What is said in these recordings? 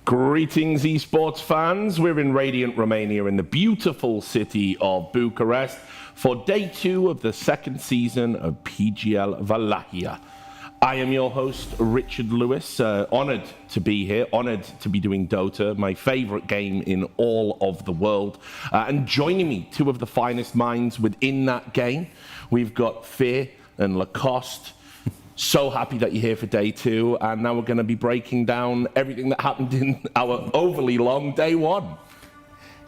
Greetings, esports fans. We're in radiant Romania in the beautiful city of Bucharest for day 2 of the second season of PGL Wallachia. I am your host, Richard Lewis. Honored to be here, honored to be doing Dota, my favorite game in all of the world. And joining me, 2 of the finest minds within that game. We've got Fear and Lacoste. So happy that you're here for day 2, and now we're going to be breaking down everything that happened in our overly long day 1.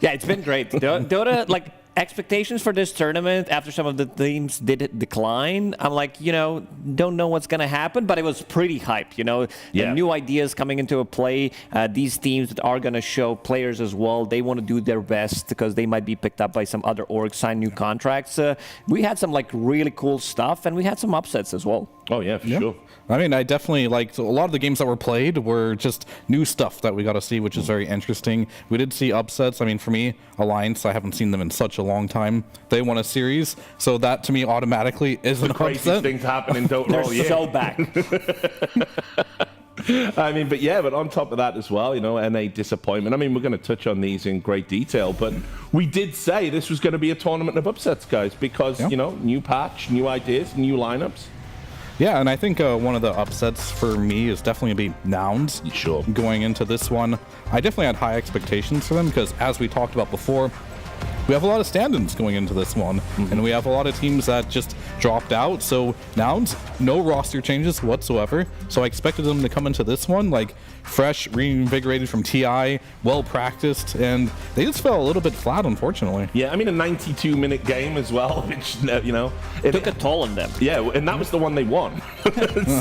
Yeah, it's been great. Dota, like, expectations for this tournament after some of the teams did decline. I'm like, don't know what's going to happen, but it was pretty hype, The new ideas coming into a play. These teams that are going to show players as well, they want to do their best because they might be picked up by some other orgs, sign new contracts. We had some really cool stuff, and we had some upsets as well. Oh, yeah, for sure. I mean, I definitely liked a lot of the games that were played were just new stuff that we got to see, which is very interesting. We did see upsets. I mean, for me, Alliance, I haven't seen them in such a long time. They won a series, so that to me automatically is an craziest upset. Things happen in Dota all year. They're so back. I mean, but on top of that as well, NA disappointment. I mean, we're going to touch on these in great detail, but we did say this was going to be a tournament of upsets, guys, because, new patch, new ideas, new lineups. Yeah, and I think one of the upsets for me is definitely going to be Nouns. Sure. Going into this one, I definitely had high expectations for them because, as we talked about before, we have a lot of stand-ins going into this one, and we have a lot of teams that just dropped out. So Nouns, no roster changes whatsoever. So I expected them to come into this one like fresh, reinvigorated from TI, well practiced, and they just fell a little bit flat, unfortunately. Yeah, I mean a 92-minute game as well, which It took a toll on them. Yeah, and that was the one they won.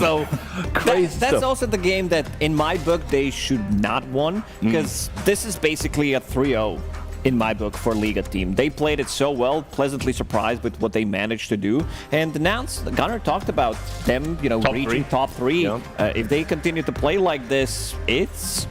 So crazy. That's stuff. also the game that, in my book, they should not won because this is basically a 3-0. In my book, for Liga team. They played it so well, pleasantly surprised with what they managed to do. And Nouns, Gunnar talked about them, reaching top 3. Yeah. If they continue to play like this, it's,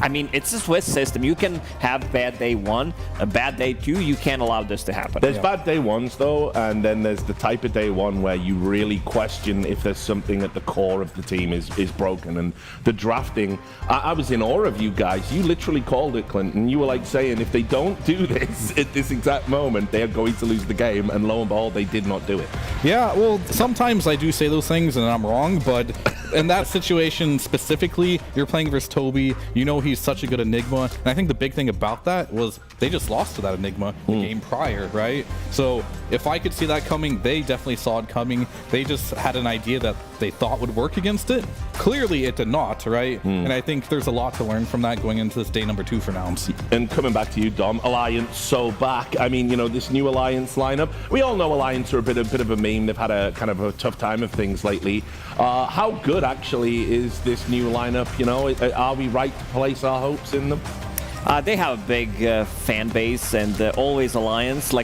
I mean, it's a Swiss system. You can have bad day 1, a bad day 2. You can't allow this to happen. There's bad day 1s, though, and then there's the type of day 1 where you really question if there's something at the core of the team is broken. And the drafting, I was in awe of you guys. You literally called it, Clinton. You were like saying, if they don't do this at this exact moment, they are going to lose the game. And lo and behold, they did not do it. Yeah, well, sometimes I do say those things and I'm wrong, but in that situation specifically, you're playing versus Toby, he's such a good Enigma, and I think the big thing about that was they just lost to that Enigma the game prior, right? So if I could see that coming, they definitely saw it coming. They just had an idea that they thought would work against it. Clearly it did not, right? And I think there's a lot to learn from that going into this day number 2 for Nouns. And coming back to you, Dom, Alliance so back. I mean, this new Alliance lineup, we all know Alliance are a bit of a meme. They've had a kind of a tough time of things lately. How good actually is this new lineup? Are we right to place our hopes in them? They have a big fan base and always Alliance.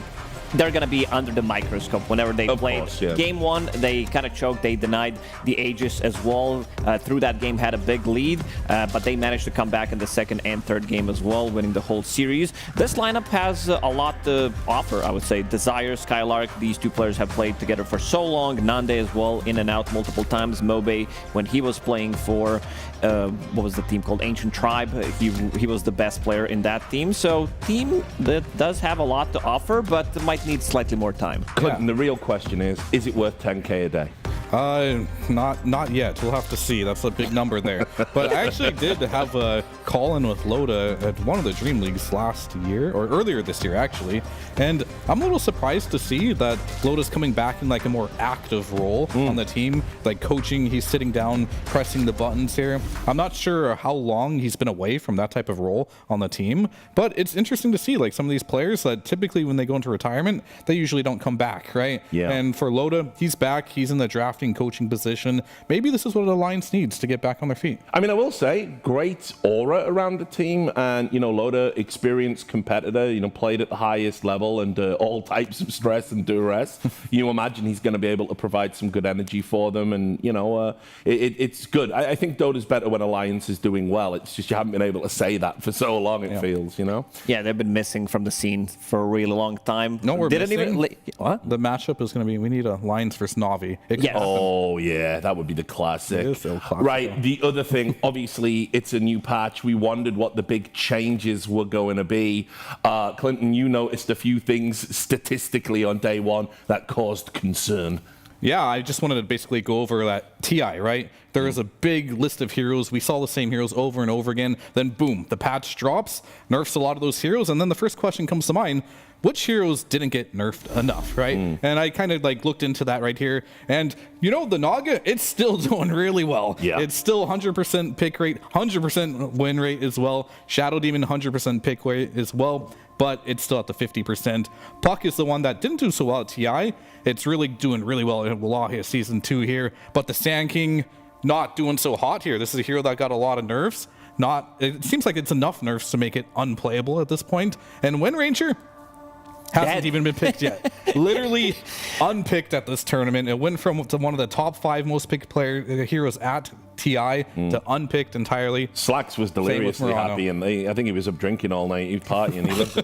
They're going to be under the microscope whenever they played. Course, yeah. Game 1, they kind of choked. They denied the Aegis as well. Through that game, had a big lead, but they managed to come back in the second and third game as well, winning the whole series. This lineup has a lot to offer, I would say. Desire, Skylark, these 2 players have played together for so long. Nande as well, in and out multiple times. Mobe, when he was playing for, what was the team called? Ancient Tribe. He was the best player in that team. So, team that does have a lot to offer, but might need slightly more time. Clinton, the real question is it worth 10K a day? Not yet. We'll have to see. That's a big number there. But I actually did have a call-in with Loda at one of the Dream Leagues last year, or earlier this year, actually. And I'm a little surprised to see that Loda's coming back in a more active role on the team, coaching. He's sitting down, pressing the buttons here. I'm not sure how long he's been away from that type of role on the team, but it's interesting to see some of these players that typically when they go into retirement, they usually don't come back, right? Yeah. And for Loda, he's back. He's in the drafting coaching position. Maybe this is what Alliance needs to get back on their feet. I mean, I will say, great aura around the team, and Loda, experienced competitor, played at the highest level under all types of stress and duress. You imagine he's going to be able to provide some good energy for them, and it's good. I think Dota's better when Alliance is doing well. It's just you haven't been able to say that for so long. It feels, Yeah, they've been missing from the scene for a really long time. No, we're Didn't missing. even what? The matchup is going to be, we need a Lions versus Navi. Yes. Oh, yeah, that would be the classic. It is so classic. Right, the other thing, obviously, it's a new patch. We wondered what the big changes were going to be. Clinton, you noticed a few things statistically on day one that caused concern. Yeah, I just wanted to basically go over that TI, right? There is a big list of heroes. We saw the same heroes over and over again. Then boom, the patch drops, nerfs a lot of those heroes, and then the first question comes to mind, which heroes didn't get nerfed enough, right? And I kind of like looked into that right here. And you know, the L1ga, it's still doing really well. Yeah. It's still 100% pick rate, 100% win rate as well. Shadow Demon 100% pick rate as well, but it's still at the 50%. Puck is the one that didn't do so well at TI. It's really doing really well in Wallachia Season 2 here. But the Sand King, not doing so hot here. This is a hero that got a lot of nerfs. It seems like it's enough nerfs to make it unplayable at this point. And Wind Ranger hasn't even been picked yet. Literally unpicked at this tournament. It went from one of the top 5 most picked heroes at TI to unpicked entirely. Slacks was deliriously happy, and I think he was up drinking all night. He was partying. He was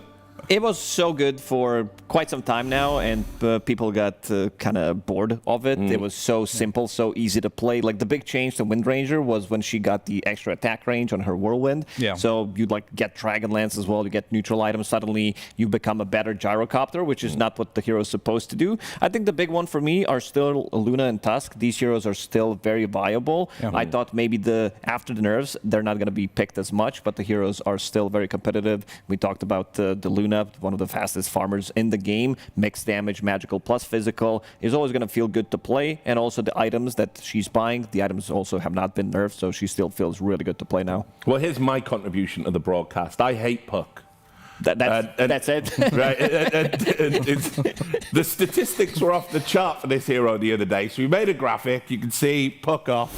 It was so good for quite some time now, and people got kind of bored of it. It was so simple, so easy to play. Like the big change to Wind Ranger was when she got the extra attack range on her Whirlwind. Yeah. So you'd like get Dragonlance as well. You get neutral items. Suddenly you become a better gyrocopter, which is not what the hero is supposed to do. I think the big one for me are still Luna and Tusk. These heroes are still very viable. I thought maybe after the nerfs, they're not going to be picked as much, but the heroes are still very competitive. We talked about the Luna, one of the fastest farmers in the game, mixed damage, magical plus physical, is always going to feel good to play. And also the items that she's buying, the items also have not been nerfed, so she still feels really good to play now. Well, here's my contribution to the broadcast. I hate Puck. That's it. Right. The statistics were off the chart for this hero the other day. So we made a graphic. You can see Puck off.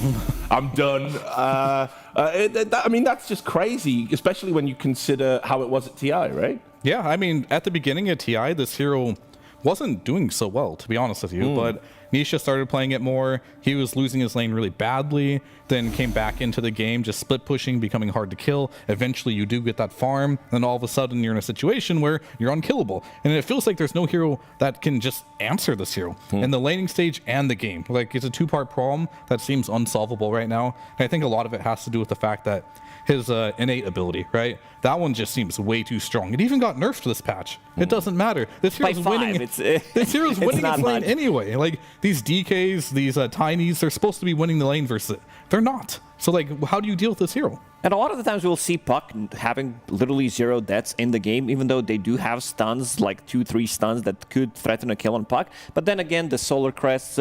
I'm done. I mean, that's just crazy, especially when you consider how it was at TI, right? Yeah, I mean, at the beginning of TI, this hero wasn't doing so well, to be honest with you, but Nisha started playing it more. He was losing his lane really badly, then came back into the game, just split pushing, becoming hard to kill. Eventually you do get that farm, then all of a sudden you're in a situation where you're unkillable. And it feels like there's no hero that can just answer this hero in the laning stage and the game. Like, it's a two-part problem that seems unsolvable right now. And I think a lot of it has to do with the fact that his innate ability, right? That one just seems way too strong. It even got nerfed this patch. It doesn't matter. This hero's winning. This hero's winning his lane anyway. Like, these DKs, these Tinies, they're supposed to be winning the lane versus it. They're not. So, like, how do you deal with this hero? And a lot of the times we'll see Puck having literally 0 deaths in the game, even though they do have stuns, like 2-3 stuns that could threaten a kill on Puck. But then again, the Solar Crest,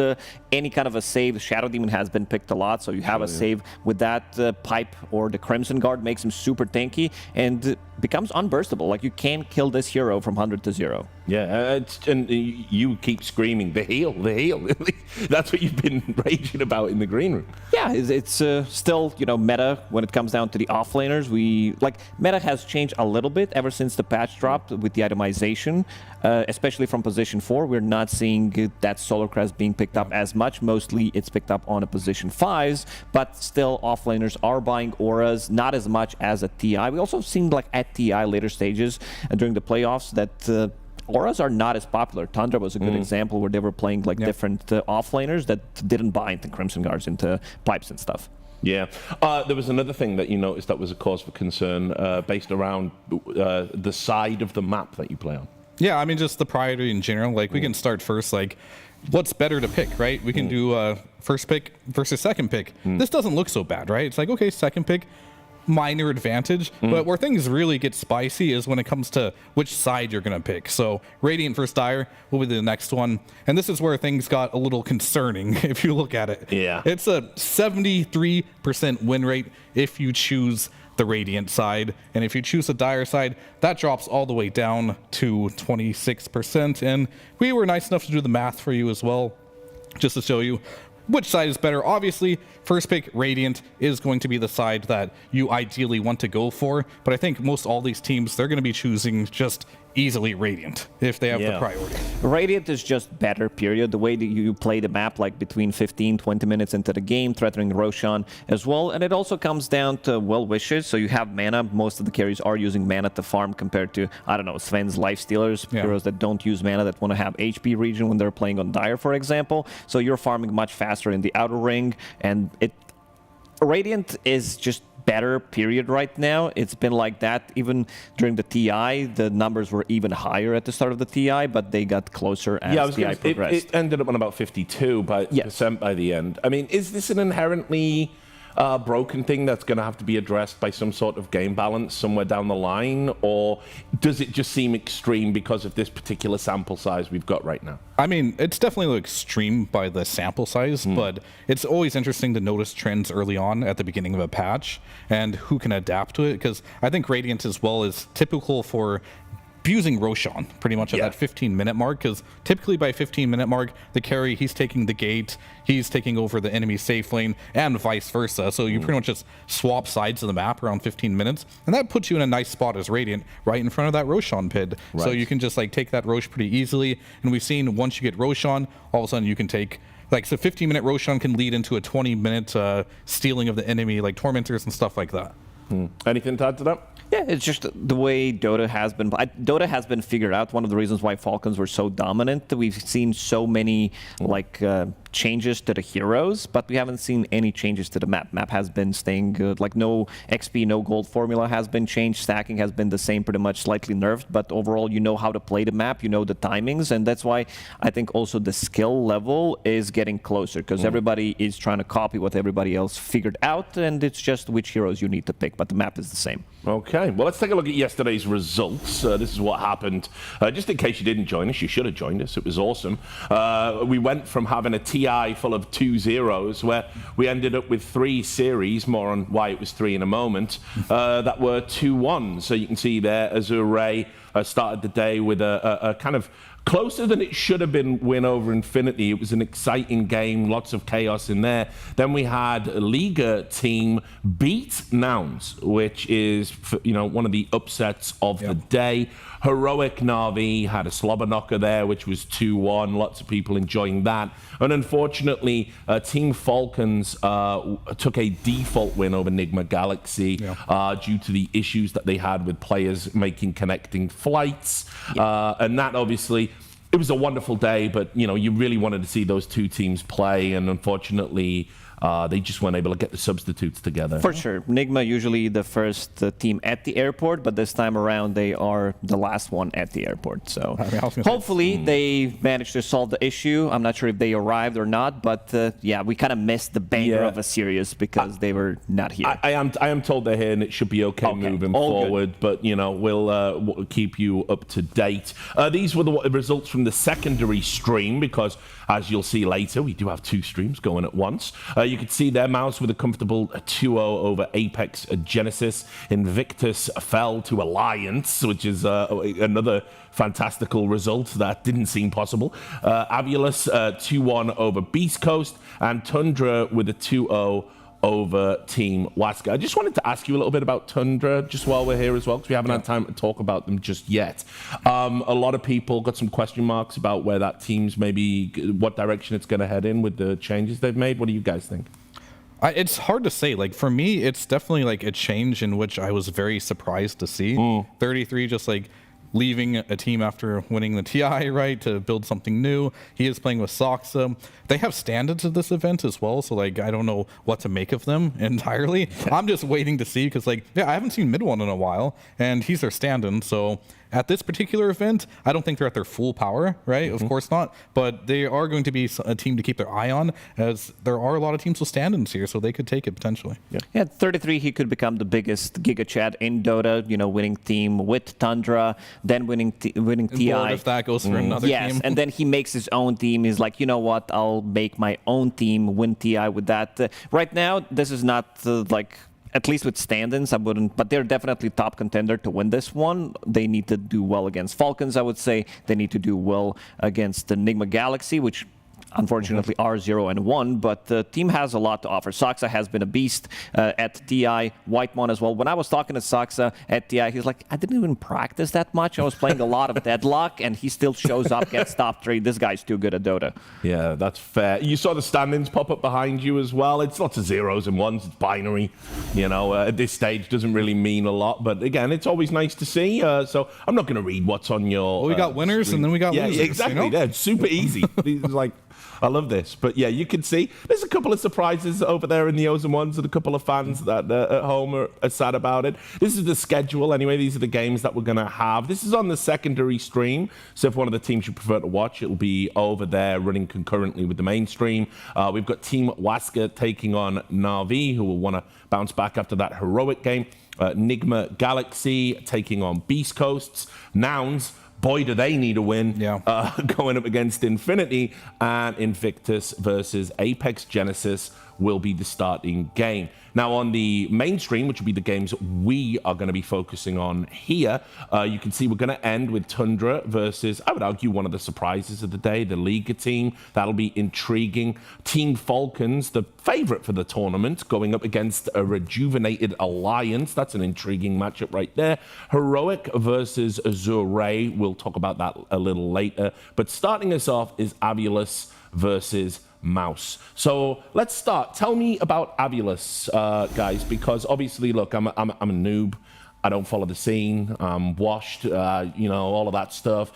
any kind of a save, Shadow Demon has been picked a lot, so you have a save with that Pipe or the Crimson Guard makes him super tanky and becomes unburstable. Like, you can't kill this hero from 100 to 0. Yeah, and you keep screaming, the heal. That's what you've been raging about in the green room. Yeah, it's still, meta when it comes down to the offlaners. Meta has changed a little bit ever since the patch dropped with the itemization, especially from position 4. We're not seeing that Solar Crest being picked up as much. Mostly it's picked up on a position 5s, but still offlaners are buying auras, not as much as at TI. We also seen, like, at TI later stages during the playoffs that auras are not as popular. Tundra was a good example where they were playing different offlaners that didn't buy into Crimson Guards, into pipes and stuff. Yeah. There was another thing that you noticed that was a cause for concern based around the side of the map that you play on. Yeah, I mean, just the priority in general. Like, we can start first, like, what's better to pick, right? We can do first pick versus second pick. This doesn't look so bad, right? It's like, okay, second pick, minor advantage, but where things really get spicy is when it comes to which side you're going to pick. So Radiant versus Dire will be the next one, and this is where things got a little concerning if you look at it. Yeah, it's a 73% win rate if you choose the Radiant side, and if you choose the Dire side, that drops all the way down to 26%. And we were nice enough to do the math for you as well, just to show you which side is better. Obviously, first pick Radiant is going to be the side that you ideally want to go for, but I think most all these teams, they're going to be choosing just easily Radiant if they have the priority. Radiant is just better, period. The way that you play the map, like between 15, 20 minutes into the game, threatening Roshan as well. And it also comes down to well wishes. So you have mana. Most of the carries are using mana to farm compared to, I don't know, Sven's Lifestealers, heroes that don't use mana, that want to have HP regen when they're playing on Dire, for example. So you're farming much faster in the outer ring. And Radiant is just better, period, right now. It's been like that even during the TI. The numbers were even higher at the start of the TI, but they got closer as TI progressed. It ended up on about 52% by the end. I mean, is this an inherently broken thing that's going to have to be addressed by some sort of game balance somewhere down the line, or does it just seem extreme because of this particular sample size we've got right now? I mean, it's definitely extreme by the sample size, but it's always interesting to notice trends early on at the beginning of a patch and who can adapt to it, because I think Radiant as well is typical for abusing Roshan pretty much at that 15-minute mark, because typically by 15-minute mark, the carry, he's taking the gate, he's taking over the enemy safe lane, and vice versa. So you pretty much just swap sides of the map around 15 minutes, and that puts you in a nice spot as Radiant, right in front of that Roshan pid. So you can just like take that Rosh pretty easily, and we've seen once you get Roshan, all of a sudden you can take, like, so 15-minute Roshan can lead into a 20-minute stealing of the enemy, like Tormentors and stuff like that. Anything to add to that? Yeah, it's just the way Dota has been. Dota has been figured out. One of the reasons why Falcons were so dominant. We've seen so many changes to the heroes, but we haven't seen any changes to the map. Map has been staying good. Like no XP, no gold formula has been changed. Stacking has been the same, pretty much slightly nerfed. But overall, you know how to play the map. You know the timings, and that's why I think also the skill level is getting closer, because everybody is trying to copy what everybody else figured out, and it's just which heroes you need to pick. But the map is the same. Okay, well, let's take a look at yesterday's results. This is what happened. Just in case you didn't join us, you should have joined us. It was awesome. We went from having a TI full of 2-0s, where we ended up with 3 series, more on why it was 3 in a moment, that were 2-1s. So you can see there, Azure Ray started the day with a kind of closer than it should have been win over Infinity. It was an exciting game, lots of chaos in there. Then we had L1ga team beat Nouns, which is, one of the upsets of the day. Heroic Na'Vi had a slobber knocker there, which was 2-1. Lots of people enjoying that. And unfortunately, Team Falcons took a default win over Nigma Galaxy due to the issues that they had with players making connecting flights. And that obviously, it was a wonderful day, but you really wanted to see those two teams play, and unfortunately, they just weren't able to get the substitutes together. For sure. Nigma usually the first team at the airport, but this time around they are the last one at the airport. So hopefully they managed to solve the issue. I'm not sure if they arrived or not, but we kind of missed the banger of a series because they were not here. I am told they're here, and it should be okay moving forward, but we'll keep you up to date. These were the results from the secondary stream, because as you'll see later, we do have 2 streams going at once. You can see there, MOUZ with a comfortable 2-0 over Apex Genesis. Invictus fell to Alliance, which is another fantastical result that didn't seem possible. AVULUS 2-1 over beastcoast, and Tundra with a 2-0 over Team Waska. I just wanted to ask you a little bit about Tundra just while we're here as well, because we haven't had time to talk about them just yet. A lot of people got some question marks about where that team's maybe, what direction it's going to head in with the changes they've made. What do you guys think? It's hard to say. Like, for me, it's definitely like a change in which I was very surprised to see. 33 just like leaving a team after winning the TI, right, to build something new. He is playing with Soxa. They have stand-ins at this event as well, so like I don't know what to make of them entirely. I'm just waiting to see, because I haven't seen Mid1 in a while, and he's their stand-in, so at this particular event, I don't think they're at their full power, right? Of course not. But they are going to be a team to keep their eye on, as there are a lot of teams with stand-ins here, so they could take it potentially. Yeah, 33, he could become the biggest Giga Chat in Dota, winning team with Tundra, then winning TI. If that goes for another team. Yes, and then he makes his own team. He's like, you know what, I'll make my own team, win TI with that. Right now, this is not at least with stand-ins, I wouldn't, but they're definitely top contender to win this one. They need to do well against Falcons, I would say. They need to do well against the Nigma Galaxy, which unfortunately are 0-1, but the team has a lot to offer. Saksa has been a beast at TI, Whitemon as well. When I was talking to Saksa at TI, he's like, I didn't even practice that much. I was playing a lot of Deadlock, and he still shows up, gets top 3. This guy's too good at Dota. Yeah, that's fair. You saw the standings pop up behind you as well. It's lots of 0s and 1s. It's binary. You know, at this stage, doesn't really mean a lot. But again, it's always nice to see. So I'm not going to read what's on your... Well, we got winners screen. And then we got losers. Yeah, exactly. You know? Yeah, it's super easy. It's like... I love this. But yeah, you can see there's a couple of surprises over there in the O's and Ones and a couple of fans that at home are sad about it. This is the schedule anyway. These are the games that we're going to have. This is on the secondary stream. So if one of the teams you prefer to watch, it'll be over there running concurrently with the main stream. We've got Team Waska taking on Na'Vi, who will want to bounce back after that heroic game. Nigma Galaxy taking on beastcoasts. Nouns. Boy, do they need a win. Going up against Infinity, and Invictus versus Apex Genesis will be the starting game. Now, on the mainstream, which will be the games we are going to be focusing on here, you can see we're going to end with Tundra versus, I would argue, one of the surprises of the day, the L1ga team. That'll be intriguing. Team Falcons, the favorite for the tournament, going up against a rejuvenated Alliance. That's an intriguing matchup right there. Heroic versus Azure Ray. We'll talk about that a little later. But starting us off is AVULUS versus MOUZ. So let's start. Tell me about AVULUS, guys, because obviously, look, I'm a noob. I don't follow the scene. I'm washed, you know, all of that stuff.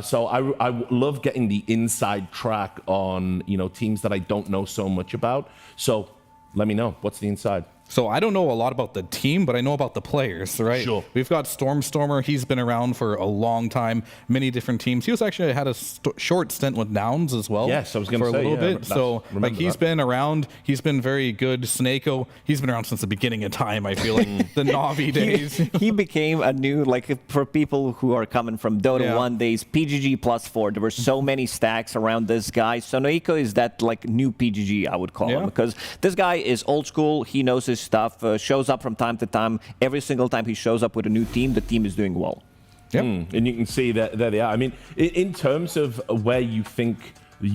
So I love getting the inside track on, you know, teams that I don't know so much about. So let me know. What's the inside? So I don't know a lot about the team, but I know about the players, right? Sure. We've got Stormer. He's been around for a long time, many different teams. He was actually had a short stint with Nouns as well. Yes, I was going to say, for a little bit. So like he's been around. He's been very good. Snako, he's been around since the beginning of time. I feel like the Na'Vi days. He became a new, like, for people who are coming from Dota 1 days, PGG +4. There were so many stacks around this guy. So Noiko is that like new PGG, I would call him, because this guy is old school. He knows his stuff, shows up from time to time. Every single time he shows up with a new team, the team is doing well. And you can see that there they are. I mean, in terms of where you think,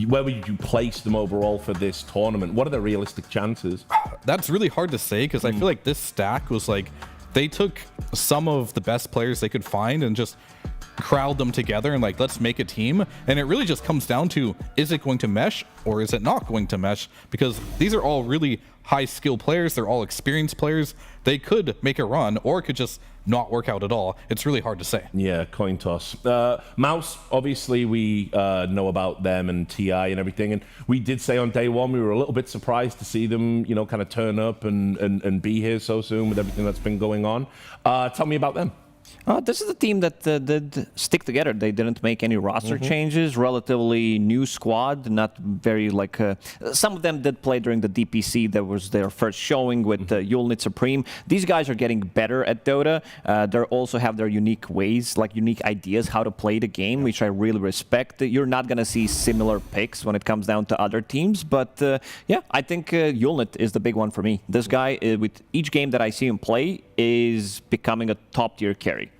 where would you place them overall for this tournament? What are the realistic chances? That's really hard to say, because I feel like this stack was like, they took some of the best players they could find and just crowd them together and like, let's make a team. And it really just comes down to, is it going to mesh or is it not going to mesh? Because these are all really high skill players. They're all experienced players. They could make a run or it could just not work out at all. It's really hard to say. Yeah, coin toss. MOUZ, obviously we know about them and TI and everything. And we did say on day one, we were a little bit surprised to see them, you know, kind of turn up and be here so soon with everything that's been going on. Tell me about them. This is a team that did stick together. They didn't make any roster changes. Relatively new squad, not very like... some of them did play during the DPC. That was their first showing with Yulnit Supreme. These guys are getting better at Dota. They also have their unique ways, like unique ideas how to play the game, which I really respect. You're not going to see similar picks when it comes down to other teams. But yeah, I think Yulnit is the big one for me. This guy, with each game that I see him play, is becoming a top-tier carry.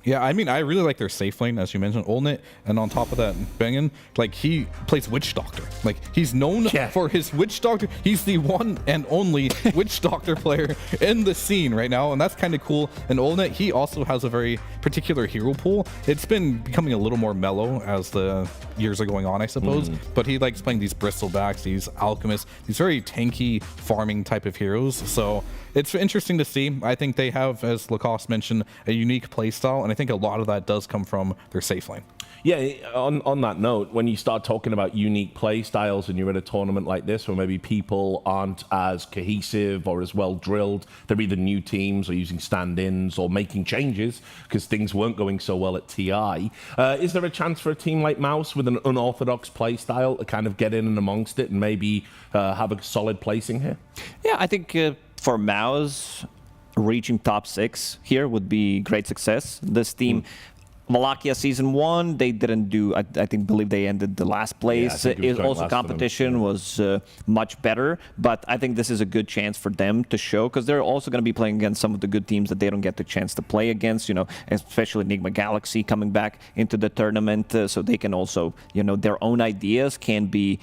Yeah, I mean, I really like their safe lane, as you mentioned, Olnit, and on top of that, Bengen, like, he plays Witch Doctor. Like, he's known for his Witch Doctor. He's the one and only Witch Doctor player in the scene right now, and that's kind of cool. And Olnit, he also has a very particular hero pool. It's been becoming a little more mellow as the years are going on, I suppose, but he likes playing these Bristlebacks, these Alchemists, these very tanky farming type of heroes, so it's interesting to see. I think they have, as Lacoste mentioned, a unique playstyle, and I think a lot of that does come from their safe lane. Yeah, on that note, when you start talking about unique play styles and you're at a tournament like this where maybe people aren't as cohesive or as well drilled, they're either new teams or using stand-ins or making changes because things weren't going so well at TI. Is there a chance for a team like MOUZ with an unorthodox play style to kind of get in and amongst it and maybe have a solid placing here? Yeah, I think for MOUZ, reaching top 6 here would be great success. This team... Wallachia season 1, they didn't do. I believe they ended the last place. Also, competition was much better, but I think this is a good chance for them to show because they're also going to be playing against some of the good teams that they don't get the chance to play against. You know, especially Nigma Galaxy coming back into the tournament, so they can also, you know, their own ideas can be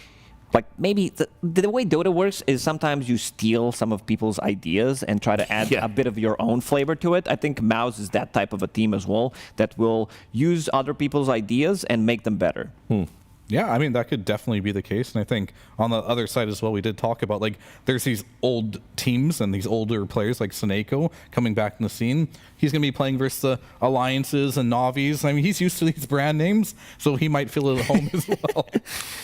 like maybe the way Dota works is sometimes you steal some of people's ideas and try to add a bit of your own flavor to it. I think MOUZ is that type of a team as well that will use other people's ideas and make them better. Yeah, I mean, that could definitely be the case. And I think on the other side as well, we did talk about, like, there's these old teams and these older players like Seneko coming back in the scene. He's going to be playing versus the Alliances and Navis. I mean, he's used to these brand names, so he might feel at home as well.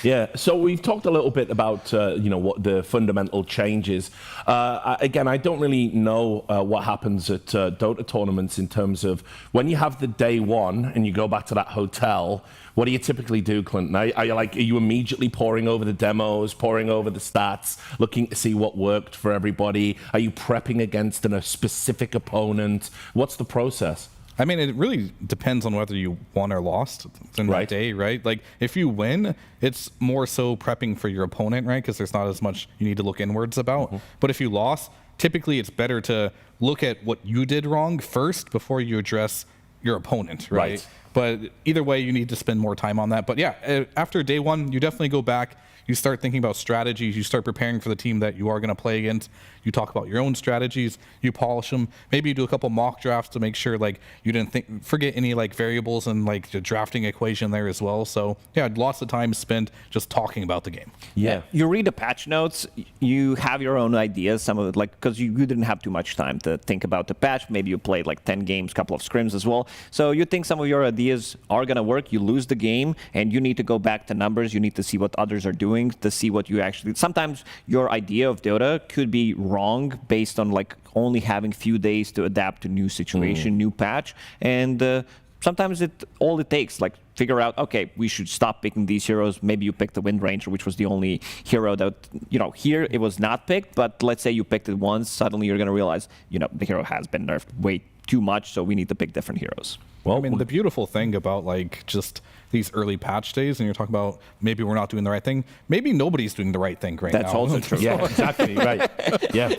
Yeah, so we've talked a little bit about, what the fundamental changes. Again, I don't really know what happens at Dota tournaments in terms of when you have the day one and you go back to that hotel. What do you typically do, Clinton? Are you immediately poring over the demos, poring over the stats, looking to see what worked for everybody? Are you prepping against a specific opponent? What's the process? I mean, it really depends on whether you won or lost in that day, right? Like, if you win, it's more so prepping for your opponent, right? Because there's not as much you need to look inwards about. But if you lost, typically it's better to look at what you did wrong first before you address your opponent, right? But either way, you need to spend more time on that. But yeah, after day one, you definitely go back. You start thinking about strategies. You start preparing for the team that you are going to play against. You talk about your own strategies. You polish them. Maybe you do a couple mock drafts to make sure like you didn't forget any like variables and like the drafting equation there as well. So yeah, lots of time spent just talking about the game. Yeah, you read the patch notes. You have your own ideas. Some of it, like, because you didn't have too much time to think about the patch. Maybe you played like 10 games, couple of scrims as well. So you think some of your ideas are going to work. You lose the game, and you need to go back to numbers. You need to see what others are doing to see what you actually. Sometimes your idea of Dota could be wrong based on like only having few days to adapt to new situation, new patch, and sometimes all it takes like figure out, okay, we should stop picking these heroes. Maybe you picked the Wind Ranger, which was the only hero that, here it was not picked, but let's say you picked it once, suddenly you're going to realize, the hero has been nerfed way too much, so we need to pick different heroes. Well, I mean, the beautiful thing about like just these early patch days, and you're talking about maybe we're not doing the right thing. Maybe nobody's doing the right thing right now. That's also true. Yeah, exactly, right. Yeah.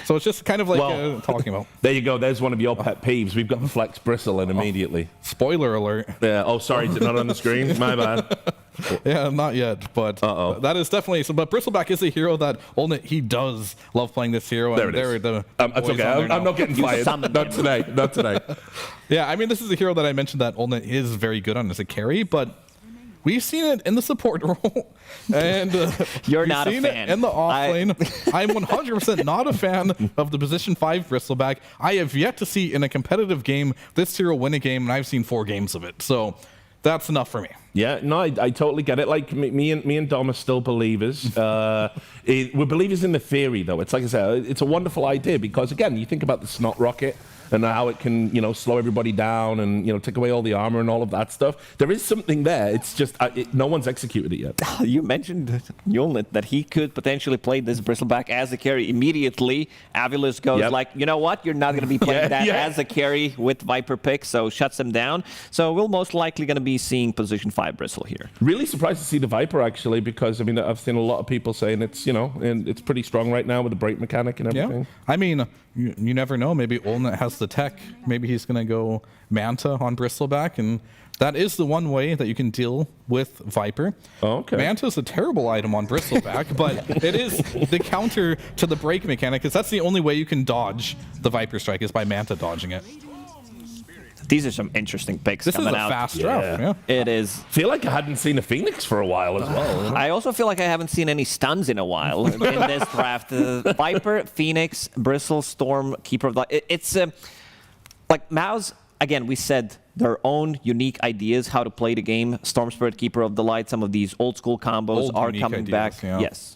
So it's just kind of like talking about. There you go. There's one of your pet peeves. We've got the Flex Bristle in immediately. Spoiler alert. Yeah. Oh, sorry. Is it not on the screen? My bad. Yeah, not yet, but that is definitely so. But Bristleback is a hero that he does love playing this hero. There it is. That's okay. I'm not getting fired. Not today. Not today. Yeah, I mean, this is a hero that I mentioned that Olnet is very good on as a carry, but we've seen it in the support role, and you're not a fan. In the off lane, I'm 100% not a fan of the position 5 Bristleback. I have yet to see in a competitive game this hero win a game, and I've seen 4 games of it. So that's enough for me. Yeah, no, I totally get it. Like me and Dom are still believers. We're believers in the theory, though. It's like I said, it's a wonderful idea because again, you think about the Snot Rocket and how it can, slow everybody down and, take away all the armor and all of that stuff. There is something there. It's just no one's executed it yet. You mentioned Yolnit that he could potentially play this Bristleback as a carry. Immediately, AVULUS goes like, you know what? You're not going to be playing that as a carry with Viper pick, so shuts him down. So we're most likely going to be seeing position 5 Bristle here. Really surprised to see the Viper, actually, because, I mean, I've seen a lot of people saying it's, and it's pretty strong right now with the break mechanic and everything. Yeah. I mean, you never know. Maybe Olnet has the tech. Maybe he's going to go Manta on Bristleback, and that is the one way that you can deal with Viper. Oh, okay. Manta is a terrible item on Bristleback, but it is the counter to the break mechanic, because that's the only way you can dodge the Viper Strike is by Manta dodging it. These are some interesting picks coming out. This is a fast draft. Yeah. It is. I feel like I hadn't seen a Phoenix for a while as well. I also feel like I haven't seen any stuns in a while in this draft. Viper, Phoenix, Bristle, Storm, Keeper of the Light. It's like MOUZ, again, we said their own unique ideas how to play the game. Storm Spirit, Keeper of the Light, some of these old school combos are coming back. Yeah. Yes.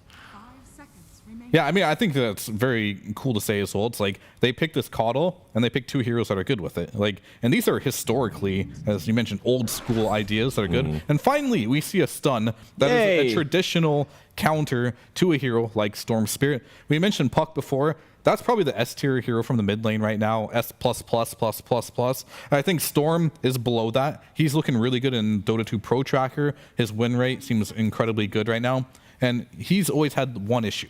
Yeah, I mean, I think that's very cool to say as well. It's like they picked this Coddle and they picked 2 heroes that are good with it. Like, and these are historically, as you mentioned, old school ideas that are good. And finally, we see a stun that is a traditional counter to a hero like Storm Spirit. We mentioned Puck before. That's probably the S tier hero from the mid lane right now. S++++++. I think Storm is below that. He's looking really good in Dota 2 Pro Tracker. His win rate seems incredibly good right now. And he's always had one issue.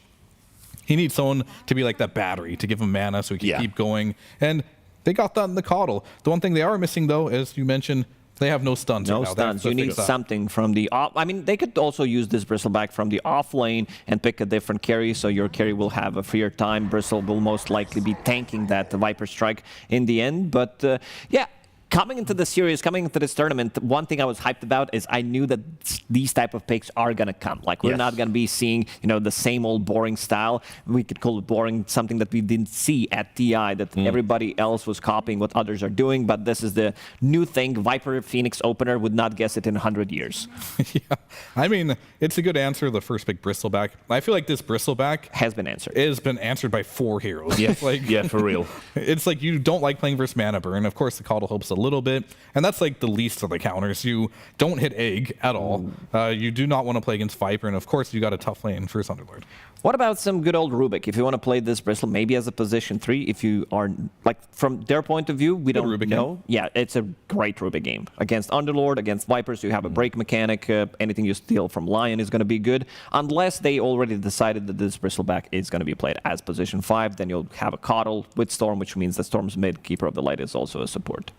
He needs someone to be like that battery to give him mana so he can keep going. And they got that in the Coddle. The one thing they are missing, though, as you mentioned, They have no stuns. No right now. stuns. You need something from the off. I mean, they could also use this Bristleback from the off lane and pick a different carry, so your carry will have a freer time. Bristle will most likely be tanking that Viper Strike in the end. But yeah. Coming into the series, coming into this tournament, one thing I was hyped about is I knew that these type of picks are going to come. Like, we're not going to be seeing, the same old boring style. We could call it boring, something that we didn't see at TI, that everybody else was copying what others are doing. But this is the new thing. Viper Phoenix opener, would not guess it in 100 years. Yeah, I mean, it's a good answer, the first pick Bristleback. I feel like this Bristleback has been answered. It has been answered by 4 heroes. Yeah, yeah, for real. It's like you don't like playing versus mana burn. Of course, the Coddle helps a little bit, and that's like the least of the counters. You don't hit egg at all. You do not want to play against Viper, and of course you got a tough lane for Underlord. What about some good old Rubik? If you want to play this Bristle, maybe as a position 3, if you are, like, from their point of view, we don't Rubik know. game. Yeah, it's a great Rubik game. Against Underlord, against Vipers, you have a break mechanic. Anything you steal from Lion is going to be good. Unless they already decided that this Bristleback is going to be played as position 5, then you'll have a Coddle with Storm, which means that Storm's mid, Keeper of the Light, is also a support.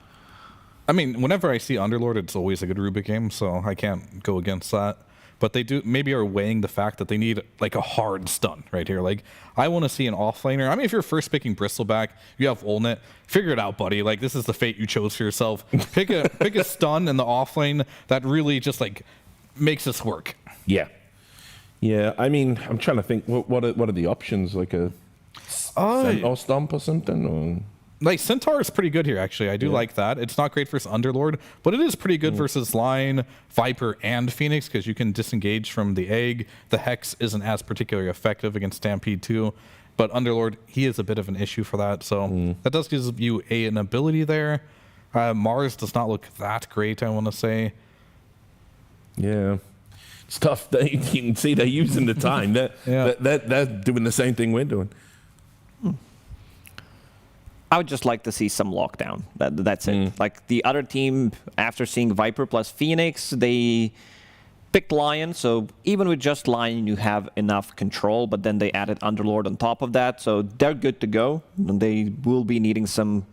I mean, whenever I see Underlord, it's always a good Rubik game, so I can't go against that. But they do maybe are weighing the fact that they need like a hard stun right here. Like, I want to see an offlaner. I mean, if you're first picking Bristleback, you have Ulnet, figure it out, buddy. Like, this is the fate you chose for yourself. Pick a stun in the offlane that really just like makes this work. Yeah, yeah. I mean, I'm trying to think. What are the options? Like a Centaur Stomp or something? Or? Like, Centaur is pretty good here, actually. I do like that. It's not great versus Underlord, but it is pretty good versus Lion, Viper, and Phoenix, because you can disengage from the egg. The Hex isn't as particularly effective against Stampede too, but Underlord, he is a bit of an issue for that, so that does give you an ability there. Mars does not look that great, I want to say. Yeah. It's tough. You can see they're using the time. They're doing the same thing we're doing. I would just like to see some lockdown. That's it. Like, the other team, after seeing Viper plus Phoenix, they picked Lion. So even with just Lion, you have enough control. But then they added Underlord on top of that. So they're good to go. And they will be needing some,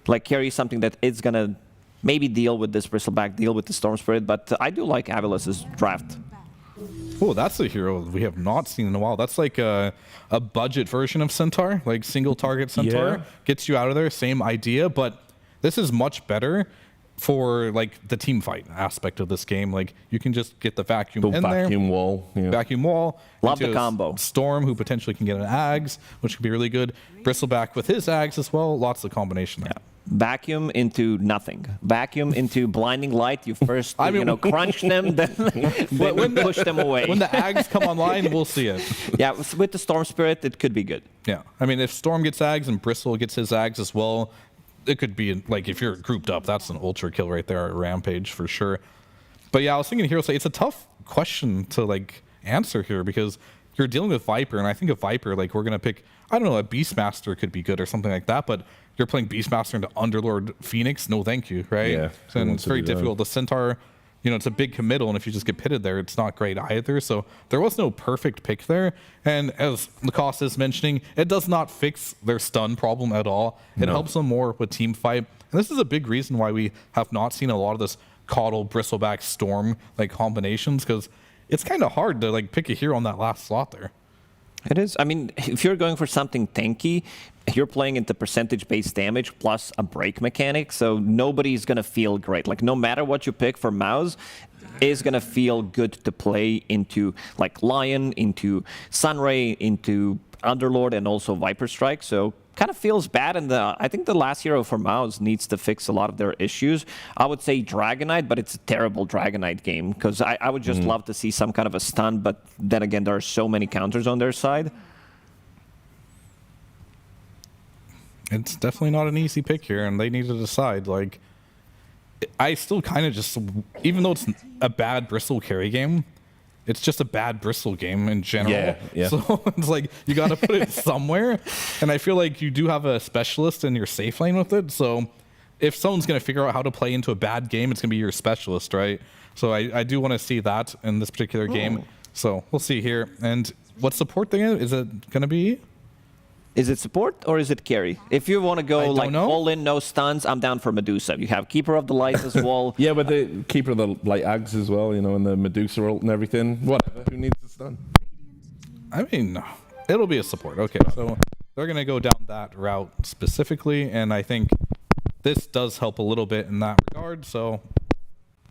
like, carry something that is going to maybe deal with this Bristleback, deal with the Storm Spirit. But I do like AVULUS' draft. Oh, that's a hero we have not seen in a while. That's like a budget version of Centaur, like single target Centaur. Yeah. Gets you out of there, same idea, but this is much better for like the team fight aspect of this game. Like, you can just get the vacuum in there. Vacuum wall. Yeah. Vacuum wall. Love into the combo. Storm, who potentially can get an Ags, which could be really good. Bristleback with his Ags as well. Lots of combination there. Yeah. Vacuum into nothing. Vacuum into blinding light. You first, crunch them, then push them away. When the Ags come online, we'll see it. Yeah, with the Storm Spirit, it could be good. Yeah, I mean, if Storm gets Ags and Bristle gets his Ags as well, it could be, like, if you're grouped up, that's an ultra kill right there at Rampage for sure. But yeah, I was thinking Hero Say, it's a tough question to, like, answer here, because you're dealing with Viper, and I think a Viper, like, we're going to pick, I don't know, a Beastmaster could be good or something like that, but you're playing Beastmaster into Underlord Phoenix, no thank you, right? Yeah. And it's very difficult. The Centaur, it's a big committal, and if you just get pitted there, it's not great either. So there was no perfect pick there. And as Lacoste is mentioning, it does not fix their stun problem at all. It helps them more with team fight. And this is a big reason why we have not seen a lot of this Coddle, Bristleback, Storm like combinations, because it's kind of hard to like pick a hero on that last slot there. It is. I mean, if you're going for something tanky, you're playing into percentage-based damage plus a break mechanic, so nobody's going to feel great. Like, no matter what you pick for MOUZ, is going to feel good to play into, like, Lion, into Sunray, into Underlord, and also Viper Strike, so kind of feels bad, and I think the last hero for MOUZ needs to fix a lot of their issues. I would say Dragonite, but it's a terrible Dragonite game, because I would just love to see some kind of a stun, but then again, there are so many counters on their side. It's definitely not an easy pick here, and they need to decide. Like, I still kind of just, even though it's a bad Bristle carry game, it's just a bad Bristle game in general. Yeah. So it's like, you got to put it somewhere. And I feel like you do have a specialist in your safe lane with it. So if someone's going to figure out how to play into a bad game, it's going to be your specialist, right? So I do want to see that in this particular game. So we'll see here. And what support thing is it going to be? Is it support or is it carry? If you want to go like all in, no stuns, I'm down for Medusa. You have Keeper of the Light as well. Yeah, but the Keeper of the Light Ags as well, you know, and the Medusa ult and everything. Whatever. Who needs the stun? I mean, it'll be a support. Okay, so they're going to go down that route specifically, and I think this does help a little bit in that regard. So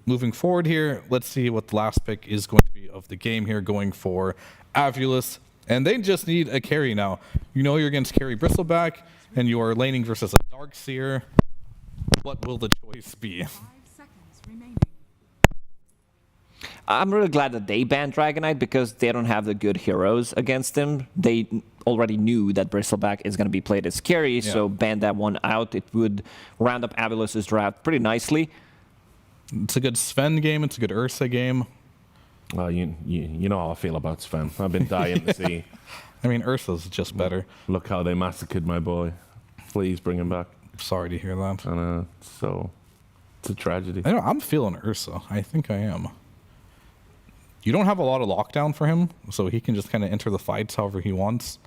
moving forward here, let's see what the last pick is going to be of the game here, going for AVULUS. And they just need a carry now. You know you're against carry Bristleback, and you are laning versus a Darkseer. What will the choice be? 5 seconds remaining. I'm really glad that they banned Dragonite because they don't have the good heroes against him. They already knew that Bristleback is going to be played as carry, so ban that one out. It would round up AVULUS' draft pretty nicely. It's a good Sven game. It's a good Ursa game. Well, you know how I feel about Sven. I've been dying to see. I mean, Ursa's just better. Look how they massacred my boy. Please bring him back. Sorry to hear that. So it's a tragedy. I know, I'm feeling Ursa. I think I am. You don't have a lot of lockdown for him, so he can just kind of enter the fights however he wants.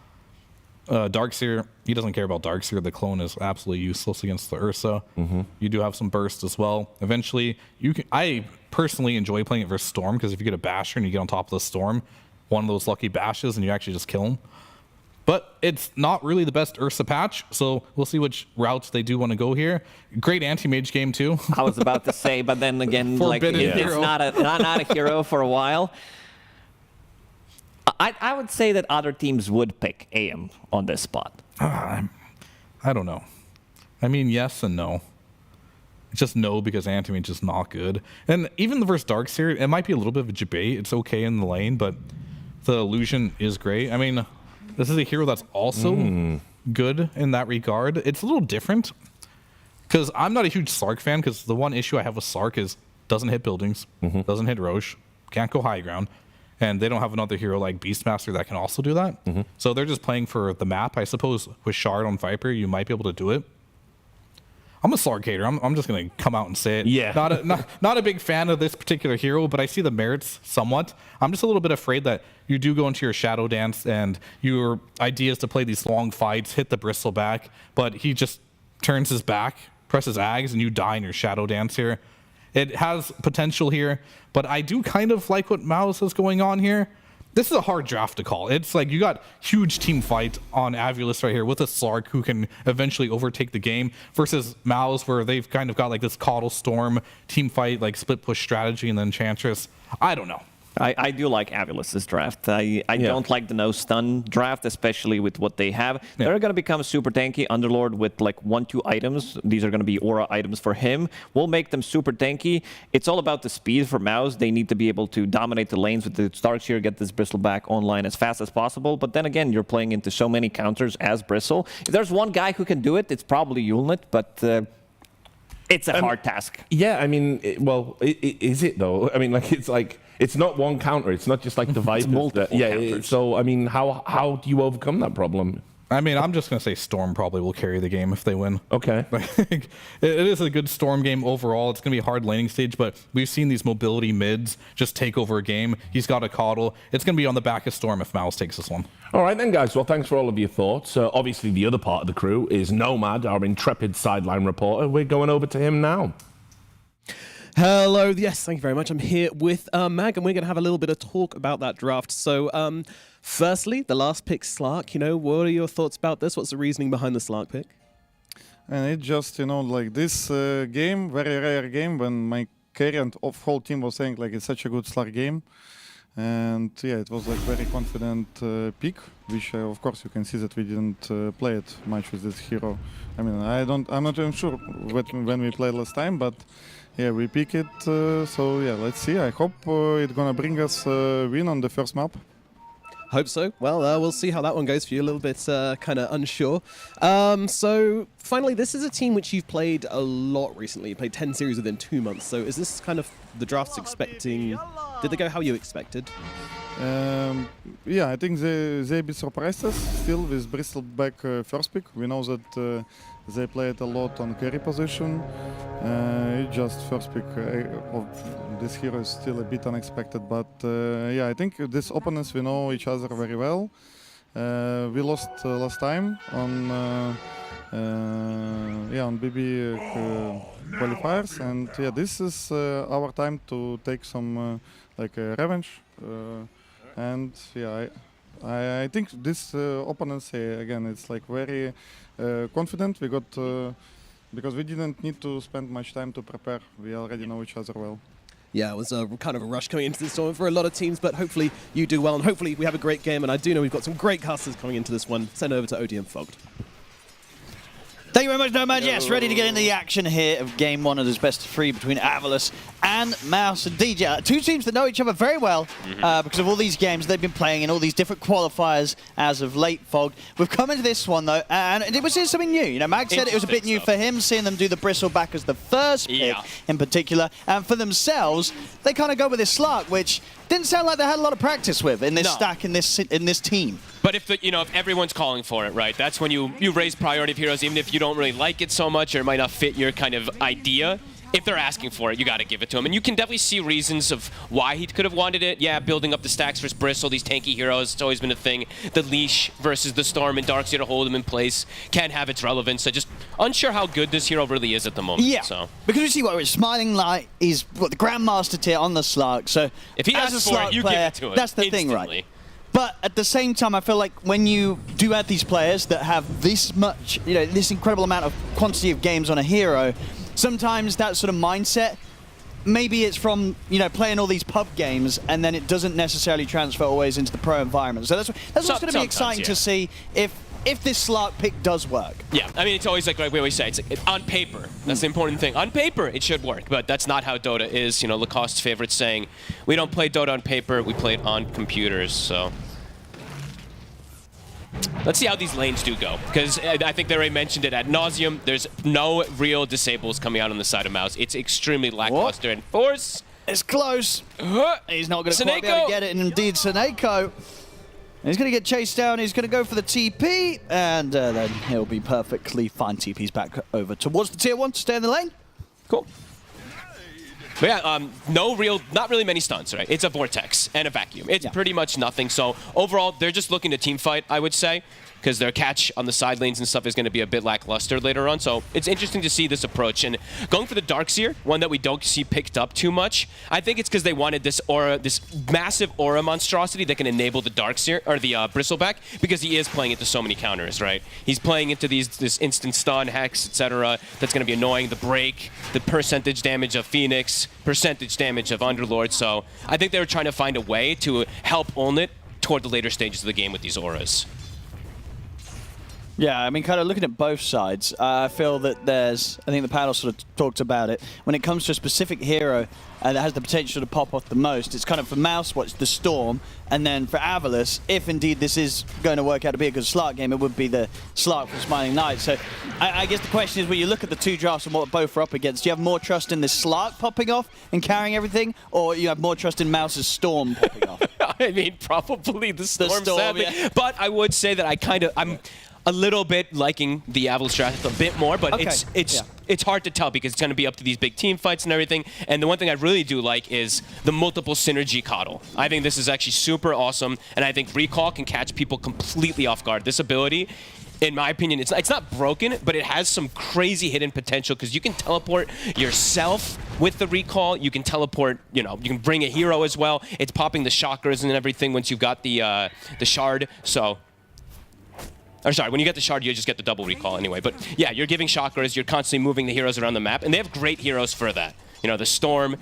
Darkseer, he doesn't care about Darkseer. The clone is absolutely useless against the Ursa. You do have some burst as well. Eventually, you can. I personally enjoy playing it versus Storm because if you get a basher and you get on top of the Storm, one of those lucky bashes and you actually just kill him. But it's not really the best Ursa patch, so we'll see which routes they do want to go here. Great anti-mage game too. I was about to say, but then again, like it's not a hero for a while. I would say that other teams would pick AM on this spot. I don't know. I mean, yes and no. Just no, because anti-mage is not good. And even the versus Darkseer, it might be a little bit of a debate. It's okay in the lane, but the illusion is great. I mean, this is a hero that's also good in that regard. It's a little different because I'm not a huge Slark fan because the one issue I have with Slark is doesn't hit buildings, doesn't hit Roche, can't go high ground. And they don't have another hero like Beastmaster that can also do that. So they're just playing for the map. I suppose with Shard on Viper, you might be able to do it. I'm a Slark hater. I'm just going to come out and say it. Yeah. Not a big fan of this particular hero, but I see the merits somewhat. I'm just a little bit afraid that you do go into your Shadow Dance and your idea is to play these long fights, hit the Bristleback, but he just turns his back, presses Ags, and you die in your Shadow Dance here. It has potential here, but I do kind of like what MOUZ is going on here. This is a hard draft to call. It's like you got huge team fight on AVULUS right here with a Slark who can eventually overtake the game versus MOUZ where they've kind of got like this Caudal Storm team fight, like split push strategy and then Enchantress. I don't know. I do like AVULUS' draft. I don't like the no stun draft, especially with what they have. They're going to become super tanky. Underlord with like 1-2 items. These are going to be aura items for him. We'll make them super tanky. It's all about the speed for MOUZ. They need to be able to dominate the lanes with the Darkseer, get this Bristleback online as fast as possible. But then again, you're playing into so many counters as Bristle. If there's one guy who can do it, it's probably Yulnit, but it's a hard task. Yeah, I mean, is it though? I mean, it's not one counter. It's not just like the Vipers. Multiple counters. So, I mean, how do you overcome that problem? I mean, I'm just going to say Storm probably will carry the game if they win. Okay. It is a good Storm game overall. It's going to be a hard laning stage, but we've seen these mobility mids just take over a game. He's got a Caudal. It's going to be on the back of Storm if MOUZ takes this one. All right then, guys. Well, thanks for all of your thoughts. Obviously, the other part of the crew is Nomad, our intrepid sideline reporter. We're going over to him now. Hello, yes, thank you very much. I'm here with Mag, and we're going to have a little bit of talk about that draft. So, firstly, the last pick, Slark, what are your thoughts about this? What's the reasoning behind the Slark pick? And it just, like this game, very rare game, when my carry and whole team was saying like it's such a good Slark game. And yeah, it was like very confident pick, which of course you can see that we didn't play it much with this hero. I mean, I'm not even sure when we played last time, but yeah, we pick it. So yeah, let's see. I hope it's gonna bring us a win on the first map. Hope so. Well, we'll see how that one goes for you. A little bit kind of unsure. So finally, this is a team which you've played a lot recently. You played 10 series within 2 months. So is this kind of the draft's expecting? Did they go how you expected? Yeah, I think they a bit surprised us still with Bristleback first pick. We know that they played a lot on carry position. Just first pick of this hero is still a bit unexpected, but yeah, I think these opponents, we know each other very well. We lost last time on on BB qualifiers, and yeah, this is our time to take some revenge. And yeah, I think this opponents again, it's like very confident. We got because we didn't need to spend much time to prepare. We already know each other well. Yeah, it was kind of a rush coming into this tournament for a lot of teams, but hopefully you do well, and hopefully we have a great game, and I do know we've got some great casters coming into this one. Send over to ODM Fogged. Thank you very much, Nomad. Yes, ready to get into the action here of Game 1 of this best of 3 between AVULUS and MOUZ and DJ. Two teams that know each other very well because of all these games they've been playing in all these different qualifiers as of late, Fog. We've come into this one, though, and it was something new. You know, Mag said it was a bit new for him, seeing them do the Bristleback as the first pick in particular. And for themselves, they kind of go with this Slark, which didn't sound like they had a lot of practice with in this stack, in this team. But if if everyone's calling for it, right, that's when you raise priority of heroes, even if you don't really like it so much or it might not fit your kind of idea. If they're asking for it, you got to give it to them. And you can definitely see reasons of why he could have wanted it. Yeah, building up the stacks versus Bristle, these tanky heroes, it's always been a thing. The leash versus the Storm and Darkseer to hold him in place can have its relevance. So just unsure how good this hero really is at the moment. Yeah, so. Because we see what it's Smiling Light is the Grandmaster tier on the Slark. So if he asks for it, you player, give it to him. That's the instantly. thing, right? But at the same time, I feel like when you do add these players that have this much, this incredible amount of quantity of games on a hero, sometimes that sort of mindset, maybe it's from, playing all these pub games and then it doesn't necessarily transfer always into the pro environment. So that's what's going to be exciting to see if this Slark pick does work. Yeah, I mean, it's always like we always say, it's like, on paper. That's the important thing. On paper, it should work, but that's not how Dota is. Lacoste's favorite saying, we don't play Dota on paper, we play it on computers, so. Let's see how these lanes do go, because I think they already mentioned it ad nauseum. There's no real disables coming out on the side of MOUZ. It's extremely lackluster and force. It's close. He's not going to quite be able to get it, and indeed, Seneko. He's going to get chased down. He's going to go for the TP, and then he'll be perfectly fine. TP's back over towards the tier 1 to stay in the lane. Cool. But yeah, not really many stunts, right? It's a vortex and a vacuum. It's pretty much nothing. So overall, they're just looking to team fight, I would say, because their catch on the side lanes and stuff is going to be a bit lackluster later on. So it's interesting to see this approach. And going for the Darkseer, one that we don't see picked up too much, I think it's because they wanted this aura, this massive aura monstrosity that can enable the Darkseer, or the Bristleback, because he is playing into so many counters, right? He's playing into this instant stun, hex, etc. That's going to be annoying. The break, the percentage damage of Phoenix, percentage damage of Underlord. So I think they were trying to find a way to help own it toward the later stages of the game with these auras. Yeah, I mean, kind of looking at both sides, I feel that I think the panel sort of talked about it, when it comes to a specific hero that has the potential to pop off the most, it's kind of for MOUZ, what's the Storm, and then for AVULUS, if indeed this is going to work out to be a good Slark game, it would be the Slark from Smiling Knight. So I guess the question is, when you look at the two drafts and what both are up against, do you have more trust in this Slark popping off and carrying everything, or you have more trust in MOUZ's Storm popping off? I mean, probably the Storm, sadly. Yeah. But I would say that I'm a little bit liking the AVULUS draft a bit more, but it's hard to tell because it's going to be up to these big team fights and everything. And the one thing I really do like is the multiple synergy coddle. I think this is actually super awesome, and I think Recall can catch people completely off guard. This ability, in my opinion, it's not broken, but it has some crazy hidden potential because you can teleport yourself with the Recall. You can teleport, you can bring a hero as well. It's popping the chakras and everything once you've got the shard. So. Or sorry, when you get the shard, you just get the double recall anyway. But yeah, you're giving chakras, you're constantly moving the heroes around the map, and they have great heroes for that. The Storm,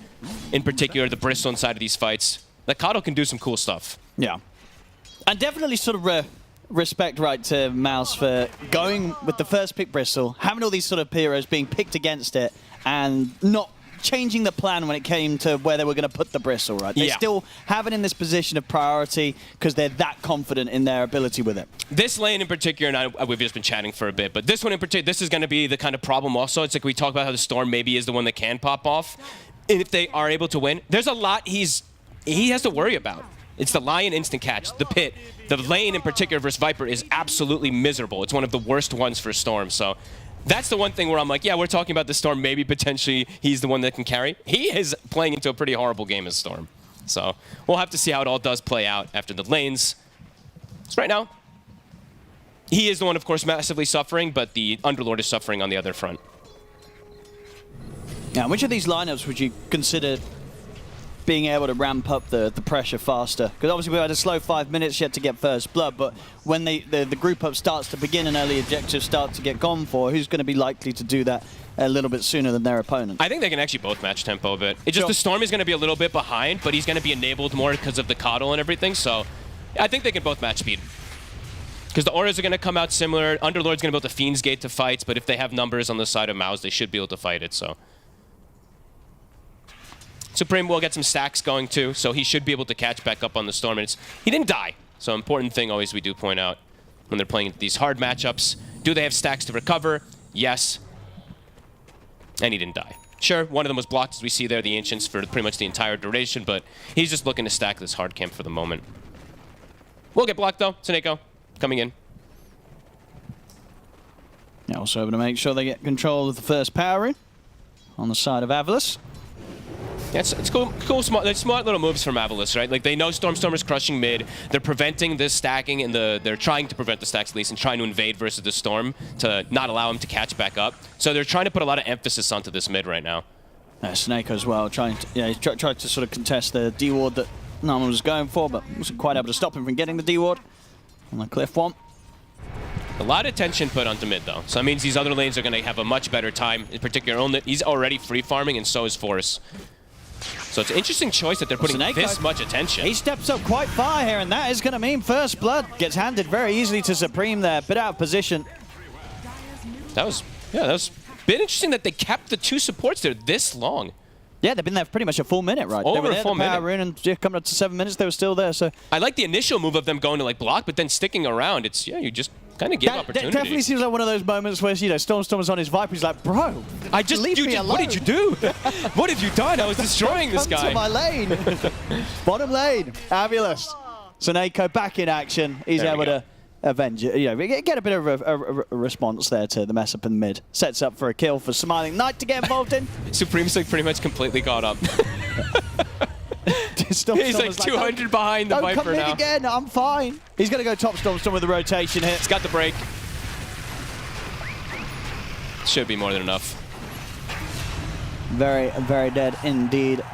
in particular, the Bristle inside of these fights. The Coddle can do some cool stuff. Yeah. And definitely sort of respect, right, to MOUZ for going with the first pick Bristle, having all these sort of heroes being picked against it, and not changing the plan when it came to where they were going to put the Bristle, right? They still have it in this position of priority because they're that confident in their ability with it. This lane in particular, and we've just been chatting for a bit, but this one in particular, this is going to be the kind of problem also. It's like we talk about how the Storm maybe is the one that can pop off. And if they are able to win, there's a lot he has to worry about. It's the Lion instant catch, the pit. The lane in particular versus Viper is absolutely miserable. It's one of the worst ones for Storm, so that's the one thing where I'm like, yeah, we're talking about the Storm. Maybe potentially he's the one that can carry. He is playing into a pretty horrible game as Storm. So we'll have to see how it all does play out after the lanes. So right now, he is the one, of course, massively suffering, but the Underlord is suffering on the other front. Now, which of these lineups would you consider being able to ramp up the pressure faster? Because obviously we had a slow 5 minutes yet to get first blood, but when the group up starts to begin and early objectives start to get gone for, who's going to be likely to do that a little bit sooner than their opponent? I think they can actually both match tempo a bit. It's just the Storm is going to be a little bit behind, but he's going to be enabled more because of the coddle and everything, so I think they can both match speed. Because the auras are going to come out similar. Underlord's going to build a Fiend's Gate to fights, but if they have numbers on the side of MOUZ, they should be able to fight it, so. Supreme will get some stacks going too, so he should be able to catch back up on the Storm. And he didn't die, so important thing always we do point out when they're playing these hard matchups. Do they have stacks to recover? Yes. And he didn't die. Sure, one of them was blocked, as we see there, the Ancients, for pretty much the entire duration, but he's just looking to stack this hard camp for the moment. We'll get blocked though. Tsuneko coming in. Yeah, also able to make sure they get control of the first power in on the side of AVULUS. Yeah, it's cool, smart little moves from AVULUS, right? Like, they know Stormstormer's crushing mid. They're preventing this stacking, and they're trying to prevent the stacks at least, and trying to invade versus the Storm to not allow him to catch back up. So they're trying to put a lot of emphasis onto this mid right now. Snake as well, trying to, he tried to sort of contest the D-ward that no one was going for, but wasn't quite able to stop him from getting the D-ward on the cliff one. A lot of attention put onto mid, though. So that means these other lanes are going to have a much better time, in particular. He's already free farming, and so is Force. So it's an interesting choice that they're putting this much attention. He steps up quite far here, and that is going to mean first blood gets handed very easily to Supreme there. Bit out of position. That was a bit interesting that they kept the two supports there this long. Yeah, they've been there for pretty much a full minute, right? Over they were there a full minute. Rune, and coming up to 7 minutes, they were still there. So I like the initial move of them going to like block, but then sticking around. It's you just kind of give opportunity. That definitely seems like one of those moments where Storm's on his Viper. He's like, bro, what did you do? What have you done? I was destroying this guy. Come to my lane. Bottom lane, AVULUS. Tsuneko back in action. He's able to avenge it. Get a bit of a response there to the mess up in the mid. Sets up for a kill for Smiling Knight to get involved in. Supreme's like pretty much completely caught up. He's like 200 behind the Viper now. Don't come in again, I'm fine. He's going to go top Storm with the rotation here. He's got the break. Should be more than enough. Very, very dead indeed.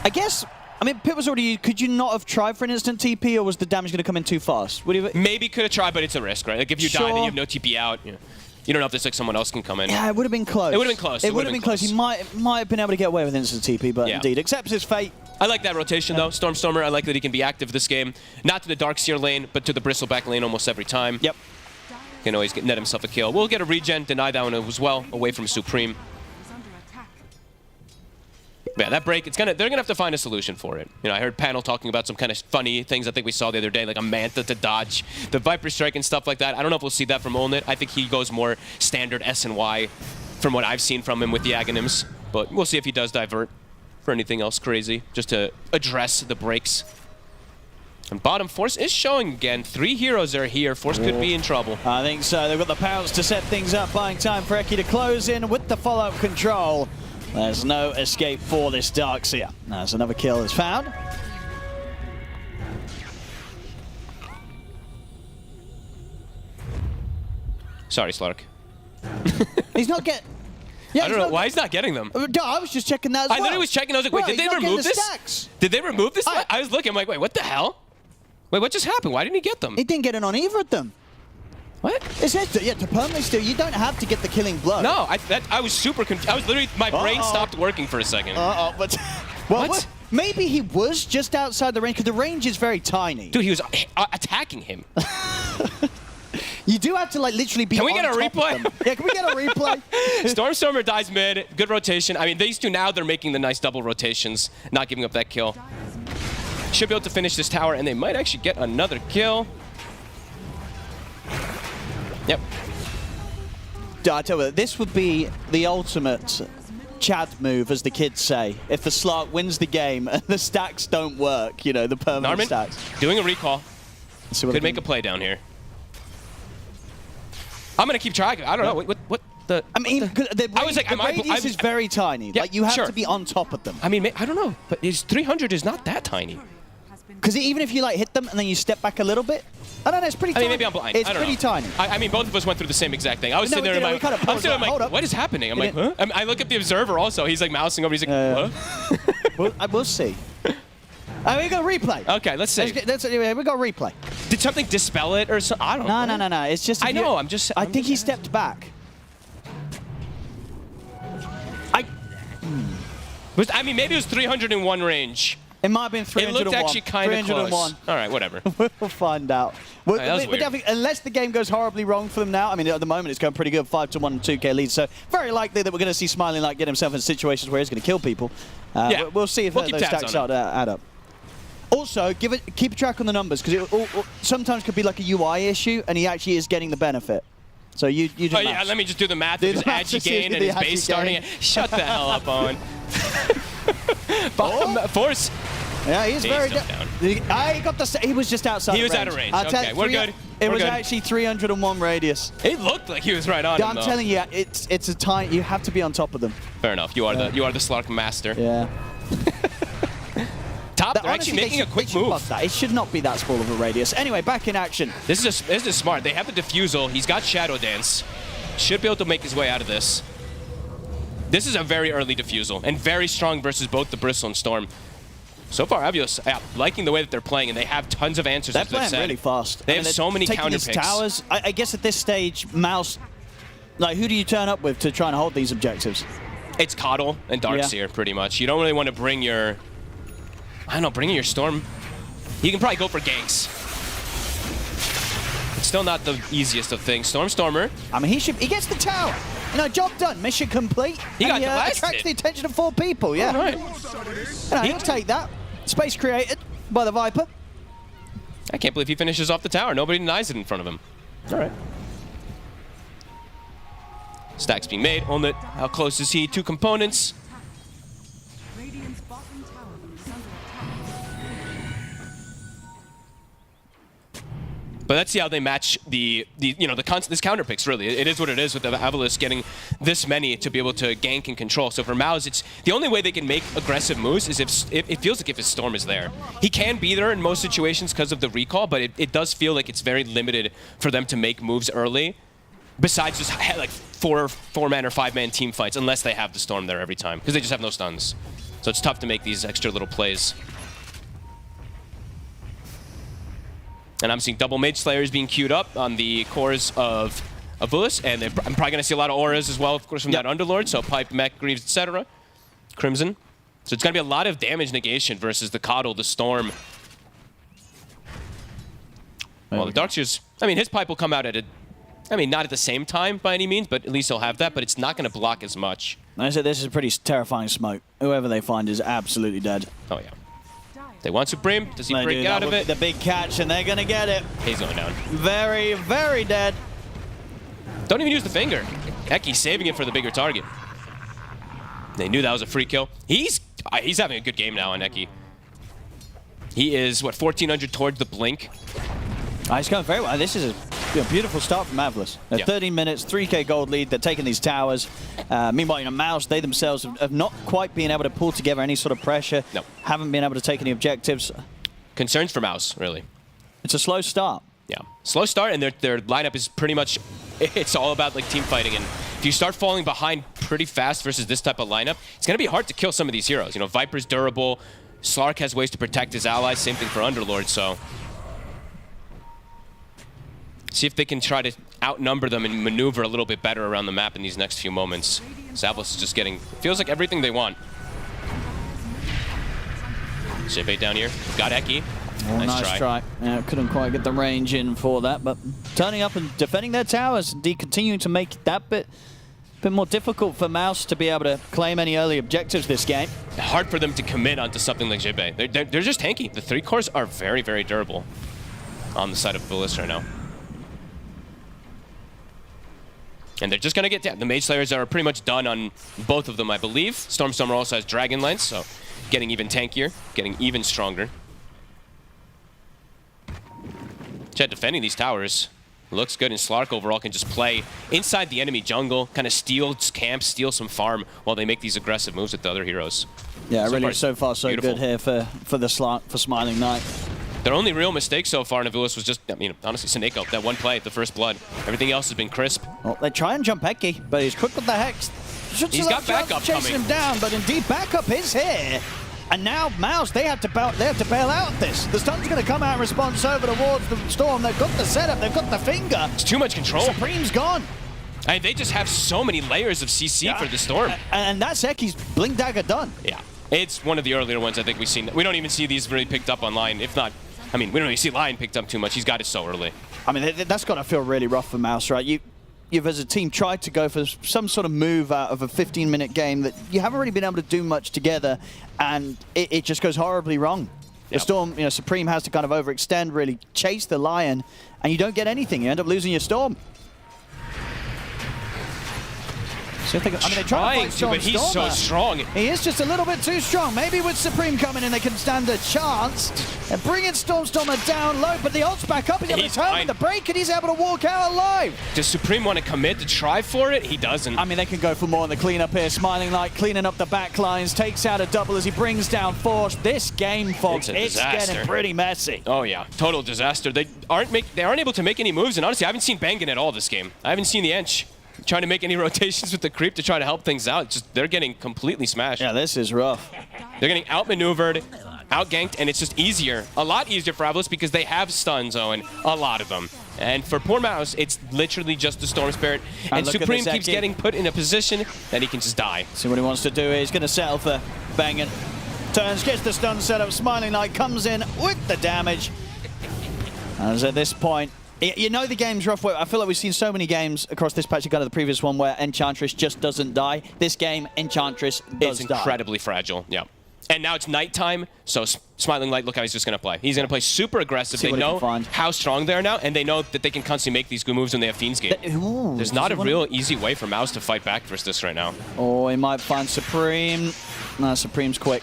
I guess, I mean, Pit was already, could you not have tried for an instant TP, or was the damage going to come in too fast? Maybe could have tried, but it's a risk, right? Like if you die, then you have no TP out. You don't know if there's like someone else can come in. Yeah, it would have been close. It would have been close. It would have been close. He might have been able to get away with instant TP, but indeed accepts his fate. I like that rotation though. Stormstormer, I like that he can be active this game. Not to the Darkseer lane, but to the Bristleback lane almost every time. Yep. Can always net himself a kill. We'll get a regen, deny that one as well, away from Supreme. Yeah, that break, they're gonna have to find a solution for it. I heard Panel talking about some kind of funny things I think we saw the other day, like a Manta to dodge the Viper Strike and stuff like that. I don't know if we'll see that from Olnit. I think he goes more standard S and Y from what I've seen from him with the Aghanims. But we'll see if he does divert for anything else crazy, just to address the breaks. And bottom, Force is showing again. 3 heroes are here. Force could be in trouble. I think so. They've got the pounds to set things up, buying time for Eki to close in with the follow-up control. There's no escape for this Darkseer. As another kill is found. Sorry, Slark. He's not getting... Yeah, I don't know why he's not getting them. I was just checking that as well. I literally was checking. I was like, wait, did they remove this? Stacks. Did they remove this? I was looking. I'm like, wait, what the hell? Wait, what just happened? Why didn't he get them? He didn't get it on either of them. What? It says to permanently steal. You don't have to get the killing blow. No, I was super confused. I was literally, my brain stopped working for a second. But what? Maybe he was just outside the range, because the range is very tiny. Dude, he was attacking him. You do have to literally be. Can we get a replay? Yeah, can we get a replay? Stormstormer dies mid. Good rotation. I mean, these two now, they're making the nice double rotations, not giving up that kill. Should be able to finish this tower, and they might actually get another kill. Yep. I tell you, this would be the ultimate Chad move, as the kids say. If the Slark wins the game and the stacks don't work, the permanent Narman stacks. Doing a recall. Could make a play down here. I'm gonna keep trying. I don't know what the. I mean, the radius is very tiny. Yeah, like you have to be on top of them. I mean, I don't know, but his 300 is not that tiny. Because even if you like hit them and then you step back a little bit, I don't know, it's pretty I tiny. mean, maybe I'm blind. It's I don't pretty know. tiny. I mean, both of us went through the same exact thing. I was No, sitting there we in did, my... we kind of I'm paused, sitting there, hold like, up. what is happening? I'm We like, huh? I look at the observer also. He's like mousing over. He's like, what? We'll see. We got a replay. Okay, let's see. We got a replay. Did something dispel it or something? I don't know. No. It's just. I know, I'm just... I think he stepped back. I mean, maybe it was 301 range. It might have been 301. It looked actually kind of close. 301. All right, whatever. We'll find out. We're that was weird. definitely, unless the game goes horribly wrong for them now. I mean, at the moment it's going pretty good, 5-1 and 2K lead. So very likely that we're going to see Smiling Light get himself in situations where he's going to kill people. Yeah, We'll see if we'll those keep tabs stacks on add up. Also, keep a track on the numbers because it sometimes could be like a UI issue, and he actually is getting the benefit. So you do. Oh yeah, let me just do the math Do of his the math agi to see gain if and the his agi base starting. gain. Shut the hell up, Owen. Force. Yeah, he's very still down. down. He got the. He was just outside. He was out of range. Okay, we're good. It We're was good. actually 301 radius. It looked like he was right on him, I'm though. telling you, it's a tiny. You have to be on top of them. Fair enough. You are the Slark master. Yeah. Top. They're Honestly, actually making a quick they should move. buff that. It should not be that small of a radius. Anyway, back in action. This is smart. They have the defusal. He's got Shadow Dance. Should be able to make his way out of this. This is a very early defusal and very strong versus both the Bristle and Storm. So far, AVULUS, liking the way that they're playing, and they have tons of answers. They're as they've playing said. really fast. They have so many taking counter these picks. towers. I guess at this stage, MOUZ, like, who do you turn up with to try and hold these objectives? It's Coddle and Darkseer, pretty much. You don't really want to bring your... I don't know, bringing your Storm... You can probably go for ganks. It's still not the easiest of things. Stormer. I mean, he gets the tower. You know, job done. Mission complete. He got attracts blasted. the attention of 4 people, yeah. All right. You know, he'll take that. Space created by the Viper. I can't believe he finishes off the tower. Nobody denies it in front of him. All right. Stacks being made. On it. How close is he? 2 components. Radiant's bottom tower is under attack. But let's see how they match the this counter picks, really. It is what it is with the AVULUS getting this many to be able to gank and control. So for MOUZ, it's the only way they can make aggressive moves is if it feels like if his Storm is there. He can be there in most situations because of the recall, but it does feel like it's very limited for them to make moves early. Besides just like four-man or 5-man team fights, unless they have the Storm there every time, because they just have no stuns. So it's tough to make these extra little plays. And I'm seeing double Mage Slayers being queued up on the cores of AVULUS, and I'm probably going to see a lot of auras as well, of course, from that Underlord, so Pipe, Mech, Greaves, etc. Crimson. So it's going to be a lot of damage negation versus the Coddle, the Storm. Well, the Darkseer's, I mean, his Pipe will come out at not at the same time by any means, but at least he'll have that, but it's not going to block as much. I said this is a pretty terrifying smoke. Whoever they find is absolutely dead. Oh, yeah. They want Supreme. Does he They break do. out That of would it? be the big catch, and they're going to get it. He's going down. Very, very dead. Don't even use the finger. Eki saving it for the bigger target. They knew that was a free kill. He's having a good game now on Eki. He is, what, 1,400 towards the blink. He's going very well. This is a beautiful start from AVULUS. 13 minutes, 3K gold lead. They're taking these towers. Meanwhile, MOUZ, they themselves have not quite been able to pull together any sort of pressure. No. Haven't been able to take any objectives. Concerns for MOUZ, really. It's a slow start. Yeah. Slow start, and their lineup is pretty much, it's all about like team fighting. And if you start falling behind pretty fast versus this type of lineup, it's going to be hard to kill some of these heroes. You know, Viper's durable. Slark has ways to protect his allies. Same thing for Underlord, so... See if they can try to outnumber them and maneuver a little bit better around the map in these next few moments. AVULUS is just getting, feels like everything they want. Ship down here. Got Eki. Oh, nice try. Yeah, couldn't quite get the range in for that, but turning up and defending their towers, indeed continuing to make that bit more difficult for MOUZ to be able to claim any early objectives this game. Hard for them to commit onto something like Jebe. They're just tanky. The 3 cores are very, very durable on the side of AVULUS right now. And they're just going to get down. The Mage Slayers are pretty much done on both of them, I believe. Stormstormer also has Dragon Lance, so getting even tankier, getting even stronger. Chet defending these towers. Looks good, and Slark overall can just play inside the enemy jungle, kind of steal camps, steal some farm while they make these aggressive moves with the other heroes. Yeah, really, so far so beautiful. good here for Smiling Knight. Their only real mistake so far in AVULUS was just, I mean, honestly, Seneko, that one play, the first blood. Everything else has been crisp. Well, they try and jump Eki, but he's quick with the Hex. He's got backup chasing coming. him down, but indeed backup is here. And now MOUZ, they have to bail out of this. The stun's going to come out in response over towards the Storm. They've got the setup, they've got the finger. It's too much control. Supreme's gone. And they just have so many layers of CC for the Storm. And that's Eki's Blink Dagger done. Yeah, it's one of the earlier ones I think we've seen. We don't even see these really picked up online. If not, I mean, we don't even see Lion picked up too much. He's got it so early. I mean, that's got to feel really rough for MOUZ, right? You've, as a team, tried to go for some sort of move out of a 15-minute game that you haven't really been able to do much together, and it just goes horribly wrong. The Storm, Supreme has to kind of overextend, really chase the Lion, and you don't get anything. You end up losing your Storm. So they try to fight but he's so strong. He is just a little bit too strong. Maybe with Supreme coming in, they can stand a chance and bring in Stormer down low, but the ult's back up. He's able to turn with the break, and he's able to walk out alive. Does Supreme want to commit to try for it? He doesn't. I mean, they can go for more in the cleanup here. Smiling Light cleaning up the back lines, takes out a double as he brings down Force. This game, folks, it's getting pretty messy. Oh yeah, total disaster. They aren't able to make any moves, and honestly, I haven't seen Bangan at all this game. I haven't seen the Ench trying to make any rotations with the creep to try to help things out. Just they're getting completely smashed. Yeah, this is rough. They're getting outmaneuvered, outganked, and it's just easier, a lot easier for AVULUS because they have stuns, Owen, a lot of them. And for poor MOUZ, it's literally just the Storm Spirit. And Supreme keeps getting put in a position that he can just die. See what he wants to do here. He's going to settle for Bangan. Turns, gets the stun set up. Smiling Light comes in with the damage. As at this point, you know the game's rough. I feel like we've seen so many games across this patch, kind of the previous one, where Enchantress just doesn't die. This game, Enchantress does die. It's incredibly fragile, yeah. And now it's nighttime, so Smiling Light, look how he's just going to play. He's going to play super aggressive. They know how strong they are now, and they know that they can constantly make these good moves when they have Fiend's Gate. There's not a real easy way for MOUZ to fight back versus this right now. Oh, he might find Supreme. No, Supreme's quick.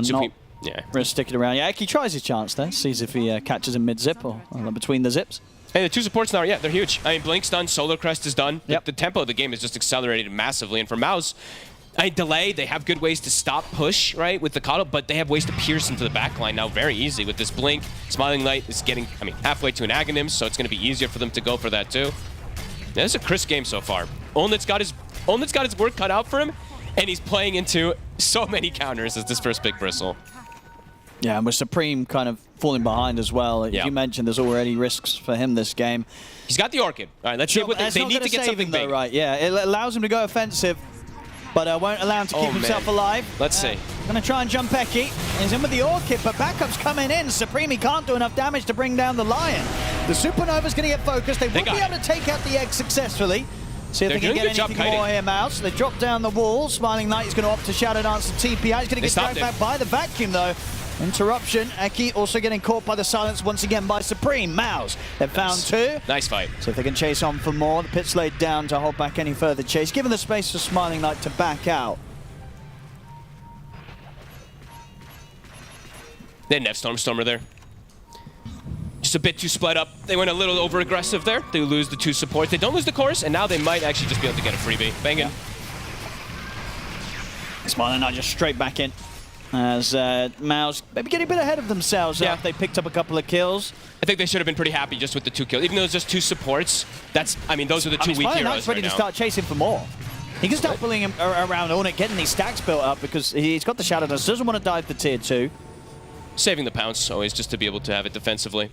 Supreme. Yeah. We're sticking around. Yeah, he tries his chance there. Sees if he catches him mid-zip or between the zips. Hey, the two supports now, yeah, they're huge. I mean, Blink's done, Solar Crest is done. Yep. The tempo of the game is just accelerated massively. And for MOUZ, delay, they have good ways to stop push, right, with the Coddle, but they have ways to pierce into the backline now very easy with this Blink. Smiling Light is getting, I mean, halfway to an Aghanim, so it's going to be easier for them to go for that too. Yeah, this is a crisp game so far. Onlyt's got his work cut out for him, and he's playing into so many counters as this first big bristle. Yeah, and with Supreme kind of falling behind as well. As you mentioned, there's already risks for him this game. He's got the Orchid. All right, let's see what they need to get something big. Though, right? Yeah, it allows him to go offensive, but won't allow him to keep himself alive. Let's see. Gonna try and jump Eki. He's in with the Orchid, but backup's coming in. Supreme, he can't do enough damage to bring down the Lion. The Supernova's gonna get focused. They will be able to take out the egg successfully. See if they can get anything more here, MOUZ. They drop down the wall. Smiling Knight is going to opt to Shadow Dance and TP. He's going to get dragged back by the vacuum, though. Interruption. Eki also getting caught by the silence once again by Supreme. MOUZ, they've found two. Nice fight. So if they can chase on for more, the pit's laid down to hold back any further chase, given the space for Smiling Knight to back out. They didn't have Stormer there. Just a bit too split up. They went a little over-aggressive there. They lose the two supports. They don't lose the chorus, and now they might actually just be able to get a freebie. Bangin'. Smiling Knight just straight back in. As MOUZ maybe getting a bit ahead of themselves after they picked up a couple of kills. I think they should have been pretty happy just with the 2 kills. Even though it's just 2 supports, I mean, those are the two weak heroes Knight's ready to start chasing for more. He can start pulling him around Ornit, getting these stacks built up because he's got the Shadow Dance, doesn't want to dive the tier 2. Saving the pounce always just to be able to have it defensively.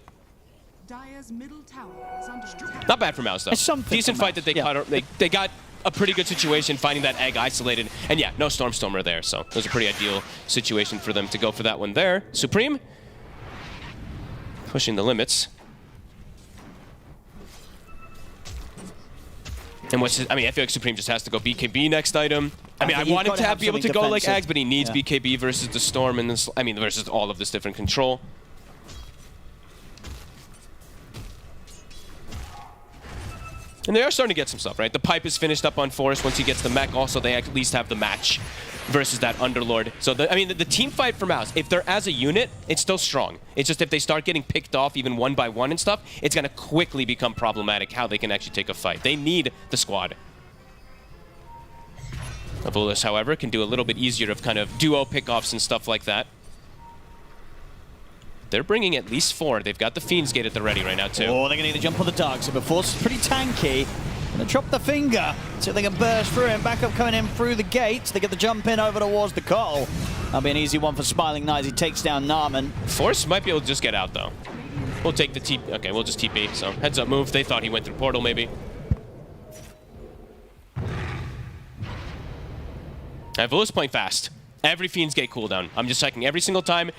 Dire's middle tower is under attack. Not bad for MOUZ, though. It's something decent fight that they got a pretty good situation finding that egg isolated. And yeah, no Stormer there, so it was a pretty ideal situation for them to go for that one there. Supreme pushing the limits. And I feel like Supreme just has to go BKB next item. I mean, I want him to be able to go like Ags, but he needs BKB versus the Storm and this, versus all of this different control. And they are starting to get some stuff, right? The pipe is finished up on Forest. Once he gets the mech, also they at least have the match versus that Underlord. So, the team fight for MOUZ, if they're as a unit, it's still strong. It's just if they start getting picked off even 1 by 1 and stuff, it's going to quickly become problematic how they can actually take a fight. They need the squad. AVULUS, however, can do a little bit easier of kind of duo pickoffs and stuff like that. They're bringing at least 4. They've got the Fiend's Gate at the ready right now, too. Oh, they're going to need to jump on the Dark Side, but Force is pretty tanky. Going to drop the finger, see if they can burst through him. Backup coming in through the gate. They get the jump in over towards the Cole. That'll be an easy one for Smiling Knight as he takes down Narman. Force might be able to just get out, though. We'll take the TP. Okay, we'll just TP. So, heads up move. They thought he went through portal, maybe. AVULUS playing fast. Every Fiend's Gate cooldown. I'm just checking every single time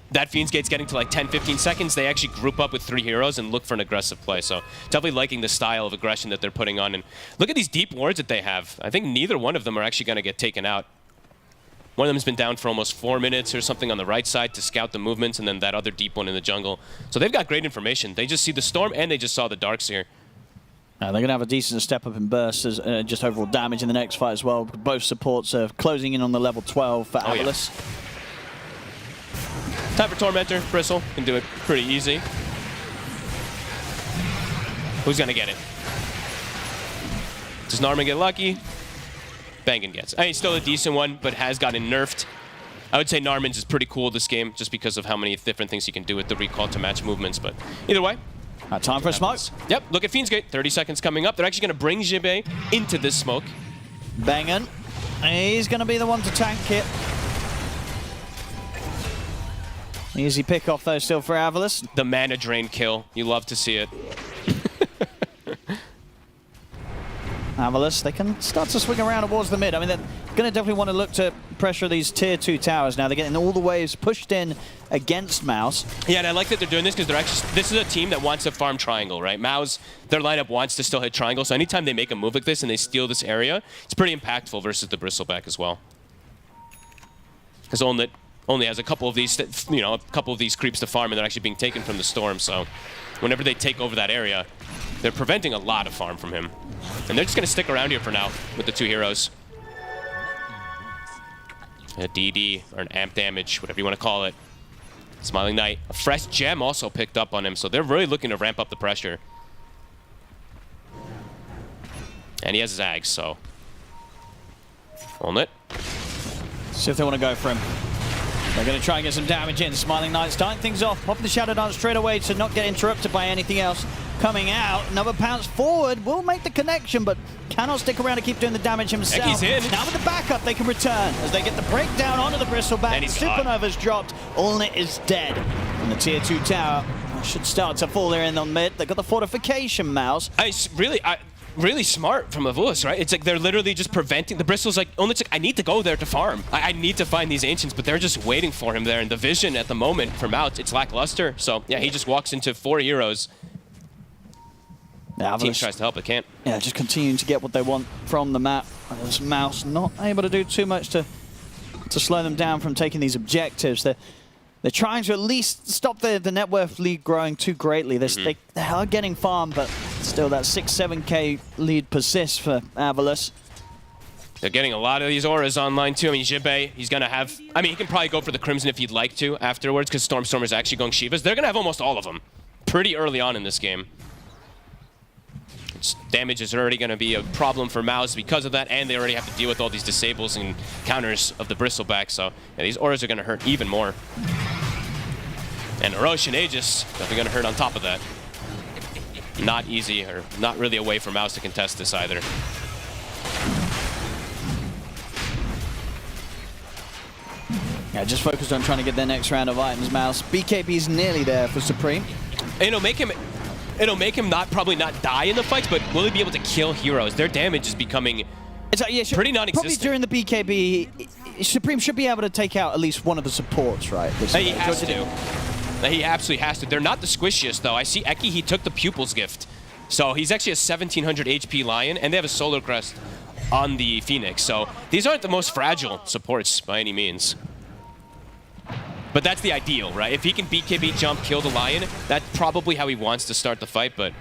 that Fiend's Gate's getting to like 10-15 seconds, they actually group up with 3 heroes and look for an aggressive play. So definitely liking the style of aggression that they're putting on. And look at these deep wards that they have. I think neither one of them are actually going to get taken out. One of them has been down for almost 4 minutes or something on the right side to scout the movements, and then that other deep one in the jungle. So they've got great information. They just see the Storm and they just saw the Darks here. They're going to have a decent step up in bursts, just overall damage in the next fight as well. Both supports are closing in on the level 12 for AVULUS. Yeah. Time for Tormentor. Bristle can do it pretty easy. Who's going to get it? Does Narman get lucky? Bangin gets it. I mean, still a decent one, but has gotten nerfed. I would say Narman's is pretty cool this game, just because of how many different things you can do with the recall to match movements. But either way. Time for a smoke. Yep, look at Fiend's Gate. 30 seconds coming up. They're actually going to bring Jibbe into this smoke. Bangin. He's going to be the one to tank it. Easy pick off though still for AVULUS. The mana drain kill. You love to see it. AVULUS, they can start to swing around towards the mid. I mean, they're going to definitely want to look to pressure these tier 2 towers now. They're getting all the waves pushed in against MOUZ. Yeah, and I like that they're doing this because they're actually, this is a team that wants to farm triangle, right? MOUZ, their lineup wants to still hit triangle, so anytime they make a move like this and they steal this area, it's pretty impactful versus the Bristleback as well. Because only has a couple of these, a couple of these creeps to farm, and they're actually being taken from the Storm, so whenever they take over that area, they're preventing a lot of farm from him. And they're just going to stick around here for now with the 2 heroes. A DD, or an amp damage, whatever you want to call it. Smiling Knight. A fresh gem also picked up on him, so they're really looking to ramp up the pressure. And he has his Ags, so... Hold it. See if they want to go for him. They're going to try and get some damage in. Smiling Knight starting things off. Popping the Shadow Dance straight away to not get interrupted by anything else coming out. Another pounce forward. Will make the connection, but cannot stick around to keep doing the damage himself. He's in. Now with the backup, they can return as they get the breakdown onto the Bristleback. And he's Supernova's dropped. Allnit is dead. And the tier 2 tower should start to fall there in on mid. They've got the fortification, MOUZ. Really smart from AVULUS, right? It's like they're literally just preventing the Bristol's like, only like, I need to go there to farm. I need to find these ancients, but they're just waiting for him there. And the vision at the moment for MOUZ, it's lackluster. So yeah, he just walks into 4 heroes. Yeah, Team tries to help, it can't. Yeah, just continuing to get what they want from the map. As MOUZ not able to do too much to slow them down from taking these objectives. They're trying to at least stop the net worth lead growing too greatly. They are getting farm, but still that 6-7k lead persists for AVULUS. They're getting a lot of these auras online too. I mean, Jibbe, he's going to have... I mean, he can probably go for the Crimson if he'd like to afterwards, because Stormstormer's actually going Shivas. They're going to have almost all of them pretty early on in this game. Damage is already going to be a problem for MOUZ because of that, and they already have to deal with all these disables and counters of the Bristleback, so yeah, these auras are going to hurt even more. And Orochi and Aegis definitely going to hurt on top of that. Not easy, or not really a way for MOUZ to contest this either. Yeah, just focused on trying to get their next round of items, MOUZ. BKB's nearly there for Supreme. It'll make him probably not die in the fights, but will he be able to kill heroes? Their damage is becoming pretty non-existent. Probably during the BKB, Supreme should be able to take out at least one of the supports, right? He has to. He absolutely has to. They're not the squishiest, though. I see Eki, he took the Pupil's Gift. So he's actually a 1700 HP Lion, and they have a Solar Crest on the Phoenix. So these aren't the most fragile supports by any means. But that's the ideal, right? If he can BKB jump, kill the Lion, that's probably how he wants to start the fight. But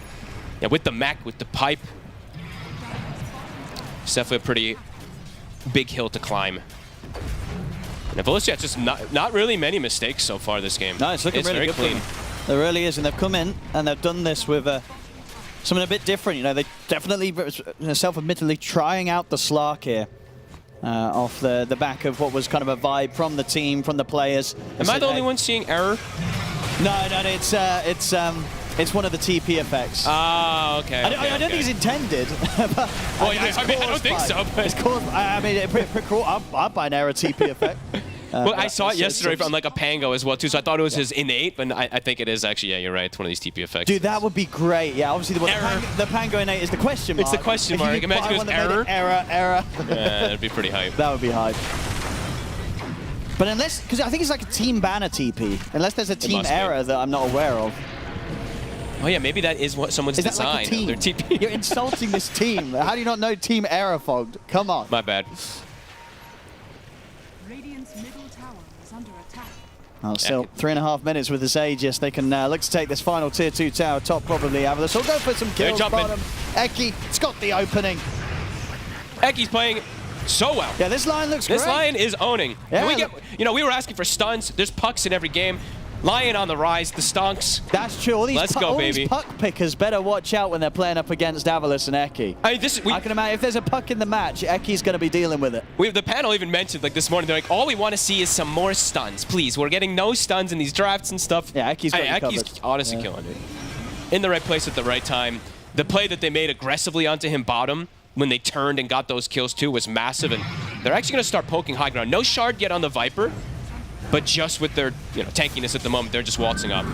yeah, with the mech, with the pipe, it's definitely a pretty big hill to climb. And AVULUS, yeah, just not really many mistakes so far this game. No, it's looking really good clean. There really is, and they've come in and they've done this with something a bit different. You know, they definitely self-admittedly trying out the Slark here. off the back of what was kind of a vibe from the team, from the players. Am I the only one seeing error? No, it's one of the TP effects. Ah, okay. I don't think it's intended. But well, I don't think so. But it's caused. I mean, pretty cool. I'd buy an error TP effect. Well, I saw it yesterday from like a Pango as well too, so I thought it was his innate, but I think it is actually. Yeah, you're right. It's one of these TP effects. Dude, that would be great. Yeah, obviously the Pango innate is the question mark. It's the question mark. Imagine it was error. Error. Yeah, that'd be pretty hype. That would be hype. But unless, because I think it's like a team banner TP, unless there's a team error that I'm not aware of. Oh yeah, maybe that is what someone's design. Like a team? Their TP. You're insulting this team. How do you not know team error fogged? Come on. My bad. Radiant's middle tower is under attack. Oh, still 3.5 minutes with this Aegis. They can look to take this final tier 2 tower top, probably AVULUS. We'll go for some kills. Bottom. Eki, it's got the opening. Eki's playing so well. Yeah, this line looks great. This line is owning. Yeah, we get, we were asking for stuns. There's pucks in every game. Lion on the rise, the stonks. That's true. All these Let's go, baby. These puck pickers better watch out when they're playing up against AVULUS and Eki. I can imagine if there's a puck in the match, Eki's going to be dealing with it. The panel even mentioned like this morning, they're like, all we want to see is some more stuns, please. We're getting no stuns in these drafts and stuff. Yeah, Eki's honestly killing it. In the right place at the right time. The play that they made aggressively onto him bottom when they turned and got those kills too was massive, and they're actually going to start poking high ground. No shard yet on the Viper. But just with their tankiness at the moment, they're just waltzing up.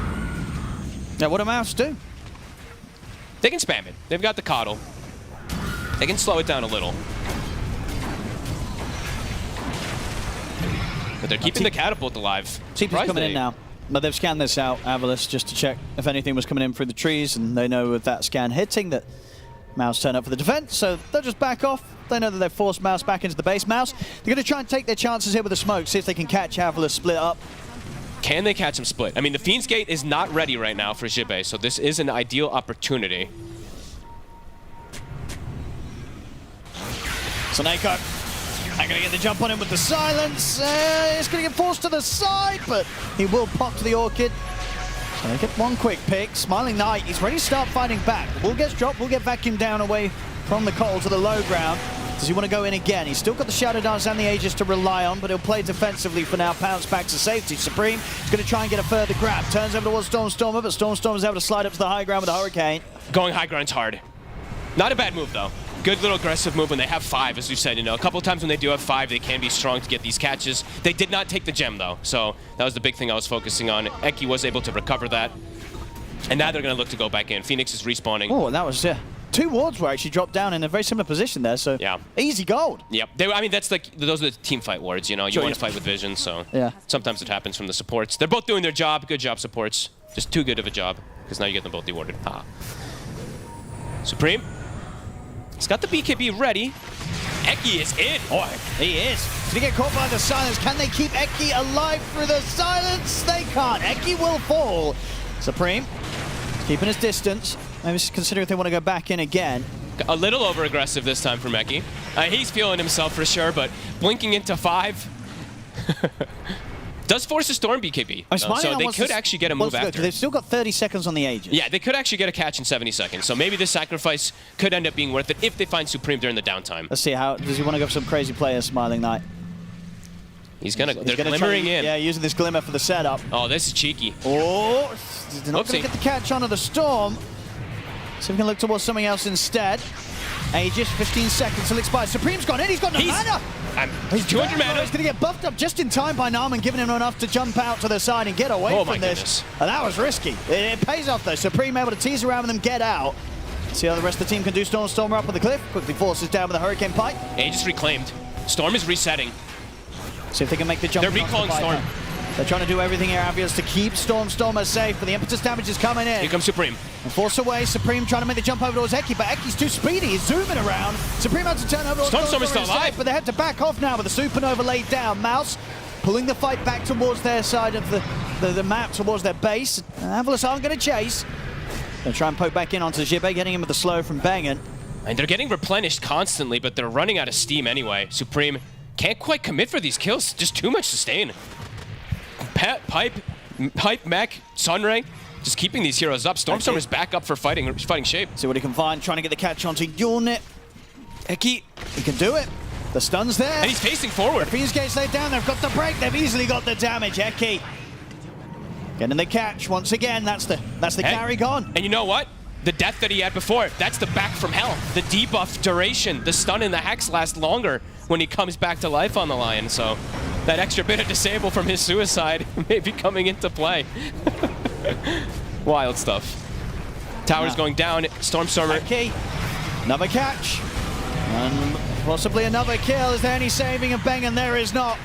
Now, what do MOUZ do? They can spam it. They've got the coddle. They can slow it down a little. But they're keeping the catapult alive. TP's coming in now. But they've scanned this out, AVULUS, just to check if anything was coming in through the trees, and they know with that scan hitting that MOUZ turn up for the defense, so they'll just back off. They know that they've forced MOUZ back into the base. MOUZ, they're going to try and take their chances here with the smoke, see if they can catch AVULUS split up. Can they catch him split? I mean, the Fiend's Gate is not ready right now for Jibe, so this is an ideal opportunity. So Nako, I'm going to get the jump on him with the silence. It's going to get forced to the side, but he will pop to the Orchid. So they get one quick pick. Smiling Knight, he's ready to start fighting back. The ball gets dropped, will get vacuumed down away from the Coal to the low ground. Does he want to go in again? He's still got the Shadow Dance and the Aegis to rely on, but he'll play defensively for now. Pounce back to safety. Supreme is going to try and get a further grab. Turns over towards Stormstormer, but Stormstormer is able to slide up to the high ground with the Hurricane. Going high ground's hard. Not a bad move, though. Good little aggressive move when they have 5, as you said. A couple of times when they do have 5, they can be strong to get these catches. They did not take the gem, though, so that was the big thing I was focusing on. Eki was able to recover that. And now they're going to look to go back in. Phoenix is respawning. Oh, and that was 2 wards were actually dropped down in a very similar position there, so yeah, easy gold. Yep. I mean, those are the team fight wards, You want to fight with vision, so yeah. Sometimes it happens from the supports. They're both doing their job. Good job, supports. Just too good of a job, because now you get them both dewarded. Supreme. He's got the BKB ready. Eki is in. Boy, he is. Did he get caught by the silence? Can they keep Eki alive through the silence? They can't. Eki will fall. Supreme keeping his distance. Maybe consider if they want to go back in again. A little over-aggressive this time from Eki. He's feeling himself for sure, but blinking into 5 does force a Storm BKB. So they could actually get a move after. They've still got 30 seconds on the Aegis. Yeah, they could actually get a catch in 70 seconds. So maybe this sacrifice could end up being worth it if they find Supreme during the downtime. Let's see, does he want to go for some crazy players, Smiling Knight? They're glimmering in. Yeah, using this glimmer for the setup. Oh, this is cheeky. Oh, they're not going to get the catch onto the Storm. So we can look towards something else instead. Aegis, 15 seconds till expires. Supreme's gone in, he's got no mana! He's 200 mana. He's going to get buffed up just in time by Narman, giving him enough to jump out to the side and get away from this. And that was risky. It pays off though. Supreme able to tease around with them, get out. See how the rest of the team can do. Stormer up on the cliff, quickly forces down with the Hurricane Pipe. Aegis reclaimed. Storm is resetting. See if they can make the jump. They're recalling Storm. They're trying to do everything here, AVULUS, to keep Stormer safe, but the impetus damage is coming in. Here comes Supreme. And force away, Supreme trying to make the jump over towards Eki, but Eki's too speedy, he's zooming around. Supreme had to turn over towards Storm's still alive, but they had to back off now with the supernova laid down. MOUZ pulling the fight back towards their side of the map, towards their base. AVULUS aren't going to chase. They'll try and poke back in onto Jibe, getting him with the slow from Bengen. And they're getting replenished constantly, but they're running out of steam anyway. Supreme can't quite commit for these kills, just too much sustain. Pipe, Mech, Sunray, just keeping these heroes up. Stormstormer's back up for fighting shape. See what he can find, trying to get the catch onto Unit. Eki, he can do it. The stun's there. And he's facing forward. Fuse gate's laid down. They've got the break. They've easily got the damage. Eki getting the catch once again. That's the carry gone. And you know what? The death that he had before, that's the back from hell. The debuff duration, the stun and the hex last longer when he comes back to life on the Lion. So that extra bit of disable from his suicide may be coming into play. Wild stuff. Tower's going down. Stormstormer. Eki, another catch. And possibly another kill. Is there any saving of Bengen? There is not.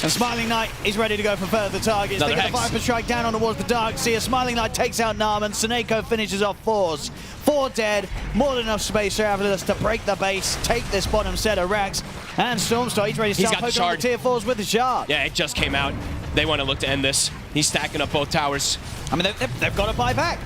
And Smiling Knight is ready to go for further targets. They get the Viper Strike down towards the Dark Seer. Smiling Knight takes out Narman. Seneko finishes off Force. 4 dead. More than enough space for AVULUS to break the base, take this bottom set of racks. And Stormstar, he's ready to start poking on the tier 4s with the shard. Yeah, it just came out. They want to look to end this. He's stacking up both towers. I mean, they've got to buy back.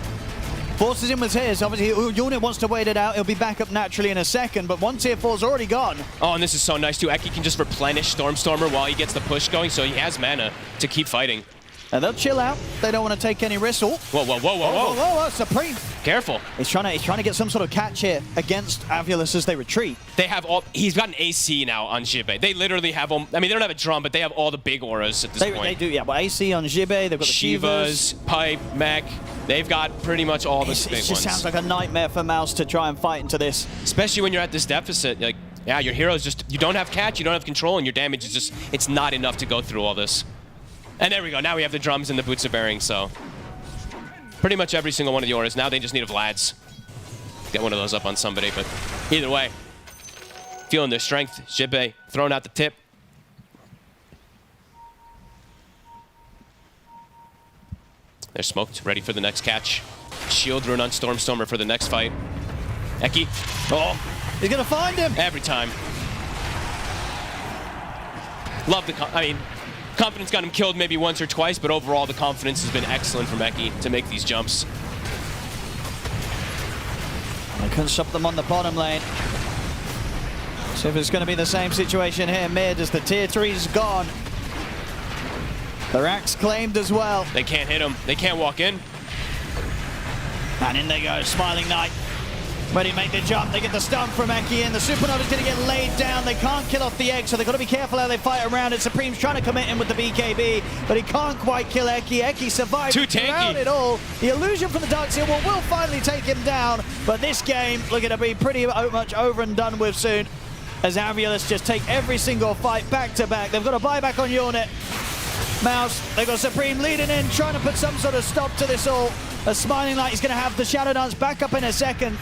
Forces in with his. Obviously, Unit wants to wait it out. He'll be back up naturally in a second, but one tier 4's already gone. Oh, and this is so nice, too. Eki can just replenish Stormstormer while he gets the push going, so he has mana to keep fighting. And they'll chill out. They don't want to take any risks. Oh. Whoa, whoa, whoa, whoa, whoa. Whoa, whoa, Supreme. Careful. He's trying to get some sort of catch here against AVULUS as they retreat. They have all... He's got an AC now on Jibe. They literally have... I mean, they don't have a drum, but they have all the big auras at this point. They do, yeah. But AC on Jibe, they've got the Shivas, Pipe, Mech. They've got pretty much all the big ones. It just sounds like a nightmare for MOUZ to try and fight into this. Especially when you're at this deficit. Like, yeah, your heroes just... You don't have catch, you don't have control, and your damage is just... It's not enough to go through all this. And there we go. Now we have the drums and the boots of bearing, so... Pretty much every single one of the auras. Now they just need a Vlad's. Get one of those up on somebody, but either way. Feeling their strength. Jibe throwing out the tip. They're smoked, ready for the next catch. Shield rune on Stormstormer for the next fight. Eki. Oh, he's gonna find him every time. Love the, I mean, confidence got him killed maybe once or twice, but overall the confidence has been excellent from Eki to make these jumps. They couldn't stop them on the bottom lane. So if it's going to be the same situation here mid as the tier 3's gone. The rack's claimed as well. They can't hit him. They can't walk in. And in they go, Smiling Knight. Ready to make the jump. They get the stun from Eki in. The Supernova's going to get laid down. They can't kill off the egg, so they've got to be careful how they fight around it. Supreme's trying to commit in with the BKB, but he can't quite kill Eki. Eki survived throughout it all. The illusion from the Dark Seal will finally take him down, but this game looking to be pretty much over and done with soon, as AVULUS just take every single fight back to back. They've got to buy back on Unit. MOUZ, they've got Supreme leading in, trying to put some sort of stop to this all. A Smiling Knight is going to have the Shadow Dance back up in a second,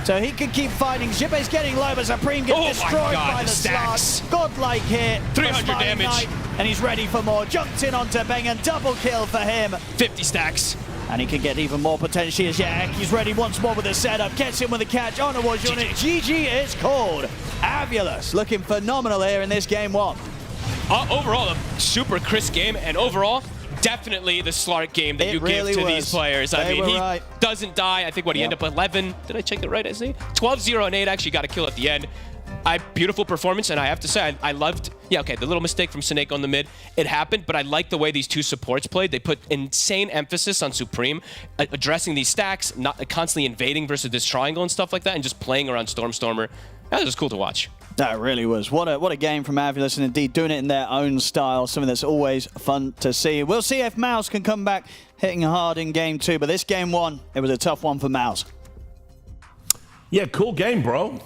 so he can keep fighting. Jibe's getting low, but Supreme gets destroyed by the stacks. Godlike hit. 300 damage. Knight, and he's ready for more. Jumped in onto Bengen, double kill for him. 50 stacks. And he can get even more potentially as Eki's ready once more with the setup. Gets him with the catch on towards Unit. GG is called. AVULUS looking phenomenal here in this game 1. Overall, a super crisp game, and overall, definitely the Slark game that you give to these players. I mean, he doesn't die. I think, what, he ended up 11. Did I check it right, I see? 12-0 and 8, actually got a kill at the end. Beautiful performance, and I have to say, I loved, yeah, okay, the little mistake from Seneko on the mid, it happened, but I like the way these two supports played. They put insane emphasis on Supreme, addressing these stacks, not constantly invading versus this triangle and stuff like that, and just playing around Stormstormer. That was cool to watch. That really was. What a game from AVULUS, and indeed doing it in their own style, something that's always fun to see. We'll see if MOUZ can come back hitting hard in game 2, but this game 1, it was a tough one for MOUZ. Yeah, cool game, bro.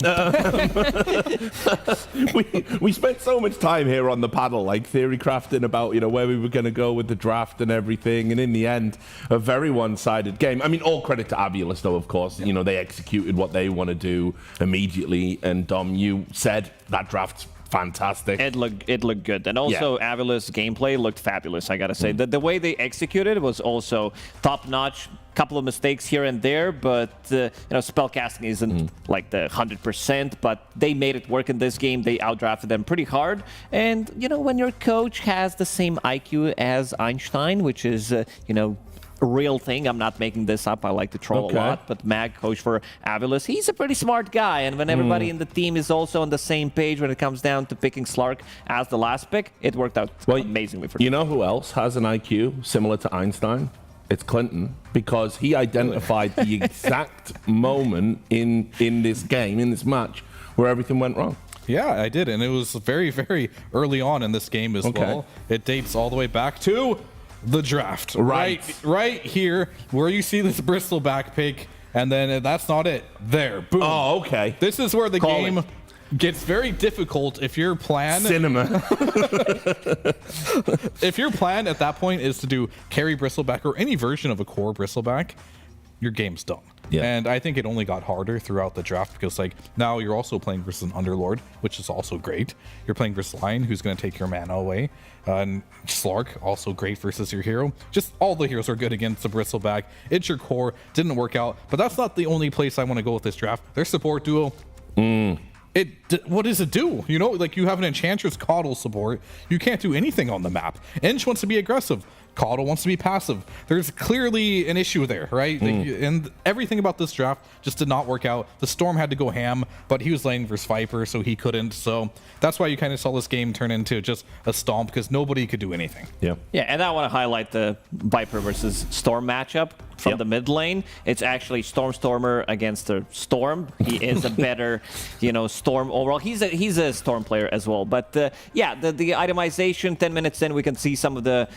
We spent so much time here on the paddle, like theory crafting about, you know, where we were going to go with the draft and everything, and in the end, a very one-sided game. I mean, all credit to AVULUS, though, of course. You know, they executed what they want to do immediately, and Dom, you said that draft's fantastic. It looked good, and also AVULUS gameplay looked fabulous. I gotta say the way they executed was also top notch. Couple of mistakes here and there, but you know, spellcasting isn't like the 100%. But they made it work in this game. They outdrafted them pretty hard, and you know, when your coach has the same IQ as Einstein, which is you know, a real thing. I'm not making this up. I like to troll a lot, but Mag, coach for AVULUS, he's a pretty smart guy. And when everybody in the team is also on the same page when it comes down to picking Slark as the last pick, it worked out amazingly for them. You know who else has an IQ similar to Einstein? It's Clinton, because he identified the exact moment in this game, in this match, where everything went wrong. Yeah, I did, and it was very, very early on in this game as well. It dates all the way back to the draft. Right here, where you see this bristleback pick, and then that's not it. There, boom. Oh, okay. This is where the game gets very difficult if your plan... Cinema. If your plan at that point is to do carry bristleback or any version of a core bristleback, your game's done. Yeah. And I think it only got harder throughout the draft because, like, now you're also playing versus an Underlord, which is also great. You're playing versus Lion, who's going to take your mana away. And Slark, also great versus your hero. Just all the heroes are good against the bristleback. It's your core. Didn't work out. But that's not the only place I want to go with this draft. Their support duo. What does it do? You know, like, you have an Enchantress Coddle support. You can't do anything on the map. Ench wants to be aggressive. Coddle wants to be passive. There's clearly an issue there, right? And everything about this draft just did not work out. The Storm had to go ham, but he was laning versus Viper, so he couldn't. So that's why you kind of saw this game turn into just a stomp, because nobody could do anything. Yeah. Yeah, and I want to highlight the Viper versus Storm matchup from the mid lane. It's actually Stormer against the Storm. He is a better, Storm overall. He's a Storm player as well. But yeah, the itemization, 10 minutes in, we can see some of the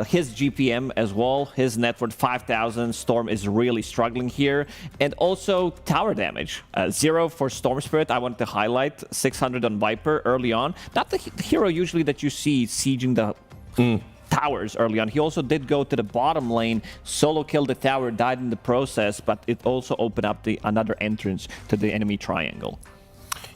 his GPM as well. His net worth 5,000. Storm is really struggling here. And also tower damage. 0 for Storm Spirit. I wanted to highlight 600 on Viper early on. Not the hero usually that you see sieging the towers early on. He also did go to the bottom lane, solo killed the tower, died in the process, but it also opened up another entrance to the enemy triangle.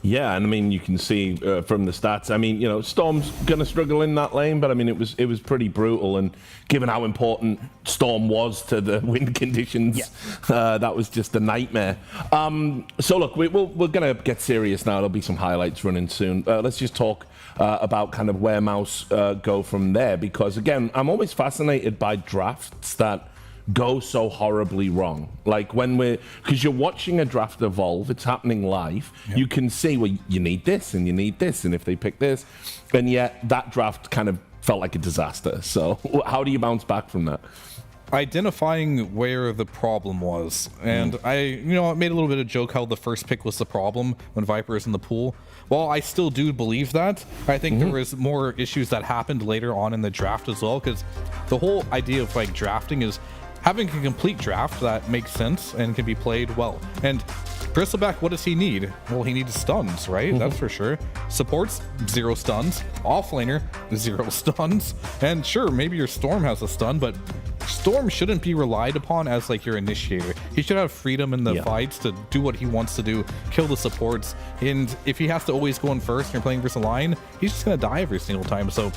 Yeah, and I mean, you can see from the stats, I mean, Storm's going to struggle in that lane, but I mean, it was pretty brutal, and given how important Storm was to the win conditions, that was just a nightmare. So look, we're going to get serious now. There'll be some highlights running soon. Let's just talk about kind of where MOUZ go from there, because again, I'm always fascinated by drafts that go so horribly wrong. Like because you're watching a draft evolve, it's happening live. You can see, well, you need this and you need this, and if they pick this, and yet that draft kind of felt like a disaster. So how do you bounce back from that? Identifying where the problem was, and I made a little bit of joke how the first pick was the problem when Viper is in the pool. Well, I still do believe that. I think there was more issues that happened later on in the draft as well, because the whole idea of like drafting is having a complete draft that makes sense and can be played well. And Bristleback, what does he need? Well, he needs stuns, right? That's for sure. Supports, 0 stuns. Offlaner, 0 stuns. And sure, maybe your Storm has a stun, but Storm shouldn't be relied upon as like your initiator. He should have freedom in the fights to do what he wants to do, kill the supports. And if he has to always go in first and you're playing versus a line, he's just going to die every single time. So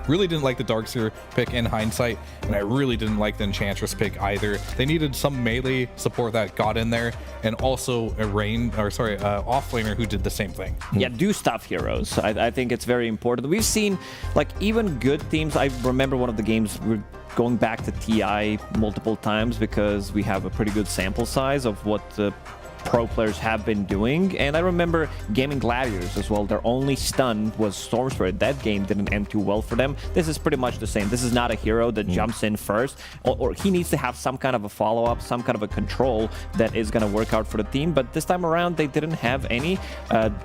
really didn't like the Darkseer pick in hindsight, and I really didn't like the Enchantress pick either. They needed some melee support that got in there, and also a offlaner who did the same thing. Yeah, do stuff heroes. I think it's very important. We've seen like even good teams. I remember one of the games we're going back to TI multiple times because we have a pretty good sample size of what the pro players have been doing, and I remember Gaming Gladiators as well. Their only stun was Storm Spirit. That game didn't end too well for them. This is pretty much the same. This is not a hero that jumps in first, or he needs to have some kind of a follow-up, some kind of a control that is going to work out for the team, but this time around they didn't have any.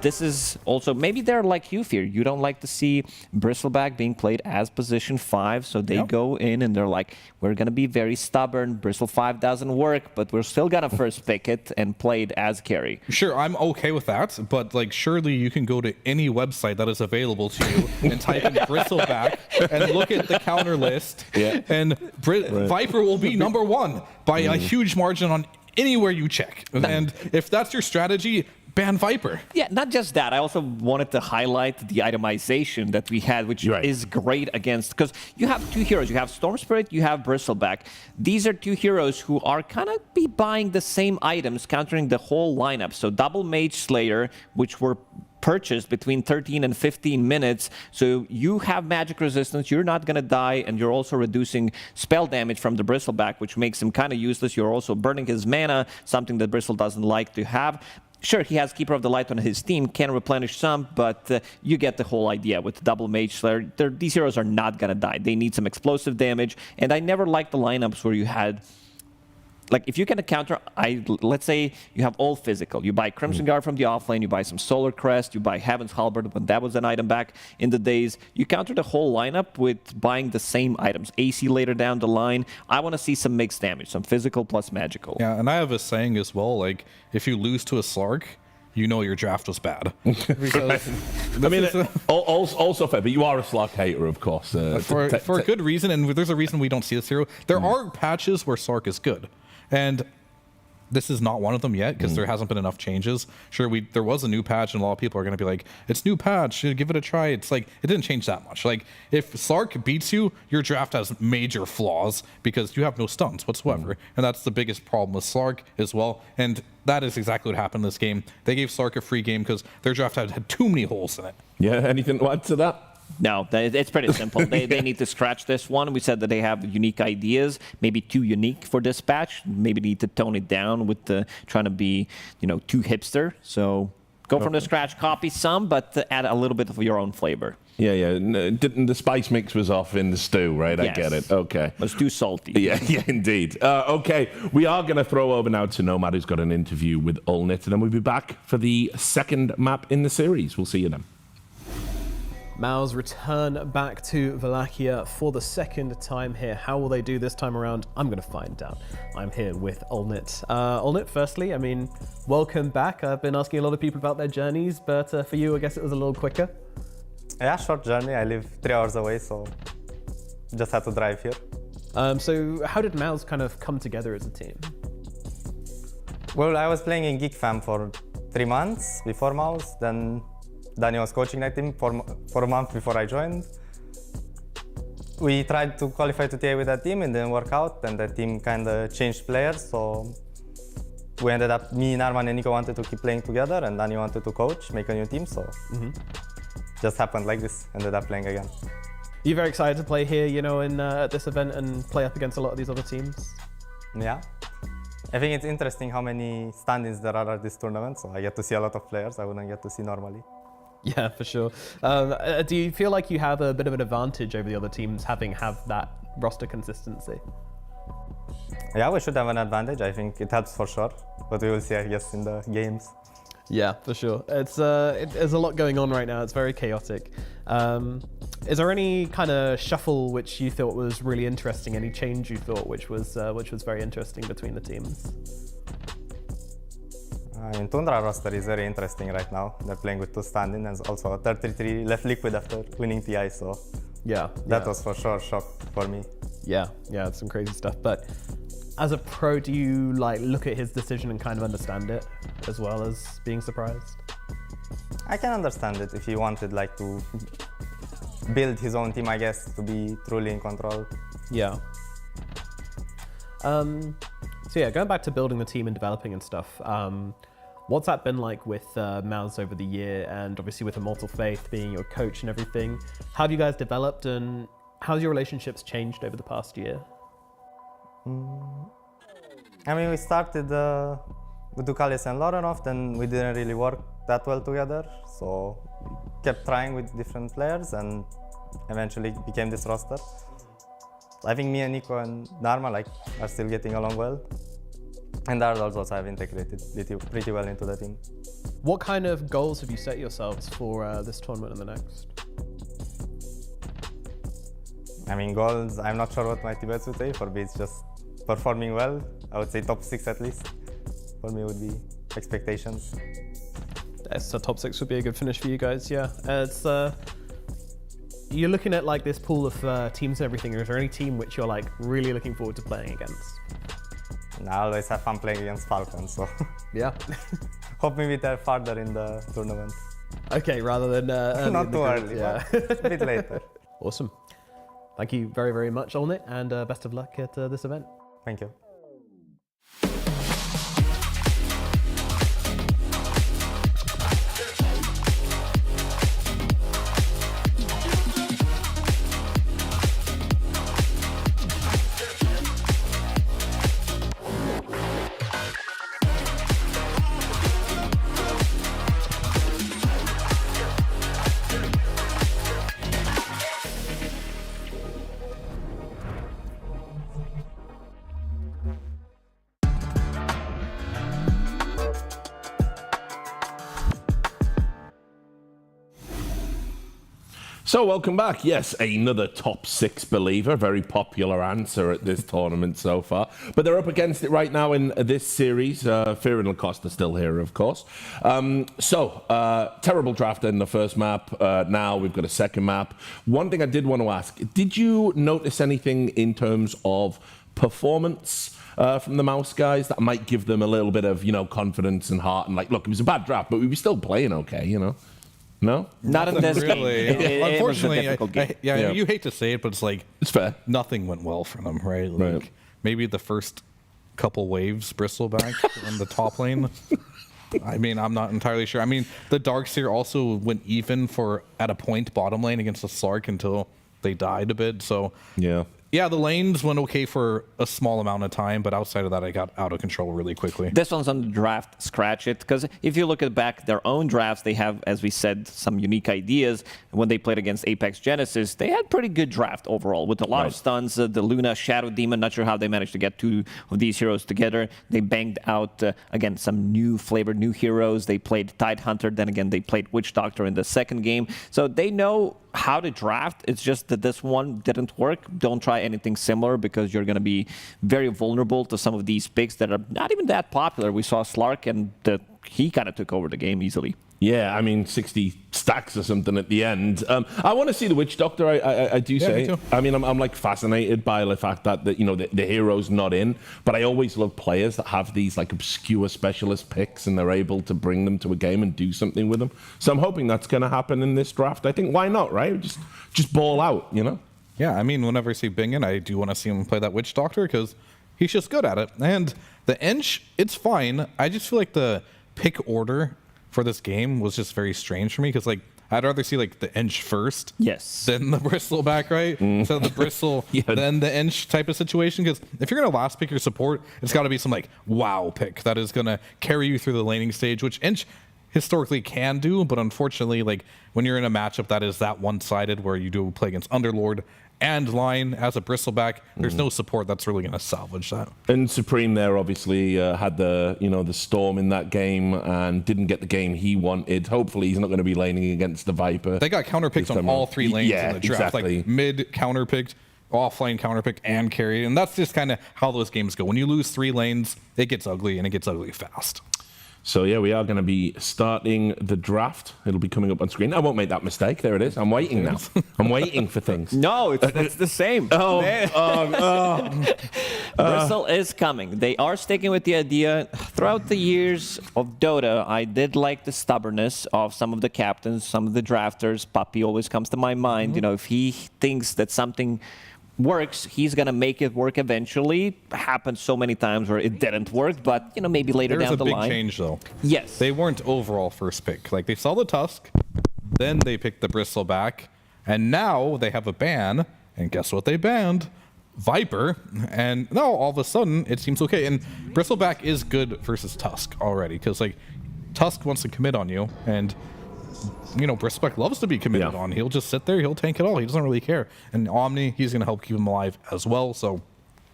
This is also, maybe they're like you, Fear. You don't like to see Bristleback being played as position 5, so they go in and they're like, we're going to be very stubborn. Bristle 5 doesn't work, but we're still going to first pick it and play it as carry. Sure, I'm okay with that, but like surely you can go to any website that is available to you and type in Bristleback and look at the counter list, and Viper will be number 1 by a huge margin on anywhere you check. And if that's your strategy, ban Viper. Yeah, not just that. I also wanted to highlight the itemization that we had, which is great against, because you have 2 heroes. You have Storm Spirit, you have Bristleback. These are 2 heroes who are kind of be buying the same items, countering the whole lineup. So double Mage Slayer, which were purchased between 13 and 15 minutes, so you have magic resistance, you're not going to die, and you're also reducing spell damage from the Bristleback, which makes him kind of useless. You're also burning his mana, something that Bristle doesn't like to have. Sure, he has Keeper of the Light on his team, can replenish some, but you get the whole idea with double Mage Slayer. These heroes are not going to die. They need some explosive damage, and I never liked the lineups where you had like if you can counter, let's say you have all physical. You buy Crimson Guard from the offlane, you buy some Solar Crest, you buy Heaven's Halberd when that was an item back in the days. You counter the whole lineup with buying the same items. AC later down the line. I want to see some mixed damage, some physical plus magical. Yeah, and I have a saying as well, like, if you lose to a Slark, you know your draft was bad. I mean, also fair, but you are a Slark hater, of course. For a good reason, and there's a reason we don't see this hero. There are patches where Slark is good, and this is not one of them yet because there hasn't been enough changes. Sure, there was a new patch, and a lot of people are going to be like, "It's new patch, give it a try." It's like it didn't change that much. Like if Slark beats you, your draft has major flaws because you have no stuns whatsoever, and that's the biggest problem with Slark as well. And that is exactly what happened in this game. They gave Slark a free game because their draft had too many holes in it. Yeah, anything to add to that? No, it's pretty simple. They need to scratch this one. We said that they have unique ideas, maybe too unique for this patch. Maybe need to tone it down with the trying to be, too hipster. So go from the scratch, copy some, but add a little bit of your own flavor. Yeah. The spice mix was off in the stew, right? Yes. I get it. Okay. It was too salty. Yeah, indeed. Okay, we are going to throw over now to Nomad, who's got an interview with Ulnit, and then we'll be back for the second map in the series. We'll see you then. MOUZ return back to Wallachia for the second time here. How will they do this time around? I'm going to find out. I'm here with Ulnit. Ulnit, firstly, I mean, welcome back. I've been asking a lot of people about their journeys, but for you, I guess it was a little quicker. Yeah, short journey. I live 3 hours away, so just had to drive here. So how did MOUZ kind of come together as a team? Well, I was playing in Geek Fam for 3 months before MOUZ, then Danny was coaching that team for a month before I joined. We tried to qualify to TA with that team, it didn't work out, and the team kind of changed players, so we ended up, me, Narman, and Nico wanted to keep playing together, and Danny wanted to coach, make a new team, so just happened like this, ended up playing again. You're very excited to play here, at this event and play up against a lot of these other teams? Yeah. I think it's interesting how many stand-ins there are at this tournament, so I get to see a lot of players I wouldn't get to see normally. Yeah, for sure. Do you feel like you have a bit of an advantage over the other teams having that roster consistency? Yeah, we should have an advantage. I think it helps for sure, but we will see, I guess, in the games. Yeah, for sure. There's a lot going on right now. It's very chaotic. Is there any kind of shuffle which you thought was really interesting? Any change you thought which was very interesting between the teams? In Tundra roster is very interesting right now. They're playing with 2 stand-in and also a 33 left liquid after winning TI, so that was for sure a shock for me. Yeah, it's some crazy stuff. But as a pro, do you look at his decision and kind of understand it as well as being surprised? I can understand it if he wanted to build his own team, I guess, to be truly in control. Yeah. So yeah, going back to building the team and developing and stuff, what's that been like with MOUZ over the year, and obviously with Immortal Faith being your coach and everything? How have you guys developed, and how's your relationships changed over the past year? I mean, we started with Ducalis and Lorenov, then we didn't really work that well together, so we kept trying with different players and eventually became this roster. I think me and Nico and Dharma are still getting along well. And Dardos also have integrated pretty well into the team. What kind of goals have you set yourselves for this tournament and the next? I mean, goals, I'm not sure what my teammates would say. For me, it's just performing well. I would say top 6 at least. For me, would be expectations. So top 6 would be a good finish for you guys, yeah. It's you're looking at this pool of teams and everything. Is there any team which you're really looking forward to playing against? I always have fun playing against Falcons, so yeah. Hope maybe they're farther in the tournament. Okay, rather than not too early, yeah. But a bit later. Awesome. Thank you very, very much, Ulnit, and best of luck at this event. Thank you. So welcome back. Yes, another top 6 believer. Very popular answer at this tournament so far. But they're up against it right now in this series. Fear and Lacoste are still here, of course. Terrible draft in the first map. Now we've got a second map. One thing I did want to ask, did you notice anything in terms of performance from the MOUZ guys that might give them a little bit of, confidence and heart? And like, look, it was a bad draft, but we were still playing okay, No? Not in this really. game. Unfortunately, Yeah. you hate to say it, but it's like It's fair. nothing went well for them, right? Like, Right. maybe the first couple waves bristleback on the top lane. I mean, I'm not entirely sure. I mean, the Darkseer also went even at a point bottom lane against the Slark until they died a bit. So yeah, the lanes went okay for a small amount of time, but outside of that, I got out of control really quickly. This one's on the draft, scratch it, because if you look at back their own drafts, they have, as we said, some unique ideas. When they played against Apex Genesis, they had pretty good draft overall, with a lot of stuns. The Luna Shadow Demon, not sure how they managed to get 2 of these heroes together. They banged out, again, some new flavor, new heroes. They played Tidehunter, then again, they played Witch Doctor in the second game. So they know how to draft. It's just that this one didn't work. Don't try anything similar because you're going to be very vulnerable to some of these picks that are not even that popular. We saw Slark, and he kind of took over the game easily. Yeah, I mean, 60 stacks or something at the end. I want to see the Witch Doctor, I do say. Me too. I mean, I'm like fascinated by the fact that, the hero's not in, but I always love players that have these like obscure specialist picks and they're able to bring them to a game and do something with them. So I'm hoping that's going to happen in this draft. I think, why not, right? Just ball out, Yeah, I mean, whenever I see Bingen, I do want to see him play that Witch Doctor because he's just good at it. And the Ench, it's fine. I just feel like the pick order for this game was just very strange for me because, like, I'd rather see, like, the Ench first than the Bristleback, right? So the Bristle, then the Ench type of situation. Because if you're going to last pick your support, it's got to be some, like, wow pick that is going to carry you through the laning stage, which Ench historically can do. But unfortunately, like, when you're in a matchup that is that one-sided where you do play against Underlord and line as a Bristleback, there's no support that's really going to salvage that. And Supreme there obviously had the Storm in that game and didn't get the game he wanted. Hopefully he's not going to be laning against the Viper. They got counterpicked on all 3 lanes in the draft. Exactly. Like mid counterpicked, offlane counterpicked, and carried. And that's just kind of how those games go. When you lose 3 lanes, it gets ugly, and it gets ugly fast. So yeah, we are going to be starting the draft. It'll be coming up on screen. I won't make that mistake. There it is. I'm waiting now. I'm waiting for things. No, it's the same. Bristle is coming. They are sticking with the idea. Throughout the years of Dota, I did like the stubbornness of some of the captains, some of the drafters. Puppy always comes to my mind. If he thinks that something works, he's gonna make it work eventually. Happened so many times where it didn't work, but maybe later down the line. There's a big change though. Yes. They weren't overall first pick. Like they saw the Tusk, then they picked the Bristleback, and now they have a ban, and guess what they banned? Viper, and now all of a sudden it seems okay. And Bristleback is good versus Tusk already, because like Tusk wants to commit on you, and Bristleback loves to be committed on. He'll just sit there, he'll tank it all. He doesn't really care. And Omni, he's going to help keep him alive as well. So,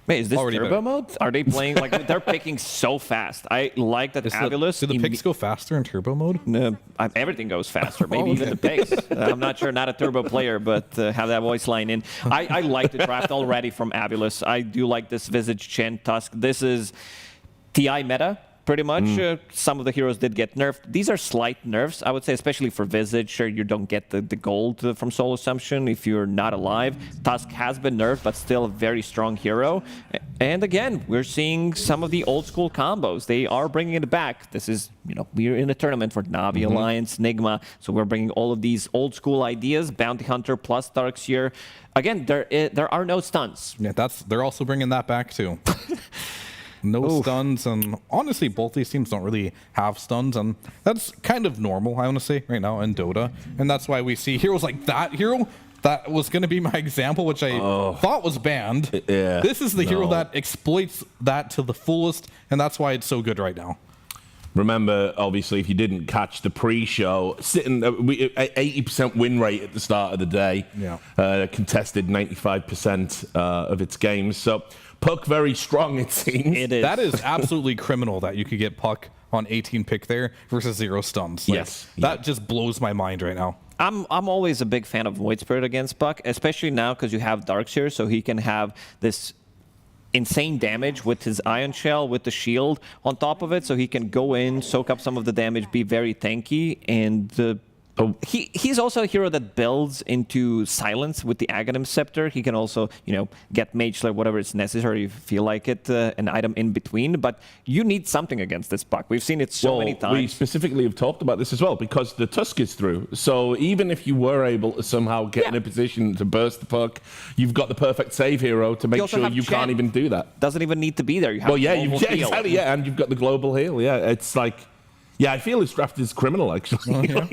wait, is this turbo mode? Are they playing like they're picking so fast? I like that AVULUS. Do the picks go faster in turbo mode? No, everything goes faster. Maybe even the picks. I'm not sure. Not a turbo player, but have that voice line in. I like the draft already from AVULUS. I do like this Visage Chen Tusk. This is TI meta. Pretty much. Some of the heroes did get nerfed. These are slight nerfs, I would say, especially for Visage. Sure, you don't get the gold from Soul Assumption if you're not alive. Tusk has been nerfed, but still a very strong hero. And again, we're seeing some of the old school combos. They are bringing it back. This is, we're in a tournament for Na'Vi Alliance, Nigma. So we're bringing all of these old school ideas. Bounty Hunter plus Darkseer. Again, there are no stuns. Yeah, they're also bringing that back too. No stuns, and honestly, both these teams don't really have stuns, and that's kind of normal, I want to say, right now in Dota. And that's why we see heroes like that hero. That was going to be my example, which I thought was banned. Yeah, this is the hero that exploits that to the fullest, and that's why it's so good right now. Remember, obviously, if you didn't catch the pre-show, sitting 80% win rate at the start of the day. Contested 95% of its games. So Puck very strong, it seems. It is. That is absolutely criminal that you could get Puck on 18 pick there versus 0 stuns. Like, Yes. That just blows my mind right now. I'm always a big fan of Void Spirit against Puck, especially now because you have Darkseer, so he can have this insane damage with his Ion Shell, with the shield on top of it, so he can go in, soak up some of the damage, be very tanky, and he's also a hero that builds into silence with the Aghanim Scepter. He can also, get Mage Slayer, whatever is necessary if you feel like it, an item in between. But you need something against this Puck. We've seen it so many times. We specifically have talked about this as well because the Tusk is through. So even if you were able to somehow get in a position to burst the Puck, you've got the perfect save hero to make sure you can't even do that. Doesn't even need to be there. You have exactly, and you've got the global heal. Yeah, it's like. Yeah, I feel his draft is criminal, actually. I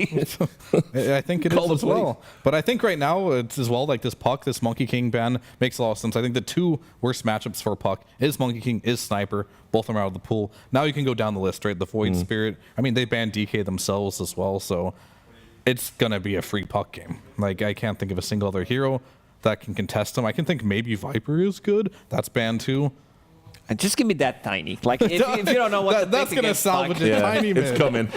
think it is as well. But I think right now, it's as well, like this Puck, this Monkey King ban makes a lot of sense. I think the 2 worst matchups for Puck is Monkey King, is Sniper. Both of them are out of the pool. Now you can go down the list, right? The Void Spirit. I mean, they banned DK themselves as well, so it's going to be a free Puck game. Like, I can't think of a single other hero that can contest him. I can think maybe Viper is good. That's banned too. And just give me that tiny. Like, if you don't know what that's going to salvage it. Tiny it's coming.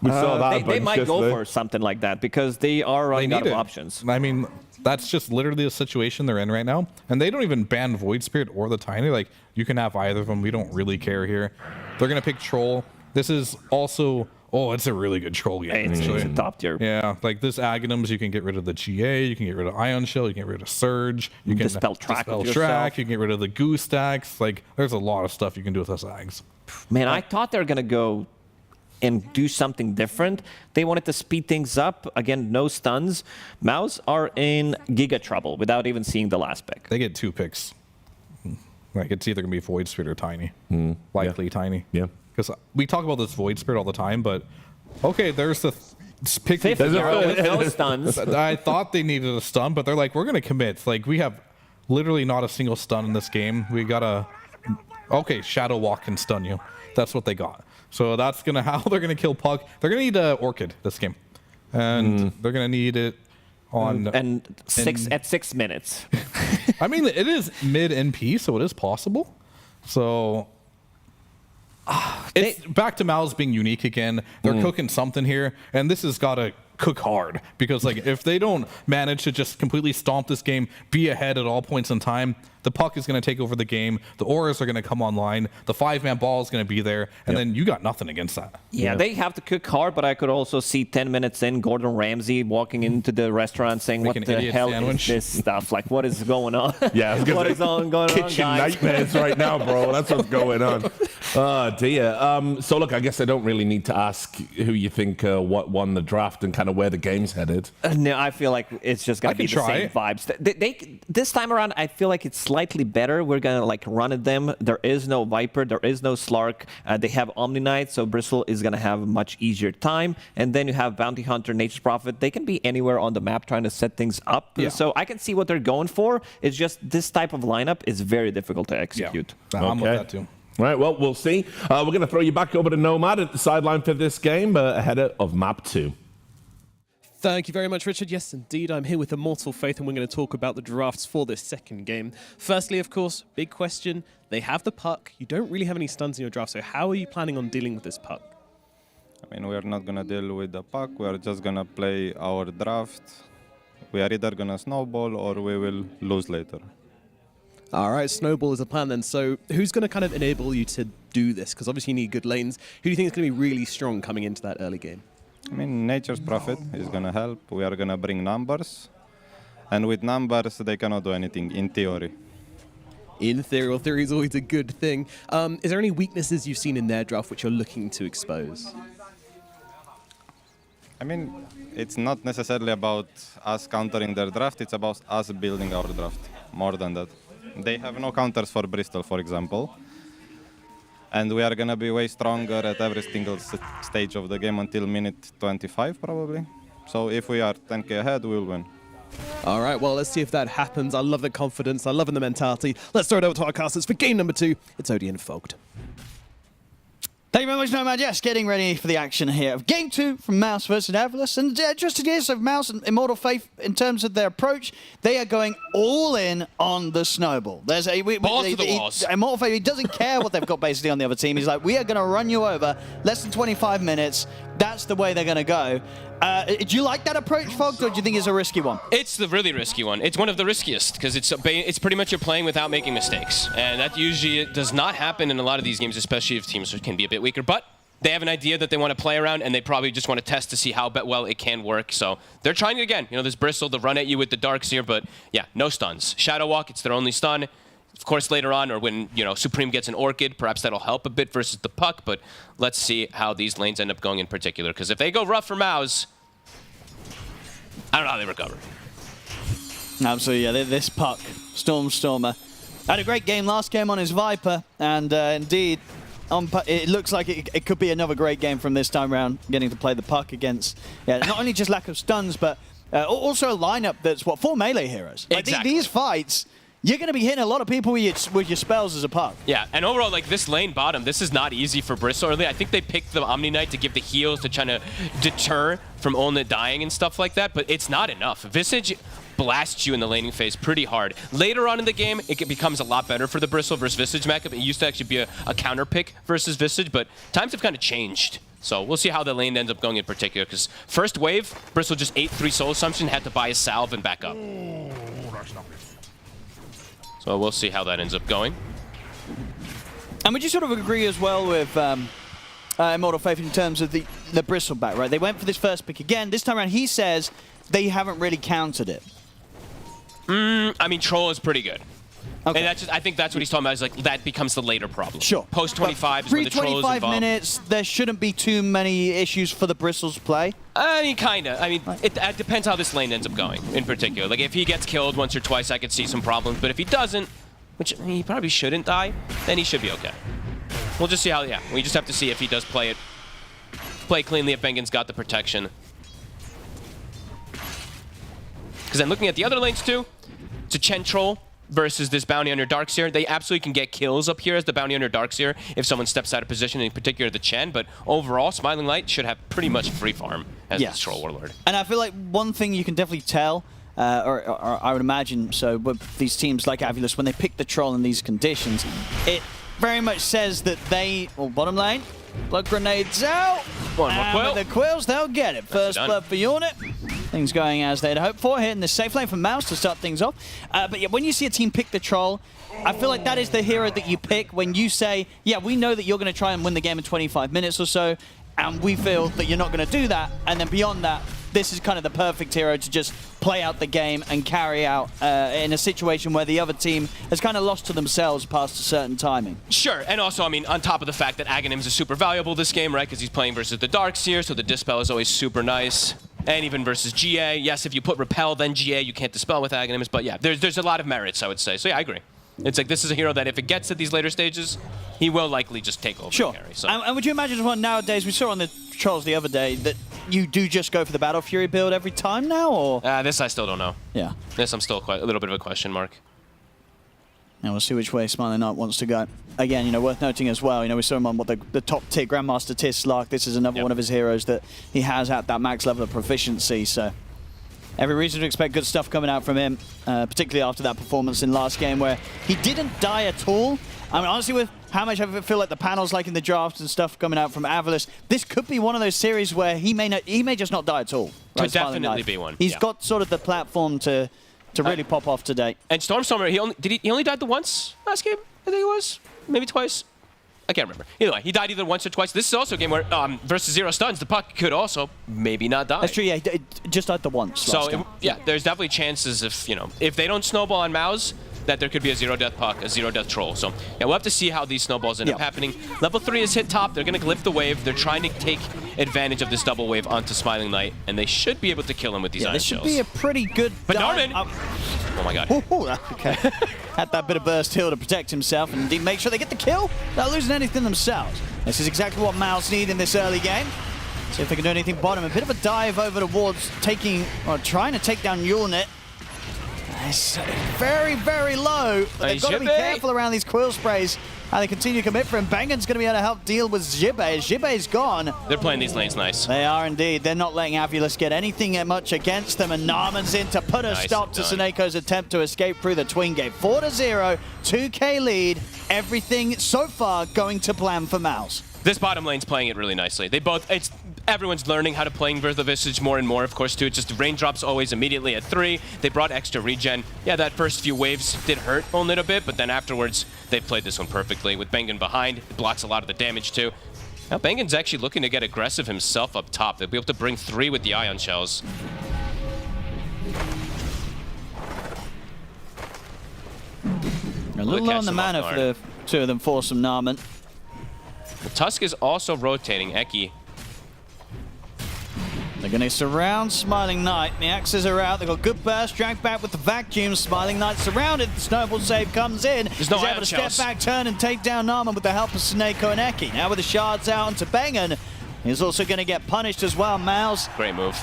We saw that. They might go for something like that because they are running out of options. I mean, that's just literally the situation they're in right now. And they don't even ban Void Spirit or the Tiny. Like, you can have either of them. We don't really care here. They're going to pick Troll. This is also... Oh, it's a really good Troll game. It's a top tier. Yeah, like this Aghanims, you can get rid of the GA, you can get rid of Ion Shell, you can get rid of Surge, you can Dispel Track, you can get rid of the Goo stacks. Like, there's a lot of stuff you can do with this Ags. Man, I thought they were going to go and do something different. They wanted to speed things up. Again, no stuns. MOUZ are in giga trouble without even seeing the last pick. They get 2 picks. Like, it's either going to be Void Spirit or Tiny. Likely Tiny. Yeah. Because we talk about this Void Spirit all the time, but okay, there's the pick. With no stuns. I thought they needed a stun, but they're like, we're going to commit. Like, we have literally not a single stun in this game. We got a... Okay, Shadow Walk can stun you. That's what they got. So that's going to how they're going to kill Puck. They're going to need Orchid this game. And they're going to need it on... at 6 minutes. I mean, it is mid NP, so it is possible. So... It's back to MOUZ being unique again. They're cooking something here, and this has got to cook hard because, like, if they don't manage to just completely stomp this game, be ahead at all points in time, the Puck is going to take over the game. The auras are going to come online. The 5-man ball is going to be there, and then you got nothing against that. Yeah, they have to cook hard, but I could also see 10 minutes in Gordon Ramsay walking into the restaurant saying, "What the hell is this stuff? Like, what is going on? Yeah, what is going on, kitchen guys? nightmares right now, bro. That's what's going on. Oh dear. So look, I guess I don't really need to ask who you think what won the draft and kind of where the game's headed. No, I feel like it's just gonna be the same vibes. They this time around, I feel like it's slightly better. We're gonna like run at them. There is no Viper, there is no Slark. They have Omni Knight, so Bristle is gonna have a much easier time. And then you have Bounty Hunter, Nature's Prophet. They can be anywhere on the map trying to set things up. Yeah. So I can see what they're going for. It's just this type of lineup is very difficult to execute. Yeah. I'm with that too. All right, well, we'll see. We're going to throw you back over to Nomad at the sideline for this game ahead of map 2. Thank you very much, Richard. Yes, indeed, I'm here with Immortal Faith, and we're going to talk about the drafts for this second game. Firstly, of course, big question. They have the Puck. You don't really have any stuns in your draft, so how are you planning on dealing with this Puck? I mean, we're not going to deal with the Puck. We're just going to play our draft. We are either going to snowball or we will lose later. All right, snowball is a plan then. So who's going to kind of enable you to do this? Because obviously you need good lanes. Who do you think is going to be really strong coming into that early game? I mean, Nature's Prophet is going to help. We are going to bring numbers. And with numbers, they cannot do anything, in theory. In theory, well, theory is always a good thing. Is there any weaknesses you've seen in their draft which you're looking to expose? I mean, it's not necessarily about us countering their draft. It's about us building our draft, more than that. They have no counters for Bristol, for example. And we are going to be way stronger at every single stage of the game until minute 25, probably. So if we are 10k ahead, we'll win. All right, well, let's see if that happens. I love the confidence. I love the mentality. Let's throw it over to our casters for game number 2. It's OD and Fogged. Thank you very much, Nomad. Yes, getting ready for the action here of Game 2 from MOUZ versus AVULUS. And just it is of MOUZ and Immortal Faith in terms of their approach. They are going all in on the snowball. There's a balls to the walls. Immortal Faith, he doesn't care what they've got basically on the other team. He's like, we are going to run you over. Less than 25 minutes. That's the way they're going to go. Do you like that approach, Fogged, or do you think it's a risky one? It's the really risky one. It's one of the riskiest because it's pretty much you're playing without making mistakes. And that usually does not happen in a lot of these games, especially if teams can be a bit weaker. But they have an idea that they want to play around, and they probably just want to test to see how well it can work. So they're trying it again. You know, there's Bristle, the run at you with the Darks here, but yeah, no stuns. Shadow Walk, it's their only stun. Of course, later on, or when, you know, Supreme gets an Orchid, perhaps that'll help a bit versus the Puck, but let's see how these lanes end up going in particular, because if they go rough for MOUZ, I don't know how they recover. Absolutely, yeah. This Puck, Stormer, had a great game last game on his Viper, and indeed, it looks like it could be another great game from this time around, getting to play the Puck against, not only just lack of stuns, but also a lineup that's, 4 melee heroes. Like Exactly. These fights, you're going to be hitting a lot of people with your spells as a Puck. Yeah, and overall, like, this lane bottom, this is not easy for Bristle early. I think they picked the Omni Knight to give the heals to try to deter from Olnit dying and stuff like that, but it's not enough. Visage blasts you in the laning phase pretty hard. Later on in the game, it becomes a lot better for the Bristle versus Visage matchup. It used to actually be a counter pick versus Visage, but times have kind of changed. So we'll see how the lane ends up going in particular, because first wave, Bristle just ate 3 Soul Assumption, had to buy a salve and back up. So we'll see how that ends up going. And would you sort of agree as well with Immortal Faith in terms of the Bristle back, right? They went for this first pick again. This time around, he says they haven't really countered it. I mean, Troll is pretty good. Okay. And that's just, I think that's what he's talking about, is like that becomes the later problem. Sure. Post 25 is when the Troll is involved. 25 minutes, there shouldn't be too many issues for the Bristles play. I mean, kind of. I mean, it depends how this lane ends up going in particular. Like, if he gets killed once or twice, I could see some problems. But if he doesn't, which he probably shouldn't die, then he should be okay. We'll just see how, we just have to see if he does play cleanly, if Bengen's got the protection. Because then looking at the other lanes too, it's a Chen Troll versus this Bounty on your Darkseer. They absolutely can get kills up here as the Bounty on your Darkseer if someone steps out of position, in particular the Chen, but overall, Smiling Light should have pretty much free farm as this Troll Warlord. And I feel like one thing you can definitely tell, or I would imagine so, with these teams like AVULUS, when they pick the Troll in these conditions, it very much says that they, bottom lane, blood grenades out, One more quill. with the quills, they'll get it. First blood for Unit. Things going as they'd hoped for, hitting the safe lane from MOUZ to start things off. But yeah, when you see a team pick the Troll, I feel like that is the hero that you pick when you say, yeah, we know that you're going to try and win the game in 25 minutes or so, and we feel that you're not going to do that. And then beyond that, this is kind of the perfect hero to just play out the game and carry out in a situation where the other team has kind of lost to themselves past a certain timing. Sure, and also, I mean, on top of the fact that Aghanim's is super valuable this game, right? Because he's playing versus the Darkseer, so the Dispel is always super nice. And even versus GA. Yes, if you put Repel, then GA, you can't Dispel with Aghanims, but yeah, there's a lot of merits, I would say. So yeah, I agree. It's like, this is a hero that if it gets to these later stages, he will likely just take over Sure. the carry. So. And would you imagine as well, nowadays, we saw on the Trolls the other day, that you do just go for the Battle Fury build every time now, or? This I still don't know. Yeah. This I'm still quite a little bit of a question mark. And we'll see which way Smiling Knight wants to go. Again, you know, worth noting as well, you know, we saw him on the top tier, Grandmaster tier Slark. This is another one of his heroes that he has at that max level of proficiency, so every reason to expect good stuff coming out from him, particularly after that performance in last game where he didn't die at all. I mean, honestly, with how much I feel like the panels, like in the drafts and stuff coming out from AVULUS, this could be one of those series where he may just not die at all. Right? Could definitely be one. He's got sort of the platform to really pop off today. And Stormstormer, he only died the once last game, I think it was? Maybe twice? I can't remember. Either way, he died either once or twice. This is also a game where, versus 0 stuns, the Puck could also maybe not die. That's true, yeah, he just died the once. So, yeah, there's definitely chances if they don't snowball on MOUZ, that there could be a 0-death Puck, a 0-death Troll. So, yeah, we'll have to see how these snowballs end up happening. Level 3 is hit top. They're going to glyph the wave. They're trying to take advantage of this double wave onto Smiling Light, and they should be able to kill him with these iron this should shells. be a pretty good But Norman! Oh my god. Okay. Had that bit of burst heal to protect himself and indeed make sure they get the kill without losing anything themselves. This is exactly what MOUZ need in this early game. See if they can do anything bottom. A bit of a dive over towards trying to take down Yulnit. It's very, very low, but they've got to be careful around these quill sprays. And they continue to commit for him. Bengen's going to be able to help deal with Jibbe. Jibbe's gone. They're playing these lanes nice. They are indeed. They're not letting AVULUS get anything much against them, and Narman's in to put a stop to Seneco's attempt to escape through the twin gate. 4-0, 2K lead. Everything so far going to plan for MOUZ. This bottom lane's playing it really nicely. They both, everyone's learning how to play Birth of Visage more and more, of course, too. It's just raindrops always immediately at 3. They brought extra regen. Yeah, that first few waves did hurt a little bit, but then afterwards, they played this one perfectly. With Bengen behind, it blocks a lot of the damage, too. Now, Bengen's actually looking to get aggressive himself up top. They'll be able to bring 3 with the Ion Shells. A little low on the mana for the two of them for some Narman. Tusk is also rotating. Eki. They're going to surround Smiling Knight. The axes are out. They've got good burst. Drag back with the vacuum. Smiling Knight surrounded. The snowball save comes in. There's no He's able to step back, turn, and take down Narman with the help of Seneko and Eki. Now with the shards out onto Bengen. He's also going to get punished as well. MOUZ. Great move.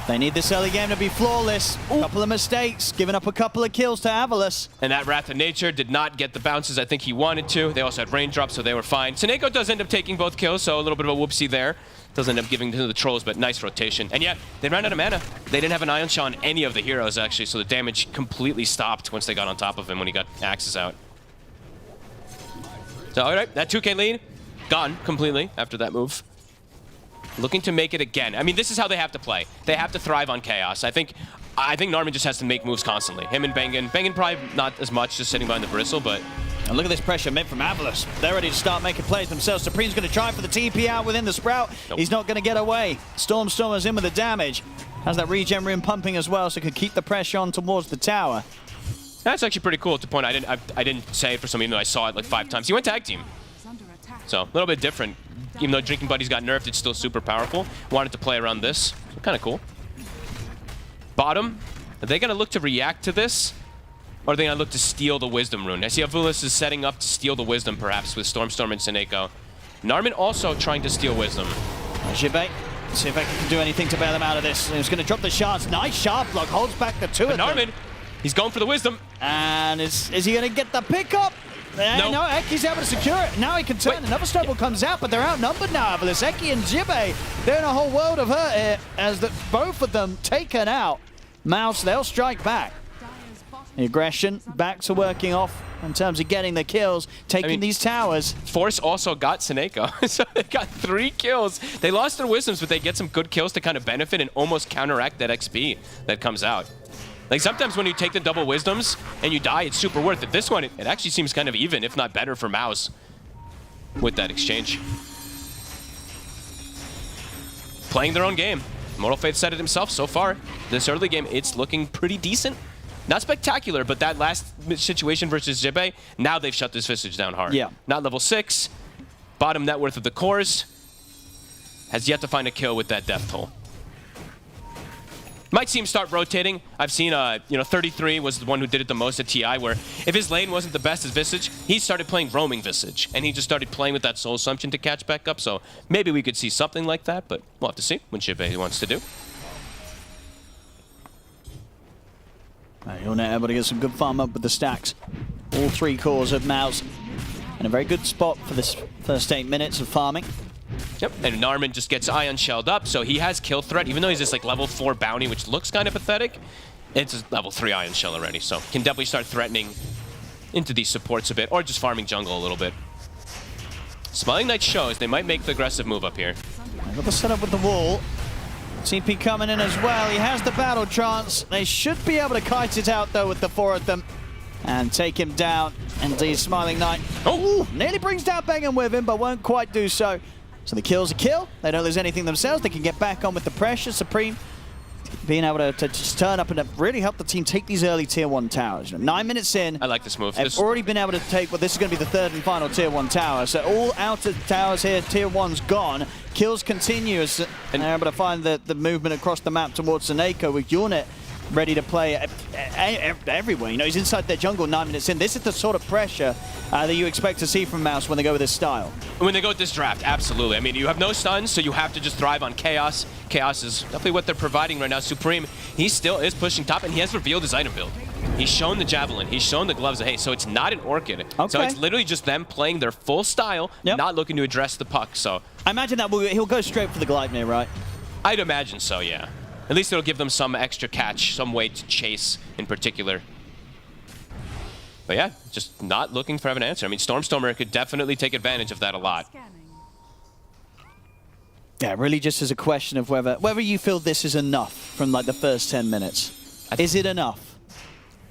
They need this early game to be flawless. A couple of mistakes, giving up a couple of kills to AVULUS. And that Wrath of Nature did not get the bounces I think he wanted to. They also had raindrops, so they were fine. Seneko does end up taking both kills, so a little bit of a whoopsie there. Doesn't end up giving to the trolls, but nice rotation. And yet, they ran out of mana. They didn't have an Ion Shell on any of the heroes, actually, so the damage completely stopped once they got on top of him when he got axes out. So, all right, that 2K lead, gone completely after that move. Looking to make it again. I mean, this is how they have to play. They have to thrive on chaos. I think Narman just has to make moves constantly. Him and Bengen. Bengen probably not as much, just sitting behind the bristle, but... And look at this pressure meant from AVULUS. They're ready to start making plays themselves. Supreme's going to try for the TP out within the Sprout. Nope. He's not going to get away. Stormstormer's in with the damage. Has that regen rune pumping as well, so could keep the pressure on towards the tower. That's actually pretty cool to point. I didn't say it for some, even though I saw it like 5 times. He went tag team. So, a little bit different. Even though Drinking Buddies got nerfed, it's still super powerful. Wanted to play around this. So, kind of cool. Bottom, are they going to look to react to this? Or are they going to look to steal the Wisdom rune? I see AVULUS is setting up to steal the Wisdom, perhaps, with Stormstorm and Seneko. Narman also trying to steal Wisdom. Jibbe, see if Eki can do anything to bail them out of this. He's going to drop the shards. Nice sharp block, holds back the two of them. Narman, he's going for the Wisdom. And is he going to get the pickup? No. No, Eki's able to secure it. Now he can turn. Wait. Another snowball comes out, but they're outnumbered now, AVULUS. Eki and Jibbe, they're in a whole world of hurt here as both of them taken out. MOUZ, they'll strike back. The aggression back to working off in terms of getting the kills, taking these towers. Force also got Seneko, so they got 3 kills. They lost their Wisdoms, but they get some good kills to kind of benefit and almost counteract that XP that comes out. Like sometimes when you take the double Wisdoms and you die, it's super worth it. This one, it actually seems kind of even, if not better for MOUZ with that exchange. Playing their own game. Mortal Faith said it himself so far. This early game, it's looking pretty decent. Not spectacular, but that last situation versus Jibbe, now they've shut this Visage down hard. Yeah. Not level 6. Bottom net worth of the cores. Has yet to find a kill with that death toll. Might see him start rotating. I've seen, 33 was the one who did it the most at TI, where if his lane wasn't the best as Visage, he started playing roaming Visage, and he just started playing with that Soul Assumption to catch back up, so maybe we could see something like that, but we'll have to see what Jibbe wants to do. You're now able to get some good farm up with the stacks. All 3 cores of MOUZ. In a very good spot for this first 8 minutes of farming. Yep, and Narman just gets Ion Shelled up, so he has kill threat, even though he's this like level 4 bounty, which looks kind of pathetic. It's a level 3 Ion Shell already, so can definitely start threatening into these supports a bit, or just farming jungle a little bit. Smiling Knight shows they might make the aggressive move up here. Got the setup with the wall. TP coming in as well. He has the battle trance. They should be able to kite it out though with the 4 of them and take him down. Indeed, Smiling Knight. Oh! Nearly brings down Bengen with him, but won't quite do so. So the kill's a kill. They don't lose anything themselves. They can get back on with the pressure. Supreme being able to just turn up and really help the team take these early tier 1 towers. 9 minutes in. I like this move. They've already been able to take, well, this is going to be the 3rd and final tier 1 tower. So all outer towers here, tier 1's gone. Kills continue as they're able to find the movement across the map towards Seneko with Unit ready to play everywhere. You know, he's inside their jungle 9 minutes in. This is the sort of pressure that you expect to see from MOUZ when they go with this style. When they go with this draft, absolutely. I mean, you have no stuns, so you have to just thrive on chaos. Chaos is definitely what they're providing right now. Supreme, he still is pushing top, and he has revealed his item build. He's shown the Javelin. He's shown the Gloves of Haste. So it's not an Orchid. Okay. So it's literally just them playing their full style, not looking to address the puck. So I imagine that he'll go straight for the Gleipnir, right? I'd imagine so, yeah. At least it'll give them some extra catch, some way to chase in particular. But yeah, just not looking for an answer. I mean, Stormstormer could definitely take advantage of that a lot. Yeah, really just as a question of whether you feel this is enough from like the first 10 minutes. Is it enough?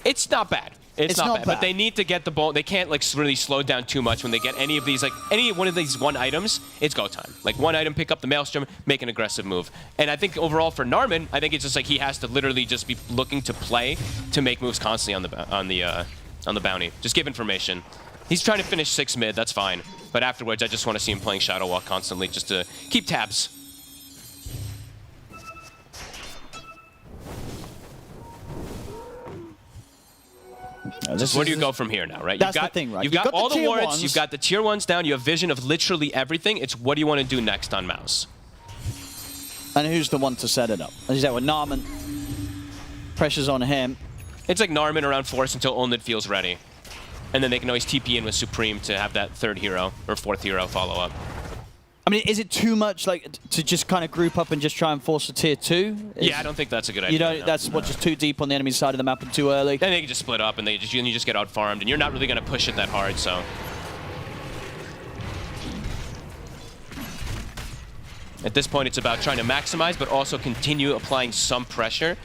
It's not bad. It's not bad. But they need to get the ball. They can't like really slow down too much when they get any of these, like any one of these one items. It's go time. Like one item, pick up the Maelstrom, make an aggressive move. And I think overall for Narman, I think it's just like he has to literally just be looking to play to make moves constantly on the bounty. Just give information. He's trying to finish 6 mid. That's fine. But afterwards, I just want to see him playing Shadow Walk constantly, just to keep tabs. Where do you go from here now, right? That's the thing, right? You've got all the wards, you've got the tier 1s down, you have vision of literally everything. It's what do you want to do next on MOUZ? And who's the one to set it up? As you said, with Narman, pressure's on him. It's like Narman around Force until Olnid feels ready. And then they can always TP in with Supreme to have that 3rd hero or 4th hero follow up. I mean, is it too much like to just kind of group up and just try and force a tier 2? Yeah, I don't think that's a good idea. You don't. That's just too deep on the enemy side of the map and too early. Then they can just split up and you just get out farmed, and you're not really going to push it that hard. So at this point, it's about trying to maximize, but also continue applying some pressure.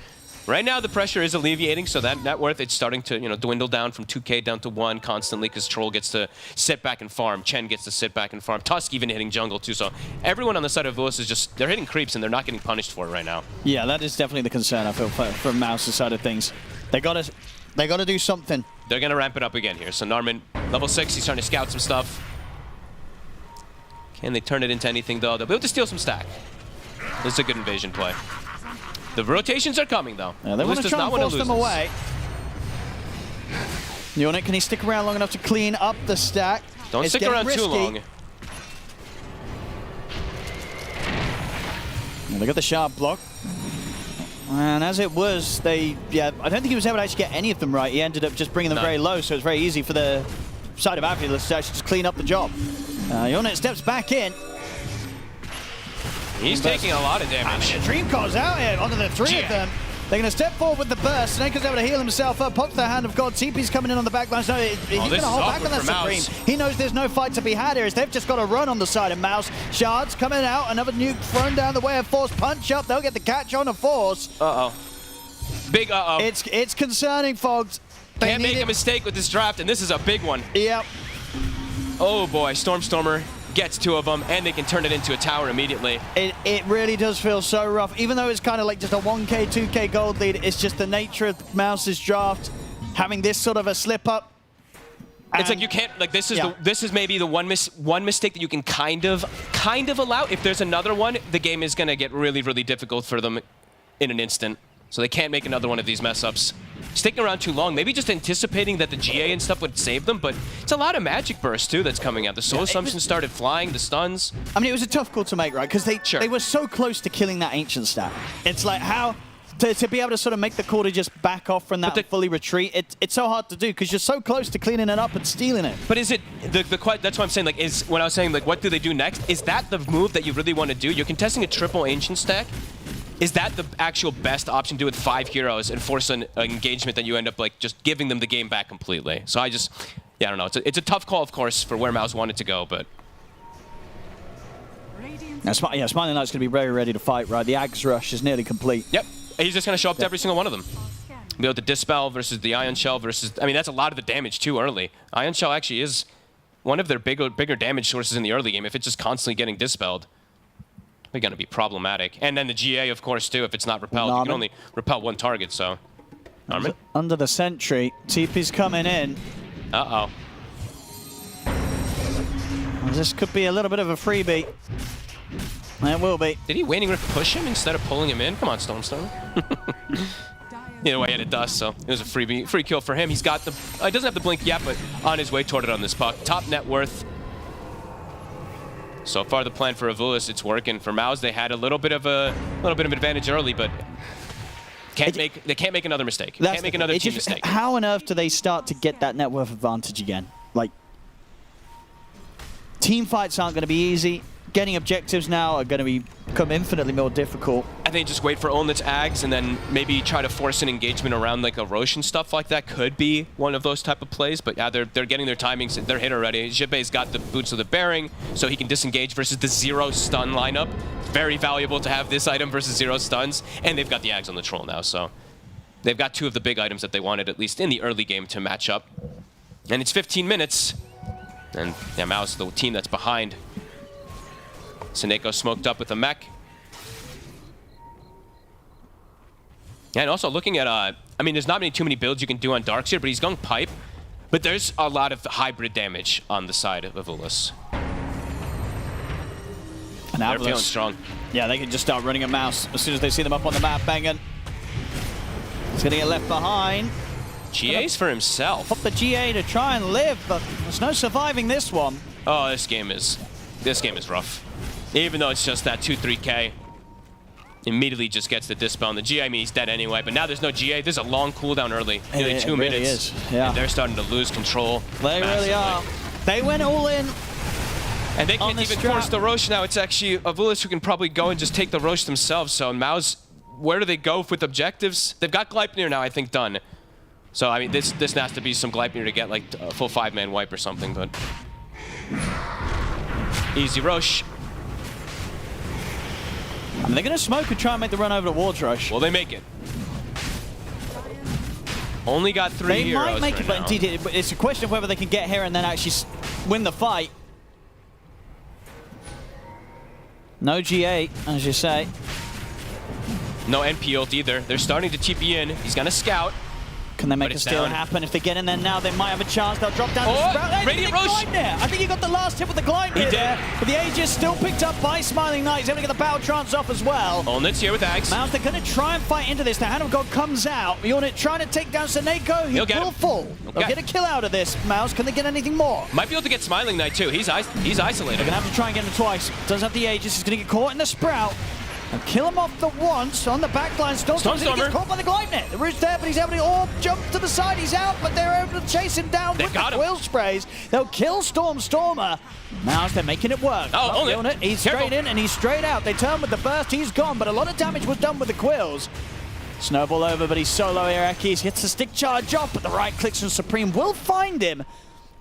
Right now, the pressure is alleviating, so that net worth, it's starting to dwindle down from 2K down to 1 constantly, because Troll gets to sit back and farm, Chen gets to sit back and farm, Tusk even hitting jungle too, so everyone on the side of AVULUS is just, they're hitting creeps and they're not getting punished for it right now. Yeah, that is definitely the concern, I feel, from MOUZ's side of things. They gotta do something. They're gonna ramp it up again here, so Narman, level 6, he's trying to scout some stuff. Can they turn it into anything though? They'll be able to steal some stack. This is a good invasion play. The rotations are coming, though. Yeah, they want to try and force them away. Yonic, can he stick around long enough to clean up the stack? Don't stick around too long. Well, they got the sharp block. And as it was, I don't think he was able to actually get any of them right. He ended up just bringing them very low, so it's very easy for the side of AVULUS to actually just clean up the job. Yonic steps back in. He's taking a lot of damage. Dream Car's out here onto the 3 of them. They're going to step forward with the burst. Snaker's able to heal himself up, pops the Hand of God. TP's coming in on the back line. So he's going to hold back on that Supreme. He knows there's no fight to be had here, as they've just got to run on the side of MOUZ. Shards coming out, another nuke thrown down the way of Force. Punch up, they'll get the catch on a Force. Uh-oh. Big uh-oh. It's concerning, Fogged. Can't make a mistake with this draft, and this is a big one. Yep. Oh boy, Stormstormer gets 2 of them, and they can turn it into a tower immediately. It really does feel so rough. Even though it's kind of like just a 1K, 2K gold lead, it's just the nature of MOUZ's draft, having this sort of a slip up. It's like you can't, like this is maybe the one mistake that you can kind of allow. If there's another one, the game is going to get really, really difficult for them in an instant. So they can't make another one of these mess ups. Sticking around too long, maybe just anticipating that the GA and stuff would save them, but it's a lot of magic burst too that's coming out. The Soul Assumption started flying, the stuns. I mean, it was a tough call to make, right? Because they were so close to killing that Ancient stack. It's like how to be able to sort of make the call to just back off from that and fully retreat. It's so hard to do because you're so close to cleaning it up and stealing it. But is it that's what I'm saying? Like, when I was saying like, what do they do next? Is that the move that you really want to do? You're contesting a triple Ancient stack. Is that the actual best option to do with 5 heroes and force an engagement that you end up like just giving them the game back completely? So I don't know. It's a tough call, of course, for where MOUZ wanted to go, but. Smiling Knight's going to be very ready to fight, right? The Axe Rush is nearly complete. Yep. He's just going to show up to every single one of them. Be able to Dispel versus the Ion Shell versus... I mean, that's a lot of the damage too early. Ion Shell actually is one of their bigger damage sources in the early game if it's just constantly getting dispelled. They're going to be problematic. And then the GA, of course, too, if it's not repelled. You can only repel 1 target, so... Armin? Under the sentry, TP's coming in. Uh-oh. This could be a little bit of a freebie. It will be. Did he Waning Rift push him instead of pulling him in? Come on, Stormstorm. Either way, he had a dust, so it was a free kill for him. He's got the... he doesn't have the blink yet, but on his way toward it on this puck. Top net worth. So far, the plan for AVULUS, it's working. For MOUZ, they had a little bit of advantage early, but They can't make another mistake. That's Can't make the another thing. team mistake. How on earth do they start to get that net worth advantage again? Like, team fights aren't going to be easy. Getting objectives now are going to become infinitely more difficult. I think just wait for Olnit's Ags and then maybe try to force an engagement around like a Roche and stuff like that could be one of those type of plays. But yeah, they're getting their timings. They're hit already. Jibei's got the boots of the bearing, so he can disengage versus the 0 stun lineup. Very valuable to have this item versus 0 stuns. And they've got the Ags on the Troll now, so they've got 2 of the big items that they wanted, at least in the early game, to match up. And it's 15 minutes. And yeah, MOUZ, the team that's behind. Seneko smoked up with a mech. And also looking at, I mean, there's not too many builds you can do on Darkseer, but he's going pipe. But there's a lot of hybrid damage on the side of AVULUS. And They're feeling AVULUS, strong. yeah, they can just start running at MOUZ as soon as they see them up on the map. Bengen. He's going to get left behind. GA's for himself. Pop the GA to try and live, but there's no surviving this one. Oh, this game is rough. Even though it's just that 2-3K. Immediately just gets the dispel on the GA. I mean, he's dead anyway, but now there's no GA. There's a long cooldown early. Nearly 2 really minutes. is, yeah. And they're starting to lose control. They really are. They went all in. And they can't the even strap. force the Roche now. It's actually AVULUS who can probably go and just take the Roche themselves. So MOUZ, where do they go with objectives? They've got Gleipnir now, I think, done. So, I mean, this has to be some Gleipnir to get, like, a full 5-man wipe or something, but... Easy Roche. I mean, they're going to smoke and try and make the run over towards Roche. Will they make it? Only got 3 heroes They might make right it, but now. indeed, it's a question of whether they can get here and then actually win the fight. No GA, as you say. No NP ult either. They're starting to TP in. He's going to scout. Can they make But a it's steal down. happen? If they get in there now, they might have a chance. They'll drop down the sprout. Hey, Radiant they get Roche. Gleipnir. I think he got the last hit with the Gleipnir He did. there. But the Aegis still picked up by Smiling Knight. He's able to get the battle trance off as well. Olnit's here with Ags. MOUZ, they're going to try and fight into this. The Hand of God comes out. Unit trying to take down Seneko. He He'll get will him. fall. They'll Okay. get a kill out of this. MOUZ, can they get anything more? Might be able to get Smiling Knight too. He's isolated. They're going to have to try and get him twice. Does have the Aegis. He's going to get caught in the Sprout. And kill him off the once on the backline. Stormstormer gets caught by the Gleipnir. The Root's there, but he's able to all jump to the side. He's out, but they're able to chase him down with the quill sprays. They'll kill Stormstormer. MOUZ, they're making it work. Oh, Olnit. He's straight in and he's straight out. They turn with the burst. He's gone, but a lot of damage was done with the quills. Snowball over, but he's solo here. Akis hits the stick charge off, but the right clicks from Supreme will find him.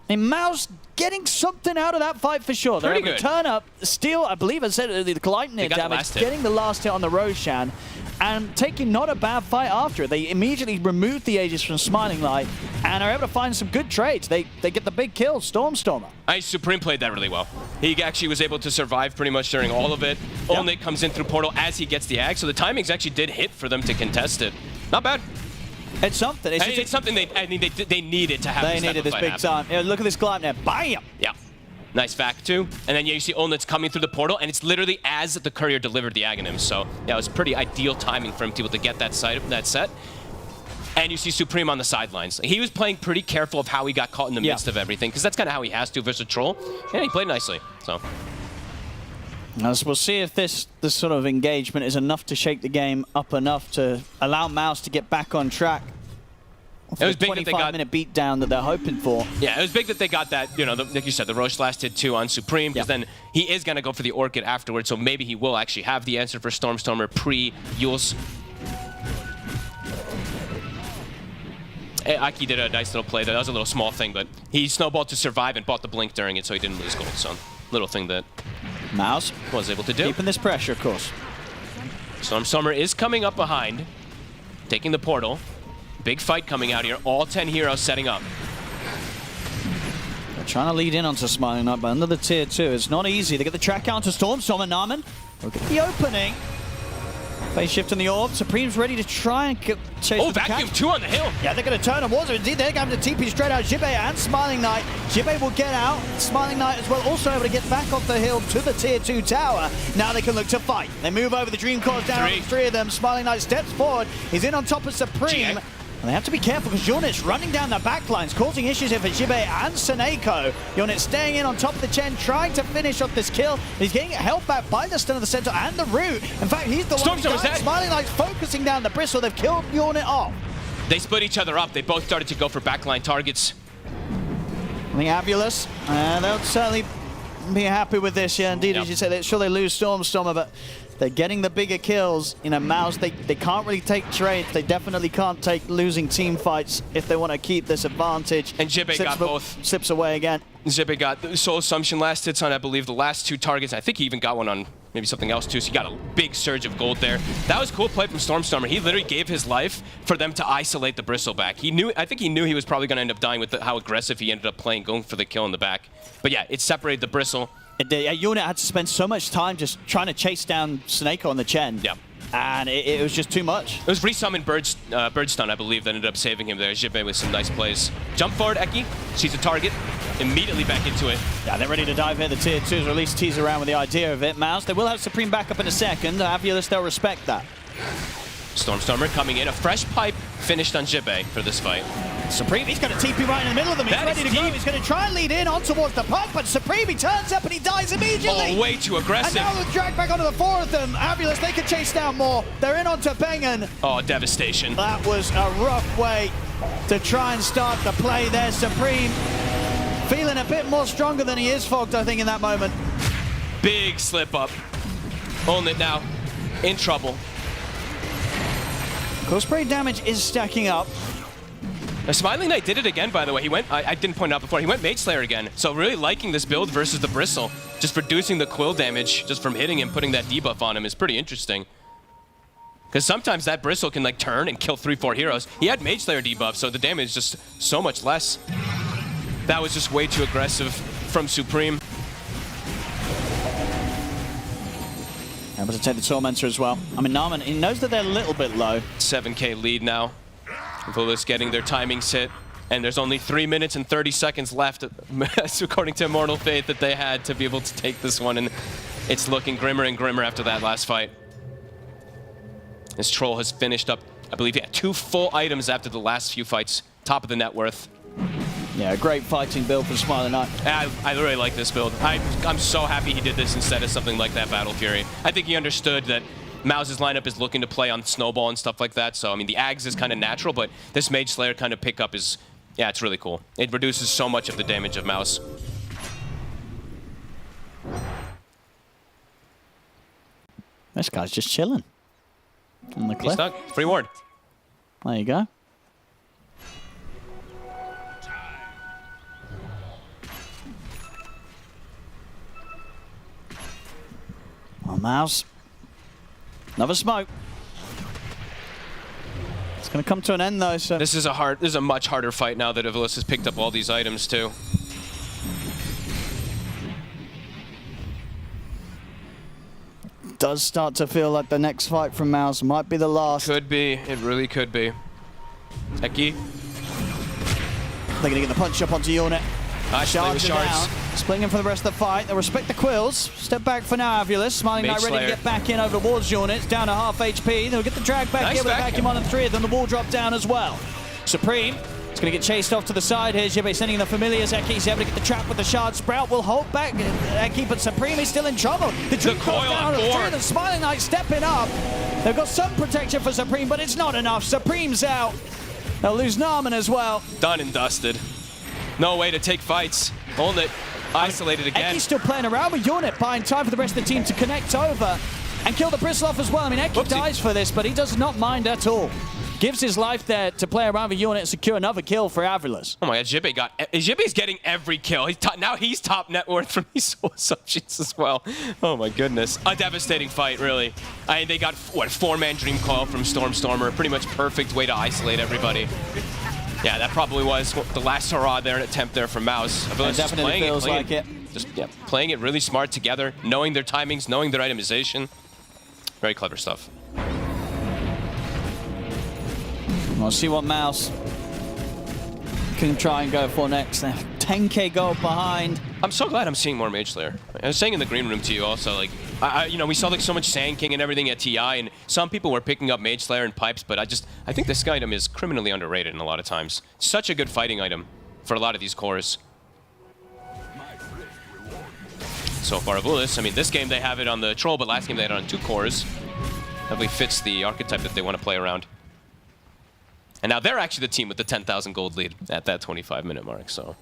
And MOUZ getting something out of that fight for sure. They're able to turn up, steal, I believe I said the Gleipnir damage, getting the last hit on the Roshan, and taking not a bad fight after it. They immediately removed the Aegis from Smiling Light and are able to find some good trades. They get the big kill, Stormstormer. Supreme played that really well. He actually was able to survive pretty much during all of it. Yep. Olnit comes in through Portal as he gets the Ag, so the timings actually did hit for them to contest it. Not bad. It's something. It's something they needed to have. They needed this big time. Yeah, look at this Gleipnir. Bam! Yeah. Nice vac too. And then you see Olnit's coming through the portal, and it's literally as the courier delivered the Aghanim. So yeah, it was pretty ideal timing for him to be able to get that set. And you see Supreme on the sidelines. He was playing pretty careful of how he got caught in the midst of everything, because that's kind of how he has to versus Troll. And he played nicely. So. As we'll see if this sort of engagement is enough to shake the game up enough to allow MOUZ to get back on track. It was big that they got 25-minute beatdown that they're hoping for. Yeah, it was big that they got that, like you said, the Roche last hit 2 on Supreme, because then he is going to go for the Orchid afterwards, so maybe he will actually have the answer for Stormstormer pre-Yules. Aki did a nice little play there. That was a little small thing, but he snowballed to survive and bought the blink during it, so he didn't lose gold. So, little thing that MOUZ was able to do. Keeping this pressure, of course. Stormstormer is coming up behind, taking the portal. Big fight coming out here. All 10 heroes setting up. They're trying to lead in onto Smiling Knight, but under the tier 2, it's not easy. They get the track out to Stormstormer. Namen will get the opening. Phase shift in the orb. Supreme's ready to try and chase the vacuum 2 on the hill. Yeah, they're going to turn towards it. Indeed, they're going to TP straight out. Jibei and Smiling Knight. Jibei will get out. Smiling Knight as well, also able to get back off the hill to the tier 2 tower. Now they can look to fight. They move over. The Dream Core's down. 3 of them. Smiling Knight steps forward. He's in on top of Supreme. And they have to be careful because Unit's running down the back lines, causing issues here for Jibe and Seneko. Unit staying in on top of the Chen, trying to finish off this kill. He's getting held back by the stun of the center and the root. In fact, he's the one who's Smiling Knight's focusing down the bristle. They've killed Unit off. They split each other up. They both started to go for backline targets. I think AVULUS, they'll certainly be happy with this. Yeah, indeed, as you said, sure they lose Stormer, but they're getting the bigger kills. You know, MOUZ, they can't really take trades. They definitely can't take losing team fights if they want to keep this advantage. And Jibe got both. Slips away again. Jibe got Soul Assumption last hits on, I believe, the last 2 targets. I think he even got one on maybe something else too, so he got a big surge of gold there. That was cool play from Stormer. He literally gave his life for them to isolate the Bristleback. I think he knew he was probably going to end up dying with how aggressive he ended up playing, going for the kill in the back. But yeah, it separated the Bristle. It did. Yeah, Unit had to spend so much time just trying to chase down Seneko on the Chen. Yeah. And it was just too much. It was resummoned Bird Stun, I believe, that ended up saving him there. Jibe with some nice plays. Jump forward, Eki. Sees a target. Immediately back into it. Yeah, they're ready to dive in. The tier 2s, or at least tease around with the idea of it. MOUZ, they will have Supreme back up in a second. AVULUS, they'll respect that. Stormer coming in. A fresh pipe finished on Jibe for this fight. Supreme, he's got a TP right in the middle of them. He's ready to go. He's going to try and lead in on towards the pump, but Supreme, he turns up and he dies immediately. Oh, way too aggressive. And now they're dragged back onto the 4 of them. AVULUS, they can chase down more. They're in onto Bengen. Oh, devastation. That was a rough way to try and start the play there. Supreme feeling a bit more stronger than he is, Fogged, I think, in that moment. Big slip up. Own it now. In trouble. Core spray damage is stacking up. Now, Smiling Knight did it again, by the way. He went, I didn't point out before, he went Mage Slayer again. So really liking this build versus the Bristle. Just reducing the quill damage just from hitting him, putting that debuff on him is pretty interesting. Because sometimes that Bristle can like turn and kill 3-4 heroes. He had Mage Slayer debuff, so the damage is just so much less. That was just way too aggressive from Supreme. Able to take the Tormentor as well. I mean, Narman, he knows that they're a little bit low. 7k lead now. AVULUS getting their timings hit. And there's only 3 minutes and 30 seconds left, according to Immortal Fate, that they had to be able to take this one. And it's looking grimmer and grimmer after that last fight. This Troll has finished up, I believe, 2 full items after the last few fights. Top of the net worth. Yeah, a great fighting build for Smiling Knight. I really like this build. I'm so happy he did this instead of something like that Battle Fury. I think he understood that MOUZ's lineup is looking to play on Snowball and stuff like that. So, I mean, the Ags is kind of natural, but this Mage Slayer kind of pickup is, yeah, it's really cool. It reduces so much of the damage of MOUZ. This guy's just chilling on the cliff. He's stuck. Free ward. There you go. Well, MOUZ. Another smoke. It's going to come to an end, though. So this is a much harder fight now that AVULUS has picked up all these items too. Does start to feel like the next fight from MOUZ might be the last. Could be. It really could be. Eki. They're going to get the punch up onto Unit. Shards are down. Splitting him for the rest of the fight. They'll respect the quills. Step back for now, AVULUS. Smiling Knight ready to get back in over towards Units. Down to half HP. They'll get the drag back here with a vacuum on and 3 of them. The wall drop down as well. Supreme. It's going to get chased off to the side here. Jibe sending the familiars. Eki's able to get the trap with the shard. Sprout will hold back Eki, but Supreme is still in trouble. The coil down on 3 of them. Smiling Knight stepping up. They've got some protection for Supreme, but it's not enough. Supreme's out. They'll lose Narman as well. Done and dusted. No way to take fights. Hold it. Isolated again. Eki's still playing around with Unit, buying time for the rest of the team to connect over and kill the Bristle off as well. I mean, Eki dies for this, but he does not mind at all. Gives his life there to play around with Unit and secure another kill for AVULUS. Oh my god, Jibe's getting every kill. Now he's top net worth from these Soul Assumptions as well. Oh my goodness. A devastating fight, really. I mean, they got, what, 4-man Dream Coil from Stormer. Pretty much perfect way to isolate everybody. Yeah, that probably was the last hurrah there, an attempt there from MOUZ. It definitely feels like it. Just playing it really smart together, knowing their timings, knowing their itemization. Very clever stuff. We'll see what MOUZ can try and go for next. They're 10k gold behind. I'm so glad I'm seeing more Mage Slayer. I was saying in the green room to you also, like, you know, we saw like so much Sand King and everything at TI, and some people were picking up Mage Slayer and pipes, but I think this item is criminally underrated in a lot of times. Such a good fighting item for a lot of these cores. So far, AVULUS, I mean, this game they have it on the Troll, but last game they had it on 2 cores. Definitely fits the archetype that they want to play around. And now they're actually the team with the 10,000 gold lead at that 25-minute mark, so.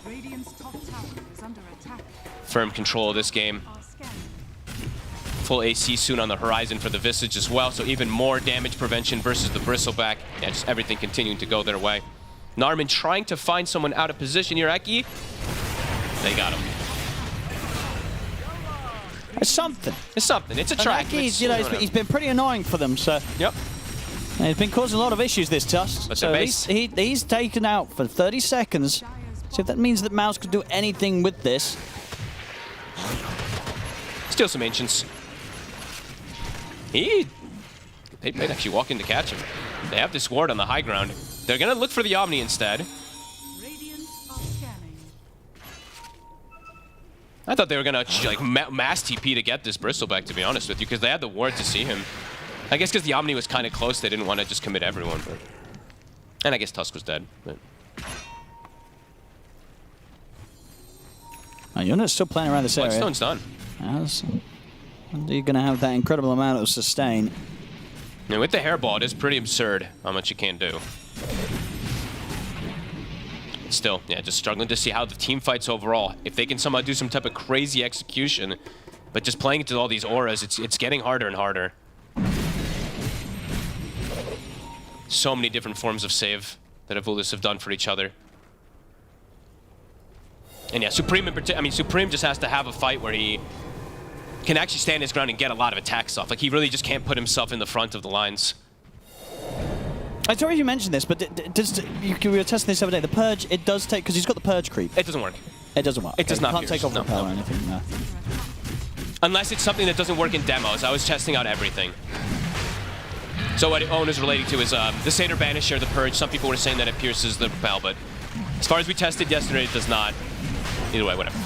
Radiant's top tower is under attack. Firm control of this game. Are scanning. Full AC soon on the horizon for the Visage as well, so even more damage prevention versus the Bristleback. Yeah, just everything continuing to go their way. Narman trying to find someone out of position here. Eki, they got him. It's something. It's something. It's a track. He's, you know, he's been pretty annoying for them, so. Yep. And he's been causing a lot of issues this Tusk. But so he's taken out for 30 seconds. So if that means that MOUZ could do anything with this. Steal some Ancients. They might actually walk in to catch him. They have this ward on the high ground. They're going to look for the Omni instead. Radiant are scanning. I thought they were going to like mass TP to get this Bristleback, to be honest with you, because they had the ward to see him. I guess because the Omni was kind of close, they didn't want to just commit everyone. But... And I guess Tusk was dead. But... Unit's still playing around this area. Stone's done. You're going to have that incredible amount of sustain. And with the hairball, it is pretty absurd how much you can do. Still, yeah, just struggling to see how the team fights overall. If they can somehow do some type of crazy execution, but just playing into all these auras, it's getting harder and harder. So many different forms of save that AVULUS have done for each other. And yeah, Supreme in particular, I mean, Supreme just has to have a fight where he can actually stand his ground and get a lot of attacks off. Like, he really just can't put himself in the front of the lines. I'm sorry if you mentioned this, but we were testing this the other day. The Purge, it does take, because he's got the Purge creep. It doesn't work. It doesn't work. It does not can't take off repel or anything. No. Unless it's something that doesn't work in demos. I was testing out everything. So what Owen is relating to is the Satyr Banisher, the Purge. Some people were saying that it pierces the repel, but as far as we tested yesterday, it does not. Either way, whatever.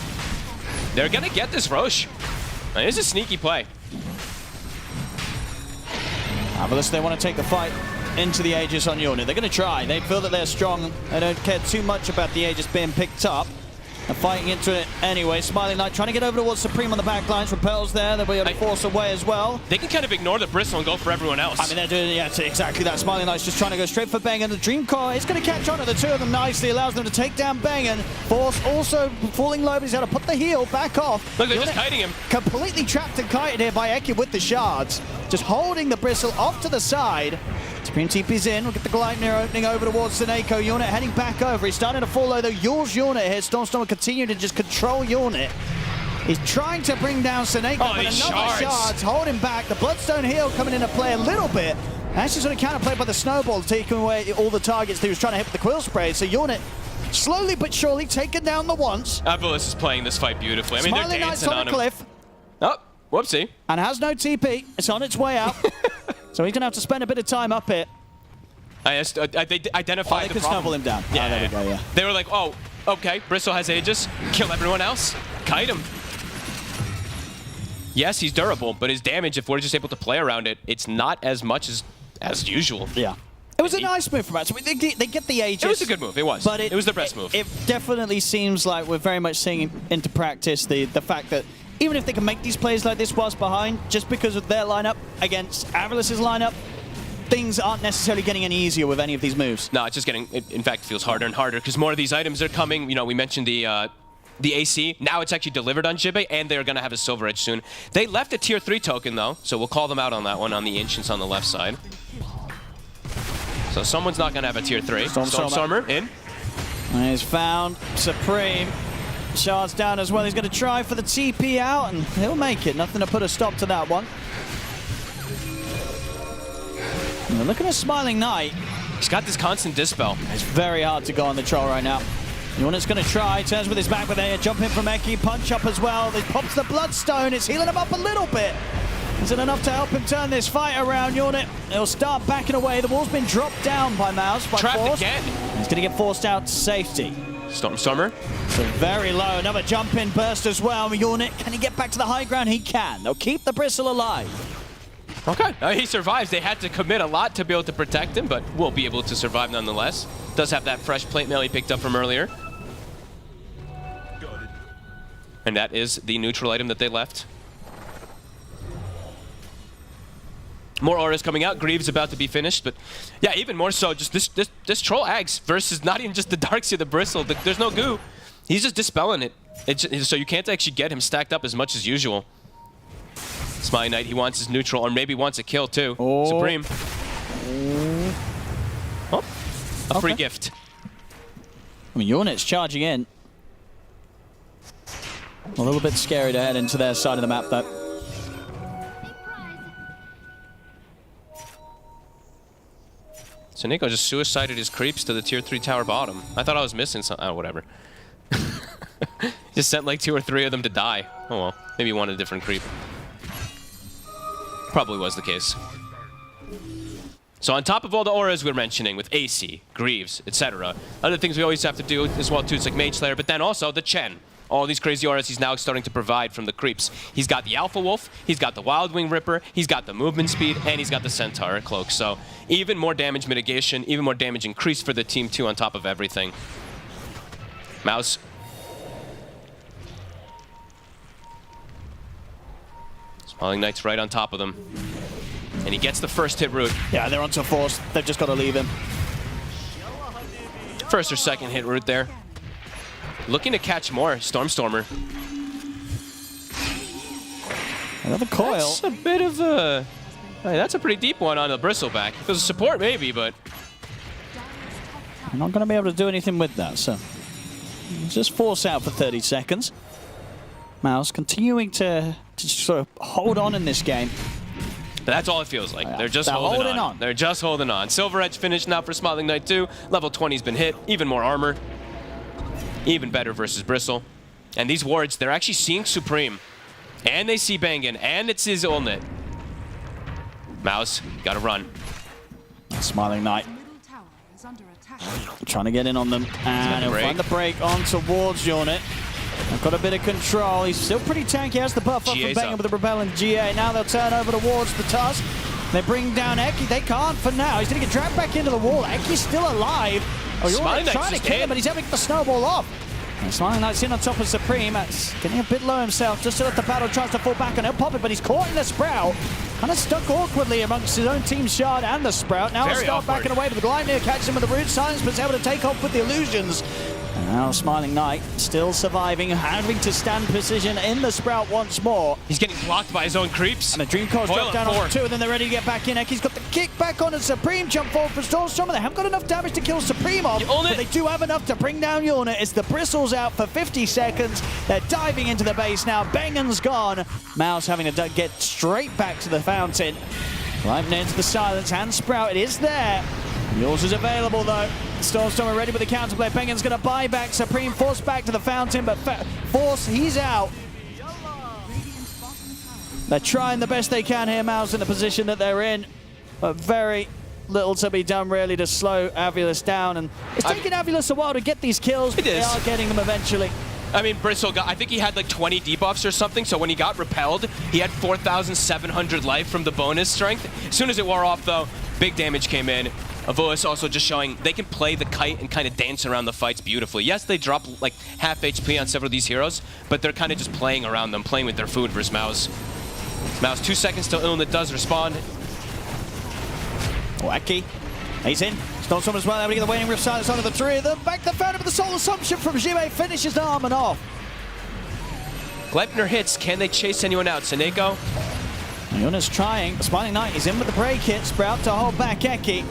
They're gonna get this Roche. It's a sneaky play. They can kind of ignore the Bristle and go for everyone else. I mean, they're doing, yeah, exactly that. Smiling Knight's just trying to go straight for Bengen. The Dream Core is going to catch on to the two of them nicely. Allows them to take down Bengen. Force also falling low, but he's able to put the heal back off. Look, they're just kiting him. Completely trapped and kited here by Eki with the shards. Just holding the Bristle off to the side. Supreme TP's in. We'll get the Gleipnir opening over towards Seneko. Unit heading back over. He's starting to fall low though. Yule's Unit here. Stormstorm will continue to just control Unit. He's trying to bring down Seneko, but another shards hold him back. The Bloodstone heal coming into play a little bit. Actually sort of counterplayed by the Snowball, taking away all the targets that he was trying to hit with the Quill Spray. So Unit slowly but surely taken down the once. AVULUS is playing this fight beautifully. I mean, Smiling they're dancing Knight's on a cliff. Oh, whoopsie. And has no TP. It's on its way out. So he's going to have to spend a bit of time up here. They identified they the could snowball him down. Yeah, there we go, yeah. They were like, oh, okay, Bristle has Aegis. Kill everyone else. Kite him. Yes, he's durable, but his damage, if we're just able to play around it, it's not as much as usual. Yeah. It was a nice move from us. They get the Aegis. It was a good move. It was. But it was the best move. It definitely seems like we're very much seeing into practice the fact that even if they can make these plays like this whilst behind, just because of their lineup against AVULUS' lineup, things aren't necessarily getting any easier with any of these moves. No, it's just getting, in fact, it feels harder and harder because more of these items are coming. You know, we mentioned the AC. Now it's actually delivered on Jibbe, and they're going to have a Silver Edge soon. They left a tier 3 token, though, so we'll call them out on that one, on the Ancients on the left side. So someone's not going to have a tier 3. Stormstormer in. And he's found Supreme. Shards down as well. He's going to try for the TP out, and he'll make it. Nothing to put a stop to that one. And look at his Smiling Knight. He's got this constant dispel. It's very hard to go on the troll right now. Unit's going to try. Turns with his back with a jump in from Eki. Punch up as well. He pops the Bloodstone. It's healing him up a little bit. Is it enough to help him turn this fight around, Unit? He'll start backing away. The wall's been dropped down by MOUZ. Trapped Force. again. He's going to get forced out to safety. Stormer. So very low. Another jump in burst as well. Yornet, can he get back to the high ground? He can. They'll keep the Bristle alive. Okay, he survives. They had to commit a lot to be able to protect him, but will be able to survive nonetheless. Does have that fresh plate mail he picked up from earlier. And that is the neutral item that they left. More auras coming out. Greaves about to be finished, but yeah, even more so, just this Troll Axe versus not even just the Darkseer, the Bristle. There's no goo. He's just dispelling it. So you can't actually get him stacked up as much as usual. Smiling Knight, he wants his neutral, or maybe wants a kill too. Oh. Supreme. Oh, a free gift. I mean, Yornet's charging in. A little bit scary to head into their side of the map, though. So Nico just suicided his creeps to the tier 3 tower bottom. I thought I was missing something. Oh, whatever. Just sent like 2 or 3 of them to die. Oh well, maybe he wanted a different creep. Probably was the case. So on top of all the auras we're mentioning with AC, Greaves, etc., other things we always have to do as well too, it's like Mage Slayer, but then also the Chen. All these crazy auras he's now starting to provide from the creeps. He's got the Alpha Wolf, he's got the Wild Wing Ripper, he's got the movement speed, and he's got the Centaur Cloak. So even more damage mitigation, even more damage increase for the team too on top of everything. MOUZ. Smiling Knight's right on top of them. And he gets the first hit route. Yeah, they're onto Force. They've just got to leave him. First or second hit route there. Looking to catch more. Stormer. Another coil. That's a bit of a... that's a pretty deep one on the Bristleback. There's support maybe, but... They're not going to be able to do anything with that, so... just Force out for 30 seconds. MOUZ continuing to sort of hold on in this game. But that's all it feels like. Yeah, They're just holding on. They're just holding on. Silver Edge finished now for Smiling Knight 2. Level 20's been hit. Even more armor. Even better versus Bristle. And these wards, they're actually seeing Supreme. And they see Bangan. And it's his ultimate. MOUZ, gotta run. Smiling Knight. Trying to get in on them. And he'll find the break on towards Yornet. Got a bit of control. He's still pretty tanky. Has the buff up from Bangan with the Rebel and GA. Now they'll turn over towards the Tusk. They bring down Eki. They can't for now. He's going to get dragged back into the wall. Eki's still alive. Oh, Yornet's trying to kill him, but he's having the snowball off. And Smiling Knight's in on top of Supreme. That's getting a bit low himself. Just to let the battle tries to fall back, and he'll pop it, but he's caught in the Sprout. Kind of stuck awkwardly amongst his own team Shard and the Sprout. Now he'll start backing away, but the Gleipnir catches him with the Root Silence, but is able to take off with the illusions. And now Smiling Knight still surviving, having to stand position in the Sprout once more. He's getting blocked by his own creeps. And the Dream Coil's dropped down on 2, and then they're ready to get back in. Eki's got the kick back on, and Supreme jump forward for Stormstormer. They haven't got enough damage to kill Supreme off, but they do have enough to bring down Yornet as the Bristle's out for 50 seconds. They're diving into the base now. Bangan's gone. MOUZ having to get straight back to the fountain. Gleipnir into the silence, and Sprout, it is there. Yours is available though. Stormstormer ready with the counterplay. Bangan's going to buy back. Supreme forced back to the fountain, but Force, he's out. They're trying the best they can here, MOUZ, in the position that they're in, but very little to be done really to slow AVULUS down, and it's taking AVULUS a while to get these kills, but they are getting them eventually. I mean, Bristle got, I think he had like 20 debuffs or something, so when he got repelled, he had 4,700 life from the bonus strength. As soon as it wore off though, big damage came in. AVULUS also just showing they can play the kite and kind of dance around the fights beautifully. Yes, they drop like half HP on several of these heroes, but they're kind of just playing around them, playing with their food versus MOUZ. MOUZ 2 seconds till Ilnet does respond. Eki, he's in. Stormstormer as well, able to get the Waning Rift silence onto the 3 of them. Back to the fountain with the Soul Assumption from Jime, finishes the arm and off. Gleipnir hits, can they chase anyone out? Seneko? Yonet's trying. Smiling Knight is in with the break hit. Sprout to hold back Eki.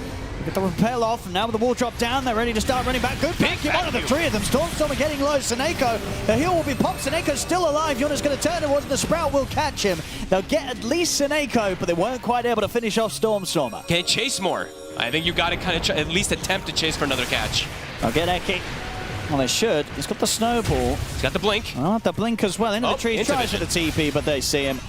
Get the repel off, and now with the wall drop down, they're ready to start running back. Good back hit, one of the 3 of them. Stormstormer getting low. Seneko, the heal will be popped. Seneko's still alive. Yonet's going to turn towards the Sprout, will catch him. They'll get at least Seneko, but they weren't quite able to finish off Stormstormer. Can they chase more? I think you've got to kind of at least attempt to chase for another catch. They'll get Eki. Well, they should. He's got the snowball. He's got the blink. Oh, the blink as well. Into the trees, tries for the TP, but they see him.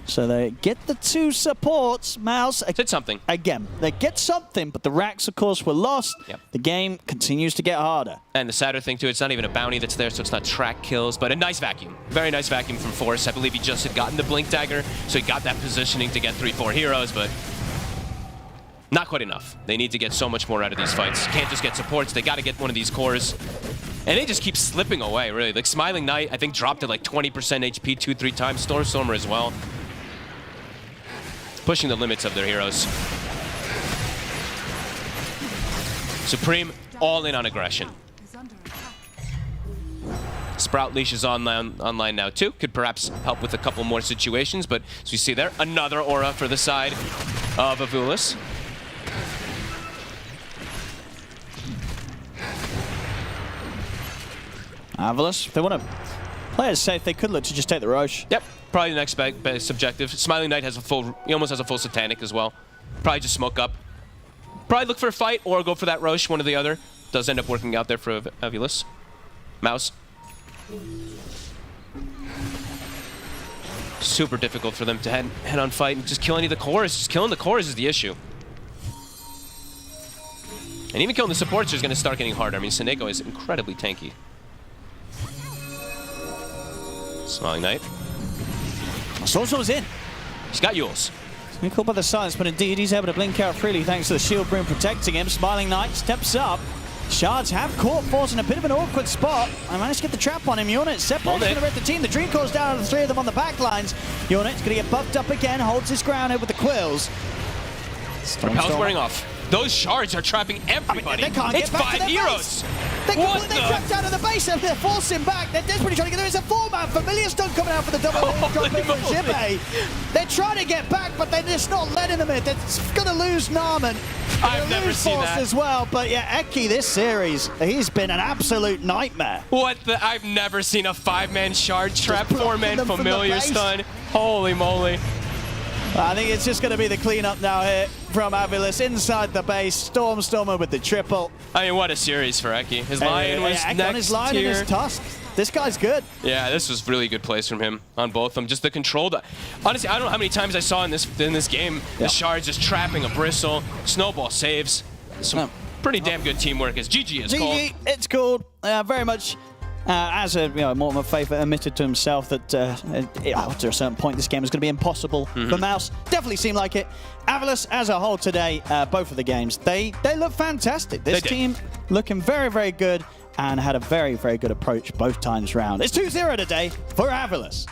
So they get the 2 supports. MOUZ Did something. again. They get something, but the racks, of course, were lost. Yep. The game continues to get harder. And the sadder thing, too, it's not even a bounty that's there, so it's not track kills, but a nice vacuum. Very nice vacuum from Force. I believe he just had gotten the Blink Dagger, so he got that positioning to get 3-4 heroes, but not quite enough. They need to get so much more out of these fights. Can't just get supports. They got to get one of these cores. And they just keep slipping away, really. Like, Smiling Knight, I think, dropped to like 20% HP 2-3 times. Stormer as well. Pushing the limits of their heroes. Supreme, all in on aggression. Sprout Leash is online now too. Could perhaps help with a couple more situations, but as we see there, another aura for the side of AVULUS. AVULUS, if they want to play it safe, they could look to just take the Roche. Yep, probably the next best objective. Smiling Knight has a full, he almost has a full Satanic as well. Probably just smoke up. Probably look for a fight or go for that Roche, one or the other. Does end up working out there for AVULUS. MOUZ. Super difficult for them to head on fight and just kill any of the cores. Just killing the cores is the issue. And even killing the supports is going to start getting harder. I mean, Seneko is incredibly tanky. Smiling Knight. Sorcerer's in. He's got Yules. He's been caught by the silence, but indeed he's able to blink out freely thanks to the shield broom protecting him. Smiling Knight steps up. Shards have caught Force in a bit of an awkward spot. I managed to get the trap on him. Unit separates going to rip the team. The Dream Core's down to the 3 of them on the back lines. Unit's going to get buffed up again, holds his ground here with the Quills. Repel's wearing off. Those shards are trapping everybody. They can't it's get back 5 to their heroes. They trapped out of the base and they're forcing back. They're desperately trying to get there. It's a 4-man. Familiar Stone coming out for the double Jibe. They're trying to get back, but they're just not letting them in. They're going to lose Narman. I've never seen Force that as well. But yeah, Eki this series, he's been an absolute nightmare. What the? I've never seen a 5-man shard trap, 4-man familiar stun. Holy moly. I think it's just going to be the cleanup now here from AVULUS inside the base. Stormer with the triple. I mean, what a series for Eki. His Lion was Eki next on his Lion tier. and his Tusk. This guy's good. Yeah, this was really good plays from him on both of them. Just the control. Honestly, I don't know how many times I saw in this game the shards just trapping a Bristle. Snowball saves. Some pretty damn good teamwork. As GG is called. GG, it's called. Very much. As Mortimer Favorite admitted to himself that after a certain point this game is going to be impossible for MOUZ. Definitely seemed like it. AVULUS as a whole today, both of the games, they look fantastic. This team looking very, very good and had a very, very good approach both times round. It's 2-0 today for AVULUS.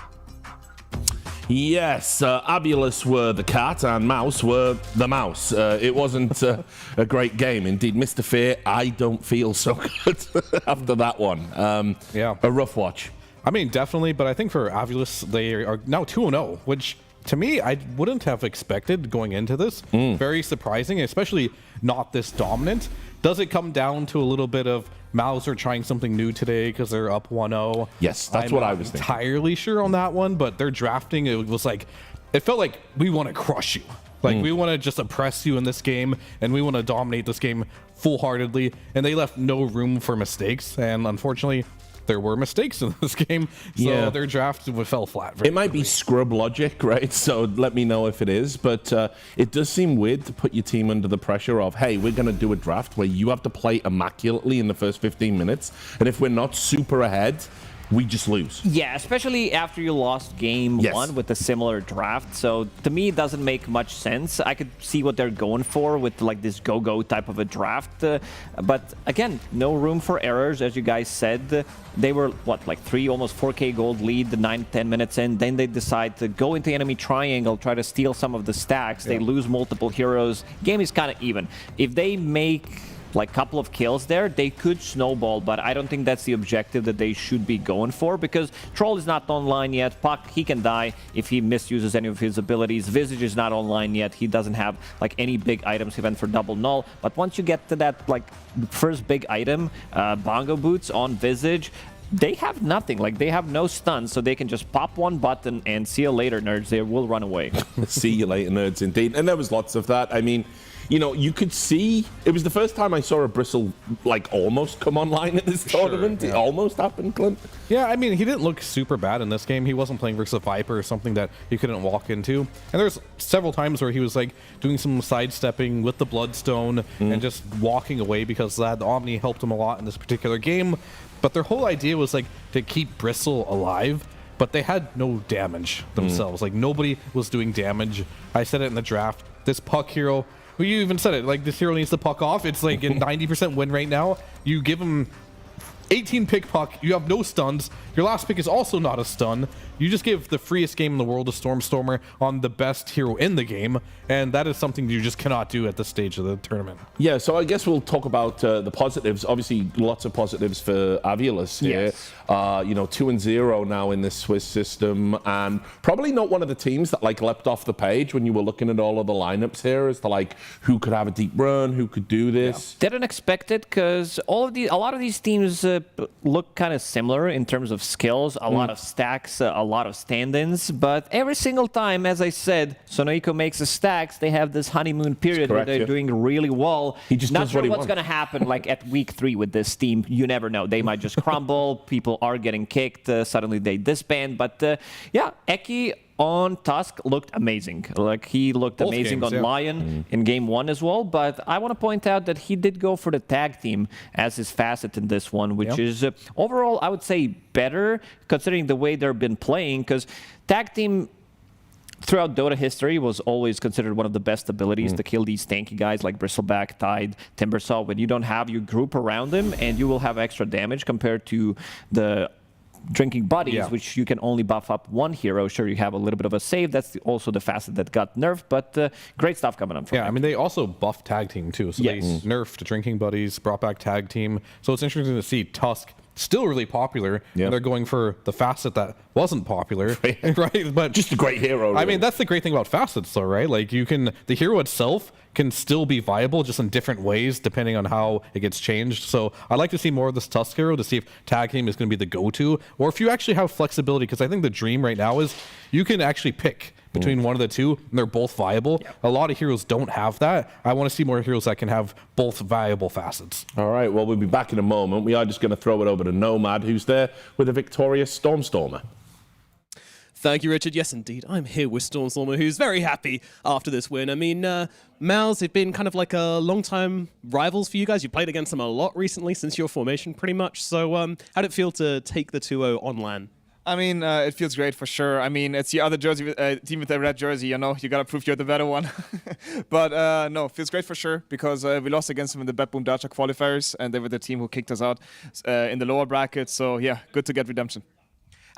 Yes, AVULUS were the cat and MOUZ were the mouse. It wasn't a great game. Indeed, Mr. Fear, I don't feel so good after that one. Yeah. A rough watch. I mean, definitely, but I think for AVULUS, they are now 2-0, which to me, I wouldn't have expected going into this. Very surprising, especially not this dominant. Does it come down to a little bit of MOUZ are trying something new today because they're up 1-0? Yes, that's what I was thinking. I'm not entirely sure on that one, but their drafting, it was like, it felt like we want to crush you. Like, we want to just oppress you in this game, and we want to dominate this game full-heartedly, and they left no room for mistakes, and unfortunately, there were mistakes in this game, so their draft fell flat. It might be scrub logic, right? So let me know if it is, but it does seem weird to put your team under the pressure of, hey, we're going to do a draft where you have to play immaculately in the first 15 minutes, and if we're not super ahead, we just lose. Yeah, especially after you lost game 1 with a similar draft. So to me, it doesn't make much sense. I could see what they're going for with like this go-go type of a draft. But again, no room for errors, as you guys said. They were, what, like 3, almost 4K gold lead, the 9-10 minutes in. Then they decide to go into enemy triangle, try to steal some of the stacks. They lose multiple heroes. Game is kind of even. If they make like a couple of kills there, they could snowball, but I don't think that's the objective that they should be going for, because Troll is not online yet. Puck, he can die if he misuses any of his abilities. Visage is not online yet. He doesn't have like any big items event for double null, but once you get to that like first big item, Bongo Boots on Visage, they have nothing. Like, they have no stuns, so they can just pop one button and see you later, nerds. They will run away. See you later, nerds, indeed. And there was lots of that. I mean, you know, you could see, it was the first time I saw a Bristle, like, almost come online at this tournament. Yeah. It almost happened, Clint. Yeah, I mean, he didn't look super bad in this game. He wasn't playing versus a Viper or something that you couldn't walk into. And there's several times where he was, like, doing some sidestepping with the Bloodstone and just walking away because that Omni helped him a lot in this particular game. But their whole idea was, like, to keep Bristle alive, but they had no damage themselves. Like, nobody was doing damage. I said it in the draft. This puck hero... Well, you even said it, like, this hero needs to puck off. It's like a 90% win right now. You give him 18 pick puck, you have no stuns. Your last pick is also not a stun. You just give the freest game in the world to Stormstormer on the best hero in the game, and that is something you just cannot do at this stage of the tournament. Yeah, so I guess we'll talk about the positives. Obviously, lots of positives for AVULUS here. Yes. You know, 2-0 now in this Swiss system, and probably not one of the teams that, like, leapt off the page when you were looking at all of the lineups here as to, like, who could have a deep run, who could do this. Didn't expect it because a lot of these teams look kind of similar in terms of skills, a lot of stacks, a lot of stand-ins, but every single time, as I said, Sonoiko makes the stacks, they have this honeymoon period where they're doing really well. He just not does sure what he what's wants. going to happen like at week 3 with this team. You never know. They might just crumble. People are getting kicked. Suddenly they disband. But yeah, Eki on Tusk looked amazing. Like, he looked Both amazing games, on Lion in game 1 as well. But I want to point out that he did go for the tag team as his facet in this one, which is overall, I would say, better considering the way they've been playing, because tag team throughout Dota history was always considered one of the best abilities to kill these tanky guys like Bristleback, Tide, Timbersaw, when you don't have your group around them, and you will have extra damage compared to the Drinking Buddies, which you can only buff up one hero. Sure, you have a little bit of a save. That's also the facet that got nerfed, but great stuff coming up from I mean, they also buffed tag team too. So they nerfed Drinking Buddies, brought back tag team. So it's interesting to see Tusk still really popular, and they're going for the facet that wasn't popular, right? But just a great hero. Really. I mean, that's the great thing about facets, though, right? Like, the hero itself can still be viable just in different ways depending on how it gets changed. So I'd like to see more of this Tusk hero to see if tag team is going to be the go-to, or if you actually have flexibility, because I think the dream right now is you can actually pick between one of the two, and they're both viable. A lot of heroes don't have that. I want to see more heroes that can have both viable facets. All right, well, we'll be back in a moment. We are just going to throw it over to Nomad, who's there with a victorious Stormstormer. Thank you, Richard. Yes, indeed. I'm here with Stormstormer, who's very happy after this win. I mean, MOUZ have been kind of like a long-time rivals for you guys. You played against them a lot recently since your formation, pretty much. So how did it feel to take the 2-0 on LAN? I mean, it feels great for sure. I mean, it's the other jersey, team with the red jersey, you know. You got to prove you're the better one. But no, it feels great for sure because we lost against them in the Bad Boom Dacha qualifiers, and they were the team who kicked us out in the lower bracket. So yeah, good to get redemption.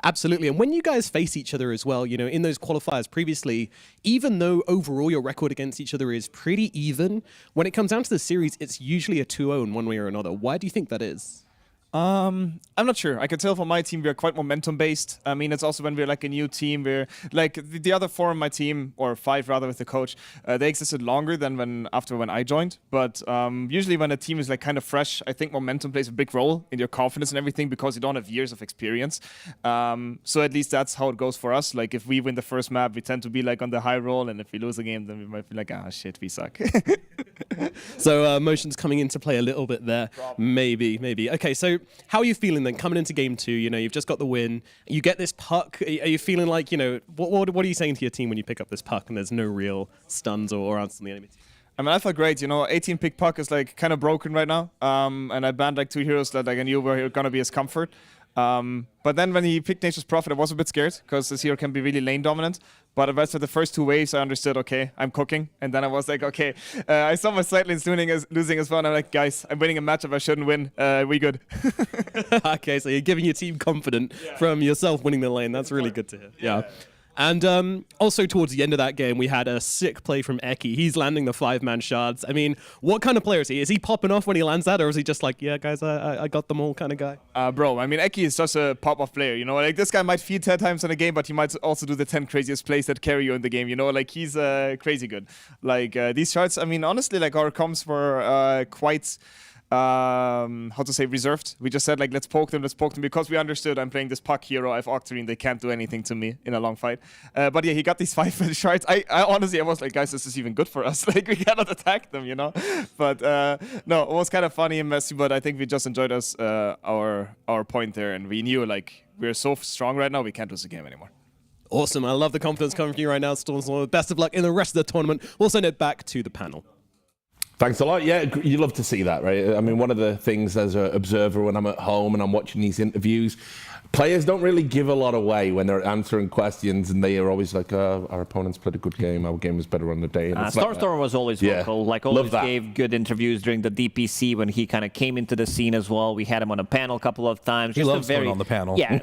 Absolutely. And when you guys face each other as well, you know, in those qualifiers previously, even though overall your record against each other is pretty even, when it comes down to the series, it's usually a 2-0 in one way or another. Why do you think that is? I'm not sure. I can tell from my team we are quite momentum based. I mean, it's also when we're like a new team. We're like the other 4 on my team, or 5 rather with the coach. They existed longer than when I joined. But usually when a team is like kind of fresh, I think momentum plays a big role in your confidence and everything because you don't have years of experience. So at least that's how it goes for us. Like if we win the first map, we tend to be like on the high roll, and if we lose a game, then we might be like, ah, shit, we suck. So emotions coming into play a little bit there. Maybe. Okay, so how are you feeling then coming into game 2? You know, you've just got the win. You get this puck. Are you feeling like, you know, what are you saying to your team when you pick up this puck and there's no real stuns or answers on the enemy team? I mean, I felt great. You know, 18 pick puck is like kind of broken right now. And I banned like 2 heroes that like I knew were going to be his comfort. But then when he picked Nature's Prophet, I was a bit scared because this hero can be really lane dominant. But after the first 2 waves, I understood, okay, I'm cooking. And then I was like, okay, I saw my side lanes losing as well. And I'm like, guys, I'm winning a matchup I shouldn't win. We good. Okay, so you're giving your team confident from yourself winning the lane. That's really good to hear. Yeah. And also towards the end of that game, we had a sick play from Eki. He's landing the 5-man shards. I mean, what kind of player is he? Is he popping off when he lands that, or is he just like, yeah, guys, I got them all kind of guy? Bro, I mean, Eki is just a pop-off player, you know? Like, this guy might feed 10 times in a game, but he might also do the 10 craziest plays that carry you in the game, you know? Like, he's crazy good. Like, these shards, I mean, honestly, like, our comms were quite how to say, reserved. We just said, like, let's poke them, because we understood I'm playing this puck hero, I have Octarine, they can't do anything to me in a long fight. But yeah, he got these 5 shards. I honestly, I was like, guys, this is even good for us. Like, we cannot attack them, you know? But no, it was kind of funny and messy, but I think we just enjoyed our point there, and we knew, like, we're so strong right now, we can't lose the game anymore. Awesome. I love the confidence coming from you right now, Stormstormer. Best of luck in the rest of the tournament. We'll send it back to the panel. Thanks a lot. Yeah, you love to see that, right? I mean, one of the things as an observer when I'm at home and I'm watching these interviews, players don't really give a lot away when they're answering questions, and they are always like, our opponents played a good game, our game was better on the day. Starstorm was always vocal, like always gave good interviews during the DPC when he kind of came into the scene as well. We had him on a panel a couple of times. He loves going on the panel. Yeah,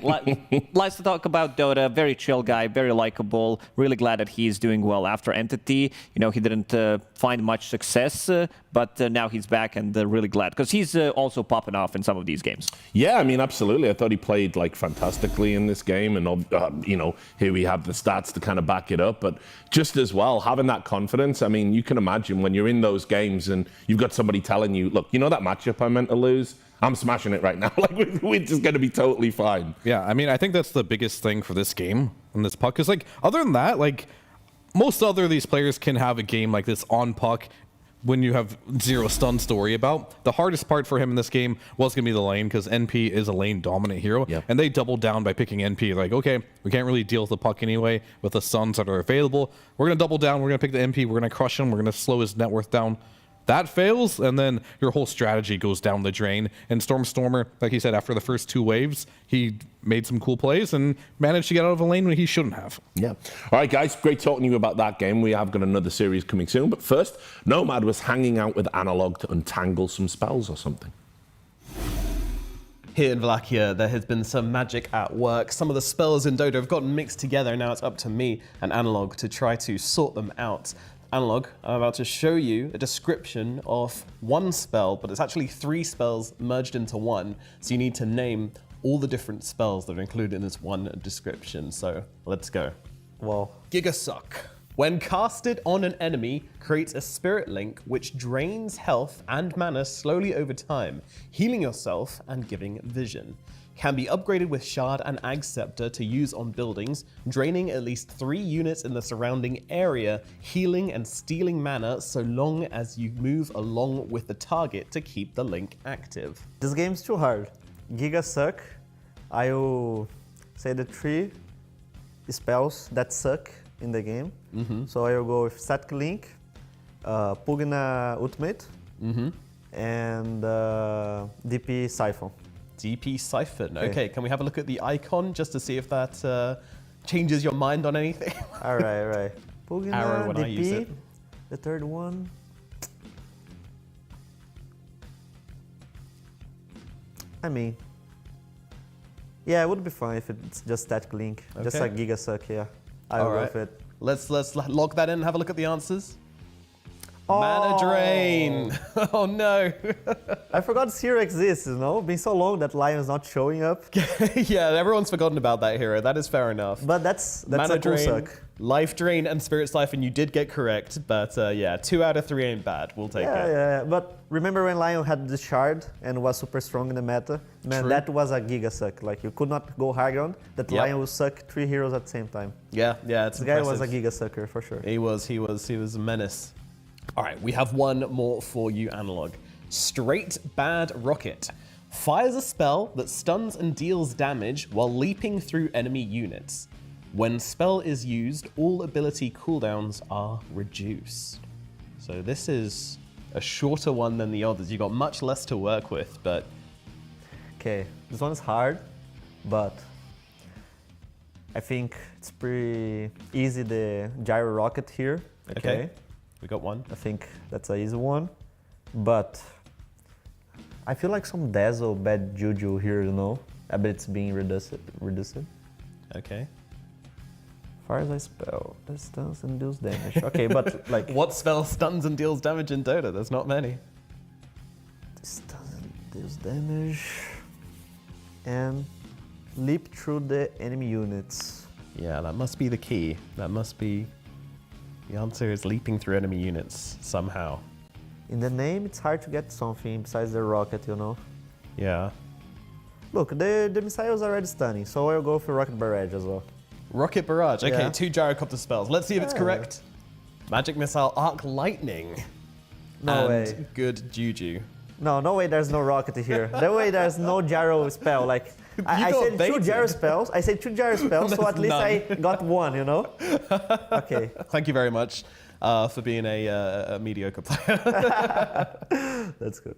likes to talk about Dota, very chill guy, very likable. Really glad that he's doing well after Entity. You know, he didn't find much success, but now he's back, and really glad, because he's also popping off in some of these games. Yeah, I mean, absolutely. I thought he played like fantastically in this game, and you know, here we have the stats to kind of back it up. But just as well, having that confidence. I mean, you can imagine when you're in those games and you've got somebody telling you, look, you know that matchup I meant to lose? I'm smashing it right now. Like, we're just going to be totally fine. Yeah, I mean, I think that's the biggest thing for this game and this puck. Because, like, other than that, like, most other of these players can have a game like this on puck when you have 0 stuns to worry about. The hardest part for him in this game was going to be the lane, because NP is a lane-dominant hero, and they doubled down by picking NP. Like, okay, we can't really deal with the puck anyway with the stuns that are available. We're going to double down, we're going to pick the NP, we're going to crush him, we're going to slow his net worth down. That fails, and then your whole strategy goes down the drain. And Stormstormer, like he said, after the first 2 waves, he made some cool plays and managed to get out of a lane when he shouldn't have. Yeah. All right, guys, great talking to you about that game. We have got another series coming soon. But first, Nomad was hanging out with Analog to untangle some spells or something. Here in Wallachia, there has been some magic at work. Some of the spells in Dota have gotten mixed together. Now it's up to me and Analog to try to sort them out. Analog, I'm about to show you a description of one spell, but it's actually 3 spells merged into one. So you need to name all the different spells that are included in this one description. So let's go. Wow. Gigasuck. When casted on an enemy, creates a spirit link which drains health and mana slowly over time, healing yourself and giving vision. Can be upgraded with Shard and Ag Scepter to use on buildings, draining at least 3 units in the surrounding area, healing and stealing mana so long as you move along with the target to keep the link active. This game's too hard. Gigasuck, I will say the 3 spells that suck in the game. So I will go with Static Link, Pugna Ultimate, and DP Siphon. DP Siphon. Okay, can we have a look at the icon just to see if that changes your mind on anything? All right. Pugna, Arrow when DP, I use it. the third one. I mean, yeah, it would be fine if it's just Static Link. Just like Gigasuck, yeah. I will go with it. Let's log that in and have a look at the answers. Mana drain. Oh no. I forgot this hero exists, you know? Been so long that Lion's not showing up. Yeah, everyone's forgotten about that hero. That is fair enough. But that's Mana a cool drain, suck. Life drain, and Spirit Siphon. You did get correct, but yeah, 2 out of 3 ain't bad. We'll take it. Yeah. But remember when Lion had the shard and was super strong in the meta? Man, True. that was a giga suck. Like, you could not go high ground. That Lion would suck 3 heroes at the same time. Yeah, it's This guy was a impressive. giga sucker for sure. He was a menace. All right, we have one more for you, Analog. Straight Bad Rocket. Fires a spell that stuns and deals damage while leaping through enemy units. When spell is used, all ability cooldowns are reduced. So this is a shorter one than the others. You've got much less to work with, but... Okay, this one is hard, but I think it's pretty easy, the Gyro Rocket here. Okay. We got one. I think that's an easy one, but I feel like some Dazzle bad juju here, you know? I bet it's being reduced. Okay. Fires I spell, that stuns and deals damage. Okay, but like... What spell stuns and deals damage in Dota? There's not many. Stuns and deals damage. And leap through the enemy units. Yeah, that must be the key. That must be... The answer is leaping through enemy units somehow. In the name, it's hard to get something besides the rocket, you know. Yeah. Look, the missile is already stunning, so I'll go for rocket barrage as well. Rocket barrage. Okay, Yeah. 2 gyrocopter spells. Let's see if it's Yeah. correct. Magic missile, arc lightning. No and way. good juju. No way there's no rocket here. No way there's no gyro spell. Like, I got said 2 baited. gyro spells. I said 2 gyro spells, so at least none. I got 1, you know? Okay. Thank you very much for being a mediocre player. That's good.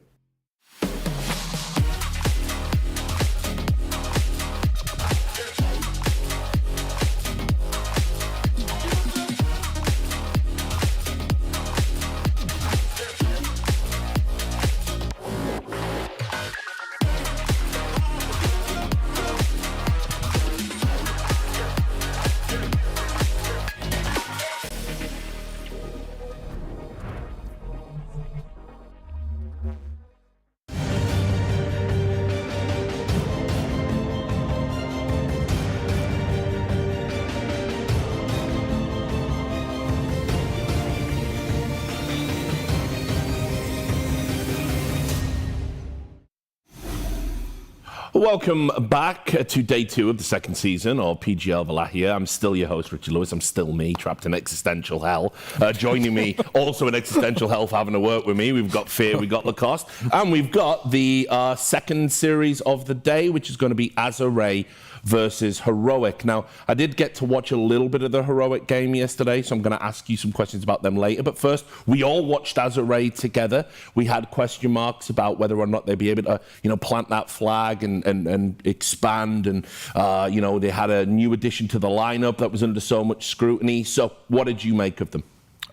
Welcome back to day 2 of the second season of PGL Wallachia. I'm still your host, Richard Lewis. I'm still me, trapped in existential hell. Joining me, also in existential hell for having to work with me, we've got Fear, we've got Lacoste, and we've got the second series of the day, which is going to be Azure Ray versus Heroic. Now, I did get to watch a little bit of the Heroic game yesterday, so I'm going to ask you some questions about them later. But first, we all watched Azure Ray together. We had question marks about whether or not they'd be able to, plant that flag and expand. And, they had a new addition to the lineup that was under so much scrutiny. So what did you make of them?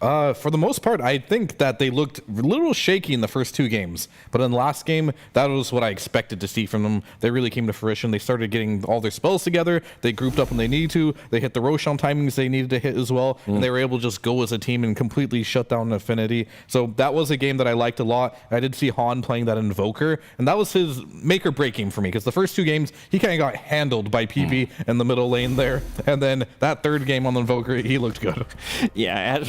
For the most part, I think that they looked a little shaky in the first 2 games. But in the last game, that was what I expected to see from them. They really came to fruition. They started getting all their spells together. They grouped up when they needed to. They hit the Roshan timings they needed to hit as well. And they were able to just go as a team and completely shut down Affinity. So that was a game that I liked a lot. I did see Han playing that Invoker. And that was his make or break game for me. Because the first 2 games, he kind of got handled by PP in the middle lane there. And then that 3rd game on the Invoker, he looked good. Yeah.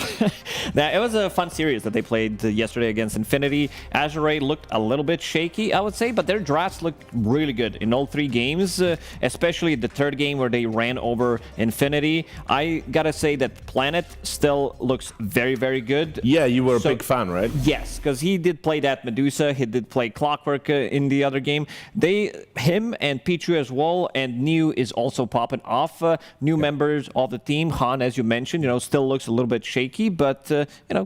It was a fun series that they played yesterday against Infinity. Azure Ray looked a little bit shaky, I would say, but their drafts looked really good in all 3 games, especially the 3rd game where they ran over Infinity. I gotta say that Planet still looks very, very good. Yeah, you were a big fan, right? Yes, because he did play that Medusa. He did play Clockwork in the other game. Him and Pichu as well, and New is also popping off. New members of the team. Han, as you mentioned, still looks a little bit shaky, but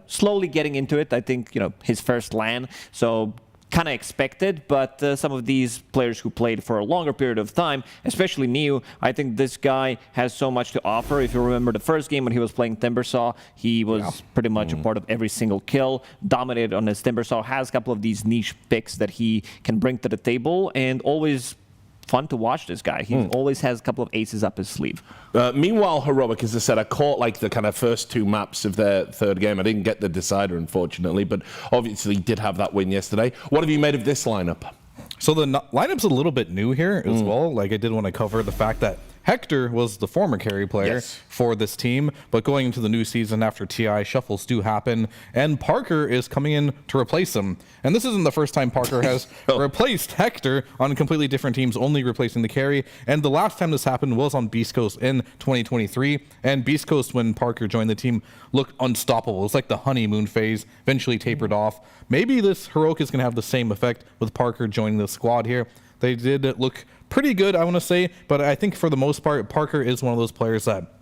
slowly getting into it. I think, his first LAN, so kind of expected, but some of these players who played for a longer period of time, especially Neo, I think this guy has so much to offer. If you remember the first game when he was playing Timbersaw, he was pretty much a part of every single kill, dominated on his Timbersaw, has a couple of these niche picks that he can bring to the table, and always fun to watch this guy. He always has a couple of aces up his sleeve. Meanwhile, Heroic, as I said, I caught the kind of first 2 maps of their 3rd game. I didn't get the decider, unfortunately, but obviously did have that win yesterday. What have you made of this lineup? So the lineup's a little bit new here as well. I did want to cover the fact that Hector was the former carry player for this team, but going into the new season after TI, shuffles do happen, and Parker is coming in to replace him. And this isn't the first time Parker has replaced Hector on completely different teams, only replacing the carry. And the last time this happened was on Beast Coast in 2023. And Beast Coast, when Parker joined the team, looked unstoppable. It was like the honeymoon phase, eventually tapered off. Maybe this Heroic is going to have the same effect with Parker joining the squad here. They did look pretty good, I want to say, but I think for the most part, Parker is one of those players that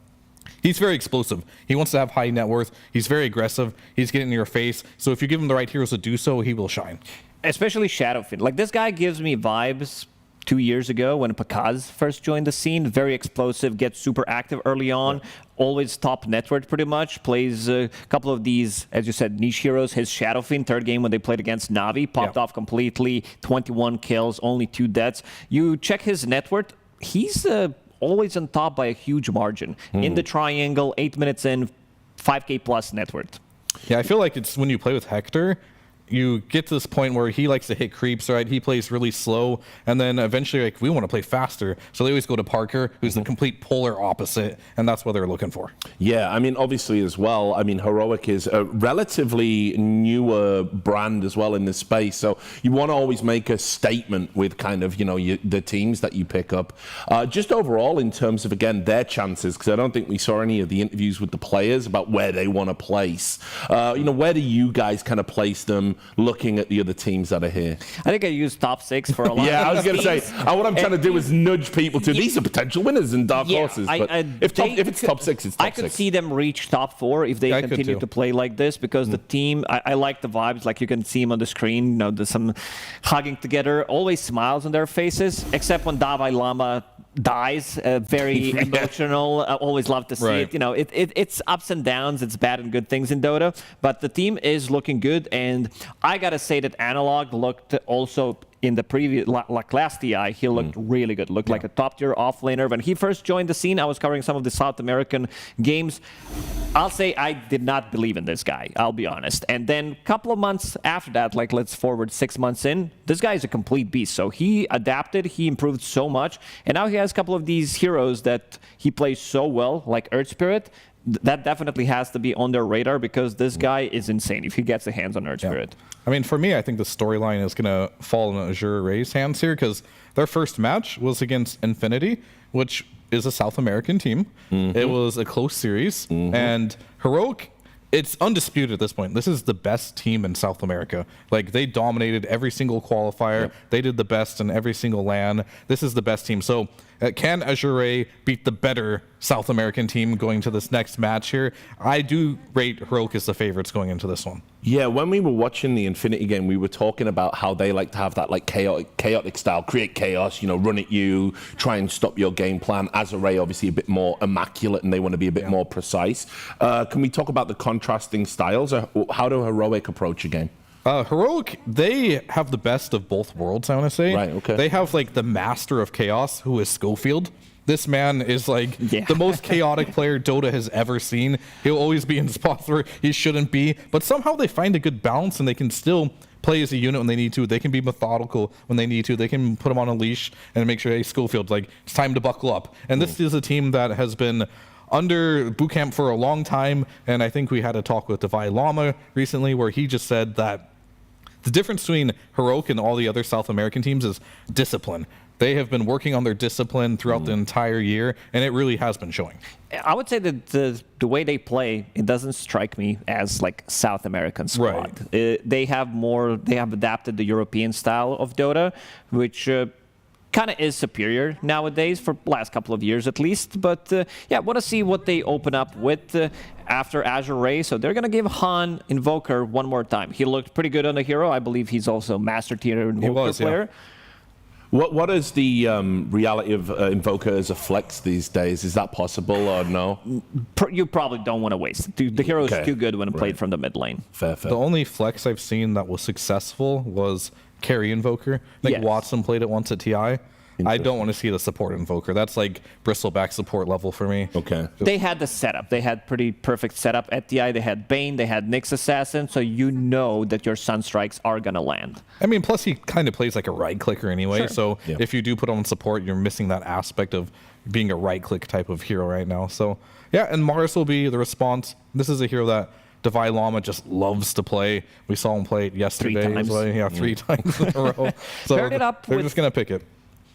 he's very explosive. He wants to have high net worth. He's very aggressive. He's getting in your face. So if you give him the right heroes to do so, he will shine. Especially Shadowfin. This guy gives me vibes 2 years ago when Pakaz first joined the scene. Very explosive, gets super active early on, always top network pretty much, plays a couple of these, as you said, niche heroes. His Shadowfin, 3rd game when they played against Navi, popped off completely, 21 kills, only 2 deaths. You check his net worth, he's always on top by a huge margin. In the triangle, 8 minutes in, 5k plus net worth. Yeah, I feel like it's when you play with Hector, you get to this point where he likes to hit creeps, right? He plays really slow, and then eventually, like, we want to play faster. So they always go to Parker, who's the complete polar opposite, and that's what they're looking for. Yeah, I mean, obviously as well, I mean, Heroic is a relatively newer brand as well in this space. So you want to always make a statement with kind of, the teams that you pick up. Just overall, in terms of, again, their chances, because I don't think we saw any of the interviews with the players about where they want to place. Where do you guys kind of place them looking at the other teams that are here? I think I used top 6 for a lot. Yeah, I was going to say, what I'm trying to do is nudge people to, Yeah. these are potential winners and dark horses. But if it's top 6, it's top 6. I could see them reach top 4 if they continue to play like this, because the team, I like the vibes. Like, you can see them on the screen, there's some hugging together, always smiles on their faces, except when double-elimination dies. Very emotional. I always love to see it. It's ups and downs. It's bad and good things in Dota, but the team is looking good. And I gotta say that Analog looked also in the previous, like last TI, he looked really good. Looked like a top-tier offlaner. When he first joined the scene, I was covering some of the South American games. I'll say I did not believe in this guy, I'll be honest. And then a couple of months after that, like let's forward 6 months in, this guy is a complete beast. So he adapted, he improved so much, and now he has a couple of these heroes that he plays so well, like Earth Spirit. That definitely has to be on their radar, because this guy is insane if he gets a hands on Earth Spirit. I mean, for me, I think the storyline is going to fall in Azure Ray's hands here, because their first match was against Infinity, which is a South American team. It was a close series, and Heroic, it's undisputed at this point. This is the best team in South America. Like, they dominated every single qualifier. They did the best in every single LAN. This is the best team. So can Azure Ray beat the better South American team going to this next match here? I do rate Heroic as the favorites going into this one. Yeah, when we were watching the Infinity game, we were talking about how they like to have that like chaotic style, create chaos, run at you, try and stop your game plan. Azure Ray obviously a bit more immaculate, and they want to be a bit more precise. Can we talk about the contrasting styles? Or how do Heroic approach a game? Heroic, they have the best of both worlds, I want to say. Right, okay. They have like the master of chaos, who is Schofield. This man is like the most chaotic player Dota has ever seen. He'll always be in spots where he shouldn't be, but somehow they find a good balance, and they can still play as a unit when they need to. They can be methodical when they need to. They can put him on a leash and make sure, hey, Schofield, like, it's time to buckle up. And this is a team that has been under boot camp for a long time, and I think we had a talk with L1ga recently where he just said that the difference between Heroic and all the other South American teams is discipline. They have been working on their discipline throughout the entire year, and it really has been showing. I would say that the way they play, it doesn't strike me as like South American squad. Right. They have adapted the European style of Dota, which kind of is superior nowadays for the last couple of years at least. But yeah, I want to see what they open up with after Azure Ray. So they're going to give Han Invoker one more time. He looked pretty good on the hero. I believe he's also master tier Invoker player. Yeah. What is the reality of Invoker as a flex these days? Is that possible or no? You probably don't want to waste it. The hero is too good when played from the mid lane. Fair. The only flex I've seen that was successful was carry Invoker. I think Watson played it once at TI. I don't want to see the support Invoker. That's like bristleback support level for me. Okay. They had the setup. They had pretty perfect setup at TI. They had Bane. They had Nyx Assassin. So you know that your Sunstrikes are going to land. I mean, plus he kind of plays like a right clicker anyway. So if you do put him on support, you're missing that aspect of being a right click type of hero right now. So yeah, and Mars will be the response. This is a hero that L1ga just loves to play. We saw him play it yesterday. 3 times. Yeah, 3 times in a row. So Paired it up they're with just going to pick it.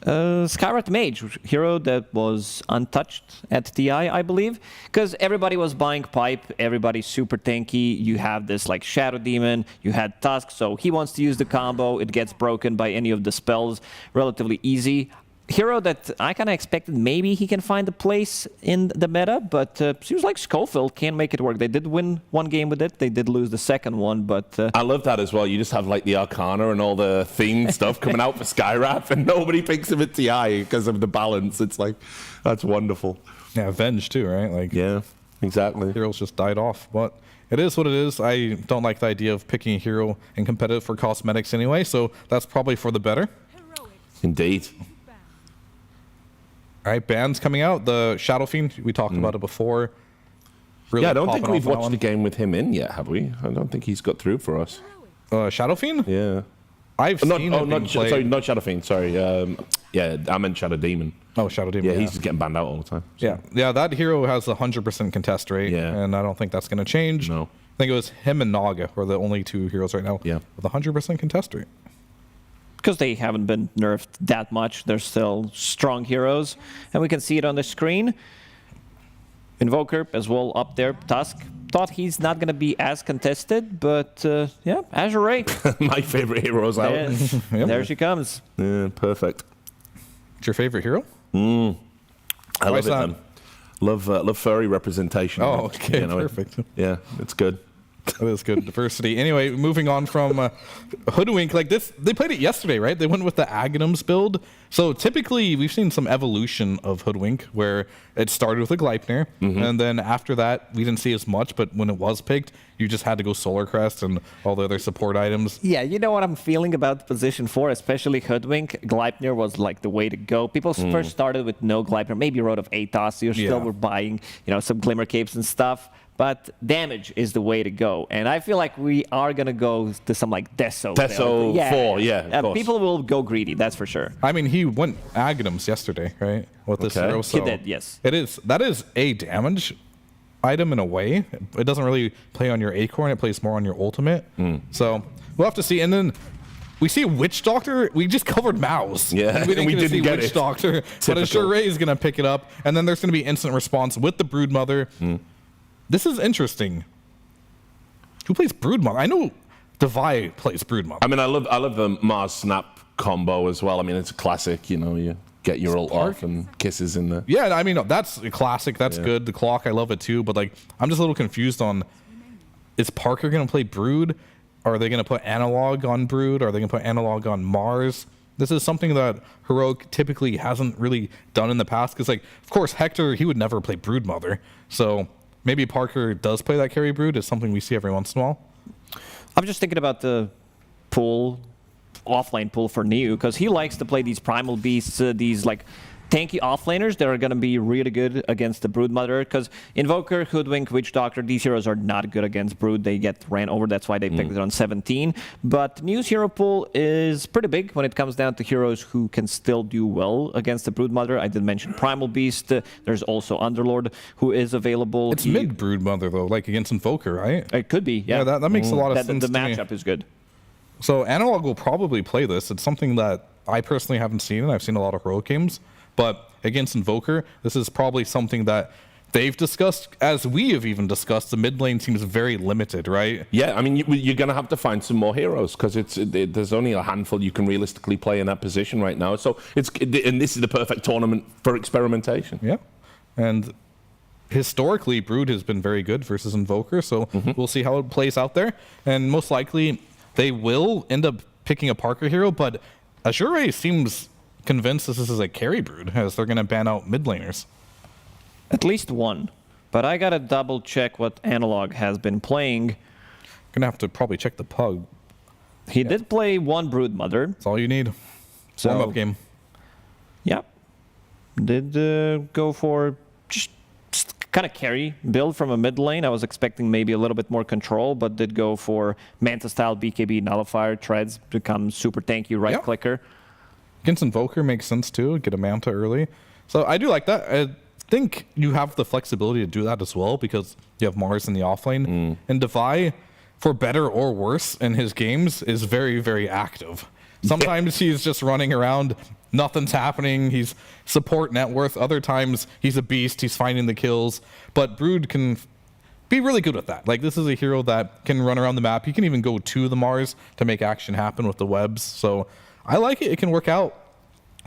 Skywrath Mage, hero that was untouched at TI, I believe, because everybody was buying pipe, everybody's super tanky. You have this like Shadow Demon, you had Tusk, so he wants to use the combo. It gets broken by any of the spells, relatively easy. Hero that I kind of expected maybe he can find a place in the meta, but seems like Schofield can make it work. They did win one game with it. They did lose the second one, but... I love that as well. You just have like the Arcana and all the themed stuff coming out for Skywrath, and nobody picks him at TI because of the balance. It's like, that's wonderful. Yeah, Avenge too, right? Like, yeah, exactly. Heroes just died off, but it is what it is. I don't like the idea of picking a hero in competitive for cosmetics anyway, so that's probably for the better. Indeed. All right, bans coming out. The Shadow Fiend, we talked about it before. Really I don't think we've watched the game with him in yet, have we? I don't think he's got through for us. Shadow Fiend? Yeah. I've seen it being played. Sorry, not Shadow Fiend. Sorry. Yeah, I meant Shadow Demon. Oh, Shadow Demon. Yeah, he's just getting banned out all the time. So. Yeah, that hero has a 100% contest rate, and I don't think that's going to change. No. I think it was him and Naga were the only two heroes right now with a 100% contest rate. Because they haven't been nerfed that much. They're still strong heroes. And we can see it on the screen. Invoker as well up there. Tusk. Thought he's not going to be as contested, but yeah, Azure Ray. My favorite hero's out. There she comes. Yeah, perfect. What's your favorite hero? I love it, man. Love furry representation. Oh, okay, perfect. Yeah, it's good. That is good diversity. Anyway, moving on from Hoodwink, like this, they played it yesterday, right? They went with the Aghanims build. So typically, we've seen some evolution of Hoodwink where it started with a Gleipnir, and then after that, we didn't see as much, but when it was picked, you just had to go Solar Crest and all the other support items. Yeah, you know what I'm feeling about position 4, especially Hoodwink. Gleipnir was like the way to go. People first started with no Gleipnir, maybe Road of Atos, you still were buying, some Glimmer Capes and stuff. But damage is the way to go. And I feel like we are going to go to some like Deso. Deso 4, yeah. People will go greedy, that's for sure. I mean, he went Aghanims yesterday, right? With this hero. So he did, yes. That is a damage item in a way. It doesn't really play on your Acorn, it plays more on your ultimate. So we'll have to see. And then we see Witch Doctor. We just covered MOUZ. Yeah, we didn't see Witch it. Doctor. But Azure Ray is going to pick it up. And then there's going to be instant response with the Broodmother. This is interesting. Who plays Broodmother? I know Devi plays Broodmother. I mean, I love the Mars Snap combo as well. I mean, it's a classic. You get your ult off and kisses in there. Yeah, I mean, that's a classic. That's good. The clock, I love it too. But like, I'm just a little confused on: is Parker going to play Brood? Are they going to put Analog on Brood? Are they going to put Analog on Mars? This is something that Heroic typically hasn't really done in the past. Because, like, of course, Hector, he would never play Broodmother. So maybe Parker does play that carry Brood. It's something we see every once in a while. I'm just thinking about the pool, offlane pool for Neu, because he likes to play these Primal Beasts, these like tanky offlaners that are going to be really good against the Broodmother, because Invoker, Hoodwink, Witch Doctor, these heroes are not good against Brood. They get ran over. That's why they picked it on 17. But Neu's hero pool is pretty big when it comes down to heroes who can still do well against the Broodmother. I did mention Primal Beast. There's also Underlord who is available. It's mid Broodmother though, like against Invoker, right? It could be, yeah. Yeah, that makes a lot of sense. The to me. matchup is good. So Analog will probably play this. It's something that I personally haven't seen. I've seen a lot of heroic games. But against Invoker, this is probably something that they've discussed, as we have even discussed. The mid lane seems very limited, right? Yeah, I mean, you're going to have to find some more heroes because there's only a handful you can realistically play in that position right now. So and this is the perfect tournament for experimentation. Yeah, and historically, Brood has been very good versus Invoker. So we'll see how it plays out there. And most likely, they will end up picking a Parker hero. But Azure Ray seems convinced this is a carry Brood, as they're going to ban out mid laners. At least one. But I got to double check what Analog has been playing. Going to have to probably check the pug. He did play one Broodmother. That's all you need. Warm-up game. Yeah. Did go for just kind of carry build from a mid lane. I was expecting maybe a little bit more control, but did go for Manta-style BKB Nullifier, Treads, become super tanky right-clicker. Against Invoker makes sense too, get a Manta early. So I do like that. I think you have the flexibility to do that as well because you have Mars in the offlane. And Devi, for better or worse in his games, is very, very active. Sometimes he's just running around, nothing's happening, he's support net worth. Other times he's a beast, he's finding the kills. But Brood can be really good with that. Like, this is a hero that can run around the map. He can even go to the Mars to make action happen with the webs. So I like it. It can work out.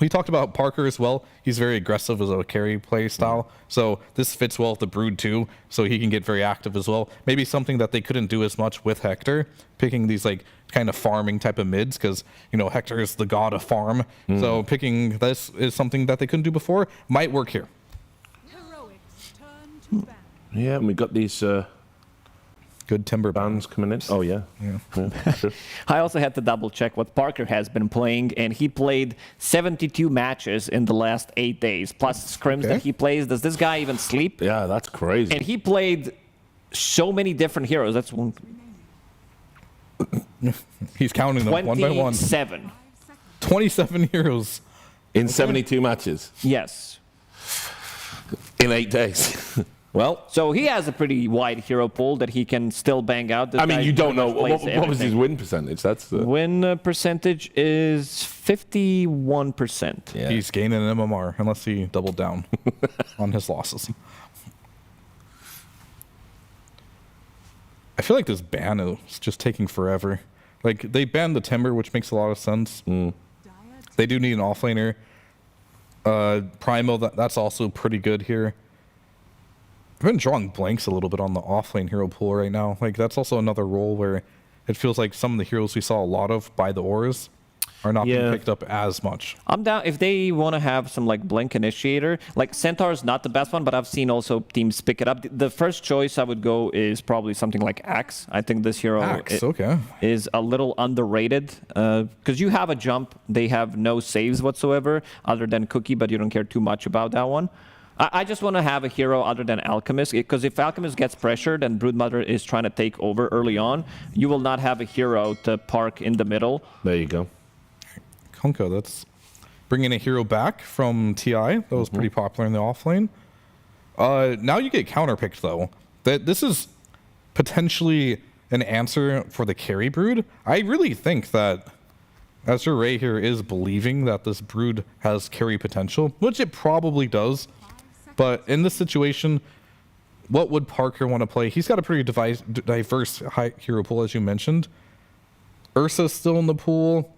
We talked about Parker as well. He's very aggressive as a carry play style. So this fits well with the Brood too. So he can get very active as well. Maybe something that they couldn't do as much with Hector, picking these like kind of farming type of mids because, you know, Hector is the god of farm. So picking this is something that they couldn't do before. Might work here. Yeah, and we got these good timber bands coming in. Oh, yeah. Sure. I also had to double check what Parker has been playing, and he played 72 matches in the last 8 days, plus scrims that he plays. Does this guy even sleep? Yeah, that's crazy. And he played so many different heroes. That's one. He's counting them one by one. 27. 27 heroes. In 72 matches? Yes. In 8 days. Well, so he has a pretty wide hero pool that he can still bang out. This I mean, guy you don't know. pretty much plays What was his everything. win percentage? That's the Win percentage is 51%. Yeah. He's gaining an MMR unless he doubled down on his losses. I feel like this ban is just taking forever. Like, they banned the Timber, which makes a lot of sense. They do need an offlaner. Primo, that's also pretty good here. I've been drawing blanks a little bit on the offlane hero pool right now. Like, that's also another role where it feels like some of the heroes we saw a lot of by the auras are not being picked up as much. I'm down if they want to have some like blink initiator. Like Centaur is not the best one, but I've seen also teams pick it up. The first choice I would go is probably something like Axe. I think this hero is a little underrated because you have a jump. They have no saves whatsoever other than Cookie, but you don't care too much about that one. I just want to have a hero other than Alchemist, because if Alchemist gets pressured and Broodmother is trying to take over early on, you will not have a hero to park in the middle. There you go. Kunkka, that's bringing a hero back from TI. That was pretty popular in the offlane. Now you get counterpicked, though. This is potentially an answer for the carry Brood. I really think that Azure Ray here is believing that this Brood has carry potential, which it probably does. But in this situation, what would Parker want to play? He's got a pretty diverse high hero pool, as you mentioned. Ursa's still in the pool.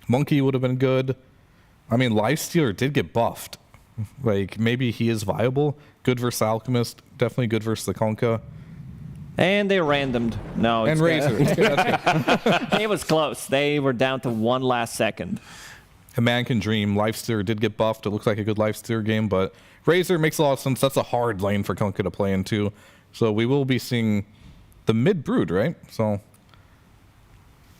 Monkey would have been good. I mean, Lifestealer did get buffed. Like, maybe he is viable. Good versus Alchemist. Definitely good versus the Kunkka. And they randomed. No, and Razor. It was close. They were down to one last second. A man can dream. Lifestealer did get buffed. It looks like a good Lifestealer game, but Razor makes a lot of sense. That's a hard lane for Kunkka to play into. So we will be seeing the mid Brood, right? So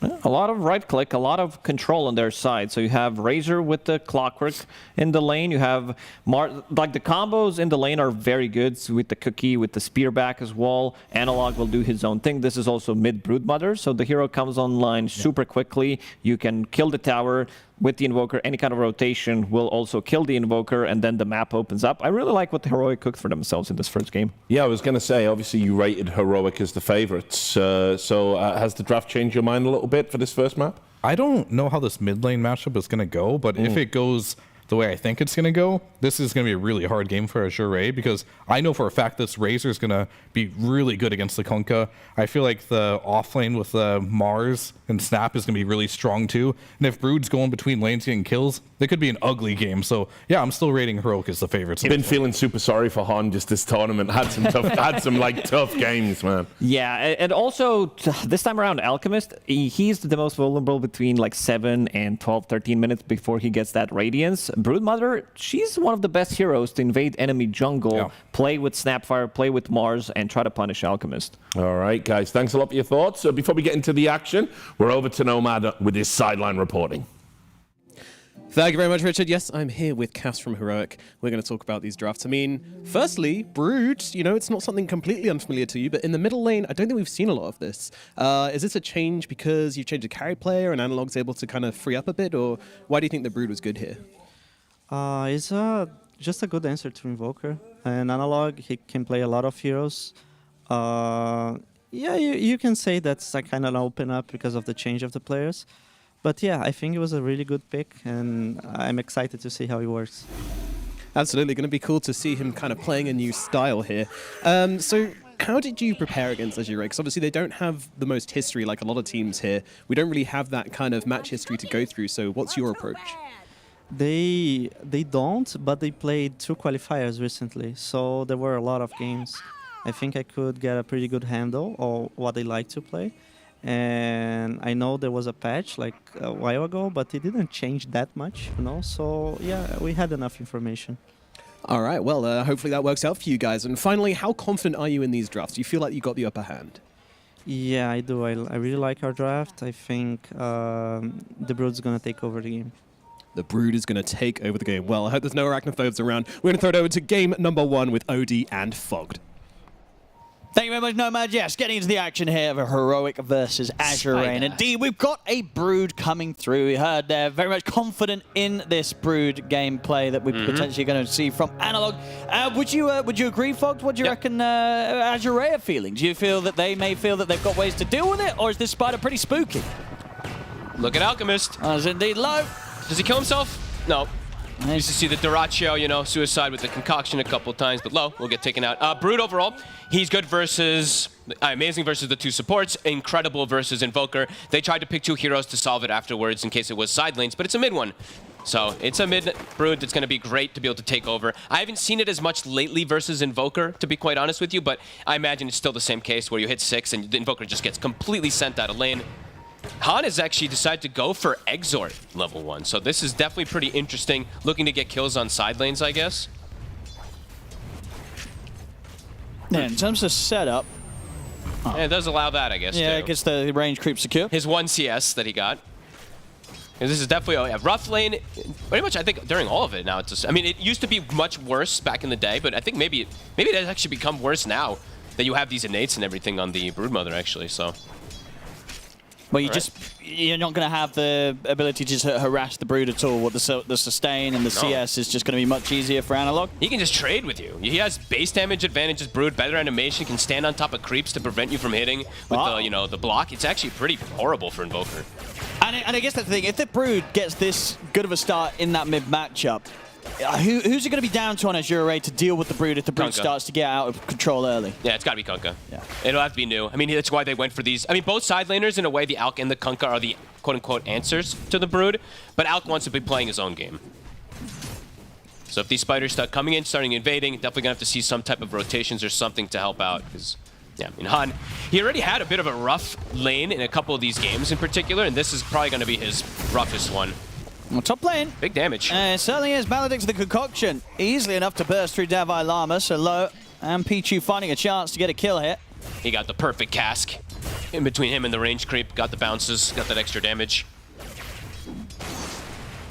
a lot of right click, a lot of control on their side. So you have Razor with the Clockwork in the lane. You have like the combos in the lane are very good with the Cookie, with the Spear back as well. Analog will do his own thing. This is also mid Broodmother, so the hero comes online super quickly. You can kill the tower with the Invoker. Any kind of rotation will also kill the Invoker, and then the map opens up. I really like what the Heroic cooked for themselves in this first game. Yeah, I was going to say, obviously you rated Heroic as the favorites. Has the draft changed your mind a little bit for this first map? I don't know how this mid lane matchup is going to go, but if it goes the way I think it's going to go, this is going to be a really hard game for Azure Ray, because I know for a fact this Razor is going to be really good against the Kunkka. I feel like the offlane with Mars and Snap is going to be really strong too. And if Brood's going between lanes getting kills, it could be an ugly game. So yeah, I'm still rating Heroic as the favorites. I've been feeling super sorry for Han just this tournament. Had some tough games, man. Yeah, and also this time around, Alchemist, he's the most vulnerable between like 7 and 12, 13 minutes before he gets that Radiance. Broodmother, she's one of the best heroes to invade enemy jungle, play with Snapfire, play with Mars, and try to punish Alchemist. All right, guys, thanks a lot for your thoughts. So before we get into the action, we're over to Nomad with his sideline reporting. Thank you very much, Richard. Yes, I'm here with Cass from Heroic. We're going to talk about these drafts. I mean, firstly, Brood, it's not something completely unfamiliar to you, but in the middle lane, I don't think we've seen a lot of this. Is this a change because you've changed a carry player and Analog's able to kind of free up a bit, or why do you think the Brood was good here? It's just a good answer to Invoker. And Analog, he can play a lot of heroes. Yeah, you can say that's kind of open up because of the change of the players. But yeah, I think it was a really good pick, and I'm excited to see how he works. Absolutely, going to be cool to see him kind of playing a new style here. So how did you prepare against Azure Ray? Because obviously they don't have the most history like a lot of teams here. We don't really have that kind of match history to go through, so what's your approach? They don't, but they played 2 qualifiers recently, so there were a lot of games. I think I could get a pretty good handle on what they like to play. And I know there was a patch like a while ago, but it didn't change that much, So yeah, we had enough information. All right, well, hopefully that works out for you guys. And finally, how confident are you in these drafts? Do you feel like you got the upper hand? Yeah, I do. I really like our draft. I think the Brood's going to take over the game. The Brood is going to take over the game. Well, I hope there's no arachnophobes around. We're going to throw it over to game number 1 with OD and Fogged. Thank Thank you very much, Nomad. Yes, getting into the action here of a Heroic versus Azure Ray. And indeed, we've got a Brood coming through. We heard they're very much confident in this Brood gameplay that we're potentially going to see from Analog. Would you agree, Fogs? What do you reckon Azure Ray are feeling? Do you feel that they may feel that they've got ways to deal with it, or is this spider pretty spooky? Look at Alchemist. Is indeed low. Does he kill himself? No. Used to see the Derecho, you know, suicide with the concoction a couple of times, but low will get taken out. Brood overall, he's good versus, amazing versus the two supports, incredible versus Invoker. They tried to pick two heroes to solve it afterwards in case it was side lanes, but it's a mid one. So it's a mid Brood that's going to be great to be able to take over. I haven't seen it as much lately versus Invoker, to be quite honest with you, but I imagine it's still the same case where you hit 6 and the Invoker just gets completely sent out of lane. Han has actually decided to go for Exort level 1, so this is definitely pretty interesting, looking to get kills on side lanes, I guess. Yeah, in terms of setup... Yeah, it does allow that, I guess, Yeah, too. it gets the range creep secure. His 1 CS that he got. And this is definitely a rough lane, pretty much I think during all of it now. It's just, I mean, it used to be much worse back in the day, but I think maybe it has actually become worse now that you have these innates and everything on the Broodmother, actually, so... Well, you're not going to have the ability to just harass the Brood at all. What the sustain and the CS is just going to be much easier for Analog. He can just trade with you. He has base damage advantages, Brood, better animation, can stand on top of creeps to prevent you from hitting with the, you know, the block. It's actually pretty horrible for Invoker. And I guess that's the thing. If the Brood gets this good of a start in that mid matchup, who's it going to be down to on Azure Ray to deal with the Brood if the Brood starts to get out of control early? Yeah, it's got to be Kunkka. Yeah. It'll have to be new. I mean, that's why they went for these. I mean, both side laners, in a way, the Alk and the Kunkka are the quote-unquote answers to the Brood, but Alk wants to be playing his own game. So if these spiders start coming in, starting invading, definitely going to have to see some type of rotations or something to help out, because... Yeah, I mean, Han, he already had a bit of a rough lane in a couple of these games in particular, and this is probably going to be his roughest one. Well, top lane. Big damage. It certainly is. Maledict's the concoction. Easily enough to burst through Davai-Lama, so Low and Pichu finding a chance to get a kill here. He got the perfect cask in between him and the range creep, got the bounces, got that extra damage.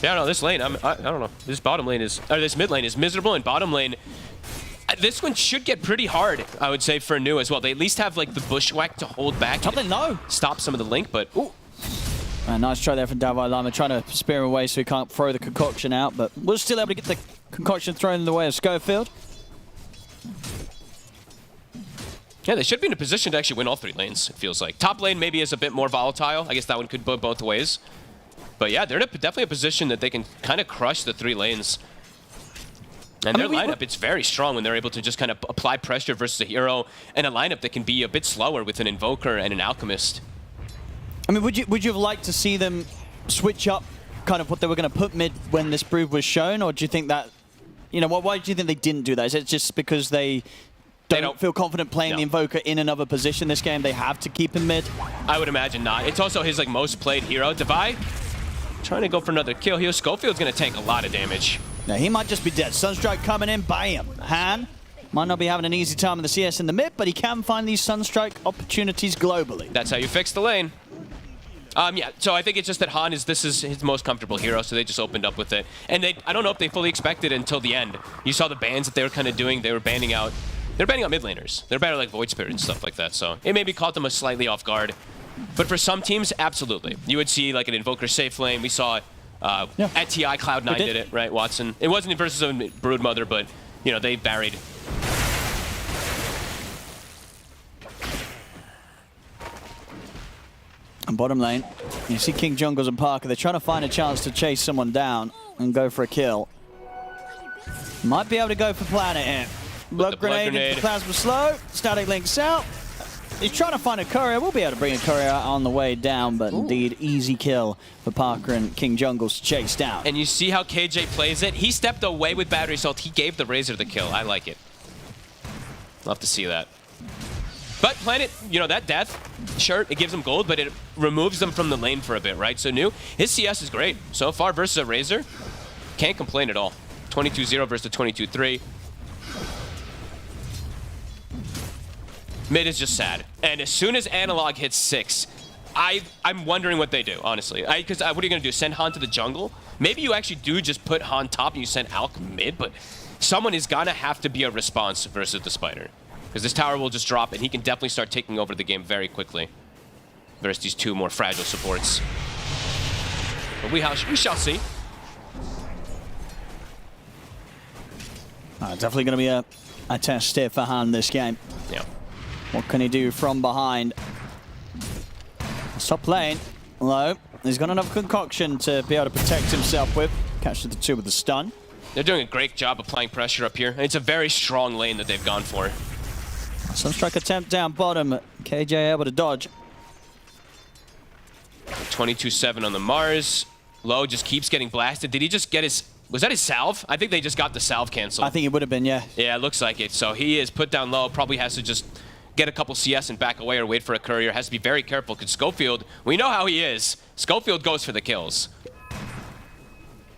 Yeah, no, this lane, I don't know. This bottom lane is, or this mid lane is miserable, and bottom lane, this one should get pretty hard, I would say, for New as well. They at least have, like, the bushwhack to hold back. Top lane low. Stop some of the link, but, ooh. Nice try there from Davai-Lama, trying to spear him away so he can't throw the concoction out, but we're still able to get the concoction thrown in the way of Schofield. Yeah, they should be in a position to actually win all 3 lanes, it feels like. Top lane maybe is a bit more volatile. I guess that one could go both ways. But yeah, they're in definitely a position that they can kind of crush the 3 lanes. And their lineup, it's very strong when they're able to just kind of apply pressure versus a hero, and a lineup that can be a bit slower with an Invoker and an Alchemist. I mean, would you have liked to see them switch up kind of what they were going to put mid when this Brood was shown, or do you think that, you know, why do you think they didn't do that? Is it just because they don't feel confident playing the Invoker in another position this game? They have to keep him mid? I would imagine not. It's also his like most played hero. Devi trying to go for another kill here. Schofield's going to tank a lot of damage. Now, he might just be dead. Sunstrike coming in, bam. Han might not be having an easy time in the CS in the mid, but he can find these Sunstrike opportunities globally. That's how you fix the lane. Yeah, so I think it's just that Han this is his most comfortable hero, so they just opened up with it. And I don't know if they fully expected it until the end. You saw the bans that they were kind of doing. They were banning out mid laners. They're banning like Void Spirit and stuff like that, so it maybe caught them slightly off guard. But for some teams, absolutely. You would see like an Invoker safe lane. We saw at TI, Cloud9 did it, right, Watson? It wasn't versus a Broodmother, but, you know, they varied. And bottom lane, you see King Jungles and Parker. They're trying to find a chance to chase someone down and go for a kill. Might be able to go for Planet here. Blood grenade into Plasma Slow. Static links out. He's trying to find a courier. We'll be able to bring a courier out on the way down, but indeed, easy kill for Parker and King Jungles to chase down. And you see how KJ plays it? He stepped away with battery salt. He gave the Razor the kill. I like it. Love to see that. But Planet, you know, that death, sure, it gives them gold, but it removes them from the lane for a bit, right? So New, his CS is great. So far versus a Razor, can't complain at all. 22-0 versus 22-3. Mid is just sad. And as soon as Analog hits 6, I'm wondering what they do, honestly. Because what are you going to do, send Han to the jungle? Maybe you actually do just put Han top and you send Alk mid, but someone is going to have to be a response versus the Spider. because this tower will just drop, and he can definitely start taking over the game very quickly versus these two more fragile supports. But we shall see. Definitely going to be a test here for Han this game. Yeah. What can he do from behind? Stop playing. Low. He's got enough concoction to be able to protect himself with. Catch the 2 with the stun. They're doing a great job applying pressure up here. And it's a very strong lane that they've gone for. Sunstrike attempt down bottom. KJ able to dodge. 22-7 on the Mars. Low just keeps getting blasted. Did he just get his... Was that his salve? I think they just got the salve canceled. I think it would have been, yeah. Yeah, it looks like it. So he is put down low. Probably has to just get a couple CS and back away or wait for a courier. Has to be very careful because Schofield, we know how he is. Schofield goes for the kills.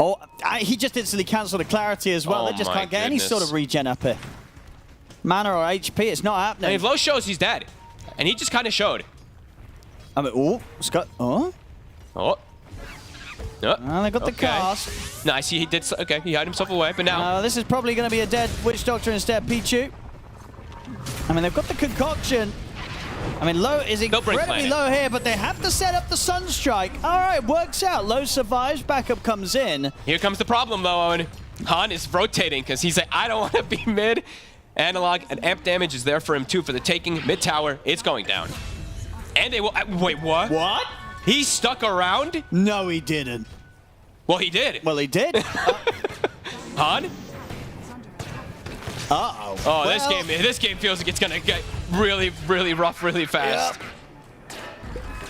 Oh, he just instantly cancelled the clarity as well. Oh, They just my can't get any goodness. sort of regen up here. Mana or HP, it's not happening. I mean, if Low shows, he's dead. And he just kind of showed. I mean, oh, Scott, oh. Oh. Well, they got the cast. No, I see he did. Okay, he hid himself away, but now. This is probably going to be a dead Witch Doctor instead, Pichu. I mean, they've got the concoction. I mean, Low is incredibly low here, but they have to set up the Sunstrike. All right, works out. Low survives, backup comes in. Here comes the problem, though, Owen. Han is rotating because he's like, I don't want to be mid. Analog and amp damage is there for him, too, for the taking. Mid tower, it's going down. And they will. Wait, what? What? He stuck around? No, he didn't. Well, he did. Well, he did. Han? Uh-oh. Oh, this game feels like it's gonna get really, really rough, really fast. Yep.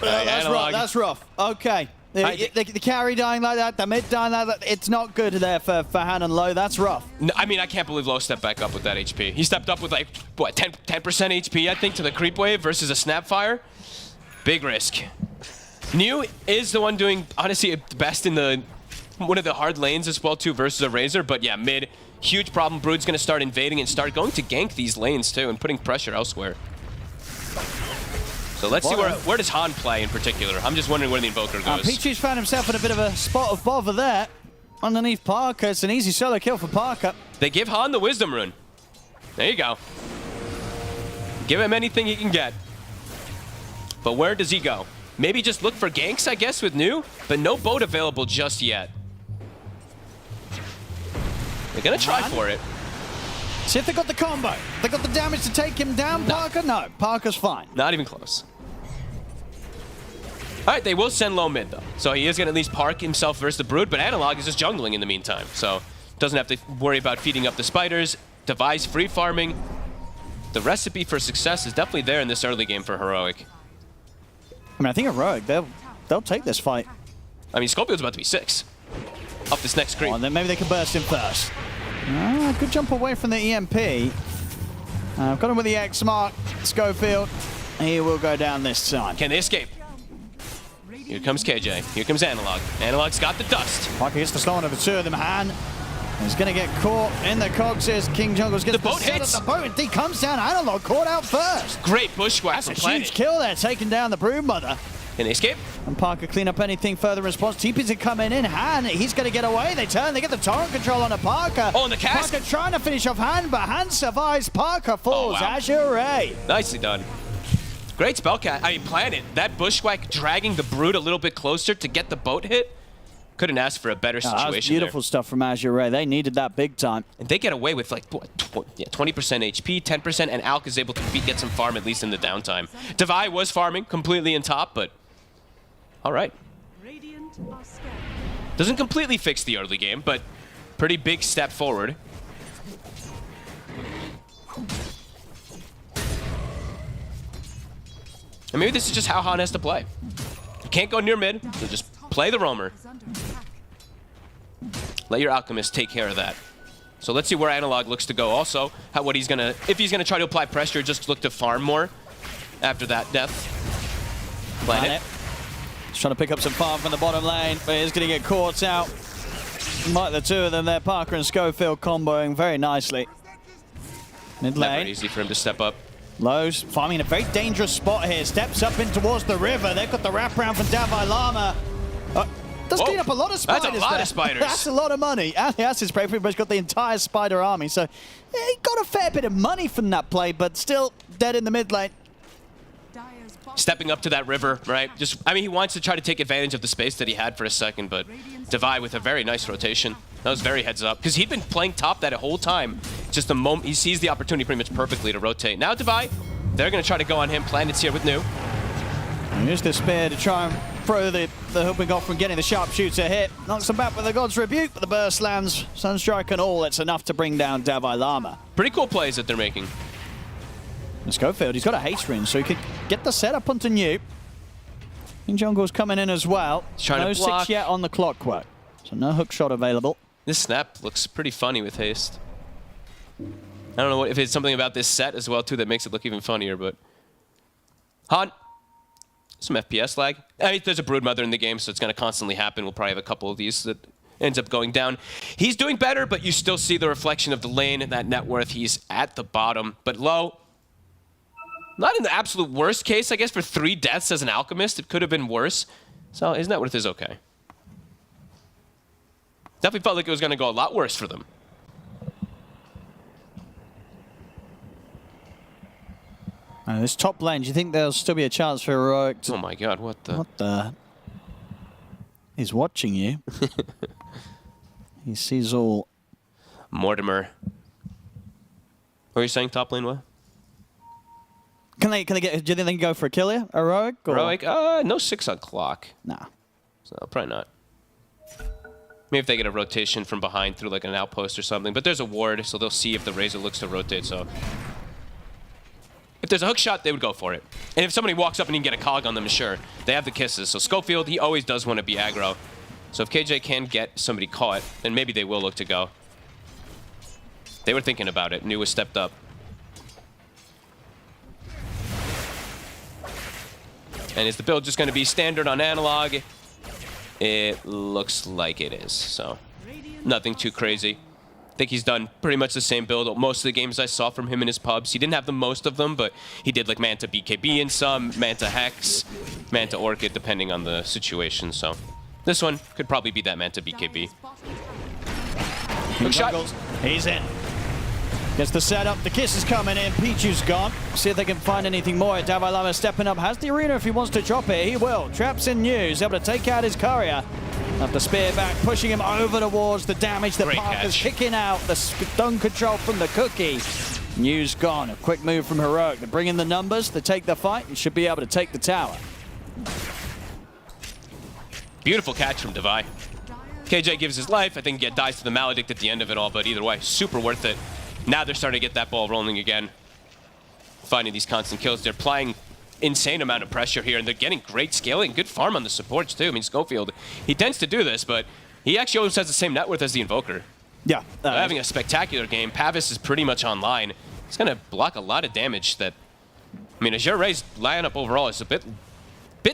That's rough. That's rough. Okay. The carry dying like that, the mid dying like that, it's not good there for Han and Low. That's rough. No, I mean, I can't believe Low stepped back up with that HP. He stepped up with like, what, 10% HP, I think, to the creep wave versus a Snapfire. Big risk. New is the one doing, honestly, the best in one of the hard lanes as well, too, versus a Razor. But yeah, mid, huge problem. Brood's going to start invading and start going to gank these lanes, too, and putting pressure elsewhere. So let's see where does Han play in particular. I'm just wondering where the Invoker goes. Pichu's found himself in a bit of a spot of bother there. Underneath Parker, it's an easy solo kill for Parker. They give Han the Wisdom Rune. There you go. Give him anything he can get. But where does he go? Maybe just look for ganks, I guess, with New, but no boat available just yet. They're gonna try for it. See if they got the combo. They got the damage to take him down, Parker? No, Parker's fine. Not even close. All right, they will send Low mid, though. So he is gonna at least park himself versus the Brood, but Analog is just jungling in the meantime. So doesn't have to worry about feeding up the spiders. Device free farming. The recipe for success is definitely there in this early game for Heroic. I mean, I think Heroic, they'll take this fight. I mean, Scorpion's about to be 6 up this next creep. Oh, then maybe they can burst him first. Good jump away from the EMP. I've got him with the X mark. Schofield. He will go down this time. Can they escape? Here comes KJ. Here comes Analog. Analog's got the dust. Parker gets the slow one over 2 of them. Han is going to get caught in the cogs as King Jungles gets the boat hits. The boat. He comes down. Analog caught out first. Great bushwhack. That's a huge kill there, taking down the Broodmother. Can they escape? And Parker clean up anything further in response. TP's are coming in. Han, he's going to get away. They turn. They get the torrent control on a Parker. Oh, and the cast. Parker trying to finish off Han, but Han survives. Parker falls. Oh, wow. Azure Ray. Nicely done. Great spellcast. I mean, Planet. That bushwhack dragging the Brood a little bit closer to get the boat hit. Couldn't ask for a better situation. That was beautiful stuff from Azure Ray. They needed that big time. And they get away with like, what, 20% HP, 10%, and Alk is able to get some farm at least in the downtime. Devi was farming completely in top, but all right. Doesn't completely fix the early game, but pretty big step forward. And maybe this is just how Han has to play. You can't go near mid, so just play the roamer. Let your Alchemist take care of that. So let's see where Analog looks to go. Also, if he's gonna try to apply pressure, just look to farm more after that death. Planet. He's trying to pick up some farm from the bottom lane, but he's gonna get caught out. Like the 2 of them there, Parker and Schofield comboing very nicely. Mid lane. Never easy for him to step up. Low's farming in a very dangerous spot here. Steps up in towards the river. They've got the wraparound from Davai Lama. Does clean up a lot of spiders. That's a lot of spiders. That's a lot of money. And the Ass's pretty much got the entire spider army, so he got a fair bit of money from that play, but still dead in the mid lane. Stepping up to that river, right? I mean, he wants to try to take advantage of the space that he had for a second, but Divide with a very nice rotation. That was very heads up, because he'd been playing top that whole time. Just the moment he sees the opportunity pretty much perfectly to rotate. Now Divide, they're going to try to go on him. Planet's here with New. And here's the spear to try and throw the hooping off from getting the sharpshooter hit. Knocks him back with the God's Rebuke, but the burst lands. Sunstrike and all, it's enough to bring down Dalai Lama. Pretty cool plays that they're making. Schofield, he's got a haste ring, so he could get the setup onto New. King Jungle's coming in as well. Trying to block. 6 yet on the clockwork, so no hook shot available. This snap looks pretty funny with haste. I don't know if it's something about this set as well, too, that makes it look even funnier, but... Han. Some FPS lag. I mean, there's a Broodmother in the game, so it's going to constantly happen. We'll probably have a couple of these that ends up going down. He's doing better, but you still see the reflection of the lane and that net worth. He's at the bottom, but low. Not in the absolute worst case, I guess, for 3 deaths as an alchemist. It could have been worse. So his net worth is okay. Definitely felt like it was going to go a lot worse for them. This top lane, do you think there'll still be a chance for Heroic to... Oh my god, what the... What the... He's watching you. He sees all... Mortimer. What are you saying, top lane, what? Can they get... Do you think they can go for a kill here? Heroic? Or? Heroic? No 6 on clock. Nah. So probably not. Maybe if they get a rotation from behind through like an outpost or something. But there's a ward, so they'll see if the Razor looks to rotate, so... If there's a hook shot, they would go for it. And if somebody walks up and you can get a cog on them, sure. They have the kisses. So Schofield, he always does want to be aggro. So if KJ can get somebody caught, then maybe they will look to go. They were thinking about it. New was stepped up. And is the build just going to be standard on analog? It looks like it is, so nothing too crazy. I think he's done pretty much the same build. Most of the games I saw from him in his pubs, he didn't have the most of them, but he did like Manta BKB in some, Manta Hex, Manta Orchid, depending on the situation, so this one could probably be that Manta BKB. Hook shot. He's in. Gets the setup, the kiss is coming in, Pichu's gone. See if they can find anything more. Dalai Lama stepping up, has the arena if he wants to drop it, he will. Traps in News, able to take out his courier. Up the spear back, pushing him over towards the damage. The Parker's kicking out the stun control from the cookie. News gone, a quick move from Heroic. They bring in the numbers, they take the fight, and should be able to take the tower. Beautiful catch from Devi. KJ gives his life, I think he dies to the Maledict at the end of it all, but either way, super worth it. Now they're starting to get that ball rolling again. Finding these constant kills. They're applying insane amount of pressure here, and they're getting great scaling. Good farm on the supports, too. I mean, Schofield, he tends to do this, but he actually always has the same net worth as the Invoker. Yeah. They're having a spectacular game. Pavis is pretty much online. He's going to block a lot of damage that... I mean, Azure Ray's lineup overall is a bit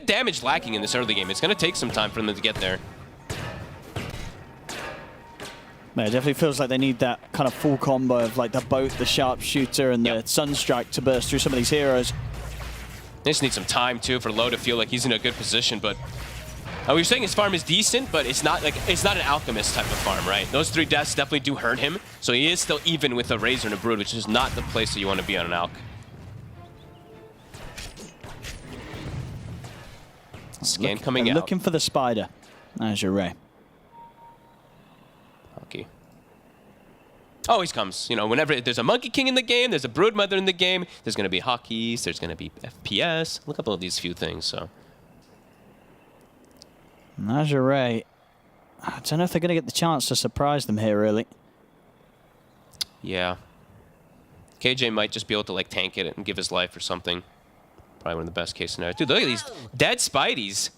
damage lacking in this early game. It's going to take some time for them to get there. Yeah, it definitely feels like they need that kind of full combo of like the boat, the sharpshooter, and the Sunstrike to burst through some of these heroes. They just need some time too for Low to feel like he's in a good position. But we were saying his farm is decent, but it's not an alchemist type of farm, right? Those 3 deaths definitely do hurt him, so he is still even with a Razor and a Brood, which is not the place that you want to be on an alch. Scan coming out. Looking for the spider. Azure Ray. Hockey. Always comes. You know, whenever there's a Monkey King in the game, there's a Broodmother in the game, there's going to be hotkeys, there's going to be FPS. Look up all these few things, so. Azure Ray. I don't know if they're going to get the chance to surprise them here, really. Yeah. KJ might just be able to, like, tank it and give his life or something. Probably one of the best case scenarios. Dude, look at these dead Spideys.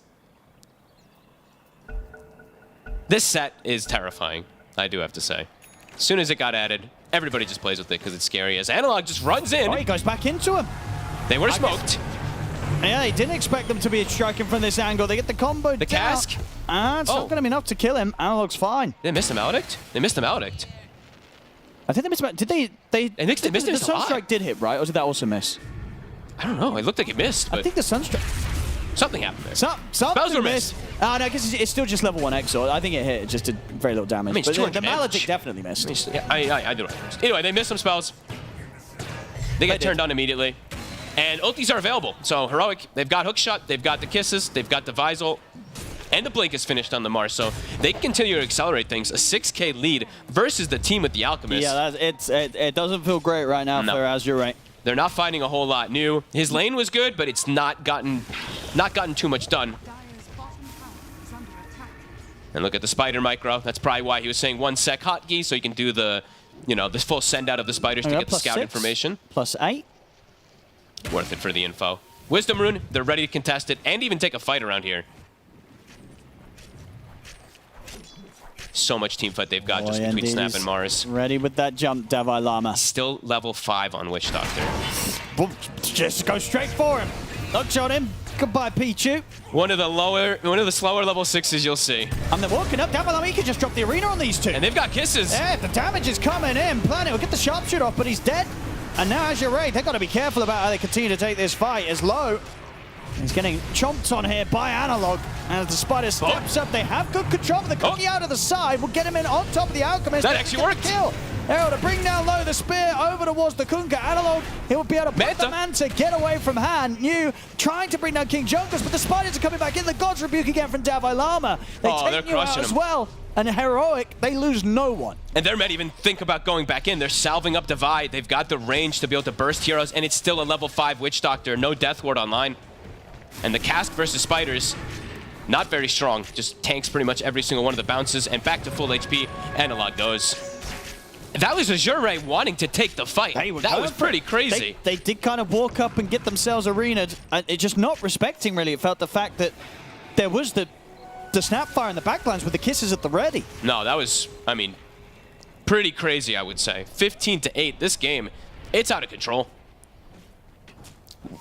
This set is terrifying, I do have to say. As soon as it got added, everybody just plays with it because it's scary. As Analog just runs in. Oh, he goes back into him. They were smoked. Yeah, he didn't expect them to be striking from this angle. They get the combo The down. cask? It's not going to be enough to kill him. Analog's fine. They missed the Maledict? They missed the Maledict. I think they missed him. Did they missed it the a lot. Sunstrike did hit, right? Or did that also miss? I don't know. It looked like it missed. But I think the Sunstrike... Something happened there. Something Spells were missed. Oh, no, because it's still just level 1 exort. I think it hit. It just did very little damage. I mean, it's but the 200 Maledict damage. definitely missed. Yeah, I do it. Anyway, they missed some spells. They get turned on immediately. And ultis are available. So Heroic, they've got Hookshot, they've got the Kisses, they've got the Visal, and the Blink is finished on the Mars. So they can continue to accelerate things. A 6K lead versus the team with the Alchemist. Yeah, it doesn't feel great right now for Azure Ray. They're not finding a whole lot new. His lane was good, but it's not gotten too much done. And look at the Spider micro. That's probably why he was saying 1 sec hotkey, so you can do the, the full send out of the Spiders to get the scout information. +8. Worth it for the info. Wisdom Rune, they're ready to contest it and even take a fight around here. So much team fight they've got just between Snap and Mars. Ready with that jump, double-elimination. Still level 5 on Witch Doctor. Boom. Just go straight for him. Hookshot him. Goodbye, Pichu. One of the slower level 6s you'll see. And they're walking up. Double-elimination, he could just drop the arena on these two. And they've got Kisses. Yeah, the damage is coming in. Planet will get the sharpshooter off, but he's dead. And now Azure Ray, they've got to be careful about how they continue to take this fight. As Low, he's getting chomped on here by AnalogA. As the Spider steps up, they have good control. The cookie out of the side will get him in on top of the Alchemist. That actually worked. Kill. They're able to bring down Low, the spear over towards the Kunkka. AnalogA, he'll be able to put the Manta, get away from Han. New trying to bring down King Junkers, but the Spiders are coming back in. The God's Rebuke again from Davai-Lama. They take you out as well. And Heroic, they lose no one. And they might even think about going back in. They're salving up Divide. They've got the range to be able to burst heroes, and it's still a level 5 Witch Doctor. No Death Ward online. And the Cask versus Spiders, not very strong. Just tanks pretty much every single one of the bounces, and back to full HP. AnalogA goes. That was Azure Ray wanting to take the fight. That was pretty crazy. They did kind of walk up and get themselves arena'd. It just not respecting, really. It felt the fact that there was the Snapfire in the backlines with the Kisses at the ready. No, that was, I mean, pretty crazy, I would say. 15-8, this game, it's out of control.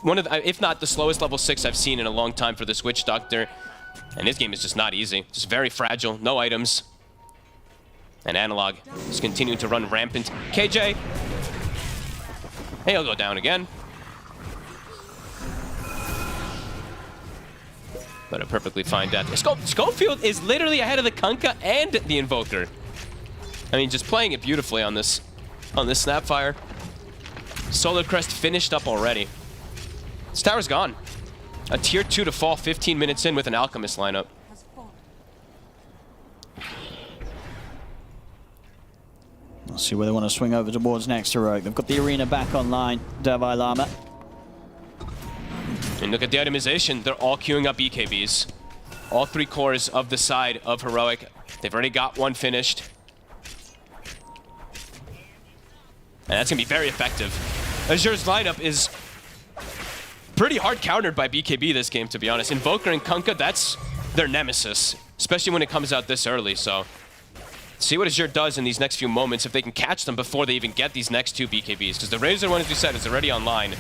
One of the, if not the slowest level 6 I've seen in a long time for this Witch Doctor. And this game is just not easy. Just very fragile, no items. And AnalogA is continuing to run rampant. KJ, hey, he'll go down again. But a perfectly fine death. Schofield is literally ahead of the Kunkka and the Invoker. I mean, just playing it beautifully on this Snapfire. Solar Crest finished up already. This tower's gone. A tier 2 to fall 15 minutes in with an Alchemist lineup. Let's see where they want to swing over towards next Heroic. They've got the arena back online, Davai-Lama. And look at the itemization. They're all queuing up BKBs. All 3 cores of the side of Heroic. They've already got one finished. And that's going to be very effective. Azure's lineup is pretty hard countered by BKB this game, to be honest. Invoker and Kunkka, that's their nemesis. Especially when it comes out this early, so... See what Azure does in these next few moments if they can catch them before they even get these next 2 BKBs. Because the Razor one, as we said, is already online.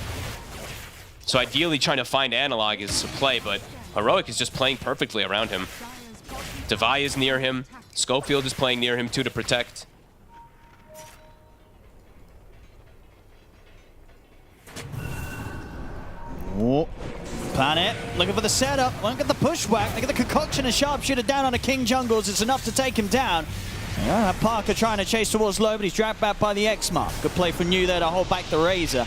So ideally trying to find AnalogA is a play, but Heroic is just playing perfectly around him. Divai is near him. Schofield is playing near him too to protect. Oh. Planet looking for the setup. Look at the push whack. Look at the concoction and sharpshooter down on a King Jungles. It's enough to take him down. Yeah, Parker trying to chase towards Low, but he's dragged back by the X-Mark. Good play for New there to hold back the Razor.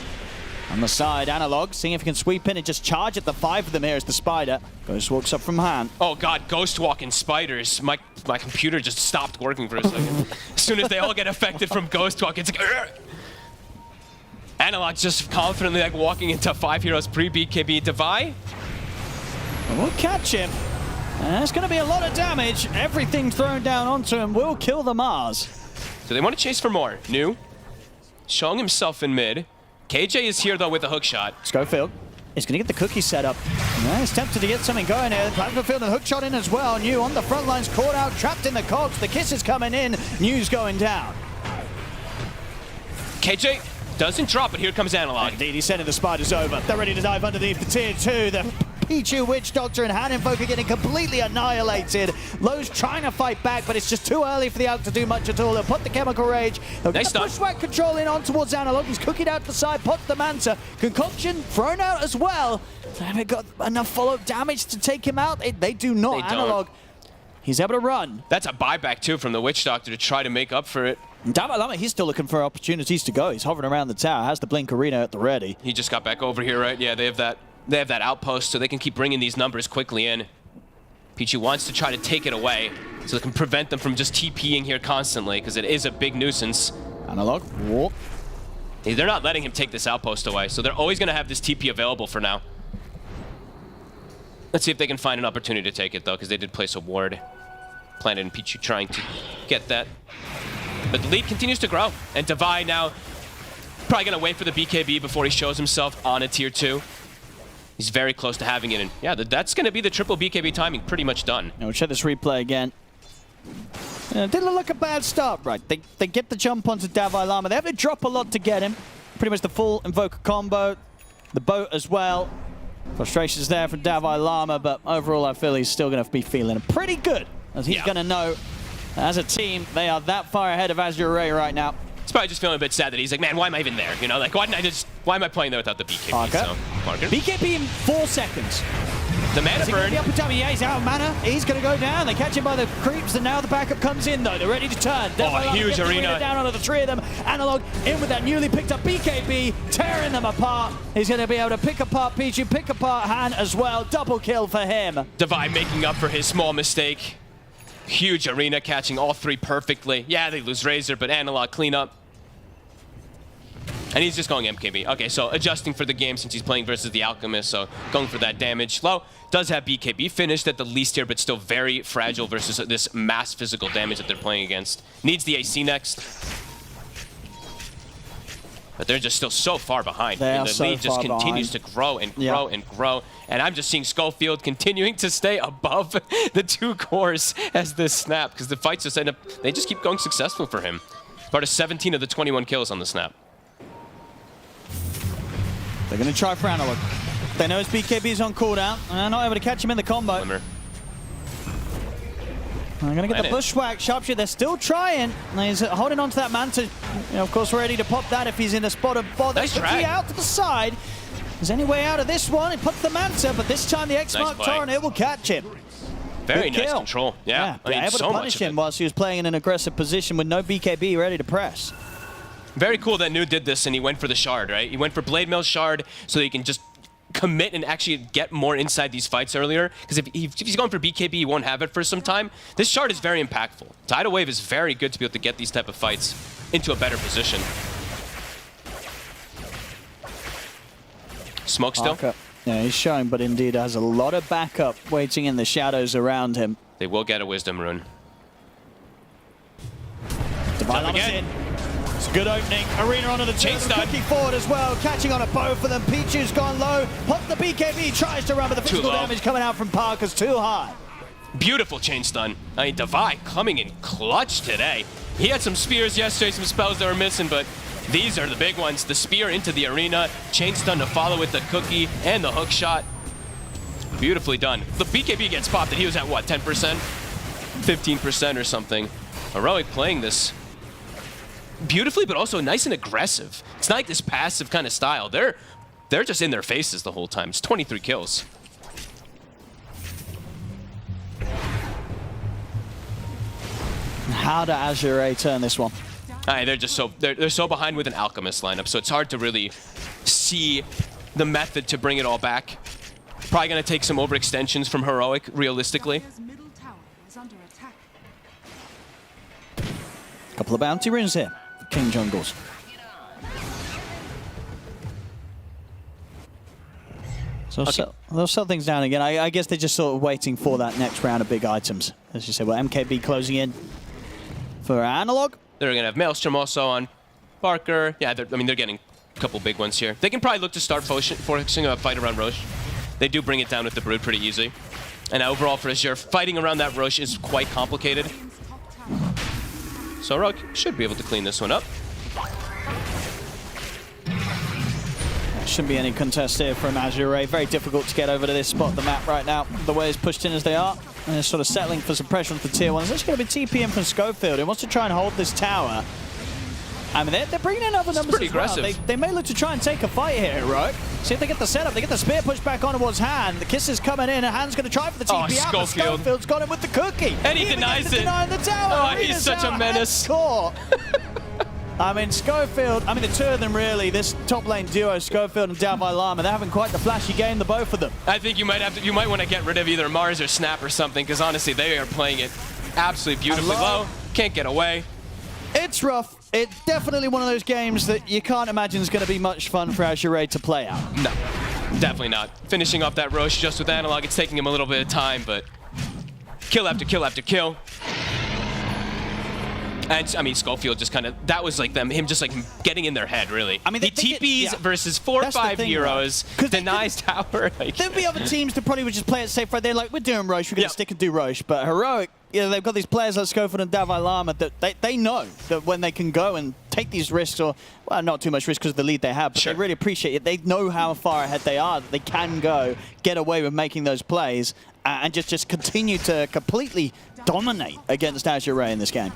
On the side, AnalogA, seeing if he can sweep in and just charge at the 5 of them here as the Spider. Ghost walks up from Han. Oh god, Ghost walking Spiders. My computer just stopped working for a second. As soon as they all get affected from Ghost Walk, it's like... Urgh! AnalogA just confidently like walking into 5 heroes pre-BKB. Divai? We'll catch him. And it's going to be a lot of damage. Everything thrown down onto him will kill the MOUZ. So they want to chase for more. New showing himself in mid. KJ is here though with a hook shot. Schofield is going to get the cookie set up. Yeah, he's tempted to get something going here. Plasmafield and hook shot in as well. New on the front lines, caught out, trapped in the cogs. The kiss is coming in. New's going down. KJ doesn't drop it. Here comes AnalogA. Indeed, he's sending the Spiders over. They're ready to dive underneath the tier 2. The Pichu Witch Doctor and Han Invoker getting completely annihilated. Low's trying to fight back, but it's just too early for the Alk to do much at all. They'll put the Chemical Rage. They'll get the pushback control in on towards AnalogA. He's cooking out the side, pots the Manta. Concoction thrown out as well. Have they got enough follow-up damage to take him out? They do not. They don't. Analog, he's able to run. That's a buyback, too, from the Witch Doctor to try to make up for it. double-elimination, he's still looking for opportunities to go. He's hovering around the tower, has the Blink Arena at the ready. He just got back over here, right? Yeah, they have that outpost, so they can keep bringing these numbers quickly in. PG wants to try to take it away, so they can prevent them from just TPing here constantly, because it is a big nuisance. Analog, whoop. They're not letting him take this outpost away, so they're always going to have this TP available for now. Let's see if they can find an opportunity to take it, though, because they did place a ward. Planet and Pichu trying to get that. But the lead continues to grow, and Divide now probably going to wait for the BKB before he shows himself on a tier 2. He's very close to having it, and yeah, that's going to be the triple BKB timing pretty much done. Now we'll check this replay again. Didn't look like a bad start, right? They get the jump onto double-elimination. They have to drop a lot to get him. Pretty much the full Invoker combo. The boat as well. Frustrations there from double-elimination, but overall I feel he's still going to be feeling pretty good, as he's going to know, as a team, they are that far ahead of Azure Ray right now. He's probably just feeling a bit sad that he's like, man, why am I even there? You know, like, why am I playing there without the BKB? So, BKB in 4 seconds. The mana burn. The upper time, yeah, he's out of mana. He's going to go down. They catch him by the creeps, and now the backup comes in, though. They're ready to turn. Huge arena. Down onto the 3 of them. Analog in with that newly picked up BKB, tearing them apart. He's going to be able to pick apart Pichu, pick apart Han as well. Double kill for him. Divide making up for his small mistake. Huge arena catching all 3 perfectly. Yeah, they lose Razor, but Analog clean up. And he's just going MKB. Okay, so adjusting for the game since he's playing versus the Alchemist, so going for that damage. Low does have BKB finished at the least here, but still very fragile versus this mass physical damage that they're playing against. Needs the AC next. But they're just still so far behind. And the lead just continues to grow and grow and grow. And I'm just seeing Schofield continuing to stay above the 2 cores as this snap, because the fights just end up, they just keep going successful for him. Part of 17 of the 21 kills on the snap. They're going to try for Analog. They know his BKB is on cooldown, and they're not able to catch him in the combo. They're going to get the bushwhack. Sharpshooter, they're still trying. He's holding on to that Manta. You know, of course, ready to pop that if he's in a spot of bother. Nice drag. Out to the side. Is any way out of this one? He puts the Manta, but this time the X-Mark Torrent will catch him. Very nice control. Yeah, I mean, able to punish him whilst he was playing in an aggressive position with no BKB ready to press. Very cool that New did this and he went for the shard, right? He went for Blade Mail shard so he can just commit and actually get more inside these fights earlier. Because if he's going for BKB, he won't have it for some time. This shard is very impactful. Tidal Wave is very good to be able to get these type of fights into a better position. Smoke still? Yeah, he's showing, but indeed has a lot of backup waiting in the shadows around him. They will get a Wisdom Rune. Jump again. It's a good opening. Arena onto the chain stun. Looking forward as well. Catching on a bow for them. Pichu's gone low. Pops the BKB. Tries to run, but the physical damage coming out from Parker's too high. Beautiful chain stun. I mean, Divide coming in clutch today. He had some spears yesterday, some spells that were missing, but these are the big ones. The spear into the arena. Chain stun to follow with the cookie and the hook shot. Beautifully done. The BKB gets popped and he was at what, 10%? 15% or something. Heroic playing this beautifully, but also nice and aggressive. It's not like this passive kind of style. They're just in their faces the whole time. It's 23 kills. How did Azure Ray turn this one? They're just they're so behind with an Alchemist lineup, so it's hard to really see the method to bring it all back. Probably gonna take some overextensions from Heroic, realistically. Couple of bounty runes here for King Jungles. So they'll sell things down again. I guess they're just sort of waiting for that next round of big items. As you say, well, MKB closing in for Analog. They're going to have Maelstrom also on Parker. Yeah, they're getting a couple big ones here. They can probably look to start forcing a fight around Roche. They do bring it down with the Brood pretty easy. And overall for Azure, fighting around that Roche is quite complicated. So Rogue should be able to clean this one up. Shouldn't be any contest here from Azure Ray. Very difficult to get over to this spot of the map right now, the way it's pushed in as they are. And they're sort of settling for some pressure onto the tier 1. There's actually going to be TPM from Schofield. He wants to try and hold this tower. I mean, they're bringing in other numbers pretty as well. aggressive. They may look to try and take a fight here, Heroic. See if they get the setup. They get the spear pushed back on towards Han. The kiss is coming in, and Han's going to try for the TP out. But Schofield. Schofield's got him with the cookie. And he denies it. Denying the tower. Oh, he's such a menace. I mean, Schofield, the two of them really, this top lane duo, Schofield and double-elimination, they're having quite the flashy game, the both of them. I think you might want to get rid of either Mars or Snap or something, because honestly, they are playing it absolutely beautifully low. Can't get away. It's rough. It's definitely one of those games that you can't imagine is going to be much fun for Azure Ray to play out. No, definitely not. Finishing off that Roche just with Analog, it's taking him a little bit of time, but kill after kill after kill. And I mean, Schofield just kind of, that was like him just like getting in their head, really. I mean, he TPs versus 4 or 5 heroes, denies tower. Like. There'd be other teams that probably would just play it safe right there, like, we're doing Roche, we're going to stick and do Roche. But Heroic, they've got these players like Schofield and double-elimination that they know that when they can go and take these risks, or, well, not too much risk because of the lead they have, but they really appreciate it. They know how far ahead they are, that they can go, get away with making those plays, and just continue to completely dominate against Azure Ray in this game.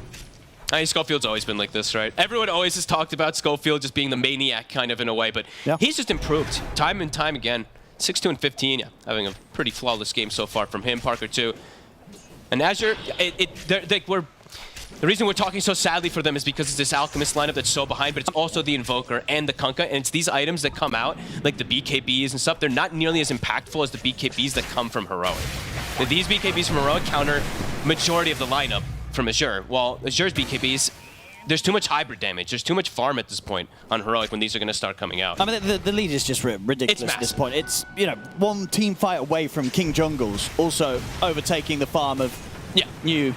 I mean, Schofield's always been like this, right? Everyone always has talked about Schofield just being the maniac kind of in a way, but he's just improved time and time again. 6-2 and 15, having a pretty flawless game so far from him, Parker too. And Azure, the reason we're talking so sadly for them is because it's this Alchemist lineup that's so behind, but it's also the Invoker and the Kunkka, and it's these items that come out, like the BKBs and stuff, they're not nearly as impactful as the BKBs that come from Heroic. These BKBs from Heroic counter majority of the lineup from Azure. While Azure's BKBs, there's too much hybrid damage. There's too much farm at this point on Heroic when these are going to start coming out. I mean, the lead is just ridiculous at this point. It's, one team fight away from King Jungles also overtaking the farm of New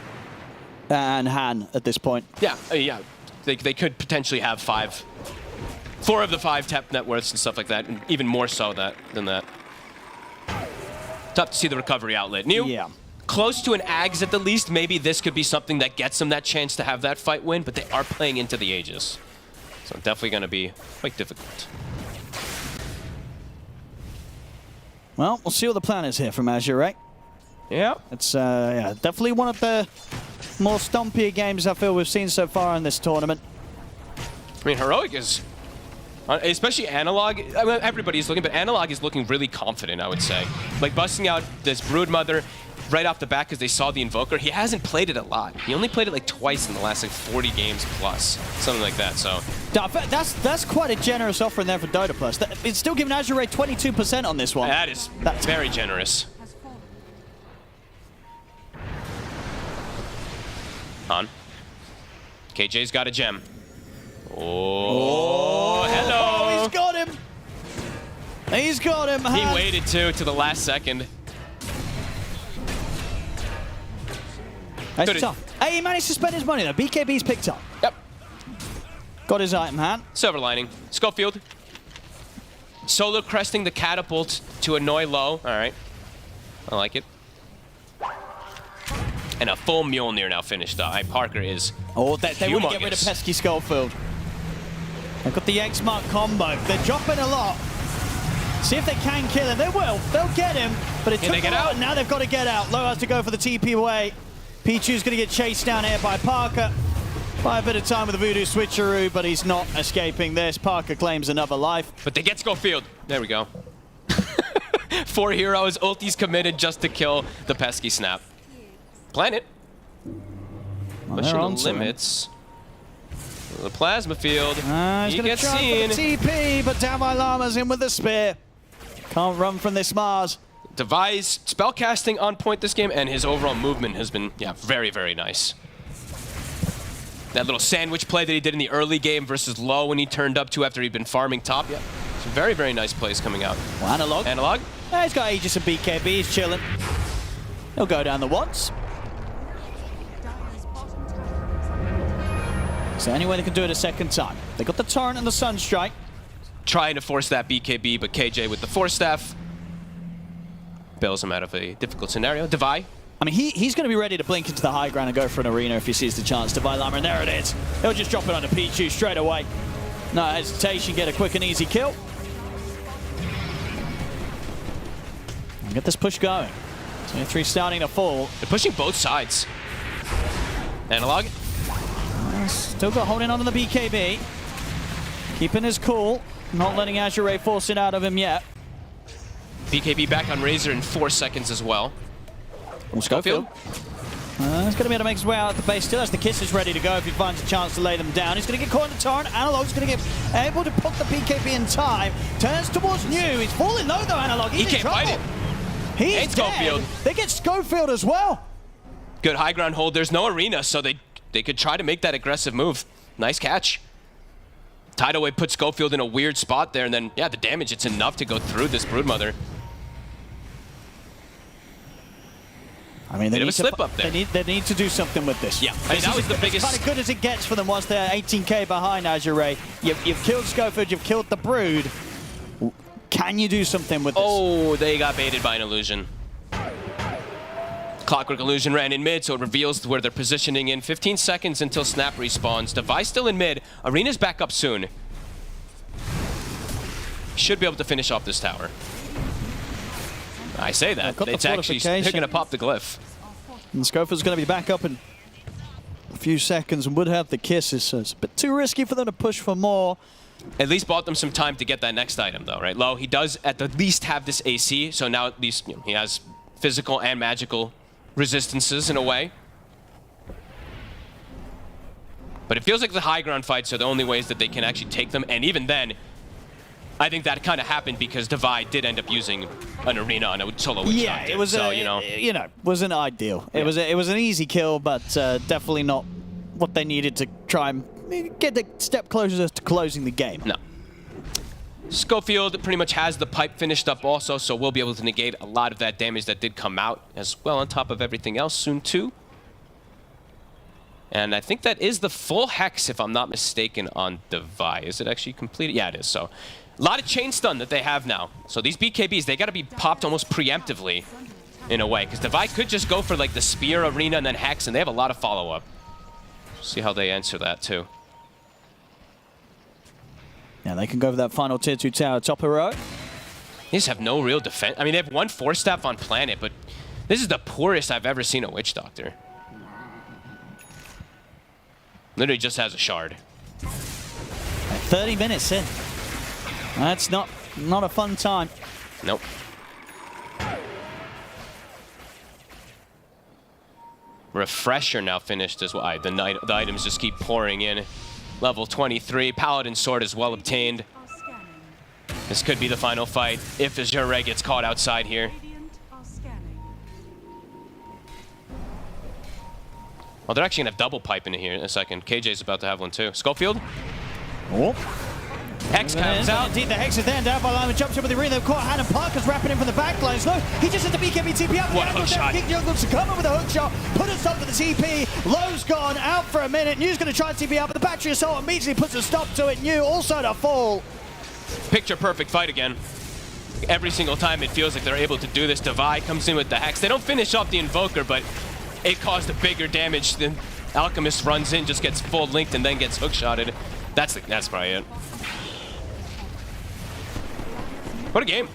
and Han at this point. Yeah. They could potentially have 4 of the 5 tap net worths and stuff like that, and even more so than that. Tough to see the recovery outlet. New? Close to an Ags at the least. Maybe this could be something that gets them that chance to have that fight win, but they are playing into the Aegis. So definitely going to be quite difficult. Well, we'll see what the plan is here from Azure Ray. Yeah. It's definitely one of the more stompier games I feel we've seen so far in this tournament. I mean, Heroic is, especially Analog, I mean, everybody's looking, but Analog is looking really confident, I would say. Like busting out this Broodmother right off the bat because they saw the Invoker. He hasn't played it a lot. He only played it like twice in the last like 40 games plus, something like that. So that's quite a generous offering there for Dota Plus. It's still giving Azure Ray 22% on this one. That's very generous. On. KJ's got a gem. Oh, hello. Oh, he's got him. He's got him. He waited to the last second. That's tough. Hey, he managed to spend his money though. BKB's picked up. Yep. Got his item, Han. Silver lining. Schofield. Solo cresting the catapult to annoy low. All right. I like it. And a full Mjolnir now finished up. Parker is they want to get rid of pesky Schofield. They've got the X Mark combo. They're dropping a lot. See if they can kill him. They will. They'll get him. But it took a lot, and now they've got to get out. Low has to go for the TP away. Pichu's going to get chased down here by Parker. By a bit of time with the Voodoo switcheroo, but he's not escaping this. Parker claims another life. But they get Schofield. There we go. 4 heroes, ultis committed just to kill the pesky Snap. Planet. Pushing the limits. The plasma field. He's going to try for the TP, but double-elimination's in with the spear. Can't run from this Mars. Device, spellcasting on point this game, and his overall movement has been, very, very nice. That little sandwich play that he did in the early game versus low when he turned up to after he'd been farming top. Yeah, some very, very nice plays coming out. Well, Analog. Analog. He's got Aegis and BKB. He's chilling. He'll go down the once. Is there any way they can do it a second time? They got the Torrent and the Sunstrike. Trying to force that BKB, but KJ with the Force Staff bails him out of a difficult scenario. Devi. I mean, he's going to be ready to blink into the high ground and go for an arena if he sees the chance. Devi-Lama, and there it is. He'll just drop it onto Pichu straight away. No hesitation, get a quick and easy kill. And get this push going. 23 starting to fall. They're pushing both sides. Analog. Still got holding on to the BKB. Keeping his cool, not letting Azure Ray force it out of him yet. BKB back on Razor in 4 seconds as well. Schofield. He's going to be able to make his way out at the base. Still has the kisses ready to go if he finds a chance to lay them down. He's going to get caught in the torrent. Analog's going to get able to put the BKB in time. Turns towards New. He's falling low though, Analog. He's he can't fight it. He's and Schofield. dead. They get Schofield as well. Good high ground hold. There's no arena, so they could try to make that aggressive move. Nice catch. Tidal Wave put Schofield in a weird spot there, and then, yeah, the damage, it's enough to go through this Broodmother. I mean, they need a slip up there. They need to do something with this. Yeah, I mean, that was the biggest. Kind of good as it gets for them once they're 18k behind Azure Ray. You've killed Schofield, you've killed the Brood. Can you do something with this? Oh, they got baited by an illusion. Clockwork Illusion ran in mid, so it reveals where they're positioning in. 15 seconds until Snap respawns. Device still in mid. Arena's back up soon. Should be able to finish off this tower. I say that. It's actually, they're going to pop the glyph. And Schofield's going to be back up in a few seconds and would have the kisses, so it's a bit too risky for them to push for more. At least bought them some time to get that next item, though, right? Low, he does at the least have this AC, so now at least he has physical and magical resistances in a way. But it feels like the high ground fights are the only ways that they can actually take them, and even then, I think that kind of happened because Divide did end up using an arena on a solo witch Yeah, it was so, wasn't ideal. Yeah. It was an easy kill, but definitely not what they needed to try and get a step closer to closing the game. No. Schofield pretty much has the pipe finished up also, so we'll be able to negate a lot of that damage that did come out as well on top of everything else soon too. And I think that is the full Hex, if I'm not mistaken, on Divide. Is it actually completed? Yeah, it is. So a lot of chain stun that they have now. So these BKBs, they got to be popped almost preemptively in a way, because Divide could just go for like the Spear, Arena, and then Hex, and they have a lot of follow-up. See how they answer that too. Yeah, they can go for that final tier 2 tower top heroic. They just have no real defense. I mean, they have one Force Staff on Planet, but this is the poorest I've ever seen a Witch Doctor. Literally just has a shard. 30 minutes in. That's not a fun time. Nope. Refresher now finished as well. The items just keep pouring in. Level 23, Paladin Sword is well obtained. This could be the final fight if Azure Ray gets caught outside here. Well, they're actually going to have double pipe in here in a second. KJ's about to have one too. Schofield. Oh. Hex comes out. Indeed, the Hex is then down by Lyman, jumps in with the arena. They've caught Han and Parker's wrapping in from the back line. Slow. He just hit the BKB TP out. What a hook shot. King Jungle to come up with a hook shot. Put a stop to the TP. Low's gone out for a minute. New's going to try and TP out, but the Battery Assault immediately puts a stop to it. New also to fall. Picture perfect fight again. Every single time it feels like they're able to do this. Divide comes in with the Hex. They don't finish off the Invoker, but it caused a bigger damage than Alchemist runs in, just gets full linked, and then gets hook-shotted. That's probably it. What a game.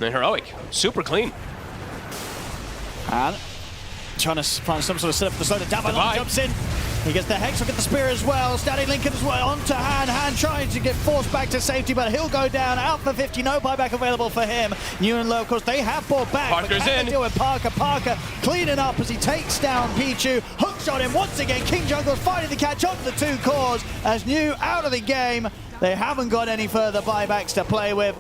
And heroic. Super clean. And trying to find some sort of setup for the slow. The Davallon jumps in. He gets the Hex, will get the Spear as well. Static Lincoln as well onto Han. Han trying to get forced back to safety, but he'll go down. Out for 50, no buyback available for him. New and Low, of course, they have fought back. Parker's but can in. they deal with Parker? Parker cleaning up as he takes down Pichu. Hookshot him once again. King Jungle's fighting to catch on to the two cores as New out of the game. They haven't got any further buybacks to play with.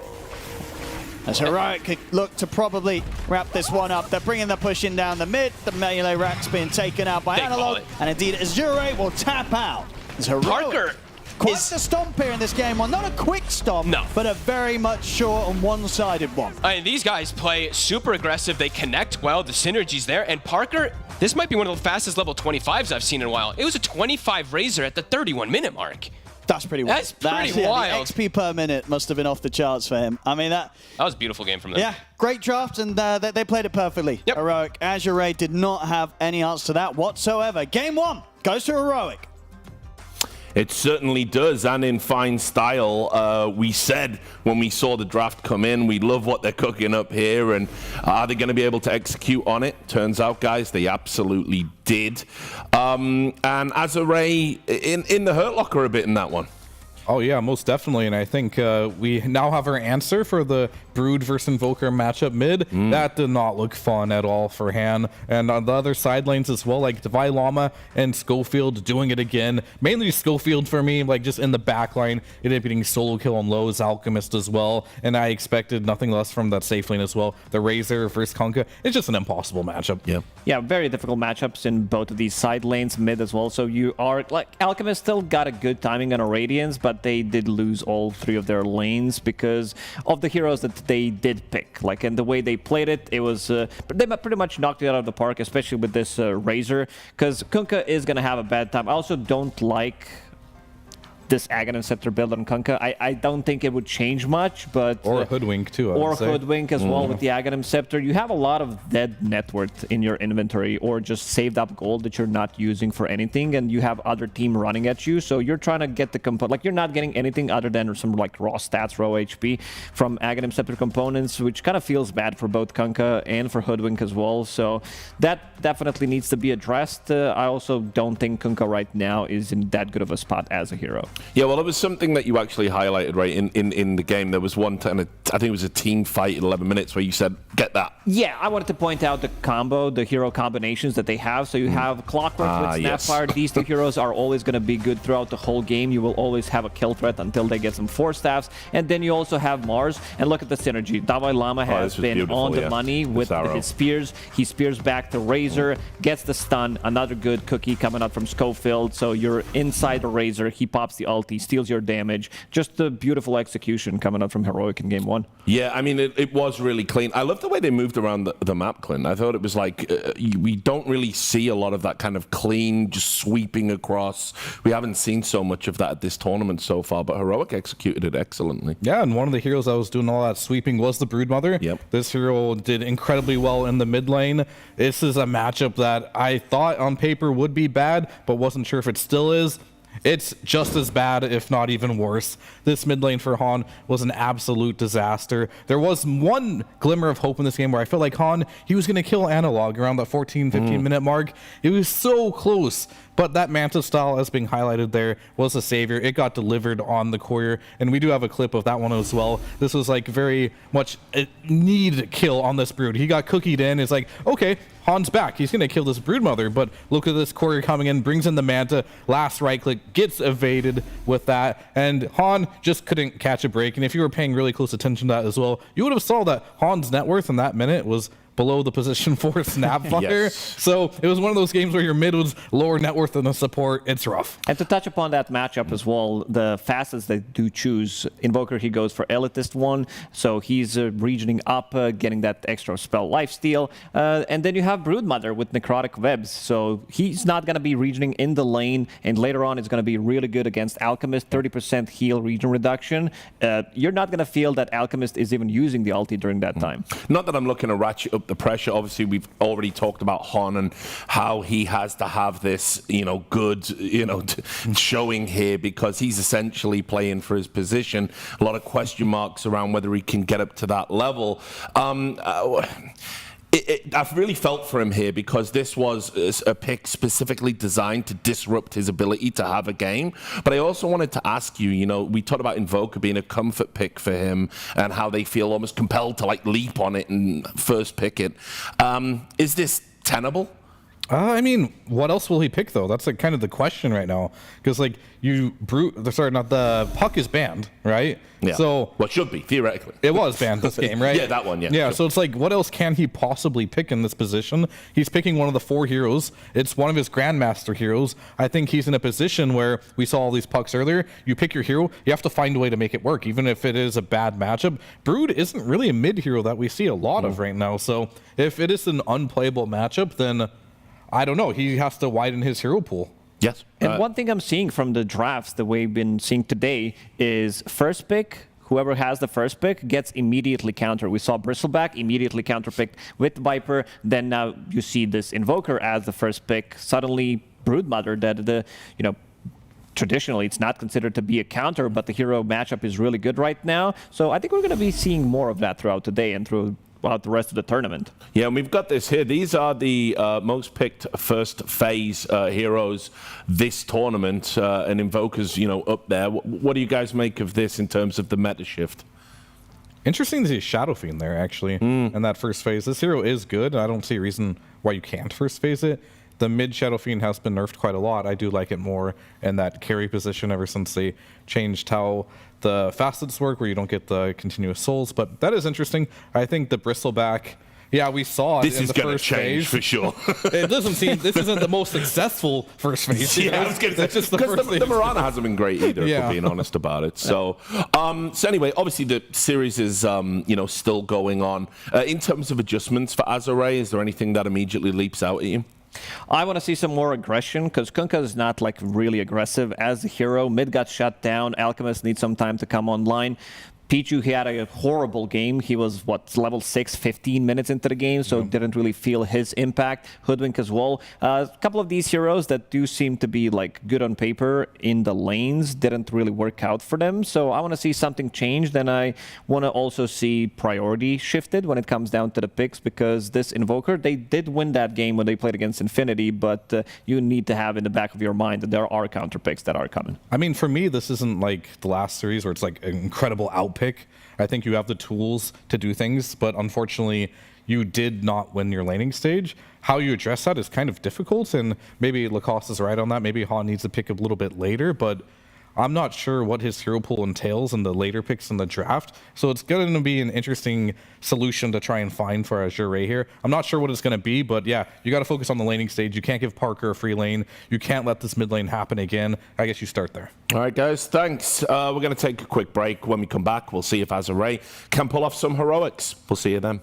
As Heroic could look to probably wrap this one up. They're bringing the push in down the mid. The melee rack's being taken out by Analog. And indeed, Azure Ray will tap out. As Heroic, Parker quite a stomp here in this game one. Not a quick stomp, no, but a very much short and one-sided one. I mean, these guys play super aggressive. They connect well. The synergy's there. And Parker, this might be one of the fastest level 25s I've seen in a while. It was a 25 Razor at the 31-minute mark. That's pretty wild. That's pretty wild. The XP per minute must have been off the charts for him. I mean, that was a beautiful game from them. Yeah, great draft, and they played it perfectly. Yep. Heroic. Azure Ray did not have any answer to that whatsoever. Game one goes to Heroic. It certainly does, and in fine style. We said when we saw the draft come in, we love what they're cooking up here, and are they going to be able to execute on it? Turns out, guys, they absolutely did. And Azure Ray in the Hurt Locker a bit in that one. Oh yeah, most definitely, and I think we now have our answer for the Brood versus Invoker matchup mid. That did not look fun at all for Han, and on the other side lanes as well, like Llama and Schofield doing it again. Mainly Schofield for me, like just in the back line, ended up getting solo kill on Lowe's Alchemist as well, and I expected nothing less from that safe lane as well. The Razor versus Kunkka, it's just an impossible matchup. Yeah, very difficult matchups in both of these side lanes, mid as well. So you are like Alchemist still got a good timing on a Radiance, but they did lose all 3 of their lanes because of the heroes that they did pick. Like, and the way they played it, it was they pretty much knocked it out of the park, especially with this Razor, because Kunkka is gonna have a bad time. I also don't like this Aghanim Scepter build on Kunkka. I don't think it would change much, but... Or Hoodwink, too, I would say. Hoodwink as well with the Aghanim Scepter. You have a lot of dead net worth in your inventory or just saved up gold that you're not using for anything, and you have other team running at you, so you're trying to get the component... Like, you're not getting anything other than some, like, raw stats, raw HP from Aghanim Scepter components, which kind of feels bad for both Kunkka and for Hoodwink as well, so that definitely needs to be addressed. I also don't think Kunkka right now is in that good of a spot as a hero. Yeah, well, it was something that you actually highlighted, right, in the game. There was one time, I think it was a team fight in 11 minutes where you said, get that. Yeah, I wanted to point out the hero combinations that they have. So you have Clockwork with Snapfire. These 2 heroes are always going to be good throughout the whole game. You will always have a kill threat until they get some Force Staffs. And then you also have Mars. And look at the synergy. Dalai Lama has been on the money with his spears. He spears back the Razor, gets the stun. Another good cookie coming out from Schofield. So you're inside the Razor. He pops the ulti, steals your damage. Just a beautiful execution coming out from Heroic in game 1. Yeah, I mean, it was really clean. I love the way they moved around the map, Clint. I thought it was like, we don't really see a lot of that kind of clean, just sweeping across. We haven't seen so much of that at this tournament so far, but Heroic executed it excellently. Yeah, and one of the heroes that was doing all that sweeping was the Broodmother. Yep. This hero did incredibly well in the mid lane. This is a matchup that I thought on paper would be bad, but wasn't sure if it still is. It's just as bad, if not even worse. This mid lane for Han was an absolute disaster. There was one glimmer of hope in this game where I felt like Han, he was going to kill Analog around that 14, 15 minute mark. It was so close. But that Manta style, as being highlighted there, was a savior. It got delivered on the courier, and we do have a clip of that one as well. This was like very much a need kill on this Brood. He got cookied in. It's like, okay, Han's back. He's going to kill this Broodmother, but look at this courier coming in, brings in the Manta, last right click, gets evaded with that, and Han just couldn't catch a break. And if you were paying really close attention to that as well, you would have saw that Han's net worth in that minute was below the position for Snapfire. Yes. So it was one of those games where your mid was lower net worth than the support. It's rough. And to touch upon that matchup as well, the fastest they do choose, Invoker, he goes for Elitist 1, so he's regioning up, getting that extra spell lifesteal. And then you have Broodmother with Necrotic Webs, so he's not going to be regioning in the lane, and later on it's going to be really good against Alchemist, 30% heal region reduction. You're not going to feel that Alchemist is even using the ulti during that time. Not that I'm looking to ratchet up the pressure. Obviously, we've already talked about Han and how he has to have this, good, showing here because he's essentially playing for his position. A lot of question marks around whether he can get up to that level. I've really felt for him here because this was a pick specifically designed to disrupt his ability to have a game. But I also wanted to ask you, we talked about Invoker being a comfort pick for him and how they feel almost compelled to leap on it and first pick it. Is this tenable? I mean, what else will he pick though? That's kind of the question right now. Because the puck is banned, right? Yeah. So it should be theoretically. It was banned this game, right? Yeah, that one. Yeah. Yeah. Sure. So it's like, what else can he possibly pick in this position? He's picking one of the 4 heroes. It's one of his Grandmaster heroes. I think he's in a position where we saw all these pucks earlier. You pick your hero, you have to find a way to make it work, even if it is a bad matchup. Brood isn't really a mid hero that we see a lot of right now. So if it is an unplayable matchup, then I don't know. He has to widen his hero pool. Yes. And one thing I'm seeing from the drafts, the way we've been seeing today, is first pick, whoever has the first pick gets immediately counter. We saw Bristleback immediately counterpicked with Viper. Then now you see this Invoker as the first pick. Suddenly Broodmother, that traditionally it's not considered to be a counter, but the hero matchup is really good right now. So I think we're going to be seeing more of that throughout the day and through throughout the rest of the tournament. Yeah, and we've got this here. These are the most picked first phase heroes this tournament, and Invoker's, up there. What do you guys make of this in terms of the meta shift? Interesting to see Shadow Fiend there, actually, in that first phase. This hero is good. I don't see a reason why you can't first phase it. The mid Shadow Fiend has been nerfed quite a lot. I do like it more in that carry position ever since they changed how the facets work, where you don't get the continuous souls. But that is interesting. I think the Bristleback, yeah, we saw it in the first phase. For sure. It doesn't seem, this isn't the most successful first phase. Yeah, I was going to say, because the Mirana hasn't been great either, if we're being honest about it. So, so anyway, obviously the series is, still going on. In terms of adjustments for Azure Ray, is there anything that immediately leaps out at you? I want to see some more aggression, because Kunkka is not like really aggressive as a hero. Mid got shut down. Alchemist needs some time to come online. Pichu, he had a horrible game. He was, level 6, 15 minutes into the game, so didn't really feel his impact. Hoodwink as well. A couple of these heroes that do seem to be like good on paper in the lanes didn't really work out for them. So I want to see something changed, and I want to also see priority shifted when it comes down to the picks, because this Invoker, they did win that game when they played against Infinity, but you need to have in the back of your mind that there are counter picks that are coming. I mean, for me, this isn't like the last series where it's like an incredible outpick. I think you have the tools to do things, but unfortunately, you did not win your laning stage. How you address that is kind of difficult, and maybe Lacoste is right on that. Maybe Han needs to pick a little bit later, but I'm not sure what his hero pool entails in the later picks in the draft. So it's going to be an interesting solution to try and find for Azure Ray here. I'm not sure what it's going to be, but yeah, you got to focus on the laning stage. You can't give Parker a free lane. You can't let this mid lane happen again. I guess you start there. All right, guys, thanks. We're going to take a quick break. When we come back, we'll see if Azure Ray can pull off some heroics. We'll see you then.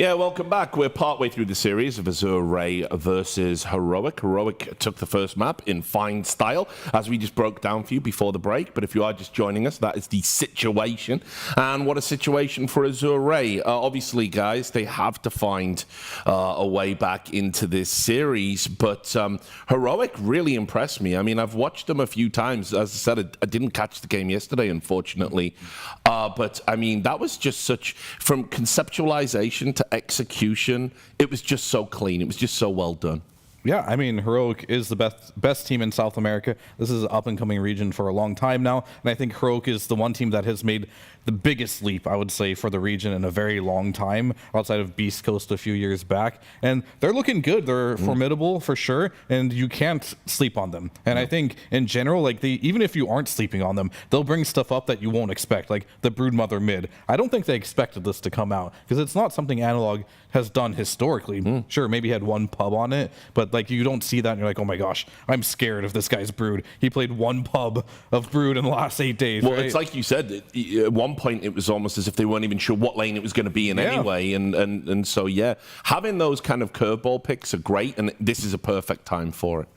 Yeah, welcome back. We're partway through the series of Azure Ray versus Heroic. Heroic took the first map in fine style, as we just broke down for you before the break. But if you are just joining us, that is the situation. And what a situation for Azure Ray. Obviously, guys, they have to find a way back into this series. But Heroic really impressed me. I mean, I've watched them a few times. As I said, I didn't catch the game yesterday, unfortunately. But, I mean, that was just such, from conceptualization to execution, it was just so clean. It was just so well done. Yeah, I mean, Heroic is the best team in South America. This is an up-and-coming region for a long time now, and I think Heroic is the one team that has made the biggest leap, I would say, for the region in a very long time, outside of Beast Coast a few years back. And they're looking good. They're formidable for sure, and you can't sleep on them. And I think, in general, like even if you aren't sleeping on them, they'll bring stuff up that you won't expect, like the Broodmother mid. I don't think they expected this to come out, because it's not something Analog has done historically. Sure, maybe had one pub on it, but like you don't see that and you're like, oh my gosh, I'm scared of this guy's Brood. He played one pub of Brood in the last 8 days. Well, right? it's like you said, at one point it was almost as if they weren't even sure what lane it was going to be in anyway. And so, yeah, having those kind of curveball picks are great, and this is a perfect time for it.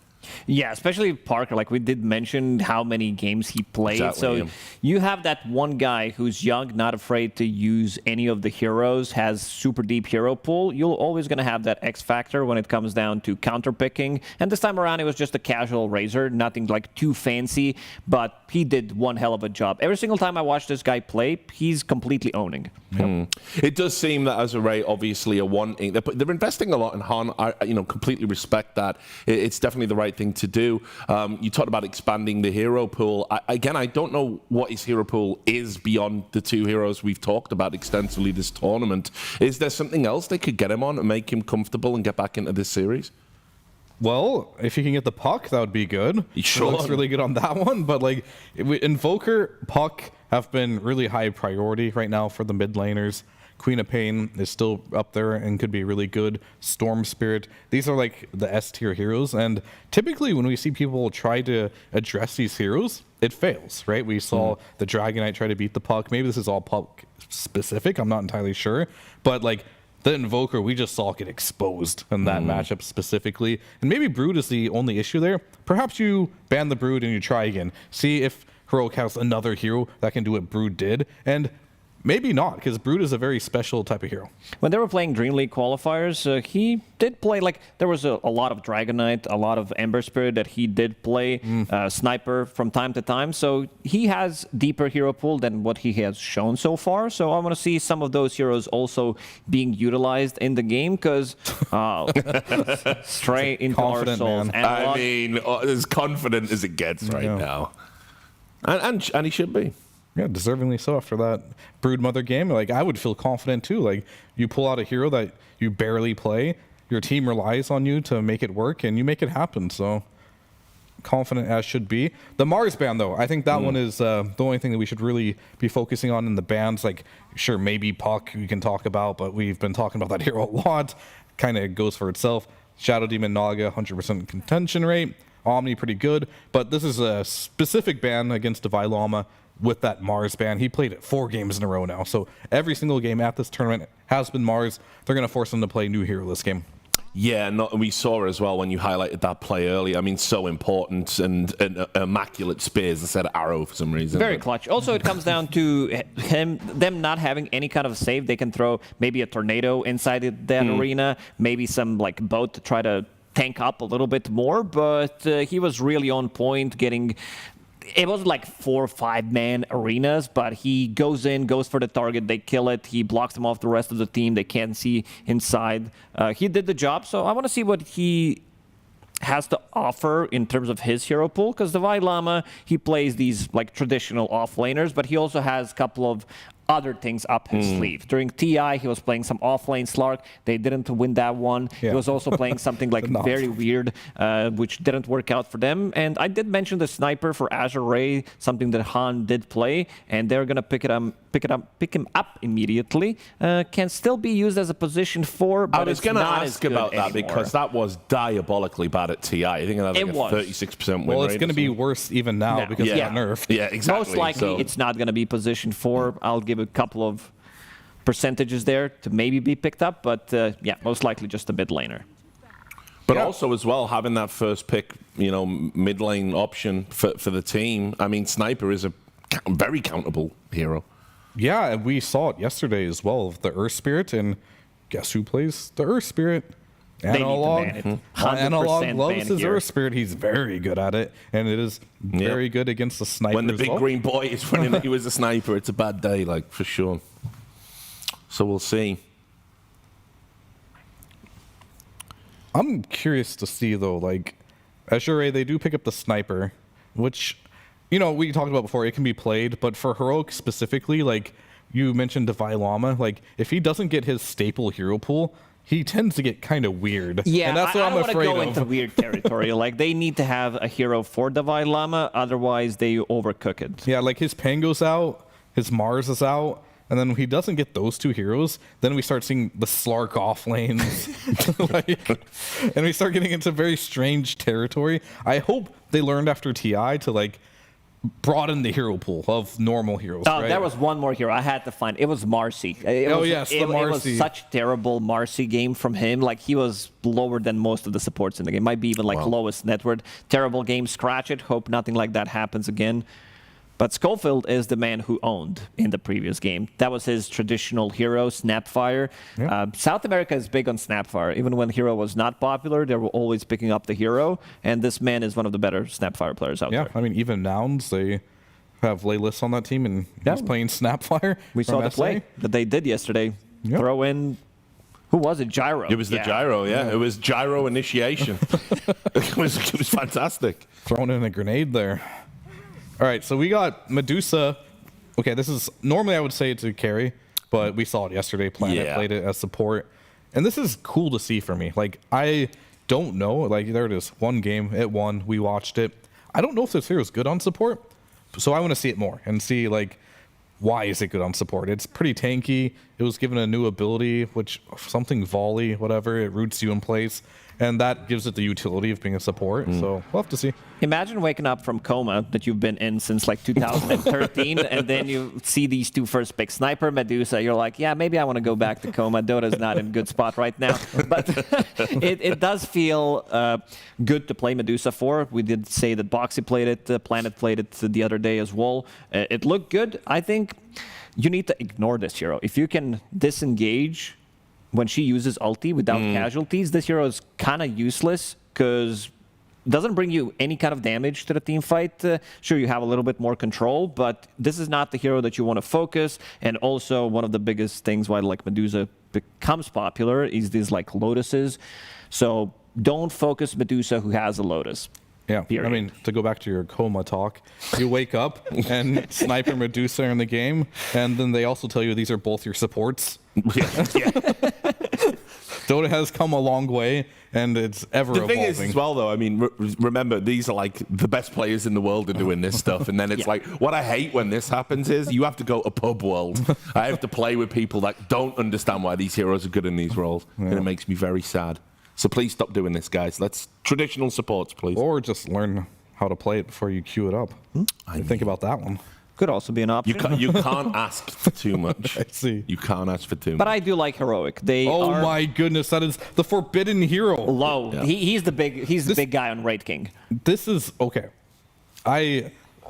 Yeah, especially Parker. Like we did mention how many games he played. Exactly, so you have that one guy who's young, not afraid to use any of the heroes, has super deep hero pool. You're always going to have that X factor when it comes down to counter picking. And this time around, it was just a casual Razor, nothing like too fancy, but he did one hell of a job. Every single time I watch this guy play, he's completely owning. It does seem that Azure Ray obviously are wanting. They're investing a lot in Han. I completely respect that. It's definitely the right thing to do. You talked about expanding the hero pool. I don't know what his hero pool is beyond the two heroes we've talked about extensively this tournament. Is there something else they could get him on and make him comfortable and get back into this series? Well, if you can get the Puck, that would be good. Sure. It looks really good on that one, but like Invoker, Puck have been really high priority right now for the mid laners. Queen of Pain is still up there and could be really good. Storm Spirit, these are like the S tier heroes, and typically when we see people try to address these heroes, it fails, right? We saw the Dragonite try to beat the Puck. Maybe this is all Puck specific, I'm not entirely sure, but like the Invoker, we just saw get exposed in that matchup specifically. And maybe Brood is the only issue there. Perhaps you ban the Brood and you try again. See if Heroic has another hero that can do what Brood did. And maybe not, because Brood is a very special type of hero. When they were playing Dream League qualifiers, he did play, like, there was a lot of Dragonite, a lot of Ember Spirit that he did play, Sniper from time to time. So he has deeper hero pool than what he has shown so far. So I want to see some of those heroes also being utilized in the game, because straight into our souls. I mean, as confident as it gets right now. And he should be. Yeah, deservingly so after that Broodmother game. Like, I would feel confident too. Like, you pull out a hero that you barely play, your team relies on you to make it work, and you make it happen. So, confident as should be. The Mars ban, though, I think that one is the only thing that we should really be focusing on in the bans. Like, sure, maybe Puck we can talk about, but we've been talking about that hero a lot. Kind of goes for itself. Shadow Demon Naga, 100% contention rate. Omni, pretty good. But this is a specific ban against L1ga. With that Mars ban, he played it 4 games in a row now. So every single game at this tournament has been Mars. They're going to force him to play new hero this game. Yeah, we saw as well when you highlighted that play early. I mean, so important, and immaculate spears instead of arrow for some reason. Very clutch. Also, it comes down to them not having any kind of save. They can throw maybe a tornado inside that arena, maybe some like boat to try to tank up a little bit more. But he was really on point, getting. It wasn't like 4 or 5 man arenas, but he goes in, goes for the target, they kill it, he blocks them off the rest of the team, they can't see inside. He did the job, so I want to see what he has to offer in terms of his hero pool, because the L1ga, he plays these like traditional off-laners, but he also has a couple of other things up his sleeve. During TI, he was playing some off-lane Slark. They didn't win that one. Yeah. He was also playing something like very weird, which didn't work out for them. And I did mention the Sniper for Azure Ray, something that Han did play, and they're gonna pick him up immediately. Can still be used as a position 4, but I was going to ask about that because that was diabolically bad at TI. I think that was like a 36% win rate. Well, it's going to be worse even now because it got nerfed. Yeah, exactly. Most likely, it's not going to be position 4. I'll give a couple of percentages there to maybe be picked up, but yeah, most likely just a mid laner. But also as well, having that first pick, you know, mid lane option for the team. I mean, Sniper is a very countable hero. Yeah, and we saw it yesterday as well, the Earth Spirit, and guess who plays the Earth Spirit? Analog. Analog loves his Earth Spirit. He's very good at it, and it is very good against the Sniper. When the big green boy is running at you as a Sniper, it's a bad day, like, for sure. So we'll see. I'm curious to see, though, like, Azure Ray, they do pick up the Sniper, which, you know, we talked about before, it can be played, but for Heroic specifically, like, you mentioned L1ga, like, if he doesn't get his staple hero pool, he tends to get kind of weird. Yeah, and that's what I'm afraid of. I don't want to go into weird territory. Like, they need to have a hero for L1ga, otherwise they overcook it. Yeah, like, his Pango's out, his Mars is out, and then when he doesn't get those two heroes, then we start seeing the Slark off lanes. And we start getting into very strange territory. I hope they learned after TI to, like, broaden the hero pool of normal heroes. Oh, there was one more hero I had to find. It was Marcy. It was such terrible Marcy game from him. Like, he was lower than most of the supports in the game. Might be even, like, lowest net worth. Terrible game. Scratch it. Hope nothing like that happens again. But Schofield is the man who owned in the previous game. That was his traditional hero, Snapfire. Yeah. South America is big on Snapfire. Even when hero was not popular, they were always picking up the hero. And this man is one of the better Snapfire players out there. Yeah, I mean, even Nouns, they have Laylis on that team, and he's playing Snapfire. We saw the play that they did yesterday. Yep. Throw in, who was it? Gyro. It was the Gyro, yeah. It was Gyro initiation. it was fantastic. Throwing in a grenade there. All right, so we got Medusa. Okay, this is normally I would say it's a carry, but we saw it yesterday. Planet played it as support, and this is cool to see for me. Like, I don't know. Like, there it is. One game, it won. We watched it. I don't know if this hero is good on support, so I want to see it more and see, like, why is it good on support? It's pretty tanky. It was given a new ability, which something volley, whatever. It roots you in place. And that gives it the utility of being a support. So we'll have to see. Imagine waking up from coma that you've been in since like 2013, and then you see these two first picks, Sniper, Medusa. You're like, yeah, maybe I want to go back to coma. Dota's not in a good spot right now. But it does feel good to play Medusa for. We did say that Boxy played it, Planet played it the other day as well. It looked good. I think you need to ignore this hero. If you can disengage when she uses ulti without casualties, this hero is kind of useless because it doesn't bring you any kind of damage to the team fight. Sure, you have a little bit more control, but this is not the hero that you want to focus. And also, one of the biggest things why like Medusa becomes popular is these like Lotuses. So don't focus Medusa who has a Lotus. Yeah, period. I mean, to go back to your coma talk, you wake up and Sniper and Medusa are in the game, and then they also tell you these are both your supports. Dota has come a long way, and it's ever evolving. The thing is, as well, though, I mean, remember, these are like the best players in the world are doing this stuff, and then it's like, what I hate when this happens is you have to go a pub world. I have to play with people that don't understand why these heroes are good in these roles, and it makes me very sad. So please stop doing this, guys. Let's traditional supports, please. Or just learn how to play it before you queue it up. Think about that one. Could also be an option. You can't ask for too much. I see. You can't ask for too much. But I do like Heroic. Oh my goodness, that is the forbidden hero. Low. Yeah. He's the big guy on Raid King. This is okay.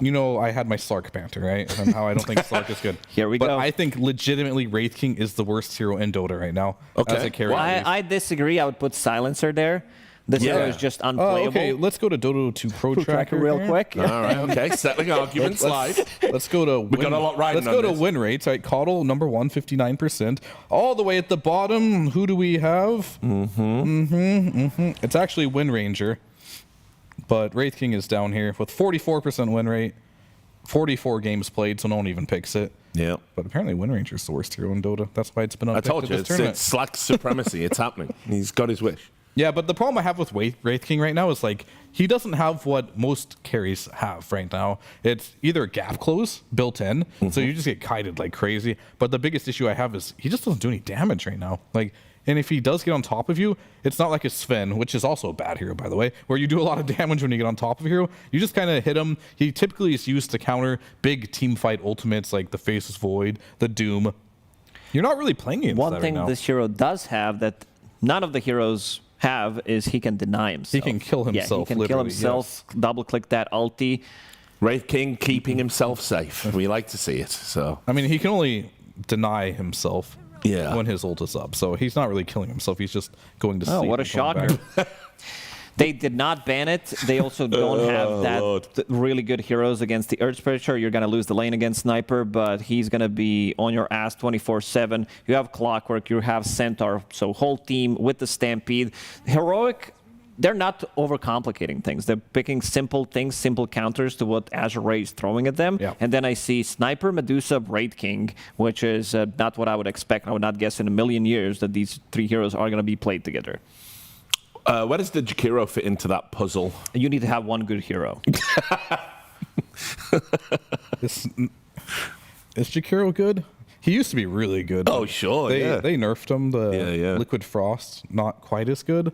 You know, I had my Slark banter, right? And how I don't think Slark is good. Here we go. But I think legitimately Wraith King is the worst hero in Dota right now. Okay. As a carry. Well, I disagree. I would put Silencer there. This hero is just unplayable. Okay, let's go to Dota 2 Pro Tracker real quick. All right, okay. Settling arguments live. Let's go to we got a lot riding Let's go to win rates. All right, Coddle, number 1, 59%. All the way at the bottom, who do we have? It's actually Wind Ranger. But Wraith King is down here with 44% win rate. 44 games played, so no one even picks it. Yeah. But apparently Wind Ranger's the worst hero in Dota. That's why it's been unpicked. I told you, it's Slack supremacy. It's happening. He's got his wish. Yeah, but the problem I have with Wraith King right now is, like, he doesn't have what most carries have right now. It's either gap close built in, so you just get kited like crazy. But the biggest issue I have is he just doesn't do any damage right now. Like, and if he does get on top of you, it's not like a Sven, which is also a bad hero, by the way, where you do a lot of damage when you get on top of a hero. You just kind of hit him. He typically is used to counter big team fight ultimates like the Faceless Void, the Doom. You're not really playing against One that thing right now. this hero does have that none of the heroes have is he can deny himself. He can kill himself, Yeah, he can kill literally, himself, double-click that ulti. Wraith King keeping himself safe. We like to see it. So I mean, he can only deny himself when his ult is up. So he's not really killing himself. He's just going to sleep. Oh, what a and coming shocker. back. They did not ban it. They also don't have that really good heroes against the Earth Spirit. Sure, you're going to lose the lane against Sniper, but he's going to be on your ass 24/7. You have Clockwork, you have Centaur, so whole team with the Stampede. Heroic, they're not overcomplicating things. They're picking simple things, simple counters to what Azure Ray is throwing at them. Yeah. And then I see Sniper, Medusa, Wraith King, which is not what I would expect. I would not guess in a million years that these three heroes are going to be played together. where does the Jakiro fit into that puzzle? You need to have one good hero. Is Jakiro good? He used to be really good. Oh, sure, They nerfed him. The Liquid Frost, not quite as good.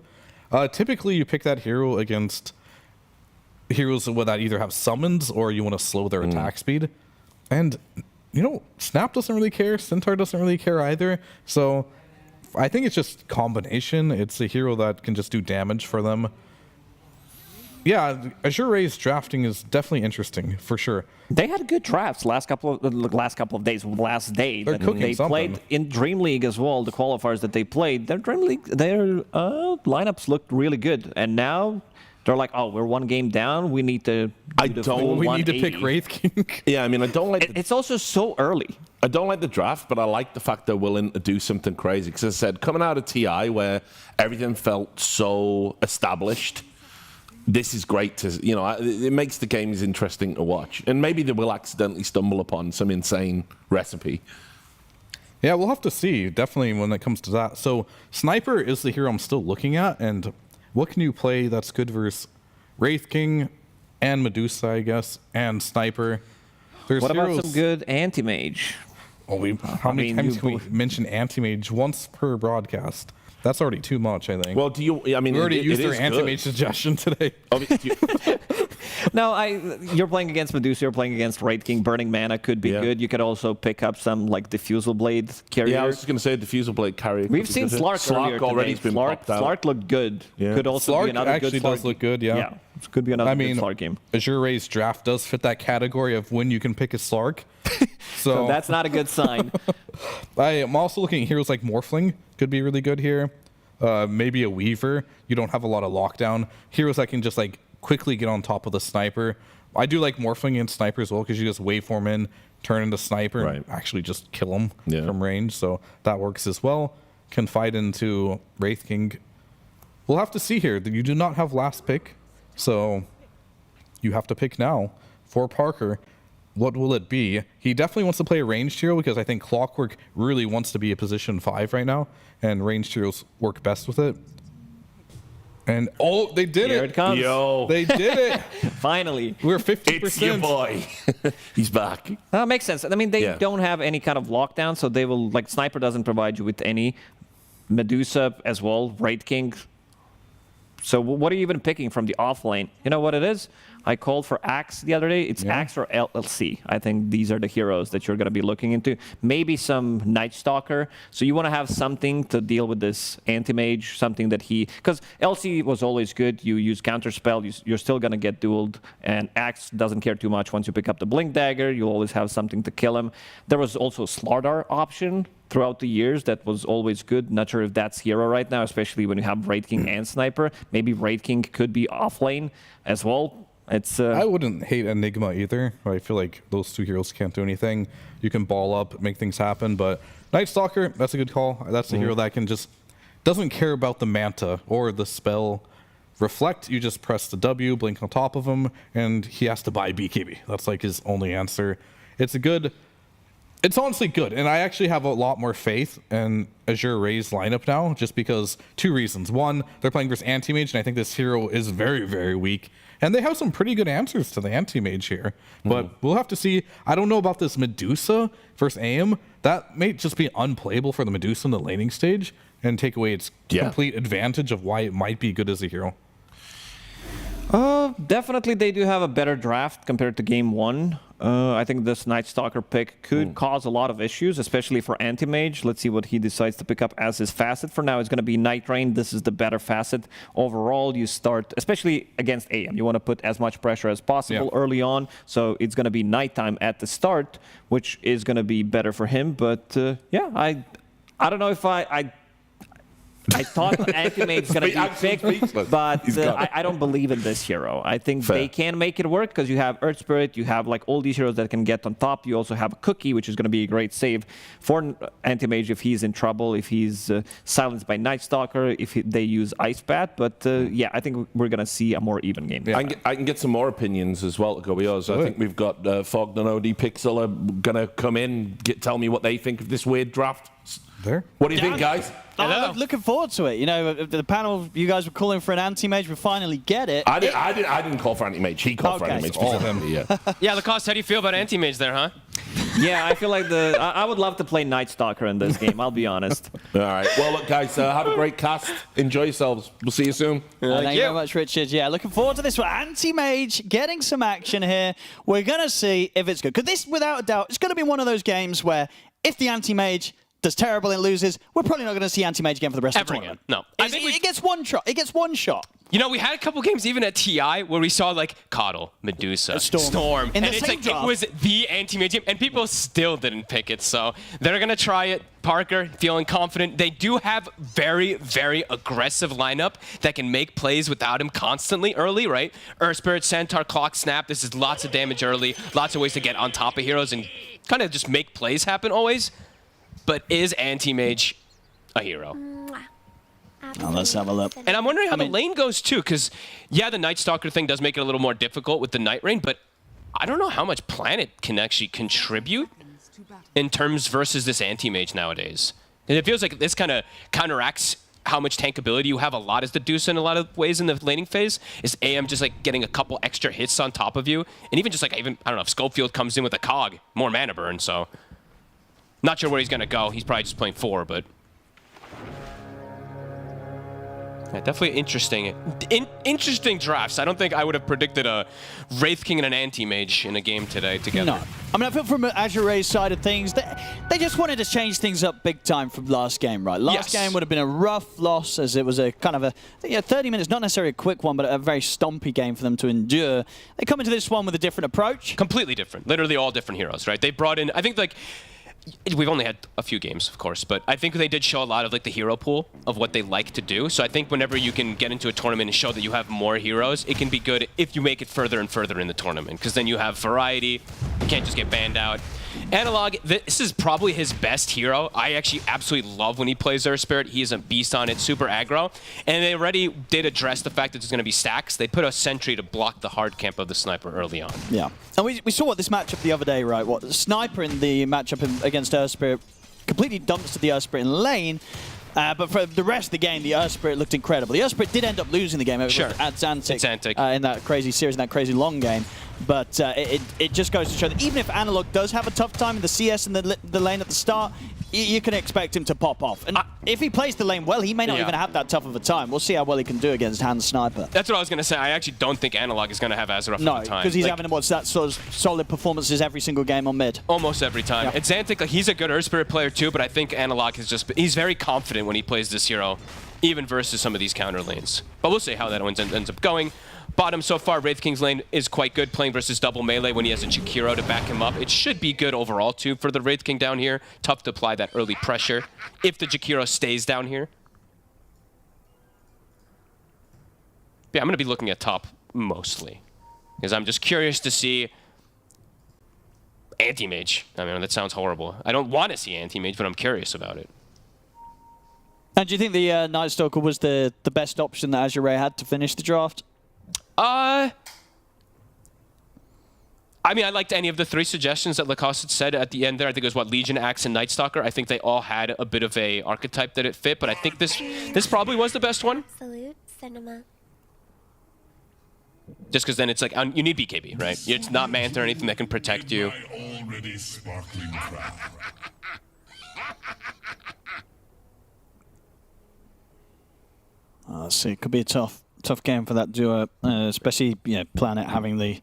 Typically, you pick that hero against heroes that either have summons or you want to slow their attack speed. And, you know, Snap doesn't really care. Centaur doesn't really care either. So I think it's just combination. It's a hero that can just do damage for them. Yeah, Azure Ray's drafting is definitely interesting, for sure. They had good drafts last couple of days. Last day, They're cooking they something. played in Dream League as well. The qualifiers that they played, their Dream League, their lineups looked really good. And now they're like, oh, we're one game down. We need to. We need to pick Wraith King. Yeah, I mean, I don't like. It's also so early. I don't like the draft, but I like the fact they're willing to do something crazy. Because as I said, coming out of TI where everything felt so established, this is great to, you know, it makes the games interesting to watch. And maybe they will accidentally stumble upon some insane recipe. Yeah, we'll have to see, definitely, when it comes to that. So Sniper is the hero I'm still looking at, and what can you play that's good versus Wraith King and Medusa, I guess, and Sniper? There's What heroes... about some good anti-mage? Well, how many times can we mention anti-mage once per broadcast? That's already too much, I think. Well, do you? I mean, we already used it our is anti-mage good. suggestion today. No, you're playing against Medusa, you're playing against Wraith King. Burning Mana could be good. You could also pick up some like Diffusal Blade carrier. Yeah, I was just going to say Diffusal Blade carrier. We've seen Slark earlier already today. been popped out. Slark looked good. Yeah. Could also Slark be another actually good Slark does look good, yeah. Yeah, it could be another good Slark game. Azure Ray's draft does fit that category of when you can pick a Slark. So that's not a good sign. I am also looking at heroes like Morphling. Could be really good here. Maybe a Weaver. You don't have a lot of lockdown. Heroes that can just like quickly get on top of the Sniper. I do like Morphling and Sniper as well because you just waveform in, turn into Sniper, and actually just kill them from range. So that works as well. Can fight into Wraith King. We'll have to see here. You do not have last pick, so you have to pick now for Parker. What will it be? He definitely wants to play a ranged hero because I think Clockwork really wants to be a position 5 right now, and ranged heroes work best with it. And oh, they did Here it! it comes. Yo, They did it! Finally. We're 50%. it's your boy. He's back. That makes sense. I mean, they don't have any kind of lockdown, so they will, like, Sniper doesn't provide you with any. Medusa as well, Wraith King. So what are you even picking from the off lane? You know what it is? I called for Axe the other day. It's Axe or LLC. I think these are the heroes that you're going to be looking into. Maybe some Night Stalker. So you want to have something to deal with this anti-mage, something that because LC was always good. You use Counterspell, you're still going to get dueled. And Axe doesn't care too much. Once you pick up the Blink Dagger, you'll always have something to kill him. There was also Slardar option throughout the years that was always good. Not sure if that's hero right now, especially when you have Wraith King and Sniper. Maybe Wraith King could be off lane as well. I wouldn't hate Enigma either. I feel like those two heroes can't do anything. You can ball up, make things happen, but Night Stalker, that's a good call. That's the hero that can just doesn't care about the Manta or the spell. Reflect, you just press the W, blink on top of him, and he has to buy BKB. That's like his only answer. It's honestly good, and I actually have a lot more faith in Azure Ray's lineup now, just because 2 reasons. One, they're playing versus Anti-Mage, and I think this hero is very, very weak. And they have some pretty good answers to the Anti-Mage here. But we'll have to see. I don't know about this Medusa versus AM. That may just be unplayable for the Medusa in the laning stage and take away its complete advantage of why it might be good as a hero. Definitely they do have a better draft compared to game 1. I think this Night Stalker pick could cause a lot of issues, especially for Anti-Mage. Let's see what he decides to pick up as his facet. For now, it's going to be Night Rain. This is the better facet. Overall, you start, especially against AM, you want to put as much pressure as possible early on. So it's going to be nighttime at the start, which is going to be better for him. But yeah, I don't know if I thought Anti-Mage's going to be picked, but I don't believe in this hero. I think they can make it work because you have Earth Spirit, you have like all these heroes that can get on top. You also have a Cookie, which is going to be a great save for Anti-Mage if he's in trouble, if he's silenced by Night Stalker, if they use Ice Bat. But yeah, I think we're going to see a more even game. Yeah. I can get some more opinions as well to go with yours. I think we've got Fogg and OD Pixel are going to come in, tell me what they think of this weird draft. What do you think, guys? I'm looking forward to it. You know, the panel, you guys were calling for an anti-mage. We finally get it. I didn't call for anti-mage. He called for anti-mage. All of them. Yeah, Lacoste, how do you feel about anti-mage there, huh? Yeah, I feel like I would love to play Night Stalker in this game, I'll be honest. All right. Well, look, guys, have a great cast. Enjoy yourselves. We'll see you soon. Thank you very much, Richard. Yeah, looking forward to this one. Anti-Mage getting some action here. We're going to see if it's good. Because this, without a doubt, it's going to be one of those games where if the Anti-Mage does terrible and loses, we're probably not going to see Anti-Mage again for the rest of the tournament. No. I think it gets one shot. It gets one shot. You know, we had a couple games even at TI where we saw like Coddle, Medusa, Storm. In and it's like it was the anti-mage team, and people still didn't pick it. So they're going to try it. Parker feeling confident. They do have very, very aggressive lineup that can make plays without him constantly early, right? Earth Spirit, Centaur, Clock, Snap. This is lots of damage early. Lots of ways to get on top of heroes and kind of just make plays happen always. But is Anti-Mage a hero? Oh, let's have a look. And I'm wondering how the lane goes, too, because, yeah, the Night Stalker thing does make it a little more difficult with the Night Rain, but I don't know how much Planet can actually contribute in terms versus this Anti-Mage nowadays. And it feels like this kind of counteracts how much tankability you have a lot as the Deuce in a lot of ways in the laning phase. Is AM just like getting a couple extra hits on top of you? And even just like, I don't know, if Scopefield comes in with a Cog, more mana burn, so... Not sure where he's going to go. He's probably just playing 4, but... Yeah, definitely interesting. Interesting drafts. I don't think I would have predicted a Wraith King and an Anti-Mage in a game today together. No. I mean, I feel from Azure Ray's side of things, they just wanted to change things up big time from last game, right? Last game would have been a rough loss as it was a kind of a 30 minutes, not necessarily a quick one, but a very stompy game for them to endure. They come into this one with a different approach. Completely different. Literally all different heroes, right? They brought in, I think, like... We've only had a few games, of course, but I think they did show a lot of like the hero pool of what they like to do. So I think whenever you can get into a tournament and show that you have more heroes, it can be good if you make it further and further in the tournament, because then you have variety. You can't just get banned out. L1ga, this is probably his best hero. I actually absolutely love when he plays Earth Spirit. He is a beast on it, super aggro. And they already did address the fact that there's going to be stacks. They put a sentry to block the hard camp of the sniper early on. Yeah. And we saw what this matchup the other day, right? What the sniper in the matchup against Earth Spirit completely dumps to the Earth Spirit in lane. But for the rest of the game, the Earth Spirit looked incredible. The Earth Spirit did end up losing the game at Zantic in that crazy series, in that crazy long game. But it just goes to show that even if Analog does have a tough time in the CS and the lane at the start, you can expect him to pop off. And if he plays the lane well, he may not even have that tough of a time. We'll see how well he can do against Hand Sniper. That's what I was going to say. I actually don't think Analog is going to have as rough of a time. No, because he's having that sort of solid performances every single game on mid. Almost every time. And Zantic, like, he's a good Earth Spirit player too, but I think Analog he's very confident when he plays this hero, even versus some of these counter lanes. But we'll see how that ends up going. Bottom so far, Wraith King's lane is quite good, playing versus double melee when he has a Jakiro to back him up. It should be good overall, too, for the Wraith King down here. Tough to apply that early pressure if the Jakiro stays down here. Yeah, I'm going to be looking at top mostly, because I'm just curious to see Anti-Mage. I mean, that sounds horrible. I don't want to see Anti-Mage, but I'm curious about it. And do you think the Night Stalker was the best option that Azure Ray had to finish the draft? I mean, I liked any of the 3 suggestions that Lacoste had said at the end there. I think it was, what, Legion, Axe, and Night Stalker. I think they all had a bit of a archetype that it fit, but I think this probably was the best one. Absolute cinema. Just because then it's like, you need BKB, right? It's not Manta or anything that can protect you. Let's see, it could be a tough game for that duo, especially Planet having the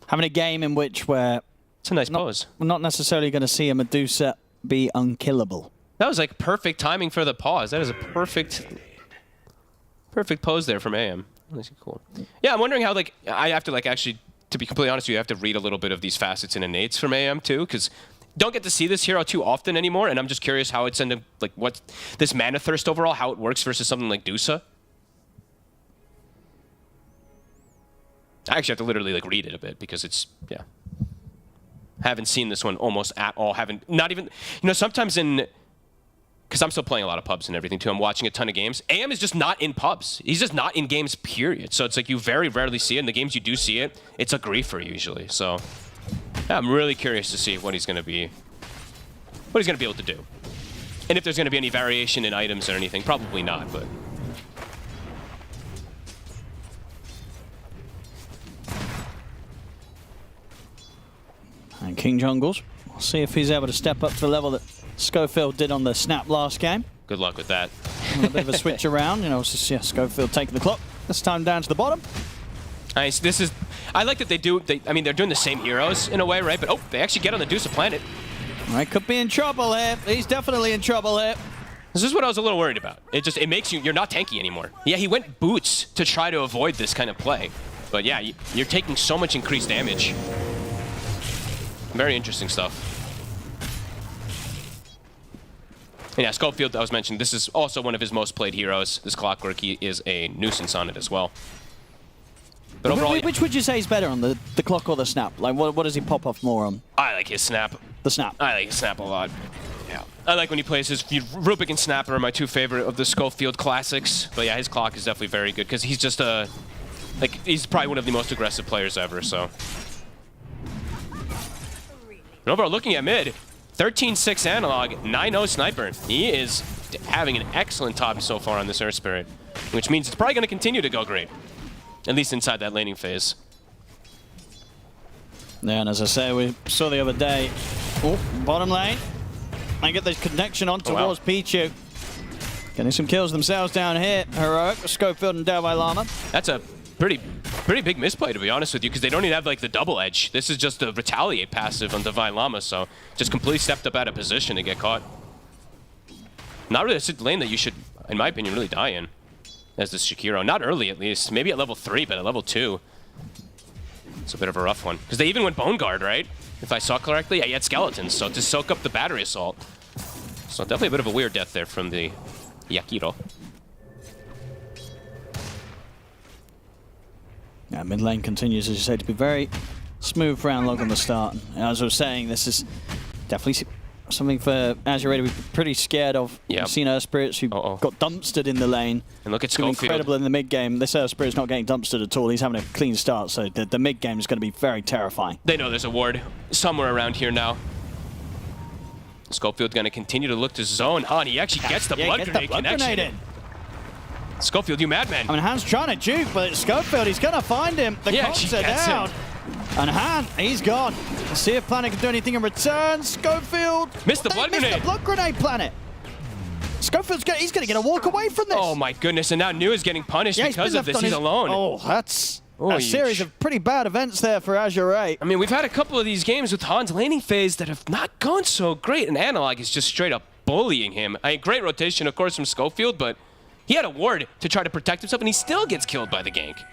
Having a game in which we're It's a nice pose. we're not necessarily going to see a Medusa be unkillable. That was like perfect timing for the pause. That is a perfect pose there from AM. That's cool. Yeah, I'm wondering how, like, I have to, like, actually, to be completely honest with you, I have to read a little bit of these facets and innates from AM too, because don't get to see this hero too often anymore, and I'm just curious how it's into, like, what this mana thirst overall, how it works versus something like Dusa. I actually have to literally, like, read it a bit because it's, yeah. Haven't seen this one almost at all. Not even, you know, sometimes because I'm still playing a lot of pubs and everything too. I'm watching a ton of games. AM is just not in pubs. He's just not in games, period. So it's like you very rarely see it. And the games you do see it, it's a griefer usually. So yeah, I'm really curious to see what he's going to be able to do. And if there's going to be any variation in items or anything. Probably not, but. And King Jungles, we'll see if he's able to step up to the level that Schofield did on the snap last game. Good luck with that. A bit of a switch around, you know, it's just, yeah, Schofield taking the clock. This time down to the bottom. Nice. I like that I mean, they're doing the same heroes in a way, right? But, oh, they actually get on the Dusa planet. Right, could be in trouble here. He's definitely in trouble here. This is what I was a little worried about. It makes you're not tanky anymore. Yeah, he went boots to try to avoid this kind of play. But yeah, you're taking so much increased damage. Very interesting stuff. And yeah, Schofield, I was mentioning, this is also one of his most played heroes. This Clockwork, he is a nuisance on it as well. But overall, which would you say is better on the clock or the snap? Like, what does he pop off more on? I like his snap. The snap. I like his snap a lot. Yeah. I like when he plays his Rubik and Snapper are my two favorite of the Schofield classics. But yeah, his clock is definitely very good because he's just he's probably one of the most aggressive players ever, so. And overall, looking at mid, 13-6 analog, 9-0 sniper. He is having an excellent top so far on this Earth Spirit, which means it's probably going to continue to go great, at least inside that laning phase. Yeah, and as I say, we saw the other day, bottom lane, and get the connection on towards Pichu. Getting some kills themselves down here. Heroic, Schofield and L1ga. That's a pretty big misplay, to be honest with you, because they don't even have like the double edge. This is just a retaliate passive on Divine Llama, so just completely stepped up out of position to get caught. Not really a lane that you should, in my opinion, really die in as this Shakiro. Not early, at least. Maybe at level 3, but at level 2. It's a bit of a rough one. Because they even went Bone Guard, right? If I saw correctly. Yeah, he had Skeletons, so to soak up the Battery Assault. So definitely a bit of a weird death there from the Yakiro. Yeah, mid lane continues, as you say, to be very smooth for L1ga on the start. And as I was saying, this is definitely something for Azure Ray to be pretty scared of. Yep. You've seen Earth Spirits who got dumpstered in the lane. And look at Schofield. Schofield. Incredible in the mid game. This Earth Spirit's not getting dumpstered at all. He's having a clean start, so the mid game is going to be very terrifying. They know there's a ward somewhere around here now. Schofield's going to continue to look to zone on. He actually gets the blood grenade connection. Schofield, you madman. I mean, Han's trying to juke, but Schofield, he's going to find him. The cops are down. And Han, he's gone. Let's see if Planet can do anything in return. Schofield. Missed the blood grenade. Missed the blood grenade, Planet. Schofield's he's going to get a walk away from this. Oh my goodness, and now New is getting punished because of this. He's alone. Oh, that's a series of pretty bad events there for Azure Ray. I mean, we've had a couple of these games with Han's laning phase that have not gone so great, and Analog is just straight up bullying him. I mean, great rotation, of course, from Schofield, but he had a ward to try to protect himself, and he still gets killed by the gank.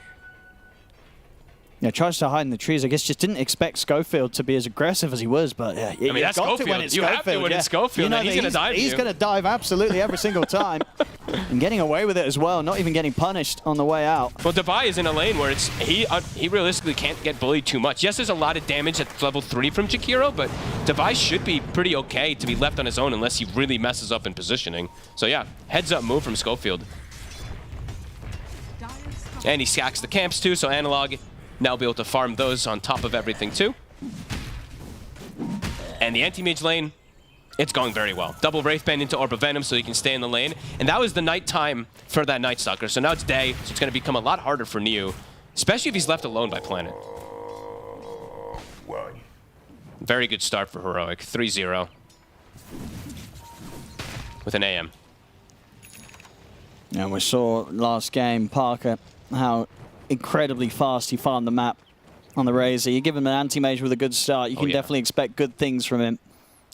Yeah, tries to hide in the trees. I guess just didn't expect Schofield to be as aggressive as he was, but yeah, I mean, that's Schofield. You have to win at Schofield, and he's going to dive. He's going to dive absolutely every single time, and getting away with it as well, not even getting punished on the way out. Well, Devi is in a lane where it's he realistically can't get bullied too much. Yes, there's a lot of damage at level 3 from Jakiro, but Devi should be pretty okay to be left on his own unless he really messes up in positioning. So yeah, heads up move from Schofield. And he stacks the camps too, so Analog now be able to farm those on top of everything too. And the anti-mage lane, it's going very well. Double Wraith Band into Orb of Venom so he can stay in the lane. And that was the night time for that Night Stalker. So now it's day, so it's going to become a lot harder for Neo, especially if he's left alone by Planet. Very good start for Heroic, 3-0. With an AM. And we saw last game, Parker, how incredibly fast he farmed the map on the Razor. You give him an anti-mage with a good start, you can definitely expect good things from him.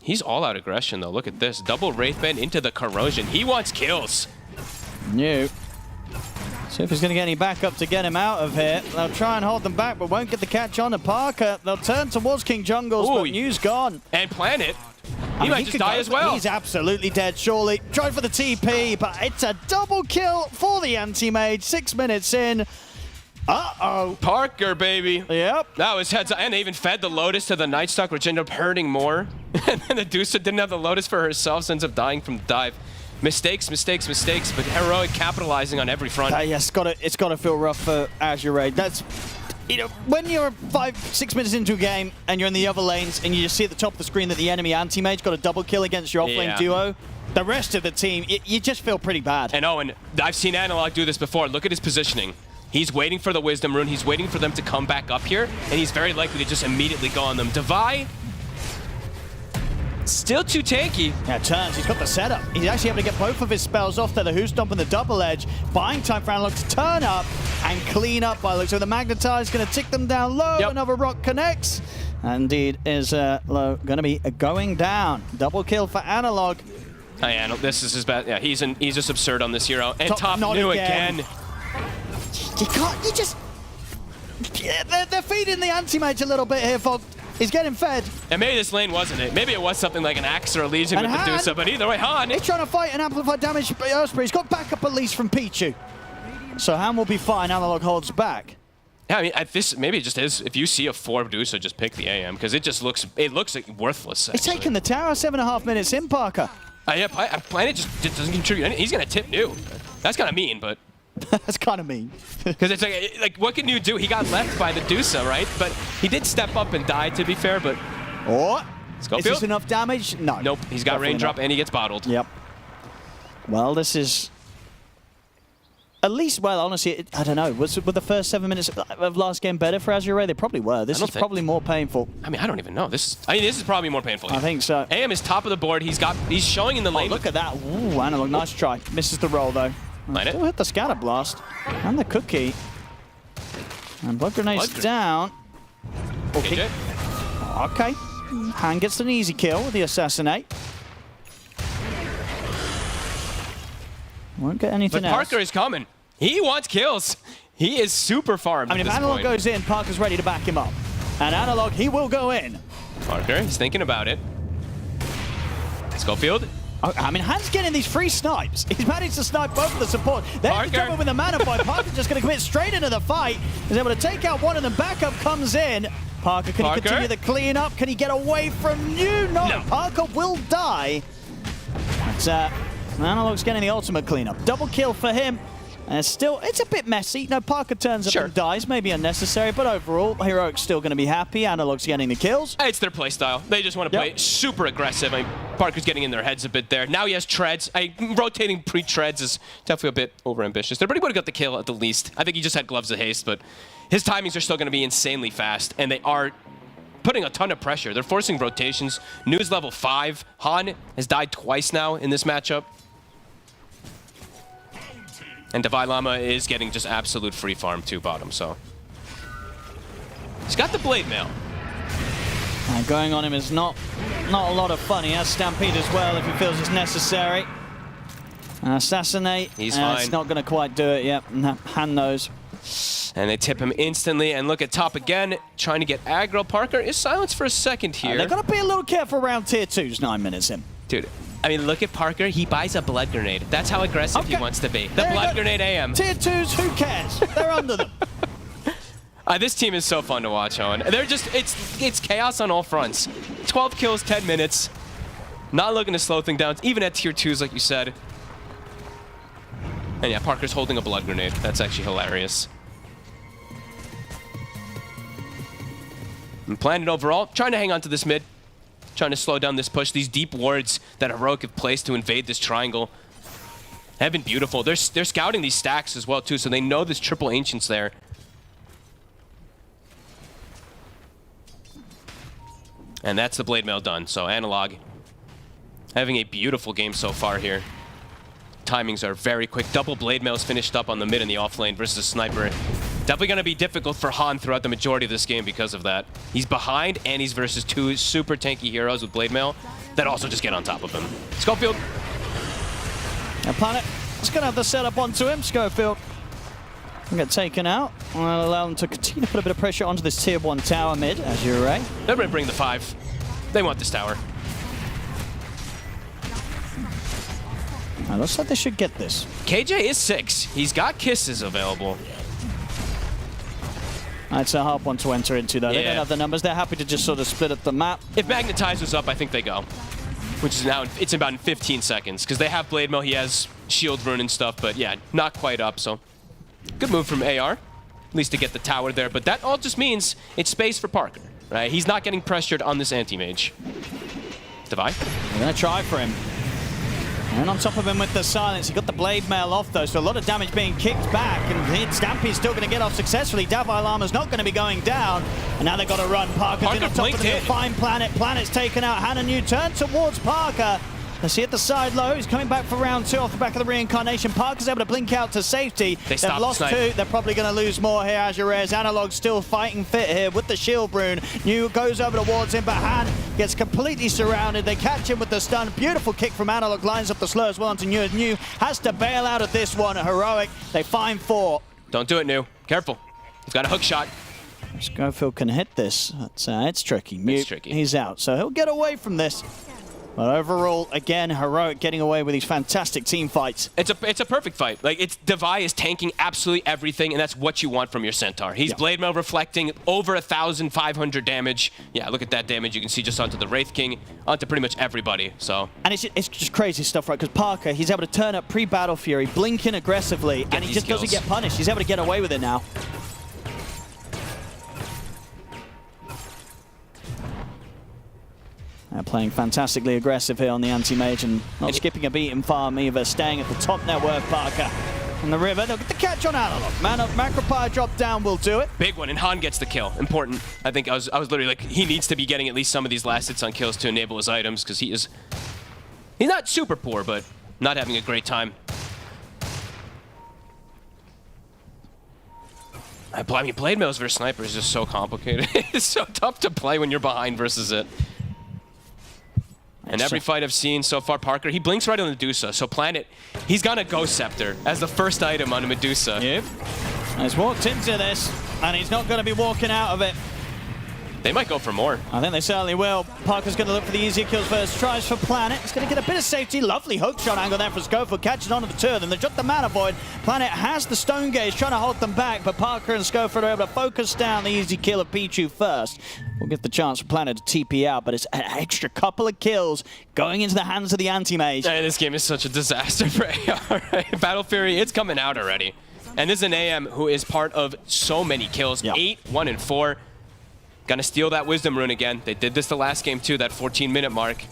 He's all out aggression, though. Look at this. Double Wraithband into the Corrosion. He wants kills. New. See if he's going to get any backup to get him out of here. They'll try and hold them back, but won't get the catch on to Parker. They'll turn towards King Jungles, but New's gone. And Planet. He might just die as well. He's absolutely dead, surely. Try for the TP, but it's a double kill for the anti-mage. 6 minutes in. Uh-oh. Parker, baby. Yep. That was heads up. And they even fed the Lotus to the Nightstalk, which ended up hurting more. And then the Dusa didn't have the Lotus for herself, so ends up dying from the dive. Mistakes, but Heroic capitalizing on every front. Yeah, it's gotta feel rough for Azure Ray. That's, you know, when you're 5-6 minutes into a game and you're in the other lanes and you just see at the top of the screen that the enemy anti-mage got a double kill against your off-lane duo, the rest of the team, you just feel pretty bad. And Owen, I've seen Analog do this before. Look at his positioning. He's waiting for the Wisdom Rune. He's waiting for them to come back up here, and he's very likely to just immediately go on them. Divide. Still too tanky. Yeah, turns. He's got the setup. He's actually able to get both of his spells off there. The Who Stomp and the Double Edge. Buying time for Analog to turn up and clean up by looks. So the Magnetize is going to tick them down low. Another rock connects. Indeed is low going to be going down. Double kill for Analog. Oh, this is his best. Yeah, he's just absurd on this hero. And top new again. You can't. You just. They're feeding the anti-mage a little bit here, Fog. He's getting fed. And maybe this lane wasn't it. Maybe it was something like an Axe or a Legion with the Dusa, but either way, Han. He's trying to fight and amplify damage by Osprey. He's got backup at least from Pichu. So Han will be fine. Analog holds back. Yeah, I mean, maybe it just is. If you see a 4 Dusa, just pick the AM, because it looks like worthless. He's taking the tower 7.5 minutes in, Parker. Yeah, Planet just doesn't contribute anything. He's going to tip New. That's kind of mean, but... That's kind of mean. Because it's like, what can you do? He got left by the Dusa, right? But he did step up and die, to be fair, but... Oh! Is this enough damage? No. Nope, he's got Raindrop and he gets bottled. Yep. Well, this is... At least, well, honestly, I don't know. Were the first 7 minutes of last game better for Azure Ray? They probably were. This is probably more painful. I mean, I don't even know. This is probably more painful. I think so. AM is top of the board. He's showing in the lane. Oh, look at that. Ooh, Analog, nice try. Misses the roll, though. Still hit the Scatter Blast. And the Cookie. And Blood Grenade's down. Okay. Okay. Han gets an easy kill with the Assassinate. Won't get anything else. But Parker is coming. He wants kills. He is super farmed. I mean, if Analog goes in, Parker's ready to back him up. And Analog, he will go in. Parker, he's thinking about it. Schofield. I mean, Han's getting these free snipes. He's managed to snipe both of the support. There's the jump with the mana fight. Parker's just going to commit straight into the fight. He's able to take out one of them. Backup comes in. Parker, can he continue the clean up? Can he get away from New? No. Parker will die. But Analog's getting the ultimate cleanup. Double kill for him. Still, it's a bit messy. No, Parker turns up and dies, maybe unnecessary, but overall, Heroic's still going to be happy. Analog's getting the kills. It's their play style. They just want to play super aggressive. I mean, Parker's getting in their heads a bit there. Now he has treads. Rotating pre-treads is definitely a bit overambitious. But he would have got the kill at the least. I think he just had gloves of haste, but his timings are still going to be insanely fast, and they are putting a ton of pressure. They're forcing rotations. New's level 5. Han has died twice now in this matchup. And Divide Llama is getting just absolute free farm to bottom, so. He's got the Blade Mail. And going on him is not a lot of fun. He has Stampede as well if he feels it's necessary. Assassinate. He's fine. It's not going to quite do it yet. Han knows. And they tip him instantly. And look at top again, trying to get aggro. Parker is silenced for a second here. They've got to be a little careful around tier 2s 9 minutes in. Dude. I mean, look at Parker. He buys a Blood Grenade. That's how aggressive he wants to be. The Blood Grenade AM. Tier 2s, who cares? They're under them. This team is so fun to watch, Owen. They're just, it's chaos on all fronts. 12 kills, 10 minutes. Not looking to slow things down, even at tier 2s, like you said. And yeah, Parker's holding a Blood Grenade. That's actually hilarious. And Planet overall, trying to hang on to this mid. Trying to slow down this push. These deep wards that Heroic have placed to invade this triangle have been beautiful. They're scouting these stacks as well, too, so they know this triple Ancient's there. And that's the Blade Mail done. So Analog having a beautiful game so far here. Timings are very quick. Double Blade Mail is finished up on the mid and the off lane versus a Sniper. Definitely going to be difficult for Han throughout the majority of this game because of that. He's behind, and he's versus two super tanky heroes with Blade Mail that also just get on top of him. Schofield. Now Planet is going to have the setup onto him. Schofield will get taken out. I'll allow them to continue to put a bit of pressure onto this tier 1 tower mid, Azure Ray. They're going to bring the 5. They want this tower. Now, looks like they should get this. KJ is 6. He's got kisses available. It's a hard one to enter into, though. They don't have the numbers. They're happy to just sort of split up the map. If Magnetize was up, I think they go. Which is now, it's about in 15 seconds. Because they have Blade Mail, he has Shield Rune and stuff. But yeah, not quite up, so. Good move from AR. At least to get the tower there. But that all just means it's space for Parker. Right? He's not getting pressured on this anti-mage. Devi. They're going to try for him. And on top of him with the silence, he got the Blade Mail off though, so a lot of damage being kicked back, and Stampy's still going to get off successfully. Davile Armor's not going to be going down, and now they've got to run. Parker's in on top of the fine Planet. Planet's taken out. Hannah New turn towards Parker. Let's see at the side low. He's coming back for round 2 off the back of the reincarnation. Parker's able to blink out to safety. They've lost 2. They're probably going to lose more here. Azure Ray's Analog still fighting fit here with the shield rune. New goes over towards him, but Han gets completely surrounded. They catch him with the stun. Beautiful kick from Analog. Lines up the slow as well onto New. New has to bail out of this one. Heroic. They find 4. Don't do it, New. Careful. He's got a hook shot. Schofield can hit this. It's tricky. It's tricky. He's out, so he'll get away from this. But overall, again, Heroic getting away with these fantastic team fights. It's a perfect fight. Like, Devi is tanking absolutely everything, and that's what you want from your Centaur. He's Blade Mail reflecting over 1,500 damage. Yeah, look at that damage you can see just onto the Wraith King, onto pretty much everybody, so. And it's just crazy stuff, right? Because Parker, he's able to turn up pre-Battle Fury, blink in aggressively, and he just doesn't get punished. He's able to get away with it now. Playing fantastically aggressive here on the anti-mage and not skipping a beat in farm either, staying at the top net worth. Parker on the river. They'll get the catch on Analog. Macropire drop down will do it. Big one, and Han gets the kill. Important. I think I was literally like, he needs to be getting at least some of these last hits on kills to enable his items, because he's not super poor, but not having a great time. I mean, Blade Mails versus Sniper is just so complicated. It's so tough to play when you're behind versus it. And every fight I've seen so far, Parker, he blinks right on the Medusa. So Planet, he's got a Ghost Scepter as the first item on a Medusa. Yep. He's walked into this, and he's not going to be walking out of it. They might go for more. I think they certainly will. Parker's going to look for the easier kills first. Tries for Planet. He's going to get a bit of safety. Lovely hook shot angle there for Schofield. Catches onto the 2 of them. They drop the Mana Void. Planet has the Stone Gauge, trying to hold them back, but Parker and Schofield are able to focus down the easy kill of Pichu first. We'll get the chance for Planet to TP out, but it's an extra couple of kills going into the hands of the anti-mage. Yeah, this game is such a disaster for AR. Battle Fury, it's coming out already. And this is an AM who is part of so many kills. 8, 1, and 4. Gonna steal that Wisdom Rune again. They did this the last game too, that 14-minute mark.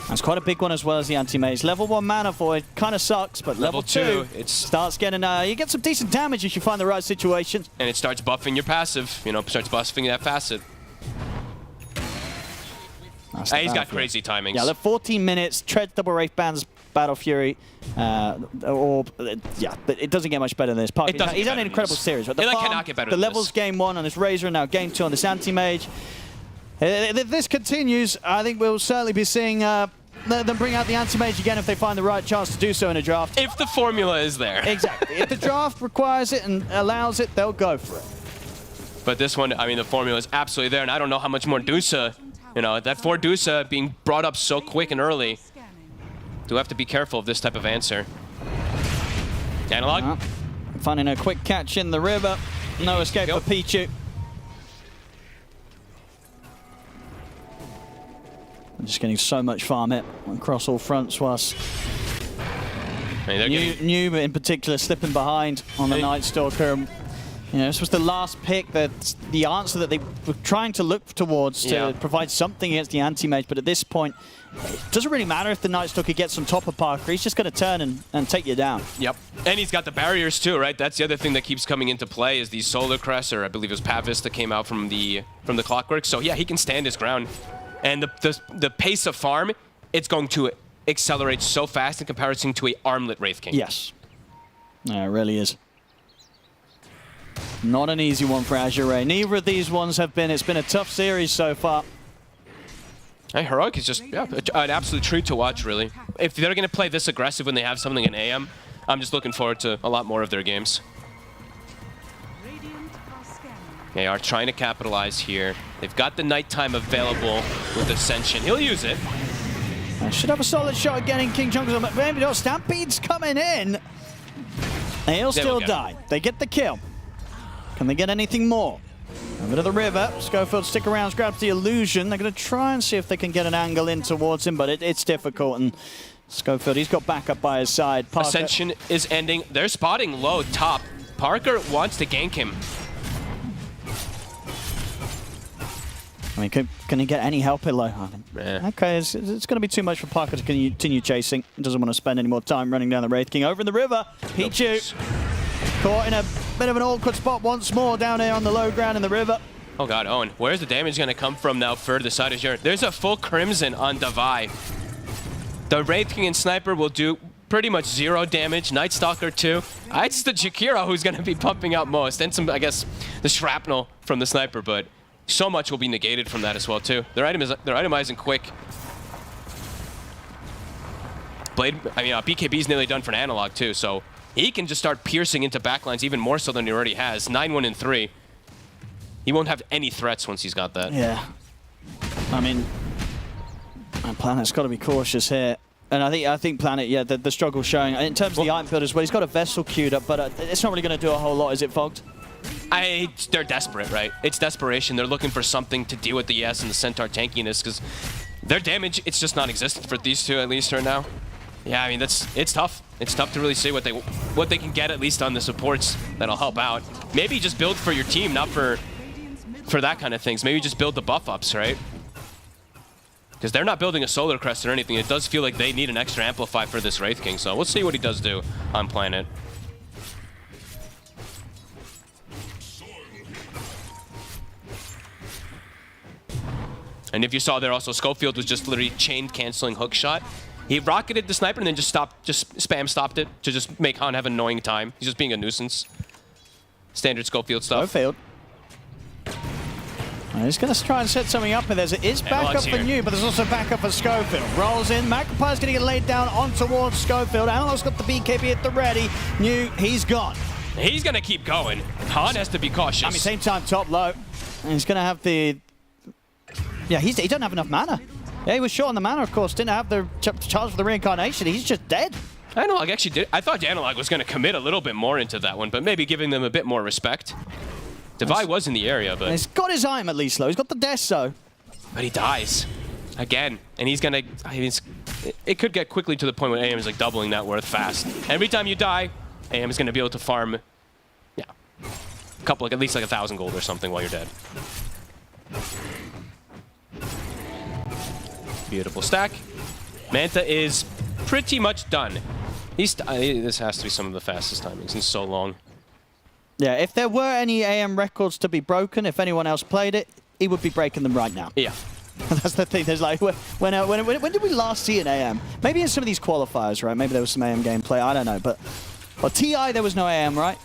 That's quite a big one as well as the anti-mage. Level 1 Mana Void kind of sucks, but level 2 it starts getting, you get some decent damage if you find the right situation. And it starts buffing your passive, you know, starts buffing that facet. He's got crazy timings. Yeah, 14 minutes, Tread double Wraith Bands, Battle Fury, yeah, it doesn't get much better than this. Parker, he's had an incredible series. Right? Cannot get better the than levels this. game 1 on this Razor, and now game 2 on this anti-mage. If this continues, I think we'll certainly be seeing them bring out the anti-mage again if they find the right chance to do so in a draft. If the formula is there. Exactly. If the draft requires it and allows it, they'll go for it. But this one, I mean, the formula is absolutely there, and I don't know how much more Dusa, you know, that 4 Dusa being brought up so quick and early. Do have to be careful of this type of answer. Analog. Finding a quick catch in the river. No escape for Pichu. I'm just getting so much farm hit across all fronts whilst New in particular slipping behind on the Night Stalker. You know, this was the last pick, the answer that they were trying to look towards to provide something against the anti-mage, but at this point, it doesn't really matter if the Night Stalker gets on top of Parker. He's just going to turn and take you down. Yep. And he's got the barriers too, right? That's the other thing that keeps coming into play is these Solar Crest, or I believe it was Pavis that came out from the Clockwork. So yeah, he can stand his ground. And the pace of farm, it's going to accelerate so fast in comparison to a armlet Wraith King. Yes. Yeah, it really is. Not an easy one for Azure Ray. Neither of these ones have been. It's been a tough series so far. Hey, Heroic is just an absolute treat to watch, really. If they're going to play this aggressive when they have something in AM, I'm just looking forward to a lot more of their games. They are trying to capitalize here. They've got the nighttime available with Ascension. He'll use it. I should have a solid shot at getting King Jungle, but maybe not. Stampede's coming in. And he'll still die. They get the kill. Can they get anything more? Over to the river. Schofield stick around, grabs the illusion. They're going to try and see if they can get an angle in towards him, but it's difficult. And Schofield, he's got backup by his side. Parker. Ascension is ending. They're spotting low top. Parker wants to gank him. I mean, can he get any help here low? Okay, it's going to be too much for Parker to continue chasing. He doesn't want to spend any more time running down the Wraith King. Over in the river, Pichu caught in a bit of an awkward spot once more down here on the low ground in the river. Oh god, Owen, where's the damage going to come from now for the side of Azure? There's a full Crimson on Davai. The Wraith King and Sniper will do pretty much 0 damage. Night Stalker too. It's the Jakiro who's going to be pumping out most. And some, I guess, the shrapnel from the Sniper, but so much will be negated from that as well too. They're itemizing quick. Blade, I mean, BKB's nearly done for an analog too, so he can just start piercing into backlines even more so than he already has. 9-1 and 3. He won't have any threats once he's got that. Yeah. I mean, Planet's got to be cautious here. And I think Planet, yeah, the struggle's showing. In terms of the item build as well, he's got a Vessel queued up, but it's not really going to do a whole lot, is it, Fogged? They're desperate, right? It's desperation. They're looking for something to deal with the ES and the Centaur tankiness, because their damage, it's just non-existent for these two, at least right now. Yeah, I mean, it's tough. It's tough to really see what they can get, at least on the supports that'll help out. Maybe just build for your team, not for that kind of things. Maybe just build the buff ups, right? Because they're not building a Solar Crest or anything. It does feel like they need an extra Amplify for this Wraith King, so we'll see what he does do on Planet. And if you saw there also, Schofield was just literally chain canceling hook shot. He rocketed the Sniper and then just spam stopped it to just make Han have annoying time. He's just being a nuisance. Standard Schofield stuff. Schofield. He's going to try and set something up, and there is backup for New, but there's also backup for Schofield. Rolls in, Magpie's going to get laid down on towards Schofield. Analog's got the BKB at the ready. New, he's gone. He's going to keep going. Han has to be cautious. I mean, same time, top low. And he's going to have the... Yeah, he doesn't have enough mana. Yeah, he was short on the mana, of course. Didn't have the charge for the reincarnation. He's just dead. Analog actually did. I thought Analog was going to commit a little bit more into that one, but maybe giving them a bit more respect. Devi was in the area, but... He's got his item at least, though. He's got the Deso. But he dies. Again. And he's going to... I mean, it could get quickly to the point where AM is like doubling that worth fast. Every time you die, AM is going to be able to farm... Yeah. A couple, like, at least like 1,000 gold or something while you're dead. Beautiful stack. Manta is pretty much done. This has to be some of the fastest timings in so long. Yeah, if there were any AM records to be broken, if anyone else played it, he would be breaking them right now. Yeah. That's the thing. There's like, when did we last see an AM? Maybe in some of these qualifiers, right? Maybe there was some AM gameplay. I don't know, but TI there was no AM, right?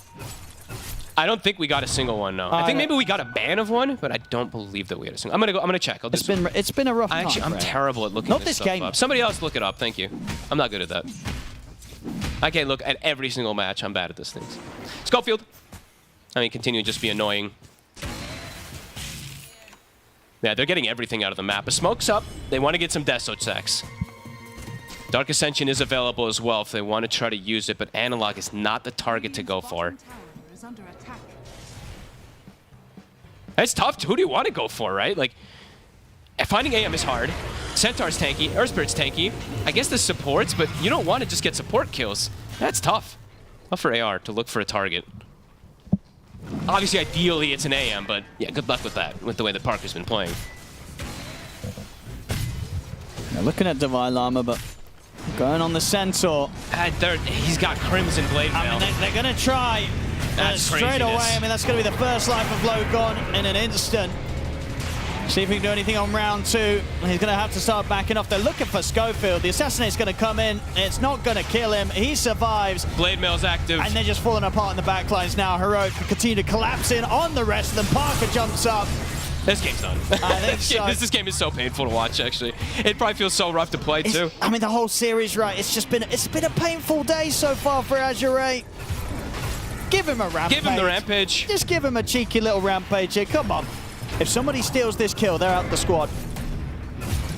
I don't think we got a single one, no. I think maybe we got a ban of one, but I don't believe that we had a single. I'm gonna check. It's been a rough time. Actually, I'm terrible at looking this stuff up. Somebody else look it up. Thank you. I'm not good at that. I can't look at every single match. I'm bad at this things. Schofield. I mean, continue to just be annoying. Yeah, they're getting everything out of the map. A smoke's up. They want to get some Deso checks. Dark Ascension is available as well if they want to try to use it, but Analog is not the target to go for. It's tough. Who do you want to go for, right? Like, finding AM is hard. Centaur's tanky. Earth Spirit's tanky. I guess the supports, but you don't want to just get support kills. That's tough. Tough for AR to look for a target. Obviously, ideally, it's an AM, but yeah, good luck with that, with the way that Parker's been playing. They're looking at Divine Llama, but going on the Centaur. He's got Crimson Blade Mail. I mean, they're going to try. That's straight away. I mean, that's going to be the first life of Low gone in an instant. See if we can do anything on round 2. He's going to have to start backing off. They're looking for Schofield. The Assassinate's going to come in. It's not going to kill him. He survives. Blade Mail's active. And they're just falling apart in the back lines now. Heroic continue to collapse in on the rest of them. Parker jumps up. This game's done. I think so. This game is so painful to watch, actually. It probably feels so rough to play, too. I mean, the whole series, right? It's been a painful day so far for Azure Ray. Give him a rampage. Give him the rampage. Just give him a cheeky little rampage here. Come on. If somebody steals this kill, they're out the squad.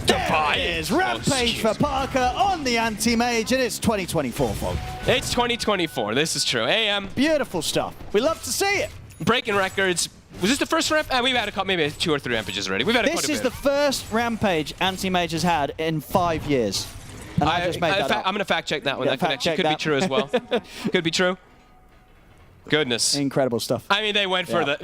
There it is. Rampage for Parker on the anti-mage, and it's 2024, folks. It's 2024. This is true. AM. Beautiful stuff. We love to see it. Breaking records. Was this the first ramp? We've had maybe 2 or 3 rampages already. We've had This is the first rampage anti-mage has had in 5 years. And I just made that up. I'm going to fact check that one. Yeah, that actually could be true as well. Could be true. Goodness. Incredible stuff. I mean, they went for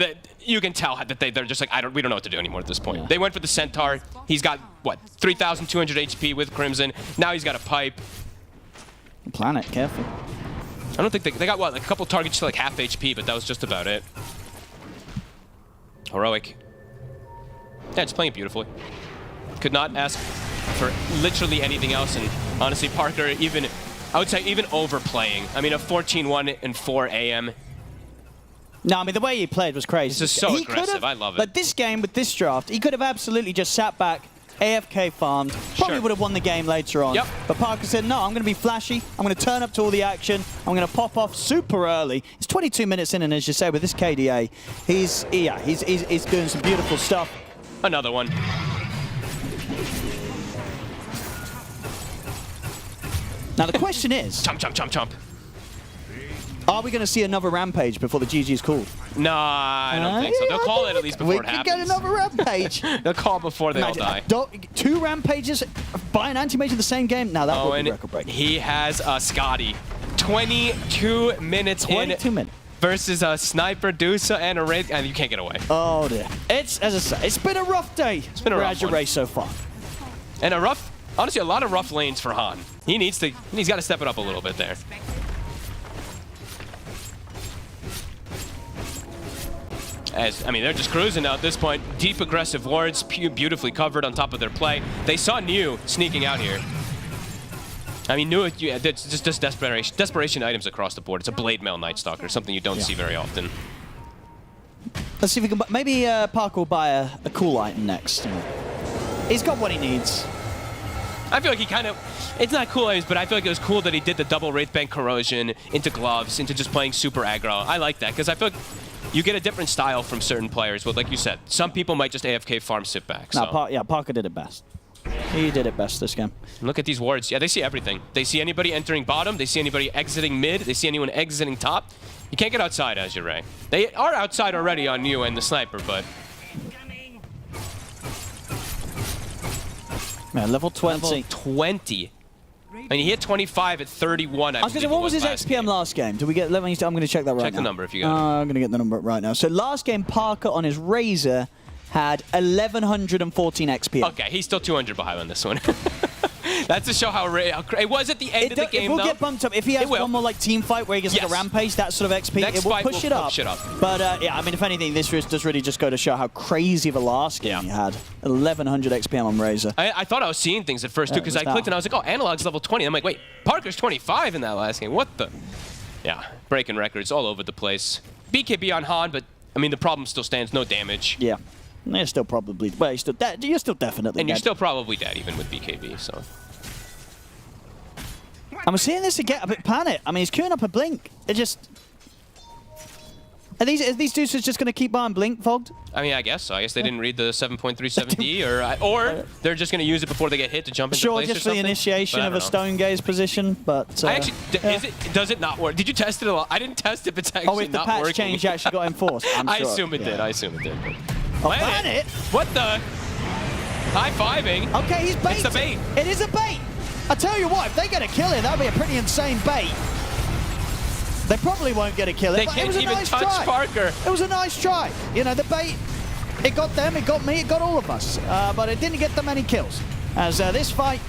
you can tell that they're just like, we don't know what to do anymore at this point. Yeah. They went for the Centaur. He's got, what, 3,200 HP with Crimson. Now he's got a pipe. Planet, careful. I don't think they got, what, like a couple targets to like half HP, but that was just about it. Heroic. Yeah, just playing it beautifully. Could not ask for literally anything else. And honestly, Parker I would say even overplaying. I mean, a 14-1 and 4 AM. No, I mean, the way he played was crazy. This is so aggressive. I love it. But this game, with this draft, he could have absolutely just sat back, AFK farmed, probably would have won the game later on. Yep. But Parker said, no, I'm going to be flashy. I'm going to turn up to all the action. I'm going to pop off super early. It's 22 minutes in, and as you say, with this KDA, he's doing some beautiful stuff. Another one. Now, the question is... Chomp, chomp, chomp, chomp. Are we going to see another rampage before the GG's called? No, I don't think so. They'll call it at least before it happens. We can get another rampage. They'll call before they all die. 2 rampages by an anti-mage in the same game? Now that would be record-breaking. He has Scotty. 22 minutes 22 minutes. Versus a Sniper, Dusa, and a Ray. And you can't get away. Oh, dear. It's, as I say, it's been a rough day for Azure Ray so far. And honestly, a lot of rough lanes for Han. He's got to step it up a little bit there. I mean, they're just cruising now at this point. Deep aggressive wards, beautifully covered on top of their play. They saw New sneaking out here. I mean, New, it's just desperation items across the board. It's a Blade Mail Night Stalker, something you don't see very often. Let's see if we can. Maybe Parker will buy a cool item next. He's got what he needs. I feel like he kind of, it's not cool items, but I feel like it was cool that he did the double Wraithbane Corrosion into gloves, into just playing super aggro. I like that, because I feel like you get a different style from certain players, but like you said, some people might just AFK farm sit back. So. No, Parker did it best. He did it best this game. Look at these wards. Yeah, they see everything. They see anybody entering bottom. They see anybody exiting mid. They see anyone exiting top. You can't get outside, Azure Ray. They are outside already on you and the Sniper, but... Man, level 20. Level 20. I mean, he hit 25 at 31. I was going to say, what was his XPM last game? Did we get? I'm going to check that right now. Check the number if you got it. I'm going to get the number right now. So last game, Parker on his Razor had 1,114 XPM. Okay, he's still 200 behind on this one. That's to show how it was at the end of the game, It will get bumped up. If he has one more like team fight where he gets like a rampage, that sort of XP, it will push it up. But yeah, I mean, if anything, this does really just go to show how crazy of a last game he had. 1,100 XPM on Razor. I thought I was seeing things at first, too, because I clicked and I was like, oh, Analog's level 20. I'm like, wait, Parker's 25 in that last game. What the? Yeah, breaking records all over the place. BKB on Han, but, I mean, the problem still stands. No damage. Yeah. You're still probably... Well, you're still definitely And you're still probably dead, even with BKB, so... I'm seeing this again a bit panic. I mean, he's queuing up a Blink. It just... Are these dudes just going to keep buying Blink, Fogged? I mean, I guess so. I guess they didn't read the 7.37D, or they're just going to use it before they get hit to jump into place or something. Sure, just for the initiation of a Stone Gaze position, but... I actually... Does it not work? Did you test it a lot? I didn't test it, but it's actually not working. Oh, if the patch change actually got enforced, I'm sure. I assume it did. I assume it did. Oh, Planet? What the? High-fiving. Okay, he's baiting. It's a bait. It is a bait. I tell you what, if they get a kill here, that'd be a pretty insane bait. They probably won't get a kill here, but it was a nice try. Parker. It was a nice try. You know, the bait, it got them, it got me, it got all of us. But it didn't get them any kills. As this fight,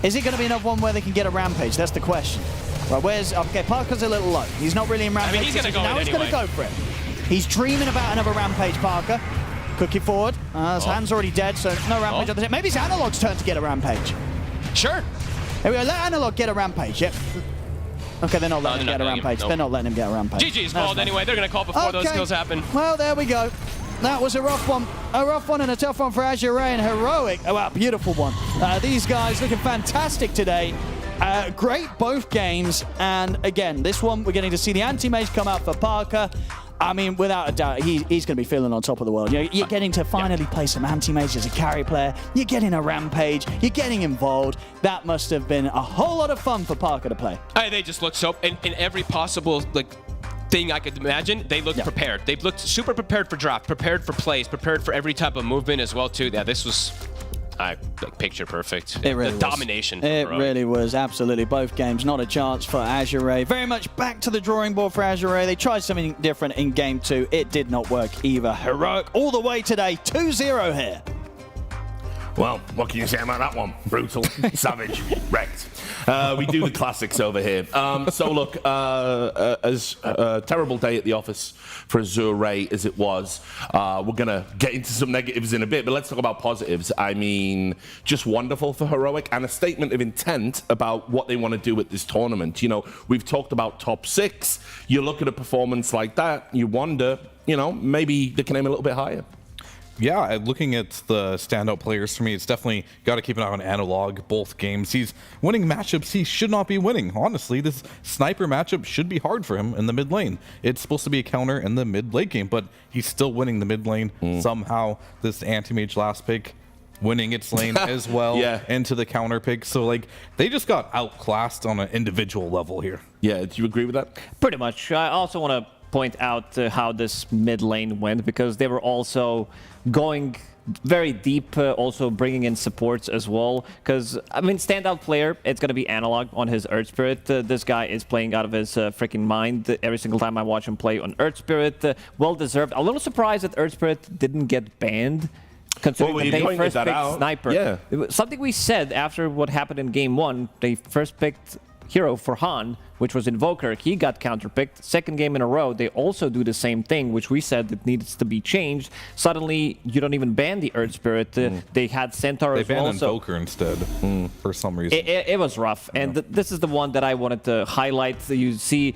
is it going to be another one where they can get a rampage? That's the question. Well, okay, Parker's a little low. He's not really in rampage. I mean, he's going to go now he's anyway. going to go for it. He's dreaming about another rampage, Parker. Cookie forward. His hand's already dead, so no rampage on the tip. Maybe it's Analog's turn to get a rampage. Sure. Here we go. Let Analog get a rampage. Yep. Okay, they're not letting him get a rampage. They're not letting him get a rampage. GG's called anyway. They're going to call before those kills happen. Well, there we go. That was a rough one. A rough one and a tough one for Azure Ray and Heroic. Oh, wow, beautiful one. These guys looking fantastic today. Great both games. And again, this one, we're getting to see the anti-mage come out for Parker. I mean, without a doubt, he's going to be feeling on top of the world. You're getting to finally play some anti-mage as a carry player. You're getting a rampage. You're getting involved. That must have been a whole lot of fun for Parker to play. They just look so, in every possible thing I could imagine, they looked prepared. They've looked super prepared for draft, prepared for plays, prepared for every type of movement as well too. Yeah, this was picture perfect. It really the was. domination. It really was, absolutely. Both games, not a chance for Azure Ray. Very much back to the drawing board for Azure Ray. They tried something different in game 2. It did not work either. Heroic all the way today, 2-0 here. Well, what can you say about that one? Brutal, savage, wrecked. We do the classics over here. So look, as a terrible day at the office for Azure Ray as it was, we're going to get into some negatives in a bit, but let's talk about positives. I mean, just wonderful for Heroic and a statement of intent about what they want to do at this tournament. You know, we've talked about top 6. You look at a performance like that, you wonder, you know, maybe they can aim a little bit higher. Yeah, looking at the standout players for me, it's definitely got to keep an eye on Analog both games. He's winning matchups he should not be winning. Honestly, this sniper matchup should be hard for him in the mid lane. It's supposed to be a counter in the mid late game, but he's still winning the mid lane somehow. This anti-mage last pick winning its lane as well into the counter pick. So like they just got outclassed on an individual level here. Yeah, do you agree with that? Pretty much. I also want to point out how this mid lane went, because they were also going very deep, also bringing in supports as well. Because, I mean, standout player, it's going to be Analog on his Earth Spirit. This guy is playing out of his freaking mind every single time I watch him play on Earth Spirit. Well deserved. A little surprised that Earth Spirit didn't get banned, considering that they first picked Sniper. Yeah. Something we said after what happened in Game 1, they first picked hero for Han, which was Invoker. He got counterpicked. Second game in a row, they also do the same thing, which we said that needs to be changed. Suddenly, you don't even ban the Earth Spirit. They had Centaur as well. They banned Invoker instead for some reason. It was rough. And this is the one that I wanted to highlight. You see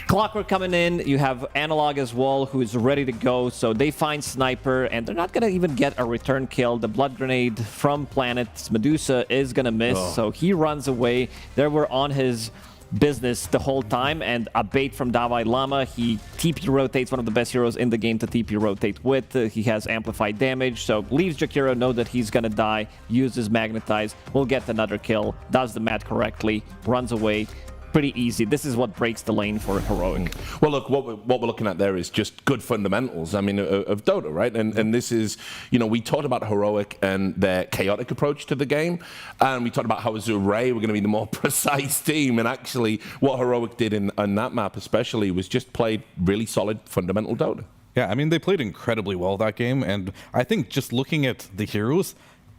Clockwork coming in, you have Analog as well, who is ready to go. So they find Sniper, and they're not going to even get a return kill. The Blood Grenade from Planet Medusa is going to miss, so he runs away. They were on his business the whole time, and a bait from Double-elimination. He TP rotates, one of the best heroes in the game to TP rotate with. He has amplified damage, so leaves Jakiro, know that he's gonna die, uses Magnetize, will get another kill, does the mat correctly, runs away. Pretty easy. This is what breaks the lane for Heroic. Well, look, what we're looking at there is just good fundamentals, I mean, of Dota, right? And this is, you know, we talked about Heroic and their chaotic approach to the game, and we talked about how Azure Ray were going to be the more precise team, and actually what Heroic did in that map especially was just played really solid fundamental Dota. Yeah, I mean, they played incredibly well that game, and I think just looking at the heroes,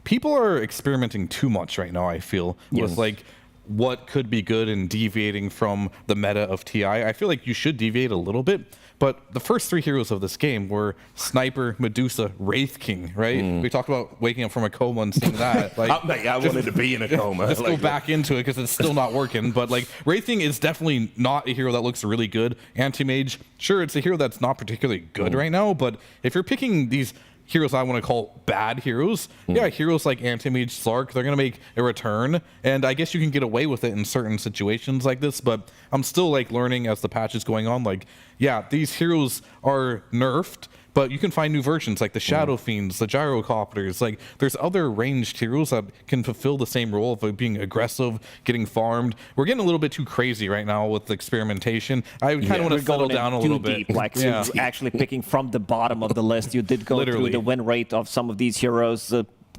people are experimenting too much right now, I feel, with like what could be good and deviating from the meta of TI. I feel like you should deviate a little bit, but the first 3 heroes of this game were Sniper, Medusa, Wraith King, right? We talked about waking up from a coma and seeing that. Like, I wanted to be in a coma. Just go back into it because it's still not working. But like Wraith King is definitely not a hero that looks really good. Anti-Mage, sure, it's a hero that's not particularly good right now, but if you're picking these heroes I want to call bad heroes, yeah, heroes like Anti-Mage, Slark, they're going to make a return, and I guess you can get away with it in certain situations like this, but I'm still like learning as the patch is going on, like, yeah, these heroes are nerfed, but you can find new versions like the Shadow Fiends, the Gyrocopters. Like, there's other ranged heroes that can fulfill the same role of being aggressive, getting farmed. We're getting a little bit too crazy right now with the experimentation. I kind of want to settle down a little bit. Like, actually picking from the bottom of the list. You did go through the win rate of some of these heroes.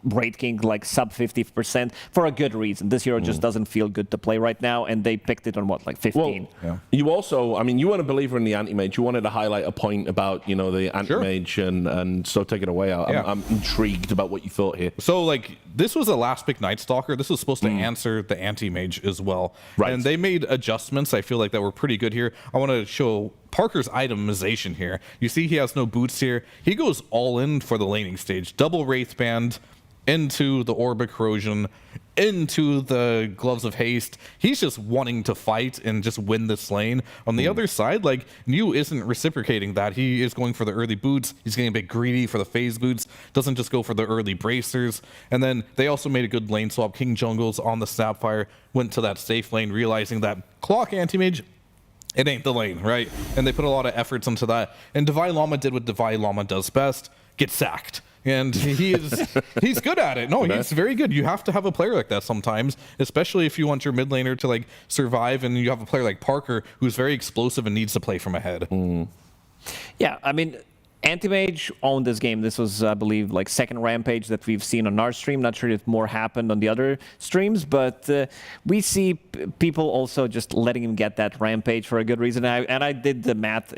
Rate King like sub 50% for a good reason. This hero just doesn't feel good to play right now, and they picked it on what, like 15. Well, you also, I mean, you weren't a believer in the anti-mage. You wanted to highlight a point about, you know, the anti-mage, and so take it away. I'm intrigued about what you thought here. So like this was a last pick Night Stalker. This was supposed to answer the anti-mage as well, and they made adjustments I feel like that were pretty good here. I want to show Parker's itemization here. You see he has no boots here. He goes all in for the laning stage. Double Wraithband into the Orbit Corrosion, into the Gloves of Haste. He's just wanting to fight and just win this lane. On the other side, like, New isn't reciprocating that. He is going for the early boots. He's getting a bit greedy for the phase boots. Doesn't just go for the early bracers. And then they also made a good lane swap. King Jungles on the Sapphire went to that safe lane, realizing that Clock Anti-Mage, it ain't the lane, right? And they put a lot of efforts into that. And Divine Llama did what Divine Llama does best, get sacked. And he's good at it. No, he's very good. You have to have a player like that sometimes, especially if you want your mid laner to like survive, and you have a player like Parker who's very explosive and needs to play from ahead. Yeah, I mean, Anti-Mage owned this game. This was, I believe, like second Rampage that we've seen on our stream. Not sure if more happened on the other streams, but we see people also just letting him get that Rampage for a good reason. And I did the math.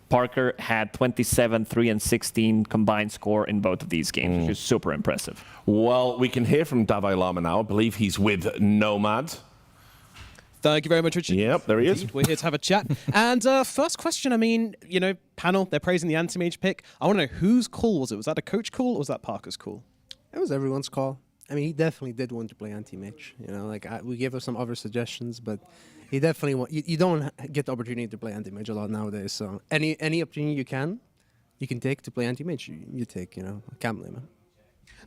Parker had 27, 3, and 16 combined score in both of these games, which is super impressive. Well, we can hear from Davai Lama now. I believe he's with Nomad. Thank you very much, Richard. Yep, there he is. We're here to have a chat. And first question, I mean, you know, panel, they're praising the Anti-Mage pick. I want to know whose call was it? Was that a coach call or was that Parker's call? It was everyone's call. I mean, he definitely did want to play Anti-Mage. You know, like we gave him some other suggestions, but he definitely you don't get the opportunity to play Anti-Mage a lot nowadays. So any opportunity you can take to play Anti-Mage, you take. You know, I can't blame him.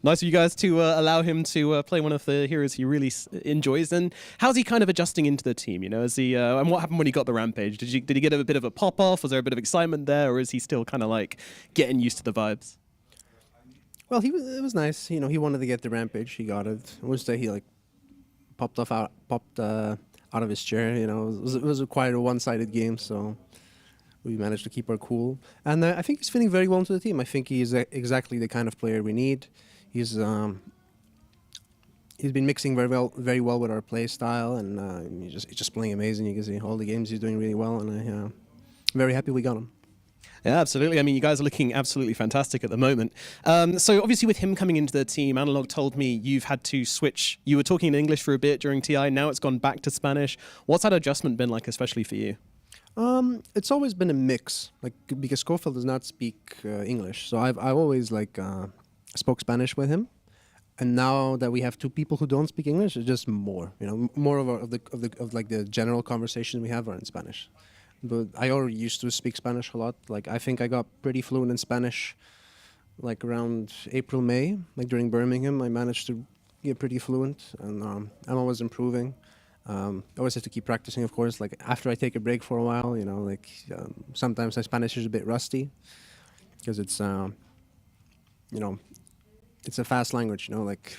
Nice of you guys to allow him to play one of the heroes he really enjoys. And how's he kind of adjusting into the team? You know, is he and what happened when he got the Rampage? Did he get a bit of a pop off? Was there a bit of excitement there, or is he still kind of like getting used to the vibes? Well, it was nice. You know, he wanted to get the Rampage. He got it. I would say he like popped out of his chair. You know, it was quite a one-sided game, so we managed to keep our cool. And I think he's fitting very well into the team. I think he's exactly the kind of player we need. He's been mixing very well with our play style, and he's just playing amazing. You can see all the games he's doing really well, and I'm very happy we got him. Yeah, absolutely. I mean, you guys are looking absolutely fantastic at the moment. So obviously with him coming into the team, Analog told me you've had to switch. You were talking in English for a bit during TI, now it's gone back to Spanish. What's that adjustment been like, especially for you? It's always been a mix, like because Schofield does not speak English, so I've always like spoke Spanish with him, and now that we have two people who don't speak English, it's just more, you know, more of the general conversation we have are in Spanish. But I already used to speak Spanish a lot. Like I think I got pretty fluent in Spanish, like around April, May, like during Birmingham. I managed to get pretty fluent, and I'm always improving. I always have to keep practicing, of course. Like after I take a break for a while, you know, like sometimes my Spanish is a bit rusty because it's, you know, it's a fast language. You know, like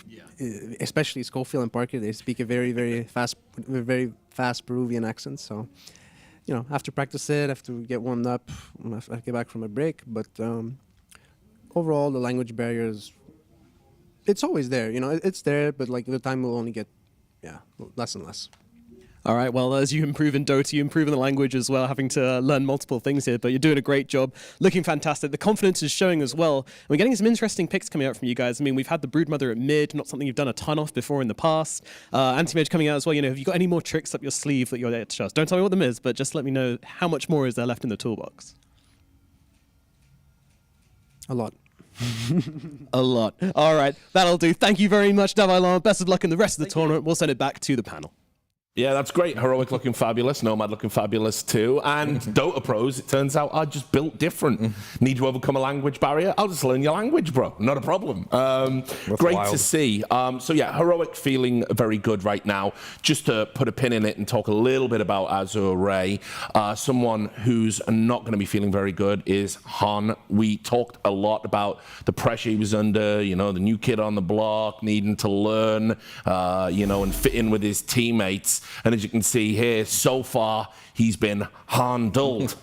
especially Schofield and Parker, they speak a very fast Peruvian accent. So, you know, I have to practice it. I have to get warmed up when I get back from a break. But overall, the language barrier it's always there. You know, it's there, but like the time will only get less and less. All right, well, as you improve in Dota, you improve in the language as well, having to learn multiple things here, but you're doing a great job, looking fantastic. The confidence is showing as well. We're getting some interesting picks coming out from you guys. I mean, we've had the Broodmother at mid, not something you've done a ton of before in the past. Anti-Mage coming out as well. You know, have you got any more tricks up your sleeve that you're there to show us? Don't tell me what them is, but just let me know how much more is there left in the toolbox. A lot. A lot. All right, that'll do. Thank you very much, Davai Lama. Best of luck in the rest of the tournament. We'll send it back to the panel. Yeah, that's great. Heroic looking fabulous. Nomad looking fabulous too. And Dota pros, it turns out, are just built different. Need to overcome a language barrier? I'll just learn your language, bro. Not a problem. Great wild to see. So yeah, Heroic feeling very good right now. Just to put a pin in it and talk a little bit about Azure Ray, someone who's not going to be feeling very good is Han. We talked a lot about the pressure he was under, you know, the new kid on the block, needing to learn, you know, and fit in with his teammates. And as you can see here, so far, he's been handled.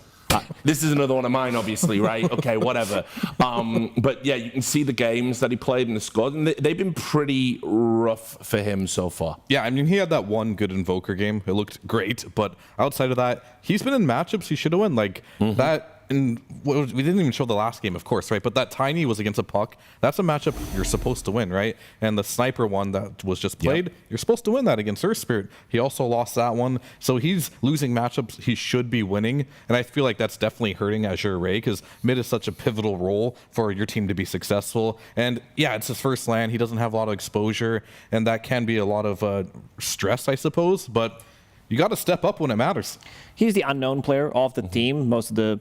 This is another one of mine, obviously, right? Okay, whatever. But yeah, you can see the games that he played in the squad, and they've been pretty rough for him so far. Yeah, I mean, he had that one good Invoker game. It looked great, but outside of that, he's been in matchups he should have won. Like, that and we didn't even show the last game, of course, right? But that Tiny was against a Puck. That's a matchup you're supposed to win, right? And the Sniper one that was just played, you're supposed to win that against Earth Spirit. He also lost that one. So he's losing matchups he should be winning. And I feel like that's definitely hurting Azure Ray, because mid is such a pivotal role for your team to be successful. And yeah, it's his first LAN. He doesn't have a lot of exposure, and that can be a lot of stress, I suppose. But you got to step up when it matters. He's the unknown player of the team. Most of the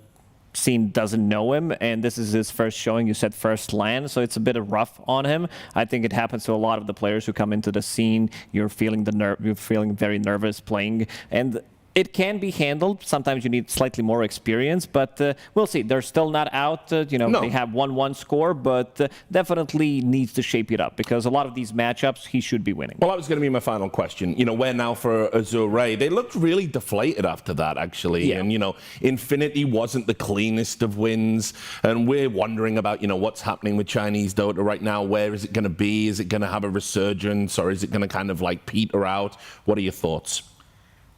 scene doesn't know him, and this is his first showing. You said first LAN, so it's a bit rough on him. I think it happens to a lot of the players who come into the scene. You're feeling you're feeling very nervous playing, and it can be handled. Sometimes you need slightly more experience, but we'll see. They're still not out. They have 1-1 score, but definitely needs to shape it up, because a lot of these matchups he should be winning. Well, that was going to be my final question. Where now for Azure Ray? They looked really deflated after that, actually. Yeah. And, Infinity wasn't the cleanest of wins. And we're wondering about, what's happening with Chinese Dota right now. Where is it going to be? Is it going to have a resurgence, or is it going to kind of like peter out? What are your thoughts?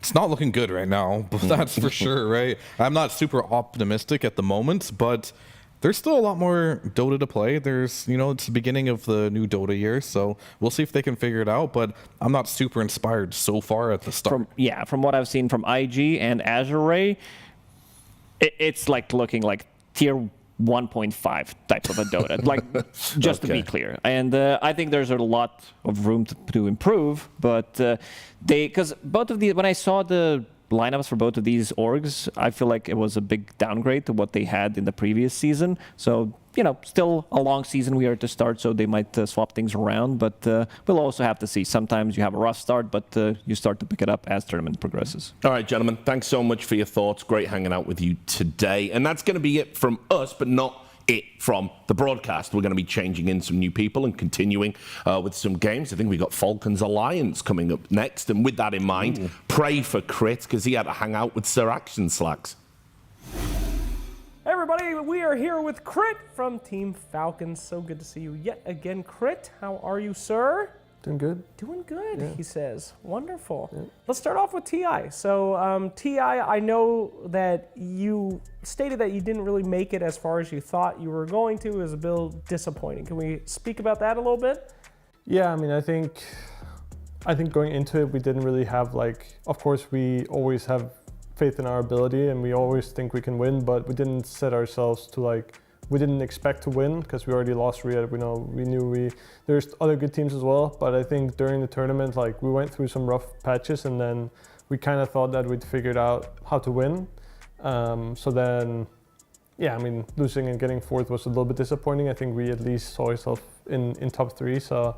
It's not looking good right now, but that's for sure, right? I'm not super optimistic at the moment, but there's still a lot more Dota to play. There's, it's the beginning of the new Dota year, so we'll see if they can figure it out, but I'm not super inspired so far at the start. From what I've seen from IG and Azure Ray, it's like looking like tier 1.5 type of a Dota, just to be clear. And I think there's a lot of room to improve, but because both of these, when I saw the lineups for both of these orgs, I feel like it was a big downgrade to what they had in the previous season. So, still a long season we are to start, so they might swap things around, but we'll also have to see. Sometimes you have a rough start, but you start to pick it up as tournament progresses. All right, gentlemen, thanks so much for your thoughts. Great hanging out with you today. And that's going to be it from us, but not it from the broadcast. We're going to be changing in some new people and continuing with some games. I think we got Falcons Alliance coming up next. And with that in mind, pray for Crit, because he had to hang out with Sir Action Slacks. Hey everybody, we are here with Crit from Team Falcons. So good to see you yet again, Crit. How are you, sir? Doing good. Doing good, he says. Wonderful. Yeah. Let's start off with TI. So TI, I know that you stated that you didn't really make it as far as you thought you were going to. It was a bit disappointing. Can we speak about that a little bit? Yeah, I mean, I think going into it, we didn't really have of course we always have faith in our ability and we always think we can win, but we didn't set ourselves to we didn't expect to win, because we already lost Riyadh. We knew there's other good teams as well, but I think during the tournament, we went through some rough patches, and then we kind of thought that we'd figured out how to win. So then, yeah, I mean, losing and getting fourth was a little bit disappointing. I think we at least saw ourselves in top 3. So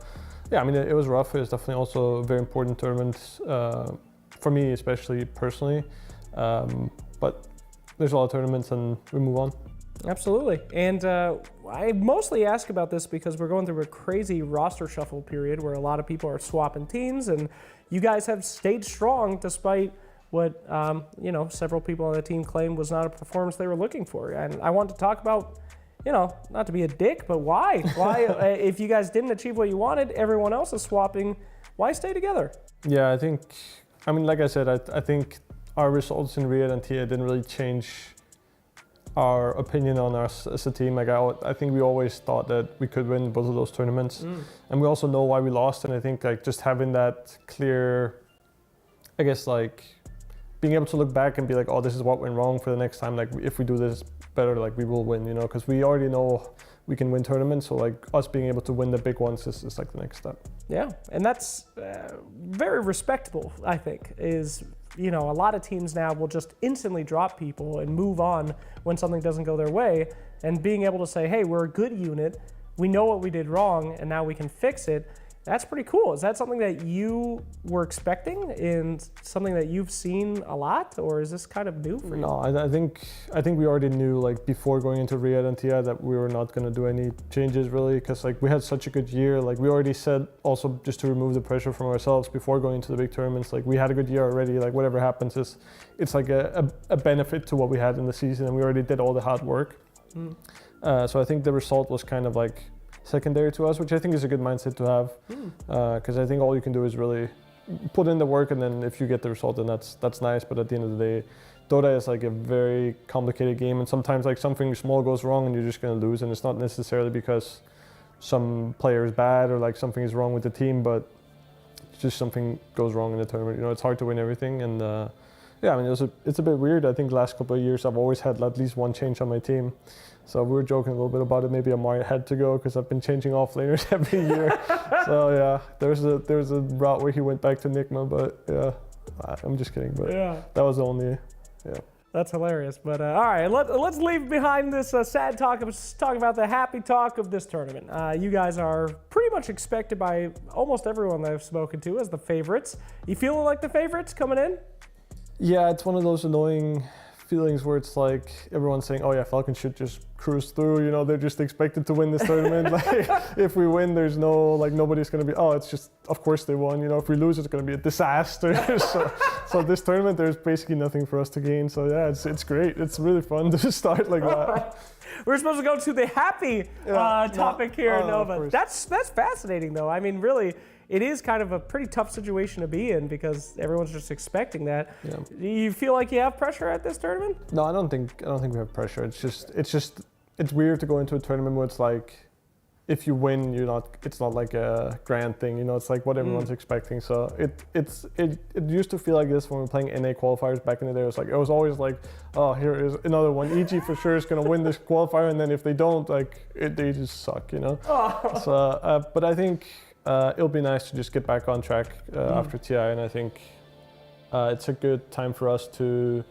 yeah, I mean, it was rough. It was definitely also a very important tournament for me, especially personally. But there's a lot of tournaments and we move on. Absolutely. And I mostly ask about this because we're going through a crazy roster shuffle period where a lot of people are swapping teams, and you guys have stayed strong despite what several people on the team claimed was not a performance they were looking for. And I want to talk about, not to be a dick, but why? Why, if you guys didn't achieve what you wanted, everyone else is swapping, why stay together? Yeah, I mean, like I said, I think our results in Riyadh and TIA didn't really change our opinion on us as a team. I think we always thought that we could win both of those tournaments. And we also know why we lost, and I think just having that clear, I guess being able to look back and be like, oh, this is what went wrong for the next time. If we do this better, we will win, because we already know we can win tournaments. So us being able to win the big ones is the next step. Yeah, and that's very respectable, I think, is, a lot of teams now will just instantly drop people and move on when something doesn't go their way. And being able to say, hey, we're a good unit, we know what we did wrong, and now we can fix it. That's pretty cool. Is that something that you were expecting and something that you've seen a lot, or is this kind of new for you? No, I think we already knew before going into Riyadh and TIA that we were not going to do any changes really, because we had such a good year. We already said also just to remove the pressure from ourselves before going into the big tournaments. We had a good year already. Whatever happens it's a benefit to what we had in the season, and we already did all the hard work. So I think the result was kind of secondary to us, which I think is a good mindset to have, because I think all you can do is really put in the work, and then if you get the result, then that's nice. But at the end of the day, Dota is like a very complicated game, and sometimes like something small goes wrong and you're just going to lose, and it's not necessarily because some player is bad or like something is wrong with the team, but just something goes wrong in the tournament. You know, it's hard to win everything, and yeah, I mean, it's a bit weird. I think the last couple of years I've always had at least one change on my team. So we were joking a little bit about it. Maybe Amari had to go because I've been changing offlaners every year. So yeah, there's a route where he went back to Nigma, but yeah, I'm just kidding. But yeah, that was the only, yeah. That's hilarious. But all right, let's leave behind this sad talk. Let's talk about the happy talk of this tournament. You guys are pretty much expected by almost everyone that I've spoken to as the favorites. You feeling like the favorites coming in? Yeah, it's one of those annoying feelings where it's like everyone's saying, oh yeah, Falcons should just cruise through, you know, they're just expected to win this tournament. Like, if we win, there's no, like, nobody's going to be, oh, it's just, of course they won, you know, if we lose, it's going to be a disaster. so this tournament, there's basically nothing for us to gain. So yeah, it's great. It's really fun to start like that. We're supposed to go to the happy topic here, Nova. That's fascinating, though. I mean, really, it is kind of a pretty tough situation to be in because everyone's just expecting that. Yeah. Do you feel like you have pressure at this tournament? No, I don't think we have pressure. It's weird to go into a tournament where it's like, if you win, it's not like a grand thing, you know, it's like what everyone's expecting. So it used to feel like this when we were playing NA qualifiers back in the day. It was always like, oh, here is another one. EG for sure is going to win this qualifier, and then if they don't, like, they just suck, you know. Oh. So, but I think it'll be nice to just get back on track after TI, and I think it's a good time for us to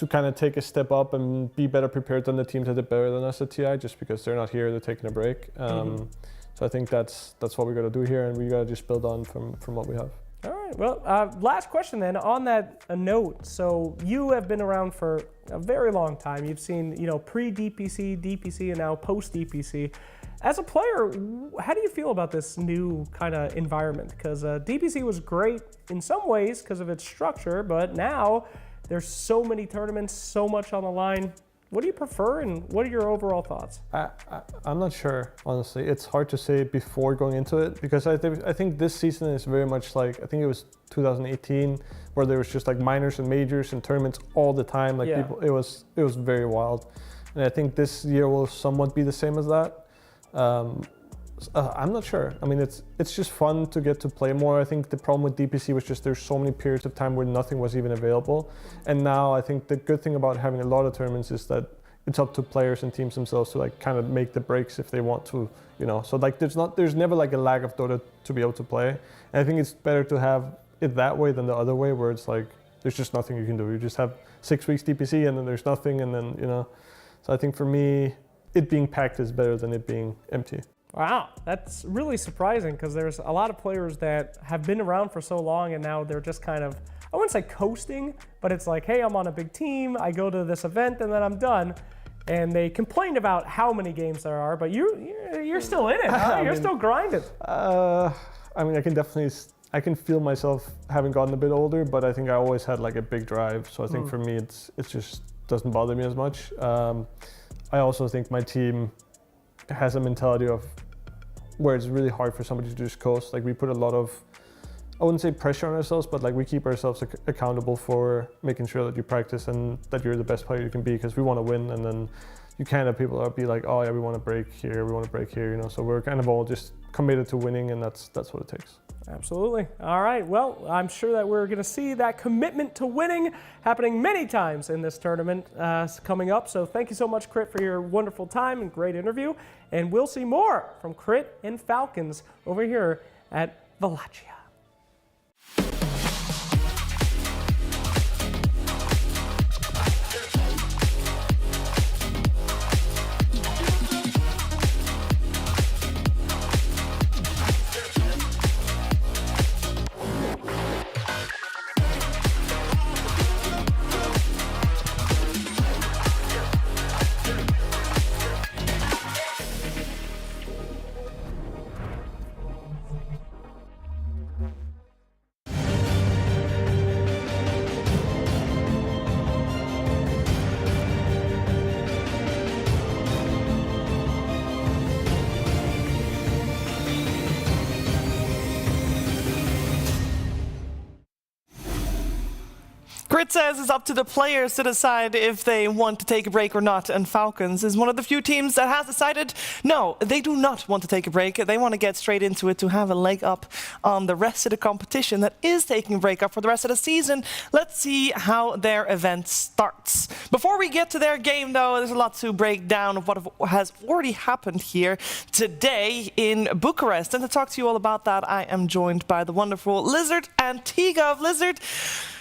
kind of take a step up and be better prepared than the teams that did better than us at TI, just because they're not here, they're taking a break. So I think that's what we got to do here, and we got to just build on from what we have. All right. Well, last question then on that note. So you have been around for a very long time. You've seen, you know, pre-DPC, DPC, and now post-DPC. As a player, how do you feel about this new kind of environment? Because DPC was great in some ways because of its structure, but now there's so many tournaments, so much on the line. What do you prefer, and what are your overall thoughts? I'm not sure, honestly. It's hard to say before going into it, because I think this season is very much like, I think it was 2018, where there was just like minors and majors and tournaments all the time. Like people, it was very wild. And I think this year will somewhat be the same as that. I'm not sure. I mean, it's just fun to get to play more. I think the problem with DPC was just there's so many periods of time where nothing was even available. And now I think the good thing about having a lot of tournaments is that it's up to players and teams themselves to like kind of make the breaks if they want to, you know. So like there's never like a lack of Dota to be able to play. And I think it's better to have it that way than the other way, where it's like there's just nothing you can do. You just have 6 weeks DPC and then there's nothing, and then, you know. So I think for me, it being packed is better than it being empty. Wow, that's really surprising, because there's a lot of players that have been around for so long and now they're just kind of, I wouldn't say coasting, but it's like, hey, I'm on a big team, I go to this event and then I'm done. And they complain about how many games there are, but you're still in it, huh? You're still grinding. I mean, I can feel myself having gotten a bit older, but I think I always had like a big drive. So I think for me, it just doesn't bother me as much. I also think my team has a mentality of where it's really hard for somebody to just coast. Like we put a lot of, I wouldn't say pressure on ourselves, but like we keep ourselves accountable for making sure that you practice and that you're the best player you can be, because we want to win. And then you kind of people be like, oh yeah, we want to break here, we want to break here, you know. So we're kind of all just committed to winning, and that's what it takes. Absolutely. All right. Well, I'm sure that we're going to see that commitment to winning happening many times in this tournament coming up. So thank you so much, Crit, for your wonderful time and great interview. And we'll see more from Crit and Falcons over here at Wallachia. Brit says it's up to the players to decide if they want to take a break or not, and Falcons is one of the few teams that has decided no, they do not want to take a break. They want to get straight into it to have a leg up on the rest of the competition that is taking a break up for the rest of the season. Let's see how their event starts. Before we get to their game, though, there's a lot to break down of what has already happened here today in Bucharest. And to talk to you all about that, I am joined by the wonderful Lizard and Tiga of Lizard.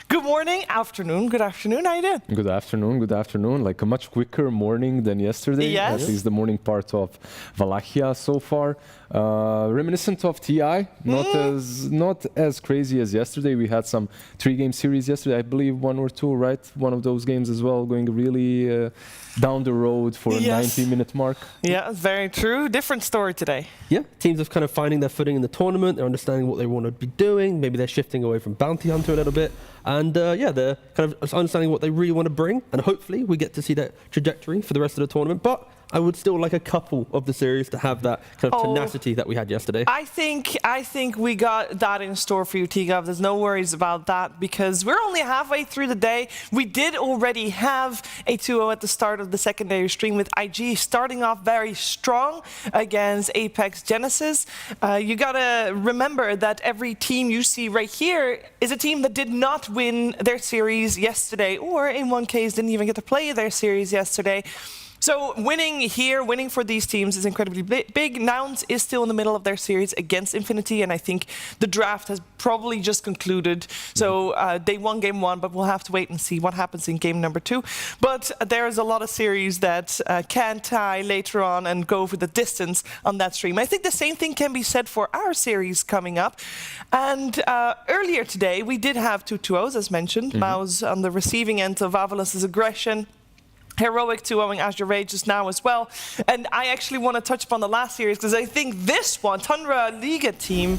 Good morning, afternoon, good afternoon, how you doing? Good afternoon. Like a much quicker morning than yesterday. Yes. At least the morning part of Wallachia so far. Reminiscent of TI, not as crazy as yesterday. We had some 3-game series yesterday, I believe 1 or 2, right? One of those games as well, going really down the road for a 90-minute mark. Yeah, very true. Different story today. Yeah, teams are kind of finding their footing in the tournament. They're understanding what they want to be doing. Maybe they're shifting away from Bounty Hunter a little bit. And yeah, they're kind of understanding what they really want to bring. And hopefully we get to see that trajectory for the rest of the tournament. But I would still like a couple of the series to have that kind of tenacity that we had yesterday. I think we got that in store for you, Tiga. There's no worries about that because we're only halfway through the day. We did already have a 2-0 at the start of the secondary stream with IG starting off very strong against Apex Genesis. You gotta remember that every team you see right here is a team that did not win their series yesterday, or in one case didn't even get to play their series yesterday. So winning here, winning for these teams is incredibly big. Nouns is still in the middle of their series against Infinity, and I think the draft has probably just concluded. So they won game 1, but we'll have to wait and see what happens in game number 2. But there is a lot of series that can tie later on and go for the distance on that stream. I think the same thing can be said for our series coming up. And earlier today, we did have 2 2-0s, as mentioned. MOUZ on the receiving end of AVULUS' aggression. Heroic 2-0ing Azure Ray just now as well. And I actually want to touch upon the last series because I think this one, Tundra Liga team,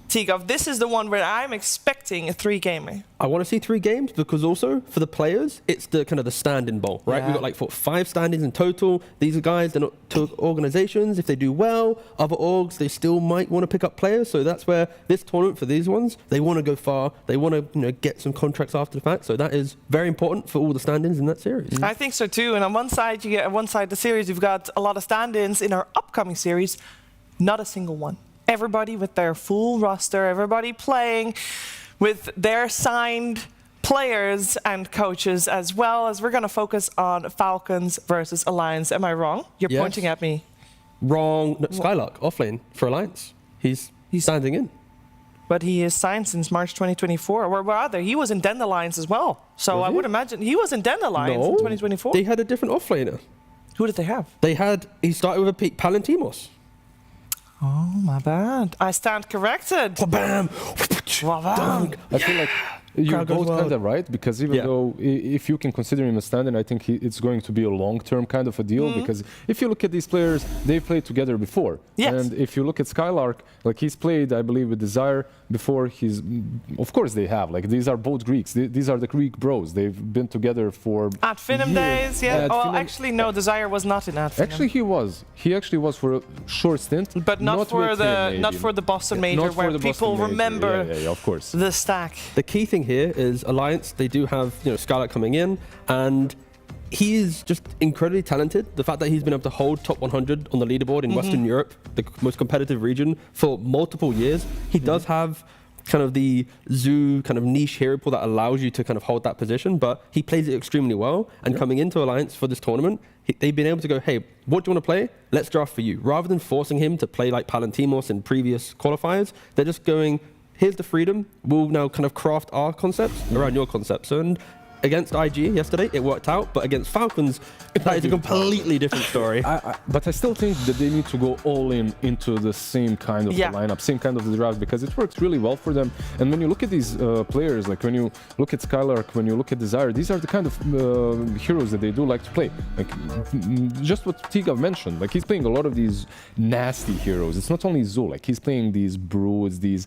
Tigov, this is the one where I'm expecting a 3-gamer. I want to see 3 games because also for the players, it's the kind of the stand-in bowl, right? We've got like 5 stand-ins in total. These are guys, they're not 2 organizations. If they do well, other orgs, they still might want to pick up players. So that's where this tournament for these ones, they want to go far. They want to get some contracts after the fact. So that is very important for all the stand-ins in that series. I think so too. And on one side, you get on one side of the series, you've got a lot of stand-ins. In our upcoming series, not a single one. Everybody with their full roster, everybody playing with their signed players and coaches, as well as we're going to focus on Falcons versus Alliance. Am I wrong? You're pointing at me. Wrong. No, Skylark, offlane for Alliance. He's standing in. But he is signed since March 2024. Or rather, he was in Dandelions as well. So I would imagine he was in Dandelions in 2024. They had a different offlaner. Who did they have? He started with a Palantimos. Oh, my bad. I stand corrected. Bam! I feel like you're both kind of right, because even though if you can consider him a stand-in, I think it's going to be a long-term kind of a deal, because if you look at these players, they've played together before. Yes. And if you look at Skylark, like he's played, I believe, with Desire before. Of course they have. Like these are both Greeks. These are the Greek bros. They've been together for At Finum days, yeah. Well, actually, no, Desire was not in At Finum. Actually, he was. He actually was for a short stint. But not for the Boston major, where people remember of course. the stack. The key thing here is Alliance. They do have Skylark coming in, and he is just incredibly talented. The fact that he's been able to hold top 100 on the leaderboard in Western Europe, the most competitive region, for multiple years. He does have kind of the zoo kind of niche hero pool that allows you to kind of hold that position, but he plays it extremely well. And coming into Alliance for this tournament, they've been able to go, hey, what do you want to play? Let's draft for you. Rather than forcing him to play like Palantimos in previous qualifiers, they're just going, here's the freedom. We'll now kind of craft our concepts around your concepts. And against IG yesterday, it worked out, but against Falcons, that is a completely different story. But I still think that they need to go all into the same kind of lineup, same kind of the draft, because it works really well for them. And when you look at these players, like when you look at Skylark, when you look at Desire, these are the kind of heroes that they do like to play. Like just what Tigav mentioned, like he's playing a lot of these nasty heroes. It's not only Zoo, like he's playing these broods, these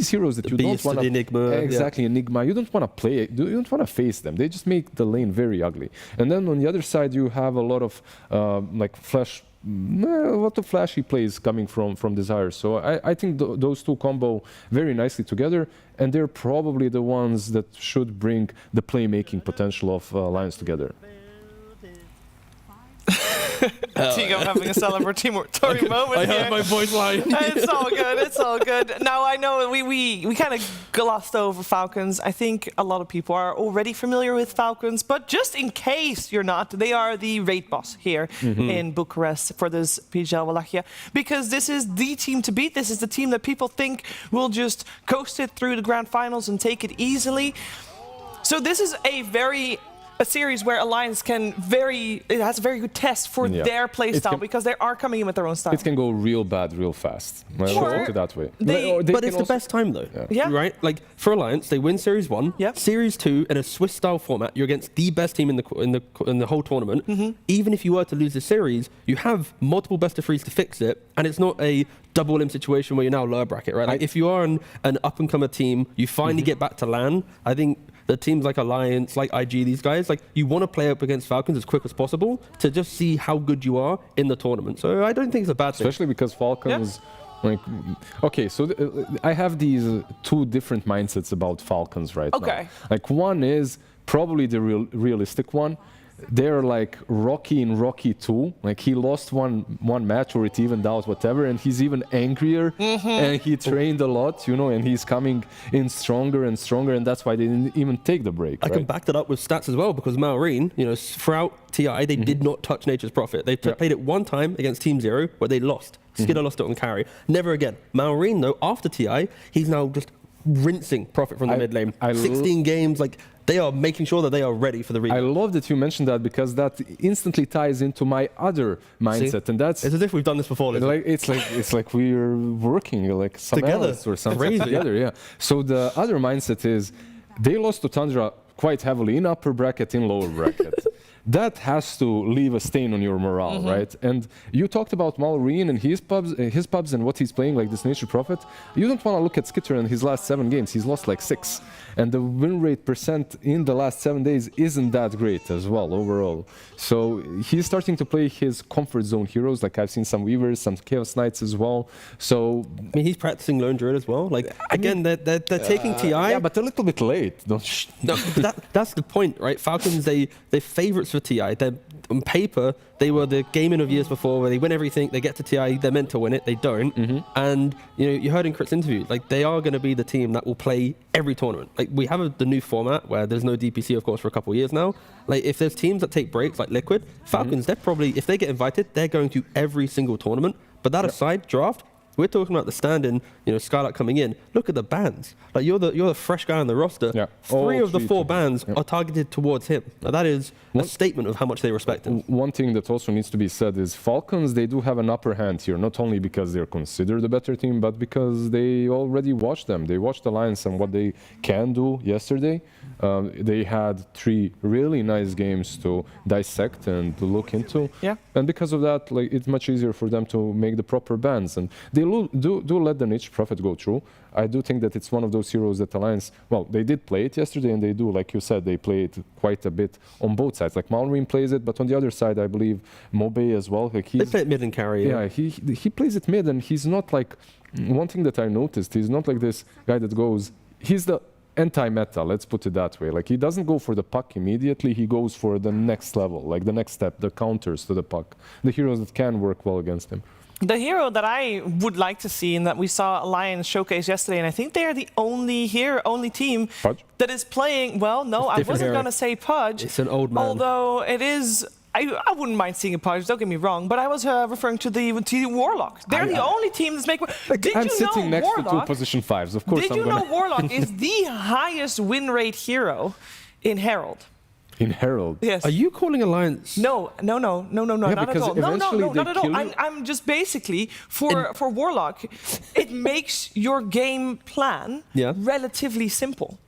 heroes that you don't want to. Enigma. Exactly, Enigma. You don't want to play it. You don't want to face them. They just make the lane very ugly. And then on the other side, you have a lot of like Flash a lot of flashy plays coming from Desire. So I think those two combo very nicely together, and they're probably the ones that should bring the playmaking potential of Alliance together. Tigo having a celebratory moment I here. heard my voice line. It's all good. It's all good. Now, I know we kind of glossed over Falcons. I think a lot of people are already familiar with Falcons, but just in case you're not, they are the raid boss here in Bucharest for this PGL Wallachia, because this is the team to beat. This is the team that people think will just coast it through the grand finals and take it easily. So this is a series where Alliance it has a very good test for their play style, because they are coming in with their own style. It can go real bad real fast. Let's put it that way. But it's the best time though, right? Like for Alliance, they win Series 1, Series 2 in a Swiss-style format. You're against the best team in the whole tournament. Even if you were to lose the series, you have multiple best-of-3s to fix it, and it's not a double-elim situation where you're now lower bracket, right? Like if you are an up-and-comer team, you finally get back to LAN. I think the teams like Alliance, like IG, these guys, like you want to play up against Falcons as quick as possible to just see how good you are in the tournament. So I don't think it's a bad thing. Especially because Falcons, like, okay, so I have these two different mindsets about Falcons right now. Like one is probably the realistic one. They're like Rocky in Rocky 2. Like he lost one match or it evened out, whatever, and he's even angrier. And he trained a lot, and he's coming in stronger and stronger, and that's why they didn't even take the break. I can back that up with stats as well, because Maureen, throughout TI, they did not touch Nature's Prophet. They played it one time against Team Zero where they lost. Skidder lost it on carry. Never again. Maureen, though, after TI, he's now just rinsing Prophet from the mid lane. 16 games, like they are making sure that they are ready for the rematch. I love that you mentioned that, because that instantly ties into my other mindset, and that's it's as if we've done this before. It's like we're working like some together analysts or something together. Yeah. So the other mindset is they lost to Tundra quite heavily in upper bracket, in lower bracket. That has to leave a stain on your morale, right? And you talked about Maureen and his pubs and what he's playing, like this Nature Prophet. You don't want to look at Skitter in his last 7 games. He's lost like 6. And the win rate percent in the last 7 days isn't that great as well, overall. So he's starting to play his comfort zone heroes. Like I've seen some Weavers, some Chaos Knights as well. So I mean, he's practicing Lone Druid as well. Like again, they're taking TI. Yeah, but a little bit late. No, that's the point, right? Falcons, they're favorites for TI. On paper, they were the gaming of years before, where they win everything, they get to TI, they're meant to win it, they don't. And you heard in Crit's interview, like they are going to be the team that will play every tournament. Like we have the new format where there's no DPC, of course, for a couple of years now. Like if there's teams that take breaks, like Liquid, Falcons, they're probably, if they get invited, they're going to every single tournament. But that aside, draft, we're talking about the stand-in, Skylark coming in. Look at the bans. Like you're the fresh guy on the roster. Yeah. 3 of the 4 bans are targeted towards him. Now that is a statement of how much they respect him. One thing that also needs to be said is Falcons, they do have an upper hand here, not only because they're considered a better team, but because they already watched them. They watched Alliance and what they can do yesterday. They had 3 really nice games to dissect and to look into. Yeah. And because of that, like it's much easier for them to make the proper bans. And they do let the Nature Prophet go through. I do think that it's one of those heroes that Alliance, well, they did play it yesterday, and they do, like you said, they play it quite a bit on both sides. Like Maureen plays it, but on the other side, I believe Mobe as well. Like they play it mid and carry. Yeah, he plays it mid, and he's not like, one thing that I noticed, he's not like this guy that goes, he's the anti-meta, let's put it that way. Like he doesn't go for the puck immediately, he goes for the next level, like the next step, the counters to the puck, the heroes that can work well against him. The hero that I would like to see, and that we saw Alliance showcase yesterday, and I think they are the only team that is playing. Well, no, I wasn't going to say Pudge. It's an old man. Although it is, I wouldn't mind seeing a Pudge. Don't get me wrong, but I was referring to the Warlock. They're the only team that's making. I'm sitting next to 2 position 5s. Of course, did you know Warlock is the highest win rate hero in Herald? In Herald? Yes. Are you calling Alliance? No, not at all. No, not at all. I'm just basically, for Warlock, it makes your game plan relatively simple.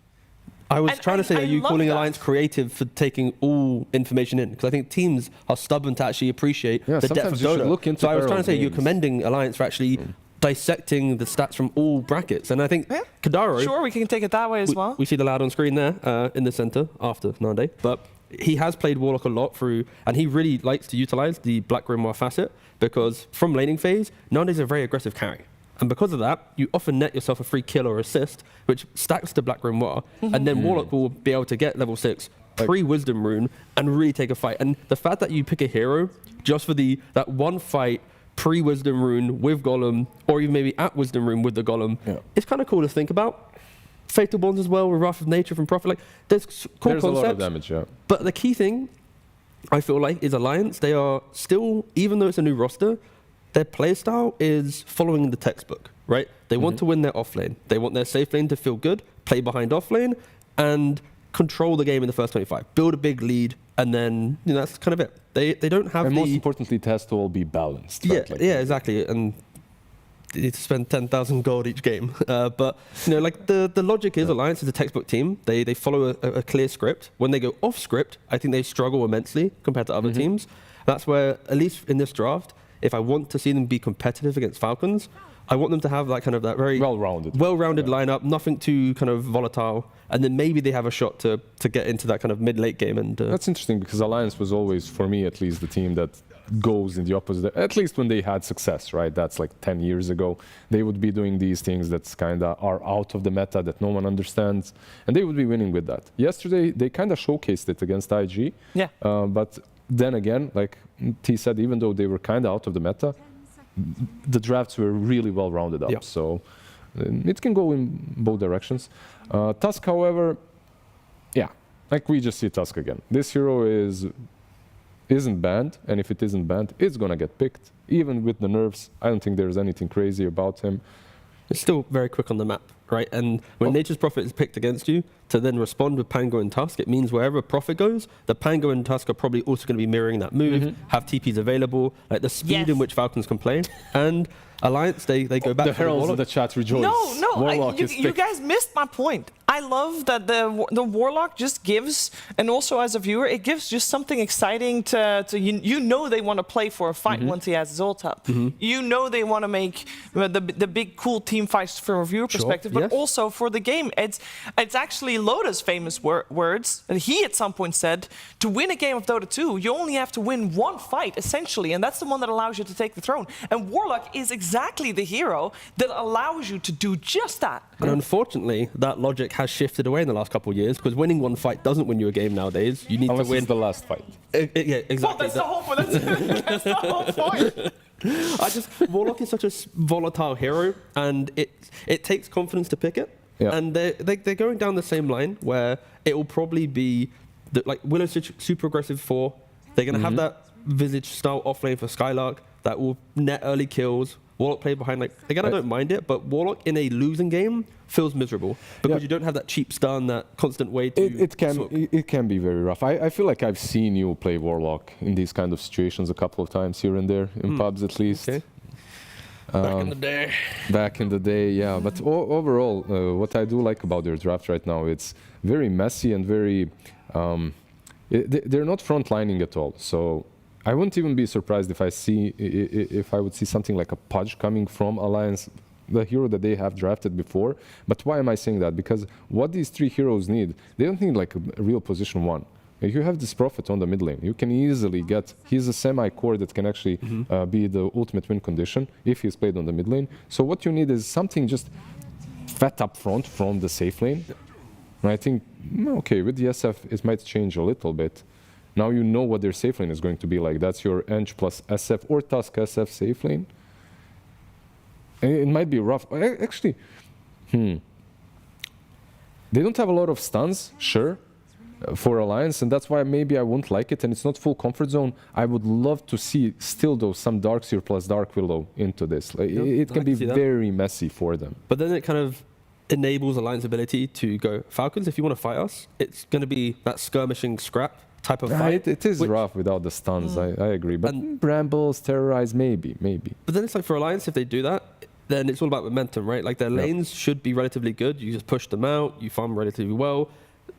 I was trying to say, are you calling Alliance creative for taking all information in? Because I think teams are stubborn to actually appreciate the depth of Dota. So I was trying to say, you're commending Alliance for actually dissecting the stats from all brackets. And I think Kadaro... Sure, we can take it that way as well. We see the lad on screen there in the center after Nande. But he has played Warlock a lot through, and he really likes to utilize the Black Grimoire facet, because from laning phase, nowadays is a very aggressive carry. And because of that, you often net yourself a free kill or assist, which stacks the Black Grimoire, and then Warlock will be able to get level 6 pre-Wisdom Rune and really take a fight. And the fact that you pick a hero just for that one fight pre-Wisdom Rune with Golem, or even maybe at Wisdom Rune with the Golem, it's kind of cool to think about. Fatal Bonds as well, with Wrath of Nature from Prophet. Like, there's cool concepts. A lot of damage, yeah. But the key thing, I feel like, is Alliance. They are still, even though it's a new roster, their playstyle is following the textbook, right? They want to win their offlane. They want their safe lane to feel good, play behind offlane, and control the game in the first 25. Build a big lead, and then that's kind of it. They don't have and most importantly, it has to all be balanced. Yeah, right? yeah, exactly. And you need to spend 10,000 gold each game. But like the logic is Alliance is a textbook team. They follow a clear script. When they go off script, I think they struggle immensely compared to other teams. That's where, at least in this draft, if I want to see them be competitive against Falcons, I want them to have that very well-rounded lineup, nothing too kind of volatile, and then maybe they have a shot to get into that kind of mid-late game. And that's interesting, because Alliance was always, for me at least, the team that goes in the opposite, at least when they had success, right? That's like 10 years ago. They would be doing these things that kind of are out of the meta, that no one understands, and they would be winning with that. Yesterday, they kind of showcased it against IG, but then again, like T said, even though they were kind of out of the meta, the drafts were really well rounded up. So it can go in both directions. Tusk, however, like we just see Tusk again. This hero isn't banned, and if it isn't banned, it's gonna get picked. Even with the nerfs, I don't think there's anything crazy about him. It's still very quick on the map, right? And when Nature's Prophet is picked against you, to then respond with Pango and Tusk, it means wherever Prophet goes, the Pango and Tusk are probably also going to be mirroring that move, have TPs available, like the speed in which Falcons can play. And Alliance, they go back the to heralds in the chat rejoice. No, you guys missed my point. I love that the Warlock just gives, and also as a viewer, it gives just something exciting to you know they want to play for a fight once he has his ult up. You know they want to make the big cool team fights from a viewer perspective, but also for the game. It's actually Loda's famous words, and he at some point said, to win a game of Dota 2, you only have to win one fight, essentially, and that's the one that allows you to take the throne. And Warlock is exactly the hero that allows you to do just that. And unfortunately, that logic has shifted away in the last couple of years, because winning one fight doesn't win you a game nowadays. You need Unless to win it's the last fight. Yeah, exactly. Well, that's the whole point. That's the whole point. Warlock is such a volatile hero, and it takes confidence to pick it. Yeah. And they're going down the same line where it will probably be like Willow's super aggressive 4. They're going to have that Visage style offlane for Skylark that will net early kills. Warlock play behind, like, again, I don't mind it, but Warlock in a losing game feels miserable because you don't have that cheap stun, that constant way to it can be very rough. I feel like I've seen you play Warlock in these kind of situations a couple of times here and there, in pubs at least. Okay. Back in the day. Back in the day, yeah. But overall, what I do like about their draft right now, it's very messy and very... they're not frontlining at all. So I wouldn't even be surprised if I would see something like a Pudge coming from Alliance, the hero that they have drafted before. But why am I saying that? Because what these 3 heroes need, they don't need like a real position 1. If you have this Prophet on the mid lane, you can easily get... He's a semi-core that can actually be the ultimate win condition if he's played on the mid lane. So what you need is something just fat up front from the safe lane. And I think, okay, with the SF, it might change a little bit. Now you know what their safe lane is going to be like. That's your Eng plus SF or Tusk SF safe lane. And it might be rough. Actually, they don't have a lot of stuns, sure, for Alliance, and that's why maybe I won't like it, and it's not full comfort zone. I would love to see still though some Darkseer plus Dark Willow into this. Like, it can be very messy for them. But then it kind of enables Alliance ability to go, Falcons, if you want to fight us, it's going to be that skirmishing scrap type of fight. It is rough without the stuns, I agree. But Brambles, Terrorize, maybe. But then it's like for Alliance, if they do that, then it's all about momentum, right? Like their lanes should be relatively good. You just push them out, you farm relatively well.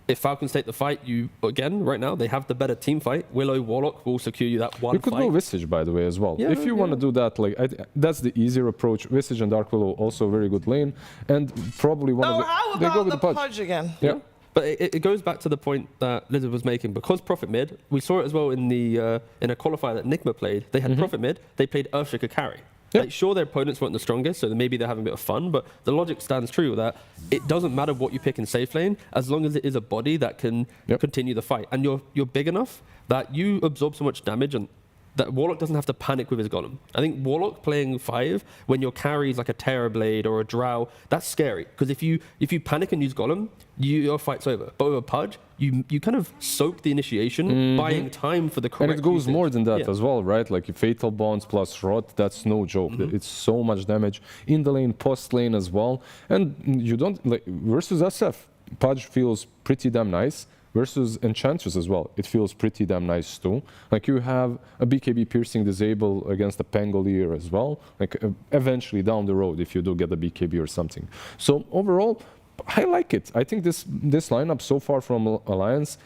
If Falcons take the fight, again, right now, they have the better team fight. Willow, Warlock will secure you that one fight. You could go Visage, by the way, as well. If you want to do that, like that's the easier approach. Visage and Dark Willow also very good lane. And probably one of the... how about the Pudge again? Yeah. But it goes back to the point that Lizard was making. Because Prophet mid, we saw it as well in the in a qualifier that Nigma played. They had Prophet mid, they played Earthshaker carry. Yep. Like, sure, their opponents weren't the strongest, so maybe they're having a bit of fun, but the logic stands true that it doesn't matter what you pick in safe lane, as long as it is a body that can continue the fight. And you're big enough that you absorb so much damage and that Warlock doesn't have to panic with his Golem. I think Warlock playing 5, when your carry is like a Terrorblade or a Drow, that's scary. Because if you panic and use Golem, your fight's over. But with a Pudge, you kind of soak the initiation, buying time for the correct And it goes usage. more than that as well, right? Like Fatal Bonds plus Rot, that's no joke. It's so much damage in the lane, post lane as well. And you don't, like, versus SF, Pudge feels pretty damn nice. Versus Enchantress as well, it feels pretty damn nice too. Like you have a BKB piercing disable against a Pangolier as well, like eventually down the road if you do get a BKB or something. So overall, I like it. I think this lineup so far from Alliance,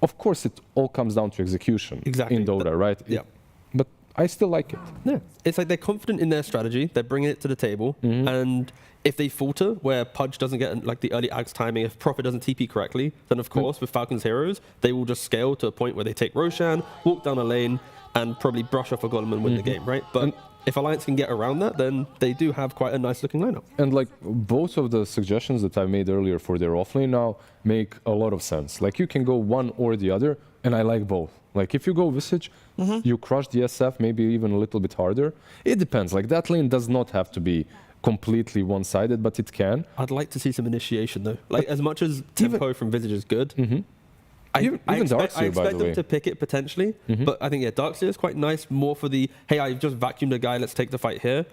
of course it all comes down to execution in Dota, right? Yeah. But I still like it. Yeah, it's like they're confident in their strategy, they're bringing it to the table, and if they falter, where Pudge doesn't get like the early Axe timing, if Prophet doesn't TP correctly, then of course with Falcons Heroes, they will just scale to a point where they take Roshan, walk down a lane, and probably brush off a Golem and win the game, right? But if Alliance can get around that, then they do have quite a nice looking lineup. And like both of the suggestions that I made earlier for their offlane now make a lot of sense. Like you can go one or the other, and I like both. Like if you go Visage, you crush the SF, maybe even a little bit harder. It depends. Like that lane does not have to be completely one-sided, but it can. I'd like to see some initiation though. Like as much as tempo from Visage is good, Even Darkseer, by the way. them to pick it potentially, but I think Darkseer is quite nice. More for the hey, I've just vacuumed a guy, let's take the fight here.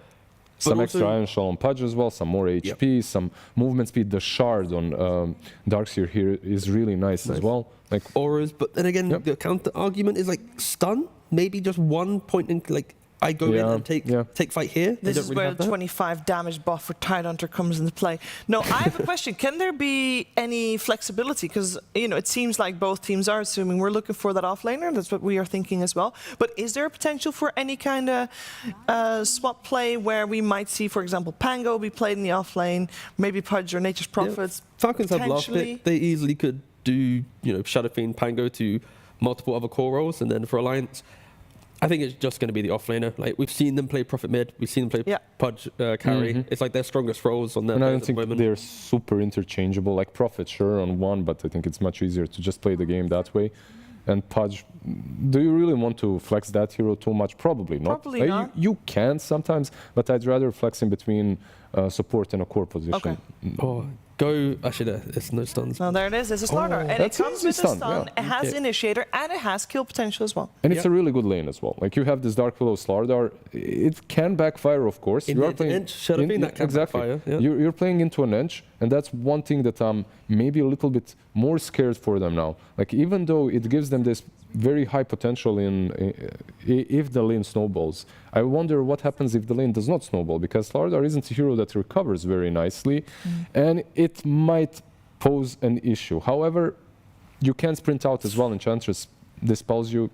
Some extra Iron Shell on Pudge as well, some more HP, some movement speed. The shard on Darkseer here is really nice as well. Like auras, but then again, the counter argument is like stun. Maybe just one point in like. I go in and take fight here. This is where the 25 damage buff for Tidehunter comes into play. No, I have a question. Can there be any flexibility? Because, you know, it seems like both teams are assuming we're looking for that offlaner. That's what we are thinking as well. But is there a potential for any kind of swap play where we might see, for example, Pango be played in the offlane, maybe Pudge or Nature's Prophets? Falcons have last pick. They easily could do, Shadow Fiend, Pango to multiple other core roles, and then for Alliance, I think it's just going to be the offlaner. Like we've seen them play Prophet mid, we've seen them play Pudge carry. It's like their strongest roles on their. And I don't think they're super interchangeable. Like Prophet, sure, on one, but I think it's much easier to just play the game that way. And Pudge, do you really want to flex that hero too much? Probably not. Probably not. You can sometimes, but I'd rather flex in between support and a core position. Okay. Go, actually, there's no stuns. No, there it is. There's a Slardar. And it comes with a stun. It has Initiator, and it has kill potential as well. And it's a really good lane as well. Like you have this Dark Willow Slardar. It can backfire, of course. You are playing that can backfire. Yeah. You're playing into an edge, and that's one thing that I'm maybe a little bit more scared for them now. Like even though it gives them this very high potential if the lane snowballs. I wonder what happens if the lane does not snowball, because Slardar isn't a hero that recovers very nicely, and it might pose an issue. However, you can sprint out as well. Enchantress dispels you.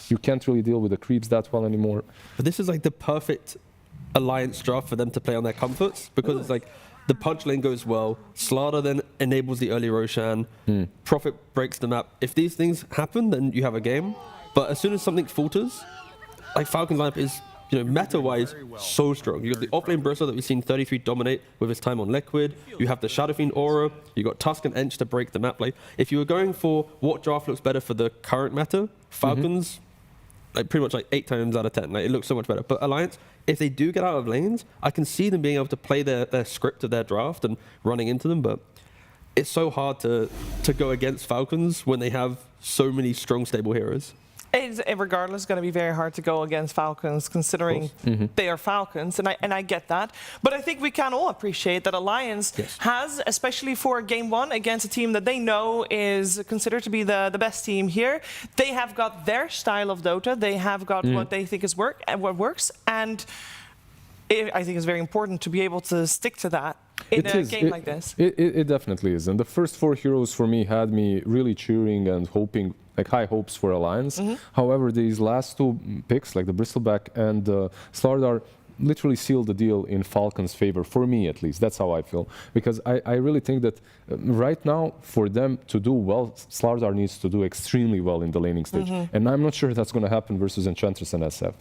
You can't really deal with the creeps that well anymore. But this is like the perfect Alliance draft for them to play on their comforts, because it's like the punch lane goes well, Slardar then enables the early Roshan, Prophet breaks the map. If these things happen, then you have a game. But as soon as something falters, like Falcons lineup is, meta-wise, so strong. You got the offlane Bristle that we've seen 33 dominate with his time on Liquid. You have the Shadow Fiend Aura. You got Tusk and Ench to break the map. Like, if you were going for what draft looks better for the current meta, Falcons, like pretty much like 8 times out of 10. Like, it looks so much better. But Alliance, if they do get out of lanes, I can see them being able to play their script of their draft and running into them. But it's so hard to go against Falcons when they have so many strong, stable heroes. It's regardless going to be very hard to go against Falcons, considering they are Falcons, and I get that. But I think we can all appreciate that Alliance has, especially for Game 1 against a team that they know is considered to be the best team here, they have got their style of Dota, they have got what they think is what works, and I think it's very important to be able to stick to that in a game like this. It definitely is. And the first 4 heroes for me had me really cheering and hoping, like high hopes for Alliance. However, these last 2 picks, like the Bristleback and Slardar, literally seal the deal in Falcons' favor, for me at least. That's how I feel. Because I really think that right now, for them to do well, Slardar needs to do extremely well in the laning stage. And I'm not sure that's going to happen versus Enchantress and SF.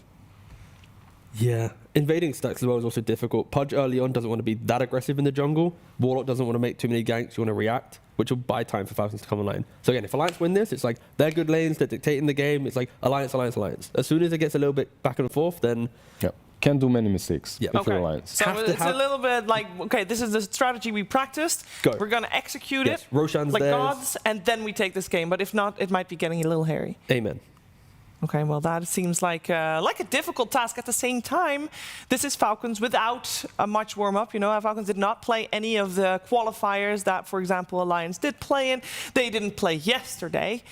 Yeah, invading stacks as well is also difficult. Pudge early on doesn't want to be that aggressive in the jungle. Warlock doesn't want to make too many ganks. You want to react, which will buy time for Falcons to come online. So again, if Alliance win this, it's like they're good lanes, they're dictating the game. It's like Alliance, Alliance, Alliance. As soon as it gets a little bit back and forth, then... Yeah. Can't do many mistakes if you're Okay. Alliance. So it's a little bit like, okay, this is the strategy we practiced. Go. We're going to execute Yes. it Roshan's like theirs. gods, and then we take this game. But if not, it might be getting a little hairy. Amen. Okay, well, that seems like a difficult task. At the same time, this is Falcons without a much warm-up. You know, Falcons did not play any of the qualifiers that, for example, Alliance did play in. They didn't play yesterday,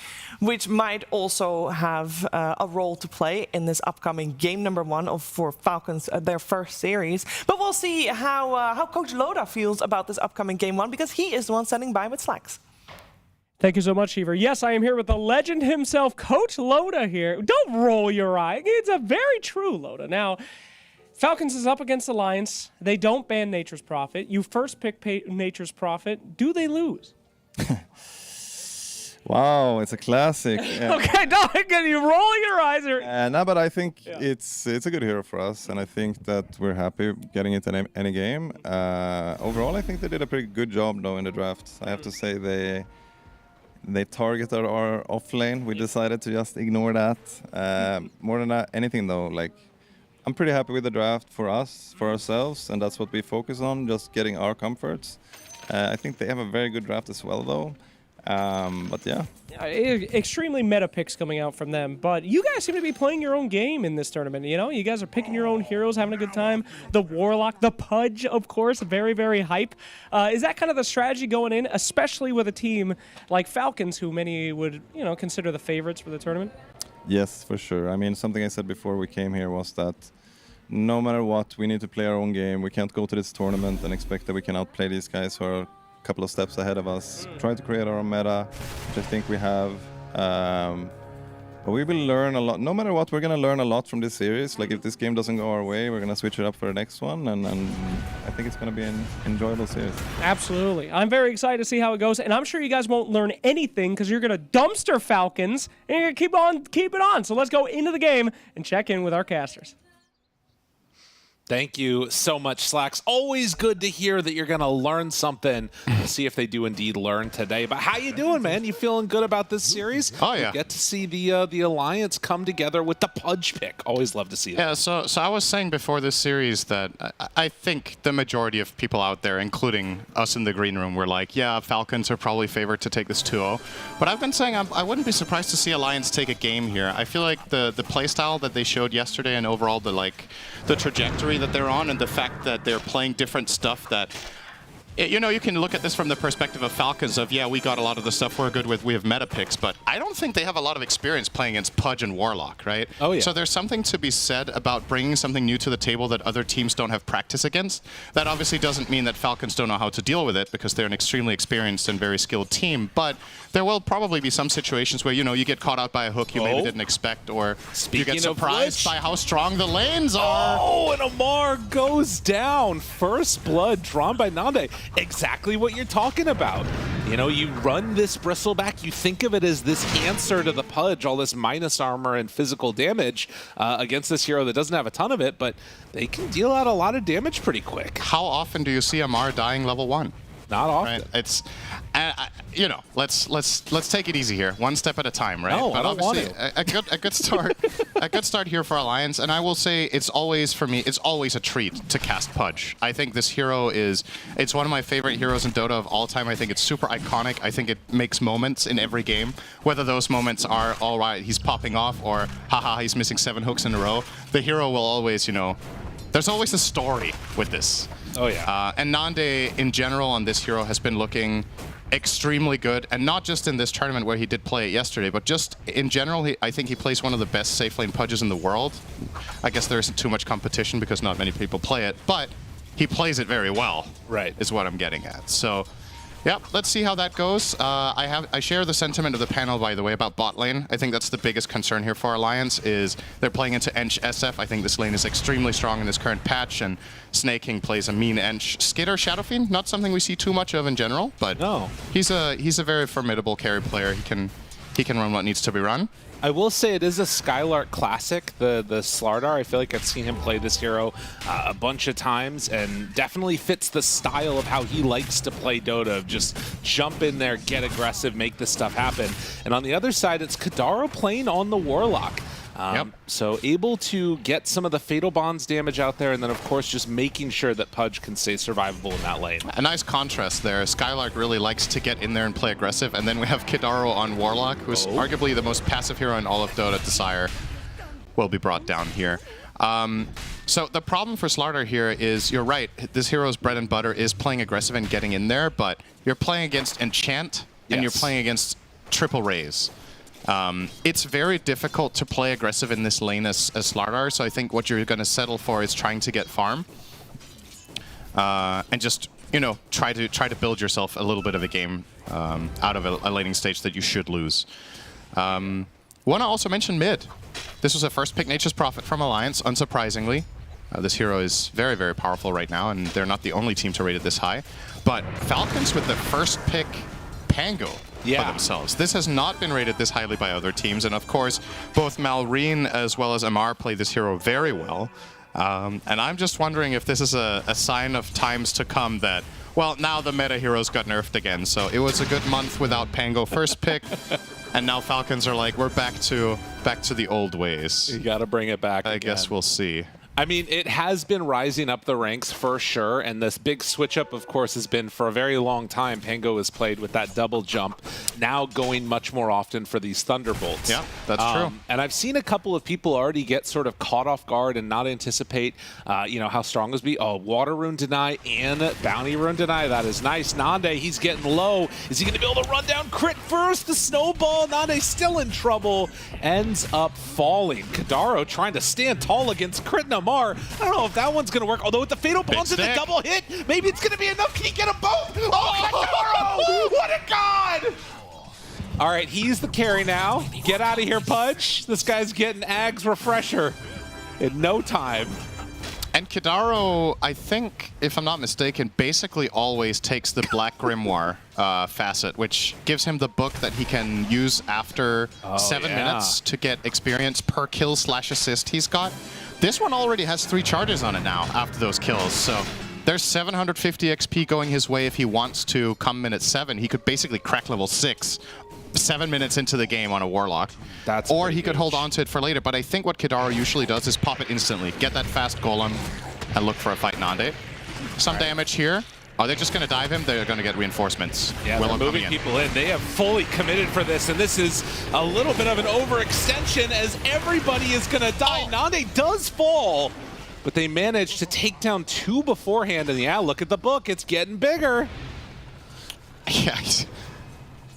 which might also have a role to play in this upcoming game number 1 for Falcons, their first series. But we'll see how Coach LOTA feels about this upcoming game 1, because he is the one standing by with Slacks. Thank you so much, Heaver. Yes, I am here with the legend himself, Coach LOTA here. Don't roll your eye. It's a very true LOTA. Now, Falcons is up against Alliance. They don't ban Nature's Prophet. You first pick Nature's Prophet. Do they lose? Wow, it's a classic. Okay, no, can you roll your eyes? Or... No, but I think it's a good hero for us, and I think that we're happy getting into any game. Overall, I think they did a pretty good job, though, in the draft. I have to say they targeted our off lane. We decided to just ignore that. More than anything, though, like I'm pretty happy with the draft for us, for ourselves, and that's what we focus on, just getting our comforts. I think they have a very good draft as well, though. But yeah. Extremely meta picks coming out from them, but you guys seem to be playing your own game in this tournament. You know, you guys are picking your own heroes, having a good time. The Warlock, the Pudge, of course, very, very hype. Is that kind of the strategy going in, especially with a team like Falcons, who many would, you know, consider the favorites for the tournament? Yes, for sure. I mean, something I said before we came here was that no matter what, we need to play our own game. We can't go to this tournament and expect that we can outplay these guys who are couple of steps ahead of us, try to create our own meta, which I think we have. But we will learn a lot. No matter what, we're going to learn a lot from this series. Like if this game doesn't go our way, we're going to switch it up for the next one, and I think it's going to be an enjoyable series. Absolutely. I'm very excited to see how it goes, and I'm sure you guys won't learn anything because you're going to dumpster Falcons, and you're going to keep it on. So let's go into the game and check in with our casters. Thank you so much, Slacks. Always good to hear that you're going to learn something. We'll see if they do indeed learn today. But how you doing, man? You feeling good about this series? Oh, yeah. We get to see the Alliance come together with the Pudge pick. Always love to see that. Yeah, so I was saying before this series that I think the majority of people out there, including us in the green room, were like, yeah, Falcons are probably favored to take this 2-0. But I've been saying I wouldn't be surprised to see Alliance take a game here. I feel like the playstyle that they showed yesterday and overall the trajectory that they're on and the fact that they're playing different stuff that, you know, you can look at this from the perspective of Falcons of, yeah, we got a lot of the stuff we're good with, we have meta picks, but I don't think they have a lot of experience playing against Pudge and Warlock, right? Oh, yeah. So there's something to be said about bringing something new to the table that other teams don't have practice against. That obviously doesn't mean that Falcons don't know how to deal with it, because they're an extremely experienced and very skilled team, but there will probably be some situations where, you know, you get caught out by a hook you maybe didn't expect, or you get surprised by how strong the lanes are. Oh, and Amar goes down. First blood drawn by Nande. Exactly what you're talking about. You know, you run this Bristleback, you think of it as this answer to the Pudge, all this minus armor and physical damage against this hero that doesn't have a ton of it, but they can deal out a lot of damage pretty quick. How often do you see Amar dying level 1? Not often. Right? It's, you know, let's take it easy here, one step at a time, right? No, but I don't obviously, want a good start, a good start here for Alliance. And I will say, it's always for me, it's always a treat to cast Pudge. I think this hero it's one of my favorite heroes in Dota of all time. I think it's super iconic. I think it makes moments in every game, whether those moments are all right, he's popping off, or haha, he's missing 7 hooks in a row. The hero will always, you know, there's always a story with this. Oh, yeah. And Nande, in general, on this hero has been looking extremely good, and not just in this tournament where he did play it yesterday, but just in general, I think he plays one of the best safe lane Pudges in the world. I guess there isn't too much competition because not many people play it, but he plays it very well, right? Is what I'm getting at. So Yep, let's see how that goes. I share the sentiment of the panel, by the way, about bot lane. I think that's the biggest concern here for Alliance, is they're playing into Ench SF. I think this lane is extremely strong in this current patch, and Snake King plays a mean Ench. Skitter Shadow Fiend, not something we see too much of in general, but he's a very formidable carry player. He can run what needs to be run. I will say it is a Skylark classic, the Slardar. I feel like I've seen him play this hero a bunch of times, and definitely fits the style of how he likes to play Dota, of just jump in there, get aggressive, make this stuff happen. And on the other side, it's Kadaro playing on the Warlock. So able to get some of the Fatal Bonds damage out there, and then of course just making sure that Pudge can stay survivable in that lane. A nice contrast there. Skylark really likes to get in there and play aggressive, and then we have Kidaro on Warlock, who's arguably the most passive hero in all of Dota. Desire will be brought down here. So the problem for Slardar here is, you're right, this hero's bread and butter is playing aggressive and getting in there, but you're playing against Enchant, and you're playing against triple Rays. It's very difficult to play aggressive in this lane as Slardar, so I think what you're going to settle for is trying to get farm. And just, you know, try to build yourself a little bit of a game out of a laning stage that you should lose. Want to also mention mid. This was a first pick Nature's Prophet from Alliance, unsurprisingly. This hero is very, very powerful right now, and they're not the only team to rate it this high. But Falcons with the first pick Pango for themselves. This has not been rated this highly by other teams, and of course, both Malrine as well as Amar play this hero very well. And I'm just wondering if this is a sign of times to come that, well, now the meta heroes got nerfed again. So it was a good month without Pango first pick, and now Falcons are like, we're back to the old ways. You got to bring it back. I guess we'll see. I mean, it has been rising up the ranks for sure, and this big switch up, of course, has been for a very long time. Pango has played with that double jump, now going much more often for these Thunderbolts. Yeah, that's true. And I've seen a couple of people already get sort of caught off guard and not anticipate, you know, how strong this be. Oh, Water Rune deny and Bounty Rune deny. That is nice. Nande, he's getting low. Is he going to be able to run down crit first? The snowball. Nande still in trouble. Ends up falling. Kadaro trying to stand tall against crit Namar. I don't know if that one's going to work, although with the Fatal Bonds and the double hit, maybe it's going to be enough. Can he get them both? Oh, Kadaro! What a god! All right, he's the carry now. Get out of here, Pudge. This guy's getting Ag's refresher in no time. And Kidaro, I think, if I'm not mistaken, basically always takes the Black Grimoire facet, which gives him the book that he can use after 7 minutes to get experience per kill / assist he's got. This one already has 3 charges on it now after those kills, so there's 750 XP going his way if he wants to come minute 7. He could basically crack level 6 7 minutes into the game on a Warlock. Or he could hold on to it for later, but I think what Kidaro usually does is pop it instantly, get that fast golem, and look for a fight Nande. Some damage here. Are they just going to dive him? They're going to get reinforcements. Yeah, they're moving people in. They have fully committed for this, and this is a little bit of an overextension as everybody is going to die. Nande does fall, but they managed to take down 2 beforehand, and yeah, look at the book. It's getting bigger. Yeah,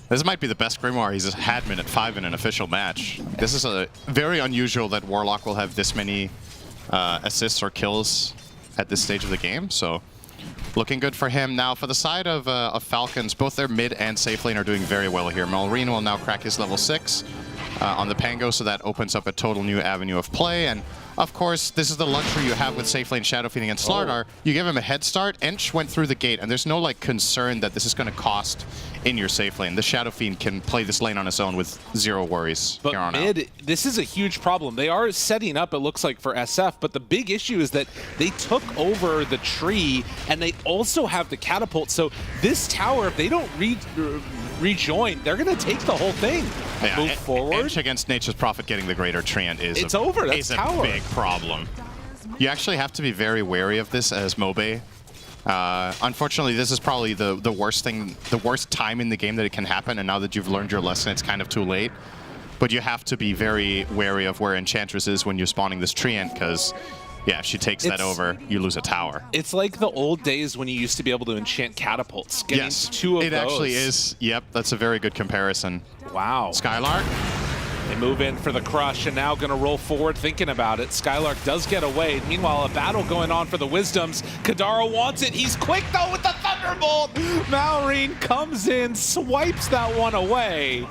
this might be the best Grimoire he's had minute 5 in an official match. This is a very unusual that Warlock will have this many assists or kills at this stage of the game, so looking good for him. Now, for the side of Falcons, both their mid and safe lane are doing very well here. Malrine will now crack his level 6 on the Pango, so that opens up a total new avenue of play. And of course, this is the luxury you have with safe lane Shadow Fiending and Slardar. You give him a head start, Ench went through the gate, and there's no like concern that this is going to cost in your safe lane. The Shadow Fiend can play this lane on its own with 0 worries. But mid, this is a huge problem. They are setting up, it looks like, for SF, but the big issue is that they took over the tree, and they also have the catapult. So this tower, if they don't rejoin, they're going to take the whole thing. Yeah, move forward. Ench against Nature's Prophet getting the Greater Treant is it's over. That's a tower. Big problem. You actually have to be very wary of this as Mobe. Unfortunately, this is probably the worst thing, the worst time in the game that it can happen, and now that you've learned your lesson, it's kind of too late. But you have to be very wary of where Enchantress is when you're spawning this Treant, because yeah, if she takes that over, you lose a tower. It's like the old days when you used to be able to enchant catapults. Getting 2 of those. It actually is. Yep, that's a very good comparison. Wow. Skylark. They move in for the crush and now gonna roll forward thinking about it. Skylark does get away. Meanwhile, a battle going on for the Wisdoms. Kadaro wants it. He's quick though with the Thunderbolt. Malrine comes in, swipes that one away,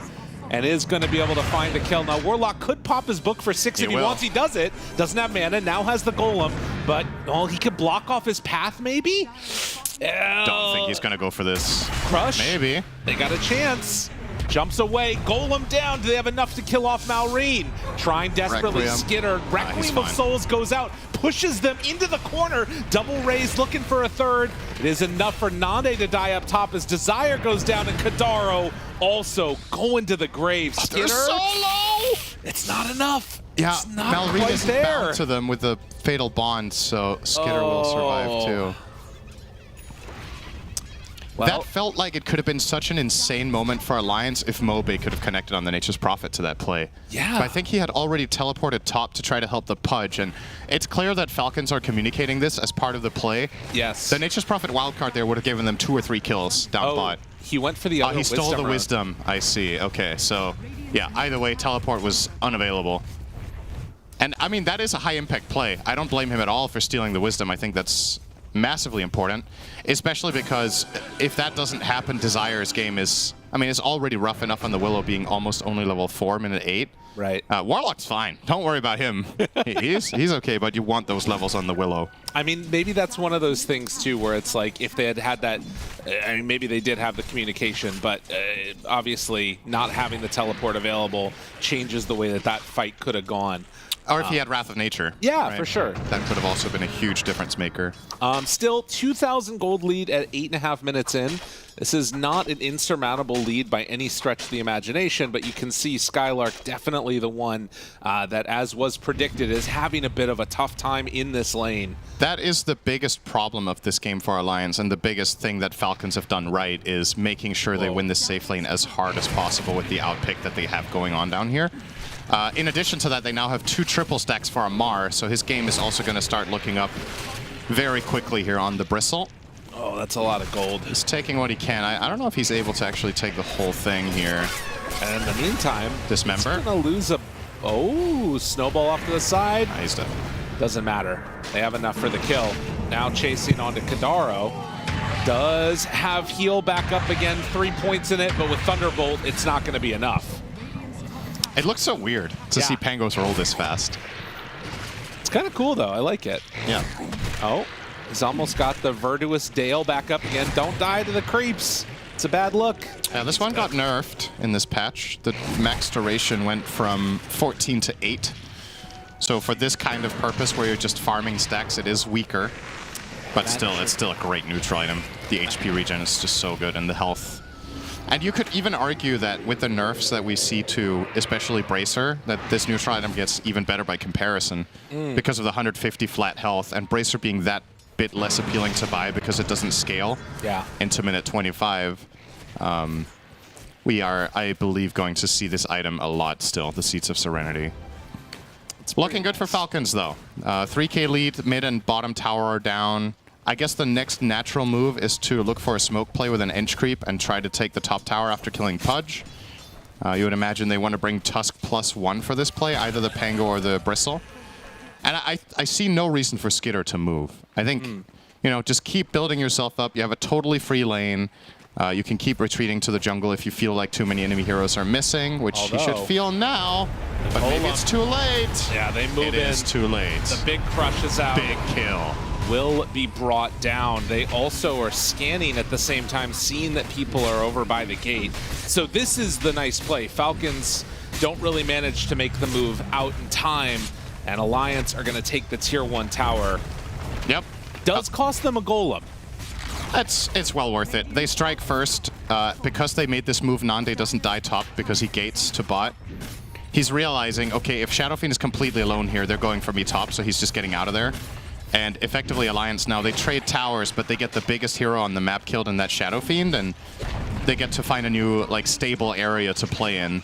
and is going to be able to find a kill. Now, Warlock could pop his book for 6 if he wants. He does it. Doesn't have mana. Now has the Golem, but he could block off his path maybe? Don't think he's going to go for this. Crush? Maybe. They got a chance. Jumps away. Golem down. Do they have enough to kill off Malrine? Trying desperately. Requiem. Skitter. Requiem of Souls goes out. Pushes them into the corner. Double Rays looking for a third. It is enough for Nande to die up top as Desire goes down and Kadaro also going to the grave. Skitter. They're so low! It's not enough. Yeah, it's not Malrine quite is there. bound to them with the Fatal Bond, so Skitter will survive too. Well, that felt like it could have been such an insane moment for Alliance if Mobe could have connected on the Nature's Prophet to that play. Yeah. But I think he had already teleported top to try to help the Pudge, and it's clear that Falcons are communicating this as part of the play. Yes. The Nature's Prophet wildcard there would have given them 2 or 3 kills down bot. He went for the other he stole the run. Wisdom. I see. Okay, so yeah, either way, teleport was unavailable. And I mean, that is a high impact play. I don't blame him at all for stealing the Wisdom. I think that's massively important, especially because if that doesn't happen, Desire's game is, I mean, it's already rough enough on the Willow being almost only level 4, minute 8. Right. Warlock's fine. Don't worry about him. he's okay, but you want those levels on the Willow. I mean, maybe that's one of those things too, where it's like if they had had that, I mean, maybe they did have the communication, but obviously not having the teleport available changes the way that that fight could have gone. Or if he had Wrath of Nature. Yeah, right? for sure. That could have also been a huge difference maker. Still 2,000 gold lead at 8.5 minutes in. This is not an insurmountable lead by any stretch of the imagination, but you can see Skylark definitely the one that, as was predicted, is having a bit of a tough time in this lane. That is the biggest problem of this game for Alliance, and the biggest thing that Falcons have done right is making sure they win this safe lane as hard as possible with the outpick that they have going on down here. In addition to that, they now have 2 triple stacks for Amar, so his game is also going to start looking up very quickly here on the Bristle. Oh, that's a lot of gold. He's taking what he can. I don't know if he's able to actually take the whole thing here. And in the meantime, Dismember. he's going to lose a... Oh, snowball off to the side. He's dead. Doesn't matter. They have enough for the kill. Now chasing onto Kadaro. Does have heal back up again. 3 points in it, but with Thunderbolt, it's not going to be enough. It looks so weird to see Pangos roll this fast. It's kind of cool, though. I like it. Yeah. Oh, he's almost got the Virtuous Dale back up again. Don't die to the creeps. It's a bad look. Yeah, this one got nerfed in this patch. The max duration went from 14 to 8. So for this kind of purpose where you're just farming stacks, it is weaker. But still, it's still a great neutral item. The HP regen is just so good, and the health. And you could even argue that with the nerfs that we see to, especially Bracer, that this neutral item gets even better by comparison because of the 150 flat health, and Bracer being that bit less appealing to buy because it doesn't scale into minute 25. We are, I believe, going to see this item a lot still, the Seats of Serenity. It's looking good for Falcons, though. 3k lead, mid and bottom tower are down. I guess the next natural move is to look for a smoke play with an Ench creep and try to take the top tower after killing Pudge. You would imagine they want to bring Tusk +1 for this play, either the Pango or the Bristle. And I see no reason for Skitter to move. I think, you know, just keep building yourself up. You have a totally free lane. You can keep retreating to the jungle if you feel like too many enemy heroes are missing, which he should feel now. But maybe it's too late. Yeah, they move in. It is too late. The big crush is out. Big kill. Will be brought down. They also are scanning at the same time, seeing that people are over by the gate. So this is the nice play. Falcons don't really manage to make the move out in time, and Alliance are going to take the tier 1 tower. Yep. Does cost them a golem. It's well worth it. They strike first. Because they made this move, Nande doesn't die top because he gates to bot. He's realizing, okay, if Shadow Fiend is completely alone here, they're going for me top, so he's just getting out of there. And effectively, Alliance now, they trade towers, but they get the biggest hero on the map killed in that Shadow Fiend, and they get to find a new, like, stable area to play in.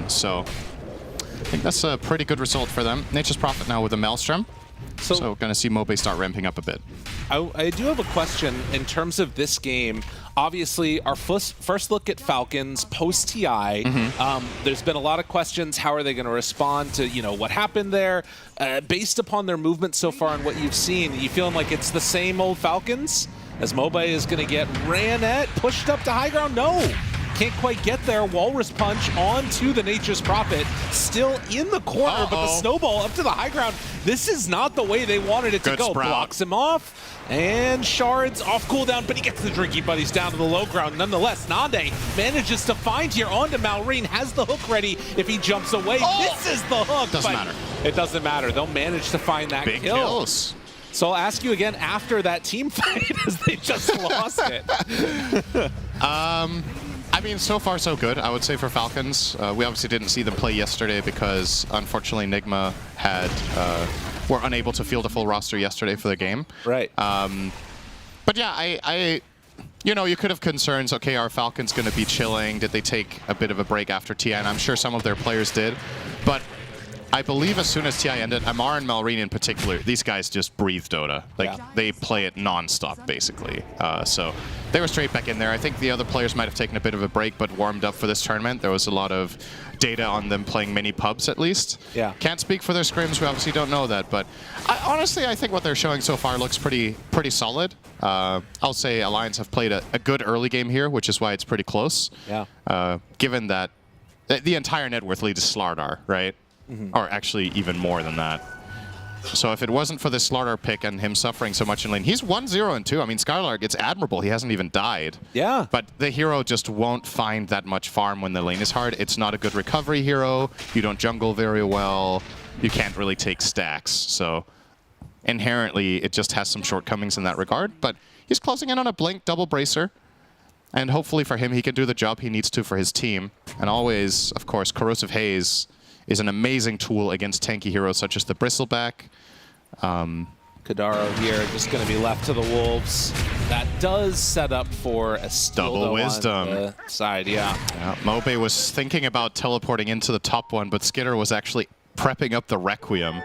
So I think that's a pretty good result for them. Nature's Prophet now with a Maelstrom. So going to see Mobe start ramping up a bit. I do have a question in terms of this game. Obviously, our first look at Falcons post-TI, there's been a lot of questions. How are they going to respond to, what happened there? Based upon their movement so far and what you've seen, you feeling like it's the same old Falcons? As Mobe is going to get ran at, pushed up to high ground? No! Can't quite get there. Walrus punch onto the Nature's Prophet. Still in the corner, but the snowball up to the high ground. This is not the way they wanted it to go. Sprout. Blocks him off. And Shards off cooldown, but he gets the Drinky Buddies down to the low ground. Nonetheless, Nande manages to find here onto Malrine. Has the hook ready if he jumps away. Misses the hook. Doesn't matter. It doesn't matter. They'll manage to find that Big kill. kills. So I'll ask you again after that team fight as they just lost it. I mean, so far so good, I would say, for Falcons. We obviously didn't see them play yesterday because, unfortunately, Nigma were unable to field a full roster yesterday for the game. Right. But yeah, you could have concerns. Okay, are Falcons going to be chilling? Did they take a bit of a break after TI? And I'm sure some of their players did. But I believe as soon as TI ended, Amar and Malrine in particular, these guys just breathe Dota. They play it non-stop, basically. So they were straight back in there. I think the other players might have taken a bit of a break, but warmed up for this tournament. There was a lot of data on them playing mini pubs, at least. Yeah. Can't speak for their scrims. We obviously don't know that, but honestly, I think what they're showing so far looks pretty solid. I'll say Alliance have played a good early game here, which is why it's pretty close. Yeah. Given that the entire net worth lead is Slardar, right? Or actually even more than that. So if it wasn't for the Slardar pick and him suffering so much in lane, he's 1-0-2. I mean, Skylark, it's admirable. He hasn't even died. Yeah. But the hero just won't find that much farm when the lane is hard. It's not a good recovery hero. You don't jungle very well. You can't really take stacks. So inherently, it just has some shortcomings in that regard. But he's closing in on a Blink double bracer. And hopefully for him, he can do the job he needs to for his team. And always, of course, Corrosive Haze is an amazing tool against tanky heroes such as the Bristleback. Kadaro here just going to be left to the Wolves. That does set up for a double wisdom on the side, yeah. Mobe was thinking about teleporting into the top one, but Skitter was actually prepping up the Requiem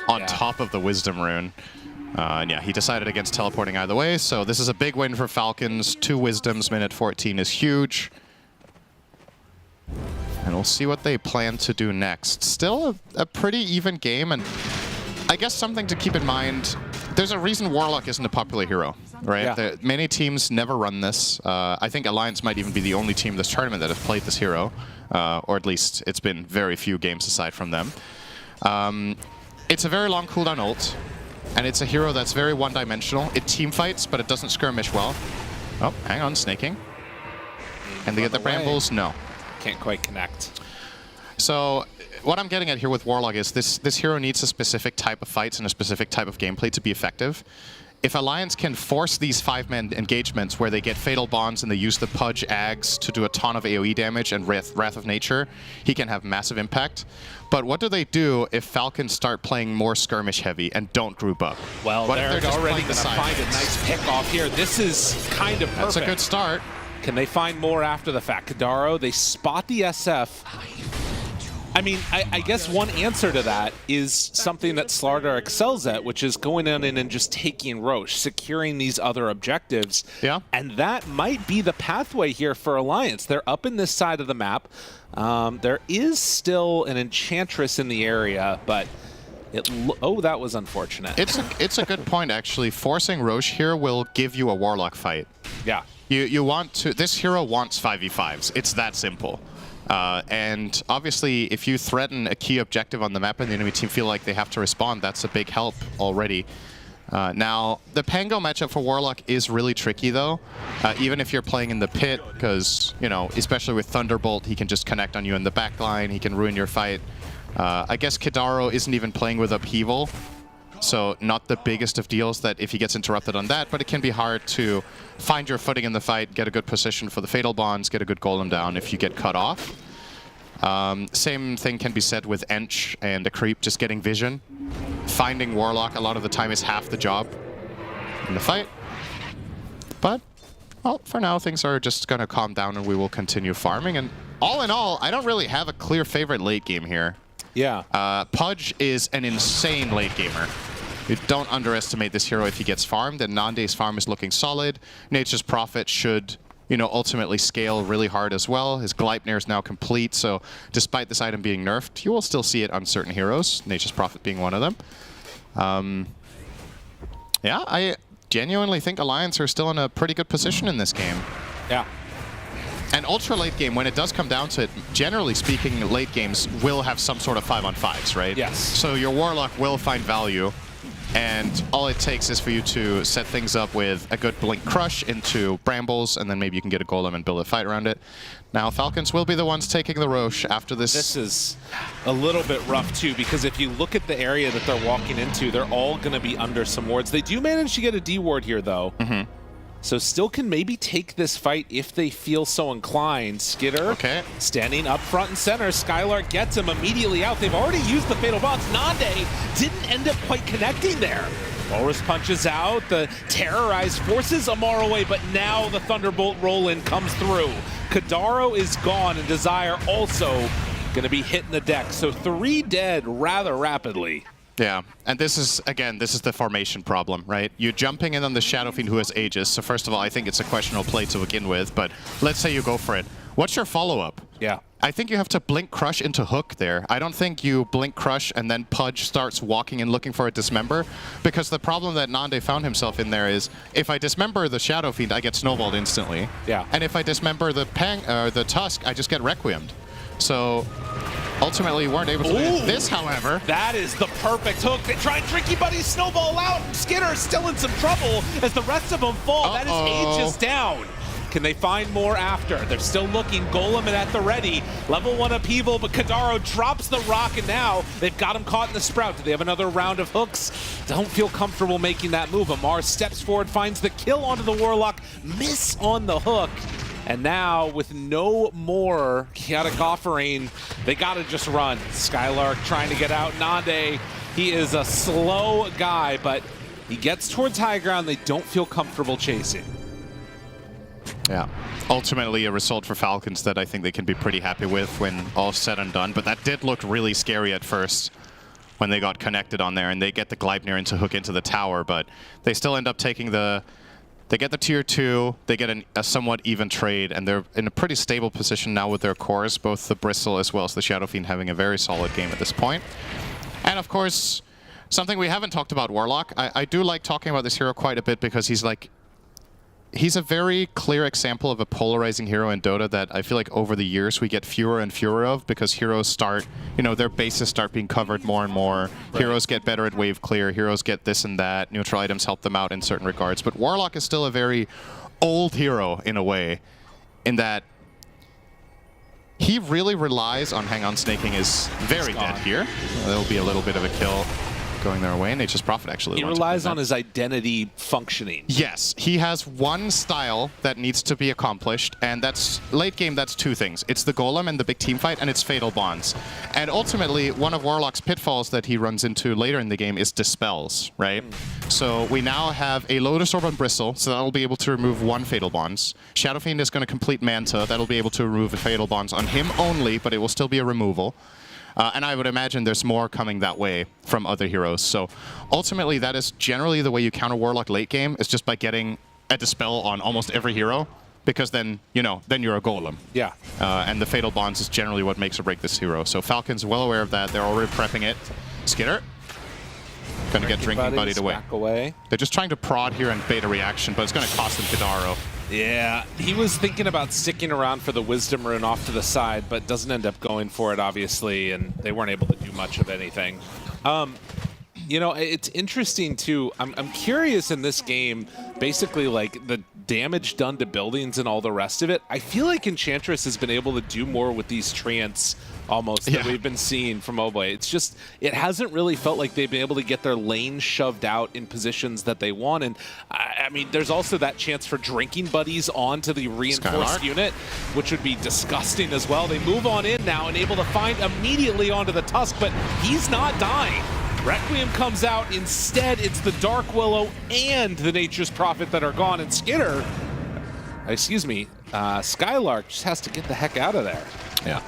on top of the wisdom rune. And yeah, he decided against teleporting either way, so this is a big win for Falcons. 2 wisdoms, minute 14 is huge. And we'll see what they plan to do next. Still a pretty even game, and I guess something to keep in mind, there's a reason Warlock isn't a popular hero, right? Yeah. Many teams never run this. I think Alliance might even be the only team this tournament that has played this hero, or at least it's been very few games aside from them. It's a very long cooldown ult, and it's a hero that's very one-dimensional. It team fights, but it doesn't skirmish well. Oh, hang on, snaking. Can they get the brambles? No. Can't quite connect. So what I'm getting at here with Warlock is this hero needs a specific type of fights and a specific type of gameplay to be effective. If Alliance can force these 5-man engagements where they get Fatal Bonds and they use the Pudge Ags to do a ton of AoE damage and Wrath of Nature, he can have massive impact. But what do they do if Falcons start playing more skirmish heavy and don't group up? Well, what if they're just already playing going to find a nice pick off here. This is kind of perfect. That's a good start. Can they find more after the fact? Kadaro, they spot the SF. I mean, I guess one answer to that is something that Slardar excels at, which is going in and just taking Roche, securing these other objectives. Yeah. And that might be the pathway here for Alliance. They're up in this side of the map. There is still an Enchantress in the area, but that was unfortunate. It's a good point, actually. Forcing Roche here will give you a Warlock fight. Yeah. You want to... This hero wants 5v5s. It's that simple. And obviously, if you threaten a key objective on the map and the enemy team feel like they have to respond, that's a big help already. Now, the Pango matchup for Warlock is really tricky, though. Even if you're playing in the pit, because, especially with Thunderbolt, he can just connect on you in the backline. He can ruin your fight. I guess Kadaro isn't even playing with Upheaval. So not the biggest of deals that if he gets interrupted on that, but it can be hard to find your footing in the fight, get a good position for the Fatal Bonds, get a good golem down if you get cut off. Same thing can be said with Ench and the Creep, just getting vision. Finding Warlock a lot of the time is half the job in the fight. But, well, for now things are just going to calm down and we will continue farming. And all in all, I don't really have a clear favorite late game here. Yeah. Pudge is an insane late gamer. You don't underestimate this hero if he gets farmed, and Nande's farm is looking solid. Nature's Prophet should, you know, ultimately scale really hard as well. His Gleipnir is now complete, so despite this item being nerfed, you will still see it on certain heroes, Nature's Prophet being one of them. Yeah, I genuinely think Alliance are still in a pretty good position in this game. Yeah. And ultra late game, when it does come down to it, generally speaking, late games will have some sort of 5-on-5s, right? Yes. So your Warlock will find value, and all it takes is for you to set things up with a good Blink Crush into Brambles, and then maybe you can get a Golem and build a fight around it. Now, Falcons will be the ones taking the Roche after this. This is a little bit rough, too, because if you look at the area that they're walking into, they're all going to be under some wards. They do manage to get a D ward here, though. So still can maybe take this fight if they feel so inclined. Skitter standing up front and center. Skylark gets him immediately out. They've already used the Fatal Bonds. Nande didn't end up quite connecting there. Walrus punches out. The Terrorized forces Amar away, but now the Thunderbolt roll-in comes through. Kadaro is gone, and Desire also going to be hitting the deck. So 3 dead rather rapidly. Yeah, and this is, again, this is the formation problem, right? You're jumping in on the Shadow Fiend who has Aegis, so first of all, I think it's a questionable play to begin with, but let's say you go for it. What's your follow-up? Yeah. I think you have to Blink Crush into Hook there. I don't think you Blink Crush and then Pudge starts walking and looking for a Dismember, because the problem that Nande found himself in there is, if I Dismember the Shadow Fiend, I get snowballed instantly. Yeah. And if I Dismember the the Tusk, I just get Requiemed. So ultimately, weren't able to do this, however. That is the perfect hook. They try and Tricky Buddy snowball out. Skinner's still in some trouble as the rest of them fall. That is Aegis down. Can they find more after? They're still looking. Golem and at the ready. Level 1 upheaval, but Kadaro drops the rock, and now they've got him caught in the Sprout. Do they have another round of hooks? Don't feel comfortable making that move. Amar steps forward, finds the kill onto the Warlock. Miss on the hook. And now, with no more chaotic offering, they gotta just run. Skylark trying to get out. Nande, he is a slow guy, but he gets towards high ground. They don't feel comfortable chasing. Yeah. Ultimately, a result for Falcons that I think they can be pretty happy with when all's said and done. But that did look really scary at first when they got connected on there, and they get the Gleipnir into hook into the tower, but they still end up taking the... They get the tier 2, they get a somewhat even trade, and they're in a pretty stable position now with their cores, both the Bristle as well as the Shadow Fiend having a very solid game at this point. And of course, something we haven't talked about, Warlock. I do like talking about this hero quite a bit because he's like... He's a very clear example of a polarizing hero in Dota that I feel like over the years we get fewer and fewer of because heroes start, you know, their bases start being covered more and more. Right. Heroes get better at wave clear, heroes get this and that, neutral items help them out in certain regards. But Warlock is still a very old hero in a way, in that he really relies on hang on snaking is very dead here. There'll be a little bit of a kill going their way, and Nature's Prophet actually. He relies on his identity functioning. Yes, he has one style that needs to be accomplished, and that's late game. That's 2 things. It's the Golem and the big team fight, and it's Fatal Bonds. And ultimately, one of Warlock's pitfalls that he runs into later in the game is Dispels, right? So we now have a Lotus Orb on Bristle, so that'll be able to remove 1 Fatal Bonds. Shadow Fiend is going to complete Manta. That'll be able to remove a Fatal Bonds on him only, but it will still be a removal. And I would imagine there's more coming that way from other heroes. So ultimately, that is generally the way you counter Warlock late game, is just by getting a Dispel on almost every hero, because then, you know, then you're a Golem. Yeah. And the Fatal Bonds is generally what makes or break this hero. So Falcon's well aware of that. They're already prepping it. Skitter. Gonna get Drinking Buddy away. They're just trying to prod here and bait a reaction, but it's gonna cost them Kadaro. Yeah, he was thinking about sticking around for the Wisdom Rune off to the side, but doesn't end up going for it, obviously, and they weren't able to do much of anything. You know, it's interesting, too. I'm curious in this game, basically, like, the damage done to buildings and all the rest of it. I feel like Enchantress has been able to do more with these treants almost that we've been seeing from Oboe. It's just, it hasn't really felt like they've been able to get their lane shoved out in positions that they want. And I mean, there's also that chance for Drinking Buddies onto the reinforced unit, which would be disgusting as well. They move on in now and able to find immediately onto the Tusk, but he's not dying. Requiem comes out. Instead, it's the Dark Willow and the Nature's Prophet that are gone. And Skinner, excuse me, Skylark just has to get the heck out of there. Yeah.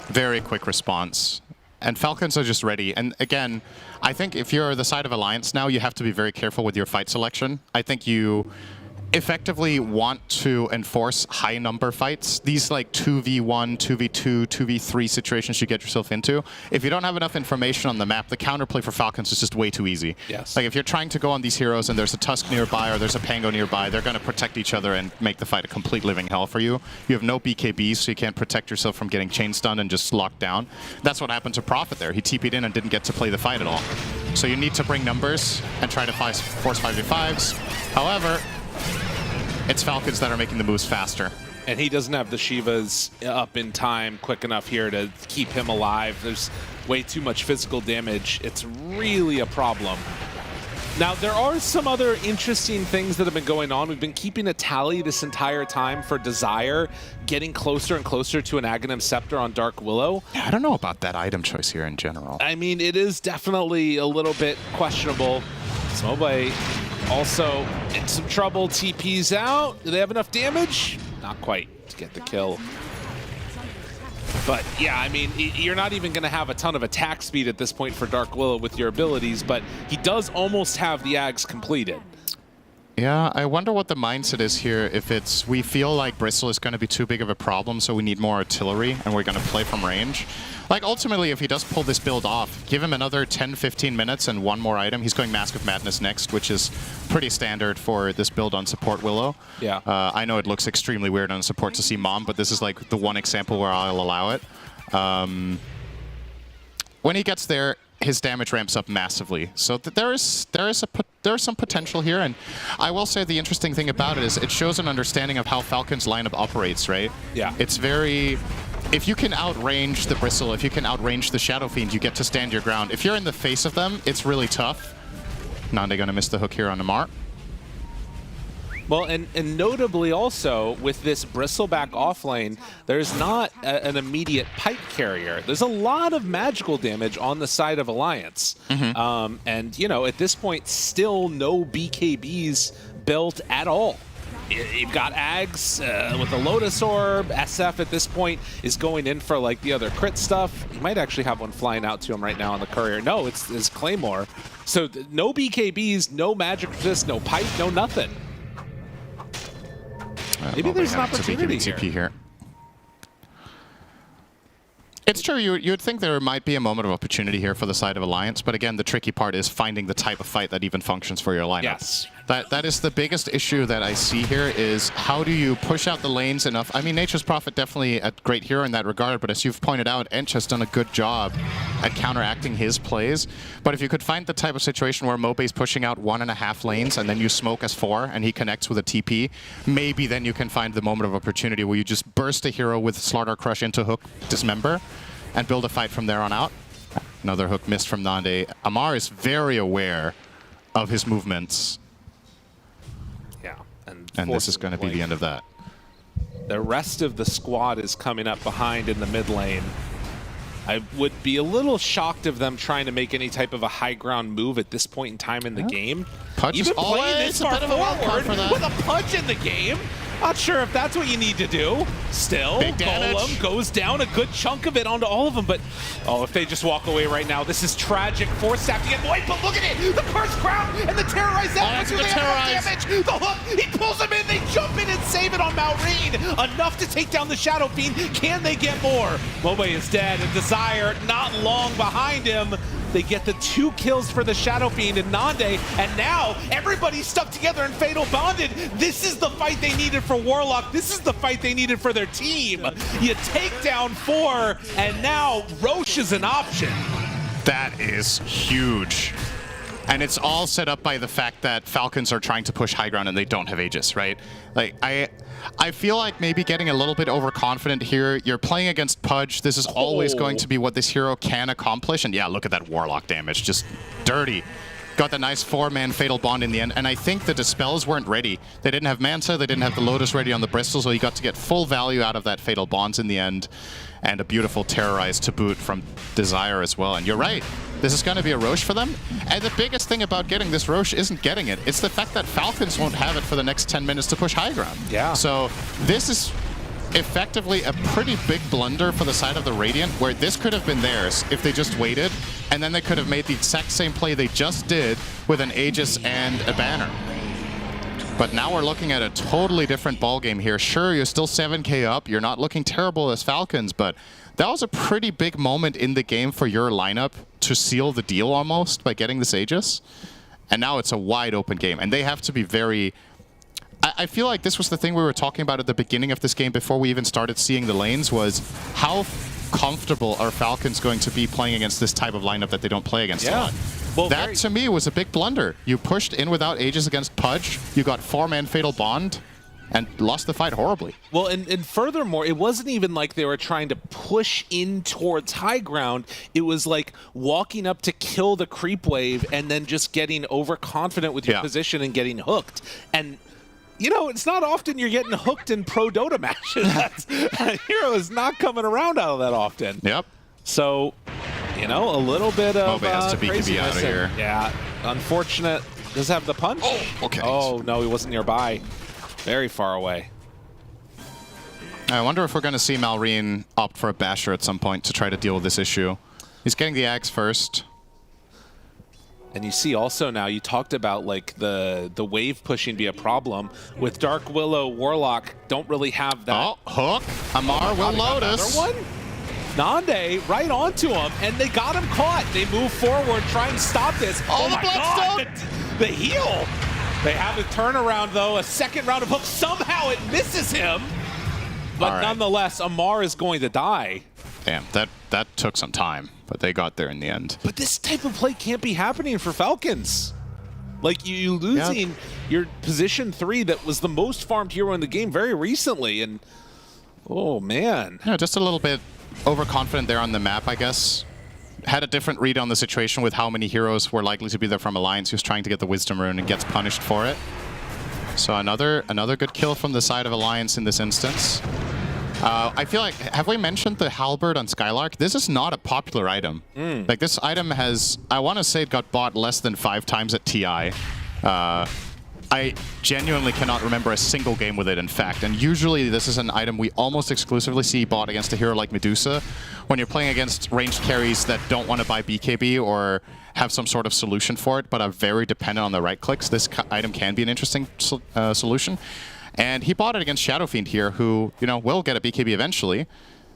Very quick response. And Falcons are just ready. And again, I think if you're the side of Alliance now, you have to be very careful with your fight selection. I think you effectively want to enforce high number fights. These like 2v1, 2v2, 2v3 situations you get yourself into. If you don't have enough information on the map, the counterplay for Falcons is just way too easy. Yes. Like if you're trying to go on these heroes and there's a Tusk nearby or there's a Pango nearby, they're going to protect each other and make the fight a complete living hell for you. You have no BKBs, so you can't protect yourself from getting chain stunned and just locked down. That's what happened to Prophet there. He TP'd in and didn't get to play the fight at all. So you need to bring numbers and try to force 5v5s. However, it's Falcons that are making the moves faster. And he doesn't have the Shivas up in time quick enough here to keep him alive. There's way too much physical damage. It's really a problem. Now, there are some other interesting things that have been going on. We've been keeping a tally this entire time for Desire, getting closer and closer to an Aghanim Scepter on Dark Willow. Yeah, I don't know about that item choice here in general. I mean, it is definitely a little bit questionable. Smobe also in some trouble. TP's out. Do they have enough damage? Not quite to get the kill. But yeah, I mean, you're not even going to have a ton of attack speed at this point for Dark Willow with your abilities, but he does almost have the Ags completed. Yeah, I wonder what the mindset is here. If it's, we feel like Bristle is going to be too big of a problem, so we need more artillery, and we're going to play from range. Like, ultimately, if he does pull this build off, give him another 10-15 minutes and one more item. He's going Mask of Madness next, which is pretty standard for this build on support Willow. Yeah. I know it looks extremely weird on support to see Mom, but this is like the one example where I'll allow it. When he gets there, his damage ramps up massively. So there is some potential here, and I will say the interesting thing about it is it shows an understanding of how Falcon's lineup operates, right? Yeah. It's very... If you can outrange the Bristle, if you can outrange the Shadow Fiend, you get to stand your ground. If you're in the face of them, it's really tough. Nande gonna miss the hook here on Amar. Well, and notably also, with this Bristleback offlane, there's not an immediate pipe carrier. There's a lot of magical damage on the side of Alliance. And, you know, at this point, still no BKBs built at all. You've got Ags with the Lotus Orb. SF at this point is going in for like the other crit stuff. He might actually have one flying out to him right now on the courier. No, it's his Claymore. So no BKBs, no magic resist, no pipe, no nothing. Maybe there's an opportunity here. It's true, you'd think there might be a moment of opportunity here for the side of Alliance, but again, the tricky part is finding the type of fight that even functions for your lineup. Yes. That is the biggest issue that I see here is how do you push out the lanes enough? I mean, Nature's Prophet definitely a great hero in that regard, but as you've pointed out, Ench has done a good job at counteracting his plays. But if you could find the type of situation where Mobe's pushing out 1.5 lanes and then you smoke as 4 and he connects with a TP, maybe then you can find the moment of opportunity where you just burst a hero with Slaughter Crush into hook, dismember, and build a fight from there on out. Another hook missed from Nande. Amar is very aware of his movements. Yeah. And this is going to be the end of that. The rest of the squad is coming up behind in the mid lane. I would be a little shocked of them trying to make any type of a high ground move at this point in time in the game. Pudge Even is playing this far forward with a Pudge in the game. Not sure if that's what you need to do. Still, Golem goes down a good chunk of it onto all of them, but oh, if they just walk away right now, this is tragic. Force staff to get Void, but look at it! The Cursed Crown and the Terrorize that do they have damage? The hook, he pulls them in, they jump in and save it on Maureen. Enough to take down the Shadow Fiend. Can they get more? Mobe is dead, and Desire not long behind him. They get the 2 kills for the Shadow Fiend and Nande, and now everybody's stuck together and Fatal Bonded. This is the fight they needed for Warlock. This is the fight they needed for their team. You take down 4, and now Roche is an option. That is huge. And it's all set up by the fact that Falcons are trying to push high ground and they don't have Aegis, right? Like, I feel like maybe getting a little bit overconfident here. You're playing against Pudge. This is always going to be what this hero can accomplish. And yeah, look at that Warlock damage. Just dirty. Got the nice 4-man Fatal Bond in the end. And I think the Dispels weren't ready. They didn't have Mansa. They didn't have the Lotus ready on the Bristol. So he got to get full value out of that Fatal Bonds in the end. And a beautiful Terrorize to boot from Desire as well. And you're right. This is going to be a Roche for them. And the biggest thing about getting this Roche isn't getting it. It's the fact that Falcons won't have it for the next 10 minutes to push high ground. Yeah. So this is effectively a pretty big blunder for the side of the Radiant, where this could have been theirs if they just waited, and then they could have made the exact same play they just did with an Aegis and a banner. But now we're looking at a totally different ballgame here. Sure, you're still 7k up, you're not looking terrible as Falcons, but that was a pretty big moment in the game for your lineup to seal the deal almost by getting this Aegis. And now it's a wide open game, and they have to be very... I feel like this was the thing we were talking about at the beginning of this game before we even started seeing the lanes, was how comfortable are Falcons going to be playing against this type of lineup that they don't play against a lot. Well, that, to me, was a big blunder. You pushed in without Aegis against Pudge, you got 4-man Fatal Bond, and lost the fight horribly. Well, and furthermore, it wasn't even like they were trying to push in towards high ground. It was like walking up to kill the creep wave and then just getting overconfident with your position and getting hooked. And you know, it's not often you're getting hooked in pro Dota matches. Hero is not coming around out of that often. Yep. So, you know, a little bit of Mobe has to be out of here. Yeah, unfortunate. Does have the punch? Oh, okay. Oh, no, he wasn't nearby. Very far away. I wonder if we're going to see Malrine opt for a Basher at some point to try to deal with this issue. He's getting the Axe first. And you see also now, you talked about like the wave pushing be a problem. With Dark Willow, Warlock don't really have that. Oh, hook. Amar will Lotus. Another one? Nande right onto him, and they got him caught. They move forward, try and stop this. Oh my God, the heal. They have a turnaround though, a second round of hooks. Somehow it misses him. But nonetheless, Amar is going to die. Damn, that took some time, but they got there in the end. But this type of play can't be happening for Falcons. Like, you losing your position 3 that was the most farmed hero in the game very recently, and oh man. Yeah, just a little bit overconfident there on the map, I guess. Had a different read on the situation with how many heroes were likely to be there from Alliance. He was trying to get the Wisdom Rune and gets punished for it. So another good kill from the side of Alliance in this instance. I feel like, have we mentioned the Halberd on Skylark? This is not a popular item. Like, this item has, I want to say it got bought less than 5 times at TI. I genuinely cannot remember a single game with it, in fact. And usually this is an item we almost exclusively see bought against a hero like Medusa. When you're playing against ranged carries that don't want to buy BKB or have some sort of solution for it, but are very dependent on the right clicks, this item can be an interesting solution. And he bought it against Shadow Fiend here, who, you know, will get a BKB eventually.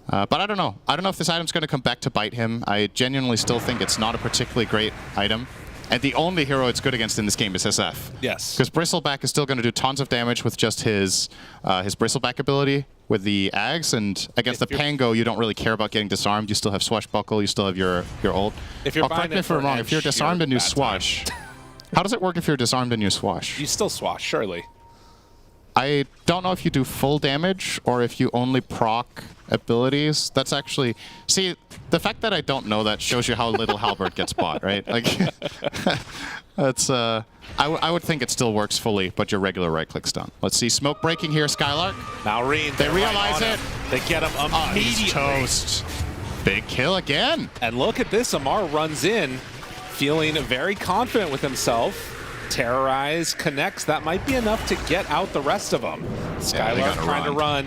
But I don't know. I don't know if this item's going to come back to bite him. I genuinely still think it's not a particularly great item. And the only hero it's good against in this game is SF. Yes. Because Bristleback is still going to do tons of damage with just his Bristleback ability with the Ags. And against the Pango, you don't really care about getting disarmed. You still have Swashbuckle. You still have your ult. If you're correct me if I'm wrong. If you're disarmed and you swash, how does it work if you're disarmed and you swash? You still swash, surely. I don't know if you do full damage or if you only proc abilities. That's actually... See, the fact that I don't know that shows you how little Halberd gets bought, right? Like, that's... I would think it still works fully, but your regular right-click's done. Let's see. Smoke breaking here, Skylark. Malrine, they realize it. They get him immediately. He's toast. Big kill again. And look at this. Amar runs in, feeling very confident with himself. Terrorize, connects. That might be enough to get out the rest of them. Skylark trying to run.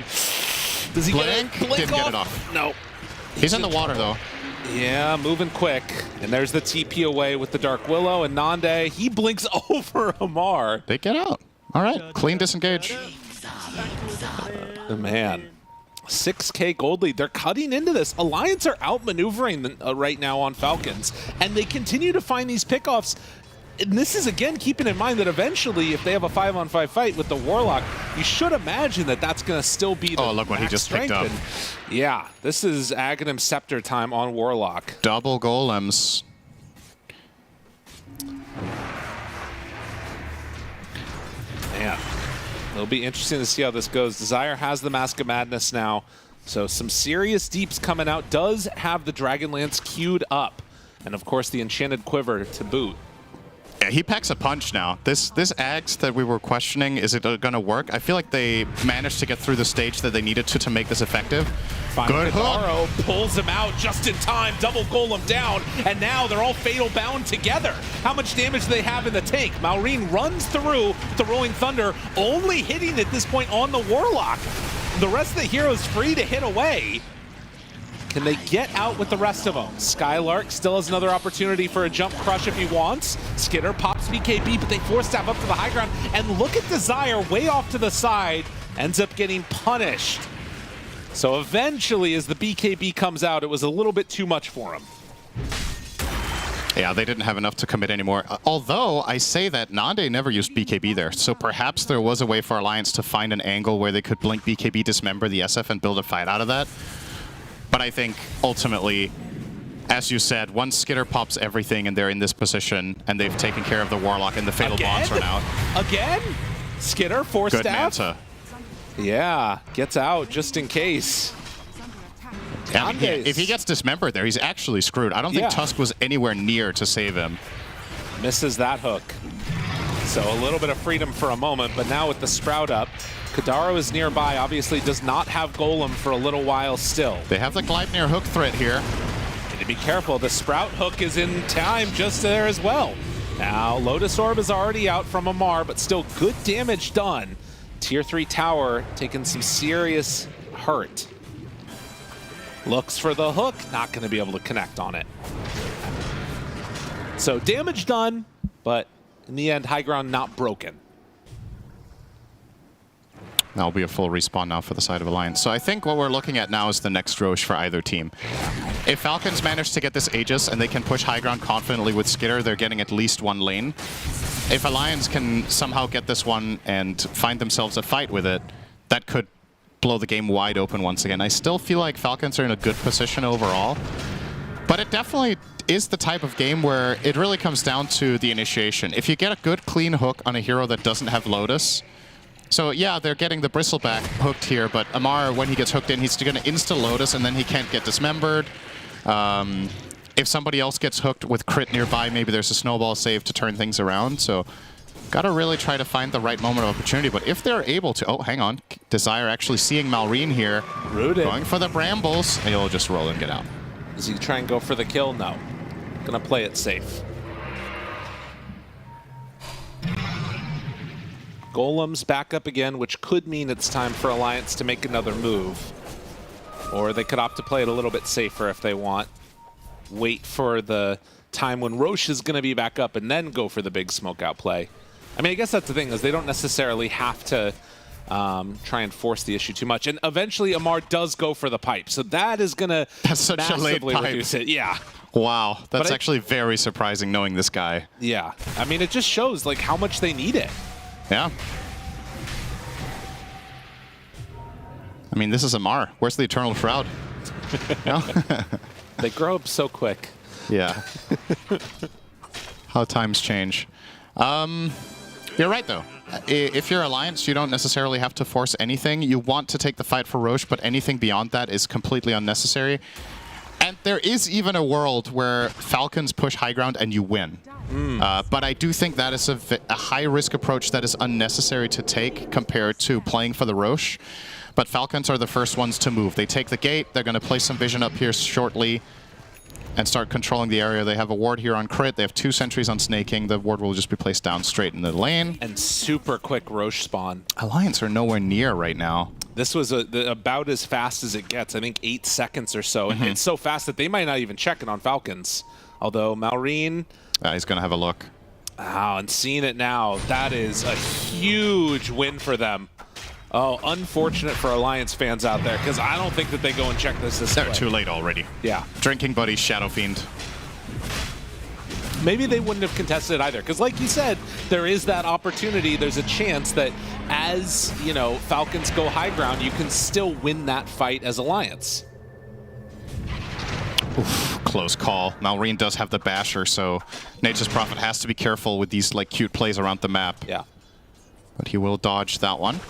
Does he Blink? get it? Blink Didn't off? get it off. No. He's in the water, though. Yeah, moving quick. And there's the TP away with the Dark Willow, and Nande, he blinks over Amar. They get out. All right, clean disengage. Man. 6k gold lead. They're cutting into this. Alliance are outmaneuvering right now on Falcons, and they continue to find these pickoffs. And this is, again, keeping in mind that eventually, if they have a 5-on-5 fight with the Warlock, you should imagine that that's going to still be the look what he just picked up. And yeah, this is Aghanim Scepter time on Warlock. Double golems. Man, it'll be interesting to see how this goes. Desire has the Mask of Madness now, so some serious deeps coming out. Does have the Dragonlance queued up, and of course the Enchanted Quiver to boot. Yeah, he packs a punch now. This Axe that we were questioning, is it going to work? I feel like they managed to get through the stage that they needed to make this effective. Good hook. Pulls him out just in time. Double golem down, and now they're all fatal bound together. How much damage do they have in the tank? Malrine runs through the Rolling Thunder, only hitting at this point on the Warlock. the rest of the heroes free to hit away. Can they get out with the rest of them? Skylark still has another opportunity for a jump crush if he wants. Skitter pops BKB, but they force stab up to the high ground. And look at Desire way off to the side, ends up getting punished. So eventually, as the BKB comes out, it was a little bit too much for him. Yeah, they didn't have enough to commit anymore. Although, I say that Nande never used BKB there, so perhaps there was a way for Alliance to find an angle where they could blink BKB, dismember the SF, and build a fight out of that. But I think, ultimately, as you said, once Skitter pops everything and they're in this position, and they've taken care of the Warlock and the Fatal Bonds run out. Again? Skitter, force Good staff? Manta. Yeah, gets out just in case. Yeah, I mean, if he gets dismembered there, he's actually screwed. I don't think Tusk was anywhere near to save him. Misses that hook. So a little bit of freedom for a moment, but now with the Sprout up, Kadaro is nearby, obviously does not have Golem for a little while still. They have the Gleipnir hook threat here. Need to be careful, the Sprout hook is in time just there as well. Now, Lotus Orb is already out from Amar, but still good damage done. Tier 3 tower taking some serious hurt. Looks for the hook, not going to be able to connect on it. So damage done, but in the end, high ground not broken. That'll be a full respawn now for the side of Alliance. So I think what we're looking at now is the next Roche for either team. If Falcons manage to get this Aegis and they can push high ground confidently with Skitter, they're getting at least one lane. If Alliance can somehow get this one and find themselves a fight with it, that could blow the game wide open once again. I still feel like Falcons are in a good position overall, but it definitely is the type of game where it really comes down to the initiation. If you get a good clean hook on a hero that doesn't have Lotus, so yeah, they're getting the Bristleback hooked here, but Amar, when he gets hooked in, he's going to insta-Lotus and then he can't get dismembered. If somebody else gets hooked with crit nearby, maybe there's a snowball save to turn things around. So gotta really try to find the right moment of opportunity. But if they're able to... Oh, hang on. Desire actually seeing Malrine here. Rooted. Going for the Brambles. And he'll just roll and get out. Does he try and go for the kill? No. Gonna play it safe. Golem's back up again, which could mean it's time for Alliance to make another move. Or they could opt to play it a little bit safer if they want. Wait for the time when Roche is going to be back up and then go for the big smoke out play. I mean, I guess that's the thing, is they don't necessarily have to try and force the issue too much. And eventually Amar does go for the pipe. So that is going to massively reduce it. Yeah. Wow. That's actually very surprising knowing this guy. Yeah. I mean, it just shows like how much they need it. Yeah. I mean, this is Amar. Where's the Eternal Shroud? No? They grow up so quick. Yeah. How times change. You're right, though. If you're Alliance, you don't necessarily have to force anything. You want to take the fight for Roche, but anything beyond that is completely unnecessary. And there is even a world where Falcons push high ground and you win. But I do think that is a high-risk approach that is unnecessary to take compared to playing for the Roche. But Falcons are the first ones to move. They take the gate. They're going to place some vision up here shortly and start controlling the area. They have a ward here on crit. They have 2 sentries on snaking. The ward will just be placed down straight in the lane. And super quick Roche spawn. Alliance are nowhere near right now. This was about as fast as it gets. I think 8 seconds or so. And it's so fast that they might not even check it on Falcons. Although Malrine... he's going to have a look. Oh, and seeing it now, that is a huge win for them. Oh, unfortunate for Alliance fans out there, because I don't think that they go and check this They're way. too late already. Yeah. Drinking buddies, Shadow Fiend. Maybe they wouldn't have contested it either, because like you said, there is that opportunity. There's a chance that as, you know, Falcons go high ground, you can still win that fight as Alliance. Oof, close call. Malrine does have the Basher, so Nature's Prophet has to be careful with these like cute plays around the map. Yeah. But he will dodge that one.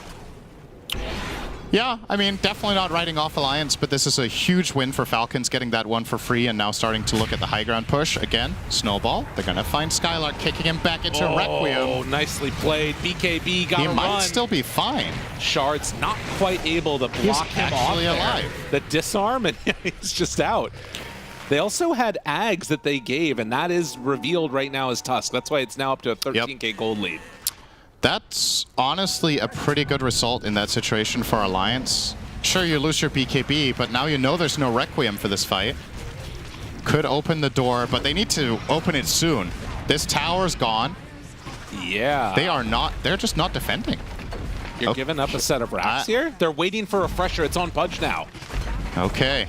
Yeah, I mean, definitely not writing off Alliance, but this is a huge win for Falcons, getting that one for free and now starting to look at the high ground push. Again, Snowball. They're going to find Skylark kicking him back into Requiem. Oh, nicely played. BKB got a run. He might still be fine. Shard's not quite able to block him off there. Alive. The disarm, and he's just out. They also had Ags that they gave, and that is revealed right now as Tusk. That's why it's now up to a 13k gold lead. That's honestly a pretty good result in that situation for Alliance. Sure, you lose your BKB, but now you know there's no Requiem for this fight. Could open the door, but they need to open it soon. This tower's gone. Yeah. They're just not defending. You're giving up a set of racks here? They're waiting for Refresher. It's on Pudge now. Okay.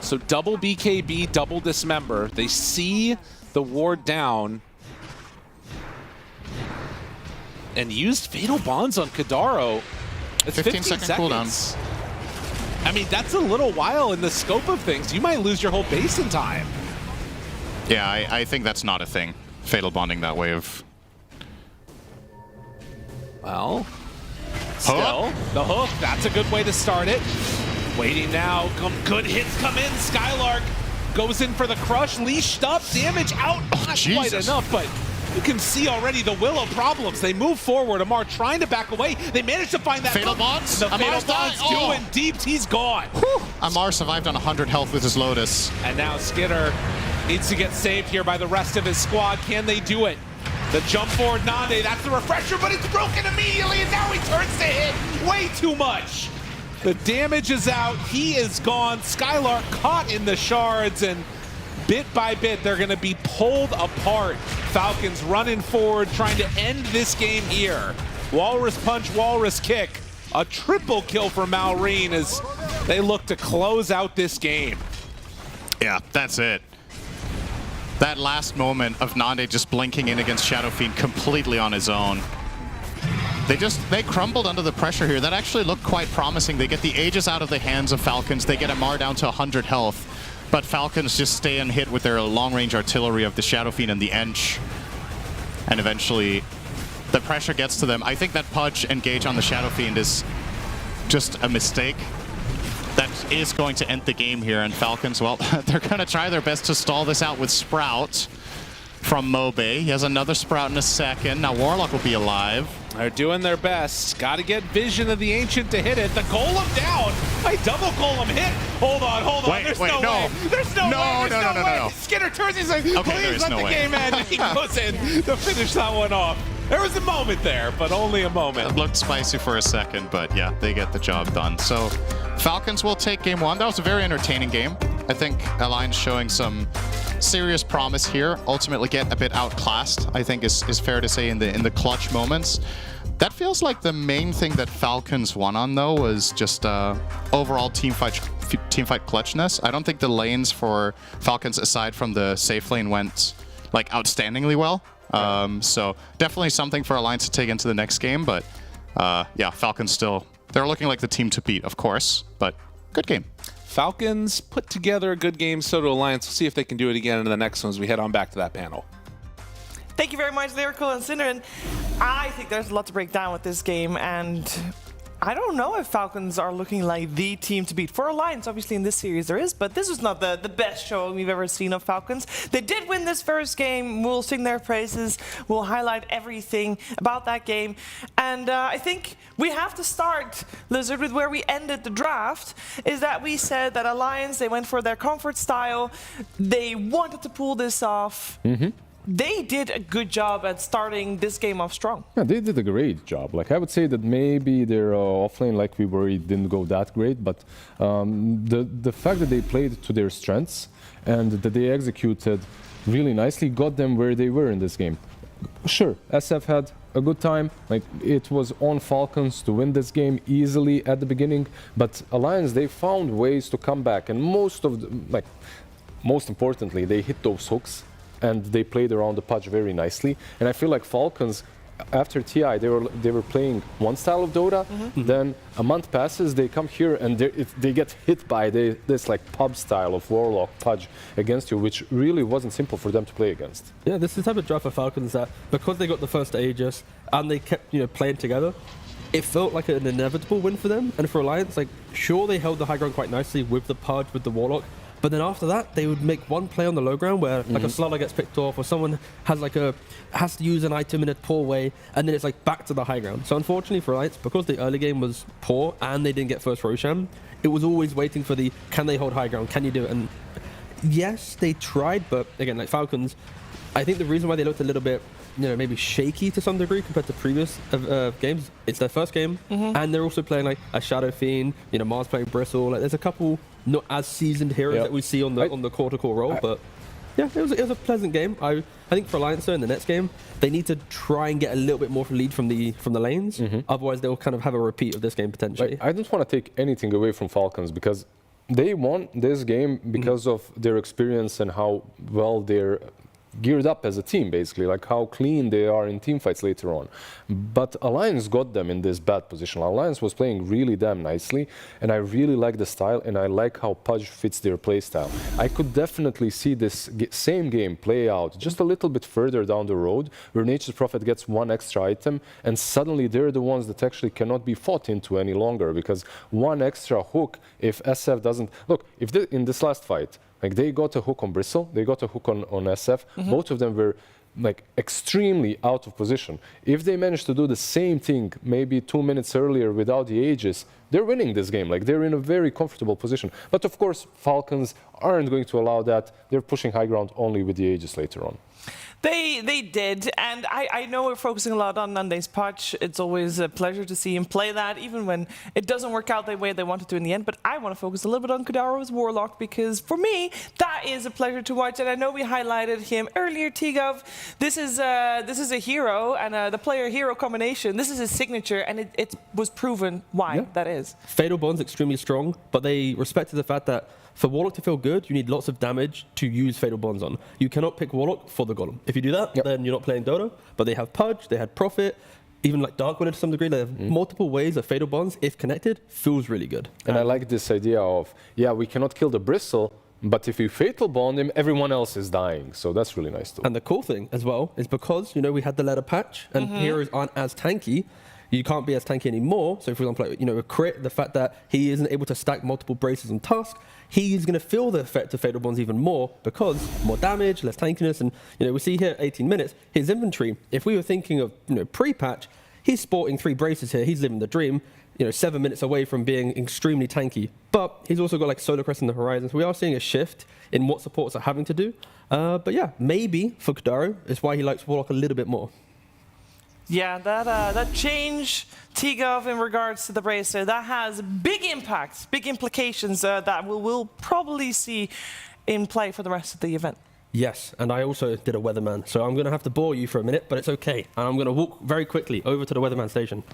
So double BKB, double Dismember. They see the ward down and used Fatal Bonds on Kadaro. It's 15 second seconds. I mean, that's a little while in the scope of things. You might lose your whole base in time. Yeah, I think that's not a thing. Fatal bonding that way of... Well, still, the hook, that's a good way to start it. Waiting now, good hits come in. Skylark goes in for the crush, leashed up, damage out, not quite enough, but you can see already the Willow problems. They move forward, Amar trying to back away. They managed to find that Fatal hook. Bonds? The Fatal Bonds doing deep, he's gone. Whew. Amar survived on 100 health with his Lotus. And now Skidder needs to get saved here by the rest of his squad. Can they do it? The jump forward Nande, that's the refresher, but it's broken immediately, and now he turns to hit way too much. The damage is out, he is gone. Skylark caught in the shards, and bit by bit, they're gonna be pulled apart. Falcons running forward, trying to end this game here. Walrus punch, Walrus kick. A triple kill for Malrine as they look to close out this game. Yeah, that's it. That last moment of Nande just blinking in against Shadow Fiend completely on his own. They crumbled under the pressure here. That actually looked quite promising. They get the Aegis out of the hands of Falcons. They get Amar down to 100 health. But Falcons just stay and hit with their long-range artillery of the Shadow Fiend and the Ench. And eventually, the pressure gets to them. I think that Pudge engage on the Shadow Fiend is just a mistake. That is going to end the game here, and Falcons, well, they're going to try their best to stall this out with Sprout from Mobe. He has another Sprout in a second. Now Warlock will be alive. They're doing their best. Got to get Vision of the Ancient to hit it. The Golem down. A double Golem hit. Hold on. There's no way. There's no way. No. Skinner turns, he's like, Okay, please let the game end. He goes in to finish that one off. There was a moment there, but only a moment. It looked spicy for a second, but yeah, they get the job done. So Falcons will take game one. That was a very entertaining game. I think Alliance showing some serious promise here. Ultimately get a bit outclassed, I think is fair to say in the clutch moments. That feels like the main thing that Falcons won on, though, was just overall teamfight clutchness. I don't think the lanes for Falcons, aside from the safe lane, went like outstandingly well. So definitely something for Alliance to take into the next game. But yeah, Falcons still, they're looking like the team to beat, of course. But good game. Falcons put together a good game, so do Alliance. We'll see if they can do it again in the next one as we head on back to that panel. Thank you very much, Lyrical and Synderen. I think there's a lot to break down with this game, and I don't know if Falcons are looking like the team to beat. For Alliance, obviously, in this series there is, but this was not the best showing we've ever seen of Falcons. They did win this first game. We'll sing their praises. We'll highlight everything about that game. And I think we have to start, Lizard, with where we ended the draft, is that we said that Alliance, they went for their comfort style. They wanted to pull this off. They did a good job at starting this game off strong. Yeah, they did a great job. Like, I would say that maybe their offlane, like we worried, didn't go that great, but the fact that they played to their strengths and that they executed really nicely got them where they were in this game. Sure, SF had a good time. Like, it was on Falcons to win this game easily at the beginning, but Alliance, they found ways to come back, and most importantly, they hit those hooks and they played around the Pudge very nicely. And I feel like Falcons, after TI, they were playing one style of Dota. Then a month passes, they come here and they get hit by this like pub style of Warlock Pudge against you, which really wasn't simple for them to play against. Yeah, this is the type of draft for Falcons that because they got the first Aegis and they kept playing together, it felt like an inevitable win for them. And for Alliance, like, sure, they held the high ground quite nicely with the Pudge, with the Warlock. But then after that, they would make one play on the low ground where like a Slaughter gets picked off, or someone has to use an item in a poor way, and then it's like back to the high ground. So unfortunately for Alliance, because the early game was poor and they didn't get first Roshan, it was always waiting for can they hold high ground? Can you do it? And yes, they tried, but again, like Falcons, I think the reason why they looked a little bit maybe shaky to some degree compared to previous games. It's their first game, and they're also playing like a Shadow Fiend. MOUZ playing Bristle. Like, there's a couple not as seasoned heroes that we see on the core role, but yeah, it was a pleasant game. I think for Alliance though, in the next game, they need to try and get a little bit more lead from the lanes. Otherwise, they'll kind of have a repeat of this game potentially. I don't want to take anything away from Falcons because they won this game because of their experience and how well they're geared up as a team, basically, like how clean they are in team fights later on. But Alliance got them in this bad position. Alliance was playing really damn nicely, and I really like the style, and I like how Pudge fits their playstyle. I could definitely see this same game play out just a little bit further down the road, where Nature's Prophet gets one extra item, and suddenly they're the ones that actually cannot be fought into any longer, because one extra hook, if SF doesn't... Look, if in this last fight, like they got a hook on Bristle, they got a hook on SF. Both of them were like extremely out of position. If they managed to do the same thing maybe 2 minutes earlier without the Aegis, they're winning this game. Like they're in a very comfortable position. But of course, Falcons aren't going to allow that. They're pushing high ground only with the Aegis later on. They did, and I know we're focusing a lot on Nande's Pudge. It's always a pleasure to see him play that, even when it doesn't work out the way they wanted to in the end. But I want to focus a little bit on Kudaro's Warlock, because for me, that is a pleasure to watch. And I know we highlighted him earlier, Tigov. This is a hero and the player-hero combination. This is his signature, and it was proven why that is. Fatal Bond's extremely strong, but they respected the fact that for Warlock to feel good, you need lots of damage to use Fatal Bonds on. You cannot pick Warlock for the Golem. If you do that, then you're not playing Dota. But they have Pudge, they had Prophet, even like Dark Widow to some degree. They have multiple ways of Fatal Bonds, if connected, feels really good. And I like this idea of, we cannot kill the Bristle, but if you Fatal Bond him, everyone else is dying. So that's really nice too. And the cool thing as well is because, we had the ladder patch and heroes aren't as tanky, you can't be as tanky anymore. So, for example, a crit, the fact that he isn't able to stack multiple braces and Tusk, he's going to feel the effect of Fatal Bonds even more because more damage, less tankiness. And, we see here 18 minutes, his inventory, if we were thinking of, pre-patch, he's sporting 3 braces here. He's living the dream, 7 minutes away from being extremely tanky. But he's also got like Solar Crest in the horizon. So we are seeing a shift in what supports are having to do. But yeah, maybe for Kudaro, it's why he likes Warlock a little bit more. Yeah, that change, Tigov, in regards to the Bracer, that has big impacts, big implications that we'll probably see in play for the rest of the event. Yes, and I also did a Weatherman, so I'm going to have to bore you for a minute, but it's okay. And I'm going to walk very quickly over to the Weatherman station.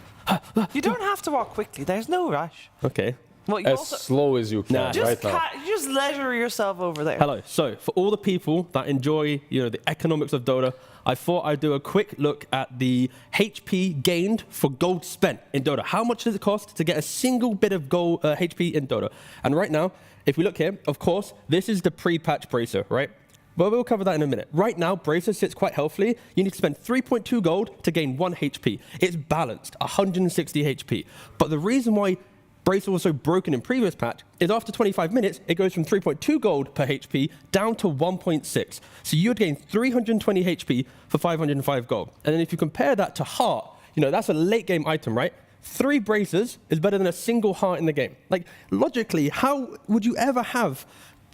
You don't have to walk quickly, there's no rush. Okay. Well, as slow as you can, just right now. Just leisure yourself over there. Hello. So, for all the people that enjoy, the economics of Dota, I thought I'd do a quick look at the HP gained for gold spent in Dota. How much does it cost to get a single bit of gold HP in Dota? And right now, if we look here, of course, this is the pre-patch Bracer, right? Well, we'll cover that in a minute. Right now, Bracer sits quite healthily. You need to spend 3.2 gold to gain 1 HP. It's balanced, 160 HP. But the reason why Bracer was so broken in previous patch is after 25 minutes, it goes from 3.2 gold per HP down to 1.6. So you would gain 320 HP for 505 gold. And then if you compare that to Heart, that's a late game item, right? 3 Bracers is better than a single Heart in the game. Like, logically, how would you ever have,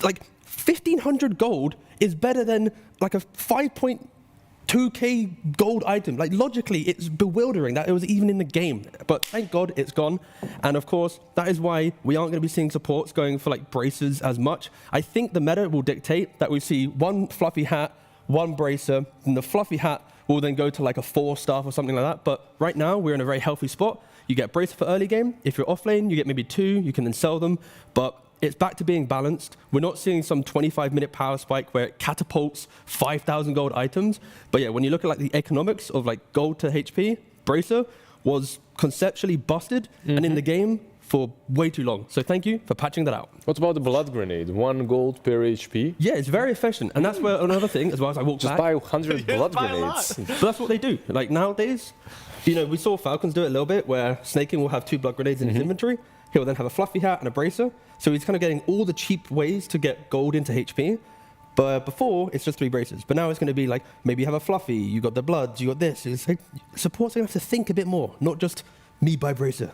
1,500 gold is better than, a 5.2k gold item. Like, logically, it's bewildering that it was even in the game. But thank God it's gone. And of course, that is why we aren't going to be seeing supports going for Bracers as much. I think the meta will dictate that we see 1 Fluffy Hat, 1 Bracer, and the Fluffy Hat will then go to a 4-staff or something like that. But right now, we're in a very healthy spot. You get Bracer for early game. If you're off lane, you get maybe 2. You can then sell them. But it's back to being balanced. We're not seeing some 25-minute power spike where it catapults 5,000 gold items. But yeah, when you look at the economics of gold to HP, Bracer was conceptually busted and in the game for way too long. So thank you for patching that out. What about the Blood Grenade? 1 gold per HP? Yeah, it's very efficient. And that's where another thing, as well as I walk back. Just buy 100 Blood Grenades. But that's what they do. Nowadays, we saw Falcons do it a little bit where Snaking will have 2 Blood Grenades in his inventory. He'll then have a Fluffy Hat and a Bracer. So he's kind of getting all the cheap ways to get gold into HP. But before, it's just 3 Bracers. But now it's going to be maybe you have a Fluffy, you got the Bloods, you got this. It's support's going to have to think a bit more, not just me buy Bracer.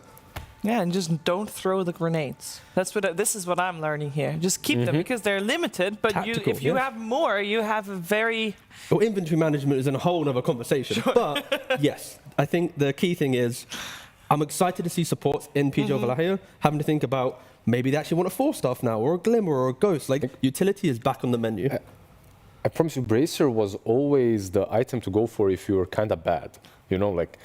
Yeah, and just don't throw the grenades. This is what I'm learning here. Just keep them because they're limited. But if you have more, you have a very... Well, inventory management is in a whole other conversation. Sure. But yes, I think the key thing is I'm excited to see supports in PGL Wallachia having to think about maybe they actually want a 4-staff now, or a Glimmer, or a Ghost. Like, utility is back on the menu. I promise you, Bracer was always the item to go for if you were kind of bad. You know, like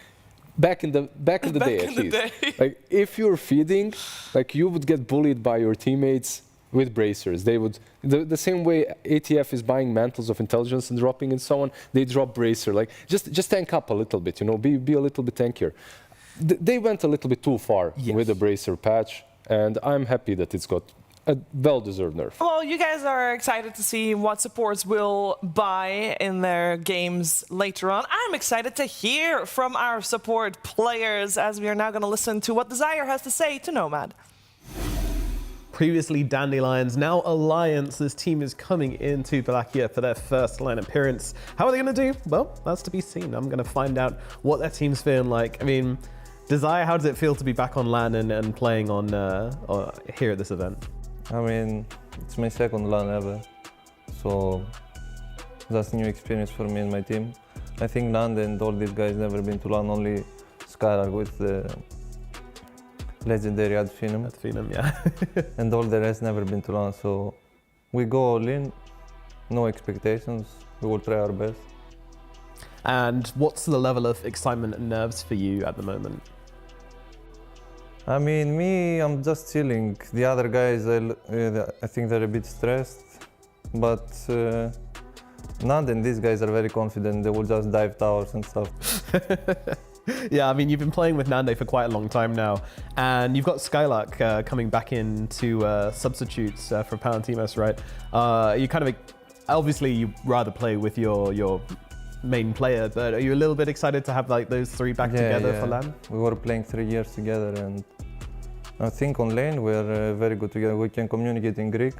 back in the day at least. Like if you're feeding, like you would get bullied by your teammates with bracers. They would the same way ATF is buying mantles of intelligence and dropping and so on. They drop bracer. Like just tank up a little bit. You know, be a little bit tankier. They went a little bit too far with the bracer patch, and I'm happy that it's got a well-deserved nerf. Well, you guys are excited to see what supports will buy in their games later on. I'm excited to hear from our support players as we are now going to listen to what Desire has to say to Nomad. Previously Dandelions, now Alliance. This team is coming into Wallachia for their first LAN appearance. How are they going to do? Well, that's to be seen. I'm going to find out what their team's feeling like. I mean, Desire, how does it feel to be back on LAN and playing on here at this event? I mean, it's my second LAN ever, so that's a new experience for me and my team. I think Nand and all these guys never been to LAN, only Skylark with the legendary Ad Finum. Ad Finum, yeah. And all the rest never been to LAN, so we go all in, no expectations, we will try our best. And what's the level of excitement and nerves for you at the moment? I mean, me, I'm just chilling. The other guys, I think they're a bit stressed, but Nand and these guys are very confident. They will just dive towers and stuff. Yeah, I mean, you've been playing with Nande for quite a long time now, and you've got Skylark coming back into substitutes for Palantimos, right? You kind of, obviously, you rather play with your main player, but are you a little bit excited to have like those three back together for LAN? We were playing 3 years together, and I think on lane we're very good together. We can communicate in Greek,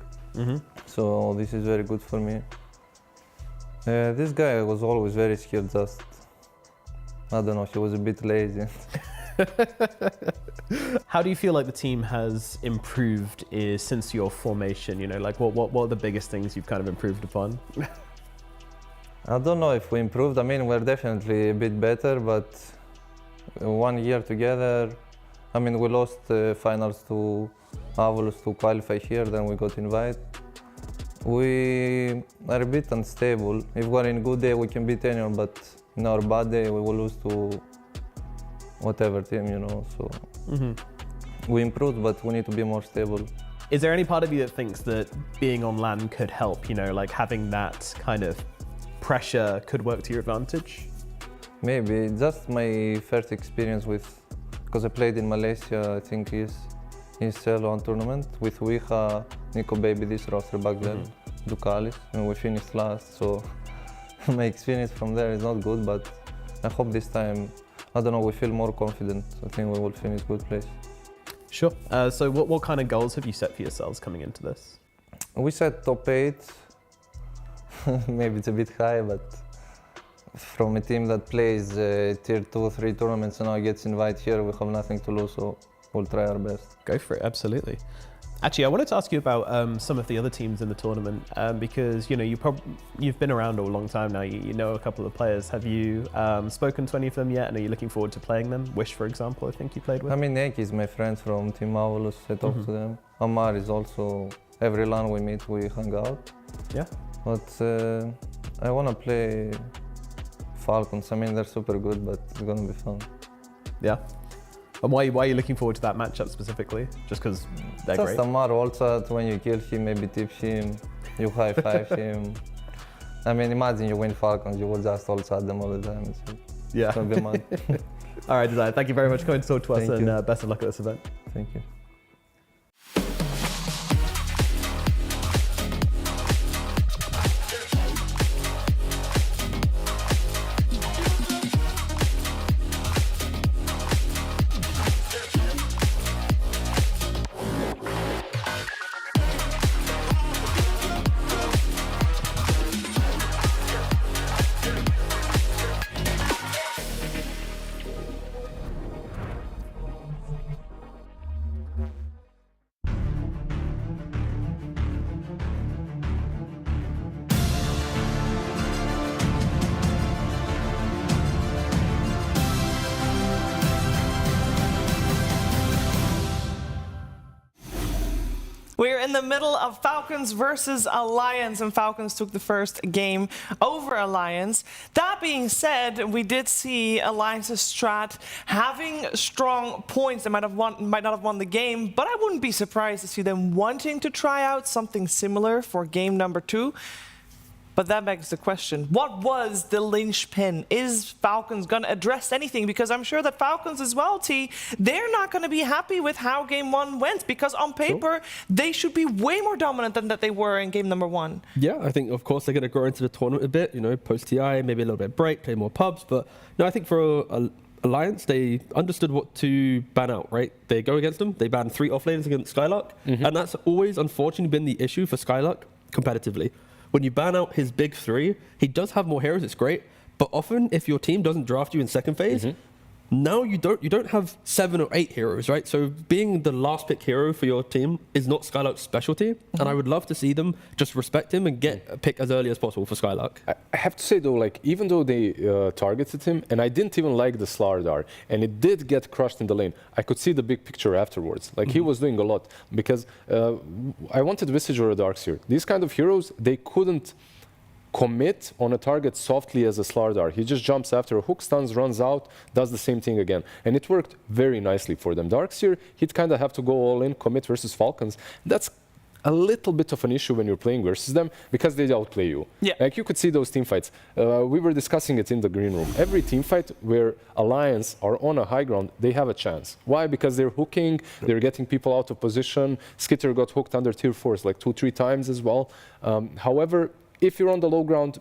so this is very good for me. This guy was always very skilled, just, I don't know, he was a bit lazy. How do you feel like the team has improved since your formation? You know, like what are the biggest things you've kind of improved upon? I don't know if we improved. I mean, we're definitely a bit better, but 1 year together, I mean, we lost finals to AVULUS to qualify here, then we got invited. We are a bit unstable. If we're in a good day, we can beat anyone, but in our bad day, we will lose to whatever team, you know, so we improved, but we need to be more stable. Is there any part of you that thinks that being on LAN could help, you know, like having that kind of pressure could work to your advantage? Maybe, just my first experience with, because I played in Malaysia, I think is L1 tournament with Wiha, Nico Baby, this roster back then, Ducalis, and we finished last, so my experience from there is not good, but I hope this time, I don't know, we feel more confident. I think we will finish good place. Sure. So what kind of goals have you set for yourselves coming into this? We set top 8. Maybe it's a bit high, but from a team that plays tier 2, 3 tournaments and now gets invited here, we have nothing to lose, so we'll try our best. Go for it, absolutely. Actually, I wanted to ask you about some of the other teams in the tournament because you know you've been around a long time now. You know a couple of players. Have you spoken to any of them yet? And are you looking forward to playing them? Wish, for example, I think you played with. I mean, Neki is my friend from Team AVULUS. I talk to them. Amar is also, every LAN we meet, we hang out. Yeah. But I want to play Falcons. I mean, they're super good, but it's gonna be fun. Yeah. And why are you looking forward to that matchup specifically? Just because they're great? Just Amar ults, when you kill him, maybe tip him, you high-five him. I mean, imagine you win Falcons, you will just ult them all the time. It's gonna be mad. All right, Desire, thank you very much for coming to talk to us, Thank and you. best of luck at this event. Thank you. We're in the middle of Falcons versus Alliance, and Falcons took the first game over Alliance. That being said, we did see Alliance's strat having strong points. They might not have won the game, but I wouldn't be surprised to see them wanting to try out something similar for game number 2. But that begs the question, what was the linchpin? Is Falcons going to address anything? Because I'm sure that Falcons as well, T, they're not going to be happy with how game 1 went, because on paper, they should be way more dominant than that they were in game number 1. Yeah, I think, of course, they're going to grow into the tournament a bit, post-TI, maybe a little bit of break, play more pubs. But no, I think for Alliance, they understood what to ban out, right? They go against them, they ban 3 offlaners against Skylark, and that's always, unfortunately, been the issue for Skylark competitively. When you ban out his big 3, he does have more heroes, it's great, but often if your team doesn't draft you in second phase, now you don't have 7 or 8 heroes, right? So being the last pick hero for your team is not Skylark's specialty, and I would love to see them just respect him and get a pick as early as possible for Skylark. I have to say though, like even though they targeted him, and I didn't even like the Slardar, and it did get crushed in the lane, I could see the big picture afterwards. Like he was doing a lot, because I wanted Visage or a Darkseer. These kind of heroes, they couldn't commit on a target softly as a Slardar. He just jumps after a hook, stuns, runs out, does the same thing again. And it worked very nicely for them. Darkseer, he'd kind of have to go all in, commit versus Falcons. That's a little bit of an issue when you're playing versus them, because they outplay you. Yeah. Like you could see those team fights. We were discussing it in the green room. Every team fight where Alliance are on a high ground, they have a chance. Why? Because they're hooking, they're getting people out of position. Skitter got hooked under tier 4s like 2-3 times as well. However, if you're on the low ground,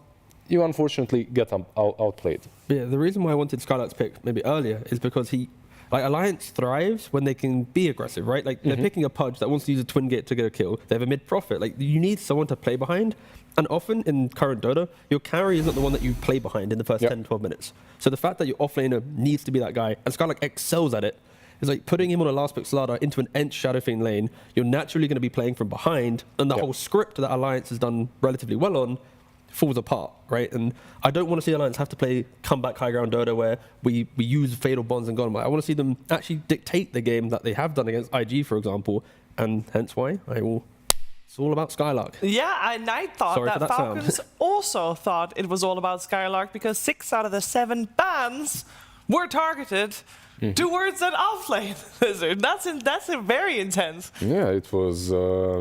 you unfortunately get outplayed. Yeah, the reason why I wanted Skylark's pick maybe earlier is because Alliance thrives when they can be aggressive, right? Like they're picking a Pudge that wants to use a twin gate to get a kill. They have a mid-profit. Like you need someone to play behind. And often in current Dota, your carry isn't the one that you play behind in the first 10, 12 minutes. So the fact that your offlaner needs to be that guy, and Skylark excels at it, is like putting him on a last pick Slardar into an Ent Shadowfiend lane. You're naturally going to be playing from behind, and the whole script that Alliance has done relatively well on falls apart, right? And I don't want to see Alliance have to play comeback high ground Dota where we use Fatal Bonds and Golem. I want to see them actually dictate the game that they have done against IG, for example, and hence why it's all about Skylark. Yeah, and I thought that Falcons also thought it was all about Skylark, because 6 out of the 7 bans were targeted towards an offlane Lizard. That's very intense. Yeah, it was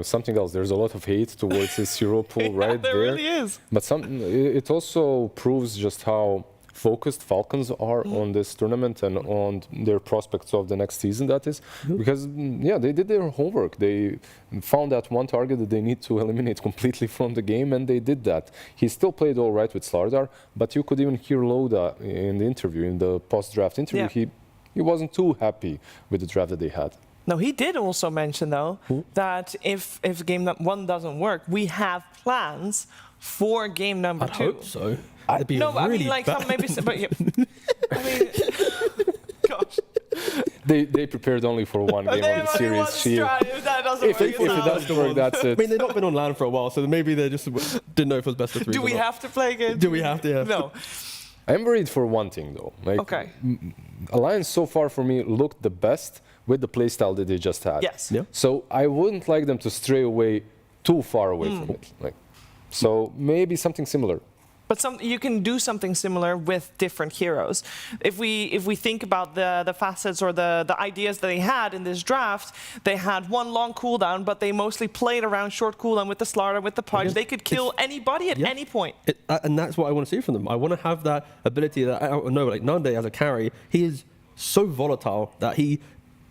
something else. There's a lot of hate towards this hero pool right there. There really is. But it also proves just how focused Falcons are on this tournament and on their prospects of the next season, that is. Because, yeah, they did their homework. They found that one target that they need to eliminate completely from the game, and they did that. He still played all right with Slardar, but you could even hear Loda in the interview, in the post-draft interview. He wasn't too happy with the draft that they had. No, he did also mention, though, that if game 1 doesn't work, we have plans for game number 2. I hope so. It'd be really I mean, like, bad. maybe, but yeah, I mean, gosh. They prepared only for one game of the series. If it doesn't work, that's it. I mean, they've not been on LAN for a while, so maybe they just didn't know if it was best of 3. Do we have to play again? Do we have to? Yeah. No. I'm worried for one thing, though. Like, Alliance so far for me looked the best with the playstyle that they just had. Yes. Yeah. So I wouldn't like them to stray away too far away from it. So maybe something similar. But you can do something similar with different heroes. If we think about the facets or the ideas that they had in this draft, they had one long cooldown, but they mostly played around short cooldown with the Slardar, with the Pudge. They could kill anybody at any point. And that's what I want to see from them. I want to have that ability that I don't know, like Nande as a carry, he is so volatile that he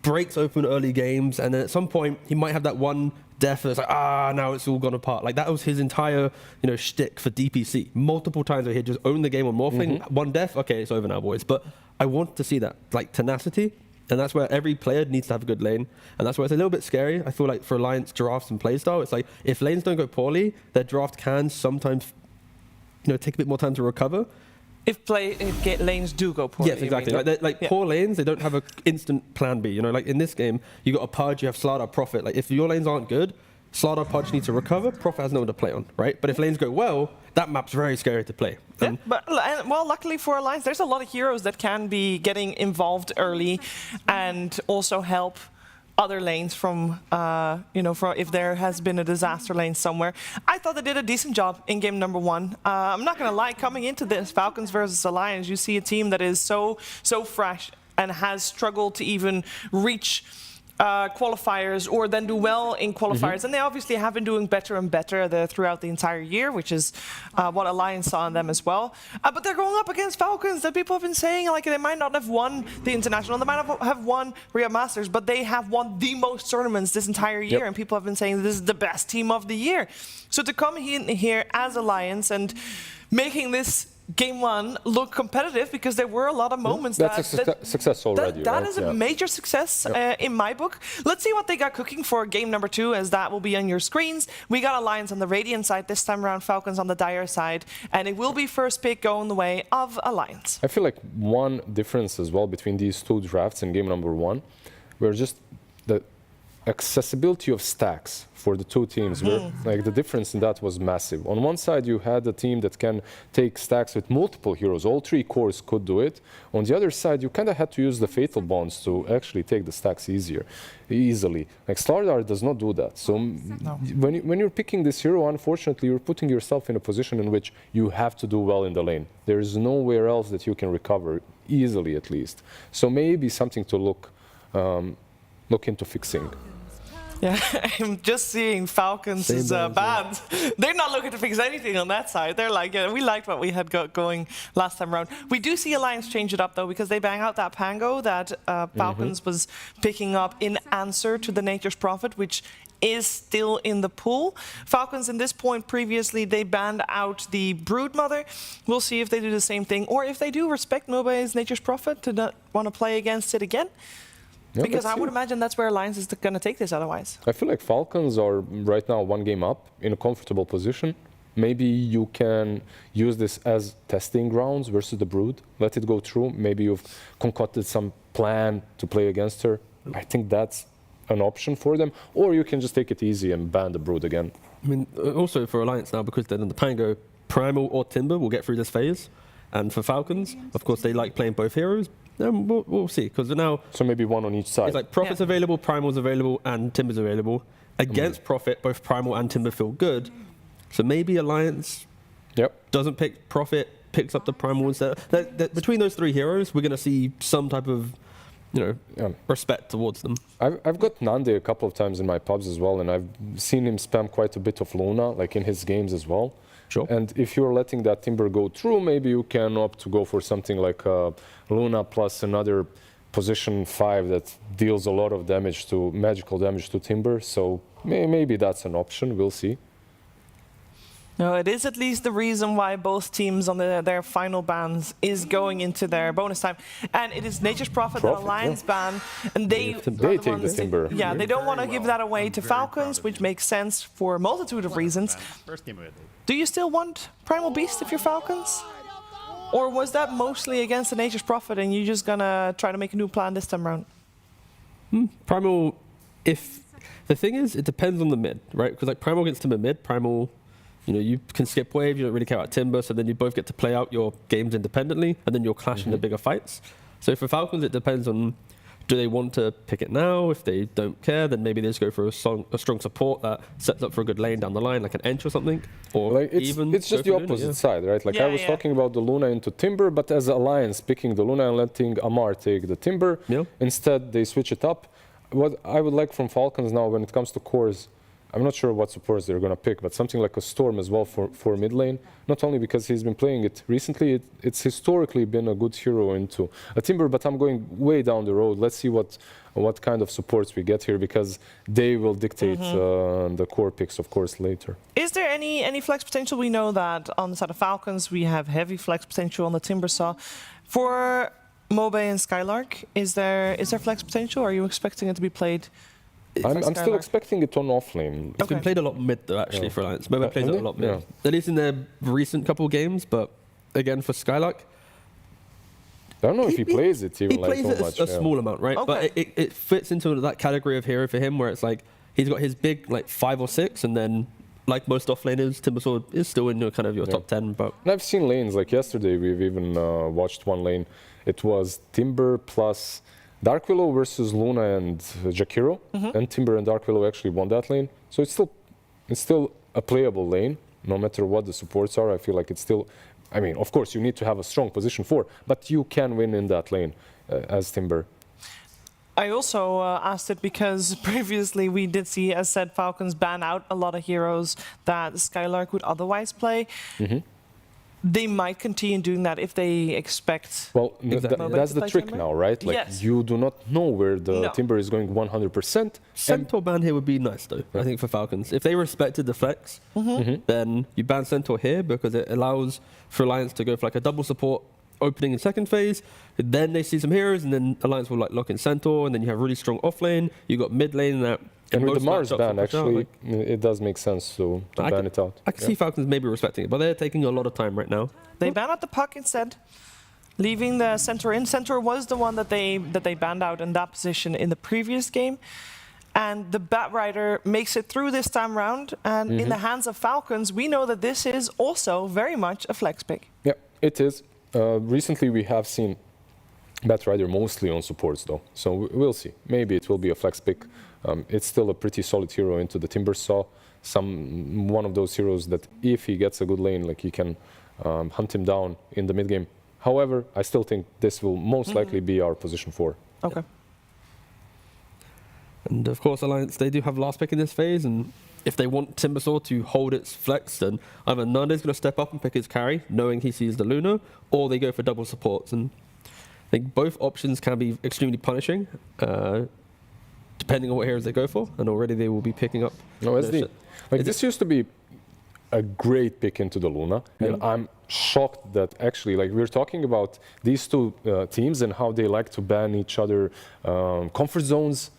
breaks open early games, and then at some point he might have that one death, and it's like, now it's all gone apart. Like that was his entire, shtick for DPC. Multiple times where he'd just own the game on morphing, one death, okay, it's over now, boys. But I want to see that, like tenacity, and that's where every player needs to have a good lane, and that's why it's a little bit scary. I feel like for Alliance drafts and playstyle, it's like if lanes don't go poorly, their draft can sometimes, take a bit more time to recover. If lanes do go poorly. Yes, exactly. Poor lanes, they don't have an instant plan B. Like in this game, you got a Pudge, you have Slardar, Prophet. Like if your lanes aren't good, Slardar, Pudge needs to recover. Prophet has no one to play on, right? But if lanes go well, that map's very scary to play. But luckily for Alliance, there's a lot of heroes that can be getting involved early and also help other lanes from, from if there has been a disaster lane somewhere. I thought they did a decent job in game number 1. I'm not going to lie, coming into this Falcons versus Alliance, you see a team that is so fresh and has struggled to even reach qualifiers or then do well in qualifiers. And they obviously have been doing better and better throughout the entire year, which is what Alliance saw in them as well. But they're going up against Falcons that people have been saying, like, they might not have won the International, they might have won Riyadh Masters, but they have won the most tournaments this entire year, and people have been saying this is the best team of the year. So to come in here as Alliance and making this Game 1 look competitive, because there were a lot of moments that's a success already. That right? is a major success in my book. Let's see what they got cooking for game number 2, as that will be on your screens. We got Alliance on the Radiant side this time around, Falcons on the Dire side, and it will be first pick going the way of Alliance. I feel like one difference as well between these 2 drafts in game number 1 were just the accessibility of stacks for the 2 teams. Where, like, the difference in that was massive. On one side, you had a team that can take stacks with multiple heroes. All 3 cores could do it. On the other side, you kind of had to use the fatal bonds to actually take the stacks easily. Like, Stardart does not do that. So when you're picking this hero, unfortunately, you're putting yourself in a position in which you have to do well in the lane. There is nowhere else that you can recover easily, at least. So maybe something to look into fixing. Yeah, I'm just seeing Falcons is bad. They're not looking to fix anything on that side. They're like, yeah, we liked what we had got going last time around. We do see Alliance change it up, though, because they bang out that Pango that Falcons was picking up in answer to the Nature's Prophet, which is still in the pool. Falcons, in this point previously, they banned out the Broodmother. We'll see if they do the same thing, or if they do respect Moba's Nature's Prophet to not want to play against it again. Yeah, because I would imagine that's where Alliance is going to take this otherwise. I feel like Falcons are right now 1 game up in a comfortable position. Maybe you can use this as testing grounds versus the Brood. Let it go through. Maybe you've concocted some plan to play against her. I think that's an option for them. Or you can just take it easy and ban the Brood again. I mean, also for Alliance now, because they're in the Pango, Primal or Timber will get through this phase. And for Falcons, of course, they like playing both heroes. We'll see, because now... So maybe 1 on each side. It's like Prophet's available, Primal's available, and Timber's available. Against Prophet, both Primal and Timber feel good. So maybe Alliance doesn't pick Prophet, picks up the Primal instead. Between those 3 heroes, we're going to see some type of, respect towards them. I've got Nande a couple of times in my pubs as well, and I've seen him spam quite a bit of Luna, like in his games as well. Sure. And if you're letting that Timber go through, maybe you can opt to go for something like Luna plus another position 5 that deals a lot of damage to magical damage to Timber. So maybe that's an option. We'll see. No, it is at least the reason why both teams on their final bans is going into their bonus time. And it is Nature's Prophet that Alliance ban. And they take the Timber. Yeah, they don't want to give that away to Falcons, which makes sense for a multitude of reasons. Do you still want Primal Beast if you're Falcons? Or was that mostly against the Nature's Prophet and you're just going to try to make a new plan this time around? Primal, the thing is, it depends on the mid, right? Because like Primal against Timber mid, Primal, you can skip wave, you don't really care about Timber, so then you both get to play out your games independently, and then you'll clash in the bigger fights. So for Falcons, it depends on, do they want to pick it now? If they don't care, then maybe they just go for a strong support that sets up for a good lane down the line, like an Ench or something. Or like it's just the opposite side, right? Like I was talking about the Luna into Timber, but as Alliance picking the Luna and letting Amar take the Timber. Instead, they switch it up. What I would like from Falcons now when it comes to cores, I'm not sure what supports they're going to pick, but something like a Storm as well for mid lane. Not only because he's been playing it recently, it's historically been a good hero into a Timber, but I'm going way down the road. Let's see what kind of supports we get here, because they will dictate the core picks, of course, later. Is there any flex potential? We know that on the side of Falcons, we have heavy flex potential on the Timber saw. For Mobe and Skylark, is there flex potential? Or are you expecting it to be played? I'm still expecting it on offlane. It's been played a lot mid, though, actually, for Alliance. Moba plays it a lot mid. At least in their recent couple of games, but again, for Skylark, I don't know if he plays it even he plays it a small amount, right? But it fits into that category of hero for him, where it's like he's got his big 5 or 6, and then like most offlaners, Timbersword is still in your kind of your top 10. But and I've seen lanes like yesterday. We've even watched one lane. It was Timber plus Dark Willow versus Luna and Jakiro, and Timber and Dark Willow actually won that lane. So it's still a playable lane, no matter what the supports are. I feel like it's still, I mean, of course you need to have a strong position 4, but you can win in that lane as Timber. I also asked it because previously we did see, as said, Falcons ban out a lot of heroes that Skylark would otherwise play. They might continue doing that if they expect. Well, that's the trick now, right? Like yes. you do not know where the Timber is going 100%. Centaur ban here would be nice, though, I think, for Falcons. If they respected the flex, then you ban Centaur here because it allows for Alliance to go for like a double support opening in second phase. Then they see some heroes, and then Alliance will like lock in Centaur, and then you have really strong off lane. You got mid lane that. And with the Mars ban, actually, it does make sense to ban it out. I can see Falcons maybe respecting it, but they're taking a lot of time right now. They ban out the puck instead, leaving the Centaur in. Centaur was the one that they banned out in that position in the previous game. And the Batrider makes it through this time round. And in the hands of Falcons, we know that this is also very much a flex pick. Yeah, it is. Recently, we have seen Batrider mostly on supports, though. So we'll see. Maybe it will be a flex pick. It's still a pretty solid hero into the Timber Saw. One of those heroes that if he gets a good lane, like he can hunt him down in the mid game. However, I still think this will most likely be our position 4. Okay. And of course, Alliance, they do have last pick in this phase, and if they want Timbersaw to hold its flex, then either Nande's going to step up and pick his carry, knowing he sees the Luna, or they go for double supports. And I think both options can be extremely punishing, depending on what heroes they go for, and already they will be picking up. No, SD. Like this used to be a great pick into the Luna, and I'm shocked that actually, like we're talking about these two teams and how they like to ban each other comfort zones.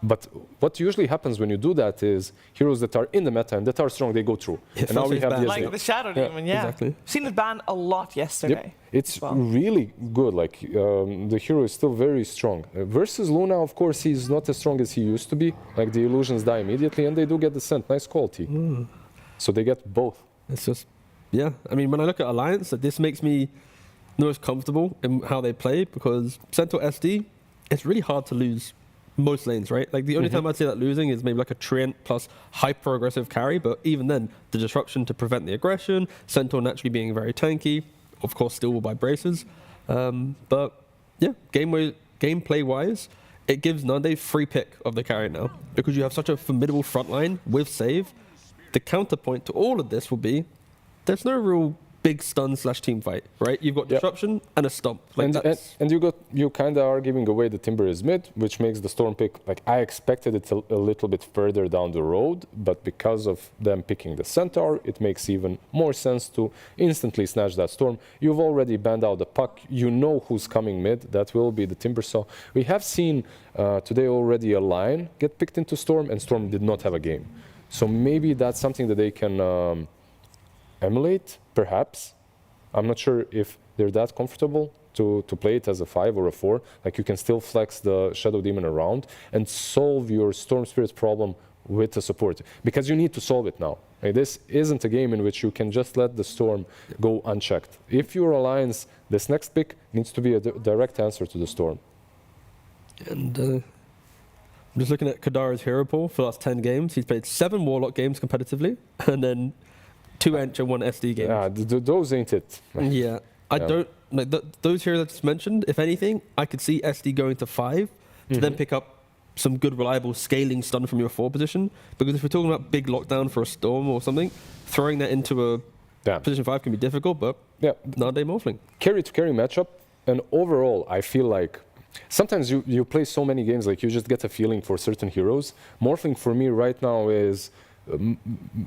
But what usually happens when you do that is heroes that are in the meta and that are strong, they go through. And now we have like the Shadow Demon, Exactly. Seen it ban a lot yesterday. It's really good. Like the hero is still very strong. Versus Luna, of course, he's not as strong as he used to be. Like the illusions die immediately, and they do get the scent. Nice quality. So they get both. It's just, yeah. I mean, when I look at Alliance, this makes me the most comfortable in how they play because Centaur SD, it's really hard to lose most lanes, right? Like the only time I'd say that losing is maybe like a Treant plus hyper aggressive carry, but even then, the disruption to prevent the aggression, Centaur naturally being very tanky, of course still by braces. But yeah, gameplay wise, it gives Nande free pick of the carry now because you have such a formidable front line with save. The counterpoint to all of this will be there's no real big stun / team fight, right? You've got disruption and a stomp. Like and you kind of are giving away the Timber is mid, which makes the Storm pick, like I expected it a little bit further down the road, but because of them picking the Centaur, it makes even more sense to instantly snatch that Storm. You've already banned out the puck. You know who's coming mid. That will be the Timber Saw. We have seen today already a line get picked into Storm, and Storm did not have a game. So maybe that's something that they can emulate, perhaps. I'm not sure if they're that comfortable to play it as a 5 or a 4. Like you can still flex the Shadow Demon around and solve your Storm Spirit problem with the support. Because you need to solve it now. Like, this isn't a game in which you can just let the Storm go unchecked. If your Alliance, this next pick needs to be a direct answer to the Storm. And I'm just looking at Kadara's hero pool for the last 10 games. He's played 7 Warlock games competitively, and then 2 Ench and 1 SD game. Yeah, those ain't it. Yeah, I don't like those heroes I just mentioned. If anything, I could see SD going to 5 to then pick up some good, reliable scaling stun from your 4 position. Because if we're talking about big lockdown for a Storm or something, throwing that into a position 5 can be difficult. But Nande Morphling, carry to carry matchup, and overall, I feel like sometimes you play so many games, like you just get a feeling for certain heroes. Morphling for me right now is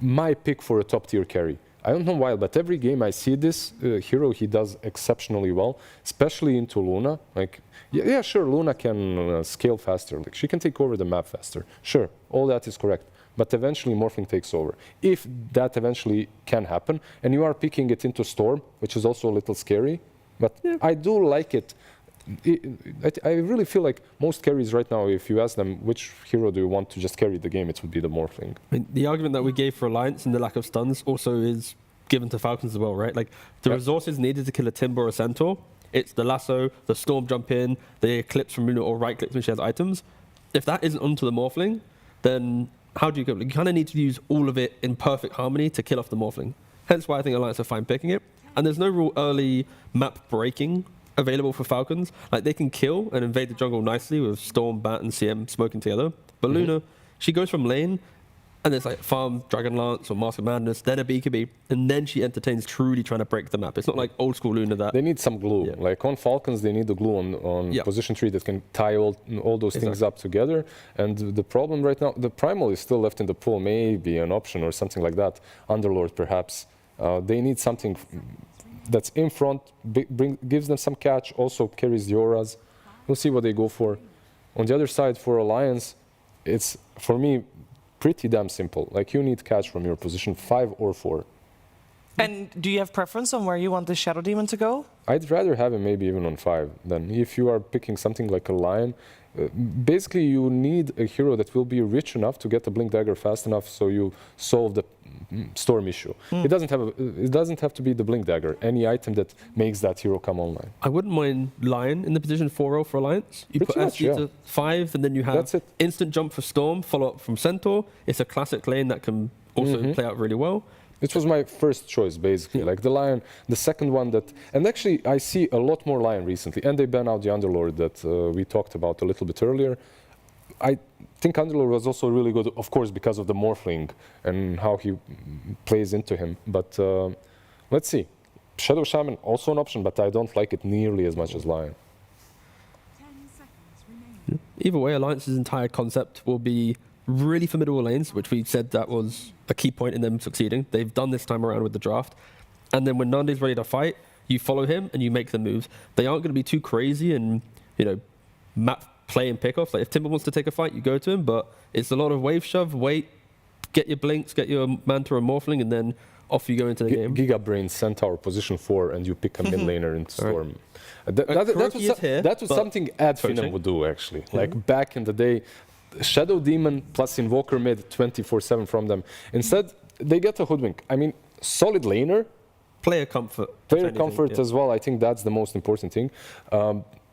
my pick for a top tier carry. I don't know why, but every game I see this hero, he does exceptionally well, especially into Luna. Like, yeah, sure, Luna can scale faster. Like, she can take over the map faster. Sure, all that is correct. But eventually Morphling takes over. If that eventually can happen, and you are picking it into Storm, which is also a little scary, but I do like it. I really feel like most carries right now, if you ask them which hero do you want to just carry the game, it would be the Morphling. I mean, the argument that we gave for Alliance and the lack of stuns also is given to Falcons as well, right? Like the resources needed to kill a Timber or a Centaur, It's the lasso, the storm jump in, the eclipse from Luna, or right clicks when she has items. If that isn't onto the Morphling, then how do you go? You kind of need to use all of it in perfect harmony to kill off the Morphling. Hence why I think Alliance are fine picking it. And there's no real early map breaking available for Falcons. Like, they can kill and invade the jungle nicely with Storm, Bat, and CM smoking together. But Luna, she goes from lane, and it's like farm Dragon Lance or Mask of Madness, then a BKB, and then she entertains truly trying to break the map. It's not like old school Luna that... They need some glue. Yeah. Like on Falcons, they need the glue on position 3 that can tie all those things up together. And the problem right now, the Primal is still left in the pool, maybe an option or something like that. Underlord, perhaps. They need something that's in front, gives them some catch, also carries the auras. We'll see what they go for. On the other side, for Alliance, it's, for me, pretty damn simple. Like, you need catch from your position 5 or 4. And do you have preference on where you want the Shadow Demon to go? I'd rather have him maybe even on 5 than if you are picking something like a Lion. Basically, you need a hero that will be rich enough to get the Blink Dagger fast enough so you solve the Storm issue. It doesn't have to be the Blink Dagger. Any item that makes that hero come online. I wouldn't mind Lion in the position 4-0 for Alliance. You put SG to 5, and then you have instant jump for Storm, follow up from Centaur. It's a classic lane that can also play out really well. This was my first choice, basically. Like the Lion, the second one that... And actually, I see a lot more Lion recently. And they ban out the Underlord that we talked about a little bit earlier. I think Underlord was also really good, of course, because of the Morphling and how he plays into him. But let's see. Shadow Shaman, also an option, but I don't like it nearly as much as Lion. Either way, Alliance's entire concept will be really formidable lanes, which we said that was a key point in them succeeding. They've done this time around with the draft. And then when Nande's ready to fight, you follow him and you make the moves. They aren't going to be too crazy and, you know, map play and pick off. Like, if Timber wants to take a fight, you go to him, but it's a lot of wave shove, wait, get your blinks, get your Manta or Morphling, and then off you go into the game. Giga Brain, Centaur, position 4, and you pick a mid laner in Storm. That was something Adfinem would do, actually. Like, back in the day, Shadow Demon plus Invoker mid 24/7 from them. Instead, they get a Hoodwink. I mean, solid laner. Player comfort. Player comfort as well. I think that's the most important thing.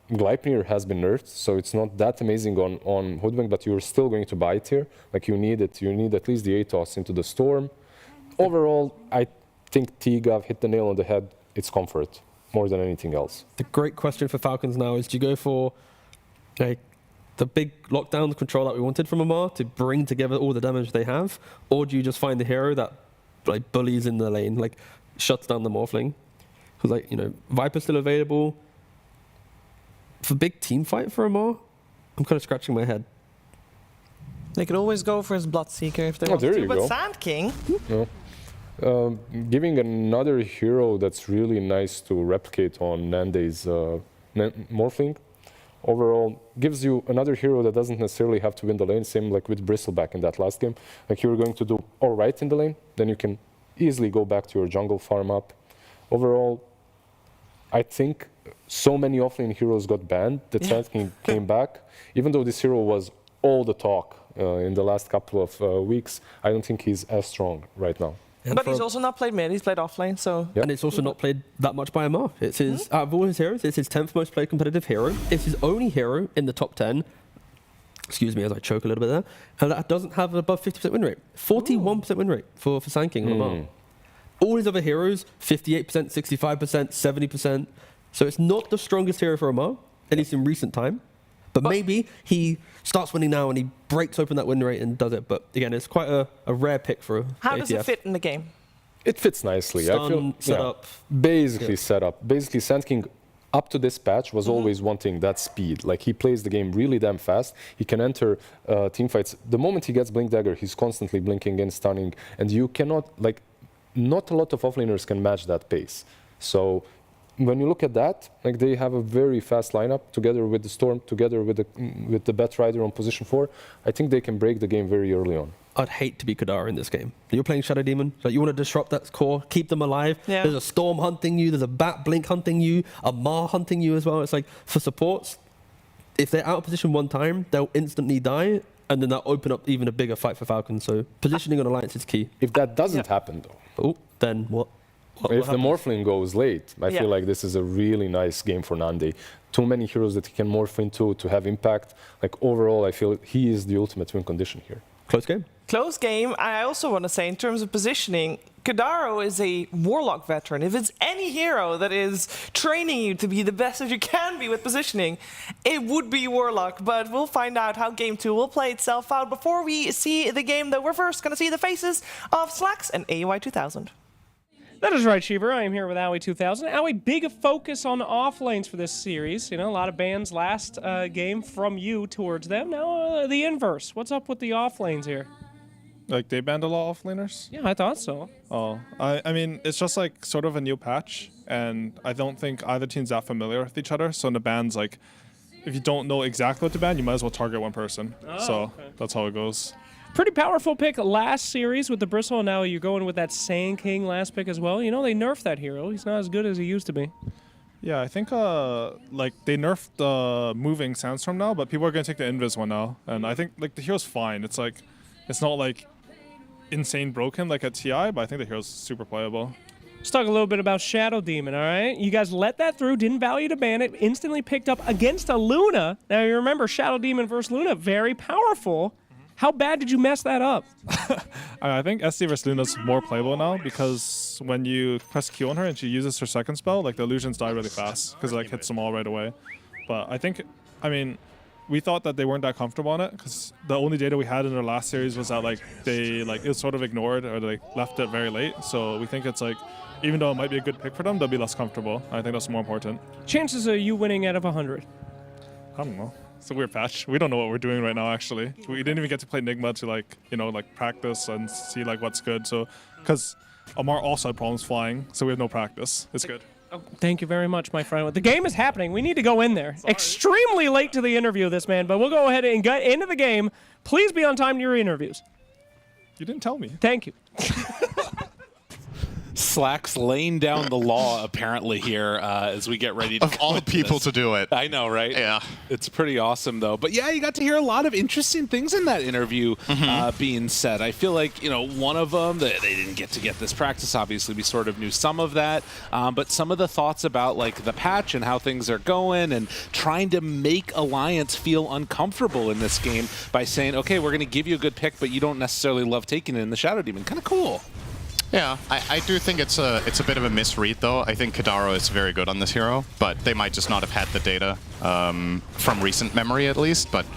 Gleipnir has been nerfed, so it's not that amazing on Hoodwink, but you're still going to buy it here. Like, you need it. You need at least the ATOS into the Storm. Overall, I think T-Gav hit the nail on the head. It's comfort more than anything else. The great question for Falcons now is, do you go for the big lockdown control that we wanted from Amar to bring together all the damage they have, or do you just find the hero that like bullies in the lane, like shuts down the Morphling? Because, like, you know, Viper's still available. For big team fight for Amar, I'm kind of scratching my head. They could always go for his Bloodseeker if they want to, but Sand King? No. Giving another hero that's really nice to replicate on Nande's Morphling, overall, gives you another hero that doesn't necessarily have to win the lane, same like with Bristleback in that last game. Like, you're going to do all right in the lane, then you can easily go back to your jungle, farm up. Overall, I think so many offlane heroes got banned that Sand King came back. Even though this hero was all the talk in the last couple of weeks, I don't think he's as strong right now. But he's also not played mid, he's played offlane, so... And it's also not played that much by Amar. It's his, out of all his heroes, it's his 10th most played competitive hero. It's his only hero in the top 10. Excuse me as I choke a little bit there. And that doesn't have an above 50% win rate. 41% win rate for Sand King on Amar. All his other heroes, 58%, 65%, 70%. So it's not the strongest hero for Amar, at least in recent time. But maybe he starts winning now and he breaks open that win rate and does it. But again, it's quite a rare pick for How does it fit in the game? It fits nicely. Stun, I feel set up. Basically set up. Basically, Sand King up to this patch was always wanting that speed. Like, he plays the game really damn fast. He can enter team fights. The moment he gets Blink Dagger, he's constantly blinking and stunning. And you cannot, like, not a lot of offlaners can match that pace. So when you look at that, like, they have a very fast lineup together with the Storm, together with the Bat Rider on position 4. I think they can break the game very early on. I'd hate to be Kadara in this game. You're playing Shadow Demon, so you want to disrupt that core, keep them alive. Yeah. There's a Storm hunting you, there's a Bat Blink hunting you, a Mar hunting you as well. It's like, for supports, if they're out of position one time, they'll instantly die, and then that'll open up even a bigger fight for Falcons. So positioning on Alliance is key. If that doesn't happen, though. Oh, then what? If the Morphling goes late, I Yeah. feel like this is a really nice game for Nandi. Too many heroes that he can morph into to have impact. Like overall, I feel he is the ultimate win condition here. Close game. Close game. I also want to say, in terms of positioning, Kadaro is a Warlock veteran. If it's any hero that is training you to be the best that you can be with positioning, it would be Warlock. But we'll find out how Game 2 will play itself out before we see the game, though. We're first going to see the faces of Slacks and AUI 2000. That is right, Sheever. I am here with Aoi 2000. Aoi, big focus on off lanes for this series. You know, a lot of bans last game from you towards them. Now the inverse. What's up with the off lanes here? Like, they banned a lot of offlaners? Yeah, I thought so. Oh, I mean, it's just like sort of a new patch, and I don't think either team's that familiar with each other. So in the bans, like, if you don't know exactly what to ban, you might as well target one person. So okay. That's how it goes. Pretty powerful pick last series with the Bristle. Now you're going with that Sand King last pick as well. You know, they nerfed that hero. He's not as good as he used to be. Yeah, I think like they nerfed the moving Sandstorm now, but people are gonna take the Invis one now, and I think like the hero's fine. It's like, it's not like insane broken like at TI, but I think the hero's super playable. Let's talk a little bit about Shadow Demon, all right? You guys let that through, didn't value to ban it, instantly picked up against a Luna. Now you remember, Shadow Demon versus Luna, very powerful. How bad did you mess that up? I think SD versus Luna's more playable now because when you press Q on her and she uses her second spell, like the illusions die really fast because it like hits them all right away. But I think, I mean, we thought that they weren't that comfortable on it because the only data we had in their last series was that like they like it was sort of ignored or they left it very late. So we think it's like, even though it might be a good pick for them, they'll be less comfortable. I think that's more important. Chances of you winning out of 100? I don't know. It's a weird patch. We don't know what we're doing right now, actually. We didn't even get to play Nigma to like, you know, like practice and see like what's good. So, because Amar also had problems flying, so we have no practice. It's good. Oh, thank you very much, my friend. The game is happening. We need to go in there. Sorry. Extremely late to the interview, this man, but we'll go ahead and get into the game. Please be on time to your interviews. You didn't tell me. Thank you. Slacks laying down the law apparently here as we get ready to of all people to do it. I know, right? Yeah. It's pretty awesome though. But yeah, you got to hear a lot of interesting things in that interview being said. I feel like, you know, one of them, they didn't get this practice. Obviously, we sort of knew some of that. But some of the thoughts about like the patch and how things are going and trying to make Alliance feel uncomfortable in this game by saying, okay, we're going to give you a good pick, but you don't necessarily love taking it in the Shadow Demon. Kind of cool. Yeah, I do think it's a bit of a misread though. I think Kadaro is very good on this hero, but they might just not have had the data from recent memory at least. But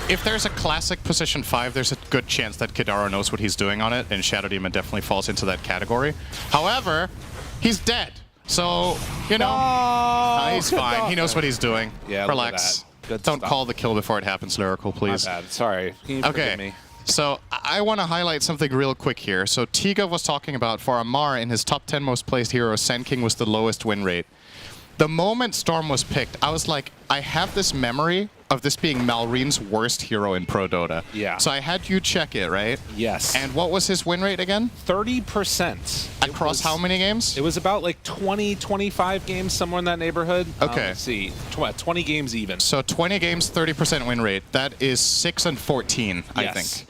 if there's a classic position 5, there's a good chance that Kadaro knows what he's doing on it, and Shadow Demon definitely falls into that category. However, he's dead, so you know he's fine. He knows what he's doing. Yeah, relax. Good Don't stuff. call the kill before it happens, Lyrical, please. My bad. Sorry. Can you forgive me? So I want to highlight something real quick here. So Tiga was talking about for Amar in his top 10 most played heroes, Sand King was the lowest win rate. The moment Storm was picked, I was like, I have this memory of this being Malreen's worst hero in Pro Dota. Yeah. So I had you check it, right? Yes. And what was his win rate again? 30%. Across how many games? It was about like 20, 25 games, somewhere in that neighborhood. Okay. Let's see. 20 games even. So 20 games, 30% win rate. That is 6 and 14, I think.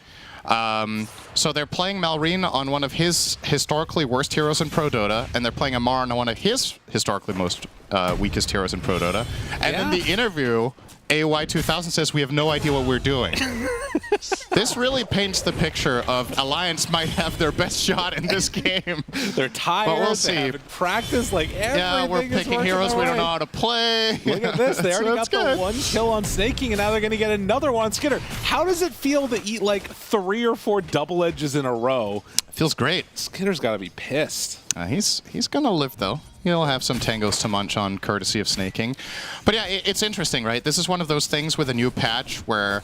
So they're playing Malreen on one of his historically worst heroes in Pro Dota, and they're playing Amar on one of his historically most weakest heroes in Pro Dota. And in the interview, AY 2000 says, we have no idea what we're doing. This really paints the picture of Alliance might have their best shot in this game. They're tired. But we'll They see. haven't practiced like everything. Yeah, we're picking heroes we don't know how to play. Look at this. They already got good. the 1 kill on Snaking, and now they're going to get another one on Skitter. How does it feel to eat like 3 or 4 double edges in a row? Feels great. Skitter's got to be pissed. He's going to live, though. He'll have some tangos to munch on courtesy of Snaking. But yeah, it's interesting, right? This is one of those things with a new patch where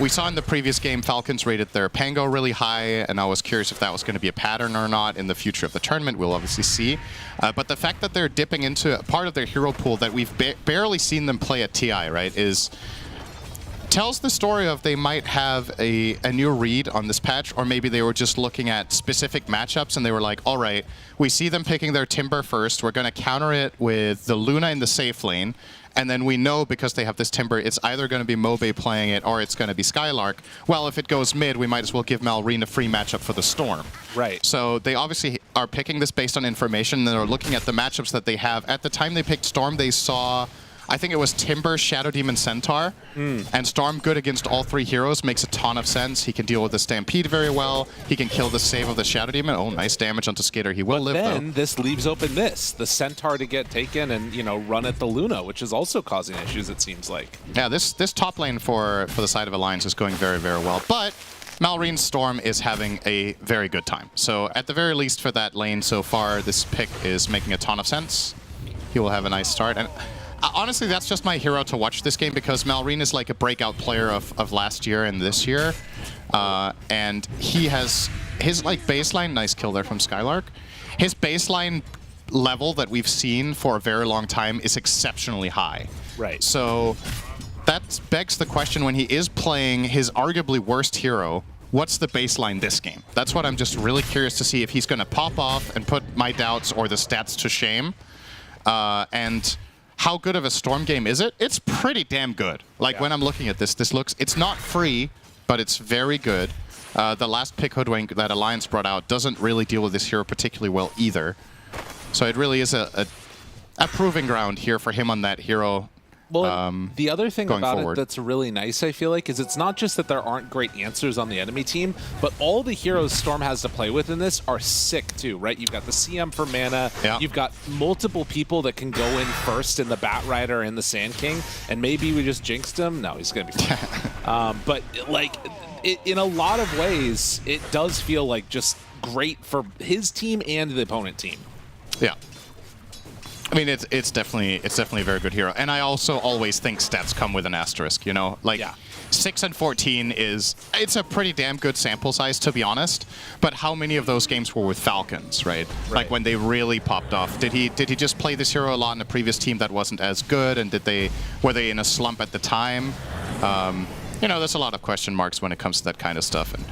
we saw in the previous game Falcons rated their Pango really high, and I was curious if that was going to be a pattern or not in the future of the tournament. We'll obviously see. But the fact that they're dipping into a part of their hero pool that we've barely seen them play at TI, right, tells the story of they might have a new read on this patch, or maybe they were just looking at specific matchups and they were like, all right, we see them picking their Timber first, we're going to counter it with the Luna in the safe lane, And then we know, because they have this Timber, it's either going to be Mobe playing it or it's going to be Skylark. Well, if it goes mid, we might as well give Malrine a free matchup for the Storm. Right. So they obviously are picking this based on information, and they're looking at the matchups that they have. At the time they picked Storm, they saw, I think it was Timber, Shadow Demon, Centaur. And Storm good against all 3 heroes makes a ton of sense. He can deal with the Stampede very well. He can kill the save of the Shadow Demon. Oh, nice damage onto Skater. He will live, Then though. this leaves open the Centaur to get taken and, you know, run at the Luna, which is also causing issues, it seems like. Yeah, this top lane for the side of Alliance is going very, very well. But Malrine's Storm is having a very good time. So at the very least for that lane so far, this pick is making a ton of sense. He will have a nice start. And honestly, that's just my hero to watch this game, because Malrine is like a breakout player of last year and this year. And he has his like baseline, nice kill there from Skylark. His baseline level that we've seen for a very long time is exceptionally high. Right. So that begs the question, when he is playing his arguably worst hero, what's the baseline this game? That's what I'm just really curious to see, if he's going to pop off and put my doubts or the stats to shame. And how good of a Storm game is it? It's pretty damn good. Like, when I'm looking at this, it's not free, but it's very good. The last pick Hoodwink that Alliance brought out doesn't really deal with this hero particularly well either. So it really is a proving ground here for him on that hero. Well, the other thing about forward. it that's really nice, I feel like, is it's not just that there aren't great answers on the enemy team, but all the heroes Storm has to play with in this are sick too, right? You've got the CM for mana, you've got multiple people that can go in first in the Bat Rider and the Sand King, and maybe we just jinxed him. No, he's going to be fine. But, like, in a lot of ways, it does feel like just great for his team and the opponent team. Yeah. I mean, it's definitely a very good hero. And I also always think stats come with an asterisk, you know? Like, 6 and 14 it's a pretty damn good sample size, to be honest. But how many of those games were with Falcons, right? Like, when they really popped off. Did he just play this hero a lot in a previous team that wasn't as good? And were they in a slump at the time? You know, there's a lot of question marks when it comes to that kind of stuff. And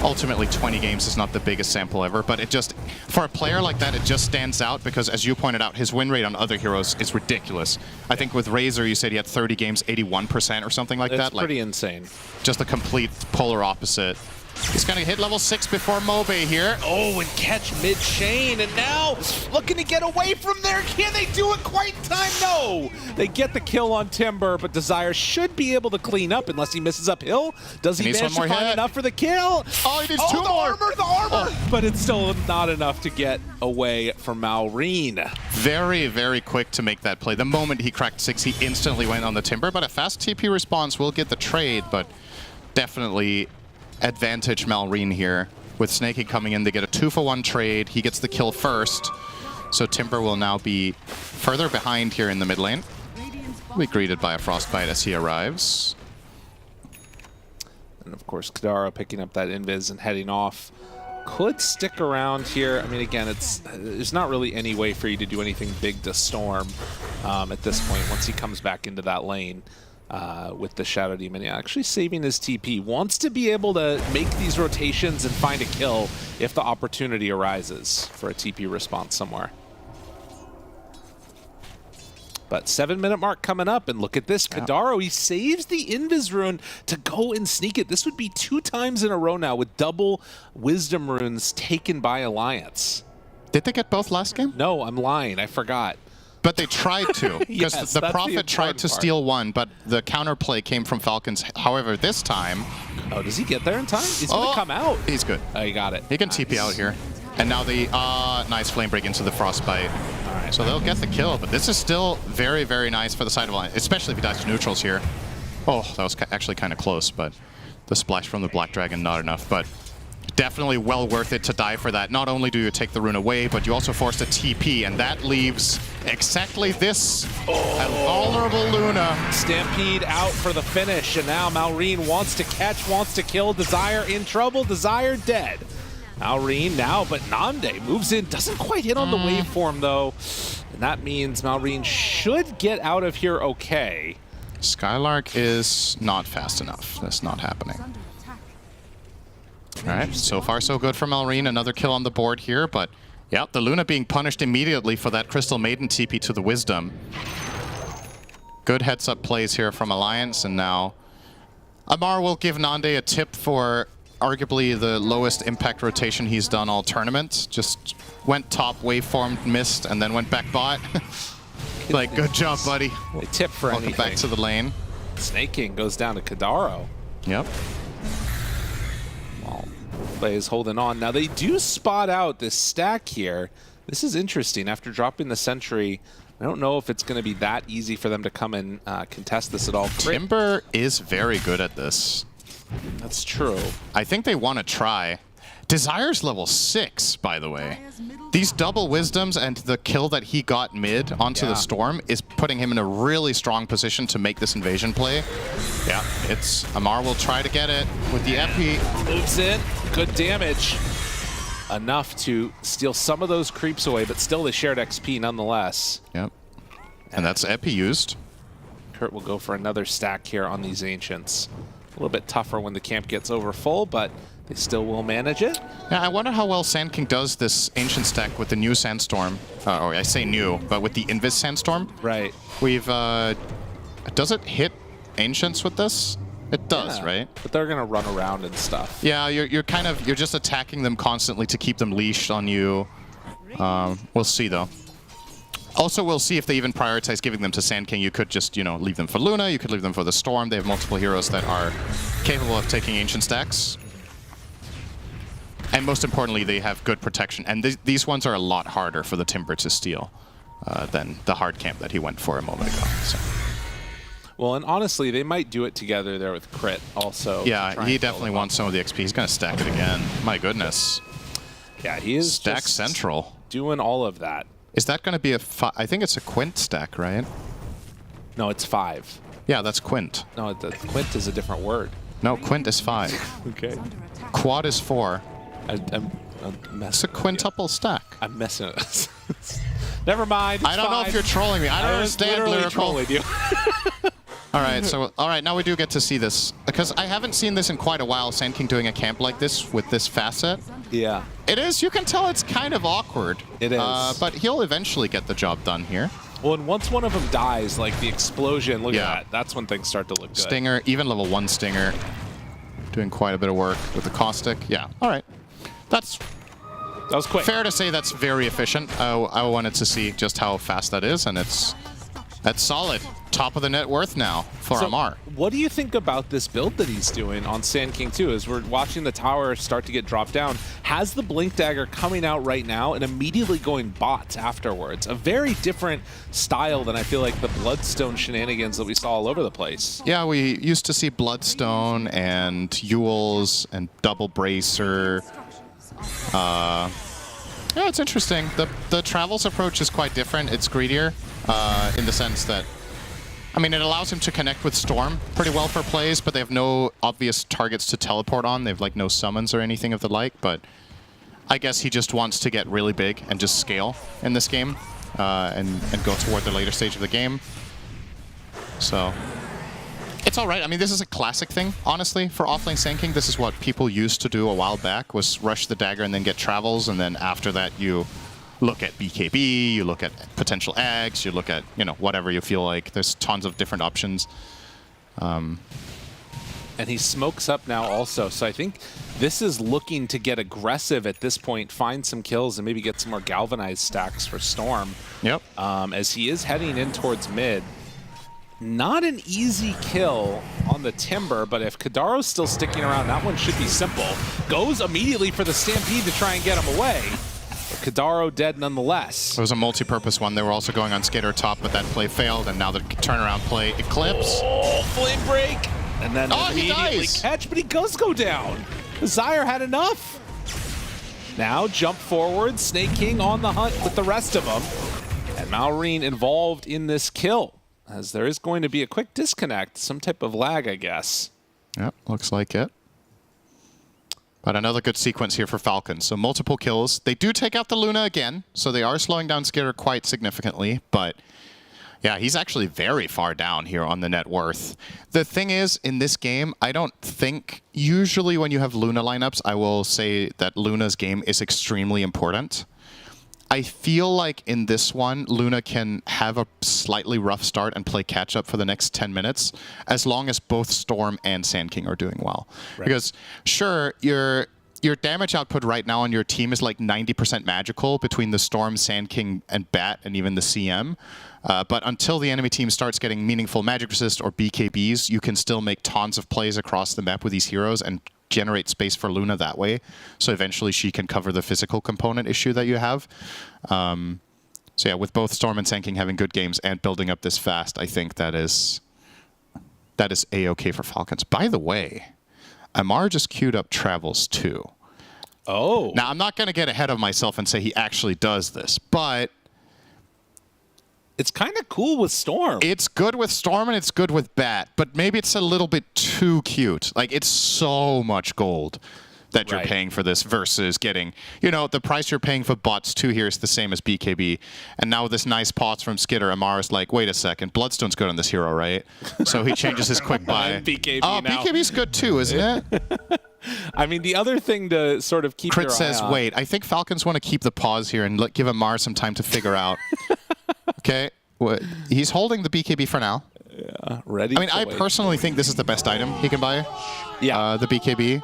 ultimately, 20 games is not the biggest sample ever, but it just, for a player like that, it just stands out because, as you pointed out, his win rate on other heroes is ridiculous. I think with Razor, you said he had 30 games, 81% or something like that. It's pretty insane. Just a complete polar opposite. He's going to hit level 6 before Mobe here. Oh, and catch mid-chain, and now looking to get away from there. Can they do it quite in time? No! They get the kill on Timber, but Desire should be able to clean up unless he misses uphill. Does he manage to find enough for the kill? Oh, he needs 2 more! The armor! Oh, but it's still not enough to get away from Malrine. Very, very quick to make that play. The moment he cracked 6, he instantly went on the Timber, but a fast TP response will get the trade, but definitely advantage Malrine here. With Snakey coming in, they get a 2-for-1 trade. He gets the kill first. So Timber will now be further behind here in the mid lane. We'll be greeted by a Frostbite as he arrives. And of course, Kadara picking up that invis and heading off. Could stick around here. I mean, again, there's not really any way for you to do anything big to Storm at this point once he comes back into that lane. With the Shadow Demon, actually saving his TP. Wants to be able to make these rotations and find a kill if the opportunity arises for a TP response somewhere. But 7-minute mark coming up, and look at this. Kadaro, he saves the Invis rune to go and sneak it. This would be 2 times in a row now with double Wisdom runes taken by Alliance. Did they get both last game? No, I'm lying. I forgot. But they tried to, because Yes, the that's the Prophet tried to important steal one, but the counterplay came from Falcons. However, this time... Oh, does he get there in time? He's going to come out. He's good. Oh, he got it. He can TP out here. And now the nice flame break into the Frostbite. All right, so they'll get the kill, but this is still very, very nice for the side of line, especially if he dies to neutrals here. Oh, that was actually kind of close, but the splash from the Black Dragon, not enough. But definitely well worth it to die for that. Not only do you take the rune away, but you also force a TP, and that leaves exactly this, a vulnerable Luna. Stampede out for the finish, and now Malrine wants to catch, wants to kill. Desire in trouble, Desire dead. Malrine now, but Nande moves in, doesn't quite hit on the waveform though, and that means Malrine should get out of here okay. Skylark is not fast enough. That's not happening. All right, so far so good for Malrine. Another kill on the board here, but yeah, the Luna being punished immediately for that Crystal Maiden TP to the Wisdom. Good heads-up plays here from Alliance, and now Amar will give Nande a tip for arguably the lowest impact rotation he's done all tournament. Just went top, waveformed, missed, and then went back bot. Like, good job, buddy. A tip for Welcome anything. back to the lane. Snake King goes down to Kadaro. Yep. Well, Play is holding on. Now, they do spot out this stack here. This is interesting. After dropping the Sentry, I don't know if it's going to be that easy for them to come and contest this at all. Timber is very good at this. That's true. I think they want to try. Desire's level 6, by the way. These double wisdoms and the kill that he got mid onto the Storm is putting him in a really strong position to make this invasion play. Yeah, it's Amar will try to get it with the Epi. Moves in. Good damage. Enough to steal some of those creeps away, but still they shared XP nonetheless. Yep. And that's Epi used. Kurt will go for another stack here on these Ancients. A little bit tougher when the camp gets over full, but they still will manage it. Yeah, I wonder how well Sand King does this Ancient stack with the new Sandstorm. Or I say new, but with the Invis Sandstorm. Right. We've, does it hit Ancients with this? It does, right? But they're gonna run around and stuff. Yeah, you're just attacking them constantly to keep them leashed on you. We'll see though. Also, we'll see if they even prioritize giving them to Sand King. You could just, leave them for Luna. You could leave them for the Storm. They have multiple heroes that are capable of taking Ancient stacks. And most importantly, they have good protection. And these ones are a lot harder for the Timber to steal than the hard camp that he went for a moment ago. So. Well, and honestly, they might do it together there with Crit also. Yeah, he definitely wants some of the XP. He's going to stack it again. My goodness. Yeah, he is Stack just Central. doing all of that. Is that going to be I think it's a Quint stack, right? No, it's 5. Yeah, that's Quint. No, Quint is a different word. No, Quint is 5. Okay. Quad is 4. It's a quintuple stack. I'm messing it. Never mind. I don't know if you're trolling me. I don't understand Lyrical. You. All right, now we do get to see this. Because I haven't seen this in quite a while, Sand King doing a camp like this with this facet. Yeah. It is, you can tell it's kind of awkward. It is. But he'll eventually get the job done here. Well, and once one of them dies, like the explosion, look at that. That's when things start to look good. Stinger, even level 1 Stinger. Doing quite a bit of work with the Caustic. Yeah, all right. That was quick. Fair to say that's very efficient. I wanted to see just how fast that is, and that's solid. Top of the net worth now for Amar. What do you think about this build that he's doing on Sand King 2? As we're watching the tower start to get dropped down, has the Blink Dagger coming out right now and immediately going bots afterwards. A very different style than I feel like the Bloodstone shenanigans that we saw all over the place. Yeah, we used to see Bloodstone and Ewel's and Double Bracer. Yeah, it's interesting. The Travels approach is quite different. It's greedier in the sense that, I mean, it allows him to connect with Storm pretty well for plays, but they have no obvious targets to teleport on. They have like no summons or anything of the like, but I guess he just wants to get really big and just scale in this game and go toward the later stage of the game. So it's all right. I mean, this is a classic thing, honestly, for offlane Sand King. This is what people used to do a while back, was rush the dagger and then get Travels, and then after that you look at BKB, you look at potential Ags, you look at, whatever you feel like. There's tons of different options. And he smokes up now also, so I think this is looking to get aggressive at this point, find some kills, and maybe get some more galvanized stacks for Storm. Yep. As he is heading in towards mid. Not an easy kill on the Timber, but if Kadaro's still sticking around, that one should be simple. Goes immediately for the Stampede to try and get him away. But Kadaro dead nonetheless. It was a multi-purpose one. They were also going on Skater top, but that play failed, and now the turnaround play Eclipse. Oh, flame break! And then he immediately dies. catch, but he does go down. Desire had enough. Now jump forward, Snake King on the hunt with the rest of them. And Maureen involved in this kill, as there is going to be a quick disconnect, some type of lag, I guess. Yep, looks like it. But another good sequence here for Falcons. So multiple kills. They do take out the Luna again, so they are slowing down Skitter quite significantly. But yeah, he's actually very far down here on the net worth. The thing is, in this game, I don't think, usually when you have Luna lineups, I will say that Luna's game is extremely important. I feel like in this one, Luna can have a slightly rough start and play catch-up for the next 10 minutes, as long as both Storm and Sand King are doing well. Right. Because, sure, your damage output right now on your team is like 90% magical between the Storm, Sand King, and Bat, and even the CM. But until the enemy team starts getting meaningful magic resist or BKBs, you can still make tons of plays across the map with these heroes and generate space for Luna that way. So eventually she can cover the physical component issue that you have. So yeah, with both Storm and Sand King having good games and building up this fast, I think that is A-okay for Falcons. By the way, Amar just queued up Travels too. Oh. Now, I'm not going to get ahead of myself and say he actually does this, but it's kind of cool with Storm. It's good with Storm and it's good with Bat, but maybe it's a little bit too cute. Like, it's so much gold that you're paying for this versus getting, you know, the price you're paying for bots 2 here is the same as BKB. And now with this nice pots from Skitter, Amara's like, wait a second, Bloodstone's good on this hero, right? So he changes his quick buy. BKB now. BKB's good too, isn't it? I mean, the other thing to sort of keep Crit your says, eye on, wait, I think Falcons want to keep the pause here and give Amar some time to figure out. Okay, he's holding the BKB for now. Yeah, ready. I mean, I personally think this is the best item he can buy. Yeah, the BKB.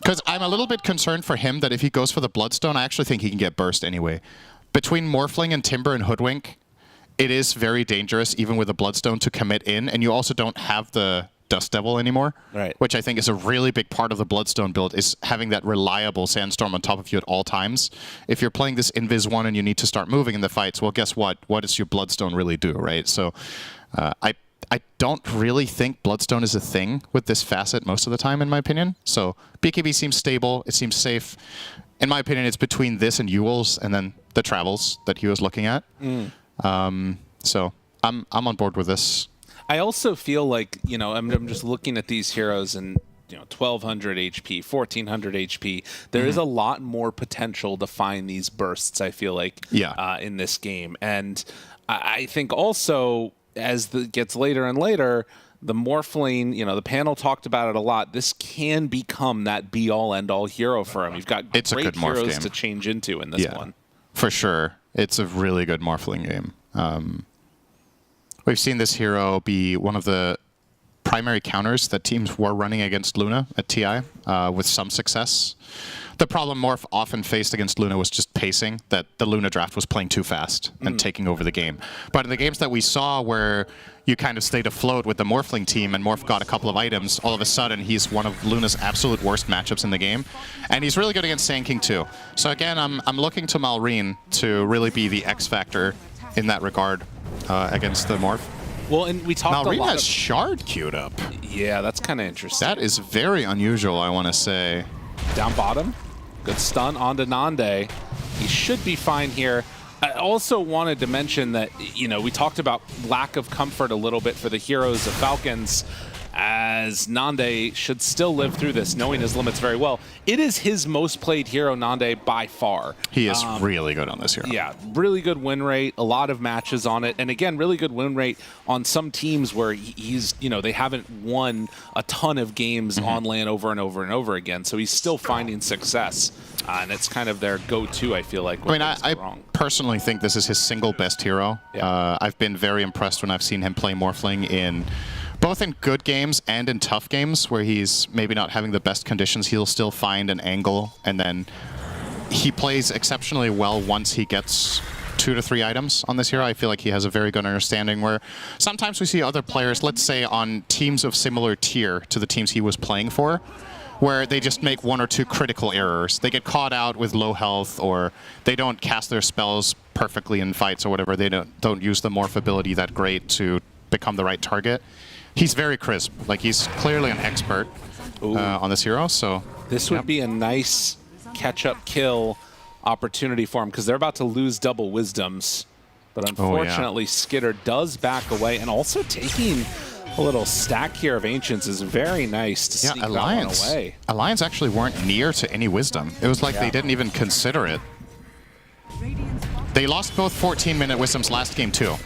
Because I'm a little bit concerned for him that if he goes for the Bloodstone, I actually think he can get burst anyway. Between Morphling and Timber and Hoodwink, it is very dangerous, even with a Bloodstone, to commit in. And you also don't have the Dust Devil anymore, which I think is a really big part of the Bloodstone build, is having that reliable Sandstorm on top of you at all times. If you're playing this Invis 1 and you need to start moving in the fights, well, guess what? What does your Bloodstone really do, right? So I don't really think Bloodstone is a thing with this facet most of the time, in my opinion. So BKB seems stable. It seems safe. In my opinion, it's between this and Ewell's and then the Travels that he was looking at. So I'm on board with this. I also feel like, you know, I'm just looking at these heroes and, you know, 1,200 HP, 1,400 HP. There is a lot more potential to find these bursts, I feel like, in this game. And I think also, as it gets later and later, the Morphling, you know, the panel talked about it a lot. This can become that be-all, end-all hero for him. You've got great heroes to change into in this one. For sure. It's a really good Morphling game. We've seen this hero be one of the primary counters that teams were running against Luna at TI with some success. The problem Morph often faced against Luna was just pacing, that the Luna draft was playing too fast and taking over the game. But in the games that we saw where you kind of stayed afloat with the Morphling team and Morph got a couple of items, all of a sudden he's one of Luna's absolute worst matchups in the game. And he's really good against Sand King too. So again, I'm looking to Malrine to really be the X factor in that regard against the Morph. Well, and we talked Malrine a lot has Shard queued up. Yeah, that's kind of interesting. That is very unusual, I want to say. Down bottom. Good stun onto Nande. He should be fine here. I also wanted to mention that, you know, we talked about lack of comfort a little bit for the heroes of Falcons, as Nande should still live through this, knowing his limits very well. It is his most played hero, Nande, by far. He is really good on this hero. Yeah, really good win rate, a lot of matches on it, and again, really good win rate on some teams where he's, you know, they haven't won a ton of games on LAN over and over and over again, so he's still finding success. And it's kind of their go-to, I feel like. I mean, I personally think this is his single best hero. Yeah. I've been very impressed when I've seen him play Morphling in both in good games and in tough games where he's maybe not having the best conditions. He'll still find an angle, and then he plays exceptionally well once he gets 2 to 3 items on this hero. I feel like he has a very good understanding where sometimes we see other players, let's say on teams of similar tier to the teams he was playing for, where they just make 1 or 2 critical errors. They get caught out with low health, or they don't cast their spells perfectly in fights or whatever. They don't use the morph ability that great to become the right target. He's very crisp. Like, he's clearly an expert on this hero. So this would be a nice catch-up kill opportunity for him, because they're about to lose double wisdoms. But unfortunately, Skitter does back away, and also taking a little stack here of Ancients is very nice to sneak that one away. Alliance actually weren't near to any wisdom. It was like they didn't even consider it. They lost both 14-minute wisdoms last game too.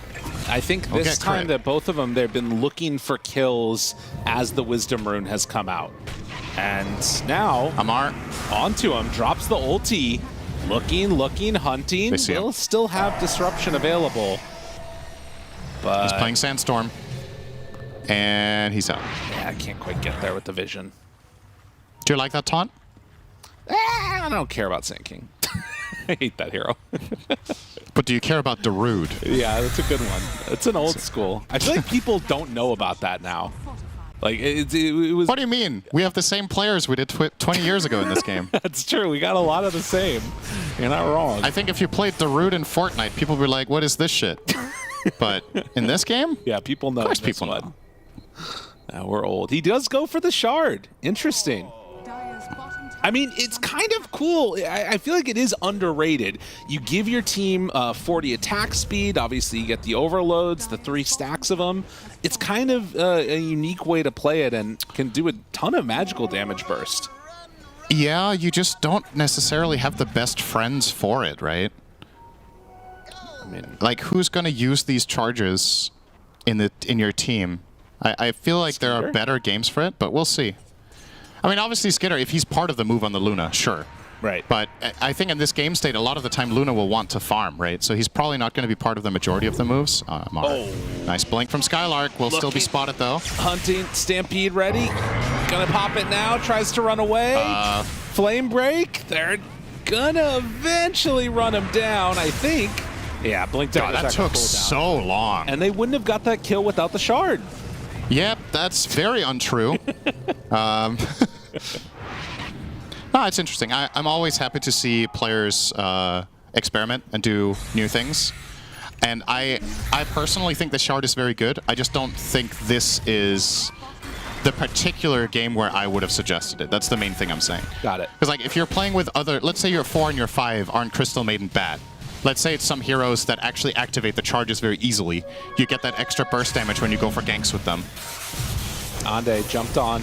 I think this time that both of them, they've been looking for kills as the Wisdom Rune has come out. And now, Amar onto him, drops the ulti. Looking, hunting. We'll still have disruption available. But he's playing Sandstorm. And he's out. Yeah, I can't quite get there with the vision. Do you like that taunt? I don't care about Sand King. I hate that hero. But do you care about Darude? Yeah, that's a good one. It's an old school. I feel like people don't know about that now. Like it was. What do you mean? We have the same players we did 20 years ago in this game. That's true. We got a lot of the same. You're not wrong. I think if you played Darude in Fortnite, people would be like, "What is this shit?" But in this game, yeah, people know. Of course, people know. Now we're old. He does go for the shard. Interesting. I mean, it's kind of cool. I feel like it is underrated. You give your team 40 attack speed. Obviously, you get the overloads, the 3 stacks of them. It's kind of a unique way to play it and can do a ton of magical damage burst. Yeah, you just don't necessarily have the best friends for it, right? I mean, like, who's going to use these charges in your team? I feel like there are better games for it, but we'll see. I mean, obviously, Skitter, if he's part of the move on the Luna, sure. Right. But I think in this game state, a lot of the time, Luna will want to farm, right? So he's probably not going to be part of the majority of the moves. Nice blink from Skylark. Will still be spotted, though. Hunting, Stampede ready. Gonna pop it now. Tries to run away. Flame break. They're gonna eventually run him down, I think. Yeah, blink down. That took so long. And they wouldn't have got that kill without the shard. Yep, that's very untrue. No, it's interesting. I'm always happy to see players experiment and do new things. And I personally think the shard is very good. I just don't think this is the particular game where I would have suggested it. That's the main thing I'm saying. Got it. Because like if you're playing with other, let's say your 4 and your 5 aren't Crystal Maiden bad. Let's say it's some heroes that actually activate the charges very easily. You get that extra burst damage when you go for ganks with them. Ande jumped on.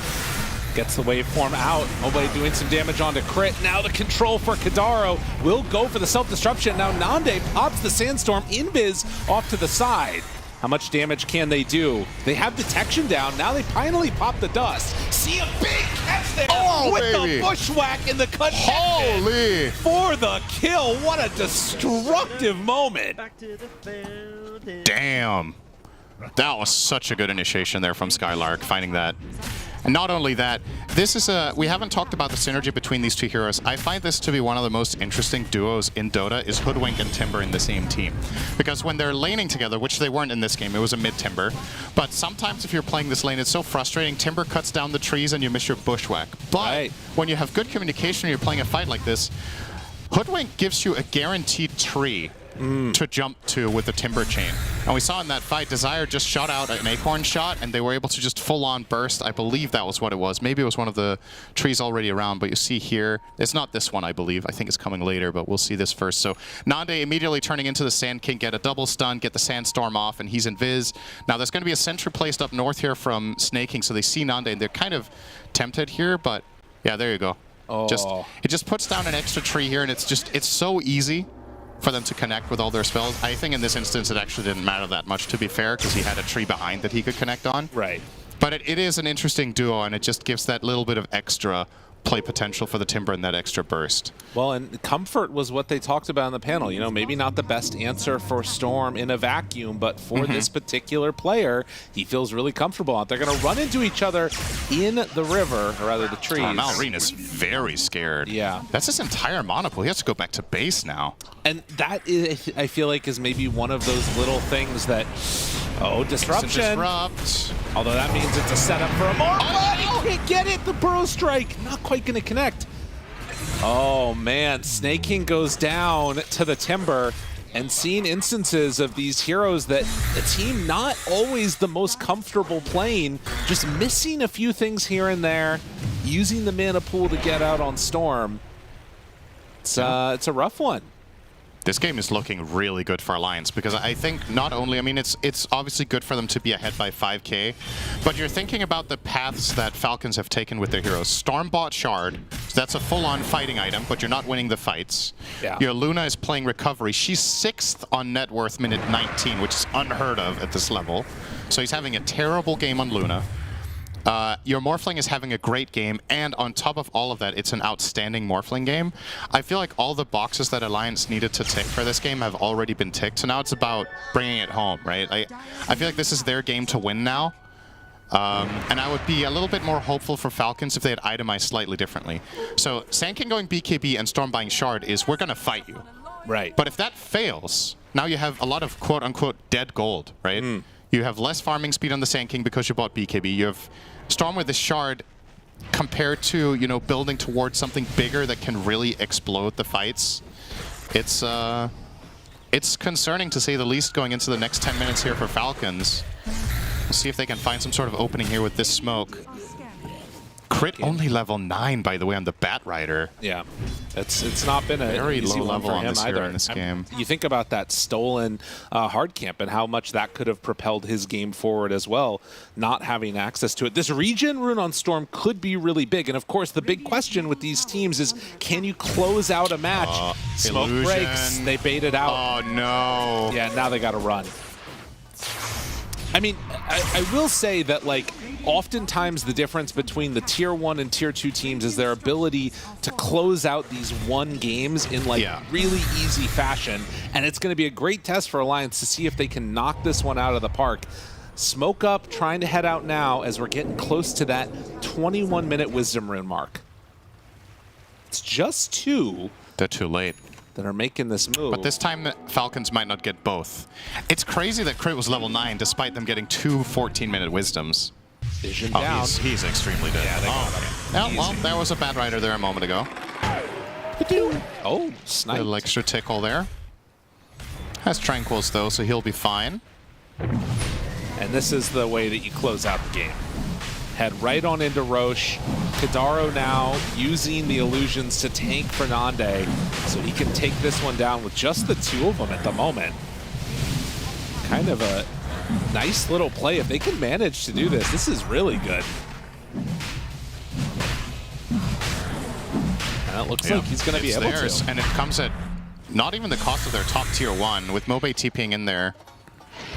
Gets the waveform out. Nobody doing some damage onto crit. Now the control for Kadaro will go for the self-disruption. Now Nande pops the Sandstorm. Invis off to the side. How much damage can they do? They have detection down. Now they finally pop the dust. See a big catch there with the bushwhack in the cut. Holy! For the kill. What a destructive moment. Damn. That was such a good initiation there from Skylark, finding that. And not only that, this is we haven't talked about the synergy between these two heroes. I find this to be one of the most interesting duos in Dota is Hoodwink and Timber in the same team. Because when they're laning together, which they weren't in this game, it was a mid-Timber. But sometimes if you're playing this lane, it's so frustrating. Timber cuts down the trees and you miss your bushwhack. But when you have good communication and you're playing a fight like this, Hoodwink gives you a guaranteed tree to jump to with the Timber chain. And we saw in that fight, Desire just shot out an Acorn shot, and they were able to just full-on burst. I believe that was what it was. Maybe it was one of the trees already around, but you see here, it's not this one, I believe. I think it's coming later, but we'll see this first. So Nande immediately turning into the Sand King, get a double stun, get the Sandstorm off, and he's in Viz. Now there's going to be a sentry placed up north here from Snaking, so they see Nande, and they're kind of tempted here, but yeah, there you go. It just puts down an extra tree here, and it's so easy for them to connect with all their spells. I think in this instance it actually didn't matter that much, to be fair, because he had a tree behind that he could connect on. Right. But it is an interesting duo, and it just gives that little bit of extra play potential for the Timber and that extra burst. Well, and comfort was what they talked about in the panel. You know, maybe not the best answer for Storm in a vacuum, but for this particular player, he feels really comfortable out. They're going to run into each other in the river, or rather the trees. Malrina's very scared. Yeah. That's his entire mana pool. He has to go back to base now. And that is, I feel like, is maybe one of those little things that, disruption. Disrupt. Although that means it's a setup for a more. He can't get it. The Burrow Strike not quite going to connect. Oh man, Snake King goes down to the Timber, and seeing instances of these heroes that the team not always the most comfortable playing, just missing a few things here and there, using the mana pool to get out on Storm. It's a rough one. This game is looking really good for Alliance, because I think not only, I mean, it's obviously good for them to be ahead by 5k, but you're thinking about the paths that Falcons have taken with their heroes. Storm bought Shard, so that's a full-on fighting item, but you're not winning the fights. Yeah. Your Luna is playing Recovery. She's 6th on net worth minute 19, which is unheard of at this level. So he's having a terrible game on Luna. Your Morphling is having a great game, and on top of all of that, it's an outstanding Morphling game. I feel like all the boxes that Alliance needed to tick for this game have already been ticked, so now it's about bringing it home, right? I feel like this is their game to win now. And I would be a little bit more hopeful for Falcons if they had itemized slightly differently. So Sand King going BKB and Storm buying Shard is, we're going to fight you. Right. But if that fails, now you have a lot of quote-unquote dead gold, right? You have less farming speed on the Sand King because you bought BKB. You have Storm with the Shard compared to, you know, building towards something bigger that can really explode the fights. It's concerning to say the least going into the next 10 minutes here for Falcons. We'll see if they can find some sort of opening here with this smoke. Crit only level 9, by the way, on the Bat Rider. Yeah, it's not been a very easy low one level for on him this hero either. in this game. You think about that stolen hard camp and how much that could have propelled his game forward as well, not having access to it. This regen rune on Storm could be really big, and of course the big question with these teams is, can you close out a match? Smoke Illusion. breaks, they bait it out. Oh no. Yeah, now they got to run. I mean, I will say that, like, oftentimes the difference between the Tier 1 and Tier 2 teams is their ability to close out these one games in, like, really easy fashion. And it's going to be a great test for Alliance to see if they can knock this one out of the park. Smoke up, trying to head out now as we're getting close to that 21-minute Wisdom Rune mark. It's just 2. They're too late. That are making this move. But this time, the Falcons might not get both. It's crazy that Crit was level 9 despite them getting 2 14-minute Wisdoms. Vision oh, down. He's extremely dead. Yeah, they got him. Well, there was a Bat Rider there a moment ago. Oh, sniped. Little extra tickle there. Has Tranquils though, so he'll be fine. And this is the way that you close out the game. Head right on into Roche. Kadaro now using the illusions to tank Fernande so he can take this one down with just the 2 of them at the moment. Kind of a nice little play. If they can manage to do this, this is really good. And it looks like he's going to be able theirs, to. And it comes at not even the cost of their top Tier 1. With Mobe TPing in there,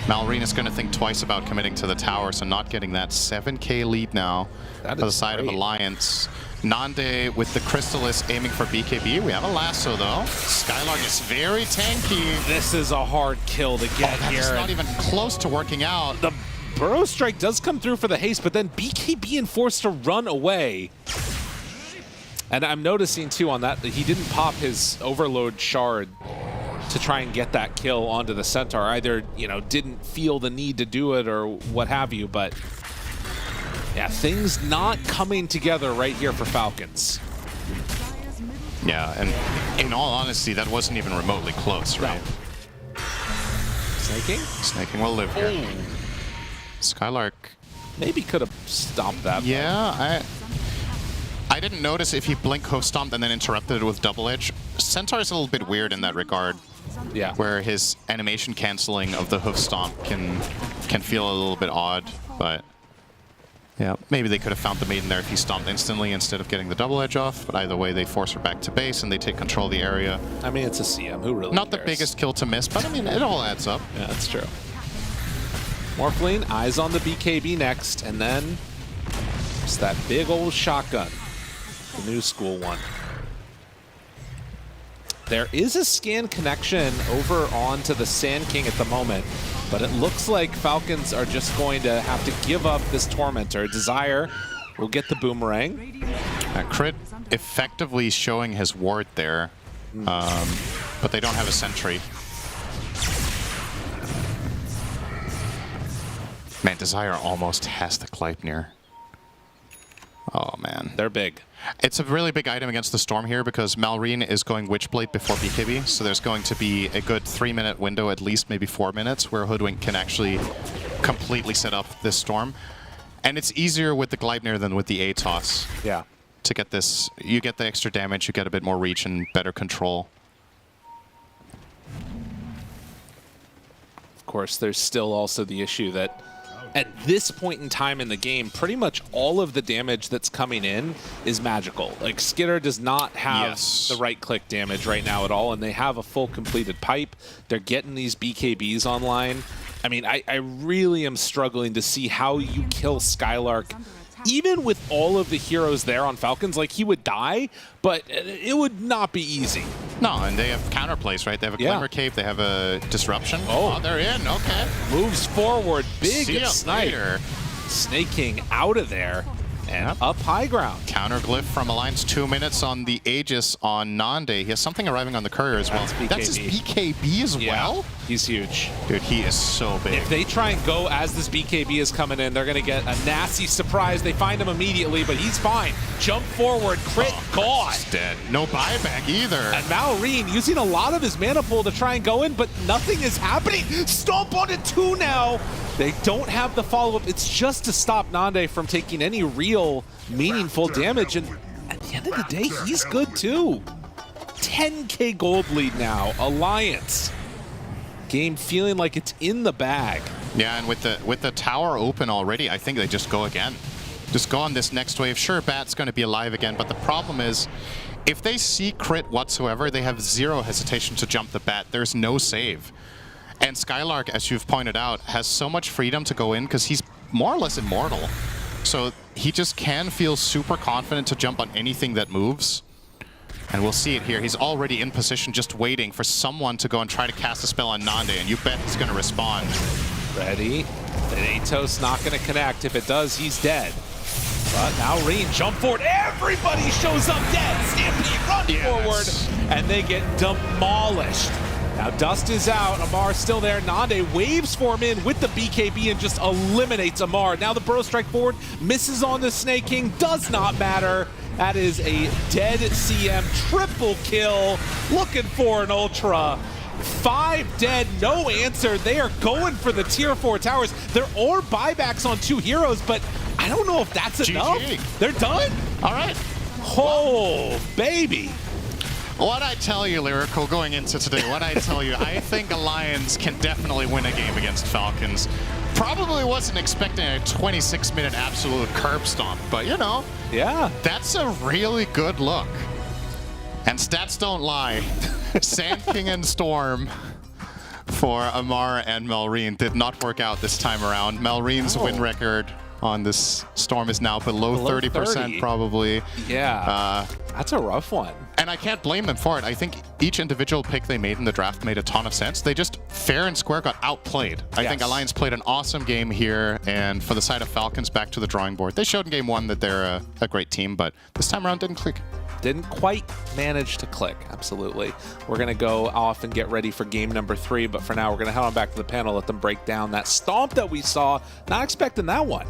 Malrine is going to think twice about committing to the tower, so not getting that 7k lead now on the side of Alliance. Nande with the Crystallis aiming for BKB. We have a lasso though. Skylark is very tanky. This is a hard kill to get that here. is not even close to working out. The Burrow Strike does come through for the haste, but then BKB enforced to run away. And I'm noticing too on that he didn't pop his Overload Shard to try and get that kill onto the Centaur. Either, you know, didn't feel the need to do it or what have you, but yeah, things not coming together right here for Falcons. Yeah, and in all honesty, that wasn't even remotely close, right? No. Snaking? Snaking will live here. Oh. Skylark maybe could have stopped that. Yeah, I didn't notice if he blink hoof stomped and then interrupted it with double edge. Centaur is a little bit weird in that regard. Yeah. Where his animation canceling of the hoof stomp can feel a little bit odd, but yeah, maybe they could have found the maiden there if he stomped instantly instead of getting the double edge off. But either way, they force her back to base and they take control of the area. I mean, it's a CM. Who really Not cares? the biggest kill to miss, but I mean, it all adds up. Yeah, that's true. Morphling, eyes on the BKB next, and then just that big old shotgun. The new school one. There is a scan connection over onto the Sand King at the moment, but it looks like Falcons are just going to have to give up this Tormentor. Desire will get the boomerang. Crit effectively showing his ward there, but they don't have a sentry. Man, Desire almost has the Gleipnir. Oh man. They're big. It's a really big item against the Storm here because Malrine is going Witchblade before BKB, so there's going to be a good 3-minute window, at least maybe 4 minutes, where Hoodwink can actually completely set up this Storm. And it's easier with the Gleipnir than with the Atos. Yeah. To get this, you get the extra damage, you get a bit more reach and better control. Of course, there's still also the issue that at this point in time in the game, pretty much all of the damage that's coming in is magical. Like, Skitter does not have the right-click damage right now at all, and they have a full completed pipe. They're getting these BKBs online. I mean, I really am struggling to see how you kill Skylark even with all of the heroes there on Falcons, like he would die, but it would not be easy. No, and they have counterplays, right? They have a Glimmer Cape, they have a Disruption. Oh, they're in, okay. Moves forward, big snipe. Later. Snake King out of there. And up high ground. Counterglyph from Alliance, 2 minutes on the Aegis on Nande. He has something arriving on the Courier as well. That's his BKB as well? He's huge. Dude, he is so big. If they try and go as this BKB is coming in, they're going to get a nasty surprise. They find him immediately, but he's fine. Jump forward, crit, gone. He's dead. No buyback either. And Malrine using a lot of his mana pool to try and go in, but nothing is happening. Stomp on it 2 now. They don't have the follow-up. It's just to stop Nande from taking any real meaningful damage. And at the end of the day, he's good too. 10K gold lead now. Alliance. Game feeling like it's in the bag. Yeah, and with the tower open already, I think they just go again. Just go on this next wave. Sure, Bat's going to be alive again, but the problem is, if they see crit whatsoever, they have zero hesitation to jump the Bat. There's no save. And Skylark, as you've pointed out, has so much freedom to go in because he's more or less immortal. So he just can feel super confident to jump on anything that moves. And we'll see it here. He's already in position, just waiting for someone to go and try to cast a spell on Nande, and you bet he's going to respond. Ready. And Atos not going to connect. If it does, he's dead. But now Reen, jump forward. Everybody shows up dead. Stampede, run forward. And they get demolished. Now Dust is out, Amar still there, Nande waves form in with the BKB and just eliminates Amar. Now the Burrow Strike forward, misses on the Snake King, does not matter. That is a dead CM, triple kill, looking for an Ultra. 5 dead, no answer. They are going for the tier 4 towers. There are buybacks on 2 heroes, but I don't know if that's enough. They're done? All right. Oh, baby. What I tell you, Lyrical, going into today, what I tell you, I think Alliance can definitely win a game against Falcons. Probably wasn't expecting a 26-minute absolute curb stomp, but you know, that's a really good look. And stats don't lie. Sand King and Storm for Amar and Malrine did not work out this time around. Malrine's win record on this Storm is now below 30% probably. Yeah, that's a rough one. And I can't blame them for it. I think each individual pick they made in the draft made a ton of sense. They just fair and square got outplayed. I think Alliance played an awesome game here, and for the side of Falcons, back to the drawing board. They showed in game 1 that they're a great team, but this time around didn't click. Didn't quite manage to click, absolutely. We're going to go off and get ready for game number 3, but for now we're going to head on back to the panel, let them break down that stomp that we saw. Not expecting that one.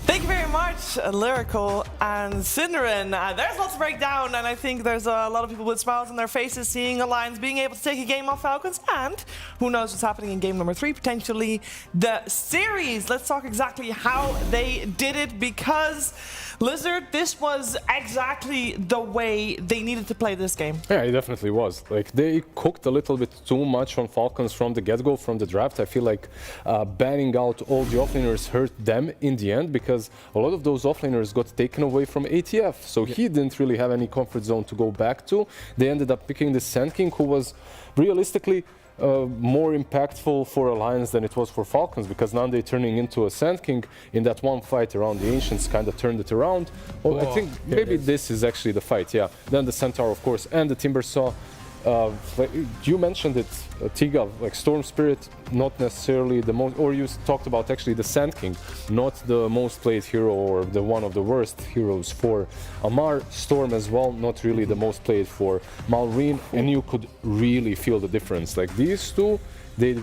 Thank you very much, Lyrical and Cinderin. There's lots to break down, and I think there's a lot of people with smiles on their faces seeing Alliance being able to take a game off Falcons, and who knows what's happening in game number 3, potentially the series. Let's talk exactly how they did it, because Lizard, this was exactly the way they needed to play this game. Yeah, it definitely was. Like, they cooked a little bit too much on Falcons from the get-go, from the draft. I feel like banning out all the offlaners hurt them in the end, because a lot of those offlaners got taken away from ATF. So he didn't really have any comfort zone to go back to. They ended up picking the Sand King, who was realistically more impactful for Alliance than it was for Falcons, because Nande turning into a Sand King in that one fight around the Ancients kind of turned it around. Well, I think maybe this is actually the fight, Then the Centaur, of course, and the Timbersaw. You mentioned it, Tiga, like Storm Spirit, not necessarily the most, or you talked about actually the Sand King, not the most played hero or the one of the worst heroes for Amar. Storm as well, not really the most played for Malrine, and you could really feel the difference. Like these two, they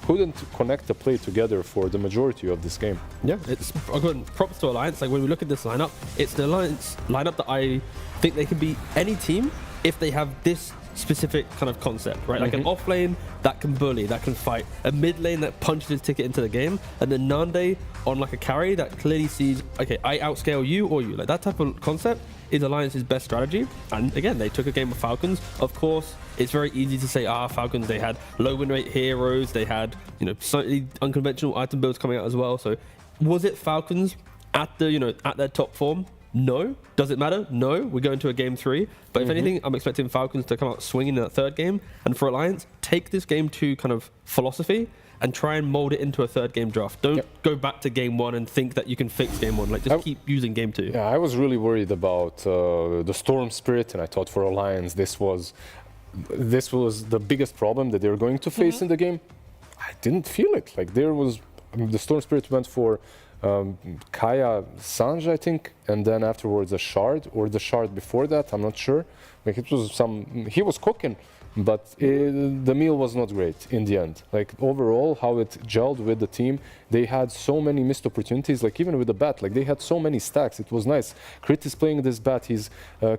couldn't connect the play together for the majority of this game. Yeah, it's again props to Alliance. Like when we look at this lineup, it's the Alliance lineup that I think they can beat any team if they have this specific kind of concept, right? Like an off lane that can bully, that can fight, a mid lane that punches his ticket into the game, and then Nande on like a carry that clearly sees, okay, I outscale you or you. Like that type of concept is Alliance's best strategy. And again, they took a game of Falcons. Of course, it's very easy to say, Falcons, they had low win rate heroes, they had, slightly unconventional item builds coming out as well. So was it Falcons at the, at their top form? No. Does it matter? No. We go into a game 3. But if anything, I'm expecting Falcons to come out swinging in that third game. And for Alliance, take this game to kind of philosophy and try and mold it into a third game draft. Don't go back to game 1 and think that you can fix game 1. Like, just keep using game 2. Yeah, I was really worried about the Storm Spirit, and I thought for Alliance this was the biggest problem that they're going to face in the game. I didn't feel it. Like, there was the Storm Spirit went for Kaya Sanj, I think, and then afterwards a Shard, or the Shard before that, I'm not sure. Like, it was he was cooking, but the meal was not great in the end. Like, overall, how it gelled with the team, they had so many missed opportunities, like even with the bat, like they had so many stacks, it was nice. Crit is playing this bat, he's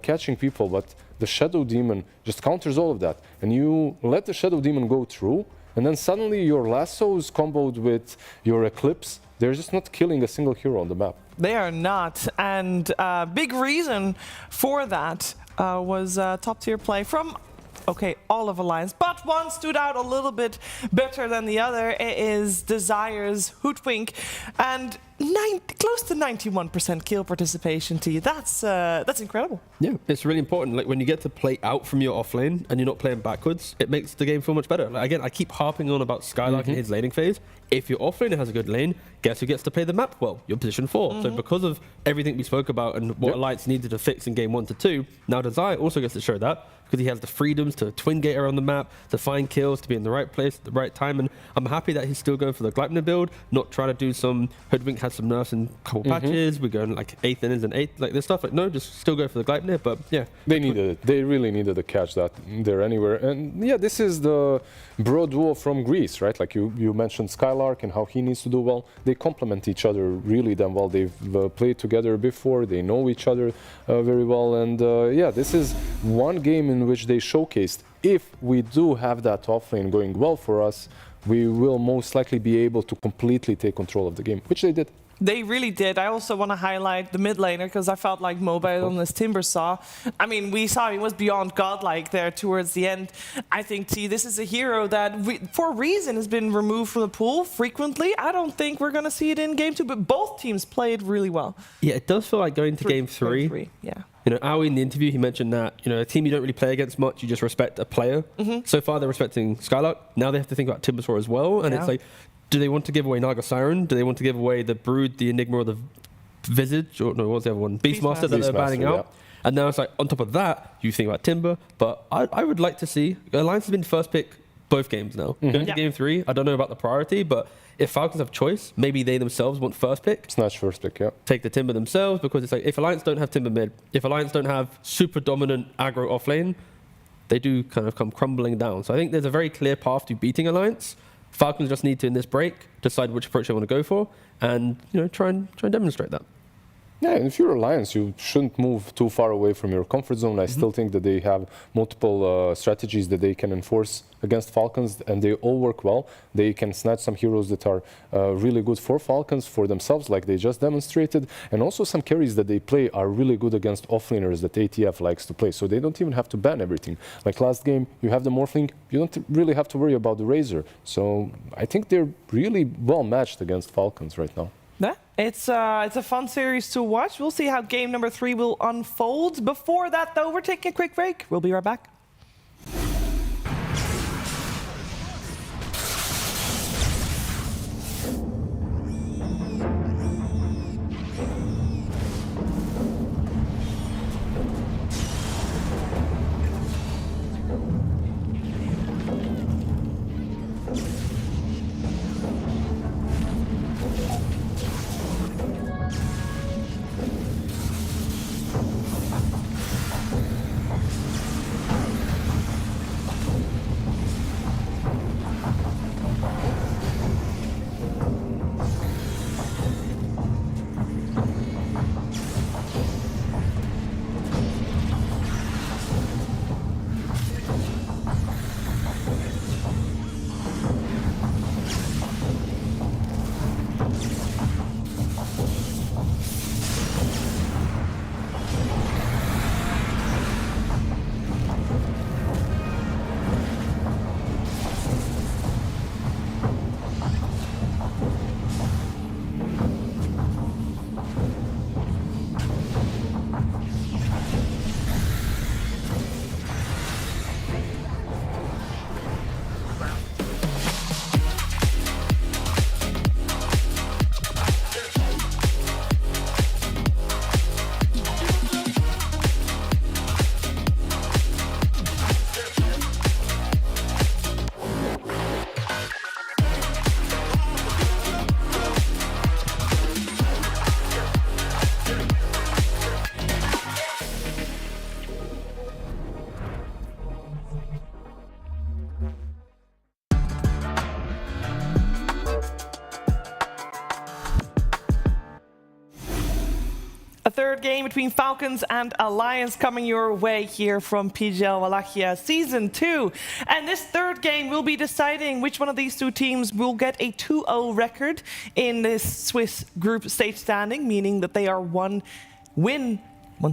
catching people, but the Shadow Demon just counters all of that. And you let the Shadow Demon go through, and then suddenly your lassos comboed with your Eclipse, they're just not killing a single hero on the map. They are not, and big reason for that was top tier play from all of Alliance, but one stood out a little bit better than the other. It is Desire's Hoodwink, and close to 91% kill participation. That's incredible. Yeah, it's really important. Like, when you get to play out from your offlane and you're not playing backwards, it makes the game feel much better. Like, again, I keep harping on about Skylark and his laning phase. If your offlaner has a good lane, guess who gets to play the map well? Your position 4. So because of everything we spoke about and what Alliance needed to fix in game 1 to 2, now Desire also gets to show that, because he has the freedoms to twin gate around the map, to find kills, to be in the right place at the right time. And I'm happy that he's still going for the Gleipnir build, not trying to do some Hoodwink has some nerfs in a couple patches. We're going like 8th innings and 8th, like this stuff. Like, no, just still go for the Gleipnir. But yeah, they needed it. They really needed to catch that there anywhere. And yeah, this is the bro duo from Greece, right? Like you mentioned Skylark and how he needs to do well. They complement each other really damn well. They've played together before. They know each other very well. And yeah, this is one game in which they showcased, if we do have that offlane going well for us, we will most likely be able to completely take control of the game, which they did. They really did. I also want to highlight the mid laner, because I felt like Mobile on this Timber saw. I mean, we saw he was beyond godlike there towards the end. I think, this is a hero that, for a reason, has been removed from the pool frequently. I don't think we're going to see it in game 2, but both teams played really well. Yeah, it does feel like going to game 3. Yeah. You know, Aoi in the interview, he mentioned that, you know, a team you don't really play against much, you just respect a player. So far, they're respecting Skylark. Now they have to think about Timbersaw as well. And it's like, do they want to give away Naga Siren? Do they want to give away the Brood, the Enigma, or the Visage? Or no, what was the other one? Beastmaster that they're banning out. And now it's like, on top of that, you think about Timber. But I would like to see, Alliance has been first pick both games now. Going to game 3, I don't know about the priority, but if Falcons have choice, maybe they themselves want first pick. Snatch first pick, yeah. Take the Timber themselves, because it's like, if Alliance don't have Timber mid, if Alliance don't have super dominant aggro offlane, they do kind of come crumbling down. So I think there's a very clear path to beating Alliance. Falcons just need to, in this break, decide which approach they want to go for, and, you know, try and demonstrate that. Yeah, and if you're Alliance, you shouldn't move too far away from your comfort zone. I still think that they have multiple strategies that they can enforce against Falcons, and they all work well. They can snatch some heroes that are really good for Falcons, for themselves, like they just demonstrated. And also some carries that they play are really good against offlaners that ATF likes to play. So they don't even have to ban everything. Like last game, you have the Morphling, you don't really have to worry about the Razor. So I think they're really well matched against Falcons right now. Yeah, it's a fun series to watch. We'll see how game number 3 will unfold. Before that, though, we're taking a quick break. We'll be right back. third game between Falcons and Alliance coming your way here from PGL Wallachia Season 2. And this third game will be deciding which one of these two teams will get a 2-0 record in this Swiss group stage standing, meaning that they are one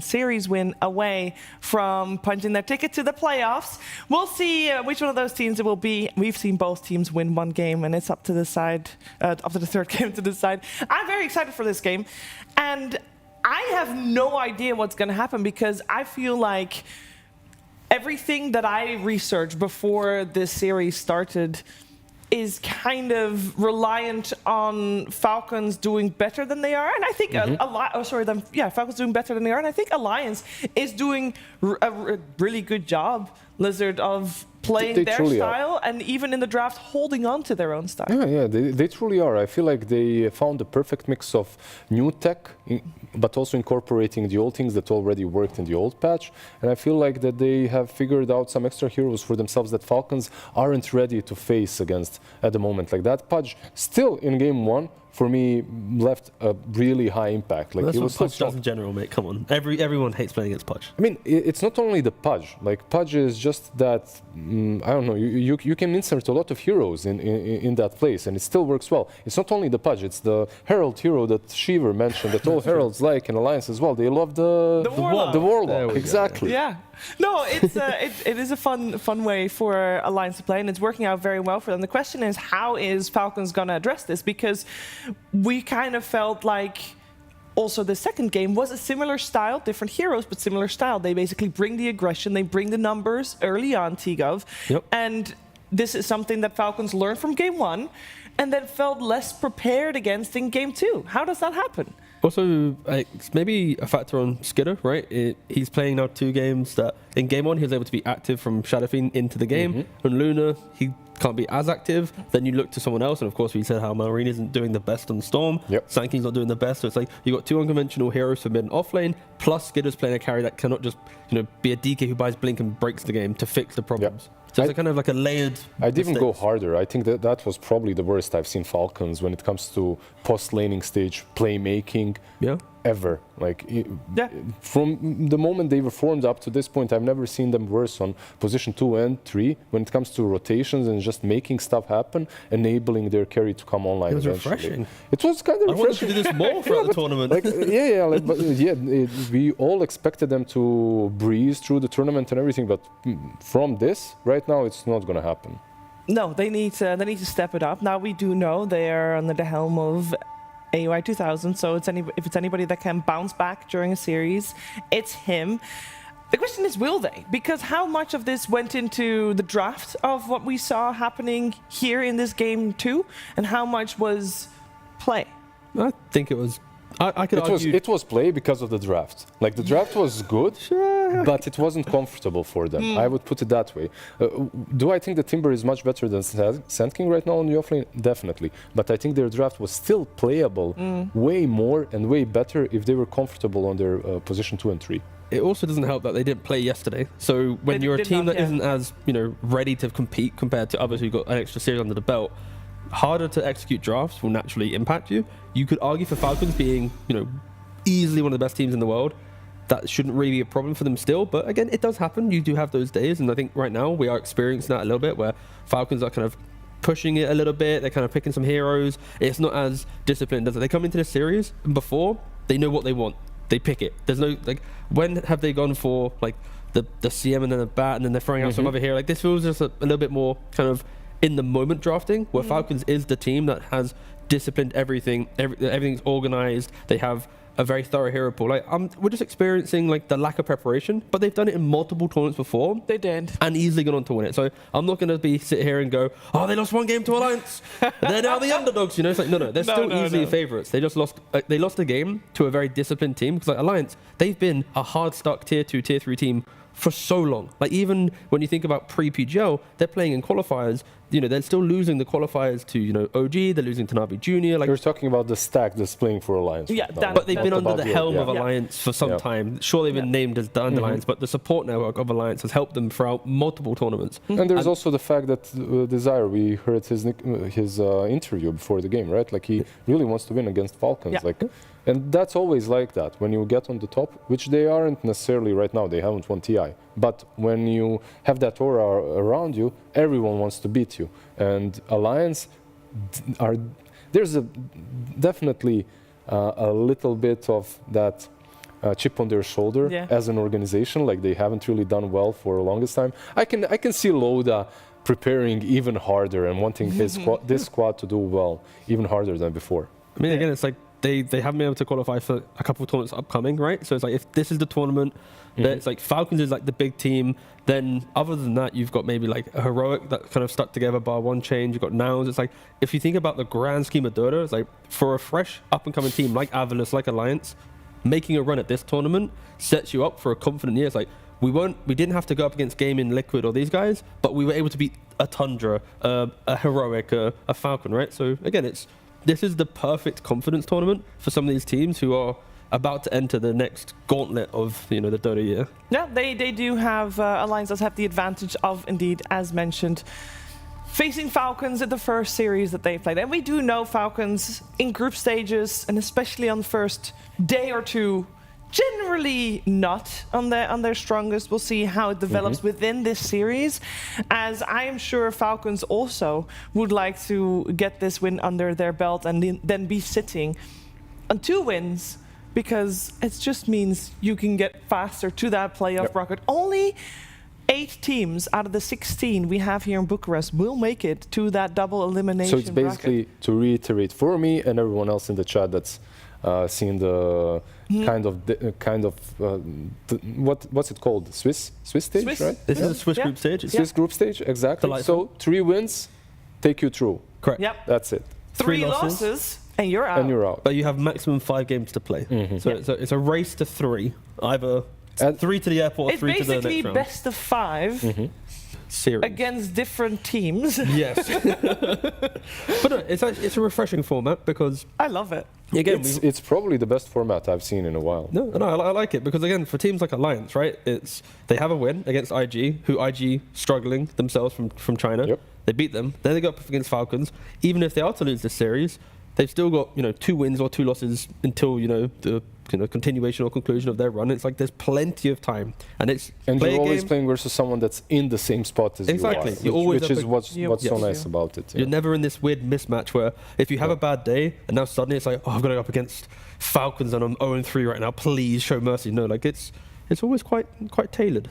series win away from punching their ticket to the playoffs. We'll see which one of those teams it will be. We've seen both teams win one game, and it's up to the third game to decide. I'm very excited for this game, and I have no idea what's going to happen because I feel like everything that I researched before this series started is kind of reliant on Falcons doing better than they are, and I think Falcons doing better than they are, and I think Alliance is doing a really good job, Lizard, of playing their style and even in the draft holding on to their own style. Yeah, they truly are. I feel like they found the perfect mix of new tech, but also incorporating the old things that already worked in the old patch. And I feel like that they have figured out some extra heroes for themselves that Falcons aren't ready to face against at the moment. Like that Pudge, still in game one, for me, left a really high impact. Like, that's it what was Pudge does in general, mate. Come on. Everyone hates playing against Pudge. I mean, it's not only the Pudge. Like, Pudge is just that, I don't know, you can insert a lot of heroes in that place, and it still works well. It's not only the Pudge, it's the Herald hero that Shiver mentioned, that all Heralds like in Alliance as well. They love the Warlock. Exactly. Yeah. No, it is a fun way for Alliance to play, and it's working out very well for them. The question is, how is Falcons going to address this? Because we kind of felt like also the second game was a similar style, different heroes, but similar style. They basically bring the aggression, they bring the numbers early on, T-Gov, and this is something that Falcons learned from game one and then felt less prepared against in game two. How does that happen? Also, it's maybe a factor on Skidder, right? He's playing now 2 games that in game 1 he was able to be active from Shadow Fiend into the game. On Luna, he can't be as active. Then you look to someone else, and of course we said how Marine isn't doing the best on Storm. Sanky's not doing the best, so it's like you got 2 unconventional heroes for mid and off lane, plus Skidder's playing a carry that cannot just be a DK who buys Blink and breaks the game to fix the problems. So it's kind of like a layered. I'd even go harder. I think that was probably the worst I've seen Falcons when it comes to post-laning stage playmaking ever. Like, from the moment they were formed up to this point, I've never seen them worse on position 2 and 3 when it comes to rotations and just making stuff happen, enabling their carry to come online. It was eventually. Refreshing. It was kind of refreshing. I wanted to do this more throughout the tournament. We all expected them to breeze through the tournament and everything, but from this, right now, it's not going to happen. No, they need to step it up. Now we do know they are under the helm of AUI 2000, so if it's anybody that can bounce back during a series, it's him. The question is, will they? Because how much of this went into the draft of what we saw happening here in this game too, and how much was play? I think it was. I could argue it was play because of the draft. Like, the draft was good, but it wasn't comfortable for them. I would put it that way. Do I think the Timber is much better than Sand King right now on the offlane? Definitely. But I think their draft was still playable way more and way better if they were comfortable on their position 2 and 3. It also doesn't help that they didn't play yesterday. So when you're a team that isn't as ready to compete compared to others who got an extra series under the belt, harder to execute drafts will naturally impact you. You could argue for Falcons being, easily one of the best teams in the world. That shouldn't really be a problem for them still. But again, it does happen. You do have those days. And I think right now we are experiencing that a little bit where Falcons are kind of pushing it a little bit. They're kind of picking some heroes. It's not as disciplined as they come into the series. And before, they know what they want. They pick it. There's no, when have they gone for, the CM and then the bat and then they're throwing out some other hero? This feels just a little bit more kind of in the moment drafting, where Falcons is the team that has disciplined everything. Everything's organized. They have a very thorough hero pool. We're just experiencing the lack of preparation, but they've done it in multiple tournaments before. They did, and easily gone on to win it. So I'm not going to sit here and go, oh, they lost 1 game to Alliance. They're now the underdogs. It's like no, they're still easily favourites. They just lost. They lost a game to a very disciplined team because Alliance, they've been a hard stuck tier 2, tier 3 team for so long. Even when you think about pre-PGL, they're playing in qualifiers they're still losing the qualifiers to, OG, they're losing to Navi Junior. Like, you're talking about the stack that's playing for Alliance. Yeah, right now. but they've been under the helm of yeah. Alliance for some time. Sure, they've been named as the Alliance, but the support network of Alliance has helped them throughout multiple tournaments. And there's also the fact that Desire, we heard his interview before the game, right? Like he really wants to win against Falcons. And that's always like that. When you get on the top, which they aren't necessarily right now, they haven't won TI. But when you have that aura around you, everyone wants to beat you. And Alliance there's definitely a little bit of that chip on their shoulder as an organization. Like they haven't really done well for the longest time. I can see Loda preparing even harder and wanting this squad to do well even harder than before. I mean, again, it's like they haven't been able to qualify for a couple of tournaments upcoming, right? So it's like if this is the tournament, then it's like Falcons is like the big team. Then other than that, you've got maybe like a Heroic that kind of stuck together by one change. You've got Nouns. It's like if you think about the grand scheme of Dota, it's like for a fresh up and coming team like AVULUS, like Alliance, making a run at this tournament sets you up for a confident year. It's like we didn't have to go up against Gaming, Liquid, or these guys, but we were able to beat a Tundra, a Heroic, a Falcon, right? So again, this is the perfect confidence tournament for some of these teams who are about to enter the next gauntlet of the Dota year. Yeah, they do have, Alliance does have the advantage of, indeed, as mentioned, facing Falcons in the first series that they played. And we do know Falcons in group stages, and especially on the first day or two, generally not on their strongest. We'll see how it develops within this series, as I am sure Falcons also would like to get this win under their belt and then be sitting on 2 wins, because it just means you can get faster to that playoff bracket. Only 8 teams out of the 16 we have here in Bucharest will make it to that double elimination. So it's basically, to reiterate for me and everyone else in the chat that's seen the what's it called? Swiss stage, right? This is a Swiss group stage. Swiss group stage, exactly. Delightful. So 3 wins take you through. Correct. Yep. That's it. 3 losses. And you're out. And you're out. But you have maximum 5 games to play. So it's a race to 3. Either 3 to the airport or 3 to the next round. It's basically best of 5 series against different teams. Yes. But no, it's a refreshing format because I love it. Again, it's probably the best format I've seen in a while. No, I like it because again, for teams like Alliance, right? They have a win against IG, who IG struggling themselves from China. Yep. They beat them. Then they go up against Falcons. Even if they are to lose this series, they've still got 2 wins or 2 losses until the continuation or conclusion of their run. It's like there's plenty of time, and you're always playing versus someone that's in the same spot as exactly. you are, which is what's yes. so nice about it. You're never in this weird mismatch where if you have a bad day and now suddenly it's like, oh, I've got to go up against Falcons and I'm 0-3 right now. Please show mercy. No, like it's always quite tailored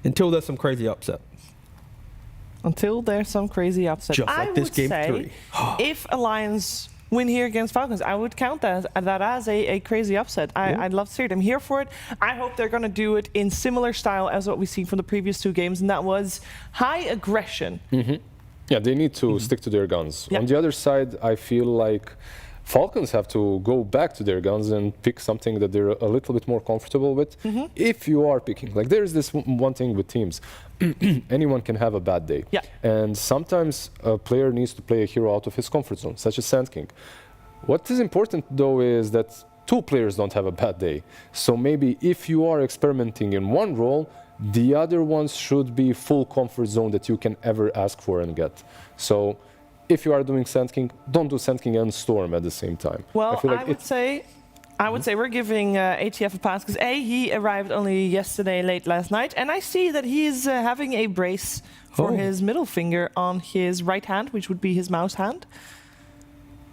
until there's some crazy upset. Until there's some crazy upset. Just like this game 3. If Alliance win here against Falcons, I would count that as a crazy upset. I'd love to see it. I'm here for it. I hope they're going to do it in similar style as what we've seen from the previous 2 games, and that was high aggression. Yeah, they need to stick to their guns. On the other side, I feel like Falcons have to go back to their guns and pick something that they're a little bit more comfortable with. If you are picking, like there's this one thing with teams, anyone can have a bad day. And sometimes a player needs to play a hero out of his comfort zone, such as Sand King. What is important though is that 2 players don't have a bad day. So maybe if you are experimenting in one role, the other ones should be full comfort zone that you can ever ask for and get. So if you are doing Sand King, don't do Sand King and Storm at the same time. Well, I would say we're giving ATF a pass because he arrived only late last night, and I see that he's having a brace for his middle finger on his right hand, which would be his mouse hand.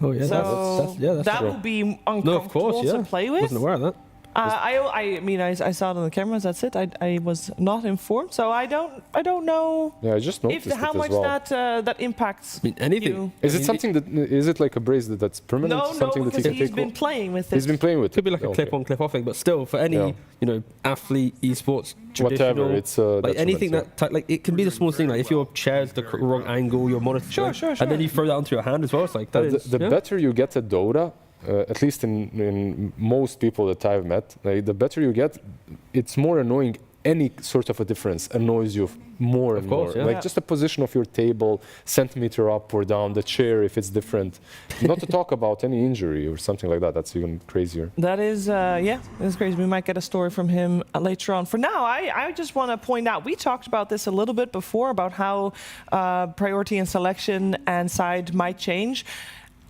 Oh yeah, so that's that true. will be uncomfortable to play with. Wasn't aware of that. I saw it on the cameras. That's it. I was not informed, so I don't know. Yeah, I just noticed how much that impacts. I mean, anything. You. Is it something that is it like a brace that's permanent? No, because he's been playing with it. He's been playing with it. Could be like a clip-on, clip-off thing, but still, for any athlete, esports, traditional, whatever, it's like anything like it can be the smallest thing. Like if your chair's the wrong angle, your monitor, sure, and then you throw that onto your hand as well. It's like the better you get at Dota. At least in most people that I've met, like, the better you get, it's more annoying any sort of a difference annoys you more and course, more. yeah. Like just the position of your table, centimeter up or down, the chair if it's different. Not to talk about any injury or something like that. That's even crazier. That is, yeah, that's crazy. We might get a story from him later on. For now, I just want to point out, we talked about this a little bit before, about how priority and selection and side might change.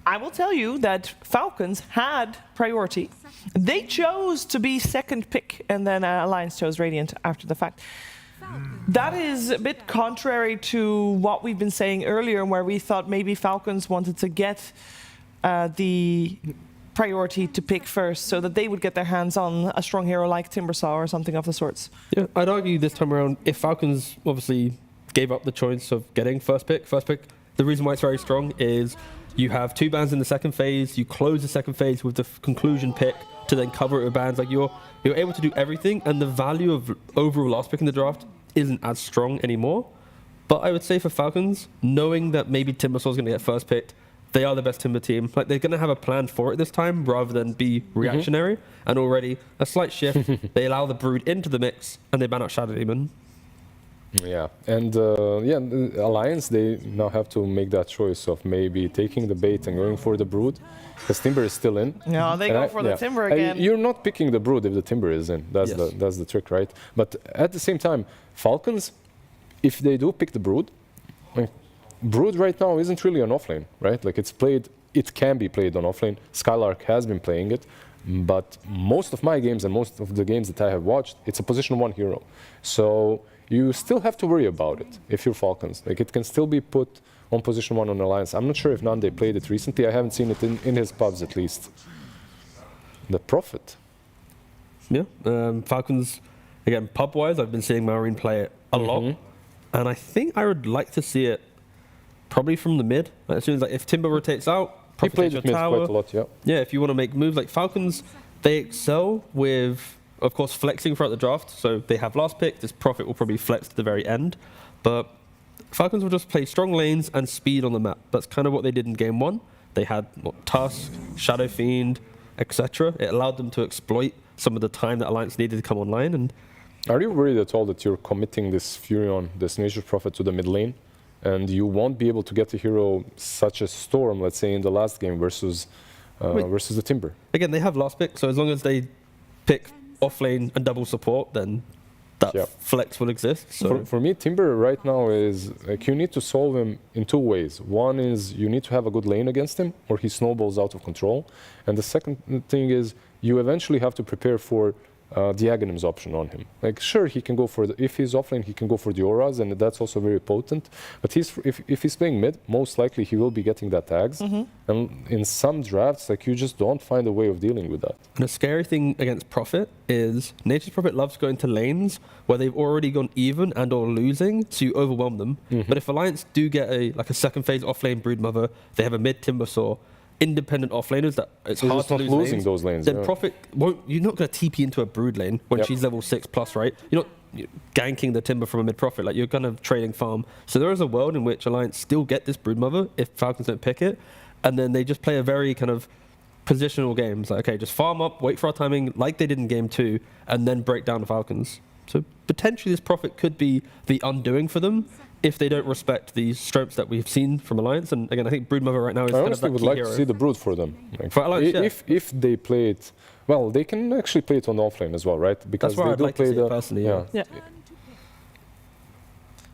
I will tell you that Falcons had priority. They chose to be second pick, and then Alliance chose Radiant after the fact. That is a bit contrary to what we've been saying earlier, where we thought maybe Falcons wanted to get the priority to pick first so that they would get their hands on a strong hero like Timbersaw or something of the sorts. Yeah, I'd argue this time around, if Falcons obviously gave up the choice of getting first pick, the reason why it's very strong is you have 2 bans in the second phase, you close the second phase with the conclusion pick to then cover it with bans. Like you're able to do everything, and the value of overall last pick in the draft isn't as strong anymore. But I would say for Falcons, knowing that maybe Timbersaw's going to get first picked, they are the best Timber team. Like they're going to have a plan for it this time rather than be reactionary. And already a slight shift. They allow the Brood into the mix and they ban out Shadow Demon. Yeah, and the Alliance, they now have to make that choice of maybe taking the bait and going for the Brood, because Timber is still in. No, they go for the Timber again. You're not picking the Brood if the Timber is in. That's the trick, right? But at the same time, Falcons, if they do pick the Brood, like, Brood right now isn't really an offlane, right? Like it can be played on offlane. Skylark has been playing it, but most of my games and most of the games that I have watched, it's a position 1 hero. So you still have to worry about it if you're Falcons. Like it can still be put on position 1 on Alliance. I'm not sure if Nande played it recently. I haven't seen it in his pubs at least. The Prophet. Yeah, Falcons, again, pub-wise, I've been seeing Marine play it a lot. And I think I would like to see it probably from the mid. Like, as soon as if Timber rotates out, he played it mid quite a lot, yeah. Yeah, if you want to make moves like Falcons, they excel with, of course, flexing throughout the draft. So they have last pick. This Prophet will probably flex to the very end. But Falcons will just play strong lanes and speed on the map. That's kind of what they did in game 1. They had Tusk, Shadow Fiend, etc. It allowed them to exploit some of the time that Alliance needed to come online. And are you worried at all that you're committing this Furion, this Nature's Prophet, to the mid lane, and you won't be able to get a hero such as Storm, let's say, in the last game versus the Timber? Again, they have last pick, so as long as they pick off lane and double support, then that flex will exist. So for me, Timber right now is like you need to solve him in 2 ways. One is you need to have a good lane against him, or he snowballs out of control. And the second thing is you eventually have to prepare for the Aghanims option on him. Like, sure, he can go for if he's offlane, he can go for the auras, and that's also very potent. But if he's playing mid, most likely he will be getting that tags. And in some drafts, like you just don't find a way of dealing with that. And the scary thing against Prophet is Nature's Prophet loves going to lanes where they've already gone even and or losing, so you overwhelm them. But if Alliance do get a second phase offlane Broodmother, they have a mid Timbersaw, independent offlaners that it's hard to lose losing lanes, those lanes. then Prophet won't. You're not going to TP into a Brood lane when she's level 6+, right? You're not ganking the Timber from a mid Prophet. Like, you're kind of trading farm. So there is a world in which Alliance still get this Broodmother if Falcons don't pick it, and then they just play a very kind of positional game. It's like, okay, just farm up, wait for our timing, like they did in game 2, and then break down the Falcons. So potentially this Prophet could be the undoing for them if they don't respect the strengths that we've seen from Alliance. And again, I think Broodmother right now is I kind of that honestly would key like hero. to see the Brood for them. Like, For Alliance, if they play it, well, they can actually play it on the offlane as well, right? Because That's where they I'd do like play to see the it personally, yeah.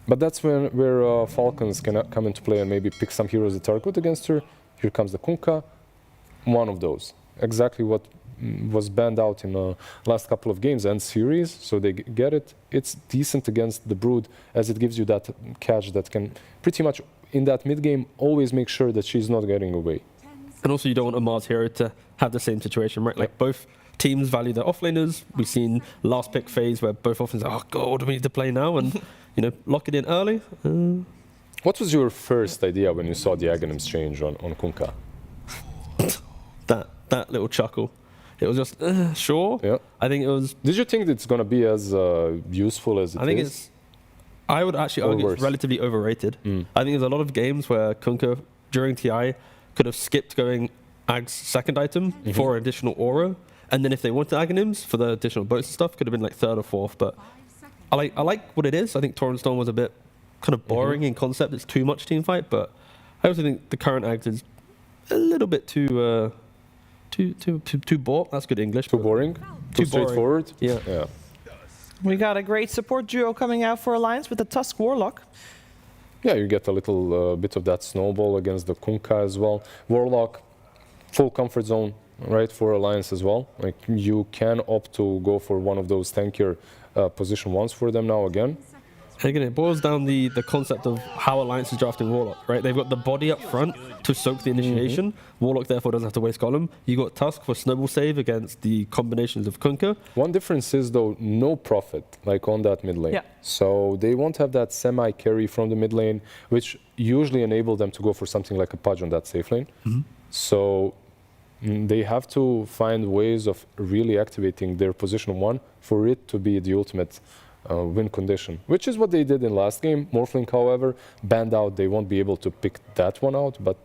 But that's where Falcons can come into play and maybe pick some heroes that are good against her. Here comes the Kunkka, one of those. Exactly what was banned out in the last couple of games and series, so they get it. It's decent against the Brood, as it gives you that catch that can pretty much, in that mid-game, always make sure that she's not getting away. And also you don't want a MOUZ hero to have the same situation, right? Like, both teams value their offlaners. We've seen last pick phase where both offlaners are, oh god, we need to play now, and lock it in early. What was your first idea when you saw the Aghanims change on Kunkka? that little chuckle. It was just, sure. Yeah. I think it was... Did you think it's going to be as useful as it is? I think I would actually argue it's relatively overrated. I think there's a lot of games where Kunkka, during TI, could have skipped going Ag's second item for an additional aura. And then if they wanted Aghanims for the additional boats and stuff, could have been like third or fourth. But I like what it is. I think Torrent Storm was a bit kind of boring in concept. It's too much team fight, but I also think the current act is a little bit too boring. That's good English. Too boring. Too straightforward. Yeah. We got a great support duo coming out for Alliance with the Tusk Warlock. Yeah, you get a little bit of that snowball against the Kunkka as well. Warlock, full comfort zone, right, for Alliance as well. Like, you can opt to go for one of those tankier position ones for them now again. And again, it boils down the concept of how Alliance is drafting Warlock, right? They've got the body up front to soak the initiation. Warlock therefore doesn't have to waste column. You got Tusk for snowball save against the combinations of Kunkka. One difference is though no Prophet like on that mid lane. Yeah. So they won't have that semi carry from the mid lane, which usually enable them to go for something like a Pudge on that safe lane. So they have to find ways of really activating their position 1 for it to be the ultimate win condition, which is what they did in last game. Morphling, however, banned out. They won't be able to pick that one out, but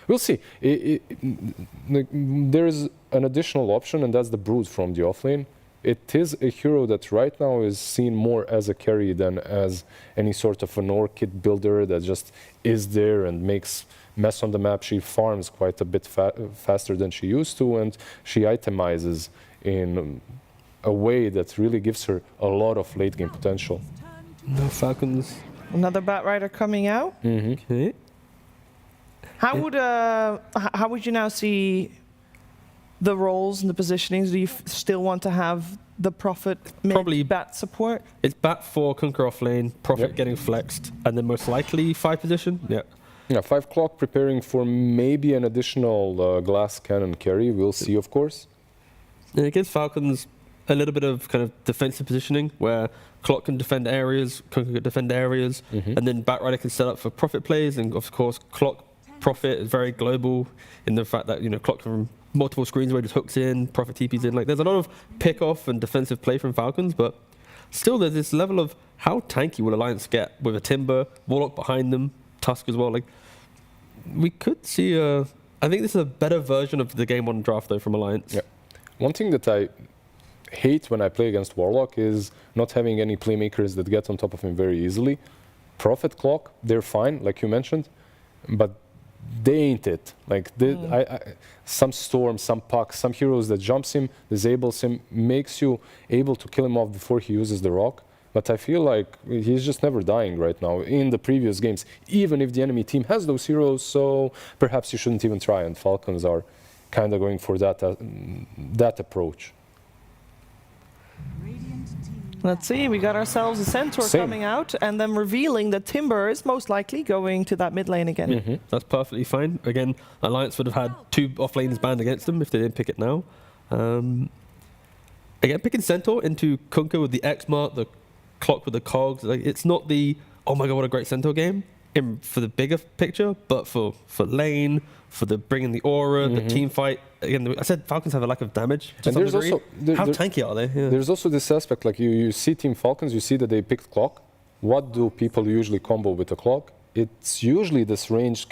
we'll see. There is an additional option, and that's the Brood from the offlane. It is a hero that right now is seen more as a carry than as any sort of an orchid builder that just is there and makes mess on the map. She farms quite a bit faster than she used to, and she itemizes in a way that really gives her a lot of late game potential. No Falcons. Another Batrider coming out. Okay. How would you now see the roles and the positionings? Do you still want to have the Prophet Probably Bat support? It's Bat for Kunkka off lane, Prophet getting flexed, and then most likely 5 position. Yeah, 5 Clock preparing for maybe an additional glass cannon carry. We'll see, of course. And it gives Falcons a little bit of kind of defensive positioning where Clock can defend areas, Kunkka can defend areas, and then Batrider can set up for Prophet plays. And of course, Clock Prophet is very global in the fact that Clock from multiple screens where he just hooks in, Prophet TPs in. Like, there's a lot of pick off and defensive play from Falcons, but still there's this level of how tanky will Alliance get with a Timber, Warlock behind them, Tusk as well. Like, we could see I think this is a better version of the game 1 draft though from Alliance. Yeah. One thing that I hate when I play against Warlock is not having any playmakers that get on top of him very easily. Prophet Clock, they're fine, like you mentioned, but they ain't it. Like, some Storm, some Puck, some heroes that jumps him, disables him, makes you able to kill him off before he uses the rock. But I feel like he's just never dying right now in the previous games, even if the enemy team has those heroes, so perhaps you shouldn't even try, and Falcons are kind of going for that approach. Let's see, we got ourselves a Centaur coming out and then revealing that Timber is most likely going to that mid lane again. That's perfectly fine. Again, Alliance would have had 2 off lanes banned against them if they didn't pick it now. Again, picking Centaur into Kunkka with the X mark, the Clock with the cogs, like, it's not the, oh my god, what a great Centaur game for the bigger picture, but for lane, for the bringing the aura, the team fight. Again, I said Falcons have a lack of damage to some degree. How tanky are they? Yeah. There's also this aspect, like you see Team Falcons, you see that they picked Clock. What do people usually combo with a Clock? It's usually this ranged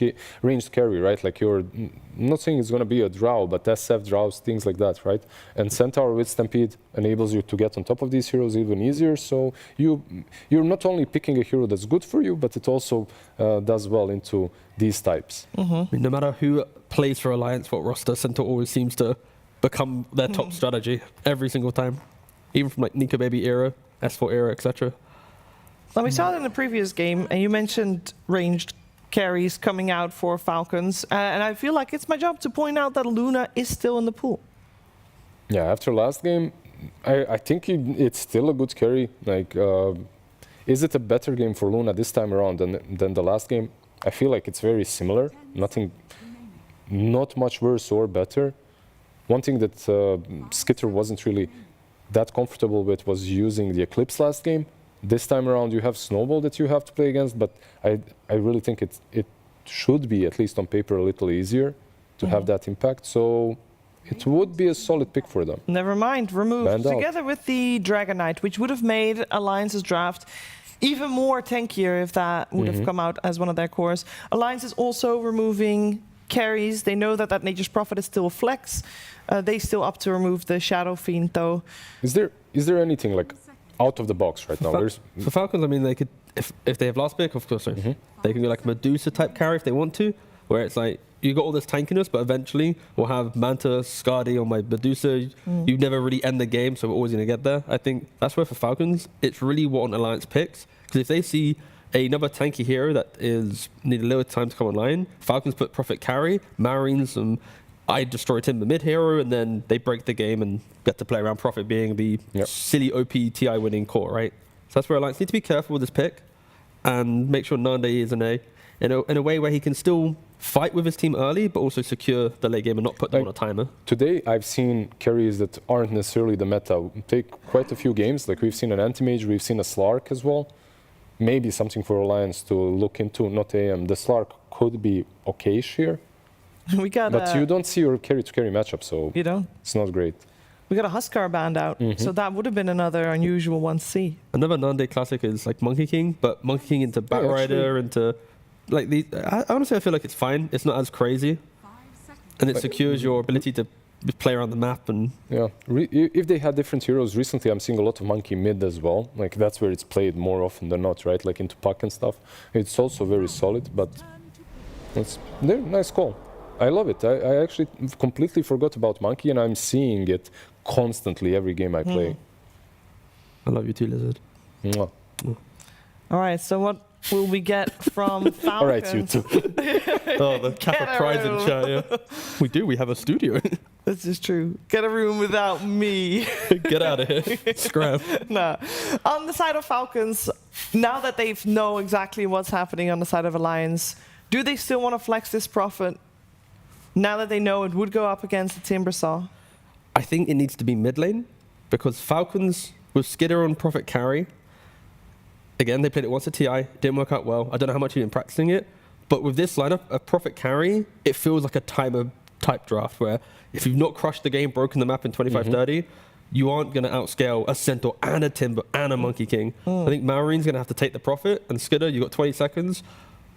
carry, right? Like, I'm not saying it's going to be a Drow, but SF Drows, things like that, right? And Centaur with Stampede enables you to get on top of these heroes even easier. So you're not only picking a hero that's good for you, but it also does well into these types. I mean, no matter who plays for Alliance, what roster, Centaur always seems to become their top strategy every single time. Even from like Nico Baby era, S4 era, etc. Well, we saw it in the previous game, and you mentioned ranged carries coming out for Falcons, and I feel like it's my job to point out that Luna is still in the pool. Yeah, after last game, I think it's still a good carry. Like, is it a better game for Luna this time around than the last game? I feel like it's very similar. Not much worse or better. One thing that Skitter wasn't really that comfortable with was using the Eclipse last game. This time around, you have Snowball that you have to play against, but I really think it should be, at least on paper, a little easier to have that impact. So it would be a solid pick for them. Never mind, removed together with the Dragon Knight, which would have made Alliance's draft even more tankier if that would have come out as one of their cores. Alliance is also removing carries. They know that Nature's Prophet is still a flex. They still up to remove the Shadow Fiend, though. Is there anything like out of the box right now. For Falcons, I mean, they could, if they have last pick, of course, they can go like Medusa type carry if they want to, where it's like, you got all this tankiness, but eventually we'll have Manta, Skadi on my Medusa. You never really end the game, so we're always going to get there. I think that's where for Falcons, it's really what an Alliance picks. Because if they see another tanky hero that need a little time to come online, Falcons put Prophet carry, Marines, and I destroy Timber mid hero, and then they break the game and get to play around Prophet being the silly OP TI winning core, right? So that's where Alliance need to be careful with this pick and make sure Nande is in a way where he can still fight with his team early, but also secure the late game and not put them on a timer. Today, I've seen carries that aren't necessarily the meta. Take quite a few games, like we've seen an Anti-Mage, we've seen a Slark as well. Maybe something for Alliance to look into, not AM. The Slark could be okayish here. But you don't see your carry-to-carry matchup, so you don't. It's not great. We got a Huskar band out, so that would have been another unusual one to see. Another Nande classic is like Monkey King, but Monkey King into Batrider, into like these. Honestly, I feel like it's fine. It's not as crazy, and it secures your ability to play around the map. And if they had different heroes recently, I'm seeing a lot of Monkey mid as well. Like that's where it's played more often than not, right? Like into puck and stuff. It's also very solid, but it's nice call. I love it. I actually completely forgot about Monkey, and I'm seeing it constantly every game I play. I love you too, Lizard. Mwah. All right, so what will we get from Falcons? All right, you too. Oh, the Kappa Prize in chat, yeah. We do, we have a studio. This is true. Get a room without me. Get out of here. Scram. Nah. On the side of Falcons, now that they know exactly what's happening on the side of Alliance, do they still want to flex this Prophet? Now that they know it would go up against the Timbersaw? I think it needs to be mid lane, because Falcons with Skidder on Prophet carry, again, they played it once at TI, didn't work out well. I don't know how much you've been practicing it, but with this lineup, a Prophet carry, it feels like a timer type draft where if you've not crushed the game, broken the map in 25-30, you aren't going to outscale a Centaur and a Timber and a Monkey King. I think Marine's going to have to take the Prophet, and Skidder, you've got 20 seconds.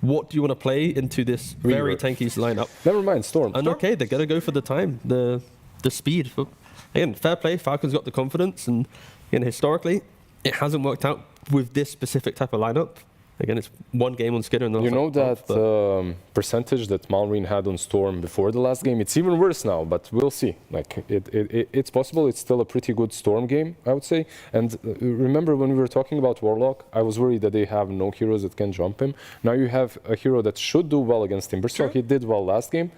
What do you want to play into this very tanky lineup? Never mind, Storm. And okay, they're going to go for the time, the speed. Again, fair play, Falcons got the confidence, and historically, it hasn't worked out with this specific type of lineup. Again, it's one game on Skidder. And you know that percentage that Malrine had on Storm before the last game? It's even worse now, but we'll see. Like it's possible. It's still a pretty good Storm game, I would say. And remember when we were talking about Warlock, I was worried that they have no heroes that can jump him. Now you have a hero that should do well against Timbersaw. He did well last game.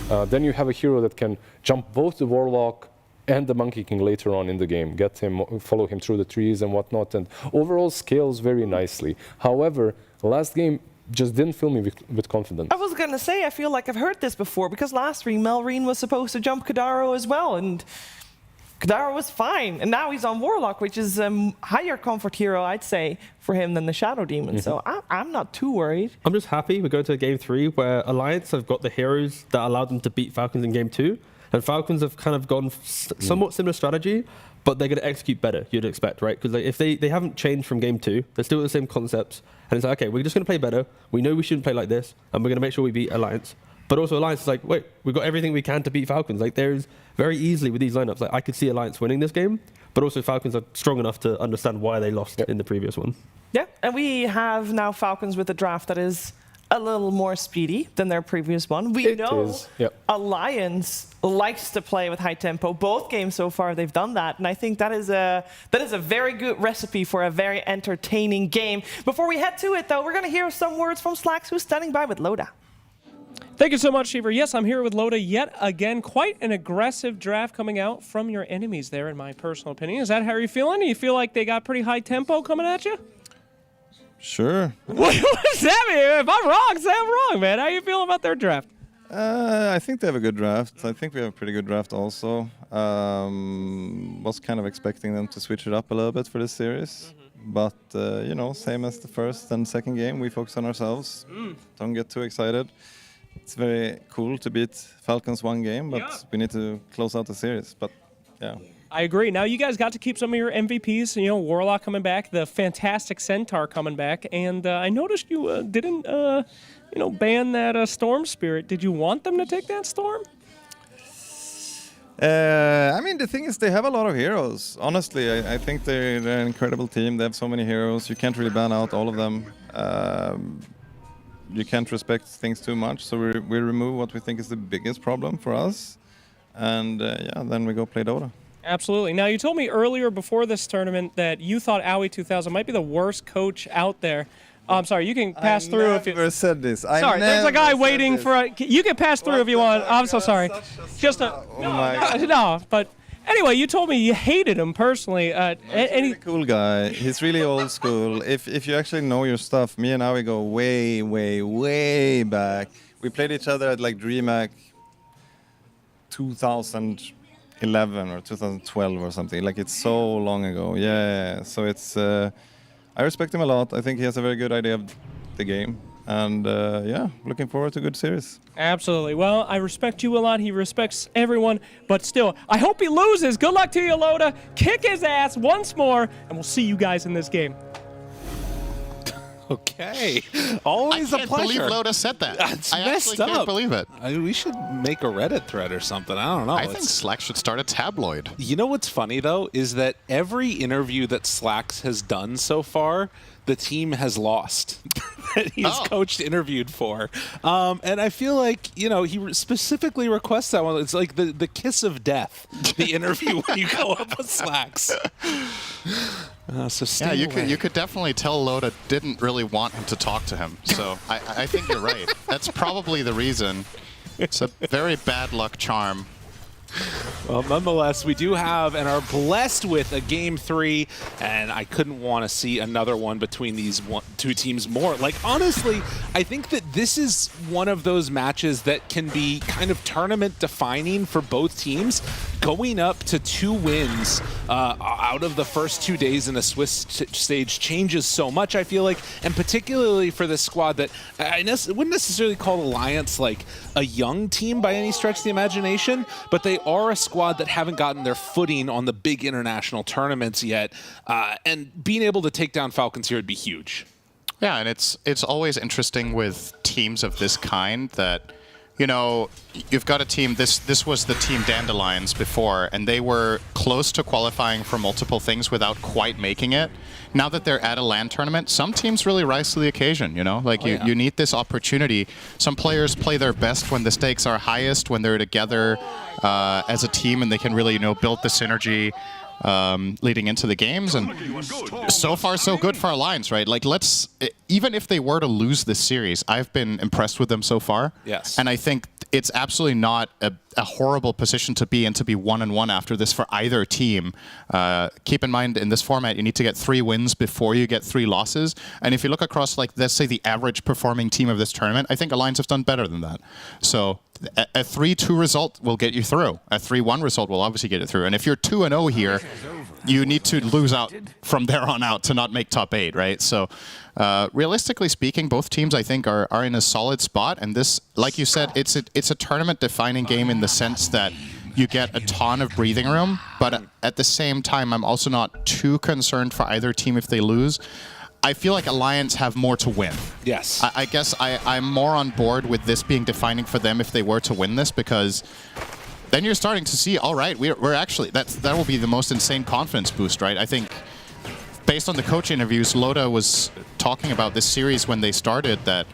Then you have a hero that can jump both the Warlock and the Monkey King later on in the game, get him, follow him through the trees and whatnot, and overall scales very nicely. However, last game just didn't fill me with confidence. I was going to say, I feel like I've heard this before, because last stream, Malrine was supposed to jump Kadaro as well, and Kadaro was fine, and now he's on Warlock, which is a higher comfort hero, I'd say, for him than the Shadow Demon, so I'm not too worried. I'm just happy we're going to game 3, where Alliance have got the heroes that allowed them to beat Falcons in game 2, and Falcons have kind of gone somewhat similar strategy, but they're going to execute better, you'd expect, right? Because if they haven't changed from game 2, they're still the same concepts, and it's like, okay, we're just going to play better, we know we shouldn't play like this, and we're going to make sure we beat Alliance. But also Alliance is like, wait, we've got everything we can to beat Falcons. Like, there's very easily with these lineups, like I could see Alliance winning this game, but also Falcons are strong enough to understand why they lost in the previous one. Yeah, and we have now Falcons with a draft that is a little more speedy than their previous one. We know Alliance likes to play with high tempo. Both games so far they've done that, and I think that is a very good recipe for a very entertaining game. Before we head to it, though, we're going to hear some words from Slacks, who's standing by with Loda. Thank you so much, Shiver. Yes, I'm here with Loda yet again. Quite an aggressive draft coming out from your enemies there, in my personal opinion. Is that how you're feeling? Do you feel like they got pretty high tempo coming at you? Sure. What does that mean? If I'm wrong, say I'm wrong, man. How you feeling about their draft? I think they have a good draft. I think we have a pretty good draft also. Was kind of expecting them to switch it up a little bit for this series. But, you know, same as the first and second game, we focus on ourselves. Don't get too excited. It's very cool to beat Falcons one game, but we need to close out the series. But, yeah. I agree. Now, you guys got to keep some of your MVPs, you know, Warlock coming back, the fantastic Centaur coming back, and I noticed you didn't, ban that Storm Spirit. Did you want them to take that Storm? I mean, the thing is, they have a lot of heroes. Honestly, I think they're an incredible team. They have so many heroes. You can't really ban out all of them. You can't respect things too much, so we remove what we think is the biggest problem for us. And yeah, then we go play Dota. Absolutely. Now, you told me earlier before this tournament that you thought Owie 2000 might be the worst coach out there. I'm sorry, you can pass through if you... I never said this. Sorry, there's a guy waiting for... You can pass through if you want. I'm so sorry. Just a... No, but anyway, you told me you hated him personally. He's a really cool guy. He's really old school. If you actually know your stuff, me and Owie go way, way, way back. We played each other at like DreamHack 2011 or 2012 or something. Like, it's so long ago. Yeah, so it's... I respect him a lot. I think he has a very good idea of the game. And yeah, looking forward to a good series. Absolutely. Well, I respect you a lot. He respects everyone. But still, I hope he loses. Good luck to you, Loda. Kick his ass once more, and we'll see you guys in this game. Okay. Always a pleasure. I can't believe Loda said that. It's I messed actually can't up. believe it. We should make a Reddit thread or something. I don't know. I think Slack should start a tabloid. You know what's funny, though, is that every interview that Slacks has done so far, the team has lost that he's coached, interviewed for. And I feel like, you know, he specifically requests that one. It's like the kiss of death, the interview when you go up with Slacks. So stay yeah, away. you could definitely tell Loda didn't really want him to talk to him. So I think you're right. That's probably the reason. It's a very bad luck charm. Well, nonetheless, we do have and are blessed with a Game 3, and I couldn't want to see another one between these two teams more. Like, honestly, I think that this is one of those matches that can be kind of tournament-defining for both teams. Going up to 2 wins out of the first 2 days in a Swiss stage changes so much, I feel like, and particularly for this squad that I wouldn't necessarily call Alliance like a young team by any stretch of the imagination, but they are a squad that haven't gotten their footing on the big international tournaments yet, and being able to take down Falcons here would be huge. Yeah, and it's always interesting with teams of this kind that, you know, you've got a team, this was the team Dandelions before, and they were close to qualifying for multiple things without quite making it. Now that they're at a LAN tournament, some teams really rise to the occasion, you know? Like, you need this opportunity. Some players play their best when the stakes are highest, when they're together as a team, and they can really, you know, build the synergy leading into the games. And so far, so good for Alliance, right? Like, even if they were to lose this series, I've been impressed with them so far. Yes. And I think it's absolutely not a horrible position to be in, to be 1-1 after this for either team. Keep in mind, in this format, you need to get 3 wins before you get 3 losses. And if you look across, like, let's say the average performing team of this tournament, I think Alliance have done better than that. So a 3-2 result will get you through. A 3-1 result will obviously get you through. And if you're 2-0 here, you need to lose out from there on out to not make top 8, right? So realistically speaking, both teams, I think, are in a solid spot. And this, like you said, it's a tournament-defining game in the sense that you get a ton of breathing room. But at the same time, I'm also not too concerned for either team if they lose. I feel like Alliance have more to win. Yes. I guess I'm more on board with this being defining for them if they were to win this, because then you're starting to see, all right, we're actually, that will be the most insane confidence boost, right? I think based on the coach interviews, Loda was talking about this series when they started, that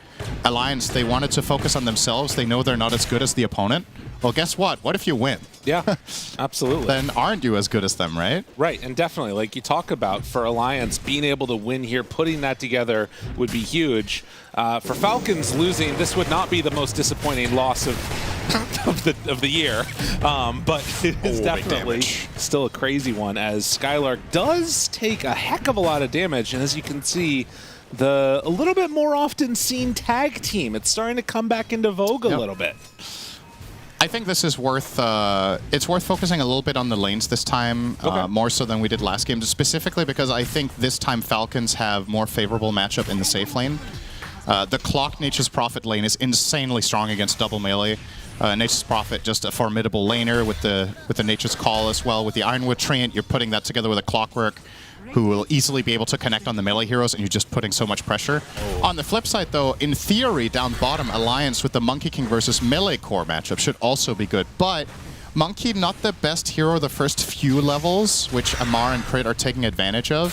Alliance, they wanted to focus on themselves. They know they're not as good as the opponent. Well, guess what? What if you win? Yeah, absolutely. Then aren't you as good as them, right? Right, and definitely, like you talk about, for Alliance, being able to win here, putting that together would be huge. For Falcons losing, this would not be the most disappointing loss of the year, but it is definitely still a crazy one, as Skylark does take a heck of a lot of damage, and as you can see, a little bit more often seen tag team, it's starting to come back into vogue a little bit. I think this is worth, it's worth focusing a little bit on the lanes this time, more so than we did last game, specifically because I think this time Falcons have more favorable matchup in the safe lane. The Clock Nature's Prophet lane is insanely strong against double melee. Nature's Prophet, just a formidable laner with the Nature's Call as well. With the Ironwood Treant, you're putting that together with a Clockwork, who will easily be able to connect on the melee heroes, and you're just putting so much pressure. On the flip side, though, in theory, down bottom, Alliance with the Monkey King versus melee core matchup should also be good. But Monkey, not the best hero the first few levels, which Amar and Crit are taking advantage of.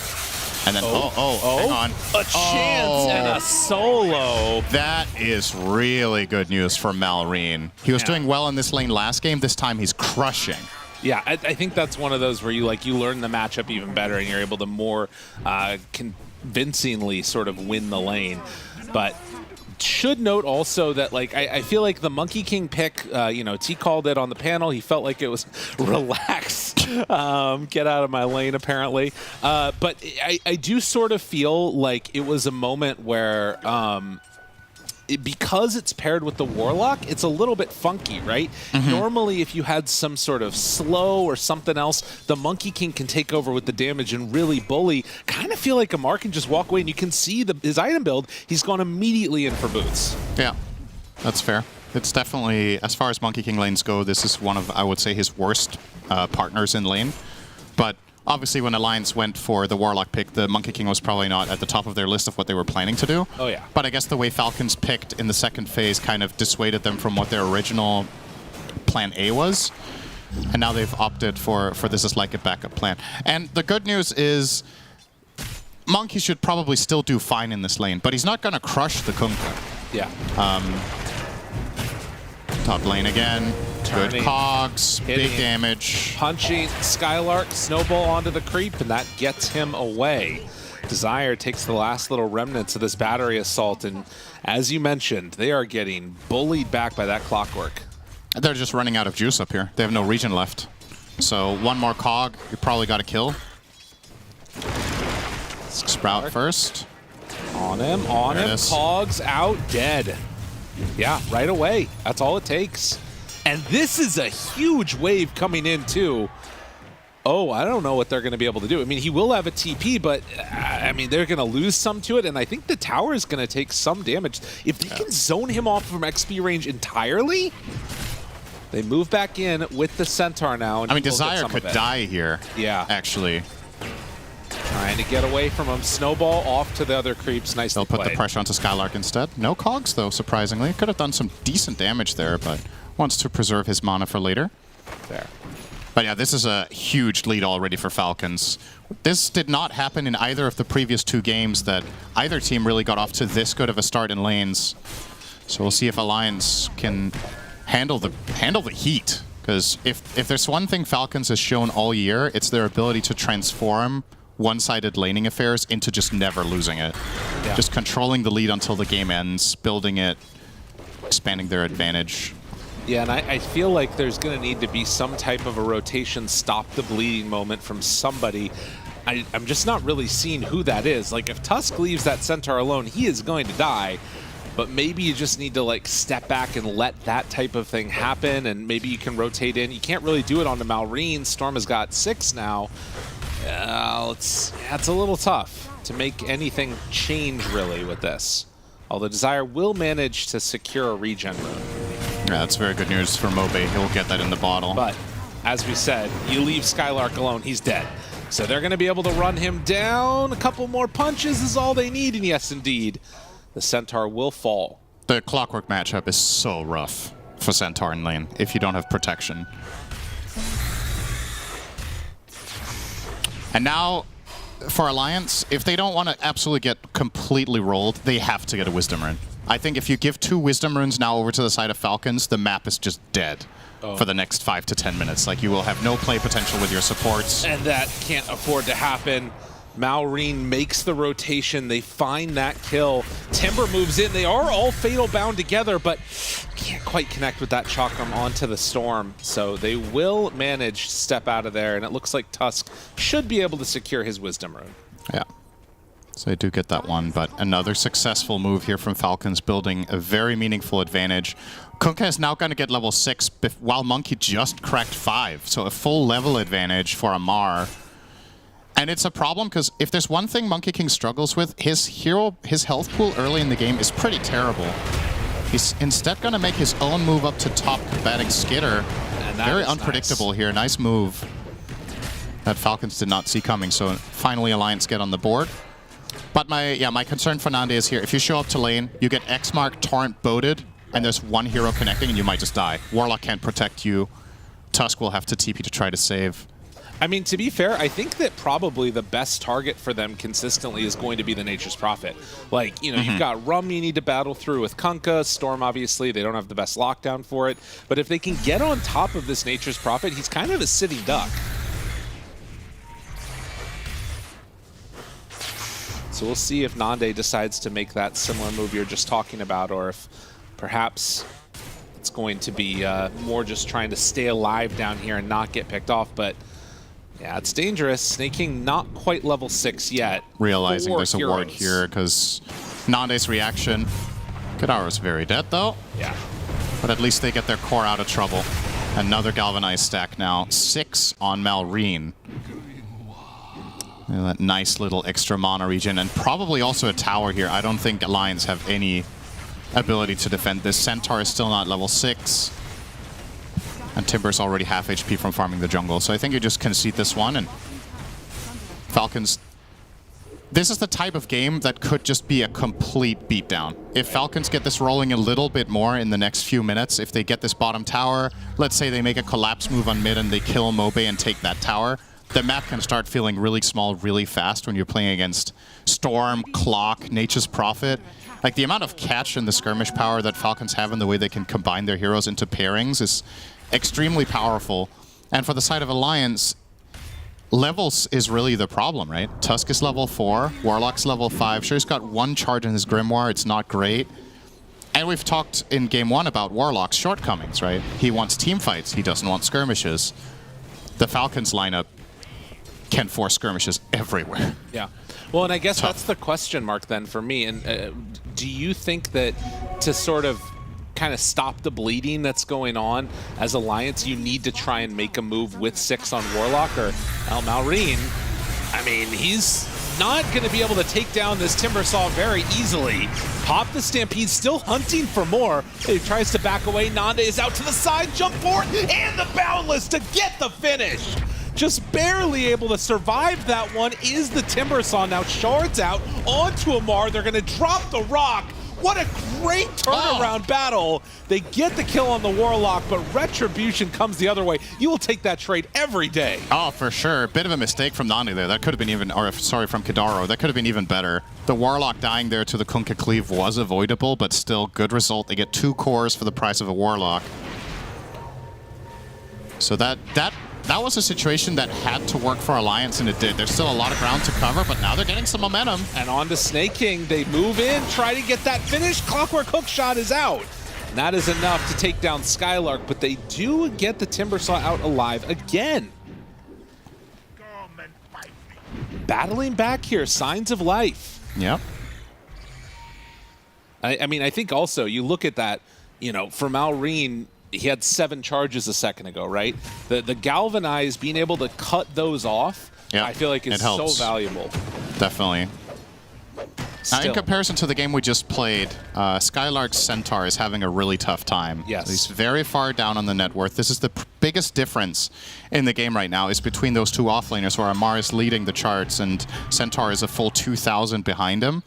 And then, hang on. A chance and a solo. That is really good news for Malrine. He was doing well in this lane last game. This time he's crushing. Yeah, I think that's one of those where you learn the matchup even better and you're able to more convincingly sort of win the lane. But should note also that I feel like the Monkey King pick, T called it on the panel. He felt like it was relax, get out of my lane apparently. But I do sort of feel like it was a moment where because it's paired with the Warlock, it's a little bit funky, right? Normally, if you had some sort of slow or something else, the Monkey King can take over with the damage and really bully. Kind of feel like Amar can just walk away, and you can see his item build. He's gone immediately in for boots. Yeah, that's fair. It's definitely, as far as Monkey King lanes go, this is one of, I would say, his worst partners in lane. But obviously, when Alliance went for the Warlock pick, the Monkey King was probably not at the top of their list of what they were planning to do. Oh, yeah. But I guess the way Falcons picked in the second phase kind of dissuaded them from what their original plan A was. And now they've opted for this as like a backup plan. And the good news is Monkey should probably still do fine in this lane, but he's not going to crush the Kunkka. Yeah. Top lane again. Turning, good cogs, hitting, big damage. Punching Skylark, snowball onto the creep, and that gets him away. Desire takes the last little remnants of this battery assault, and as you mentioned, they are getting bullied back by that Clockwork. They're just running out of juice up here. They have no regen left. So one more cog, you probably got to kill. Sprout first. On him, cogs out, dead. Yeah, right away. That's all it takes. And this is a huge wave coming in, too. Oh, I don't know what they're going to be able to do. I mean, he will have a TP, but, I mean, they're going to lose some to it, and I think the tower is going to take some damage. If they can zone him off from XP range entirely, they move back in with the Centaur now. And I mean, Desire could die here. Yeah. Actually. Trying to get away from him. Snowball off to the other creeps. Nicely They'll put played. the pressure onto Skylark instead. No cogs, though, surprisingly. Could have done some decent damage there, but wants to preserve his mana for later. There. But yeah, this is a huge lead already for Falcons. This did not happen in either of the previous two games that either team really got off to this good of a start in lanes. So we'll see if Alliance can handle the heat. Because if there's one thing Falcons has shown all year, it's their ability to transform one-sided laning affairs into just never losing it. Yeah. Just controlling the lead until the game ends, building it, expanding their advantage. Yeah, and I feel like there's going to need to be some type of a rotation, stop the bleeding moment from somebody. I'm just not really seeing who that is. Like, if Tusk leaves that Centaur alone, he is going to die. But maybe you just need to, like, step back and let that type of thing happen, and maybe you can rotate in. You can't really do it onto Malrine. Storm has got 6 now. It's a little tough to make anything change, really, with this. Although Desire will manage to secure a regen rune. Yeah, that's very good news for Mobe. He'll get that in the bottle. But, as we said, you leave Skylark alone, he's dead. So they're going to be able to run him down. A couple more punches is all they need, and yes, indeed, the Centaur will fall. The Clockwork matchup is so rough for Centaur in lane if you don't have protection. And now, for Alliance, if they don't want to absolutely get completely rolled, they have to get a Wisdom Rune. I think if you give 2 Wisdom Runes now over to the side of Falcons, the map is just dead for the next 5 to 10 minutes. Like, you will have no play potential with your supports. And that can't afford to happen. Malrine makes the rotation. They find that kill. Timber moves in. They are all fatal bound together, but can't quite connect with that chakram onto the Storm. So they will manage to step out of there, and it looks like Tusk should be able to secure his Wisdom Rune. Yeah. So they do get that one, but another successful move here from Falcons, building a very meaningful advantage. Kunkka is now going to get level 6, while Monkey just cracked 5. So a full level advantage for Amar. And it's a problem because if there's one thing Monkey King struggles with, his health pool early in the game is pretty terrible. He's instead going to make his own move up to top, combating Skitter. Very unpredictable here. Nice move that Falcons did not see coming. So finally Alliance get on the board. But my concern for Nande is here. If you show up to lane, you get X-Mark, Torrent, Boated, and there's one hero connecting and you might just die. Warlock can't protect you. Tusk will have to TP to try to save. I mean, to be fair, I think that probably the best target for them consistently is going to be the Nature's Prophet. Like, you know, you've got Rum you need to battle through with Kunkka, Storm, obviously, they don't have the best lockdown for it. But if they can get on top of this Nature's Prophet, he's kind of a sitting duck. So we'll see if Nande decides to make that similar move you're just talking about, or if perhaps it's going to be more just trying to stay alive down here and not get picked off. But yeah, it's dangerous. Snake King not quite level 6 yet. Realizing there's a ward here because Nande's reaction. Kadaro's very dead though. Yeah. But at least they get their core out of trouble. Another Galvanized stack now. 6 on Malrine. And that nice little extra mana regen, and probably also a tower here. I don't think Alliance have any ability to defend this. Centaur is still not level 6. And Timber's already half HP from farming the jungle. So I think you just concede this one, and Falcons... This is the type of game that could just be a complete beatdown. If Falcons get this rolling a little bit more in the next few minutes, if they get this bottom tower, let's say they make a collapse move on mid and they kill Mobe and take that tower, the map can start feeling really small really fast when you're playing against Storm, Clock, Nature's Prophet. Like, the amount of catch and the skirmish power that Falcons have and the way they can combine their heroes into pairings is extremely powerful. And for the side of Alliance, levels is really the problem, right? Tusk is level 4, Warlock's level 5. Sure, he's got 1 charge in his Grimoire, it's not great. And we've talked in Game 1 about Warlock's shortcomings, right? He wants team fights, he doesn't want skirmishes. The Falcons lineup can force skirmishes everywhere. Yeah. Well, and I guess that's the question mark then for me. And do you think that to sort of kind of stop the bleeding that's going on as Alliance, you need to try and make a move with 6 on Warlock? Or Malrine, I mean, he's not going to be able to take down this Timbersaw very easily. Pop the Stampede, still hunting for more. He tries to back away. Nande is out to the side, jump forward, and the Boundless to get the finish. Just barely able to survive that one is the Timbersaw. Now Shard's out onto Amar. They're going to drop the rock. What a great turnaround battle. They get the kill on the Warlock, but Retribution comes the other way. You will take that trade every day. Oh, for sure. Bit of a mistake from Nani there. That could have been even, or sorry, from Kadaro. That could have been even better. The Warlock dying there to the Kunkka Cleave was avoidable, but still good result. They get 2 cores for the price of a Warlock. So that was a situation that had to work for Alliance, and it did. There's still a lot of ground to cover, but now they're getting some momentum. And on to Snake King. They move in, try to get that finish. Clockwork Hookshot is out. And that is enough to take down Skylark, but they do get the Timbersaw out alive again. Battling back here, signs of life. Yep. I mean, I think also, you look at that, you know, for Malrine, he had 7 charges a second ago, right? The Galvanize, being able to cut those off, I feel like is so valuable. Definitely. Now, in comparison to the game we just played, Skylark's Centaur is having a really tough time. Yes. He's very far down on the net worth. This is the biggest difference in the game right now, is between those 2 offlaners, where Amar is leading the charts and Centaur is a full 2,000 behind him.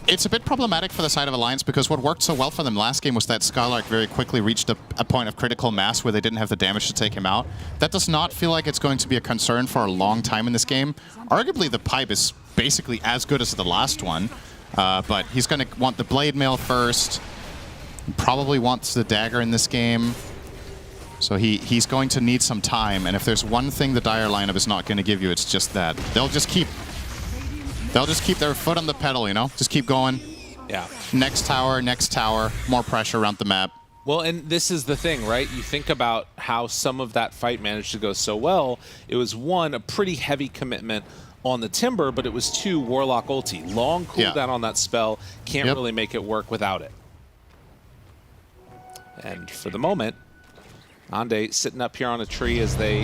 It's a bit problematic for the side of Alliance, because what worked so well for them last game was that Skylark very quickly reached a point of critical mass where they didn't have the damage to take him out. That does not feel like it's going to be a concern for a long time in this game. Arguably, the pipe is basically as good as the last one, but he's going to want the Blade Mail first. Probably wants the dagger in this game. So he's going to need some time, and if there's one thing the Dire lineup is not going to give you, it's just that. They'll just keep their foot on the pedal, you know? Just keep going. Yeah. Next tower, more pressure around the map. Well, and this is the thing, right? You think about how some of that fight managed to go so well. It was, 1, a pretty heavy commitment on the Timber, but it was 2, Warlock ulti. Long cooldown on that spell. Can't really make it work without it. And for the moment, Nande sitting up here on a tree as they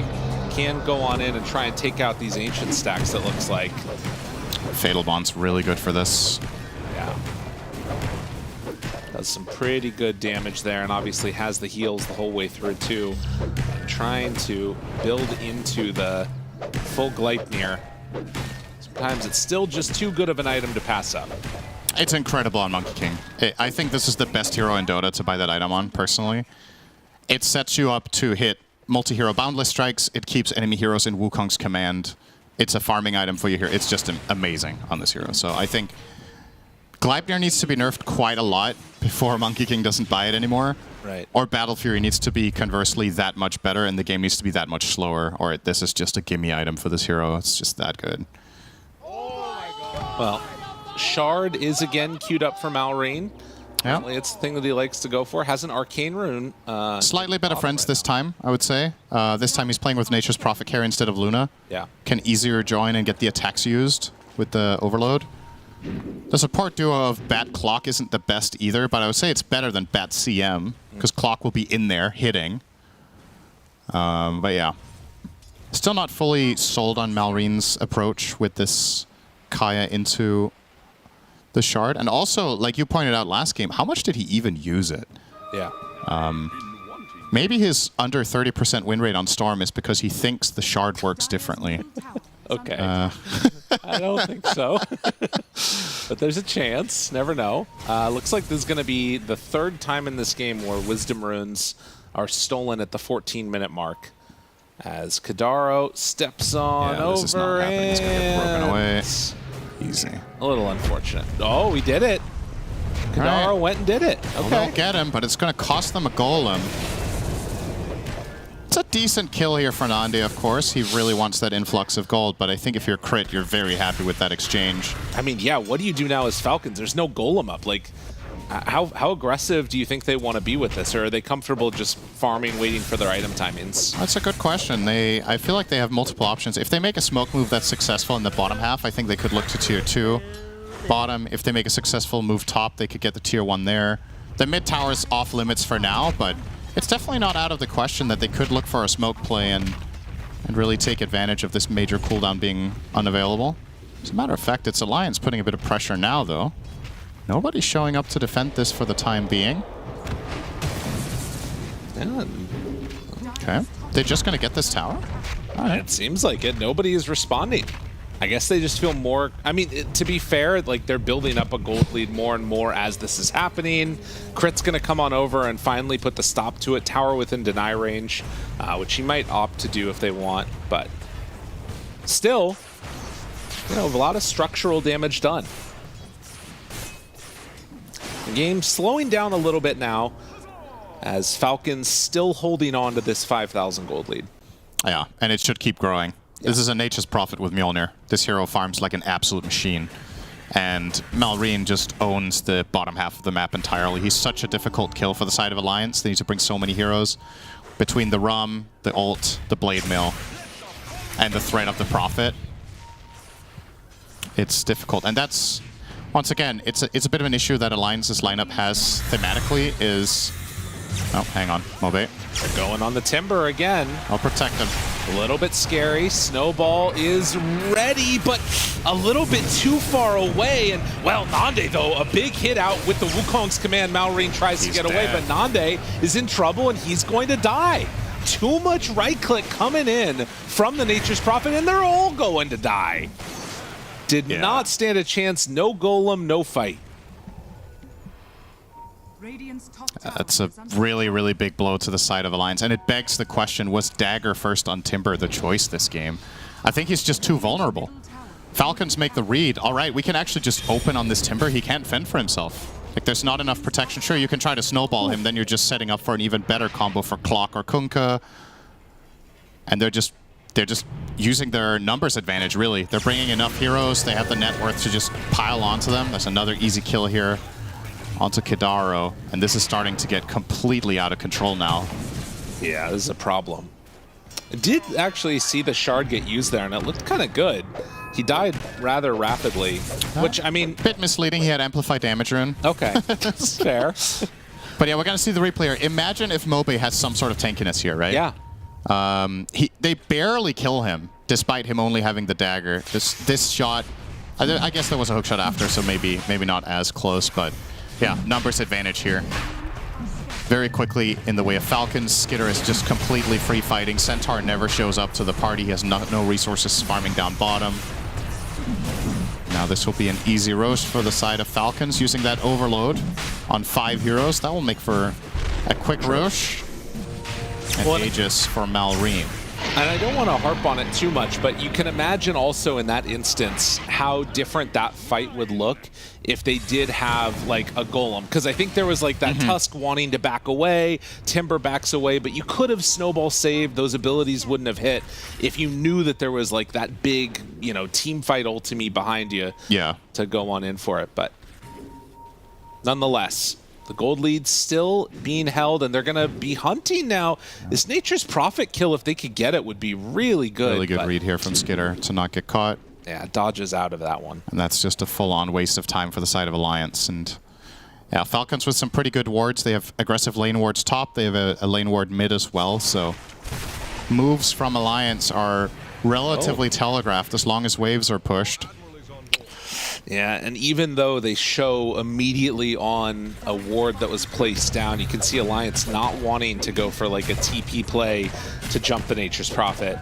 can go on in and try and take out these Ancient stacks, it looks like. Fatal Bond's really good for this. Yeah. Does some pretty good damage there, and obviously has the heals the whole way through too. And trying to build into the full Gleipnir. Sometimes it's still just too good of an item to pass up. It's incredible on Monkey King. I think this is the best hero in Dota to buy that item on, personally. It sets you up to hit multi-hero boundless strikes. It keeps enemy heroes in Wukong's command. It's a farming item for you here. It's just amazing on this hero. So I think Gleipnir needs to be nerfed quite a lot before Monkey King doesn't buy it anymore. Right. Or Battle Fury needs to be conversely that much better, and the game needs to be that much slower. Or this is just a gimme item for this hero. It's just that good. Well, Shard is again queued up for Malrine. Apparently it's the thing that he likes to go for. Has an Arcane Rune. Slightly better friends this time, I would say. This time he's playing with Nature's Prophet Carry instead of Luna. Yeah. Can easier join and get the attacks used with the Overload. The support duo of Bat Clock isn't the best either, but I would say it's better than Bat CM, because Clock will be in there hitting. But yeah. Still not fully sold on Malrine's approach with this Kaya into the Shard. And also, like you pointed out last game, how much did he even use it? Yeah. Maybe his under 30% win rate on Storm is because he thinks the Shard works differently. Okay. I don't think so. But there's a chance. Never know. Looks like this is going to be the third time in this game where Wisdom Runes are stolen at the 14-minute mark. As Kadaro steps on over this is not happening. He's going to get broken away. Easy. A little unfortunate. Oh, he did it. Kadaro went and did it. Okay. They'll get him, but it's going to cost them a golem. It's a decent kill here for Nande, of course. He really wants that influx of gold, but I think if you're crit, you're very happy with that exchange. I mean, yeah, what do you do now as Falcons? There's no golem up. Like, how aggressive do you think they want to be with this? Or are they comfortable just farming, waiting for their item timings? That's a good question. I feel like they have multiple options. If they make a smoke move that's successful in the bottom half, I think they could look to tier 2. Bottom, if they make a successful move top, they could get the tier 1 there. The mid tower is off limits for now, but it's definitely not out of the question that they could look for a smoke play and really take advantage of this major cooldown being unavailable. As a matter of fact, it's Alliance putting a bit of pressure now, though. Nobody's showing up to defend this for the time being. Okay. They're just going to get this tower? All right. It seems like it. Nobody is responding. I guess they just feel more... I mean, to be fair, like they're building up a gold lead more and more as this is happening. Crit's going to come on over and finally put the stop to it. Tower within deny range, which he might opt to do if they want. But still, you know, a lot of structural damage done. The game slowing down a little bit now as Falcons still holding on to this 5,000 gold lead. Yeah, and it should keep growing. Yeah. This is a Nature's Prophet with Mjolnir. This hero farms like an absolute machine. And Malrine just owns the bottom half of the map entirely. He's such a difficult kill for the side of Alliance. They need to bring so many heroes. Between the Rum, the ult, the Blade Mill, and the threat of the Prophet. It's difficult. And that's, once again, it's a bit of an issue that Alliance's lineup has thematically is... Oh, hang on, Mobe. They're going on the Timber again. I'll protect him. A little bit scary. Snowball is ready, but a little bit too far away. And, well, Nande, though, a big hit out with the Wukong's command. Malrine tries to get away, but Nande is in trouble, and he's going to die. Too much right-click coming in from the Nature's Prophet, and they're all going to die. Did not stand a chance. No golem, no fight. That's a really, really big blow to the side of Alliance. And it begs the question, was Dagger first on Timber the choice this game? I think he's just too vulnerable. Falcons make the read. All right, we can actually just open on this Timber. He can't fend for himself. Like, there's not enough protection. Sure, you can try to snowball him. Then you're just setting up for an even better combo for Clock or Kunkka. And they're just using their numbers advantage, really. They're bringing enough heroes. They have the net worth to just pile onto them. That's another easy kill here. Onto Kadaro, and this is starting to get completely out of control now. Yeah, this is a problem. I did actually see the Shard get used there, and it looked kind of good. He died rather rapidly, which, I mean... Bit misleading, he had Amplify Damage Rune. Okay, that's fair. But yeah, we're going to see the replay here. Imagine if Mobe has some sort of tankiness here, right? Yeah. They barely kill him, despite him only having the dagger. This shot... I guess there was a hook shot after, so maybe not as close, but... Yeah, numbers advantage here. Very quickly in the way of Falcons. Skitter is just completely free fighting. Centaur never shows up to the party. He has no resources farming down bottom. Now this will be an easy roast for the side of Falcons using that overload on 5 heroes. That will make for a quick roast. And Aegis for Malrine. And I don't want to harp on it too much, but you can imagine also in that instance how different that fight would look if they did have like a golem. Because I think there was like that Tusk wanting to back away, Timber backs away, but you could have snowball saved, those abilities wouldn't have hit if you knew that there was like that big, you know, team fight ultimate behind you to go on in for it. But nonetheless, the gold lead's still being held, and they're going to be hunting now. This Nature's Prophet kill, if they could get it, would be really good. Really good read here from Skitter to not get caught. Yeah, dodges out of that one. And that's just a full-on waste of time for the side of Alliance. And yeah, Falcons with some pretty good wards. They have aggressive lane wards top. They have a lane ward mid as well. So moves from Alliance are relatively telegraphed as long as waves are pushed. Yeah, and even though they show immediately on a ward that was placed down, you can see Alliance not wanting to go for like a TP play to jump the Nature's Prophet.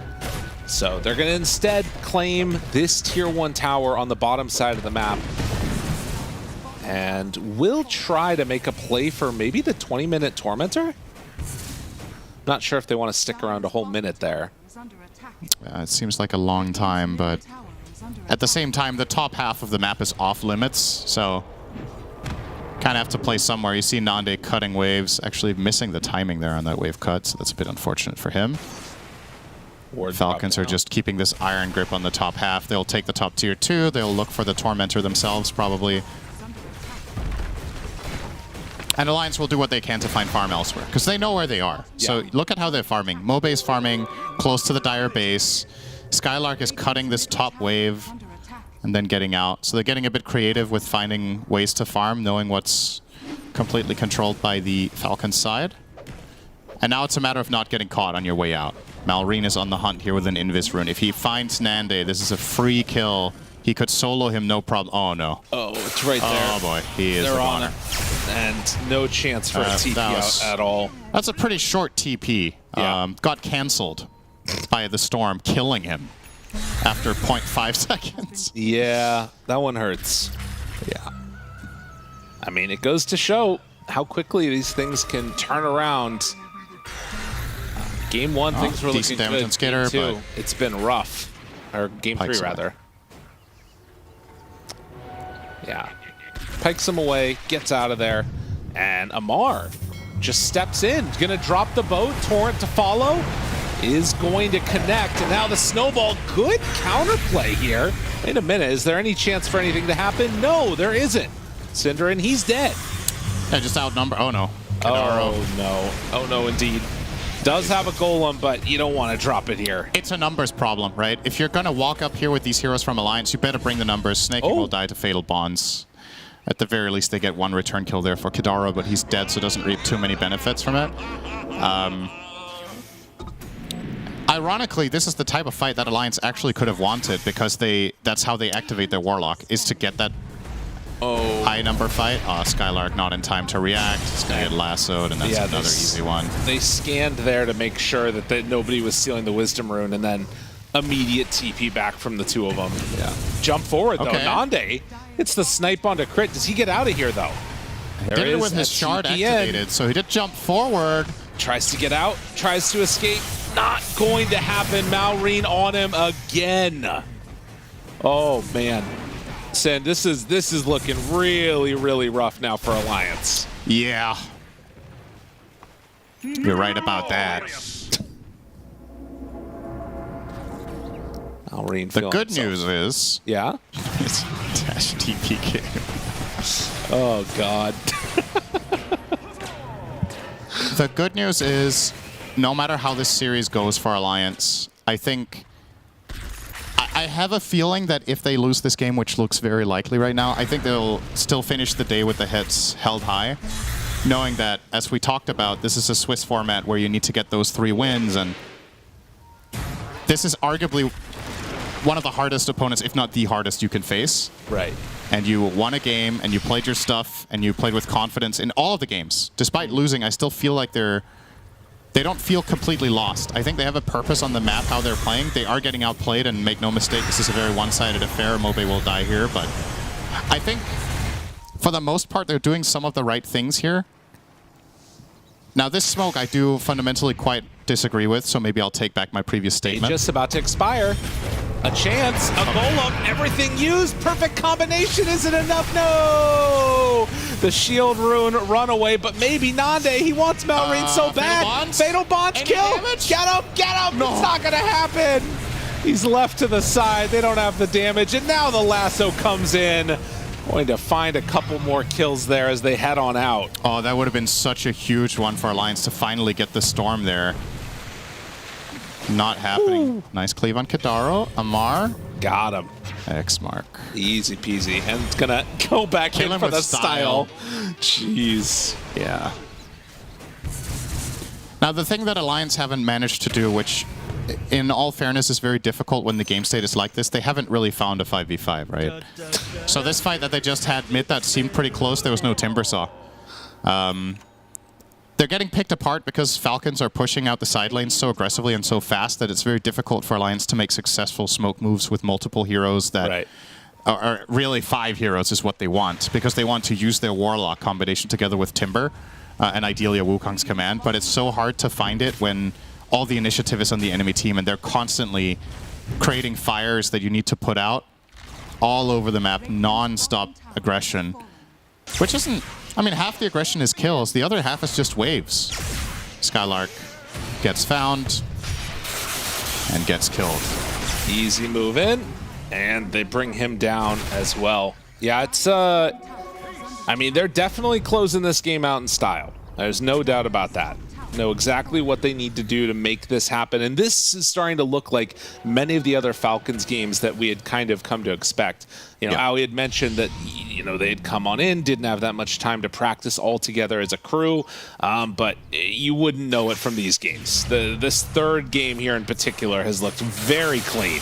So they're going to instead claim this tier 1 tower on the bottom side of the map. And will try to make a play for maybe the 20-minute Tormentor? Not sure if they want to stick around a whole minute there. It seems like a long time, but at the same time, the top half of the map is off limits, so kind of have to play somewhere. You see Nande cutting waves, actually missing the timing there on that wave cut, so that's a bit unfortunate for him. Falcons are just keeping this iron grip on the top half. They'll take the top tier 2, they'll look for the Tormentor themselves probably. And Alliance will do what they can to find farm elsewhere, because they know where they are. Yeah. So look at how they're farming. Mobe's farming close to the Dire base. Skylark is cutting this top wave and then getting out. So they're getting a bit creative with finding ways to farm, knowing what's completely controlled by the Falcon side. And now it's a matter of not getting caught on your way out. Malrine is on the hunt here with an Invis rune. If he finds Nande, this is a free kill. He could solo him, no problem. Oh, no. Oh, it's right there. Oh, boy. He is the goner. And no chance for a TP out at all. That's a pretty short TP. Yeah. Got cancelled by the storm, killing him after 0.5 seconds. Yeah, that one hurts. Yeah. I mean, it goes to show how quickly these things can turn around. Game 1, things were looking good. On Skitter, but it's been rough. Or Game 3, rather. Yeah. Pikes him away, gets out of there, and Amar just steps in. Gonna drop the boat, Torrent to follow. Is going to connect, and now the snowball. Good counterplay here. Wait a minute, is there any chance for anything to happen? No, there isn't. Cinder, and he's dead. Yeah, just outnumbered. Oh no. Kadaro. Oh no. Oh no, indeed. Does have a golem, but you don't want to drop it here. It's a numbers problem, right? If you're going to walk up here with these heroes from Alliance, you better bring the numbers. Snaking will die to Fatal Bonds. At the very least, they get 1 return kill there for Kadaro, but he's dead, so doesn't reap too many benefits from it. Ironically, this is the type of fight that Alliance actually could have wanted, because that's how they activate their Warlock, is to get that high number fight. Skylark not in time to react. He's going to get lassoed, and that's another easy one. They scanned there to make sure that nobody was stealing the Wisdom Rune, and then immediate TP back from the 2 of them. Yeah. Jump forward, though. Nande, it's the snipe onto crit. Does he get out of here, though? There did it with his shard activated, so he did jump forward. Tries to get out, tries to escape. Not going to happen. Malrine on him again. Oh, man. Sen, this is looking really, really rough now for Alliance. Yeah. You're right about that. Malrine the good news is... Yeah? It's dash TP game. Oh, God. The good news is, no matter how this series goes for Alliance, I think... I have a feeling that if they lose this game, which looks very likely right now, I think they'll still finish the day with the hits held high, knowing that, as we talked about, this is a Swiss format where you need to get those 3 wins, and this is arguably one of the hardest opponents, if not the hardest, you can face. Right. And you won a game, and you played your stuff, and you played with confidence in all of the games. Despite losing, I still feel like they're they don't feel completely lost. I think they have a purpose on the map how they're playing. They are getting outplayed, and make no mistake, this is a very one-sided affair. Mobe will die here, but I think for the most part, they're doing some of the right things here. Now, this smoke I do fundamentally quite disagree with, so maybe I'll take back my previous statement. Just about to expire. A chance, a golem, everything used, perfect combination, isn't enough, no! The shield rune run away, but maybe Nande, he wants Malrine so bad. Fatal Bonds kill, get him, no. It's not gonna happen. He's left to the side, they don't have the damage, and now the lasso comes in. Going to find a couple more kills there as they head on out. Oh, that would have been such a huge one for Alliance to finally get the storm there. Not happening. Ooh. Nice cleave on Kadaro. Amar. Got him. X mark. Easy peasy. And it's going to go back in for the style. Jeez. Yeah. Now, the thing that Alliance haven't managed to do, which in all fairness is very difficult when the game state is like this, they haven't really found a 5v5, right? So this fight that they just had mid that seemed pretty close, there was no Timbersaw. They're getting picked apart because Falcons are pushing out the side lanes so aggressively and so fast that it's very difficult for Alliance to make successful smoke moves with multiple heroes that are really 5 heroes is what they want, because they want to use their Warlock combination together with Timber and ideally a Wukong's command, but it's so hard to find it when all the initiative is on the enemy team and they're constantly creating fires that you need to put out all over the map, non-stop aggression, which isn't... I mean, half the aggression is kills, the other half is just waves. Skylark gets found and gets killed. Easy move in, and they bring him down as well. Yeah, it's, I mean, they're definitely closing this game out in style. There's no doubt about that. Know exactly what they need to do to make this happen, and this is starting to look like many of the other Falcons games that we had kind of come to expect. You know, Aoi had mentioned that, you know, they had come on in, didn't have that much time to practice all together as a crew, but you wouldn't know it from these games. This third game here in particular has looked very clean.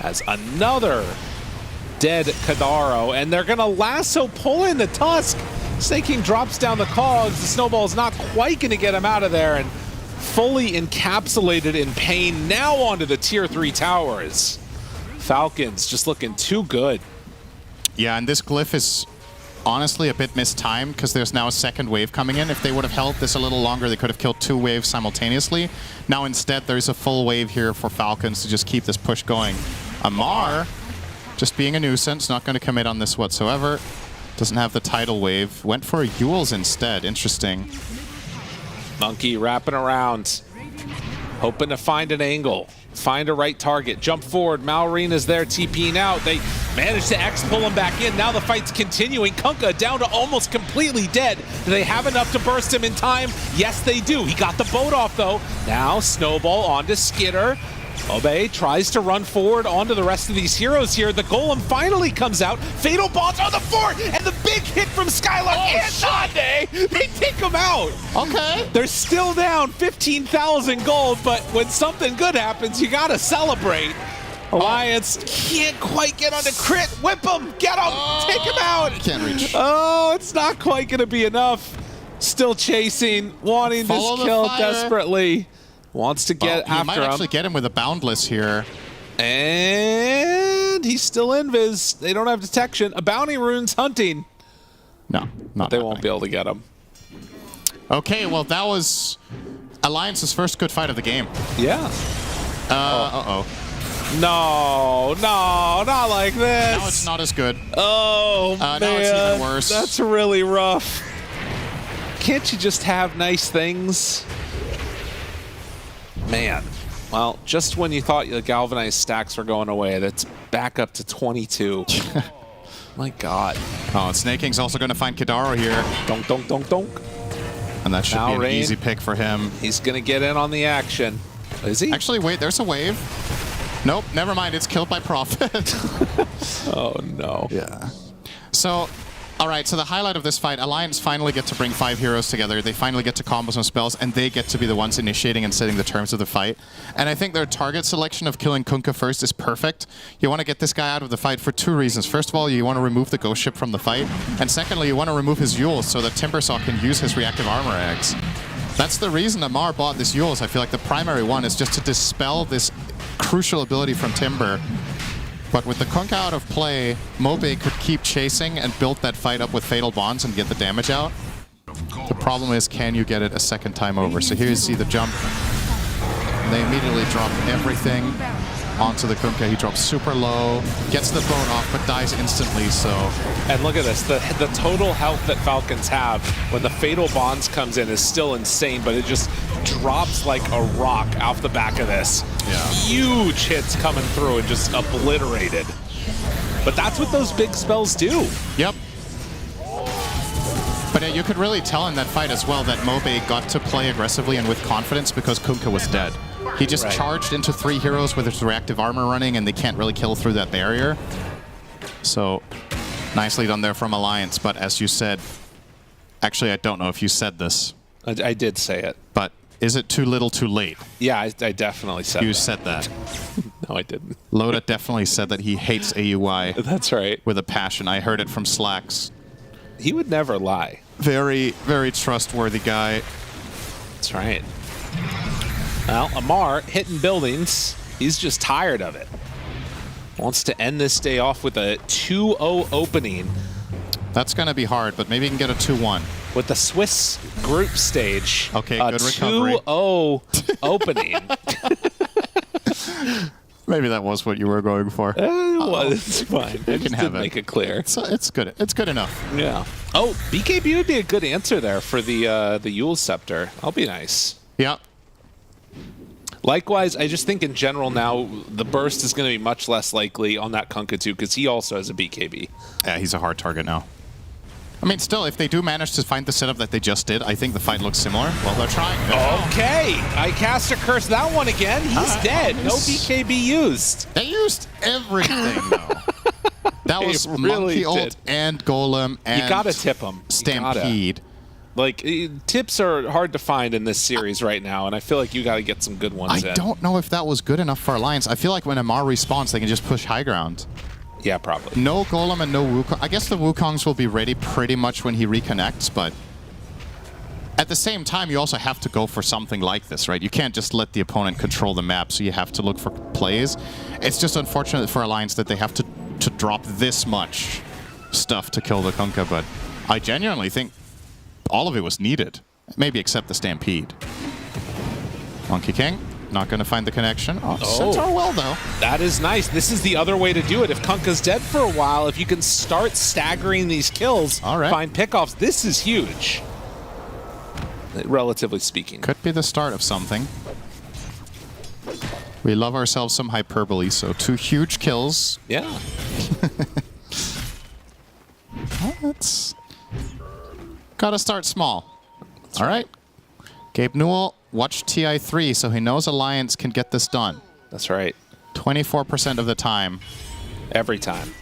As another dead Kadaro, and they're gonna lasso pull in the Tusk. Snake King drops down the cogs. The snowball's not quite going to get him out of there, and fully encapsulated in pain. Now onto the tier 3 towers. Falcons just looking too good. Yeah, and this glyph is honestly a bit mistimed because there's now a second wave coming in. If they would have held this a little longer, they could have killed 2 waves simultaneously. Now instead, there's a full wave here for Falcons to just keep this push going. Amar, just being a nuisance, not going to commit on this whatsoever. Doesn't have the tidal wave. Went for a Yules instead. Interesting. Monkey wrapping around. Hoping to find an angle. Find a right target. Jump forward. Malrine is there TPing out. They managed to X pull him back in. Now the fight's continuing. Kunkka down to almost completely dead. Do they have enough to burst him in time? Yes, they do. He got the boat off, though. Now Snowball onto Skitter. Obe tries to run forward onto the rest of these heroes here. The Golem finally comes out. Fatal Bonds on the fort, and the big hit from Skylark and Nande. They take him out. Okay. They're still down 15,000 gold, but when something good happens, you gotta celebrate. Alliance can't quite get onto crit. Whip him, get him, take him out. Can't reach. Oh, it's not quite gonna be enough. Still chasing, wanting this kill desperately. Wants to get after him. Might actually get him with a Boundless here. And he's still invis. They don't have detection. A Bounty Rune's hunting. No, not they won't be able to get him. Okay, well, that was Alliance's first good fight of the game. Yeah. Uh-oh. No, not like this. Now it's not as good. Oh, man. Now it's even worse. That's really rough. Can't you just have nice things? Man, well, just when you thought the galvanized stacks were going away, that's back up to 22. My God. Oh, and Snake King's also going to find Kadaro here. Donk, donk, donk, donk. And that should be an easy pick for him. He's going to get in on the action. Is he? Actually, wait, there's a wave. Nope, never mind. It's killed by Prophet. Oh, no. Yeah. So... All right, so the highlight of this fight, Alliance finally get to bring 5 heroes together. They finally get to combo some spells, and they get to be the ones initiating and setting the terms of the fight. And I think their target selection of killing Kunkka first is perfect. You want to get this guy out of the fight for 2 reasons. First of all, you want to remove the Ghost Ship from the fight. And secondly, you want to remove his Yules so that Timbersaw can use his reactive armor eggs. That's the reason Amar bought this AVULUS. I feel like the primary one is just to dispel this crucial ability from Timber. But with the Kunkka out of play, Mobe could keep chasing and build that fight up with Fatal Bonds and get the damage out. The problem is, can you get it a second time over? So here you see the jump. And they immediately drop everything onto the Kunkka. He drops super low, gets the bone off, but dies instantly, so... And look at this, the total health that Falcons have when the Fatal Bonds comes in is still insane, but it just drops like a rock off the back of this. Yeah. Huge hits coming through and just obliterated. But that's what those big spells do. Yep. But you could really tell in that fight as well that Mobe got to play aggressively and with confidence because Kunkka was dead. He just charged into 3 heroes with his reactive armor running, and they can't really kill through that barrier. So, nicely done there from Alliance, but as you said... Actually, I don't know if you said this. I did say it. But is it too little too late? Yeah, I definitely said You said that. No, I didn't. Loda definitely said that he hates AUI. That's right. With a passion. I heard it from Slacks. He would never lie. Very, very trustworthy guy. That's right. Well, Amar hitting buildings. He's just tired of it. Wants to end this day off with a 2-0 opening. That's going to be hard, but maybe he can get a 2-1. With the Swiss group stage. Okay, good recovery. 2-0 opening. Maybe that was what you were going for. It was. It's fine. I You can just have didn't it. make it clear. It's good. It's good enough. Yeah. Oh, BKB would be a good answer there for the Yule Scepter. That'll be nice. Yeah. Likewise, I just think in general now, the burst is going to be much less likely on that Kunkka too, because he also has a BKB. Yeah, he's a hard target now. I mean, still, if they do manage to find the setup that they just did, I think the fight looks similar. Well, they're trying. Okay, I cast a curse that one again. He's dead. No BKB used. They used everything, though. That was really Monkey Ult did. and Golem and You gotta tip him. Stampede. Like, tips are hard to find in this series right now, and I feel like you gotta get some good ones in. I don't know if that was good enough for Alliance. I feel like when Amar respawns, they can just push high ground. Yeah, probably. No Golem and no Wukong. I guess the Wukongs will be ready pretty much when he reconnects, but at the same time, you also have to go for something like this, right? You can't just let the opponent control the map, so you have to look for plays. It's just unfortunate for Alliance that they have to drop this much stuff to kill the Kunkka, but I genuinely think all of it was needed. Maybe except the Stampede. Monkey King. Not going to find the connection. Oh, Centaur well, though. That is nice. This is the other way to do it. If Kunkka's dead for a while, if you can start staggering these kills, find pickoffs, this is huge. Relatively speaking. Could be the start of something. We love ourselves some hyperbole, so 2 huge kills. Yeah. Well, that's... Gotta start small. All right. Gabe Newell watched TI3, so he knows Alliance can get this done. That's right. 24% of the time. Every time.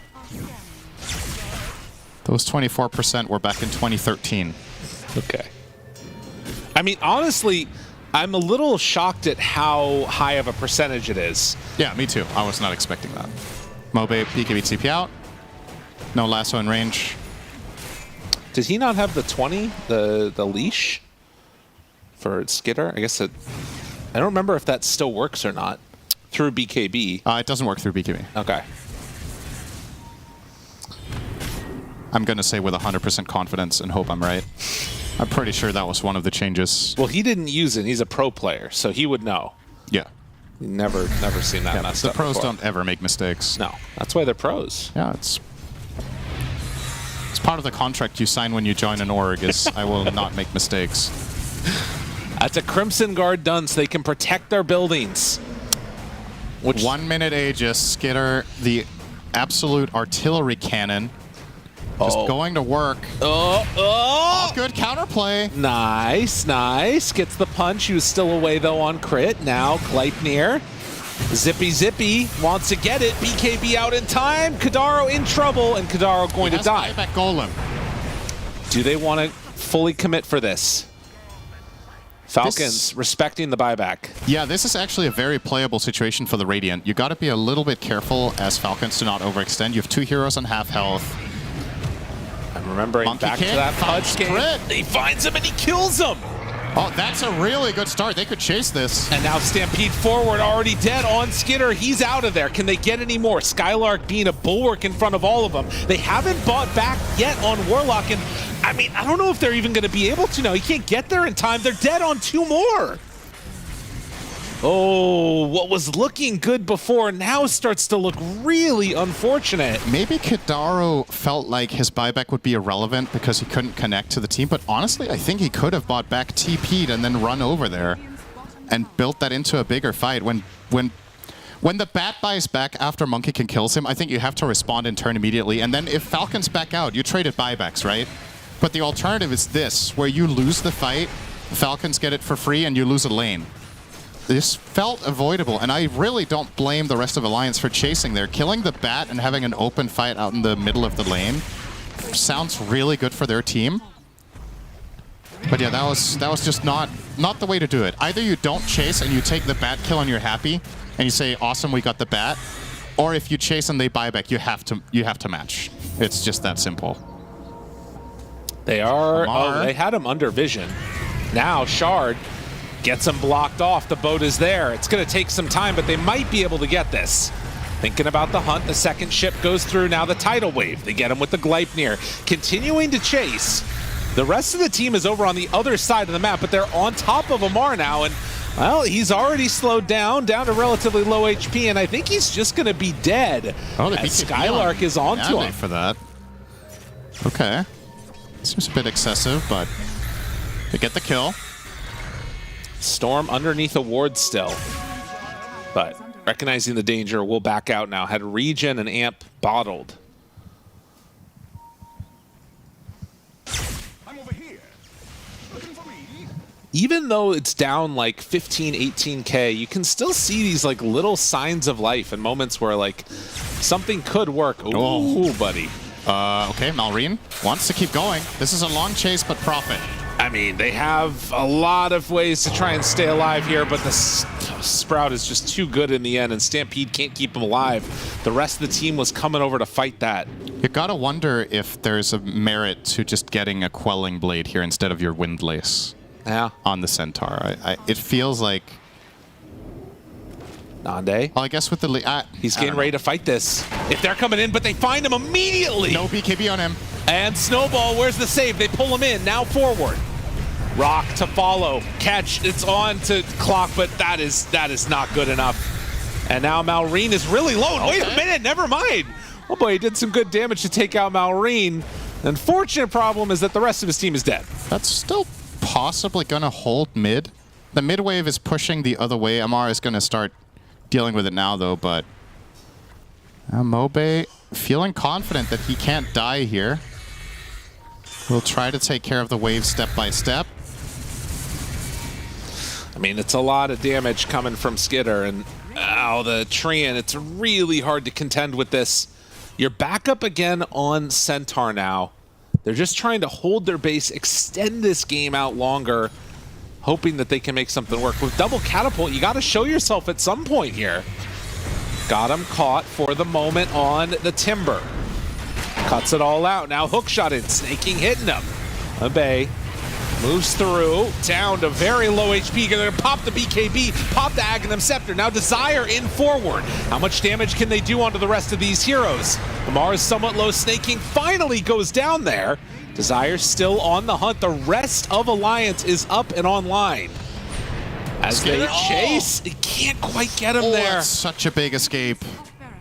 Those 24% were back in 2013. Okay. I mean, honestly, I'm a little shocked at how high of a percentage it is. Yeah, me too. I was not expecting that. Mobe, BKB TP out. No lasso in range. Did he not have the 20, the leash for Skitter? I guess I don't remember if that still works or not through BKB. It doesn't work through BKB. Okay. I'm going to say with 100% confidence and hope I'm right. I'm pretty sure that was one of the changes. Well, he didn't use it. He's a pro player, so he would know. Yeah. Never seen that messed the up pros before. don't ever make mistakes. No, that's why they're pros. Yeah, it's part of the contract you sign when you join an org is I will not make mistakes. That's a Crimson Guard done so they can protect their buildings. Which 1 minute Aegis, Skitter, the absolute artillery cannon. Just going to work. Oh, good counterplay. Nice, nice. Gets the punch. He was still away, though, on crit. Now, Gleipnir. Zippy wants to get it. BKB out in time. Kadaro in trouble, and Kadaro going to die. Buyback Golem. Do they want to fully commit for this? Falcons respecting the buyback. Yeah, this is actually a very playable situation for the Radiant. You got to be a little bit careful as Falcons to not overextend. You have 2 heroes on half health. I'm remembering Monkey back King to that punch game. Crit. He finds him and he kills him. Oh, that's a really good start. They could chase this. And now Stampede forward, already dead on Skitter. He's out of there. Can they get any more? Skylark being a bulwark in front of all of them. They haven't bought back yet on Warlock, and I mean, I don't know if they're even going to be able to now. He can't get there in time. They're dead on 2 more. Oh, what was looking good before now starts to look really unfortunate. Maybe Kidaro felt like his buyback would be irrelevant because he couldn't connect to the team, but honestly, I think he could have bought back TP'd and then run over there and built that into a bigger fight. When the bat buys back after Monkey can kills him, I think you have to respond and turn immediately, and then if Falcons back out, you traded buybacks, right? But the alternative is this, where you lose the fight, Falcons get it for free, and you lose a lane. This felt avoidable, and I really don't blame the rest of Alliance for chasing there. Killing the bat and having an open fight out in the middle of the lane sounds really good for their team. But yeah, that was just not the way to do it. Either you don't chase and you take the bat kill and you're happy, and you say, awesome, we got the bat. Or if you chase and they buy back, you have to match. It's just that simple. They are, oh, they had him under vision. Now Shard gets him blocked off. The boat is there. It's going to take some time, but they might be able to get this. Thinking about the hunt, the second ship goes through. Now the tidal wave. They get him with the Gleipnir. Continuing to chase. The rest of the team is over on the other side of the map, but they're on top of Amar now, and well, he's already slowed down to relatively low HP, and I think he's just going to be dead. Oh, as Skylark is onto him. For that. Okay. Seems a bit excessive, but they get the kill. Storm underneath a ward still, but recognizing the danger, will back out now. Had regen and amp bottled. Even though it's down like 15, 18K, you can still see these like little signs of life and moments where like something could work. Ooh, buddy. Okay, Malrine wants to keep going. This is a long chase, but profit. I mean, they have a lot of ways to try and stay alive here, but the Sprout is just too good in the end, and Stampede can't keep him alive. The rest of the team was coming over to fight that. You gotta wonder if there's a merit to just getting a Quelling Blade here instead of your Windlace. Yeah. On the Centaur. It feels like... Nande? Well, I guess with the... He's getting ready to fight this. If they're coming in, but they find him immediately! No BKB on him. And Snowball, where's the save? They pull him in, now forward. Rock to follow. Catch, it's on to Clock, but that is not good enough. And now Malrine is really low. Okay. Wait a minute, never mind. Oh boy, he did some good damage to take out Malrine. The unfortunate problem is that the rest of his team is dead. That's still possibly gonna hold mid. The mid wave is pushing the other way. Amar is gonna start dealing with it now though, but Mobe feeling confident that he can't die here. We'll try to take care of the wave step by step. I mean, it's a lot of damage coming from Skitter, and the Treant, it's really hard to contend with this. You're back up again on Centaur now. They're just trying to hold their base, extend this game out longer, hoping that they can make something work. With double catapult, you got to show yourself at some point here. Got him caught for the moment on the Timber. Cuts it all out. Now hookshot in, snaking, hitting him. Obey moves through, down to very low HP. Gonna pop the BKB, pop the Aghanim Scepter. Now Desire in forward. How much damage can they do onto the rest of these heroes? Lamar is somewhat low, snaking, finally goes down there. Desire still on the hunt. The rest of Alliance is up and online. As they chase, it can't quite get him there. That's such a big escape.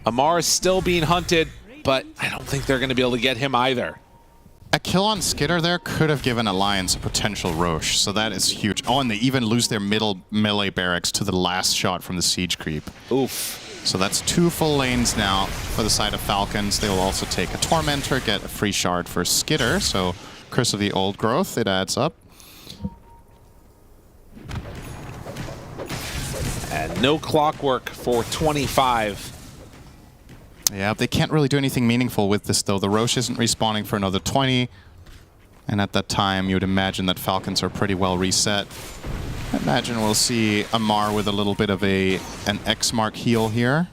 Amar is still being hunted, but I don't think they're going to be able to get him either. A kill on Skitter there could have given Alliance a potential Roche, so that is huge. Oh, and they even lose their middle melee barracks to the last shot from the siege creep. Oof. So that's 2 full lanes now for the side of Falcons. They will also take a Tormentor, get a free shard for Skitter, so Curse of the Old Growth, it adds up. And no clockwork for 25. Yeah, they can't really do anything meaningful with this, though. The Roche isn't respawning for another 20. And at that time, you would imagine that Falcons are pretty well reset. I imagine we'll see Amar with a little bit of an X-Mark heal here.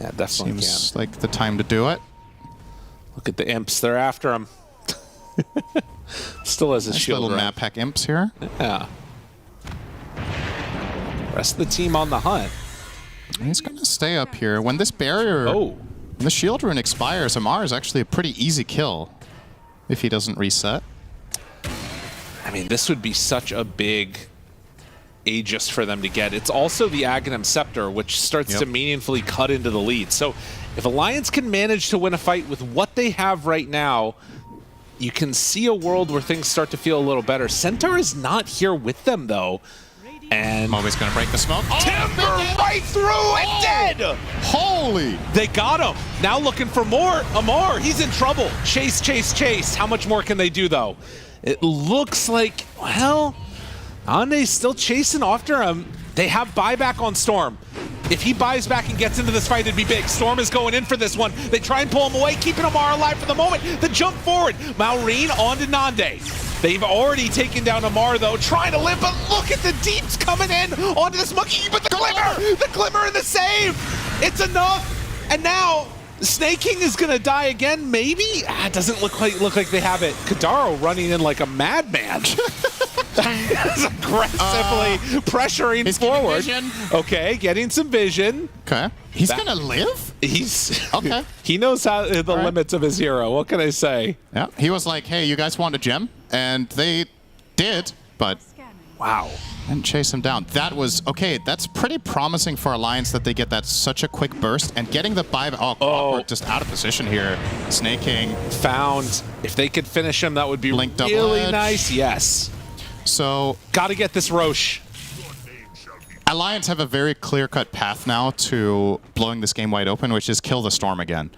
Yeah, definitely Seems like the time to do it. Look at the imps, they're after him. Still has his nice shield. Little map hack imps here. Yeah. Rest of the team on the hunt. He's going to stay up here. When this barrier, when the shield rune expires, Amar is actually a pretty easy kill if he doesn't reset. I mean, this would be such a big Aegis for them to get. It's also the Aghanim Scepter, which starts to meaningfully cut into the lead. So if Alliance can manage to win a fight with what they have right now, you can see a world where things start to feel a little better. Centaur is not here with them, though. And Moby's going to break the smoke. Timber right through and dead! Holy! They got him. Now looking for more. Amar, he's in trouble. Chase, chase, chase. How much more can they do, though? It looks like, well, Ande's still chasing after him. They have buyback on Storm. If he buys back and gets into this fight, it'd be big. Storm is going in for this one. They try and pull him away, keeping Amar alive for the moment. The jump forward. Maureen on to Nande. They've already taken down Amar, though, trying to live, but look at the deeps coming in onto this monkey. But the glimmer and the save. It's enough. And now Snake King is going to die again, maybe? It doesn't look like they have it. Kadaro running in like a madman. Aggressively pressuring forward. Okay, getting some vision. Okay. He's going to live? He's okay. He knows how the limits of his hero. What can I say? Yeah. He was like, hey, you guys want a gem? And they did, but wow. And chase him down. That was, okay, that's pretty promising for Alliance that they get that such a quick burst. And getting the buyback, Clockwork just out of position here. Snake King. Found. If they could finish him, that would be really nice. Yes. So, got to get this Roche. Alliance have a very clear-cut path now to blowing this game wide open, which is kill the Storm again.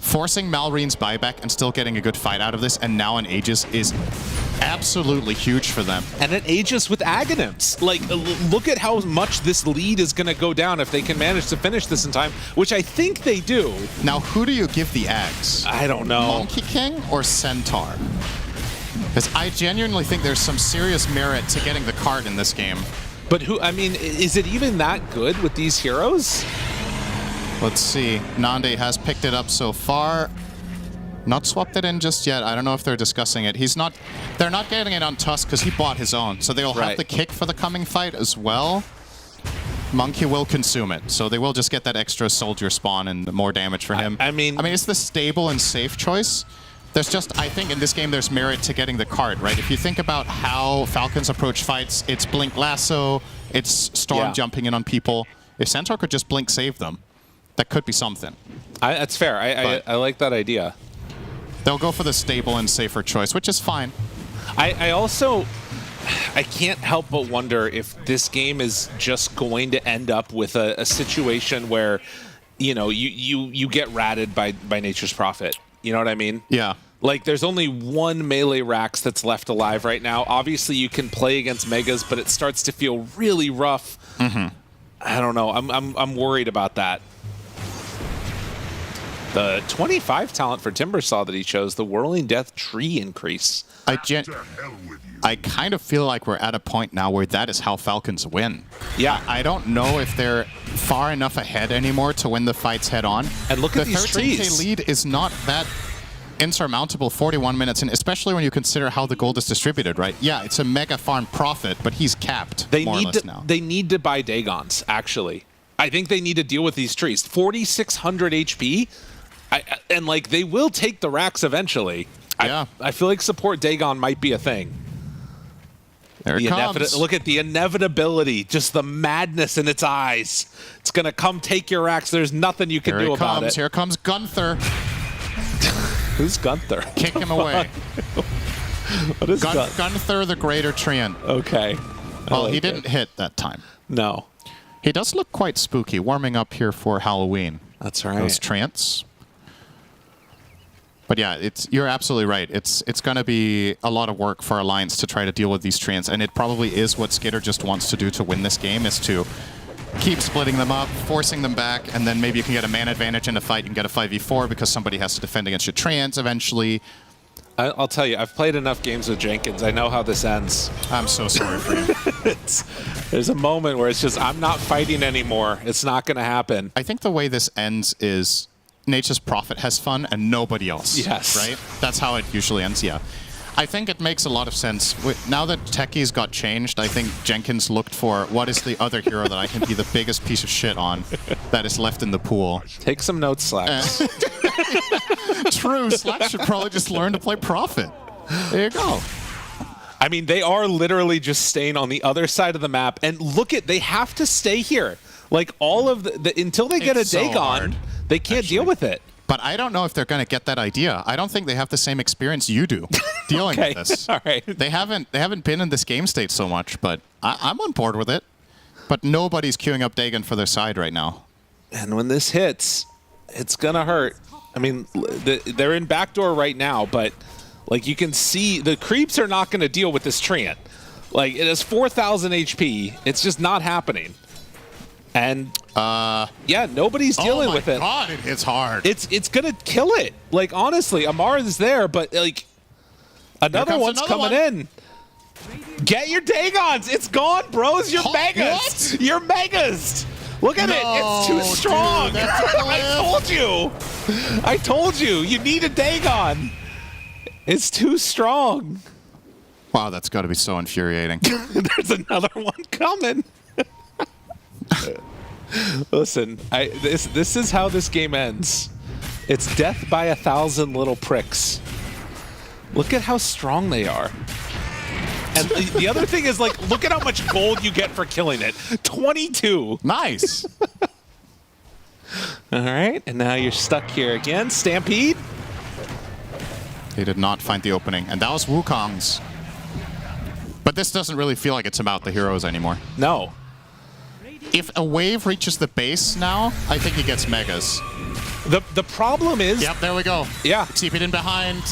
Forcing Malreen's buyback and still getting a good fight out of this, and now an Aegis is absolutely huge for them. And an Aegis with Aghanims. Like, look at how much this lead is going to go down if they can manage to finish this in time, which I think they do. Now, who do you give the Ags? I don't know. Monkey King or Centaur? Because I genuinely think there's some serious merit to getting the card in this game. But who, I mean, is it even that good with these heroes? Let's see. Nande has picked it up so far. Not swapped it in just yet. I don't know if they're discussing it. They're not getting it on Tusk because he bought his own. So they'll have the kick for the coming fight as well. Monkey will consume it. So they will just get that extra soldier spawn and more damage for him. I mean, it's the stable and safe choice. There's just, I think in this game, there's merit to getting the card, right? If you think about how Falcons approach fights, it's Blink Lasso, it's Storm jumping in on people. If Centaur could just Blink save them, that could be something. That's fair. I like that idea. They'll go for the stable and safer choice, which is fine. I can't help but wonder if this game is just going to end up with a situation where, you know, you get ratted by Nature's Prophet. You know what I mean? Yeah. Like, there's only one melee Rax that's left alive right now. Obviously, you can play against Megas, but it starts to feel really rough. I don't know. I'm worried about that. The 25 talent for Timber saw that he chose the Whirling Death Tree increase. I kind of feel like we're at a point now where that is how Falcons win. Yeah. I don't know if they're far enough ahead anymore to win the fights head on. And look at these trees. The 13k lead is not that insurmountable 41 minutes in, especially when you consider how the gold is distributed, right? Yeah, it's a mega farm profit, but he's capped more or less now. They need to buy Dagons, actually. I think they need to deal with these trees. 4,600 HP, and like they will take the racks eventually. Yeah. I feel like support Dagon might be a thing. There it comes. Look at the inevitability, just the madness in its eyes. It's going to come take your racks. There's nothing you can do about it. Here comes Gunther. Who's Gunther? Kick him away. What is Gunther the Greater Treant? Okay. Well, he didn't hit that time. No. He does look quite spooky, warming up here for Halloween. That's right. Those Treants. But yeah, you're absolutely right. It's going to be a lot of work for Alliance to try to deal with these Treants, and it probably is what Skitter just wants to do to win this game, is to keep splitting them up, forcing them back, and then maybe you can get a man advantage in a fight and get a 5v4 because somebody has to defend against your Treants eventually. I'll tell you, I've played enough games with Jenkins. I know how this ends. I'm so sorry for you. There's a moment where it's just, I'm not fighting anymore. It's not going to happen. I think the way this ends is Nature's Prophet has fun and nobody else. Yes. Right? That's how it usually ends, yeah. I think it makes a lot of sense. Now that techies got changed, I think Jenkins looked for what is the other hero that I can be the biggest piece of shit on that is left in the pool. Take some notes, Slacks. True, Slacks should probably just learn to play Prophet. There you go. I mean, they are literally just staying on the other side of the map, and look at, they have to stay here. Like, all of until they get a Dagon, they can't deal with it. But I don't know if they're going to get that idea. I don't think they have the same experience you do dealing with this. All right. They haven't been in this game state so much, but I'm on board with it. But nobody's queuing up Dagon for their side right now. And when this hits, it's going to hurt. I mean, they're in backdoor right now, but like you can see, the creeps are not going to deal with this Treant. Like, it has 4,000 HP. It's just not happening. And yeah, nobody's dealing with it. Oh my god, it hits hard. It's gonna kill it. Like, honestly, Amar is there, but like another one's coming in. Get your Dagons. It's gone, bros. You're megas. What? You're megas. Look at it. It's too strong. Dude, I told you. I told you. You need a Dagon. It's too strong. Wow, that's got to be so infuriating. There's another one coming. Listen, this is how this game ends. It's death by 1,000 little pricks. Look at how strong they are. And the other thing is, like, look at how much gold you get for killing it. 22. Nice. All right, and now you're stuck here again. Stampede. He did not find the opening, and that was Wukong's. But this doesn't really feel like it's about the heroes anymore. No. If a wave reaches the base now, I think he gets megas. The problem is... Yep, there we go. Yeah. TP'd in behind.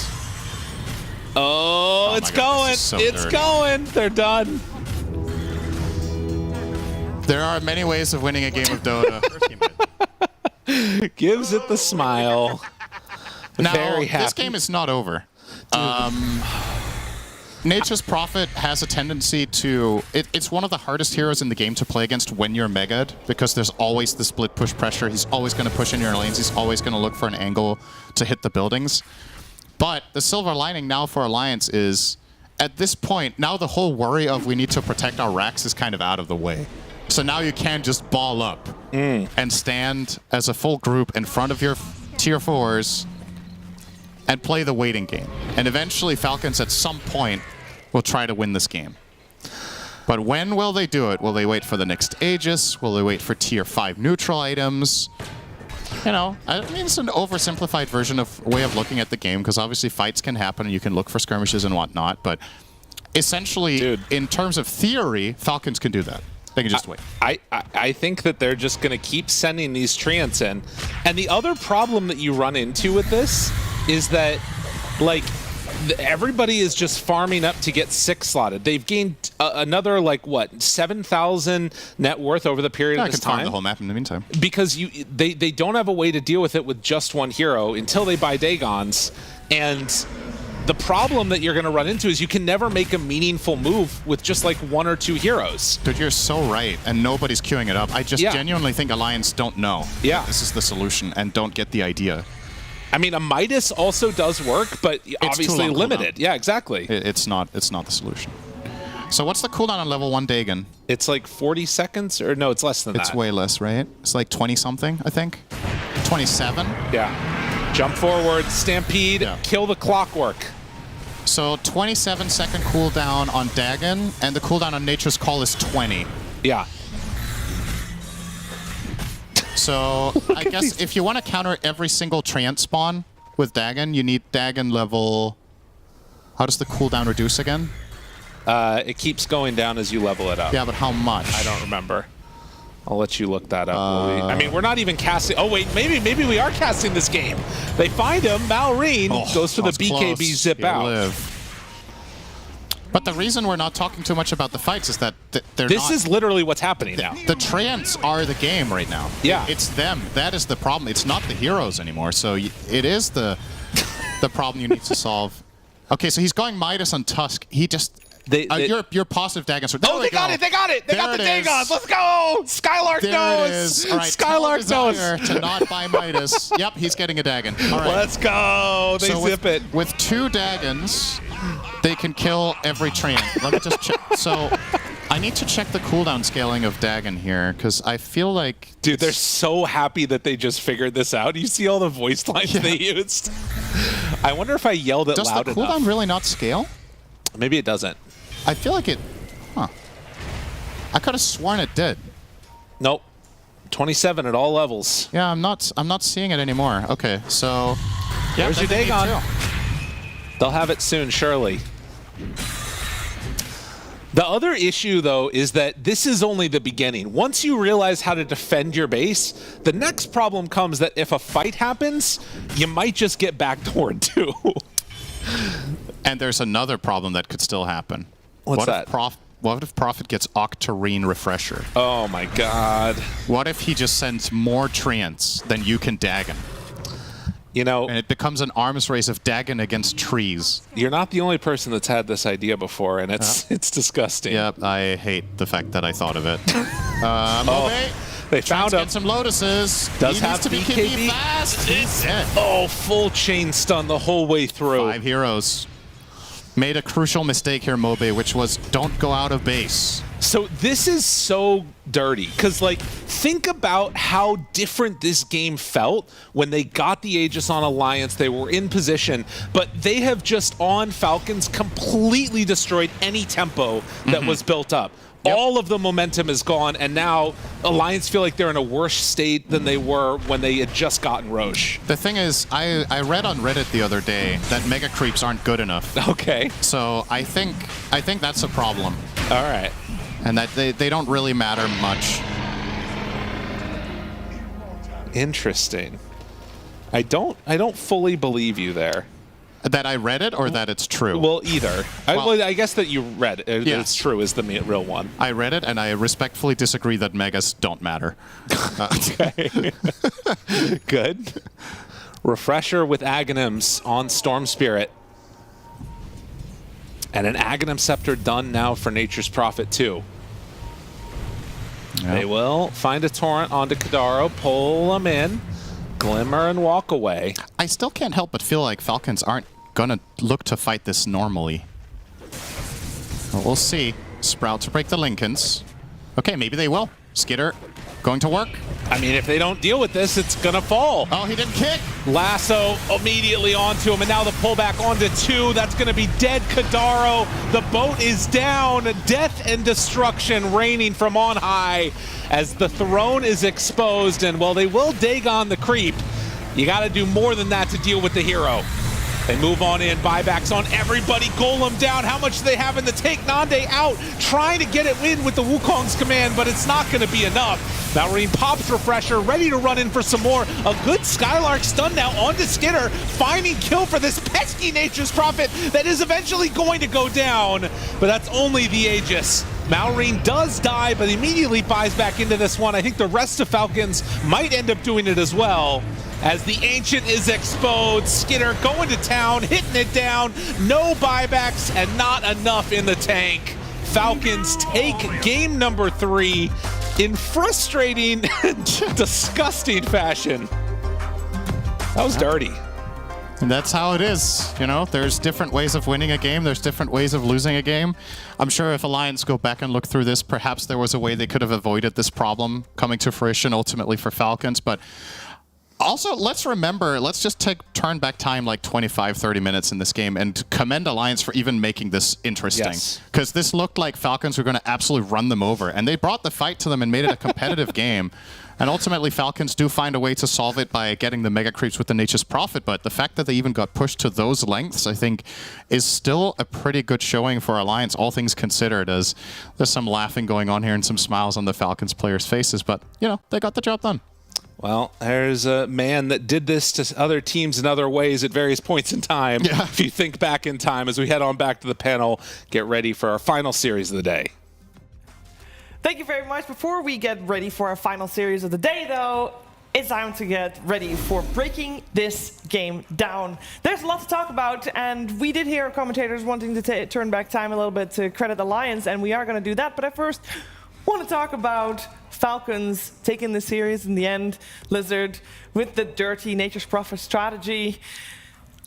Oh, it's going. So it's dirty. going. They're done. There are many ways of winning a game of Dota. Gives it the smile. Now, Very happy. this game is not over. Nature's Prophet has a tendency to... It's one of the hardest heroes in the game to play against when you're Mega'd, because there's always the split push pressure. He's always going to push in your lanes. He's always going to look for an angle to hit the buildings. But the silver lining now for Alliance is, at this point, now the whole worry of we need to protect our racks is kind of out of the way. So now you can just ball up and stand as a full group in front of your tier 4s and play the waiting game. And eventually Falcons at some point will try to win this game. But when will they do it? Will they wait for the next Aegis? Will they wait for tier 5 neutral items? You know, I mean, it's an oversimplified version of way of looking at the game, because obviously fights can happen and you can look for skirmishes and whatnot, but essentially, in terms of theory, Falcons can do that. They can just wait. I think that they're just going to keep sending these Treants in. And the other problem that you run into with this is that, like, everybody is just farming up to get 6 slotted. They've gained another, like, what, 7,000 net worth over the period of this time. I can farm the whole map in the meantime. Because they don't have a way to deal with it with just one hero until they buy Dagons. And the problem that you're going to run into is you can never make a meaningful move with just like 1 or 2 heroes. Dude, you're so right, and nobody's queuing it up. I just genuinely think Alliance don't know that this is the solution and don't get the idea. I mean, a Midas also does work, but obviously limited. Yeah, exactly. It's not the solution. So what's the cooldown on level 1 Dagon? It's like 40 seconds, or no, it's less than that. It's way less, right? It's like 20-something, I think. 27? Yeah. Jump forward, stampede, kill the clockwork. So 27-second cooldown on Dagon, and the cooldown on Nature's Call is 20. Yeah. So I guess if you want to counter every single Treant spawn with Dagon, you need Dagon level... How does the cooldown reduce again? It keeps going down as you level it up. Yeah, but how much? I don't remember. I'll let you look that up. I mean, we're not even casting... Oh, wait, maybe we are casting this game. They find him, Malreen goes for the BKB zip out. But the reason we're not talking too much about the fights is that This is literally what's happening now. The Treants are the game right now. Yeah. It's them. That is the problem. It's not the heroes anymore. So it is the problem you need to solve. Okay, so he's going Midas on Tusk. He just... You're positive Dagon. So they got it! They got it! They got the Dagons! Let's go! Skylark knows! It is. All right, Skylark knows! To not buy Midas. Yep, he's getting a Dagon. All right. Let's go! They zip it. With 2 Dagons, they can kill every treant. Let me just check. So I need to check the cooldown scaling of Dagon here, because I feel like... Dude, they're so happy that they just figured this out. You see all the voice lines they used? I wonder if I yelled it loud enough. Does the cooldown really not scale? Maybe it doesn't. I feel like it... Huh. I could have sworn it did. Nope. 27 at all levels. Yeah, I'm not seeing it anymore. Okay, so... Yeah, there's your Dagon. They'll have it soon, surely. The other issue, though, is that this is only the beginning. Once you realize how to defend your base, the next problem comes that if a fight happens, you might just get backdoored too. And there's another problem that could still happen. What's that? What if Prophet gets Octarine Refresher? Oh my god. What if he just sends more treants than you can Dagon? You know, and it becomes an arms race of Dagon against trees. You're not the only person that's had this idea before, and it's disgusting. Yep, I hate the fact that I thought of it. They found him. Get some lotuses. Does he have needs to be BKB. fast. He's dead. Oh, full chain stun the whole way through. 5 heroes. Made a crucial mistake here, Mobe, which was don't go out of base. So this is so dirty, because like, think about how different this game felt when they got the Aegis on Alliance. They were in position, but they have just on Falcons completely destroyed any tempo that was built up. All of the momentum is gone, and now Alliance feel like they're in a worse state than they were when they had just gotten Roche. The thing is, I read on Reddit the other day that mega creeps aren't good enough. Okay. So I think that's a problem. All right. And that they don't really matter much. Interesting. I don't fully believe you there. That I read it or that it's true? Well, either. Well, I guess that you read it. Yes. It's true is the real one. I read it, and I respectfully disagree that megas don't matter. Okay. Good. Refresher with Aghanims on Storm Spirit. And an Aghanim Scepter done now for Nature's Prophet, too. Yep. They will find a torrent onto Kadaro, pull him in, glimmer, and walk away. I still can't help but feel like Falcons aren't gonna look to fight this normally. Well, we'll see. Sprout to break the Lincolns. Okay, maybe they will. Skitter going to work. I mean, if they don't deal with this, it's gonna fall. Oh, he didn't kick. Lasso immediately onto him, and now the pullback onto 2. That's gonna be dead Kadaro. The boat is down. Death and destruction raining from on high as the throne is exposed, and well, they will Dagon the creep. You gotta do more than that to deal with the hero. They move on in, buybacks on everybody, Golem down. How much do they have in the tank? Nande out, trying to get it in with the Wukong's command, but it's not gonna be enough. Malrine pops Refresher, ready to run in for some more. A good Skylark stun now onto Skitter, finding kill for this pesky Nature's Prophet that is eventually going to go down, but that's only the Aegis. Malrine does die, but immediately buys back into this one. I think the rest of Falcons might end up doing it as well. As the Ancient is exposed, Skitter going to town, hitting it down, no buybacks, and not enough in the tank. Falcons take game number 3 in frustrating, disgusting fashion. That was dirty. And that's how it is. You know, there's different ways of winning a game. There's different ways of losing a game. I'm sure if Alliance go back and look through this, perhaps there was a way they could have avoided this problem coming to fruition ultimately for Falcons. But also, let's remember, let's just turn back time like 25, 30 minutes in this game and commend Alliance for even making this interesting. Because this looked like Falcons were going to absolutely run them over. And they brought the fight to them and made it a competitive game. And ultimately, Falcons do find a way to solve it by getting the Mega Creeps with the Nature's Prophet. But the fact that they even got pushed to those lengths, I think, is still a pretty good showing for Alliance, all things considered, as there's some laughing going on here and some smiles on the Falcons players' faces. But, you know, they got the job done. Well, there's a man that did this to other teams in other ways at various points in time. Yeah. If you think back in time, as we head on back to the panel, get ready for our final series of the day. Thank you very much. Before we get ready for our final series of the day, though, it's time to get ready for breaking this game down. There's a lot to talk about, and we did hear commentators wanting to turn back time a little bit to credit Alliance, and we are going to do that. But I first want to talk about Falcons taking the series in the end, Lizard, with the dirty Nature's Prophet strategy.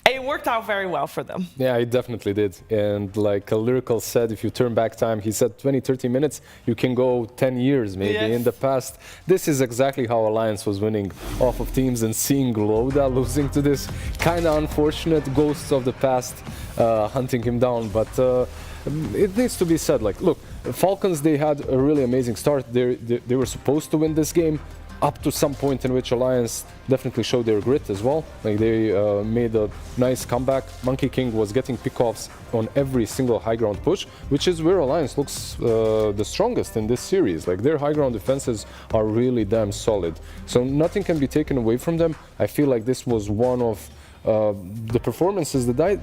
It worked out very well for them. Yeah, it definitely did. And like Lyrical said, if you turn back time, he said 20, 30 minutes, you can go 10 years maybe. Yes. In the past, this is exactly how Alliance was winning off of teams, and seeing Loda losing to this kind of unfortunate ghosts of the past hunting him down. But it needs to be said, like, look, Falcons, they had a really amazing start. They were supposed to win this game, up to some point in which Alliance definitely showed their grit as well. Like, they made a nice comeback. Monkey King was getting pickoffs on every single high ground push, which is where Alliance looks the strongest in this series. Like, their high ground defenses are really damn solid. So nothing can be taken away from them. I feel like this was one of the performances that I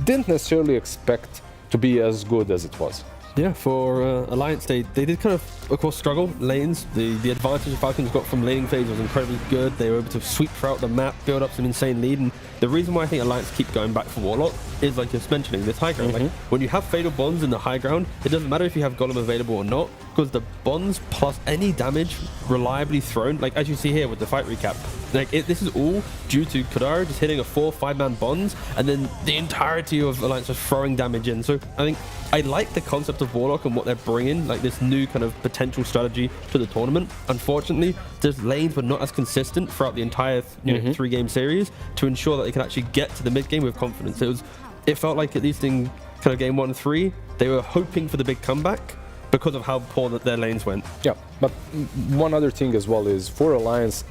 didn't necessarily expect to be as good as it was. Yeah, for Alliance, they did kind of course, struggle lanes. The advantage the Falcons got from laning phase was incredibly good. They were able to sweep throughout the map, build up some insane lead. And the reason why I think Alliance keep going back for Warlock is, like just mentioning, this high ground. Like, when you have Fatal Bonds in the high ground, it doesn't matter if you have Golem available or not, because the bonds plus any damage reliably thrown, like as you see here with the fight recap, like this is all due to Kadara just hitting a 4-5-man bonds, and then the entirety of Alliance just throwing damage in. So I think I like the concept of Warlock and what they're bringing, like this new kind of potential strategy to the tournament. Unfortunately, those lanes were not as consistent throughout the entire 3-game series to ensure that they could actually get to the mid game with confidence. It felt like, at least in kind of game 1 and 3, they were hoping for the big comeback because of how poor that their lanes went. Yeah, but one other thing as well is, for Alliance,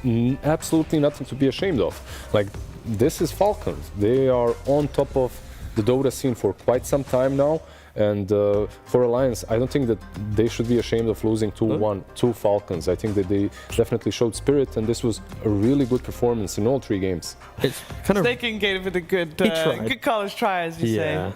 absolutely nothing to be ashamed of. Like, this is Falcons. They are on top of the Dota scene for quite some time now. And for Alliance, I don't think that they should be ashamed of losing 2-1 to Falcons. I think that they definitely showed spirit, and this was a really good performance in all 3 games. It's kind of... Staking gave it a good college try, as you say.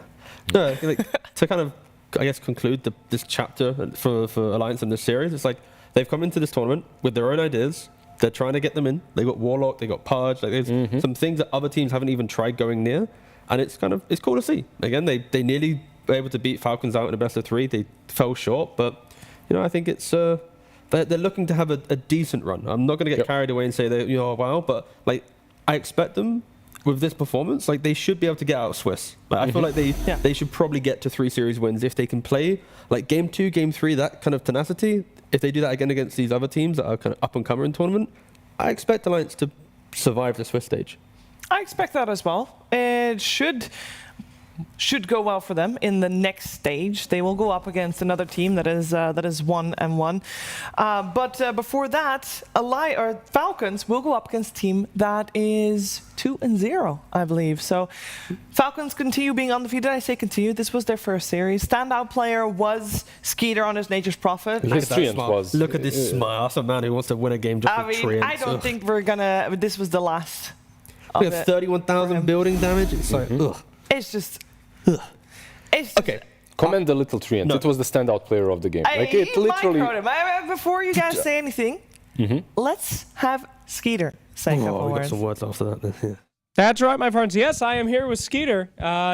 No, like, to kind of, I guess, conclude this chapter for Alliance in this series, it's like they've come into this tournament with their own ideas. They're trying to get them in. They got Warlock, they got Purge. Like, there's some things that other teams haven't even tried going near, and it's cool to see. Again, they nearly were able to beat Falcons out in a best of 3. They fell short, but I think it's they're looking to have a decent run. I'm not going to get carried away and say that wow, but like, I expect them with this performance, like, they should be able to get out of Swiss. Like, I feel like they should probably get to 3 series wins if they can play like game 2, game 3, that kind of tenacity. If they do that again against these other teams that are kind of up and coming in tournament, I expect Alliance to survive the Swiss stage. I expect that as well. It should go well for them in the next stage. They will go up against another team that is 1-1. But before that, Falcons will go up against a team that is 2-0, I believe. So Falcons continue being undefeated. I say continue. This was their first series. Standout player was Skeeter on his Nature's Prophet. Look at this smile. That's a man who wants to win a game just for Treant. I don't think we're gonna. This was the last. We have 31,000 building damage. It's like, ugh. It's just. Okay, commend the little Treant. No. It was the standout player of the game. Like, it literally. Before you guys say anything, let's have Skeeter say a couple we words. got some words after that then. Yeah. That's right, my friends. Yes, I am here with Skeeter.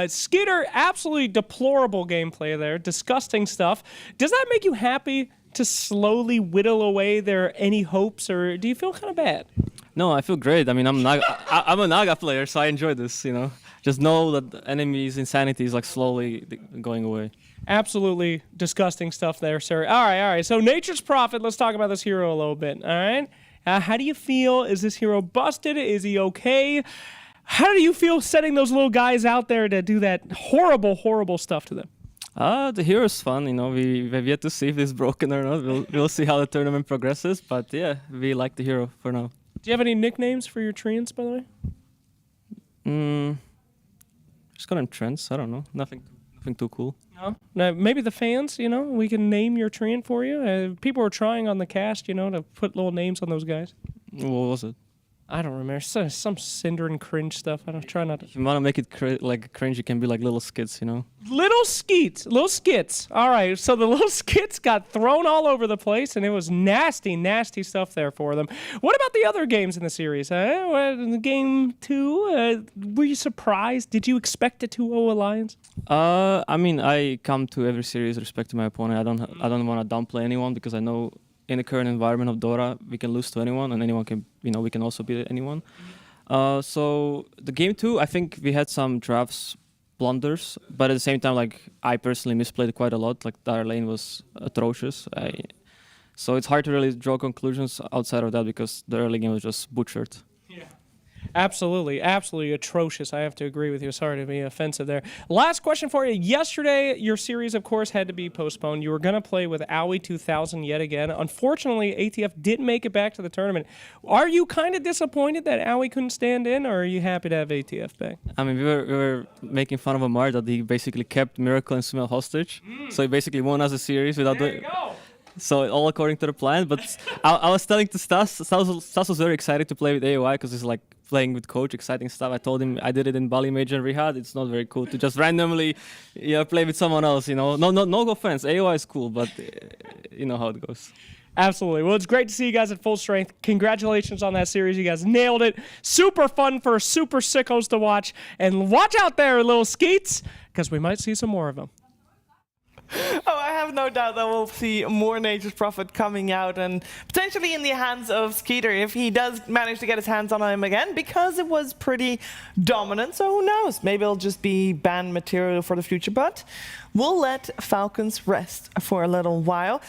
Skeeter, absolutely deplorable gameplay there. Disgusting stuff. Does that make you happy to slowly whittle away any hopes, or do you feel kind of bad? No, I feel great. I mean, I'm a Naga player, so I enjoy this, Just know that the enemy's insanity is like slowly going away. Absolutely disgusting stuff there, sir. All right. So Nature's Prophet, let's talk about this hero a little bit, all right? How do you feel? Is this hero busted? Is he okay? How do you feel setting those little guys out there to do that horrible, horrible stuff to them? The hero's fun, we have yet to see if it's broken or not. We'll see how the tournament progresses, but yeah, we like the hero for now. Do you have any nicknames for your treants, by the way? Just got him Trents. I don't know. Nothing too cool. No, maybe the fans, we can name your treant for you. People were trying on the cast, to put little names on those guys. What was it? I don't remember. Some cinder and cringe stuff. I don't try not to. If you want to make it cringe, you can be like little skits, Little skits. All right. So the little skits got thrown all over the place, and it was nasty, nasty stuff there for them. What about the other games in the series? Game 2, were you surprised? Did you expect a 2-0 Alliance? I mean, I come to every series respecting my opponent. I don't want to downplay anyone, because I know in the current environment of Dota, we can lose to anyone, and anyone can, we can also beat anyone. So the game 2, I think we had some drafts blunders, but at the same time, like I personally misplayed quite a lot. Like our lane was atrocious. So it's hard to really draw conclusions outside of that because the early game was just butchered. Absolutely, absolutely atrocious. I have to agree with you. Sorry to be offensive there. Last question for you. Yesterday, your series, of course, had to be postponed. You were going to play with AVULUS 2000 yet again. Unfortunately, ATF didn't make it back to the tournament. Are you kind of disappointed that AVULUS couldn't stand in, or are you happy to have ATF back? I mean, we were making fun of Amar that he basically kept Miracle and Sumail hostage. So he basically won us a series without doing. So all according to the plan. But I was telling to Stas was very excited to play with AOI because it's like playing with coach, exciting stuff. I told him I did it in Bali Major and Rihad. It's not very cool to just randomly play with someone else, No offense. AOI is cool, but you know how it goes. Absolutely. Well, it's great to see you guys at full strength. Congratulations on that series. You guys nailed it. Super fun for super sickos to watch. And watch out there, little skeets, because we might see some more of them. Oh, I have no doubt that we'll see more Nature's Prophet coming out and potentially in the hands of Skeeter if he does manage to get his hands on him again, because it was pretty dominant. So who knows? Maybe it'll just be banned material for the future, but we'll let Falcons rest for a little while.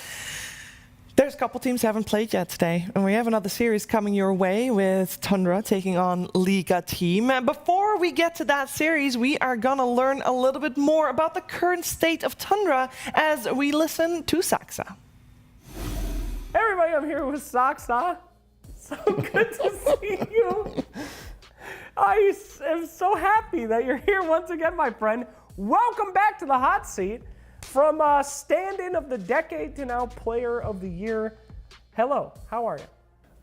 There's a couple teams who haven't played yet today, and we have another series coming your way with Tundra taking on L1ga team. And before we get to that series, we are going to learn a little bit more about the current state of Tundra as we listen to Saksa. Hey everybody, I'm here with Saksa. So good to see you. I am so happy that you're here once again, my friend. Welcome back to the hot seat. From stand-in of the decade to now player of the year. Hello, how are you?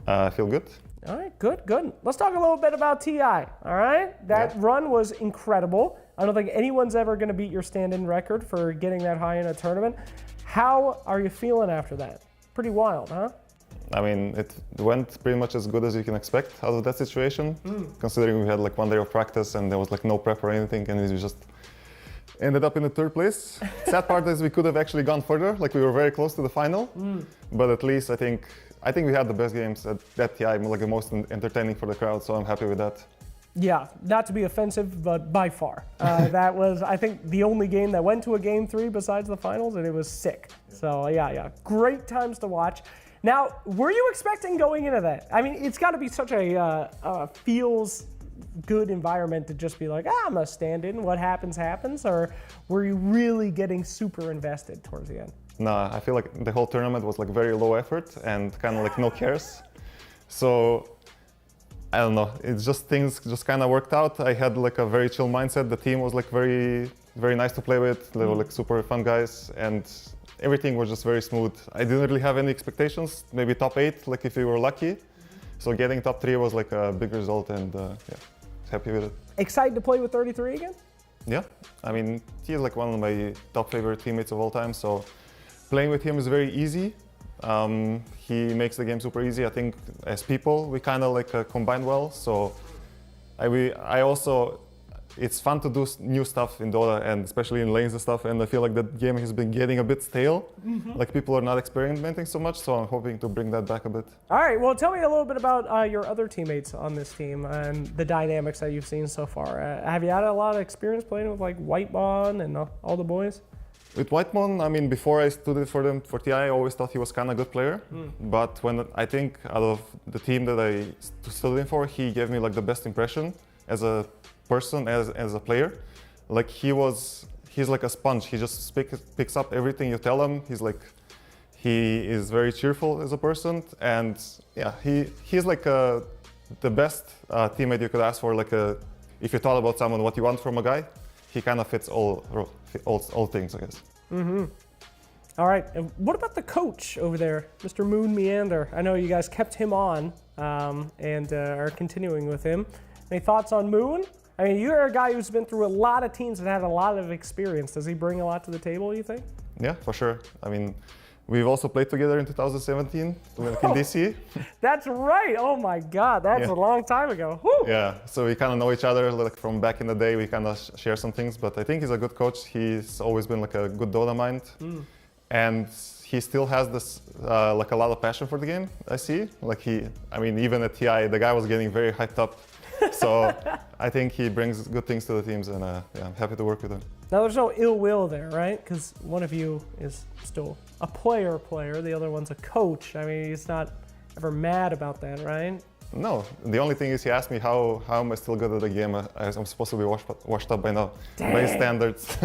I feel good. All right, good. Let's talk a little bit about TI, all right? That run was incredible. I don't think anyone's ever going to beat your stand-in record for getting that high in a tournament. How are you feeling after that? Pretty wild, huh? I mean, it went pretty much as good as you can expect out of that situation, considering we had like 1 day of practice and there was like no prep or anything, and we just ended up in the 3rd place. Sad part is we could have actually gone further, like we were very close to the final, but at least I think we had the best games at that time, like the most entertaining for the crowd, so I'm happy with that. Yeah, not to be offensive, but by far. That was, I think, the only game that went to a Game 3 besides the finals, and it was sick. So yeah, great times to watch. Now, were you expecting going into that? I mean, it's got to be such a feels good environment to just be like, I'm a stand-in, what happens, happens, or were you really getting super invested towards the end? No, I feel like the whole tournament was like very low effort and kind of like no cares. So, I don't know, it's just things just kind of worked out. I had like a very chill mindset. The team was like very, very nice to play with. They were like super fun guys, and everything was just very smooth. I didn't really have any expectations, maybe top 8, like if we were lucky. So getting top 3 was like a big result, and yeah. Happy with it. Excited to play with 33 again? Yeah, I mean, he is like one of my top favorite teammates of all time, so playing with him is very easy. He makes the game super easy. I think as people, we kind of like combine well, so I also, it's fun to do new stuff in Dota, and especially in lanes and stuff, and I feel like that game has been getting a bit stale. Like people are not experimenting so much, so I'm hoping to bring that back a bit. All right, well, tell me a little bit about your other teammates on this team and the dynamics that you've seen so far. Have you had a lot of experience playing with like Whitemon and all the boys? With Whitemon, I mean, before I stood for them for TI, I always thought he was kind of a good player. But when I think out of the team that I stood in for, he gave me like the best impression as a person, as a player. Like he's like a sponge. He just picks up everything you tell him. He is very cheerful as a person, and yeah, he's like the best teammate you could ask for. Like if you thought about someone, what you want from a guy, he kind of fits all things, I guess. All right, and what about the coach over there, Mr. Moon Meander? I know you guys kept him on and are continuing with him. Any thoughts on Moon? I mean, you're a guy who's been through a lot of teams and had a lot of experience. Does he bring a lot to the table, you think? Yeah, for sure. I mean, we've also played together in 2017 in DC. That's right. Oh my God, that's a long time ago. Woo. Yeah, so we kind of know each other like from back in the day. We kind of share some things, but I think he's a good coach. He's always been like a good Dota mind, and he still has this like a lot of passion for the game. I see. Like I mean, even at TI, the guy was getting very hyped up So I think he brings good things to the teams, and yeah, I'm happy to work with him. Now, there's no ill will there, right? Because one of you is still a player, the other one's a coach. I mean, he's not ever mad about that, right? No, the only thing is he asked me how am I still good at the game. I'm supposed to be washed up by now, by his standards.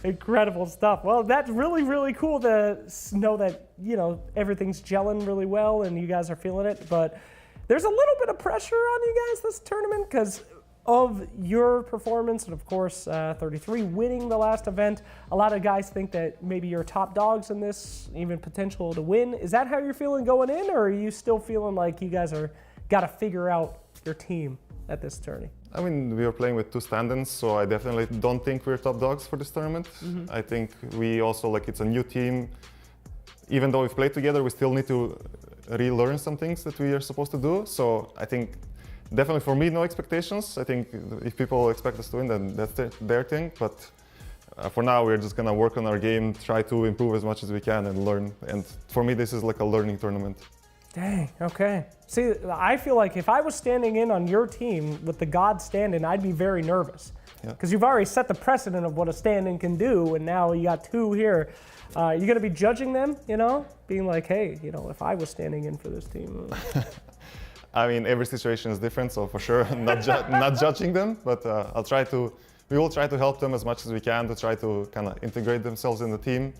Incredible stuff. Well, that's really, really cool to know that, you know, everything's gelling really well and you guys are feeling it. But there's a little bit of pressure on you guys this tournament because of your performance and, of course, 33 winning the last event. A lot of guys think that maybe you're top dogs in this, even potential to win. Is that how you're feeling going in, or are you still feeling like you guys are got to figure out your team at this tourney? I mean, we are playing with 2 stand-ins, so I definitely don't think we're top dogs for this tournament. I think we also, like, it's a new team. Even though we've played together, we still need to relearn some things that we are supposed to do. So I think definitely for me, no expectations. I think if people expect us to win, then that's their thing. But for now, we're just gonna work on our game, try to improve as much as we can and learn. And for me, this is like a learning tournament. Dang, okay. See, I feel like if I was standing in on your team with the God stand-in, I'd be very nervous. Because you've already set the precedent of what a stand-in can do, and now you got 2 here. You're going to be judging them, you know? Being like, hey, you know, if I was standing in for this team. I mean, every situation is different, so for sure, not judging them, but we will try to help them as much as we can to try to kind of integrate themselves in the team.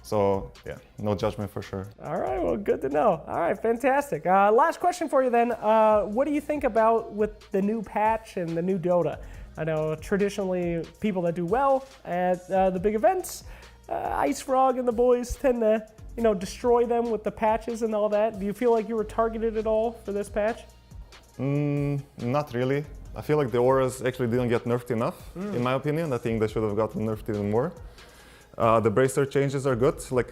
So yeah, no judgment for sure. All right, well, good to know. All right, fantastic. Last question for you then. What do you think about with the new patch and the new Dota? I know traditionally people that do well at the big events, Ice Frog and the boys tend to, you know, destroy them with the patches and all that. Do you feel like you were targeted at all for this patch? Not really. I feel like the auras actually didn't get nerfed enough, in my opinion. I think they should have gotten nerfed even more. The bracer changes are good. Like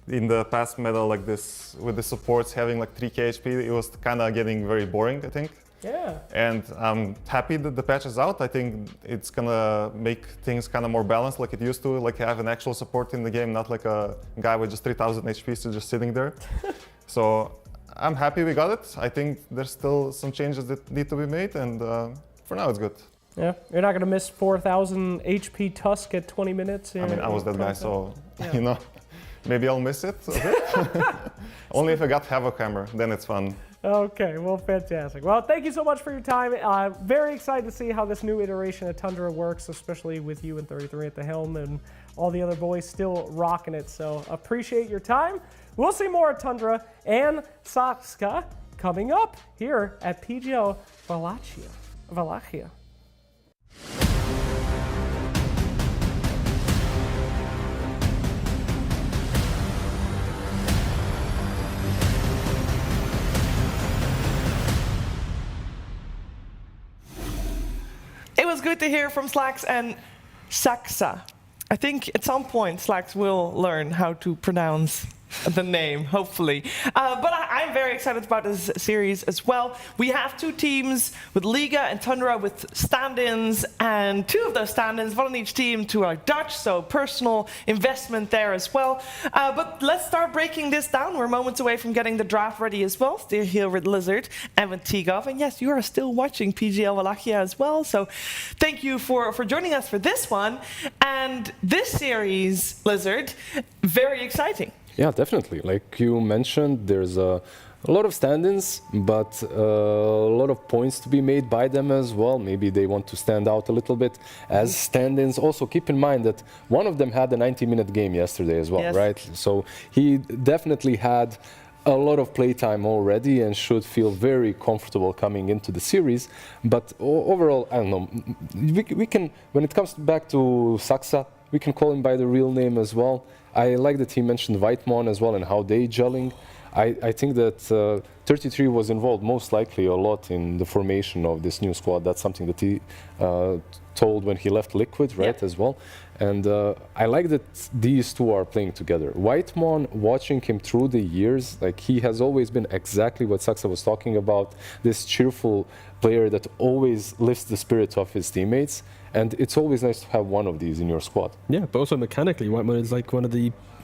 in the past meta, like this, with the supports having like 3k HP, it was kind of getting very boring, I think. Yeah. And I'm happy that the patch is out. I think it's gonna make things kind of more balanced, like it used to, like have an actual support in the game, not like a guy with just 3000 HP so just sitting there. So I'm happy we got it. I think there's still some changes that need to be made, and for now it's good. Yeah, you're not going to miss 4,000 HP Tusk at 20 minutes? I mean, I was that guy, so, you know, maybe I'll miss it a bit. Only if I got Havoc Hammer, then it's fun. Okay, well, fantastic. Well, thank you so much for your time. Very excited to see how this new iteration of Tundra works, especially with you and 33 at the helm and all the other boys still rocking it. So appreciate your time. We'll see more at Tundra and Waska coming up here at PGL Wallachia. It was good to hear from Slacks and Saksa. I think at some point Slacks will learn how to pronounce the name, hopefully. But I'm very excited about this series as well. We have 2 teams with Liga and Tundra with stand-ins, and 2 of those stand-ins, one on each team, 2 are Dutch, so personal investment there as well. But let's start breaking this down. We're moments away from getting the draft ready as well. Still here with Lizard and with Tigov. And yes, you are still watching PGL Wallachia as well, so thank you for joining us for this one. And this series, Lizard, very exciting. Yeah, definitely. Like you mentioned, there's a lot of stand-ins, but a lot of points to be made by them as well. Maybe they want to stand out a little bit as stand-ins. Also, keep in mind that one of them had a 90-minute game yesterday as well, right? So he definitely had a lot of playtime already and should feel very comfortable coming into the series. But overall, I don't know, we can, when it comes back to Saksa, we can call him by the real name as well. I like that he mentioned Whitemon as well and how they gelling. I think that 33 was involved most likely a lot in the formation of this new squad. That's something that he told when he left Liquid, right, as well. And I like that these 2 are playing together. Whitemon, watching him through the years, like he has always been exactly what Saksa was talking about, this cheerful player that always lifts the spirit of his teammates. and it's always nice to have one of these in your squad. Yeah, but also mechanically, Whitemon is like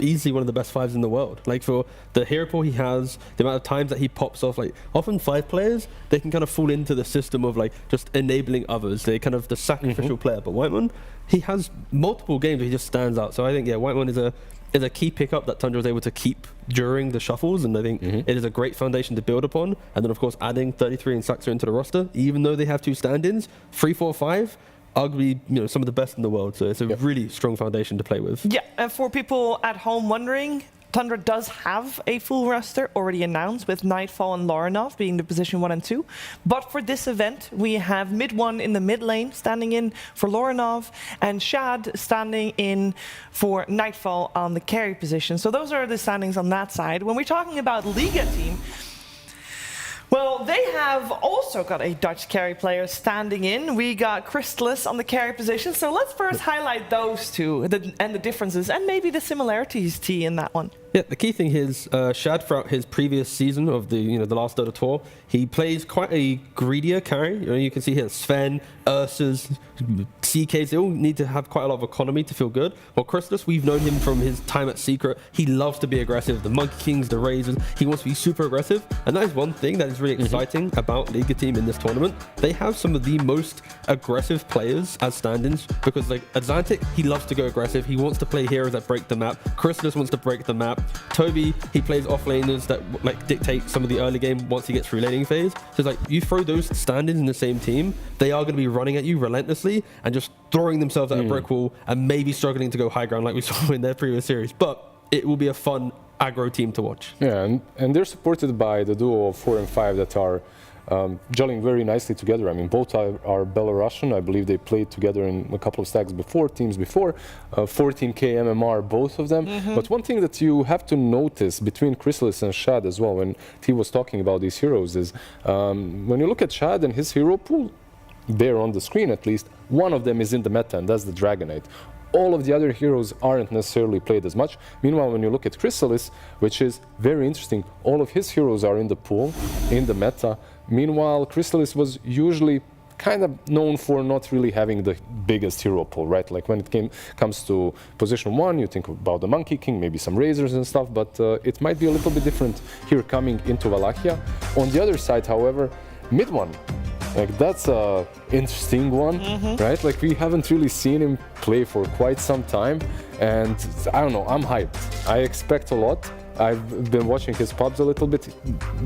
easily one of the best 5s in the world. Like for the hero pool he has, the amount of times that he pops off, like often 5 players, they can kind of fall into the system of like just enabling others. They're kind of the sacrificial player, but Whitemon, he has multiple games where he just stands out. So I think, yeah, Whitemon is a key pickup that Tundra was able to keep during the shuffles, and I think it is a great foundation to build upon. And then of course adding 33 and Saxa into the roster, even though they have 2 stand-ins, 3, 4, 5, arguably some of the best in the world. So it's a really strong foundation to play with. Yeah, and for people at home wondering, Tundra does have a full roster already announced, with Nightfall and Lorinov being the position 1 and 2. But for this event, we have Mid1 in the mid lane standing in for Lorinov, and Shad standing in for Nightfall on the carry position. So those are the standings on that side. When we're talking about Liga team, well, they have also got a Dutch carry player standing in. We got Crystalis on the carry position. So let's first highlight those two and the differences and maybe the similarities, T, in that one. Yeah, the key thing is Shad, throughout his previous season of the the last Dota tour, he plays quite a greedier carry. You can see here Sven, Ursus, CKs, they all need to have quite a lot of economy to feel good. Well, Crystalis, we've known him from his time at Secret. He loves to be aggressive. The Monkey Kings, the Razors, he wants to be super aggressive. And that is one thing that is really exciting about Liga team in this tournament. They have some of the most aggressive players as stand-ins, because like Atlantic, he loves to go aggressive. He wants to play heroes that break the map. Crystalis wants to break the map. Toby, he plays off-laners that like dictate some of the early game once he gets through laning phase. So it's like, you throw those stand-ins in the same team, they are going to be running at you relentlessly and just throwing themselves at a brick wall and maybe struggling to go high ground like we saw in their previous series. But it will be a fun aggro team to watch. Yeah, and they're supported by the duo of 4 and 5 that are gelling very nicely together. I mean, both are Belarusian. I believe they played together in a couple of stacks before, teams before. 14K MMR, both of them. But one thing that you have to notice between Crystalis and Shad as well, when he was talking about these heroes, is when you look at Shad and his hero pool, there on the screen at least, one of them is in the meta, and that's the Dragonite. All of the other heroes aren't necessarily played as much. Meanwhile, when you look at Crystalis, which is very interesting, all of his heroes are in the pool, in the meta. Meanwhile, Crystalis was usually kind of known for not really having the biggest hero pool, right? Like when it comes to position 1, you think about the Monkey King, maybe some Razors and stuff, but it might be a little bit different here coming into Wallachia. On the other side, however, Mid1, like that's a interesting one, right? Like we haven't really seen him play for quite some time, and I don't know, I'm hyped. I expect a lot. I've been watching his pubs a little bit,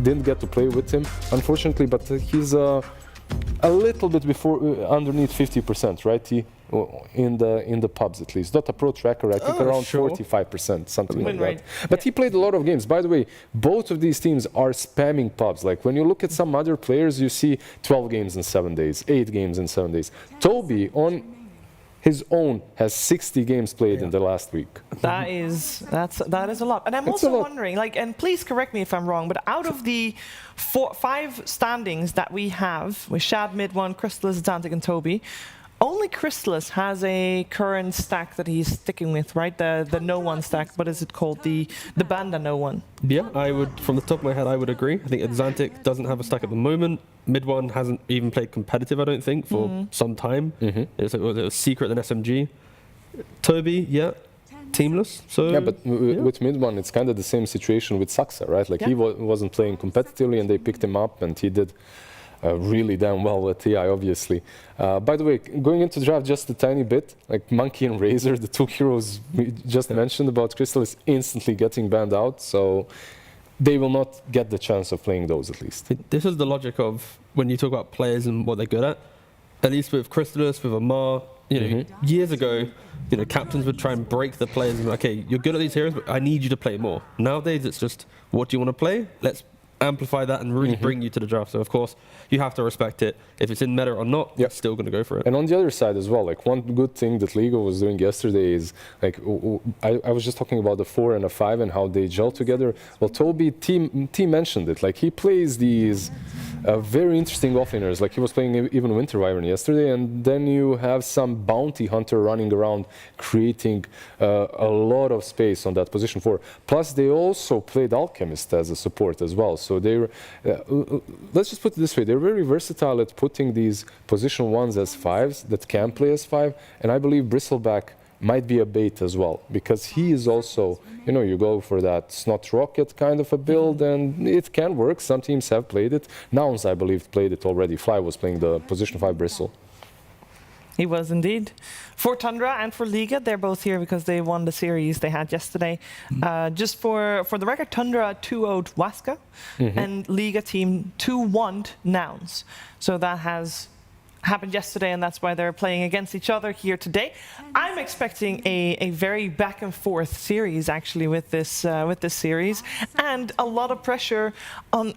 didn't get to play with him, unfortunately, but he's a little bit underneath 50%, right? In the pubs at least. Dota Pro Tracker, I think around 45%, something like that. But he played a lot of games. By the way, both of these teams are spamming pubs. Like when you look at some other players, you see 12 games in 7 days, 8 games in 7 days. Toby on his own has 60 games played in the last week. That is a lot. And I'm also wondering, like, and please correct me if I'm wrong, but out of the 5 standings that we have with Shad, Mid1, Crystalis, Atlantic, and Toby, only Crystalis has a current stack that he's sticking with, right? The no one stack. What is it called? The Banda no one. Yeah, I would, from the top of my head, I would agree. I think Atlantic doesn't have a stack at the moment. Mid1 hasn't even played competitive, I don't think, for some time. It was Secret and SMG. Toby, yeah, teamless. So yeah, but with Mid1, it's kind of the same situation with Saxa, right? Like he wasn't playing competitively, and they picked him up, and he did really damn well with TI, obviously. By the way, going into the draft just a tiny bit, like Monkey and Razor, the 2 heroes we just mentioned about Crystalis, instantly getting banned out, so they will not get the chance of playing those at least. This is the logic of when you talk about players and what they're good at. At least with Crystalis, with Amar, years ago, captains would try and break the players and be like, okay, you're good at these heroes, but I need you to play more. Nowadays, it's just, what do you want to play? Let's amplify that and really bring you to the draft. So of course you have to respect it. If it's in meta or not, you're still going to go for it. And on the other side as well, like one good thing that Liga was doing yesterday is like I was just talking about the 4 and a 5 and how they gel together. Well, Toby T mentioned it. Like he plays these very interesting offlaners. Like he was playing even Winter Wyvern yesterday, and then you have some bounty hunter running around, creating a lot of space on that position 4. Plus, they also played Alchemist as a support as well. So they were, let's just put it this way, they're very versatile at putting these position 1s as 5s that can play as 5, and I believe Bristleback might be a bait as well, because he is also, you know, you go for that Snot Rocket kind of a build, and it can work. Some teams have played it. Nouns, I believe, played it already. Fly was playing the position 5 Bristle. He was indeed. For Tundra and for Liga, they're both here because they won the series they had yesterday. Just for the record, Tundra 2-0'd Waska, and Liga team 2-1'd Nouns. So that has happened yesterday, and that's why they're playing against each other here today. I'm expecting a very back and forth series actually with this series, and a lot of pressure on.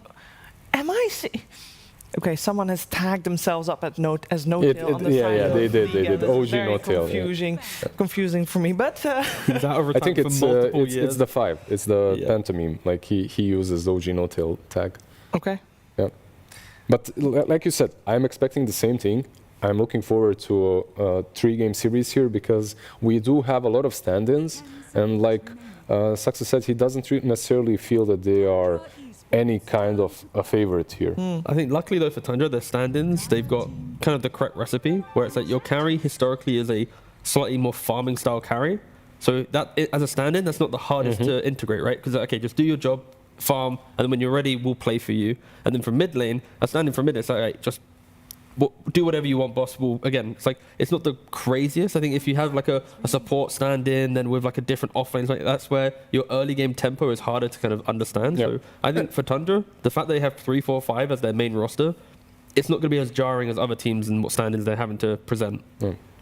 Okay, someone has tagged themselves up as No-Tail on the side. Yeah, they did. OG No-Tail. Confusing for me, but I think it's the 5. It's the pantomime. Like he uses OG No-Tail tag. Okay. Yeah. But like you said, I'm expecting the same thing. I'm looking forward to a 3-game series here because we do have a lot of stand-ins, and like Saxa said, he doesn't necessarily feel that they are any kind of a favorite here. I think luckily though for Tundra, their stand-ins, they've got kind of the correct recipe, where it's like your carry historically is a slightly more farming style carry. So that as a stand-in, that's not the hardest to integrate, right? Because okay, just do your job, farm, and then when you're ready, we'll play for you. And then from mid lane, a stand-in from mid, it's like, right, just do whatever you want, boss. Again, it's like, it's not the craziest. I think if you have like a support stand-in, then with like a different offlane, like that's where your early game tempo is harder to kind of understand. So I think for Tundra, the fact they have 3, 4, 5 as their main roster, it's not going to be as jarring as other teams and what stand-ins they're having to present.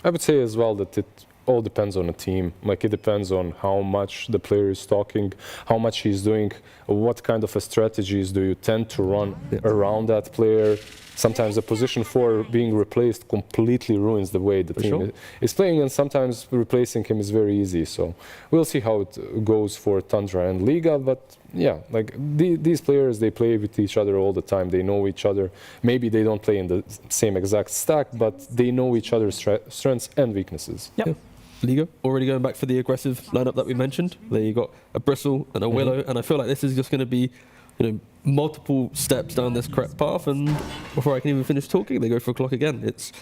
I would say as well that it all depends on the team. Like it depends on how much the player is talking, how much he's doing, what kind of strategies do you tend to run around that player. Sometimes the position 4 being replaced completely ruins the way the team is playing, and sometimes replacing him is very easy. So we'll see how it goes for Tundra and Liga. But yeah, like these players, they play with each other all the time. They know each other. Maybe they don't play in the same exact stack, but they know each other's strengths and weaknesses. Yep. Liga, already going back for the aggressive lineup that we mentioned. There you got a Bristle and a Willow, and I feel like this is just going to be, you know, multiple steps down this correct path, and before I can even finish talking, they go for a clock again. It's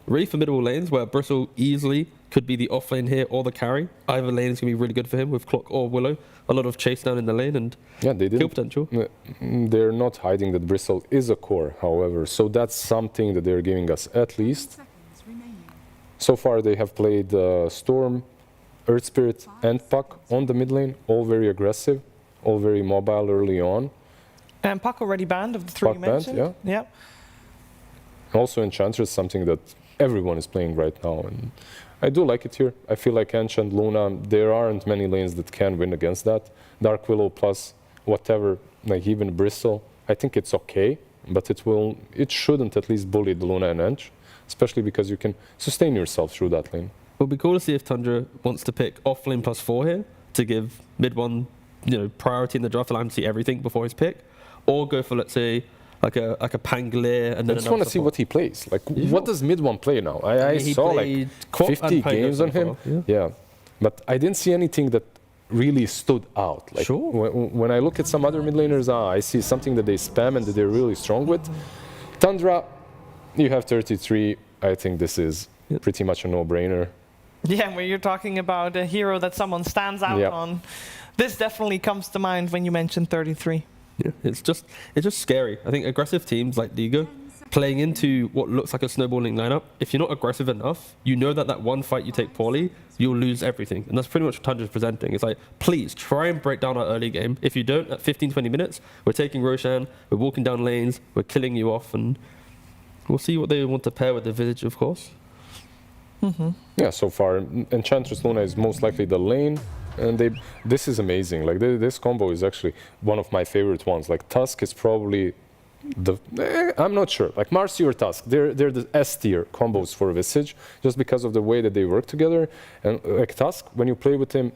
really formidable lanes where Bristle easily could be the off lane here or the carry. Either lane is going to be really good for him with Clock or Willow. A lot of chase down in the lane and kill potential. They're not hiding that Bristle is a core, however, so that's something that they're giving us at least. So far they have played Storm, Earth Spirit and Puck on the mid lane, all very aggressive, all very mobile early on. And Puck already banned of the 3 you mentioned. Banned, yeah. Also Enchantress, something that everyone is playing right now, and I do like it here. I feel like Enchant, Luna, there aren't many lanes that can win against that. Dark Willow plus whatever, like even Bristle, I think it's okay, but it shouldn't at least bully the Luna and Ench, especially because you can sustain yourself through that lane. It'll be cool to see if Tundra wants to pick off lane +4 here to give mid 1, you know, priority in the draft, allow him to see everything before his pick, or go for, let's say, like a Pangolier and then I just want to see what he plays. Like, what does mid 1 play now? I saw like 50 games on him. Yeah, but I didn't see anything that really stood out. Like, when I look at some other mid laners, I see something that they spam and that they're really strong with. Tundra, you have 33. I think this is pretty much a no-brainer. Yeah, when you're talking about a hero that someone stands out on, this definitely comes to mind when you mention 33. Yeah, it's just scary. I think aggressive teams like Liga playing into what looks like a snowballing lineup, if you're not aggressive enough, you know that one fight you take poorly, you'll lose everything. And that's pretty much what Tundra's presenting. It's like, please try and break down our early game. If you don't, at 15, 20 minutes, we're taking Roshan, we're walking down lanes, we're killing you off, and we'll see what they want to pair with the Visage, of course. Yeah, so far, Enchantress Luna is most likely the lane. And this is amazing. Like this combo is actually one of my favorite ones. Like Tusk is probably I'm not sure. Like Marcy or Tusk, they're the S tier combos for Visage, just because of the way that they work together. And like Tusk, when you play with him,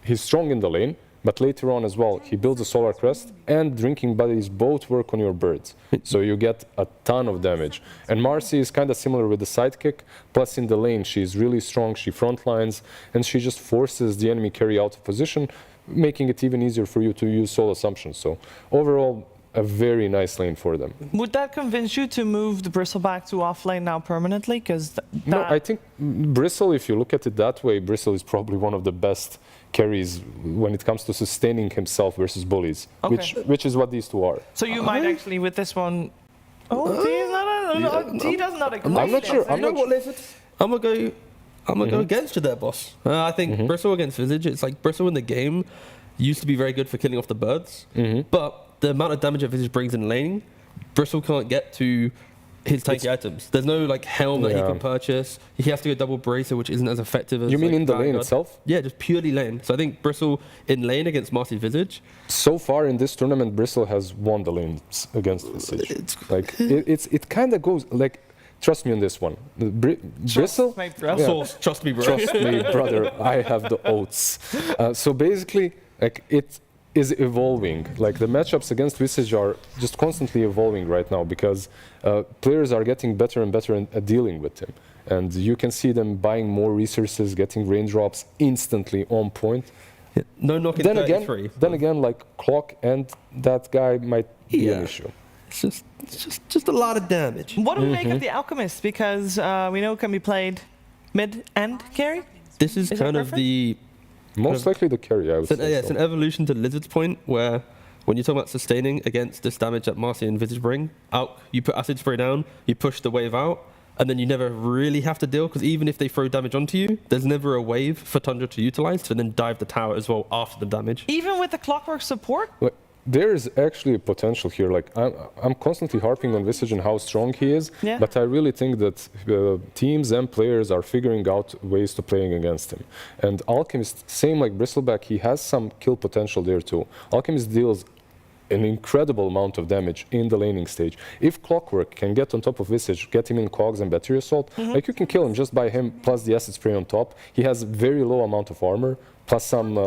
he's strong in the lane, but later on as well, he builds a Solar Crest, and Drinking Buddies both work on your birds. So you get a ton of damage. And Marcy is kind of similar with the sidekick, plus in the lane, she's really strong, she front lines, and she just forces the enemy carry out of position, making it even easier for you to use Soul Assumption. So overall, a very nice lane for them. Would that convince you to move the Bristleback to offlane now permanently? Because no, I think Bristle, if you look at it that way, Bristle is probably one of the best carries when it comes to sustaining himself versus bullies, which is what these two are. So you might actually, with this one... Oh, T does not agree. I'm not sure. I'm gonna go against you there, boss. I think Bristle against Visage, it's like Bristle in the game used to be very good for killing off the birds, but the amount of damage that Visage brings in laning, Bristle can't get to his tanky items. There's no like helm that he can purchase. He has to go double bracer, which isn't as effective as... You mean like, in the lane itself? Yeah, just purely lane. So I think Bristle in lane against Marcy Visage. So far in this tournament, Bristle has won the lanes against Visage. It kind of goes like... Trust me on this one. Bristle? Trust me, bro. Trust me, brother. I have the oats. So basically, like it is evolving. Like the matchups against Visage are just constantly evolving right now because players are getting better and better at dealing with him. And you can see them buying more resources, getting raindrops instantly on point. Yeah, no knocking then again, like Clock and that guy might be an issue. It's just a lot of damage. What do we make of the Alchemist? Because we know it can be played mid and carry? This is kind of the... Most likely the carry, I would say. Yeah, it's an evolution to Lizard's point, where when you talk about sustaining against this damage that Marcy and Visage bring, you put Acid Spray down, you push the wave out, and then you never really have to deal, because even if they throw damage onto you, there's never a wave for Tundra to utilize to then dive the tower as well after the damage. Even with the Clockwork support? There is actually a potential here. Like I'm constantly harping on Visage and how strong he is, but I really think that teams and players are figuring out ways to playing against him. And Alchemist, same like Bristleback, he has some kill potential there too. Alchemist deals an incredible amount of damage in the laning stage. If Clockwork can get on top of Visage, get him in cogs and battery assault, like you can kill him just by him plus the acid spray on top. He has very low amount of armor plus some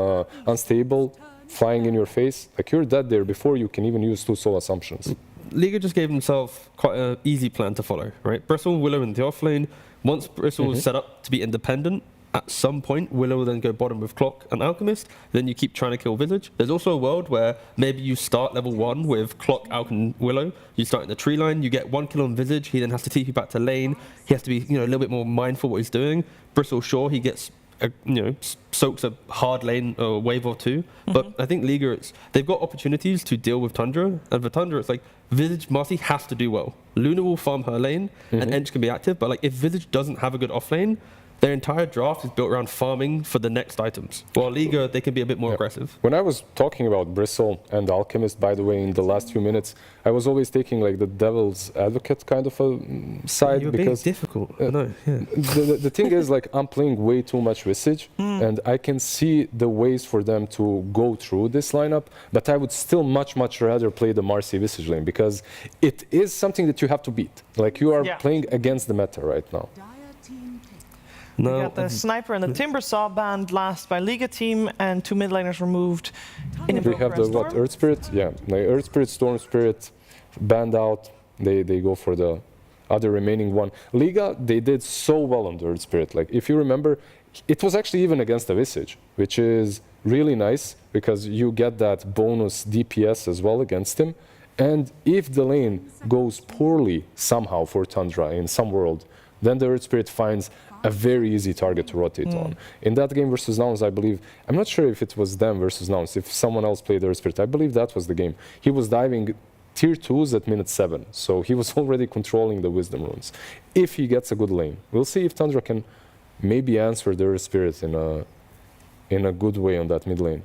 unstable flying in your face. Like you're dead there before you can even use 2 soul assumptions. Liga just gave himself quite an easy plan to follow, right? Bristle, Willow in the offlane. Once Bristle was set up to be independent, at some point Willow will then go bottom with Clock and Alchemist, then you keep trying to kill Visage. There's also a world where maybe you start level 1 with Clock, Alch and Willow, you start in the tree line, you get 1 kill on Visage, he then has to TP back to lane, he has to be a little bit more mindful what he's doing. Bristle, sure, he gets soaks a hard lane or wave or 2, but I think Liga, they've got opportunities to deal with Tundra, and for Tundra it's like Visage Marcy has to do well. Luna will farm her lane and Ench can be active, but like if Visage doesn't have a good off lane, their entire draft is built around farming for the next items. While Liga, they can be a bit more aggressive. When I was talking about Bristle and Alchemist, by the way, in the last few minutes, I was always taking like the devil's advocate kind of a side. You're because being difficult. No, the thing is, like, I'm playing way too much Visage, and I can see the ways for them to go through this lineup, but I would still much rather play the Marcy Visage lane, because it is something that you have to beat. Like, you are playing against the meta right now. We got the Sniper and the Timber Saw banned last by Liga team, and 2 mid laners removed. We have the Earth Spirit? Yeah, the Earth Spirit, Storm Spirit banned out. They go for the other remaining one. Liga, they did so well on the Earth Spirit. Like, if you remember, it was actually even against the Visage, which is really nice because you get that bonus DPS as well against him. And if the lane goes poorly somehow for Tundra in some world, then the Earth Spirit finds a very easy target to rotate on. In that game versus Nouns, I believe, I'm not sure if it was them versus Nouns, if someone else played Earth Spirit, I believe that was the game. He was diving tier 2s at minute 7, so he was already controlling the Wisdom runes. If he gets a good lane, we'll see if Tundra can maybe answer the Earth Spirit in a good way on that mid lane.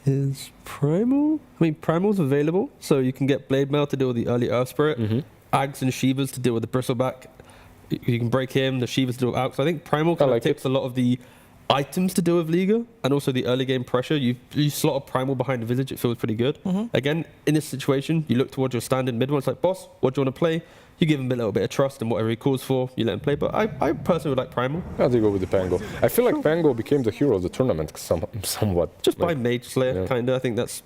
Is Primal? I mean, Primal's available, so you can get Blade Mail to deal with the early Earth Spirit, Ags and Shivas to deal with the Bristleback. You can break him, the Shivas to deal with Ags. So I think Primal kind of takes a lot of the items to deal with Liga, and also the early game pressure. You slot a Primal behind the Visage, it feels pretty good. Again, in this situation, you look towards your standard mid one, it's like, boss, what do you want to play? you give him a little bit of trust and whatever he calls for, you let him play. But I personally would like Primal. I'll go with the Pango. I feel like Pango became the hero of the tournament somewhat. Just by Mage Slayer, kind of. I think that's...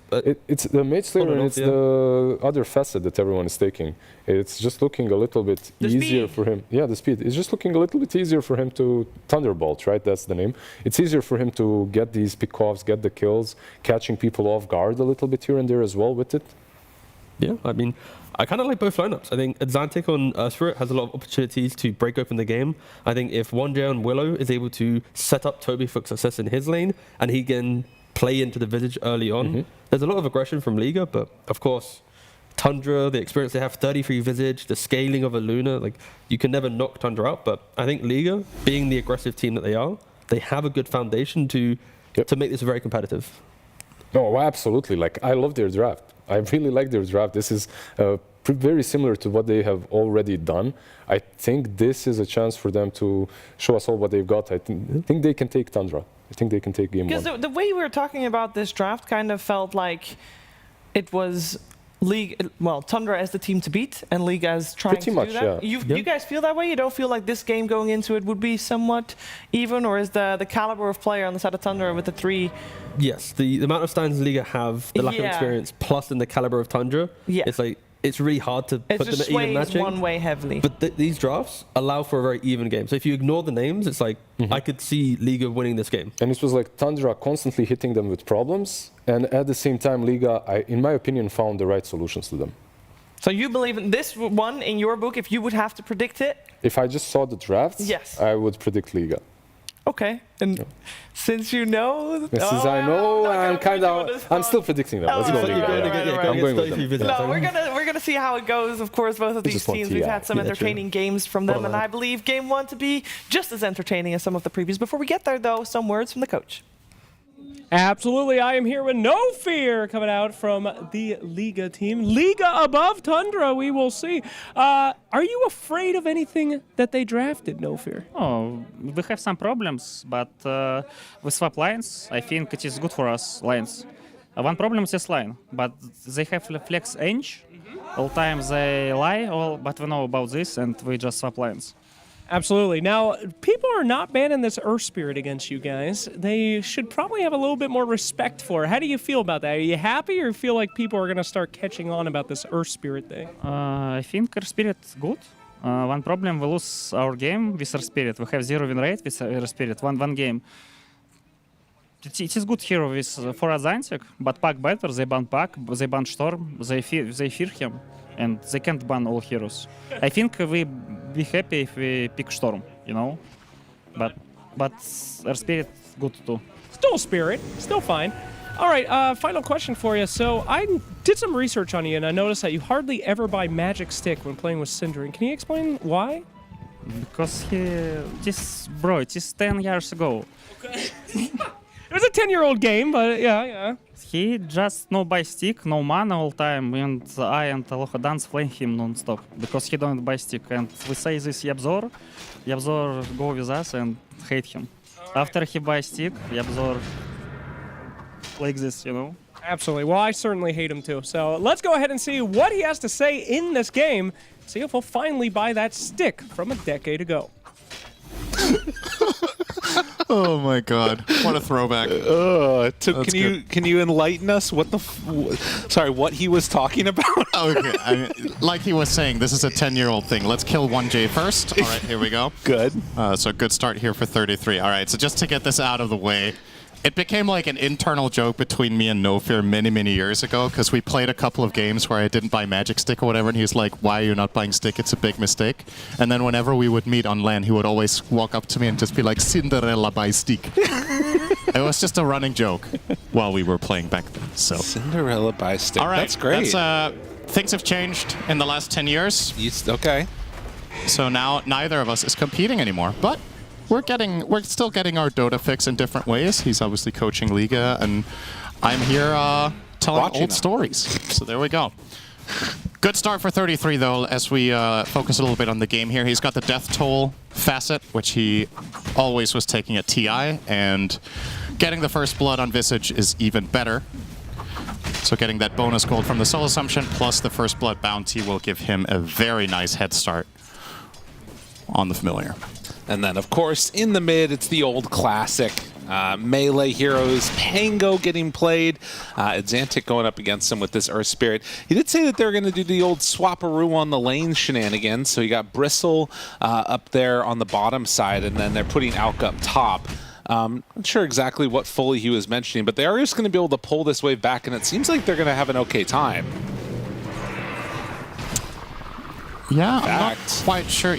it's the Mage Slayer and it's the other facet that everyone is taking. It's just looking a little bit easier for him. Yeah, the speed. It's just looking a little bit easier for him to Thunderbolt, right? That's the name. It's easier for him to get these pick-offs, get the kills, catching people off guard a little bit here and there as well with it. Yeah, I mean, I kind of like both lineups. I think Xantic on Spirit has a lot of opportunities to break open the game. I think if 1J on Willow is able to set up Toby for success in his lane, and he can play into the Visage early on, there's a lot of aggression from Liga, but of course, Tundra, the experience they have, 33 Visage, the scaling of a Luna, like, you can never knock Tundra out, but I think Liga, being the aggressive team that they are, they have a good foundation to make this very competitive. No, absolutely. Like, I love their draft. I really like their draft. This is very similar to what they have already done. I think this is a chance for them to show us all what they've got. I think they can take Tundra. I think they can take game 1. Because the way we were talking about this draft kind of felt like it was Tundra as the team to beat and Liga as trying to do that. You guys feel that way? You don't feel like this game going into it would be somewhat even, or is the caliber of player on the side of Tundra with the 3? Yes, the amount of stands Liga have, the lack of experience, plus in the caliber of Tundra, it's like it's really hard to put them at even matching. One way heavily. But these drafts allow for a very even game. So if you ignore the names, it's like I could see Liga winning this game. And it was like Tundra constantly hitting them with problems, and at the same time, Liga, in my opinion, found the right solutions to them. So you believe in this one in your book? If you would have to predict it, if I just saw the drafts, I would predict Liga. Okay, and since you know... Since I know, I'm still predicting that. Let's go. I'm going with them. No, we're gonna see how it goes. Of course, both of these teams, we've had some entertaining games from them, and I believe game 1 to be just as entertaining as some of the previews. Before we get there, though, some words from the coach. Absolutely, I am here with No Fear coming out from the Liga team. Liga above Tundra, we will see. Are you afraid of anything that they drafted, No Fear? Oh, we have some problems, but we swap lines. I think it is good for us, lines. One problem is this line, but they have flex edge. All time they lie, but we know about this, and we just swap lines. Absolutely. Now, people are not banning this Earth Spirit against you guys. They should probably have a little bit more respect for it. How do you feel about that? Are you happy, or feel like people are going to start catching on about this Earth Spirit thing? I think Earth Spirit is good. One problem, we lose our game with Earth Spirit. We have 0 win rate with Earth Spirit, one game. It is good hero for Azantic, but Pack better. They ban Pack, they ban Storm, they fear him. And they can't ban all heroes. I think we be happy if we pick Storm, you know? But our Spirit good too. Still Spirit, still fine. All right, final question for you. So I did some research on you, and I noticed that you hardly ever buy Magic Stick when playing with Synderen. Can you explain why? Because it is 10 years ago. Okay. It was a 10-year-old game, but yeah. He just no buy stick, no mana all time, and I and L1ga dance flame him non-stop because he don't buy stick. And we say this Yabzor go with us and hate him. After he buy stick, Yabzor like this, you know? Absolutely. Well, I certainly hate him too. So let's go ahead and see what he has to say in this game. See if he'll finally buy that stick from a decade ago. Oh my God! What a throwback! Can you enlighten us? What what he was talking about? Okay, I mean, like he was saying, this is a 10-year-old thing. Let's kill 1J first. All right, here we go. Good. So good start here for 33. All right, so just to get this out of the way. It became like an internal joke between me and No Fear many years ago because we played a couple of games where I didn't buy Magic Stick or whatever, and he was like, "Why are you not buying Stick? It's a big mistake." And then whenever we would meet on LAN, he would always walk up to me and just be like, "Cinderella buy Stick." It was just a running joke while we were playing back then. So Cinderella buy Stick. All right, that's great. Things have changed in the last 10 years. Okay. So now neither of us is competing anymore, but. We're still getting our Dota fix in different ways. He's obviously coaching Liga, and I'm here telling old stories. So there we go. Good start for 33, though, as we focus a little bit on the game here. He's got the Death Toll facet, which he always was taking at TI, and getting the first blood on Visage is even better. So getting that bonus gold from the Soul Assumption plus the First Blood bounty will give him a very nice head start on the Familiar. And then, of course, in the mid, it's the old classic. Melee heroes, Pango getting played, Xantic going up against him with this Earth Spirit. He did say that they're going to do the old swaparoo on the lane shenanigans, so you got Bristle up there on the bottom side, and then they're putting AVULUS up top. Not sure exactly what fully he was mentioning, but they are just going to be able to pull this wave back, and it seems like they're going to have an okay time. Yeah, I'm not quite sure.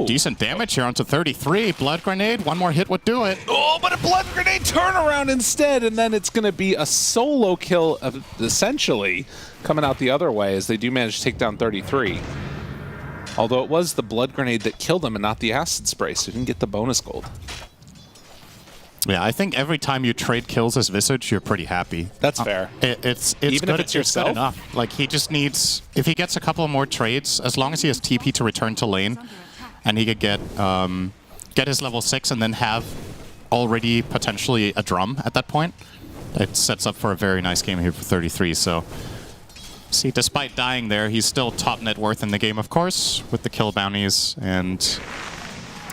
Decent damage here onto 33. Blood Grenade, one more hit would do it. Oh, but a Blood Grenade turnaround instead, and then it's going to be a solo kill, essentially, coming out the other way as they do manage to take down 33. Although it was the Blood Grenade that killed him and not the Acid Spray, so he didn't get the bonus gold. Yeah, I think every time you trade kills as Visage, you're pretty happy. That's fair. It's even good, if it's yourself. good enough. Like, he just needs, if he gets a couple more trades, as long as he has TP to return to lane, and he could get his level 6 and then have already potentially a drum at that point, it sets up for a very nice game here for 33. So, see, despite dying there, he's still top net worth in the game, of course, with the kill bounties, and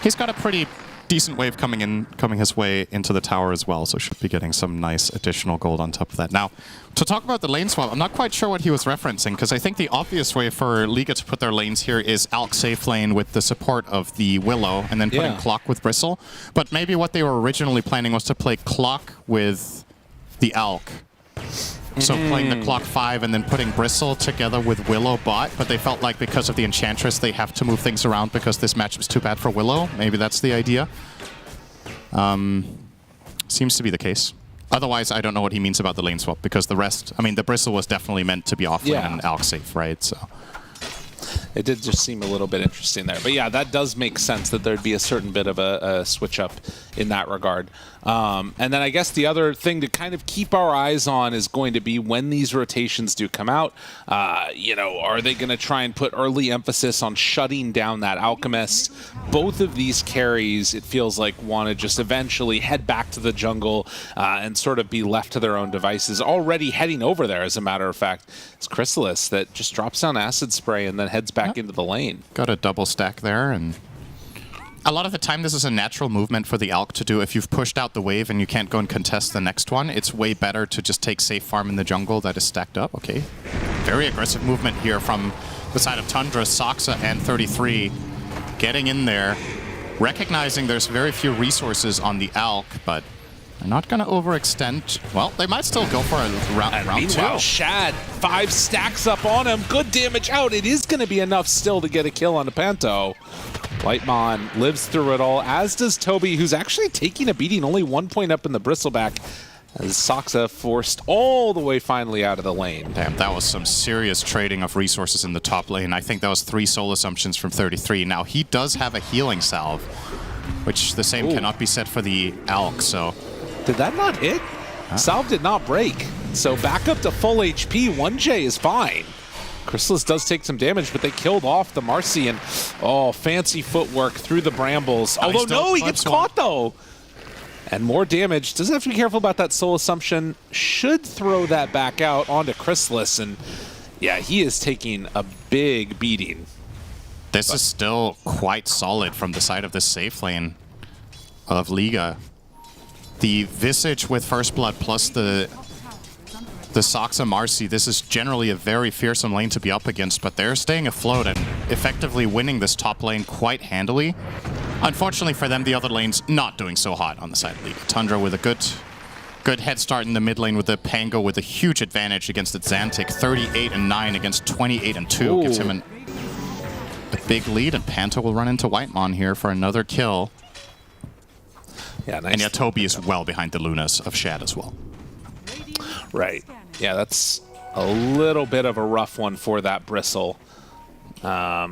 he's got a pretty decent wave coming his way into the tower as well, so should be getting some nice additional gold on top of that. Now, to talk about the lane swap, I'm not quite sure what he was referencing, because I think the obvious way for Liga to put their lanes here is AVULUS safe lane with the support of the Willow, and then putting Clock with Bristle. But maybe what they were originally planning was to play Clock with the AVULUS. So playing the Clock 5 and then putting Bristle together with Willow bot, but they felt like because of the Enchantress they have to move things around because this matchup's too bad for Willow. Maybe that's the idea. Seems to be the case. Otherwise, I don't know what he means about the lane swap, because the rest, I mean, the Bristle was definitely meant to be offlane and AVULUS safe, right? So it did just seem a little bit interesting there. But yeah, that does make sense that there'd be a certain bit of a switch up in that regard. And then I guess the other thing to kind of keep our eyes on is going to be when these rotations do come out. You know, are they going to try and put early emphasis on shutting down that Alchemist? Both of these carries, it feels like, want to just eventually head back to the jungle and sort of be left to their own devices. Already heading over there, as a matter of fact, it's Chrysalis that just drops down Acid Spray and then heads back into the lane. Got a double stack there, and a lot of the time this is a natural movement for the AVULUS to do. If you've pushed out the wave and you can't go and contest the next one, it's way better to just take safe farm in the jungle that is stacked up. Okay, very aggressive movement here from the side of Tundra, Soxa, and 33 getting in there, recognizing there's very few resources on the AVULUS, but they're not going to overextend. Well, they might still go for a round meanwhile, 2. Shad, 5 stacks up on him. Good damage out. It is going to be enough still to get a kill on the Panto. Lightmon lives through it all, as does Toby, who's actually taking a beating, only 1 point up in the Bristleback, as Soxa forced all the way finally out of the lane. Damn, that was some serious trading of resources in the top lane. I think that was 3 soul assumptions from 33. Now, he does have a healing salve, which the same cannot be said for the AVULUS, so... Did that not hit? Salve did not break. So back up to full HP, 1J is fine. Chrysalis does take some damage, but they killed off the Marcy, and fancy footwork through the brambles. Although no, he gets caught though. And more damage. Does have to be careful about that soul assumption. Should throw that back out onto Chrysalis, and yeah, he is taking a big beating. This is still quite solid from the side of the safe lane of Liga. The Visage with First Blood plus the Soxa Marcy, this is generally a very fearsome lane to be up against, but they're staying afloat and effectively winning this top lane quite handily. Unfortunately for them, the other lane's not doing so hot on the side of Liga. Tundra with a good head start in the mid lane with the Pango with a huge advantage against the Xantic. 38-9 against 28-2 gives him a big lead, and Panto will run into Whitemon here for another kill. Yeah, nice. And yeah, Toby is well behind the Lunas of Shad as well. Right. Yeah, that's a little bit of a rough one for that Bristle. I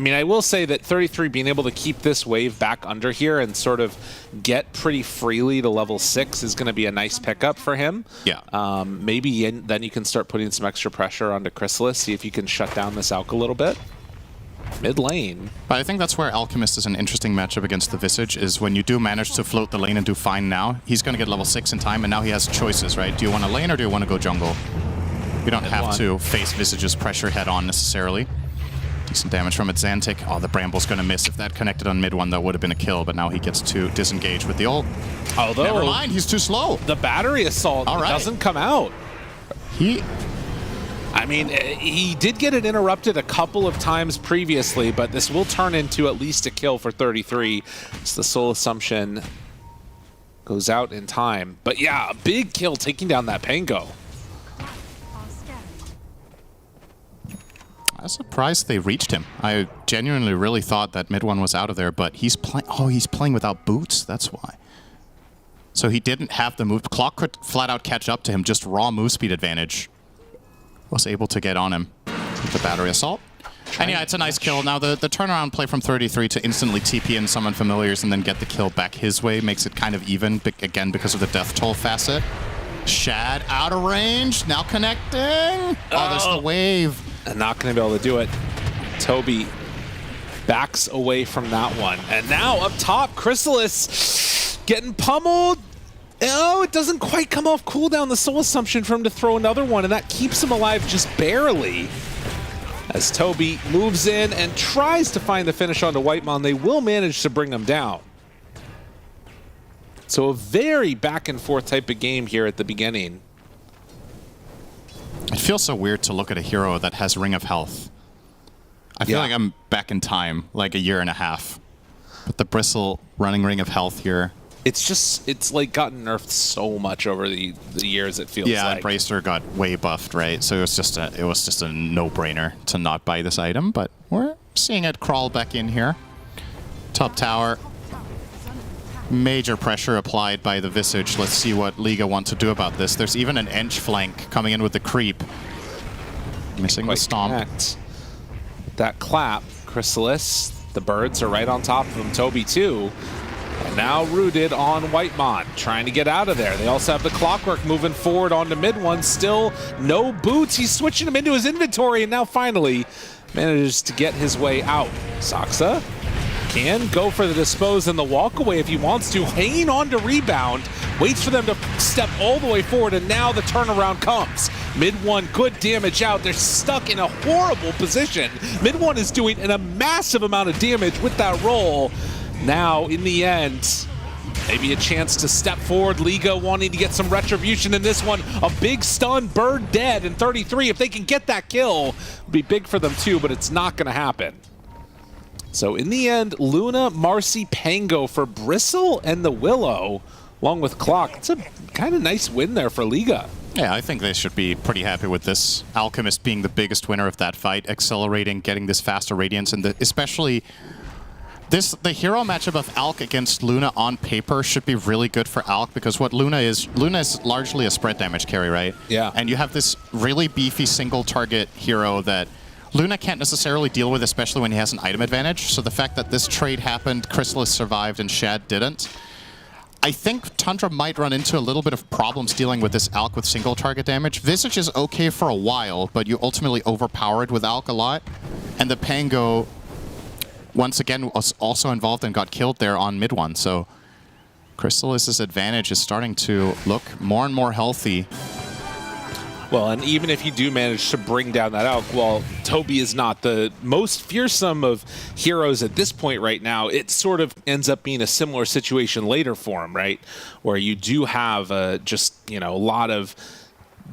mean, I will say that 33 being able to keep this wave back under here and sort of get pretty freely to level 6 is going to be a nice pickup for him. Yeah. Maybe then you can start putting some extra pressure onto Chrysalis, see if you can shut down this AVULUS a little bit. mid lane. But I think that's where Alchemist is an interesting matchup against the Visage, is when you do manage to float the lane and do fine now, he's going to get level 6 in time, and now he has choices, right? Do you want to lane or do you want to go jungle? You don't have to face Visage's pressure head-on necessarily. Decent damage from it. Xantic. Oh, the Bramble's going to miss. If that connected on mid one, that would have been a kill, but now he gets to disengage with the ult. Although, never mind, he's too slow. The battery assault doesn't come out. I mean, he did get it interrupted a couple of times previously, but this will turn into at least a kill for 33. It's the Soul Assumption goes out in time. But yeah, a big kill taking down that Pango. I'm surprised they reached him. I genuinely really thought that mid one was out of there, but he's playing. Oh, he's playing without boots. That's why. So he didn't have the move. Clock could flat out catch up to him. Just raw move speed advantage. Was able to get on him with the battery assault. And yeah, it's a nice kill. Now the turnaround play from 33 to instantly TP in summon familiars and then get the kill back his way makes it kind of even, again, because of the death toll facet. Shad out of range, now connecting. Oh, there's the wave. And not going to be able to do it. Toby backs away from that one. And now up top, Chrysalis getting pummeled. Oh, it doesn't quite come off cooldown, the Soul Assumption, for him to throw another one, and that keeps him alive just barely. As Toby moves in and tries to find the finish onto Whitemon, they will manage to bring him down. So a very back and forth type of game here at the beginning. It feels so weird to look at a hero that has Ring of Health. I feel like I'm back in time, like a year and a half. But the Bristle running Ring of Health here. It's like gotten nerfed so much over the years, it feels like. Yeah, Bracer got way buffed, right? So it was just a no-brainer to not buy this item, but we're seeing it crawl back in here. Top tower. Major pressure applied by the Visage. Let's see what Liga want to do about this. There's even an Ench flank coming in with the creep. Missing the stomp. Connect. That clap, Chrysalis, the birds are right on top of him. Toby too. And now rooted on Whitemon, trying to get out of there. They also have the Clockwork moving forward onto mid one. Still no boots. He's switching them into his inventory and now finally manages to get his way out. Saksa can go for the dispose and the walk away if he wants to. Hanging on to rebound. Waits for them to step all the way forward, and now the turnaround comes. Mid one, good damage out. They're stuck in a horrible position. Mid one is doing a massive amount of damage with that roll. Now, in the end, maybe a chance to step forward. Liga wanting to get some retribution in this one. A big stun, bird dead in 33. If they can get that kill, it'd be big for them too, but it's not going to happen. So in the end, Luna, Marcy, Pango for Bristle and the Willow, along with Clock. It's a kind of nice win there for Liga. Yeah, I think they should be pretty happy with this. Alchemist being the biggest winner of that fight, accelerating, getting this faster Radiance, and especially... The hero matchup of Alk against Luna on paper should be really good for Alk, because what Luna is largely a spread damage carry, right? Yeah. And you have this really beefy single target hero that Luna can't necessarily deal with, especially when he has an item advantage. So the fact that this trade happened, Chrysalis survived and Shad didn't. I think Tundra might run into a little bit of problems dealing with this Alk with single target damage. Visage is okay for a while, but you ultimately overpower it with Alk a lot. And the Pango, once again, was also involved and got killed there on mid one. So Chrysalis' advantage is starting to look more and more healthy. Well, and even if you do manage to bring down that Alk, well, Toby is not the most fearsome of heroes at this point right now. It sort of ends up being a similar situation later for him, right? Where you do have just, you know, a lot of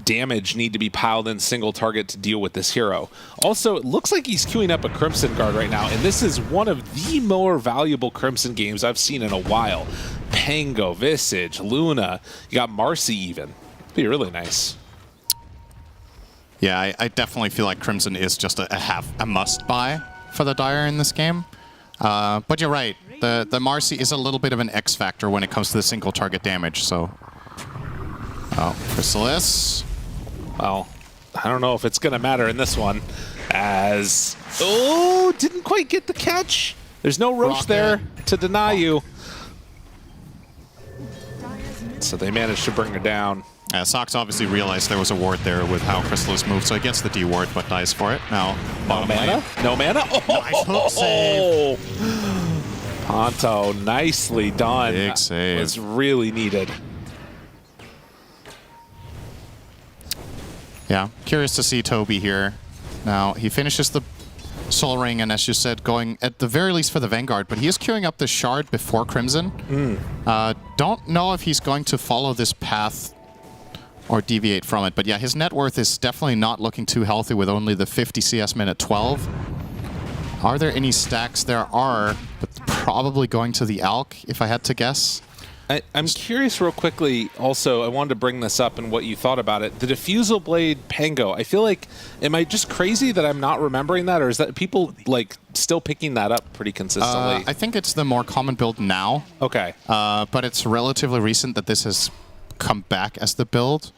damage need to be piled in single target to deal with this hero. Also, it looks like he's queuing up a Crimson Guard right now, and this is one of the more valuable Crimson games I've seen in a while. Pango, Visage, Luna, you got Marcy even. It'd be really nice. Yeah, I definitely feel like Crimson is just a must-buy for the Dire in this game. But you're right, the Marcy is a little bit of an X factor when it comes to the single target damage, so... Oh, Chrysalis. Well, I don't know if it's going to matter in this one, as... Oh, didn't quite get the catch. There's no Roach there to deny you. So they managed to bring her down. Sox obviously realized there was a ward there with how Crystallis moved, so he gets the D ward, but dies for it. Now, no mana? No mana? Oh, nice hook save. Ponto, nicely done. Big save. Was really needed. Yeah, curious to see Toby here. Now, he finishes the Soul Ring, and as you said, going at the very least for the Vanguard, but he is queuing up the Shard before Crimson. Don't know if he's going to follow this path or deviate from it, but yeah, his net worth is definitely not looking too healthy with only the 50 CS min at 12. Are there any stacks? There are, but probably going to the Alk, if I had to guess. I'm curious real quickly, also, I wanted to bring this up and what you thought about it. The Diffusal Blade Pango, I feel like, am I just crazy that I'm not remembering that, or is that people like still picking that up pretty consistently? I think it's the more common build now. Okay. But it's relatively recent that this has come back as the build.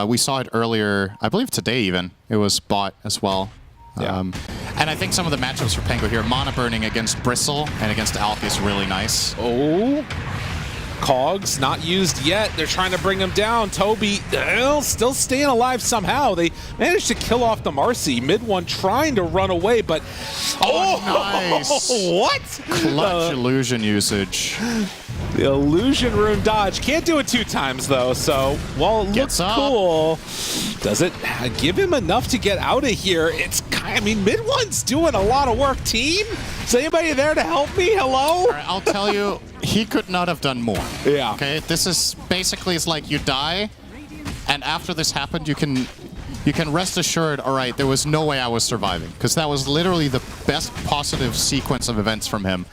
We saw it earlier, I believe today even. It was bought as well. Yeah. And I think some of the matchups for Pango here, Mana Burning against Bristle and against Alk is really nice. Oh. Cogs not used yet. They're trying to bring him down. Toby still staying alive somehow. They managed to kill off the Marcy. Mid one trying to run away, but nice. What? Clutch illusion usage. The illusion rune dodge. Can't do it 2 times though, so while it looks cool, does it give him enough to get out of here? It's I mean, mid one's doing a lot of work, team. Is anybody there to help me? Hello? All right, I'll tell you, he could not have done more. Yeah. Okay, this is basically, it's like you die, and after this happened, you can rest assured, all right, there was no way I was surviving, because that was literally the best positive sequence of events from him.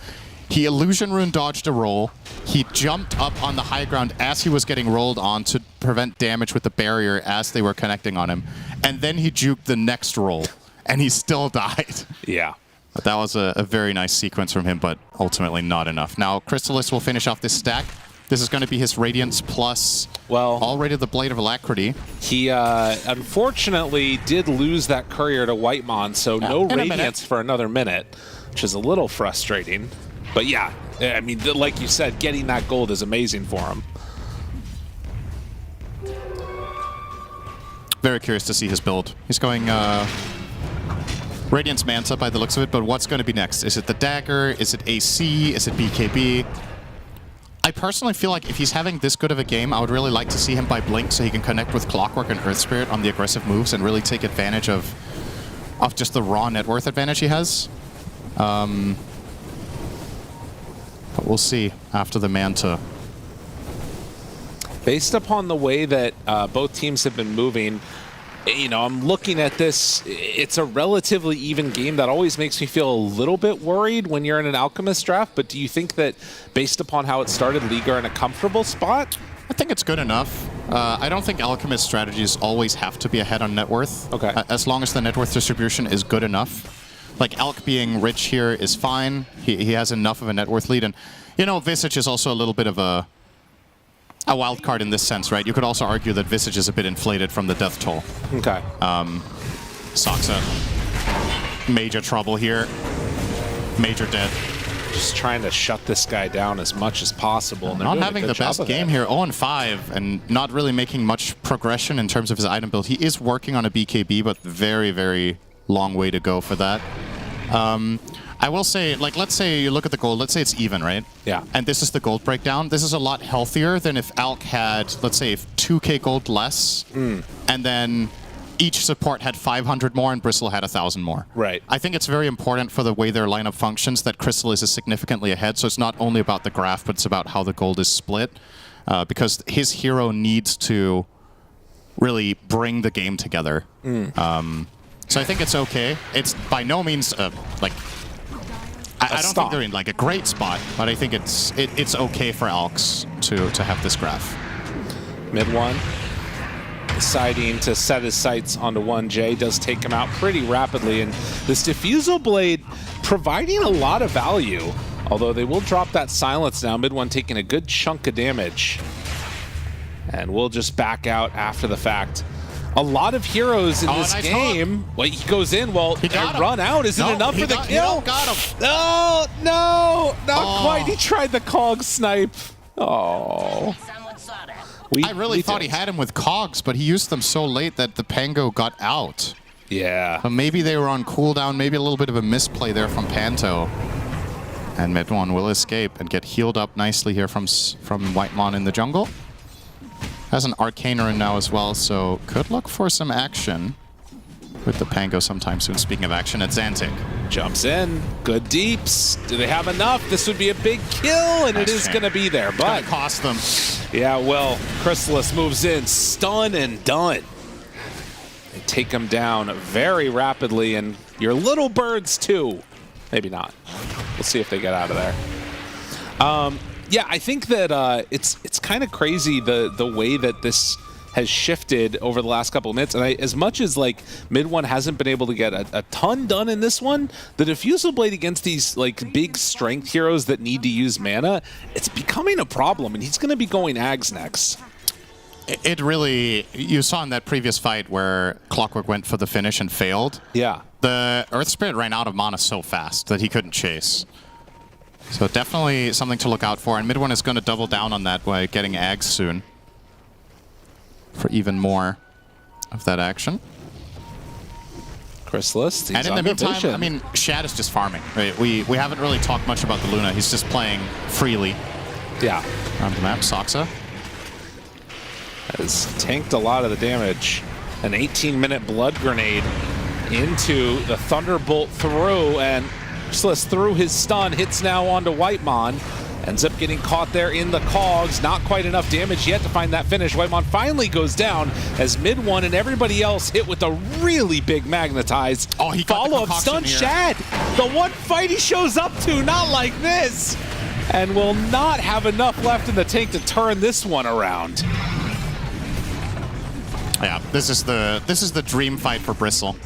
He illusion rune dodged a roll. He jumped up on the high ground as he was getting rolled on to prevent damage with the barrier as they were connecting on him. And then he juked the next roll, and he still died. Yeah. But that was a very nice sequence from him, but ultimately not enough. Now, Crystallis will finish off this stack. This is going to be his Radiance plus, already the Blade of Alacrity. He unfortunately did lose that Courier to Whitemon, so no Radiance for another minute, which is a little frustrating. But yeah, I mean, like you said, getting that gold is amazing for him. Very curious to see his build. He's going Radiance Manta by the looks of it, but what's going to be next? Is it the Dagger? Is it AC? Is it BKB? I personally feel like if he's having this good of a game, I would really like to see him buy Blink so he can connect with Clockwork and Earth Spirit on the aggressive moves and really take advantage of just the raw net worth advantage he has. But we'll see after the Manta. Based upon the way that both teams have been moving, you know, I'm looking at this, it's a relatively even game that always makes me feel a little bit worried when you're in an Alchemist draft, but do you think that based upon how it started, League are in a comfortable spot? I think it's good enough. I don't think Alchemist strategies always have to be ahead on net worth. Okay. As long as the net worth distribution is good enough. Like, Alk being rich here is fine. He has enough of a net worth lead. And, you know, Visage is also a little bit of a wild card in this sense, right? You could also argue that Visage is a bit inflated from the death toll. Okay. Saksa, major trouble here. Major dead. Just trying to shut this guy down as much as possible. And not having the best game here, 0-5, and not really making much progression in terms of his item build. He is working on a BKB, but very, very long way to go for that. I will say, like, let's say you look at the gold, let's say it's even, right? Yeah. And this is the gold breakdown. This is a lot healthier than if Alk had, let's say, 2k gold less, and then each support had 500 more and Bristle had 1,000 more. Right. I think it's very important for the way their lineup functions that Crystallis is significantly ahead, so it's not only about the graph, but it's about how the gold is split, because his hero needs to really bring the game together. So I think it's okay. It's by no means, like... I don't think they're in like a great spot, but I think it's okay for Alks to have this graph. Mid one, deciding to set his sights onto 1J, does take him out pretty rapidly, and this Diffusal Blade providing a lot of value, although they will drop that silence now. Mid one taking a good chunk of damage, and we'll just back out after the fact. A lot of heroes in this game. Well, he goes in. Well, he run out. Is it enough for the kill? Got him. No, not quite. He tried the Cog snipe. Oh. I really thought he had him with cogs, but he used them so late that the Pango got out. Yeah. But maybe they were on cooldown, maybe a little bit of a misplay there from Panto. And Mid1 will escape and get healed up nicely here from Whitemon in the jungle. Has an Arcaner in now as well, so could look for some action with the Pango sometime soon. Speaking of action, it's Zantic. Jumps in. Good deeps. Do they have enough? This would be a big kill, and it is going to be there. It's but gonna cost them. Yeah, well, Chrysalis moves in. Stun and done. They take him down very rapidly, and your little birds too. Maybe not. We'll see if they get out of there. Yeah, I think that it's kind of crazy the way that this has shifted over the last couple of minutes. And as much as like Mid1 hasn't been able to get a ton done in this one, the Diffusal Blade against these like big strength heroes that need to use mana, it's becoming a problem, and he's going to be going Ags next. It really, you saw in that previous fight where Clockwork went for the finish and failed. Yeah. The Earth Spirit ran out of mana so fast that he couldn't chase. So definitely something to look out for, and Mid1 is going to double down on that by getting Ags soon for even more of that action. Chrysalis, and in the meantime, I mean, Shad is just farming, right? We haven't really talked much about the Luna. He's just playing freely. Yeah. On the map, Soxa has tanked a lot of the damage. An 18-minute blood grenade into the Thunderbolt through, and Chrysalis through his stun, hits now onto Whitemon. Ends up getting caught there in the cogs. Not quite enough damage yet to find that finish. Whitemon finally goes down as Mid1 and everybody else hit with a really big magnetize. Oh, he got follow-up stun Shad. The one fight he shows up to, not like this. And will not have enough left in the tank to turn this one around. Yeah, this is the dream fight for Bristle.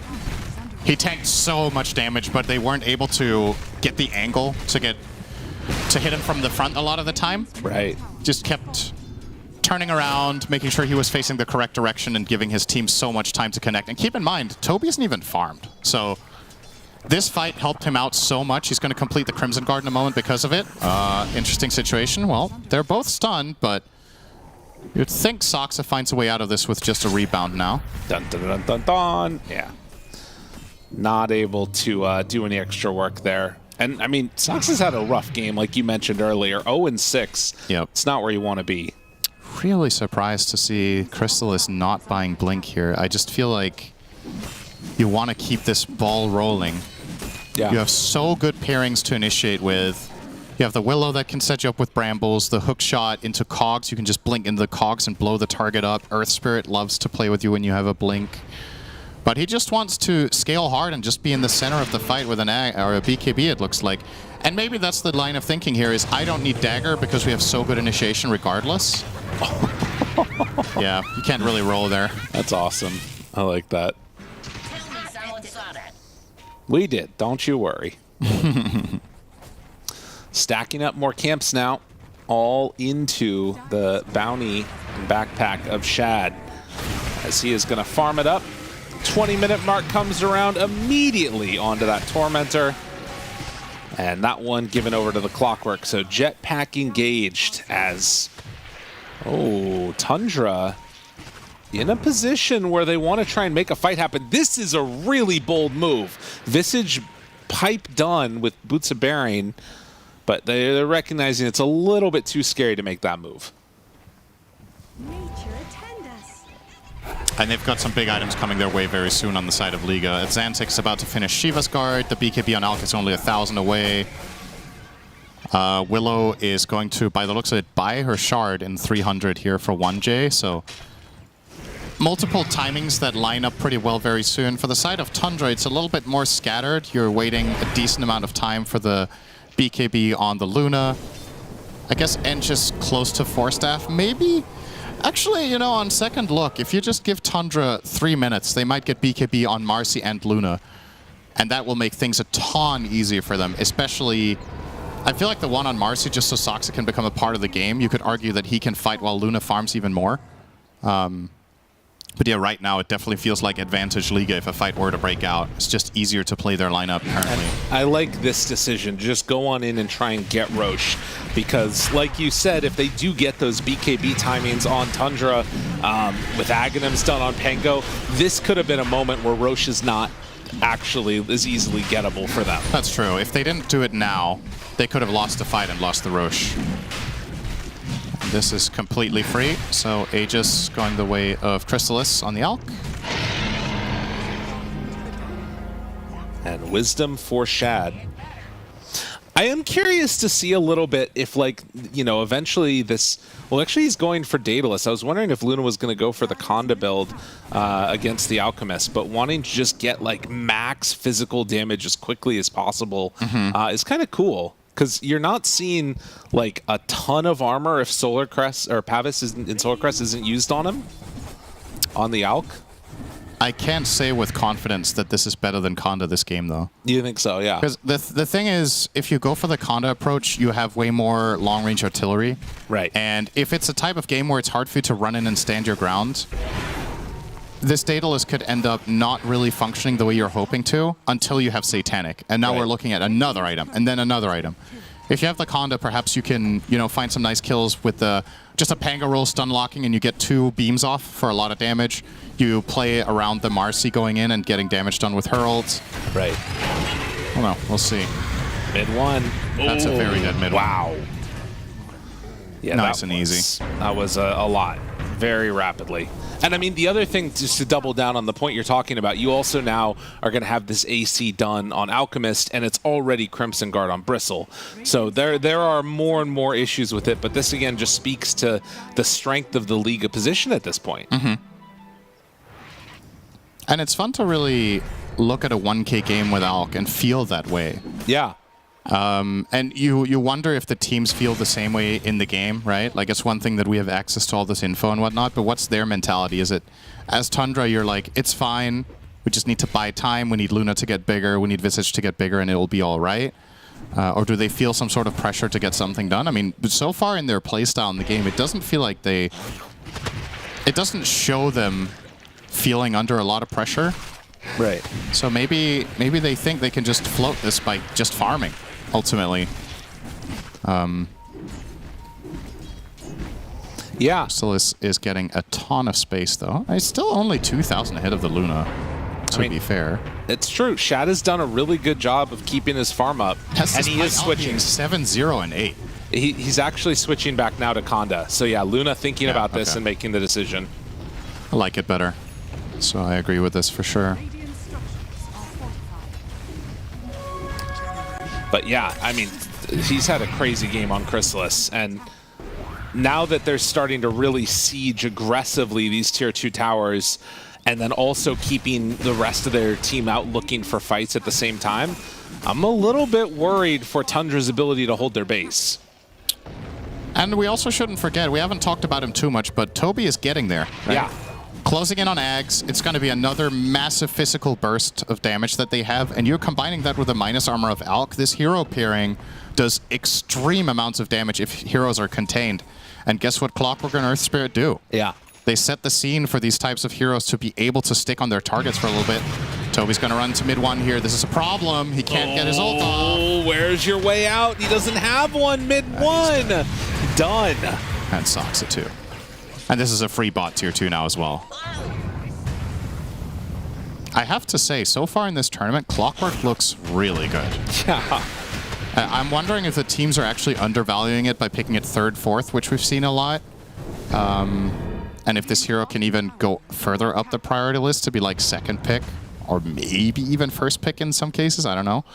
He tanked so much damage, but they weren't able to get the angle to hit him from the front a lot of the time. Right. Just kept turning around, making sure he was facing the correct direction and giving his team so much time to connect. And keep in mind, Toby isn't even farmed. So this fight helped him out so much. He's going to complete the Crimson Guard in a moment because of it. Interesting situation. Well, they're both stunned, but you'd think Soxa finds a way out of this with just a rebound now. Dun dun dun dun dun. Yeah. Not able to do any extra work there. And, I mean, Soxa's had a rough game, like you mentioned earlier. 0-6. Yep. It's not where you want to be. Really surprised to see Chrysalis not buying Blink here. I just feel like you want to keep this ball rolling. Yeah. You have so good pairings to initiate with. You have the Willow that can set you up with Brambles, the hook shot into Cogs. You can just blink into the Cogs and blow the target up. Earth Spirit loves to play with you when you have a Blink. But he just wants to scale hard and just be in the center of the fight with an or a BKB, it looks like. And maybe that's the line of thinking here is, I don't need Dagger because we have so good initiation regardless. Yeah, you can't really roll there. That's awesome. I like that. We did, don't you worry. Stacking up more camps now, all into the bounty and backpack of Shad, as he is going to farm it up. 20-minute mark comes around immediately onto that Tormentor. And that one given over to the Clockwork. So Jetpack engaged as, Tundra in a position where they want to try and make a fight happen. This is a really bold move. Visage pipe done with Boots of Bearing, but they're recognizing it's a little bit too scary to make that move. And they've got some big items coming their way very soon on the side of Liga. Zantic's about to finish Shiva's Guard. The BKB on Alk is only 1,000 away. Willow is going to, by the looks of it, buy her Shard in 300 here for 1J. So multiple timings that line up pretty well very soon. For the side of Tundra, it's a little bit more scattered. You're waiting a decent amount of time for the BKB on the Luna. I guess Ench is close to 4-staff, maybe? Actually, you know, on second look, if you just give Tundra 3 minutes, they might get BKB on Marcy and Luna. And that will make things a ton easier for them, especially... I feel like the one on Marcy, just so Soxa can become a part of the game, you could argue that he can fight while Luna farms even more. But yeah, right now it definitely feels like advantage Liga if a fight were to break out. It's just easier to play their lineup currently. I like this decision. Just go on in and try and get Roche. Because, like you said, if they do get those BKB timings on Tundra, with Aghanim's done on Pango, this could have been a moment where Roche is not actually as easily gettable for them. That's true. If they didn't do it now, they could have lost the fight and lost the Roche. This is completely free, so Aegis going the way of Crystallis on the Alk. And Wisdom for Shad. I am curious to see a little bit if, like, you know, eventually this... Well, actually, he's going for Daedalus. I was wondering if Luna was going to go for the Conda build against the Alchemist, but wanting to just get, like, max physical damage as quickly as possible is kind of cool. Because you're not seeing, like, a ton of armor if Solar Crest or Pavis in Solar Crest isn't used on him, on the Alk. I can't say with confidence that this is better than Conda this game, though. You think so, yeah. Because the thing is, if you go for the Conda approach, you have way more long-range artillery. Right. And if it's a type of game where it's hard for you to run in and stand your ground, this Daedalus could end up not really functioning the way you're hoping to until you have Satanic. And now we're looking at another item, and then another item. If you have the Conda, perhaps you can, you know, find some nice kills with the just a Pango roll stun locking, and you get 2 beams off for a lot of damage. You play around the Marcy going in and getting damage done with Herald. Right. Well, no, we'll see. Mid one. That's a very good mid one. Wow. Yeah, nice and easy. That was a lot, very rapidly. And I mean, the other thing, just to double down on the point you're talking about, you also now are going to have this AC done on Alchemist, and it's already Crimson Guard on Bristle. So there are more and more issues with it, but this again just speaks to the strength of the Liga position at this point. And it's fun to really look at a 1K game with Alk and feel that way. Yeah. And you wonder if the teams feel the same way in the game, right? Like, it's one thing that we have access to all this info and whatnot, but what's their mentality? Is it, as Tundra, you're like, it's fine, we just need to buy time, we need Luna to get bigger, we need Visage to get bigger, and it'll be all right? Or do they feel some sort of pressure to get something done? I mean, so far in their playstyle in the game, it doesn't feel like they... It doesn't show them feeling under a lot of pressure. Right. So maybe they think they can just float this by just farming. Ultimately. Yeah. Still is getting a ton of space, though. He's still only 2,000 ahead of the Luna, to be fair. It's true. Shad has done a really good job of keeping his farm up. And he is switching. 7-0 and 8. He's actually switching back now to Conda. So yeah, Luna thinking about this and making the decision. I like it better. So I agree with this for sure. But yeah, I mean, he's had a crazy game on Crystallis, and now that they're starting to really siege aggressively these tier 2 towers, and then also keeping the rest of their team out looking for fights at the same time, I'm a little bit worried for Tundra's ability to hold their base. And we also shouldn't forget, we haven't talked about him too much, but Toby is getting there. Right? Yeah. Closing in on Ags, it's going to be another massive physical burst of damage that they have, and you're combining that with the minus armor of Alk. This hero pairing does extreme amounts of damage if heroes are contained. And guess what Clockwork and Earth Spirit do? Yeah. They set the scene for these types of heroes to be able to stick on their targets for a little bit. Toby's going to run to mid 1 here. This is a problem. He can't get his ult off. Oh, where's your way out? He doesn't have one mid 1. Done. And Soxa it too. And this is a free bot tier 2 now as well. I have to say, so far in this tournament, Clockwork looks really good. Yeah. I'm wondering if the teams are actually undervaluing it by picking it 3rd, 4th, which we've seen a lot. And if this hero can even go further up the priority list to be like 2nd pick, or maybe even 1st pick in some cases, I don't know.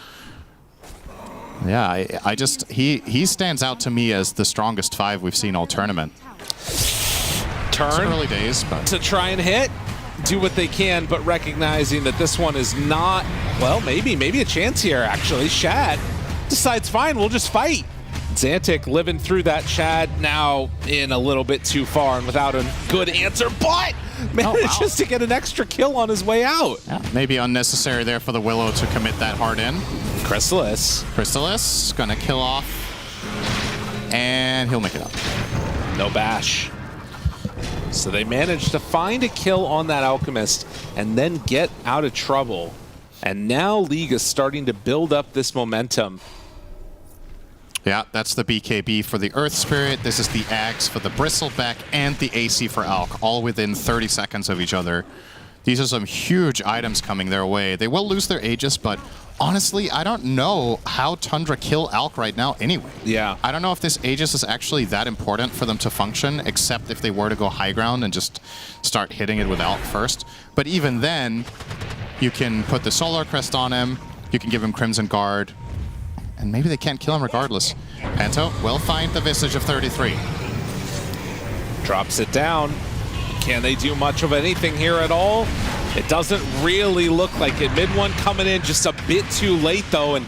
Yeah, I just, he stands out to me as the strongest 5 we've seen all tournament. Turn early days, but to try and hit, do what they can, but recognizing that this one is not, well, maybe a chance here, actually. Shad decides, fine, we'll just fight. Xantic living through that. Shad now in a little bit too far and without a good answer, but manages to get an extra kill on his way out. Yeah, maybe unnecessary there for the Willow to commit that hard in. Crystallis gonna kill off, and he'll make it up. No bash. So they managed to find a kill on that Alchemist and then get out of trouble. And now L1ga is starting to build up this momentum. Yeah, that's the BKB for the Earth Spirit. This is the Axe for the Bristleback and the AC for Alk, all within 30 seconds of each other. These are some huge items coming their way. They will lose their Aegis, but honestly, I don't know how Tundra kill Alk right now anyway. Yeah. I don't know if this Aegis is actually that important for them to function, except if they were to go high ground and just start hitting it with Alk first. But even then, you can put the Solar Crest on him, you can give him Crimson Guard, and maybe they can't kill him regardless. Panto will find the Visage of 33. Drops it down. Can they do much of anything here at all? It doesn't really look like it. Mid one coming in just a bit too late though, and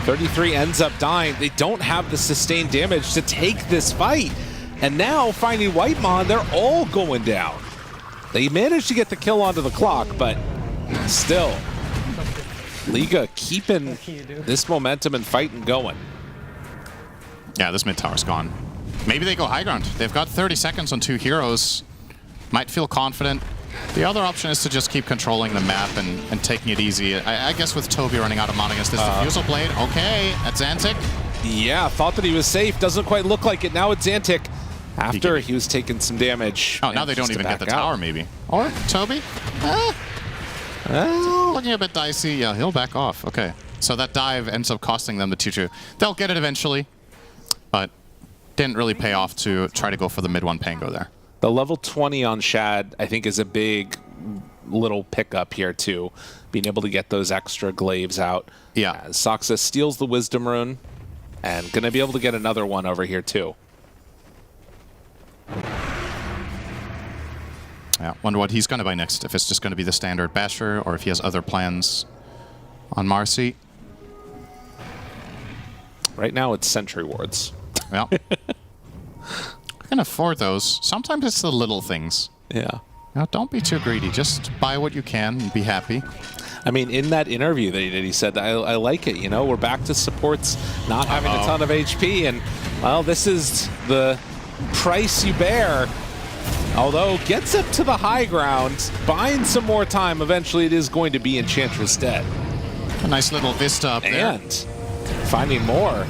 33 ends up dying. They don't have the sustained damage to take this fight. And now finding Whitemon, they're all going down. They managed to get the kill onto the clock, but still, L1ga keeping this momentum and fighting going. Yeah, this mid tower's gone. Maybe they go high ground. They've got 30 seconds on 2 heroes. Might feel confident. The other option is to just keep controlling the map and taking it easy. I guess with Toby running out of mana against this Diffusal Blade. Okay, that's Xantic. Yeah, thought that he was safe. Doesn't quite look like it. Now it's Xantic. After he was taking some damage. Oh, now they don't even get the tower, maybe. Or Toby? Looking a bit dicey. Yeah, he'll back off. Okay. So that dive ends up costing them the 2-2. They'll get it eventually, but didn't really pay off to try to go for the mid one Pango there. The level 20 on Shad, I think, is a big little pickup here, too. Being able to get those extra glaives out. Yeah. Soxa steals the Wisdom Rune, and going to be able to get another one over here, too. Yeah, wonder what he's going to buy next. If it's just going to be the standard Basher, or if he has other plans on Marcy. Right now, it's Sentry Wards. Yeah. I can afford those. Sometimes it's the little things. Yeah. Now, don't be too greedy. Just buy what you can and be happy. I mean, in that interview that he did, he said, I like it, you know, we're back to supports not having a ton of HP, and, well, this is the price you bear. Although, gets up to the high ground, buying some more time, eventually it is going to be Enchantress dead. A nice little vista up there. And finding more.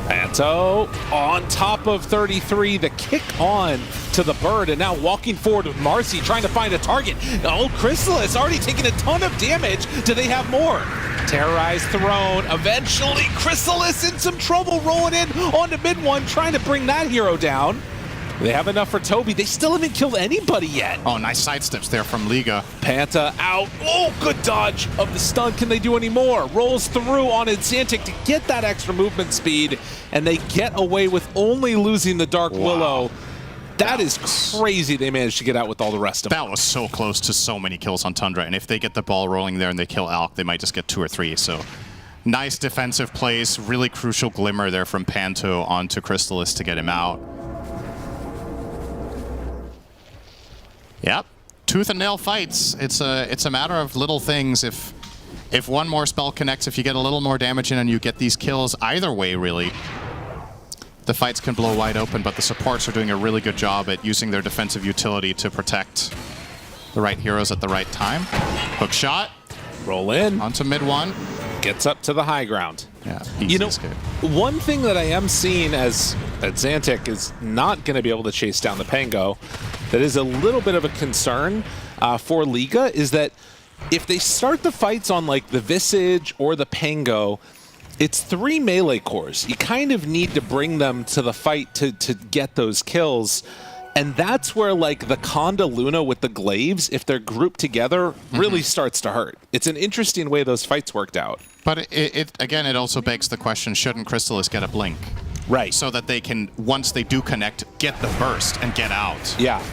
Panto on top of 33, the kick on to the bird, and now walking forward with Marcy trying to find a target. Oh, Chrysalis already taking a ton of damage. Do they have more? Terrorized Throne. Eventually, Chrysalis in some trouble, rolling in onto mid one, trying to bring that hero down. They have enough for Toby. They still haven't killed anybody yet. Oh, nice sidesteps there from L1ga. Panta out. Oh, good dodge of the stun. Can they do any more? Rolls through on Xantic to get that extra movement speed, and they get away with only losing the Dark Willow. That is crazy they managed to get out with all the rest of them. That was so close to so many kills on Tundra, and if they get the ball rolling there and they kill Alk, they might just get 2 or 3, so... Nice defensive plays, really crucial glimmer there from Panto onto Chrysalis to get him out. Yep, tooth and nail fights. It's a matter of little things. If one more spell connects, if you get a little more damage in and you get these kills, either way, really, the fights can blow wide open, but the supports are doing a really good job at using their defensive utility to protect the right heroes at the right time. Hook shot. Roll in. Onto mid one. Gets up to the high ground. Yeah, you know, one thing that I am seeing as Xantic is not going to be able to chase down the Pango, that is a little bit of a concern for L1ga, is that if they start the fights on like the Visage or the Pango, it's 3 melee cores. You kind of need to bring them to the fight to get those kills. And that's where, like, the Conda Luna with the glaives, if they're grouped together, really starts to hurt. It's an interesting way those fights worked out. But again, it also begs the question, shouldn't Chrysalis get a blink? Right. So that they can, once they do connect, get the burst and get out. Yeah.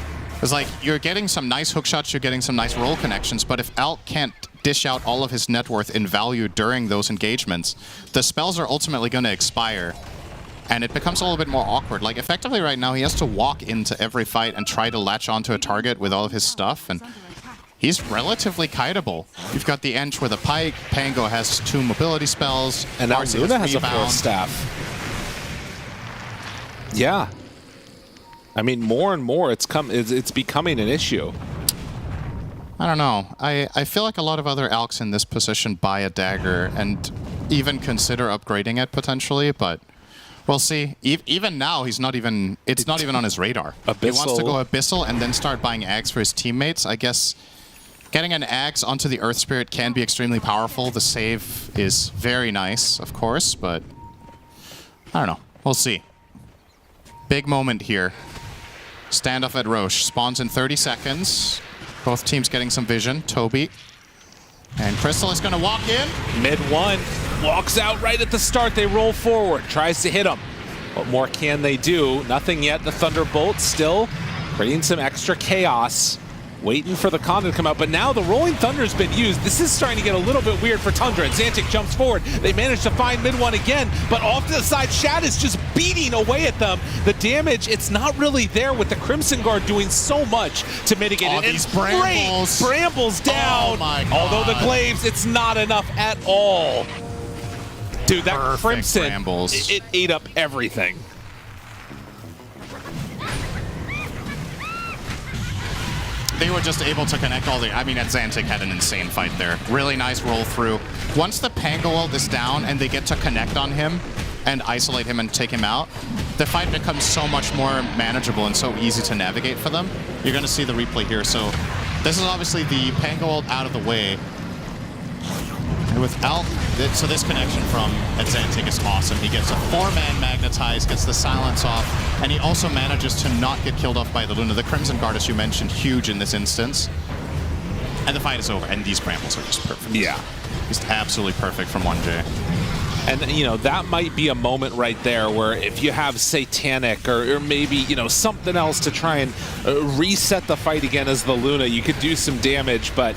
It's like, you're getting some nice hook shots, you're getting some nice roll connections, but if Alk can't dish out all of his net worth in value during those engagements, the spells are ultimately going to expire. And it becomes a little bit more awkward. Like, effectively right now, he has to walk into every fight and try to latch onto a target with all of his stuff, and he's relatively kiteable. You've got the Ench with a pike, Pango has 2 mobility spells, and now Marcy Luna has a rebound. 4th staff. Yeah. I mean, more and more it's becoming an issue. I don't know. I feel like a lot of other alks in this position buy a dagger and even consider upgrading it potentially, but we'll see. Even now, it's not even on his radar. Abyssal. He wants to go Abyssal and then start buying Ags for his teammates. I guess getting an Ags onto the Earth Spirit can be extremely powerful. The save is very nice, of course, but I don't know. We'll see. Big moment here. Standoff at Roche. Spawns in 30 seconds. Both teams getting some vision. Toby. And Crystal is going to walk in. Mid one. Walks out right at the start. They roll forward. Tries to hit him. What more can they do? Nothing yet. The Thunderbolt still creating some extra chaos. Waiting for the Conda to come out, but now the Rolling Thunder's been used. This is starting to get a little bit weird for Tundra, and Zantic jumps forward. They manage to find mid one again, but off to the side, Shad is just beating away at them. The damage, it's not really there with the Crimson Guard doing so much to mitigate it. These brambles. Great brambles down. Oh my God. Although the glaives, it's not enough at all. Dude, that Perfect Crimson, brambles. it ate up everything. They were just able to connect all the... I mean, Zantic had an insane fight there. Really nice roll through. Once the Pangolin is down and they get to connect on him and isolate him and take him out, the fight becomes so much more manageable and so easy to navigate for them. You're going to see the replay here. So this is obviously the Pangolin out of the way. And with Alk, so this connection from Zantic is awesome. He gets a 4-man magnetize, gets the silence off, and he also manages to not get killed off by the Luna. The Crimson Guard, as you mentioned, huge in this instance. And the fight is over, and these brambles are just perfect. Yeah. Just absolutely perfect from 1J. And, you know, that might be a moment right there where if you have Satanic or maybe, you know, something else to try and reset the fight again as the Luna, you could do some damage, but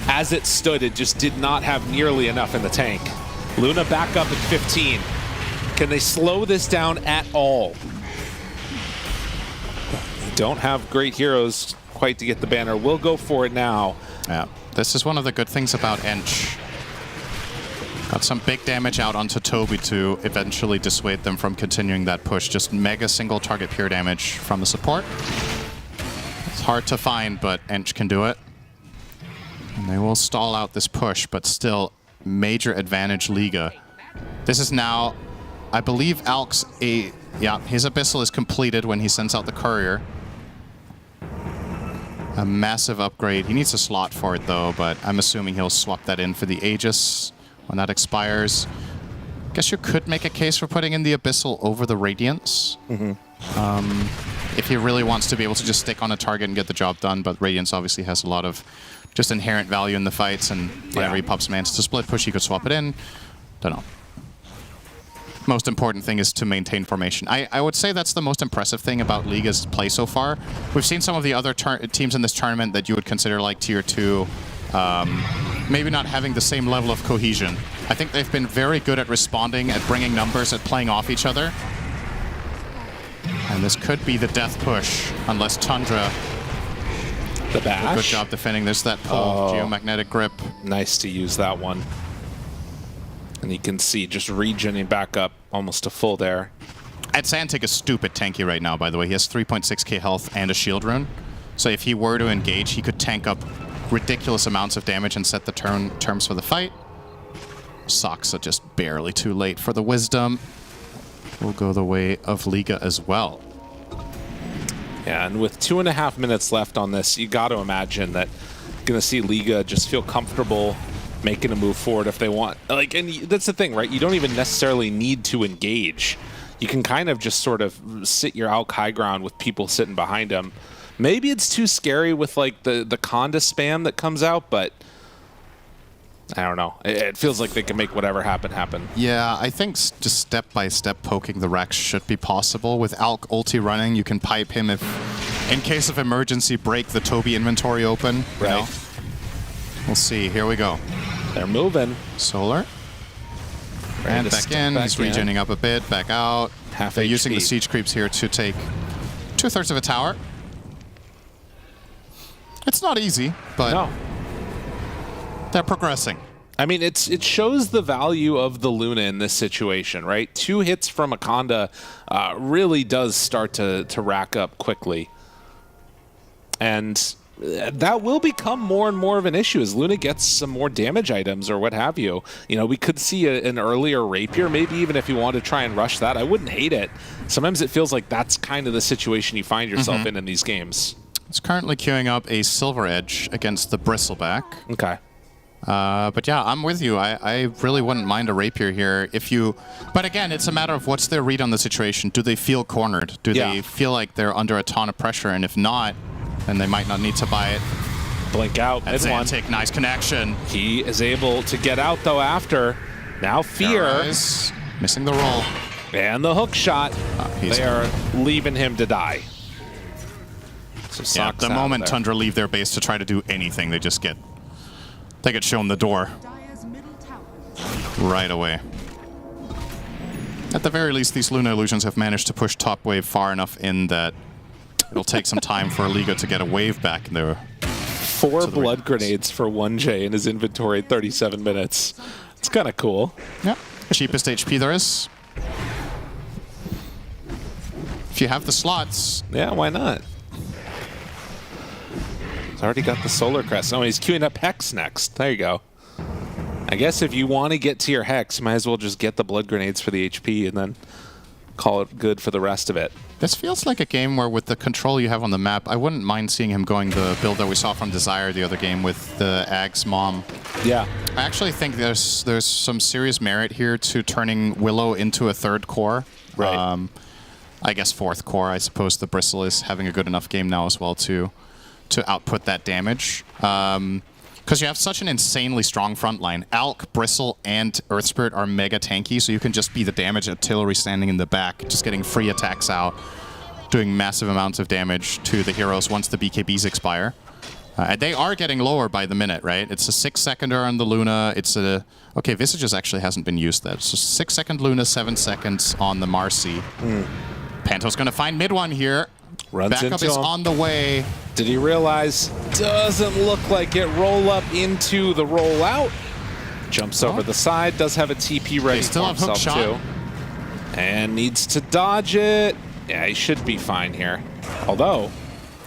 as it stood, it just did not have nearly enough in the tank. Luna back up at 15. Can they slow this down at all? They don't have great heroes quite to get the banner. We'll go for it now. Yeah, this is one of the good things about Ench. Got some big damage out onto Toby to eventually dissuade them from continuing that push. Just mega single target pure damage from the support. It's hard to find, but Ench can do it. And they will stall out this push, but still major advantage Liga. This is now, I believe Alk's his Abyssal is completed when he sends out the courier. A massive upgrade. He needs a slot for it though, but I'm assuming he'll swap that in for the Aegis when that expires. Guess you could make a case for putting in the Abyssal over the Radiance. If he really wants to be able to just stick on a target and get the job done, but Radiance obviously has a lot of just inherent value in the fights, and whenever he pops Mance to split push, he could swap it in. Don't know. Most important thing is to maintain formation. I would say that's the most impressive thing about Liga's play so far. We've seen some of the other teams in this tournament that you would consider like tier 2, maybe not having the same level of cohesion. I think they've been very good at responding, at bringing numbers, at playing off each other. And this could be the death push, unless Tundra... The bash. Good job defending this. That pull, geomagnetic grip. Nice to use that one. And you can see just regening back up almost to full there. Zantic is stupid tanky right now, by the way. He has 3.6k health and a shield rune. So if he were to engage, he could tank up ridiculous amounts of damage and set the terms for the fight. Socks are just barely too late for the wisdom. Will go the way of Liga as well. Yeah, and with 2.5 minutes left on this, you got to imagine that you're going to see Liga just feel comfortable making a move forward if they want. Like, and that's the thing, right? You don't even necessarily need to engage. You can kind of just sort of sit your Alk high ground with people sitting behind him. Maybe it's too scary with like the Conda spam that comes out, but I don't know. It feels like they can make whatever happen. Yeah, I think just step-by-step poking the Rex should be possible. With Alk ulti running, you can pipe him if, in case of emergency, break the Toby inventory open. Right. You know? We'll see. Here we go. They're moving. Solar. And back in. He's regening up a bit. Back out. They're using the siege creeps here to take 2/3 of a tower. It's not easy, but... No. They're progressing. I mean, it shows the value of the Luna in this situation, right? 2 hits from Akonda really does start to rack up quickly. And that will become more and more of an issue as Luna gets some more damage items or what have you. You know, we could see an earlier Rapier, maybe even if you want to try and rush that. I wouldn't hate it. Sometimes it feels like that's kind of the situation you find yourself in these games. It's currently queuing up a Silver Edge against the Bristleback. Okay. But yeah, I'm with you. I really wouldn't mind a Rapier here if you... But again, it's a matter of what's their read on the situation. Do they feel cornered? Do they feel like they're under a ton of pressure? And if not, then they might not need to buy it. Blink out. And Xantic, nice connection. He is able to get out, though, after. Now Fear. Missing the roll. And the hook shot. They are leaving him to die. So yeah, the moment Tundra leave their base to try to do anything, they just get... They get shown the door. Right away. At the very least, these Luna Illusions have managed to push top wave far enough in that it'll take some time for L1ga to get a wave back in there. 4 blood grenades for 1J in his inventory, 37 minutes. It's kind of cool. Yeah. Cheapest HP there is. If you have the slots. Yeah, why not? He's already got the Solar Crest. Oh, he's queuing up Hex next. There you go. I guess if you want to get to your Hex, you might as well just get the blood grenades for the HP and then call it good for the rest of it. This feels like a game where with the control you have on the map, I wouldn't mind seeing him going the build that we saw from Desire the other game with the Ag's mom. Yeah. I actually think there's some serious merit here to turning Willow into a 3rd core. Right. I guess 4th core. I suppose the Bristle is having a good enough game now as well to output that damage. Because you have such an insanely strong front line. Alk, Bristle, and Earth Spirit are mega tanky, so you can just be the damage artillery standing in the back, just getting free attacks out, doing massive amounts of damage to the heroes once the BKBs expire. They are getting lower by the minute, right? It's a 6-seconder on the Luna. It's a... Okay, Visages actually hasn't been used there. So 6-second Luna, 7 seconds on the Marcy. Panto's going to find mid one here. Backup is on the way. Did he realize? Doesn't look like it. Roll up into the rollout. Jumps over the side. Does have a TP ready for himself too. And needs to dodge it. Yeah, he should be fine here. Although...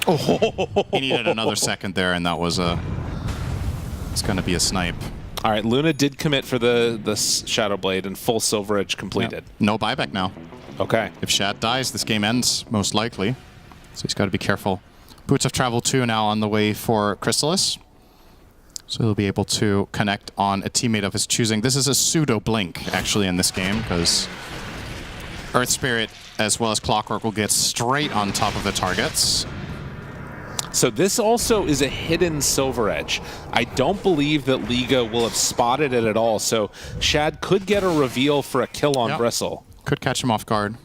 he needed another second there, and that was a... It's going to be a snipe. All right, Luna did commit for the Shadow Blade and full Silver Edge completed. Yeah. No buyback now. Okay. If Shad dies, this game ends, most likely. So he's got to be careful. Boots of Travel 2 now on the way for Crystallis. So he'll be able to connect on a teammate of his choosing. This is a pseudo blink, actually, in this game, because Earth Spirit as well as Clockwork will get straight on top of the targets. So this also is a hidden Silver Edge. I don't believe that L1ga will have spotted it at all. So Shad could get a reveal for a kill on Bristle. Could catch him off guard.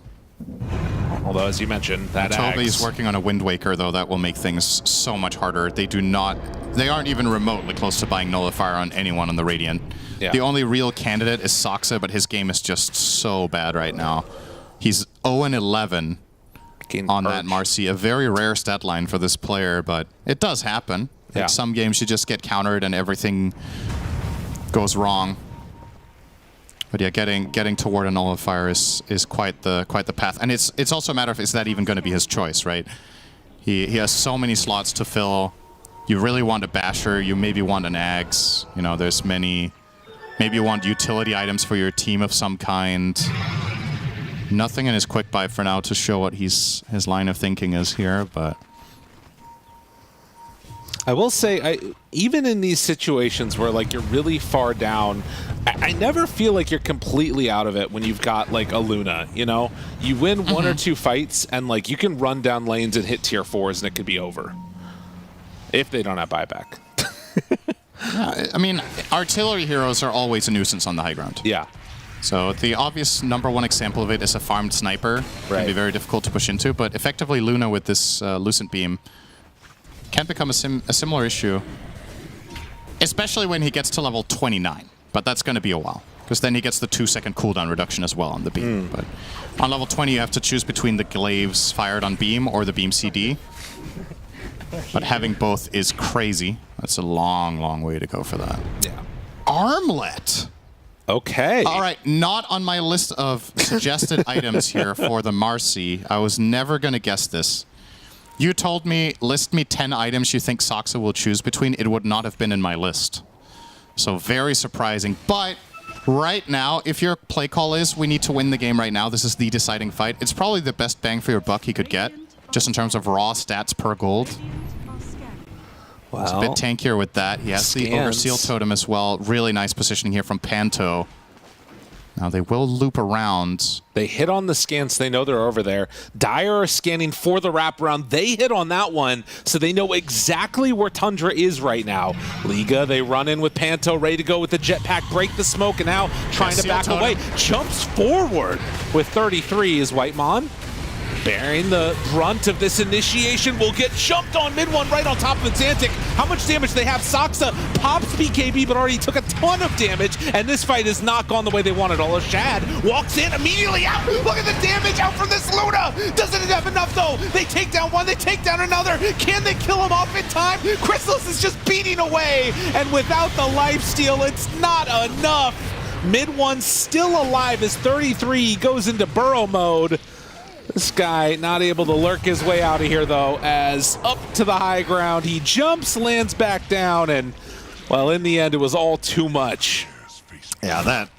Although, as you mentioned, that Toby's working on a Wind Waker, though. That will make things so much harder. They aren't even remotely close to buying Nullifier on anyone on the Radiant. Yeah. The only real candidate is Soxa, but his game is just so bad right now. He's 0-11 on that Marcy. A very rare stat line for this player, but it does happen. Like some games you just get countered and everything goes wrong. But yeah, getting toward a Nullifier is quite the path, and it's also a matter of is that even going to be his choice, right? He has so many slots to fill. You really want a Basher, you maybe want an Ags. You know, there's many. Maybe you want utility items for your team of some kind. Nothing in his quick buy for now to show what his line of thinking is here, but. I will say, even in these situations where like you're really far down, I never feel like you're completely out of it when you've got like a Luna, you know? You win one or two fights and like you can run down lanes and hit tier 4s and it could be over. If they don't have buyback. Yeah, I mean, artillery heroes are always a nuisance on the high ground. Yeah. So the obvious #1 example of it is a farmed sniper. Can be very difficult to push into, but effectively Luna with this Lucent Beam can become a similar issue, especially when he gets to level 29. But that's going to be a while, because then he gets the 2-second cooldown reduction as well on the beam. But on level 20, you have to choose between the glaives fired on beam or the beam CD. But having both is crazy. That's a long, long way to go for that. Yeah. armlet. Okay. All right, not on my list of suggested items here for the Marcy. I was never going to guess this. You told me, list me 10 items you think Saksa will choose between. It would not have been in my list. So very surprising. But right now, if your play call is, we need to win the game right now, this is the deciding fight, it's probably the best bang for your buck he could get, just in terms of raw stats per gold. Wow. It's a bit tankier with that. He has the Overseal Totem as well. Really nice positioning here from Panto. Now they will loop around. They hit on the scans. They know they're over there. Dire are scanning for the wraparound. They hit on that one, so they know exactly where Tundra is right now. Liga, they run in with Panto, ready to go with the jetpack, break the smoke, and now trying to back away. Jumps forward with 33 is Whitemon. Bearing the brunt of this initiation, will get jumped on mid one right on top of Xantic. How much damage they have? Saksa pops BKB, but already took a ton of damage, and this fight has not gone the way they wanted. Although Shad walks in immediately out. Look at the damage out from this Luna. Doesn't it have enough though? They take down one, they take down another. Can they kill him off in time? Chrysalis is just beating away, and without the lifesteal, it's not enough. Mid one still alive as 33 goes into burrow mode. This guy not able to lurk his way out of here, though, as up to the high ground. He jumps, lands back down, and, well, in the end, it was all too much. Yeah, that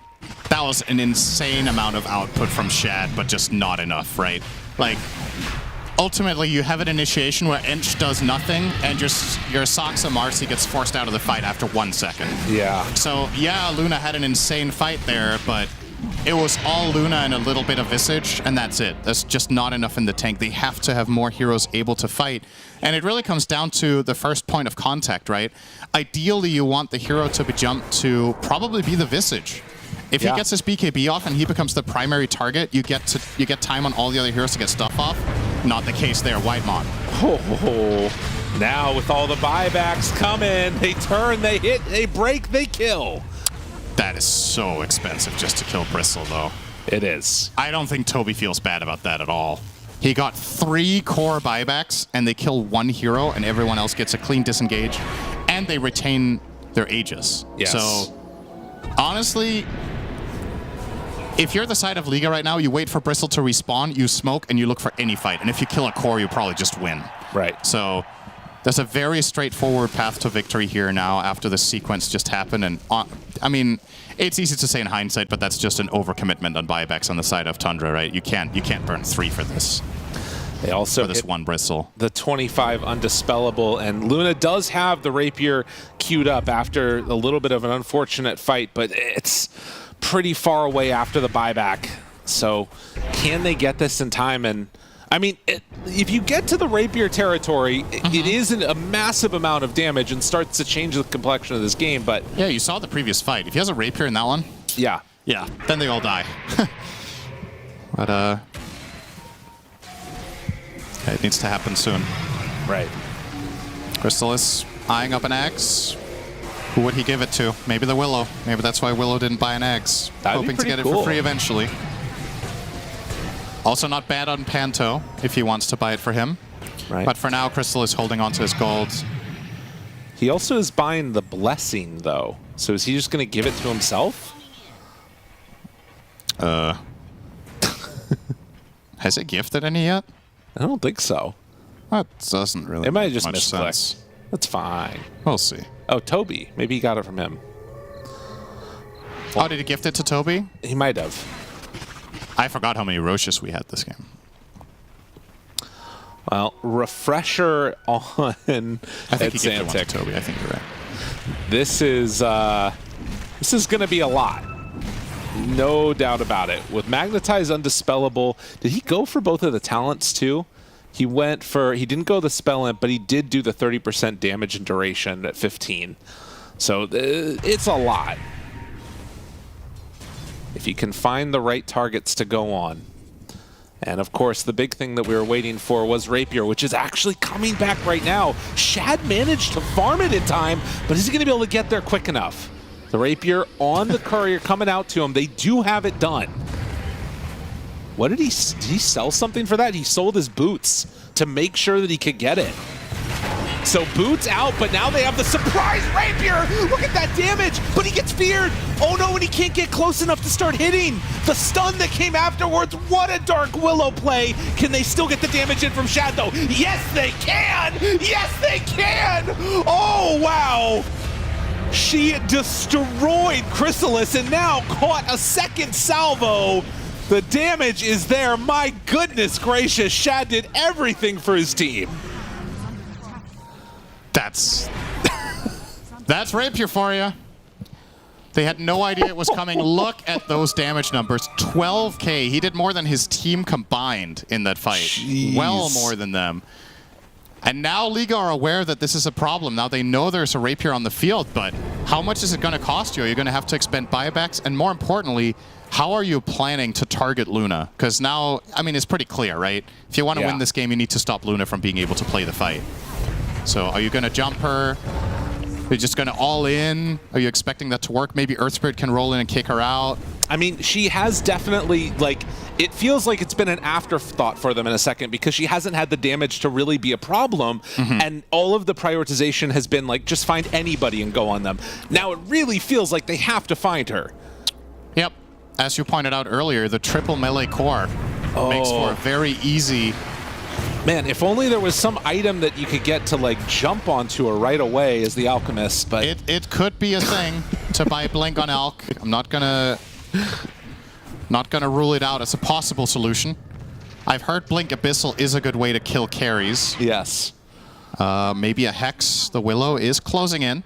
was an insane amount of output from Shad, but just not enough, right? Like, ultimately, you have an initiation where Ench does nothing, and your Saksa Marcy gets forced out of the fight after 1 second. Yeah. So, yeah, Luna had an insane fight there, but it was all Luna and a little bit of Visage, and that's it. That's just not enough in the tank. They have to have more heroes able to fight. And it really comes down to the first point of contact, right? Ideally, you want the hero to be jumped to probably be the Visage. If he gets his BKB off and he becomes the primary target, you get time on all the other heroes to get stuff off. Not the case there, Whitemon. Oh, now with all the buybacks coming, they turn, they hit, they break, they kill. That is so expensive just to kill Bristle, though. It is. I don't think Toby feels bad about that at all. He got 3 core buybacks, and they kill 1 hero, and everyone else gets a clean disengage, and they retain their Aegis. Yes. So, honestly, if you're the side of Liga right now, you wait for Bristle to respawn, you smoke, and you look for any fight. And if you kill a core, you probably just win. Right. So, there's a very straightforward path to victory here now after this sequence just happened. And I mean, it's easy to say in hindsight, but that's just an overcommitment on buybacks on the side of Tundra, right? You can't burn 3 for this. They also for this 1 Bristle. The 25 undispellable, and Luna does have the rapier queued up after a little bit of an unfortunate fight, but it's pretty far away after the buyback. So can they get this in time? And I mean, if you get to the rapier territory, it isn't a massive amount of damage and starts to change the complexion of this game, but... Yeah, you saw the previous fight. If he has a rapier in that one... Yeah. Yeah, then they all die. But, yeah, it needs to happen soon. Right. Chrysalis eyeing up an axe. Who would he give it to? Maybe the Willow. Maybe that's why Willow didn't buy an axe. Hoping to get it for free eventually. Also not bad on Panto, if he wants to buy it for him. Right. But for now, Crystal is holding on to his gold. He also is buying the Blessing, though. So is he just going to give it to himself? Has it gifted any yet? I don't think so. That doesn't really It might make have just much misclicked. sense. That's fine. We'll see. Oh, Toby. Maybe he got it from him. Oh, did he gift it to Toby? He might have. I forgot how many Roches we had this game. Well, refresher on I think he gifted one to Xantic. Toby. I think you're right. This is going to be a lot. No doubt about it. With Magnetize Undispellable, did he go for both of the talents too? He didn't go the spell imp, but he did do the 30% damage and duration at 15. So it's a lot. If you can find the right targets to go on. And of course, the big thing that we were waiting for was Rapier, which is actually coming back right now. Shad managed to farm it in time, but is he going to be able to get there quick enough? The Rapier on the courier coming out to him. They do have it done. What did he sell something for that? He sold his boots to make sure that he could get it. So Boots out, but now they have the surprise rapier. Look at that damage, but he gets feared. Oh no, and he can't get close enough to start hitting. The stun that came afterwards, what a Dark Willow play. Can they still get the damage in from Shad though? Yes, they can. Yes, they can. Oh, wow. She destroyed Chrysalis and now caught a second salvo. The damage is there. My goodness gracious, Shad did everything for his team. That's Rapier for you. They had no idea it was coming. Look at those damage numbers. 12k. He did more than his team combined in that fight. Jeez. Well more than them. And now Liga are aware that this is a problem. Now they know there's a Rapier on the field, but how much is it going to cost you? You're going to have to expend buybacks, and more importantly, how are you planning to target Luna? Because now, I mean, it's pretty clear, right? If you want to win this game, you need to stop Luna from being able to play the fight. So are you going to jump her? Are you just going to all in? Are you expecting that to work? Maybe Earth Spirit can roll in and kick her out. I mean, she has definitely, like, it feels like it's been an afterthought for them in a second because she hasn't had the damage to really be a problem. And all of the prioritization has been like, just find anybody and go on them. Now it really feels like they have to find her. Yep. As you pointed out earlier, the triple melee core makes for a very easy... Man, if only there was some item that you could get to like jump onto her right away as the Alchemist, but... It could be a thing to buy Blink on Alk. I'm not gonna rule it out as a possible solution. I've heard Blink Abyssal is a good way to kill carries. Yes. Maybe a Hex. The Willow is closing in.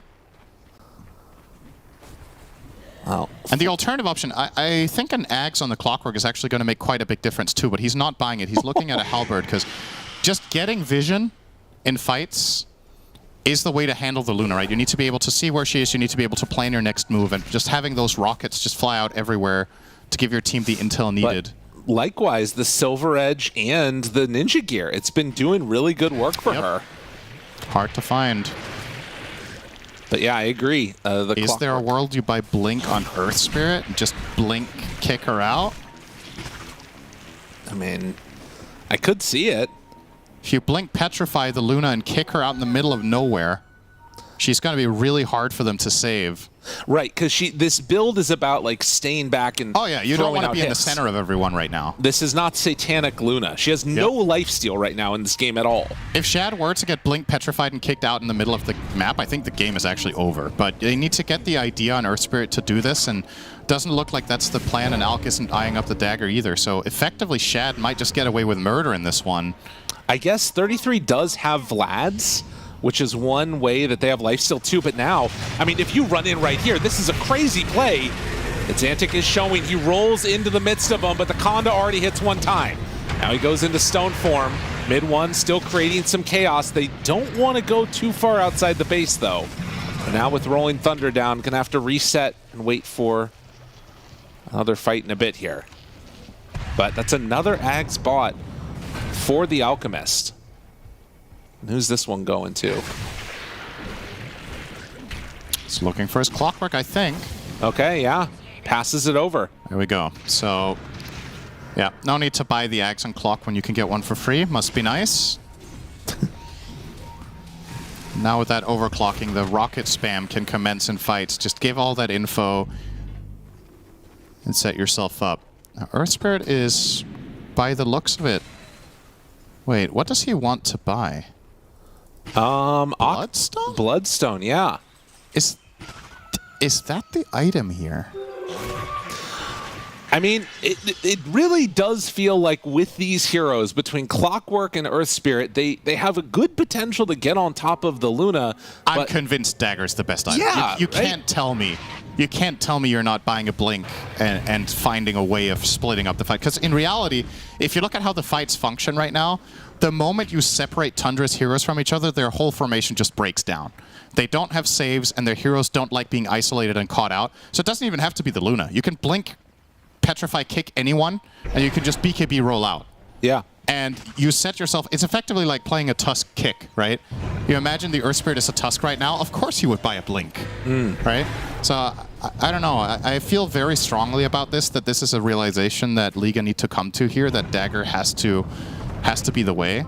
Wow. And the alternative option, I think an Axe on the Clockwork is actually going to make quite a big difference too, but he's not buying it. He's looking at a Halberd because just getting vision in fights is the way to handle the Luna, right? You need to be able to see where she is, you need to be able to plan your next move, and just having those rockets just fly out everywhere to give your team the intel needed. But likewise, the Silver Edge and the Ninja Gear, it's been doing really good work for her. Hard to find. But yeah, I agree. Is there a world you buy Blink on Earth Spirit and just Blink kick her out? I mean, I could see it. If you Blink Petrify the Luna and kick her out in the middle of nowhere, she's going to be really hard for them to save. Right, because this build is about like staying back and you don't want to be in the center of everyone right now. This is not Satanic Luna. She has no lifesteal right now in this game at all. If Shad were to get Blink Petrified and kicked out in the middle of the map, I think the game is actually over. But they need to get the idea on Earth Spirit to do this, and doesn't look like that's the plan, and Alk isn't eyeing up the dagger either. So effectively, Shad might just get away with murder in this one. I guess 33 does have Vlad's, which is one way that they have lifesteal too. But now, I mean, if you run in right here, this is a crazy play. Xantic is showing he rolls into the midst of them, but the Conda already hits one time. Now he goes into stone form. Mid one still creating some chaos. They don't want to go too far outside the base though. And now with Rolling Thunder down, gonna have to reset and wait for another fight in a bit here. But that's another Ags bot for the Alchemist. And who's this one going to? He's looking for his Clockwork, I think. Okay, yeah. Passes it over. There we go. So, yeah, no need to buy the Axe and Clock when you can get one for free. Must be nice. Now with that overclocking, the rocket spam can commence in fights. Just give all that info and set yourself up. Now, Earth Spirit is, by the looks of it... Wait, what does he want to buy? Bloodstone? Bloodstone, yeah. Is that the item here? I mean, it really does feel like with these heroes, between Clockwork and Earth Spirit, they have a good potential to get on top of the Luna. I'm convinced Dagger's the best item. Yeah, you can't tell me. You can't tell me you're not buying a Blink and finding a way of splitting up the fight. Because in reality, if you look at how the fights function right now, the moment you separate Tundra's heroes from each other, their whole formation just breaks down. They don't have saves, and their heroes don't like being isolated and caught out. So it doesn't even have to be the Luna. You can Blink, Petrify, kick anyone, and you can just BKB roll out. Yeah. And you set yourself... It's effectively like playing a Tusk kick, right? You imagine the Earth Spirit is a Tusk right now. Of course you would buy a Blink, right? So I don't know. I feel very strongly about this, that this is a realization that Liga need to come to here, that Dagger has to be the way.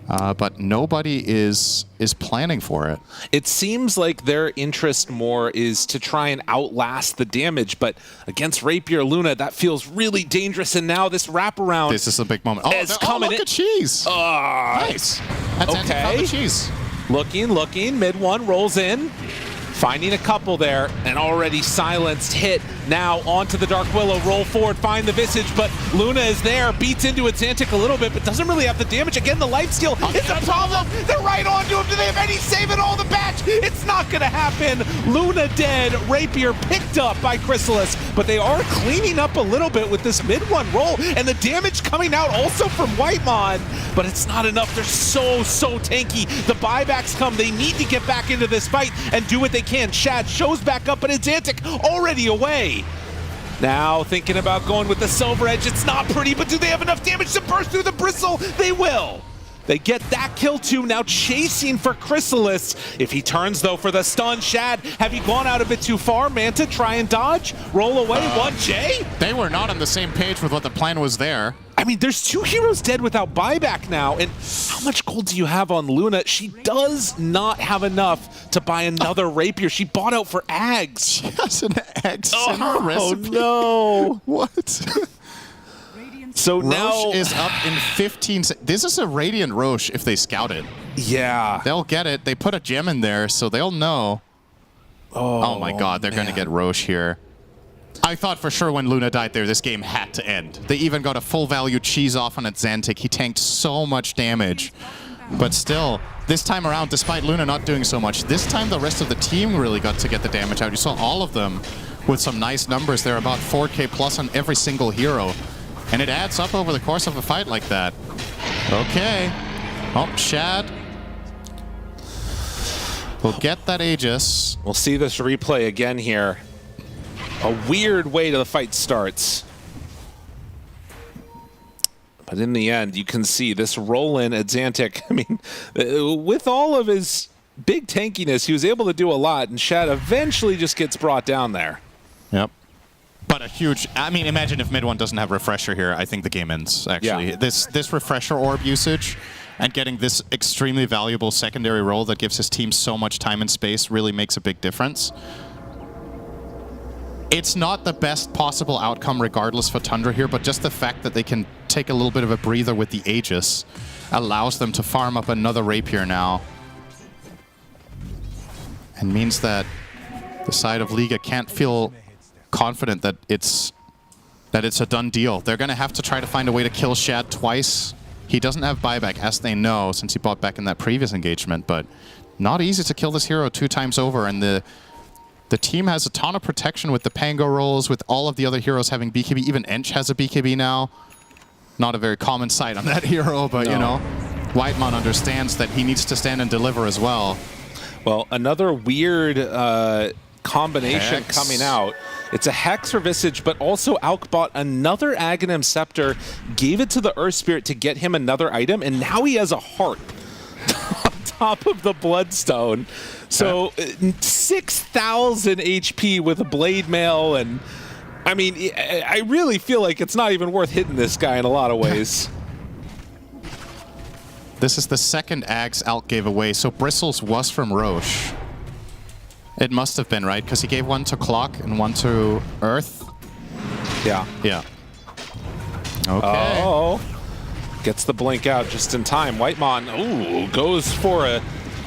But nobody is planning for it. It seems like their interest more is to try and outlast the damage, but against Rapier Luna, that feels really dangerous. And now this wraparound. This is a big moment. Coming look at Cheese. Nice. Okay. Cheese. Looking. Mid one rolls in. Finding a couple there, and already silenced. Hit now onto the Dark Willow. Roll forward, find the Visage, but Luna is there. Beats into it Xantic a little bit, but doesn't really have the damage. Again, the lifesteal is a problem. They're right onto him. Do they have any save at all? The batch? It's not going to happen. Luna dead. Rapier picked up by Chrysalis, but they are cleaning up a little bit with this mid one roll, and the damage coming out also from Whitemon, but it's not enough. They're so tanky. The buybacks come. They need to get back into this fight and do what they can. Shad shows back up, but it's Xantic already away. Now thinking about going with the Silver Edge. It's not pretty, but do they have enough damage to burst through the Bristle? They will. They get that kill too, now chasing for Chrysalis. If he turns though for the stun, Shad, have you gone out a bit too far? Manta, try and dodge, roll away, 1J? They were not on the same page with what the plan was there. I mean, there's 2 heroes dead without buyback now, and how much gold do you have on Luna? She does not have enough to buy another Rapier. She bought out for Ags. She has an Ags recipe. Oh no. What? So Roche now is up in 15 seconds. This is a Radiant Roche if they scout it. Yeah. They'll get it. They put a gem in there, so they'll know. Oh my god, they're going to get Roche here. I thought for sure when Luna died there, this game had to end. They even got a full value cheese off on Xantic. He tanked so much damage. But still, this time around, despite Luna not doing so much, this time the rest of the team really got to get the damage out. You saw all of them with some nice numbers. They're about 4k plus on every single hero. And it adds up over the course of a fight like that. Okay. Oh, Shad will get that Aegis. We'll see this replay again here. A weird way the fight starts. But in the end, you can see this roll-in at Xantic. I mean, with all of his big tankiness, he was able to do a lot, and Shad eventually just gets brought down there. Yep. But a huge, I mean, imagine if mid one doesn't have Refresher here. I think the game ends, actually. Yeah. This Refresher orb usage and getting this extremely valuable secondary role that gives his team so much time and space really makes a big difference. It's not the best possible outcome regardless for Tundra here, but just the fact that they can take a little bit of a breather with the Aegis allows them to farm up another Rapier now. And means that the side of Liga can't feel confident that it's a done deal. They're going to have to try to find a way to kill Shad twice. He doesn't have buyback, as they know, since he bought back in that previous engagement, but not easy to kill this hero 2 times over, and the team has a ton of protection with the Pango rolls, with all of the other heroes having BKB. Even Ench has a BKB now. Not a very common sight on that hero, but you know, Whitemon understands that he needs to stand and deliver as well. Well, another weird combination Hex coming out. It's a Hex for Visage, but also Alk bought another Aghanim Scepter, gave it to the Earth Spirit to get him another item, and now he has a heart on top of the Bloodstone. So 6,000 HP with a Blade Mail, and I mean, I really feel like it's not even worth hitting this guy in a lot of ways. This is the second Ags Alk gave away, so Bristles was from Roche. It must have been, right? Because he gave one to Clock and one to Earth. Yeah. Yeah. Okay. Oh. Gets the blink out just in time. Whitemon, ooh, goes for a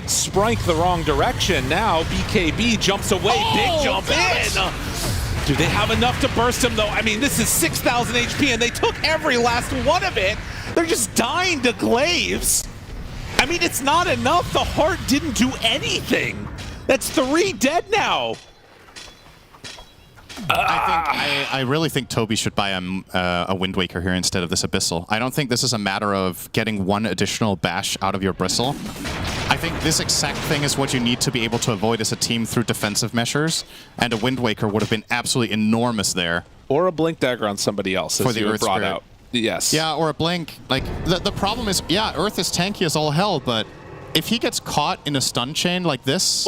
Sprink the wrong direction. Now BKB jumps away. Big jump in. Do they have enough to burst him, though? I mean, this is 6,000 HP, and they took every last one of it. They're just dying to glaives. I mean, it's not enough. The heart didn't do anything. That's 3 dead now. I really think Toby should buy a Wind Waker here instead of this Abyssal. I don't think this is a matter of getting one additional bash out of your Bristle. I think this exact thing is what you need to be able to avoid as a team through defensive measures, and a Wind Waker would have been absolutely enormous there. Or a Blink Dagger on somebody else, for as the you Earth brought Spirit. out. Yes. Yeah, or a Blink. Like, the problem is, yeah, Earth is tanky as all hell, but if he gets caught in a stun chain like this,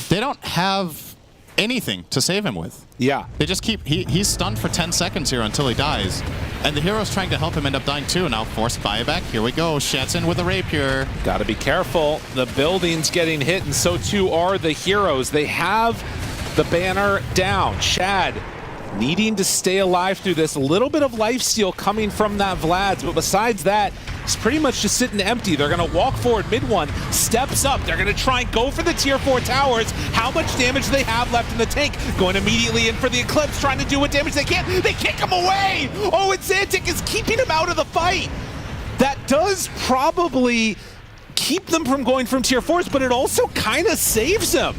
they don't have anything to save him with. Yeah. They just keep... He's stunned for 10 seconds here until he dies. And the hero's trying to help him end up dying too. Now forced buyback. Here we go. Shad's in with a rapier. Gotta be careful. The building's getting hit, and so too are the heroes. They have the banner down. Shad needing to stay alive through this. A little bit of lifesteal coming from that Vlad's, but besides that, it's pretty much just sitting empty. They're going to walk forward. Mid one steps up. They're going to try and go for the tier 4 towers. How much damage do they have left in the tank? Going immediately in for the Eclipse, trying to do what damage they can. They kick him away. Oh, and Xantic is keeping him out of the fight. That does probably keep them from going from tier 4s, but it also kind of saves them.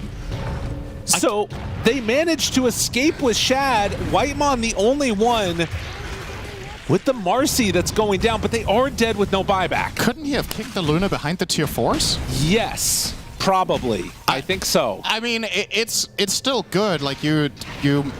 So they managed to escape with Shad. Whitemon the only one with the Marcy that's going down, but they are dead with no buyback. Couldn't he have kicked the Luna behind the tier 4s? Yes, probably. I think so. I mean, it's still good. Like, you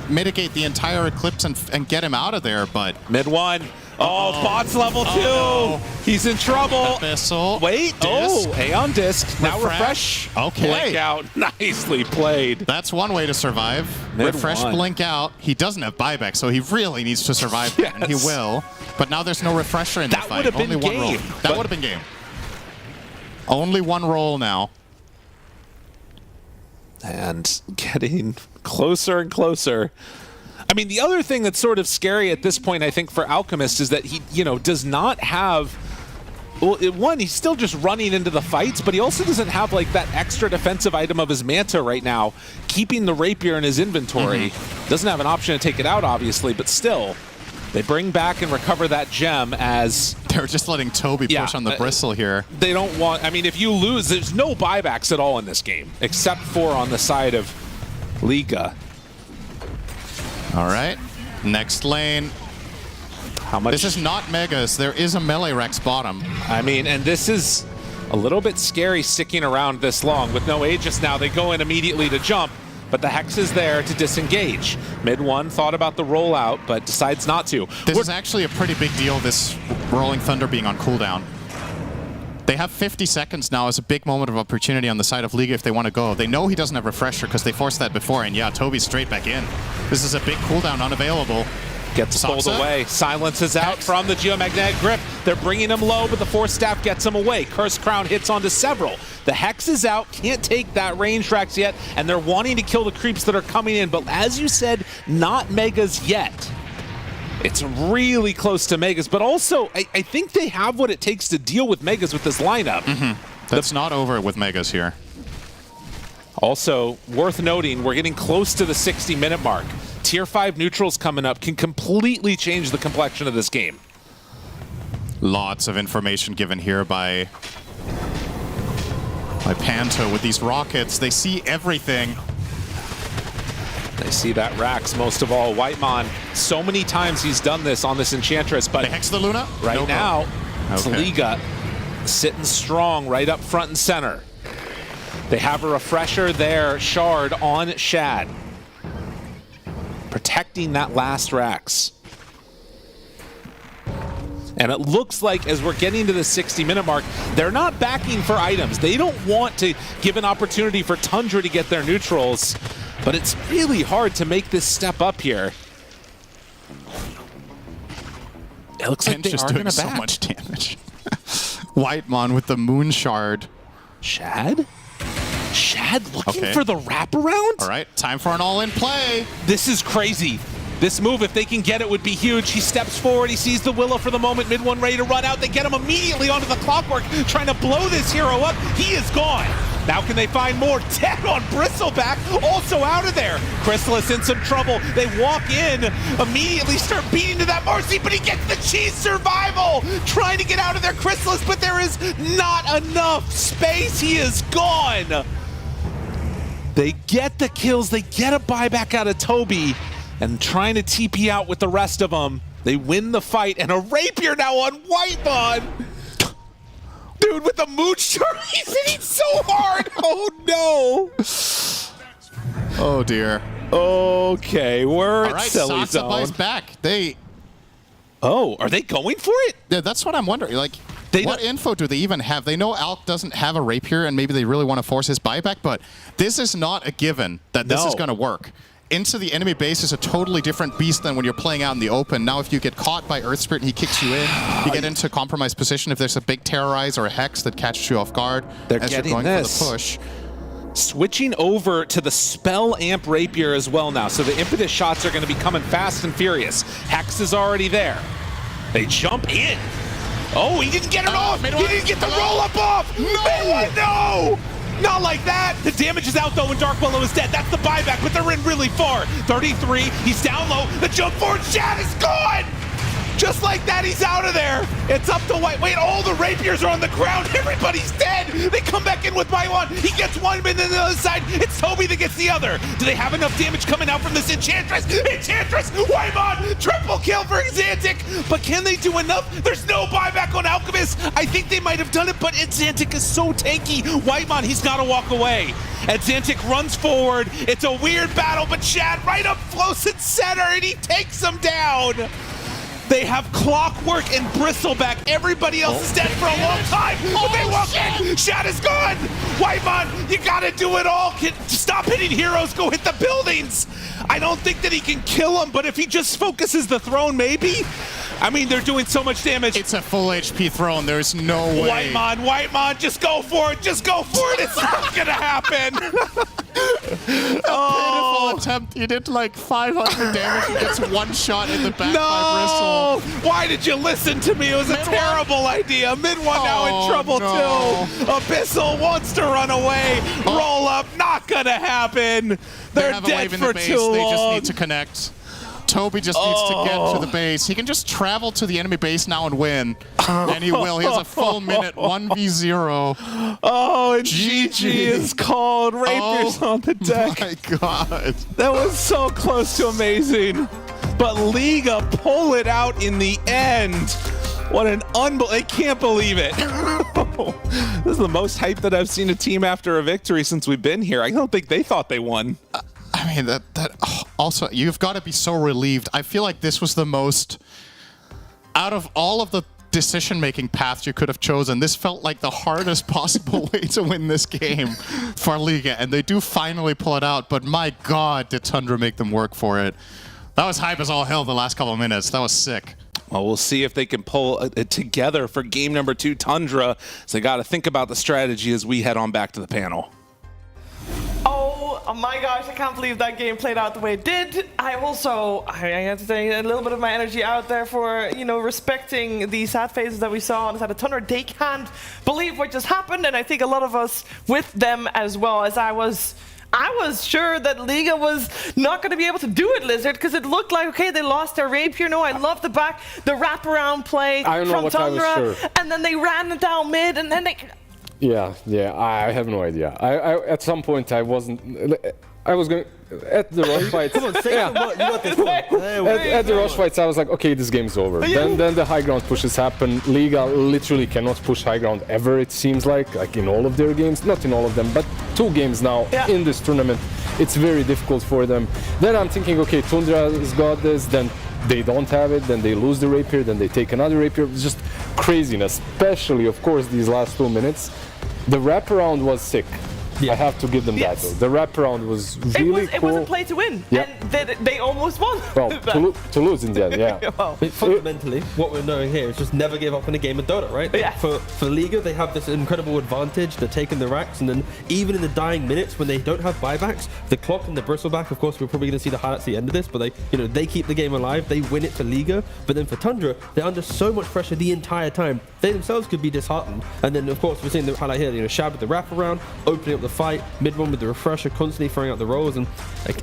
mitigate the entire Eclipse and get him out of there, but... Mid one. Oh, bot's level 2. no. He's in trouble. Abyssal. Wait. Disc. Oh, Aeon Disc. Now refresh. Okay. Blink out. Nicely played. That's one way to survive. Mid Refresh, one. blink out. He doesn't have buyback, so he really needs to survive, Yes. and he will. But now there's no refresher in the That fight. would have been Only one roll. game. That would have been game. Only one roll now. And getting closer and closer. I mean, the other thing that's sort of scary at this point, I think, for Alchemist is that he, does not have... Well, one, he's still just running into the fights, but he also doesn't have, like, that extra defensive item of his Manta right now, keeping the Rapier in his inventory. Doesn't have an option to take it out, obviously, but still, they bring back and recover that gem as... They're just letting Toby push on the bristle here. They don't want... I mean, if you lose, there's no buybacks at all in this game, except for on the side of Liga. All right, next lane. How much? This is not Megas. There is a melee Rex bottom. I mean, and this is a little bit scary sticking around this long. With no Aegis now, they go in immediately to jump, but the Hex is there to disengage. Mid one thought about the rollout, but decides not to. This is actually a pretty big deal, this Rolling Thunder being on cooldown. They have 50 seconds now as a big moment of opportunity on the side of Liga if they want to go. They know he doesn't have Refresher because they forced that before, and yeah, Toby's straight back in. This is a big cooldown unavailable. Gets pulled away. Silence is out from the Geomagnetic Grip. They're bringing him low, but the Force Staff gets him away. Curse Crown hits onto several. The Hex is out, can't take that range tracks yet, and they're wanting to kill the creeps that are coming in, but as you said, not Megas yet. It's really close to Megas, but also I think they have what it takes to deal with Megas with this lineup. That's not over with Megas here. Also, worth noting, we're getting close to the 60-minute mark. Tier 5 neutrals coming up can completely change the complexion of this game. Lots of information given here by Panto with these rockets. They see everything. They see that Rax most of all. Whitemon, so many times he's done this on this Enchantress, but they Hex the Luna? Right No now, go. it's Okay. Liga sitting strong right up front and center. They have a Refresher there, Shard on Shad. Protecting that last Rax. And it looks like as we're getting to the 60-minute mark, they're not backing for items. They don't want to give an opportunity for Tundra to get their neutrals, but it's really hard to make this step up here. It looks like they just are doing going to so back. much damage. Whitemon with the Moon Shard. Shad? Shad looking Okay. for the wraparound? All right, time for an all-in play. This is crazy. This move, if they can get it, would be huge. He steps forward. He sees the Willow for the moment. Mid one ready to run out. They get him immediately onto the Clockwork, trying to blow this hero up. He is gone. Now can they find more? Dead on Bristleback, also out of there. Chrysalis in some trouble. They walk in, immediately start beating to that Marcy, but he gets the cheese survival. Trying to get out of there, Chrysalis, but there is not enough space. He is gone. They get the kills. They get a buyback out of Toby. And trying to TP out with the rest of them. They win the fight, and a Rapier now on Whitemon. Dude, with the Mooch, he's hitting so hard. Oh, no. Oh, dear. Okay, we're All at right, Silly Sock Supply's Zone. back. They... Oh, are they going for it? Yeah, that's what I'm wondering. Like, What info do they even have? They know Alk doesn't have a rapier, and maybe they really want to force his buyback, but this is not a given that this is going to work. Into the enemy base is a totally different beast than when you're playing out in the open. Now, if you get caught by Earth Spirit and he kicks you in, you get into compromised position. If there's a big Terrorize or a Hex that catches you off guard They're as you're getting going this. for the push. Switching over to the Spell Amp Rapier as well now, so the impetus shots are going to be coming fast and furious. Hex is already there. They jump in. Oh, he didn't get it off! He didn't get the roll-up off! No! No! Not like that! The damage is out though when Dark Willow is dead. That's the buyback, but they're in really far. 33, he's down low. The jump forward shot is gone! Just like that, he's out of there. It's up to White. Wait, all the rapiers are on the ground. Everybody's dead. They come back in with Maiwan. He gets one, but then the other side, it's Toby that gets the other. Do they have enough damage coming out from this Enchantress? Enchantress, Waimon, triple kill for Xantic. But can they do enough? There's no buyback on Alchemist. I think they might have done it, but Xantic is so tanky. Waimon, he's got to walk away. And Xantic runs forward. It's a weird battle, but Shad right up close and center, and he takes him down. They have Clockwork and Bristleback. Everybody else is dead for a long time. But they walk in. Shad is gone. Waimon, you gotta do it all. Stop hitting heroes. Go hit the buildings. I don't think that he can kill them, but if he just focuses the throne, maybe. I mean, they're doing so much damage. It's a full HP throne. There's no way. Waimon, just go for it. Just go for it. It's not gonna happen. Pitiful attempt. He did like 500 damage. He gets one shot in the back by Bristle. Why did you listen to me? It was a terrible idea. Mid-1 now in trouble too. Abyssal wants to run away. Roll up, not gonna happen. They're dead for too long. They just need to connect. Toby just needs to get to the base. He can just travel to the enemy base now and win. And he will. He has a full minute, 1v0. Oh, and GG is called. Rapiers on the deck. My God. That was so close to amazing. But Liga pull it out in the end. What an I can't believe it. This is the most hype that I've seen a team after a victory since we've been here. I don't think they thought they won. I mean, also, you've got to be so relieved. I feel like this was the most, out of all of the decision-making paths you could have chosen, this felt like the hardest possible way to win this game for Liga, and they do finally pull it out, but my God, did Tundra make them work for it. That was hype as all hell the last couple of minutes. That was sick. Well, we'll see if they can pull it together for game number 2, Tundra. So they got to think about the strategy as we head on back to the panel. Oh my gosh, I can't believe that game played out the way it did. I had to take a little bit of my energy out there for, you know, respecting the sad faces that we saw on the side of Tundra. They can't believe what just happened, and I think a lot of us with them as well, as I was sure that Liga was not going to be able to do it, Lizard, because it looked like, okay, they lost their rapier. No, I love the wraparound play from Tundra, and then they ran it down mid, and then they... Yeah, I have no idea. I at some point I was going at the rush fights. Come on, say you got this one. At the rush fights, I was like, okay, this game's over. Then the high ground pushes happen. Liga literally cannot push high ground ever. It seems like in all of their games, not in all of them, but 2 games now in this tournament. It's very difficult for them. Then I'm thinking, okay, Tundra has got this. Then they don't have it. Then they lose the rapier. Then they take another rapier. It's just craziness. Especially, of course, these last 2 minutes. The wraparound was sick. I have to give them that though. The wraparound was really cool. It was a play to win, and they almost won. Well, to lose in the end, yeah. Fundamentally, what we're knowing here is just never give up in a game of Dota, right? Yeah. For Liga, they have this incredible advantage. They're taking the racks, and then even in the dying minutes when they don't have buybacks, the clock and the bristleback, of course, we're probably going to see the highlights at the end of this, but they keep the game alive. They win it for Liga, but then for Tundra, they're under so much pressure the entire time. They themselves could be disheartened. And then, of course, we're seeing the highlight here. Shad with the wraparound, opening up the fight, mid-1 with the refresher, constantly throwing out the rolls, and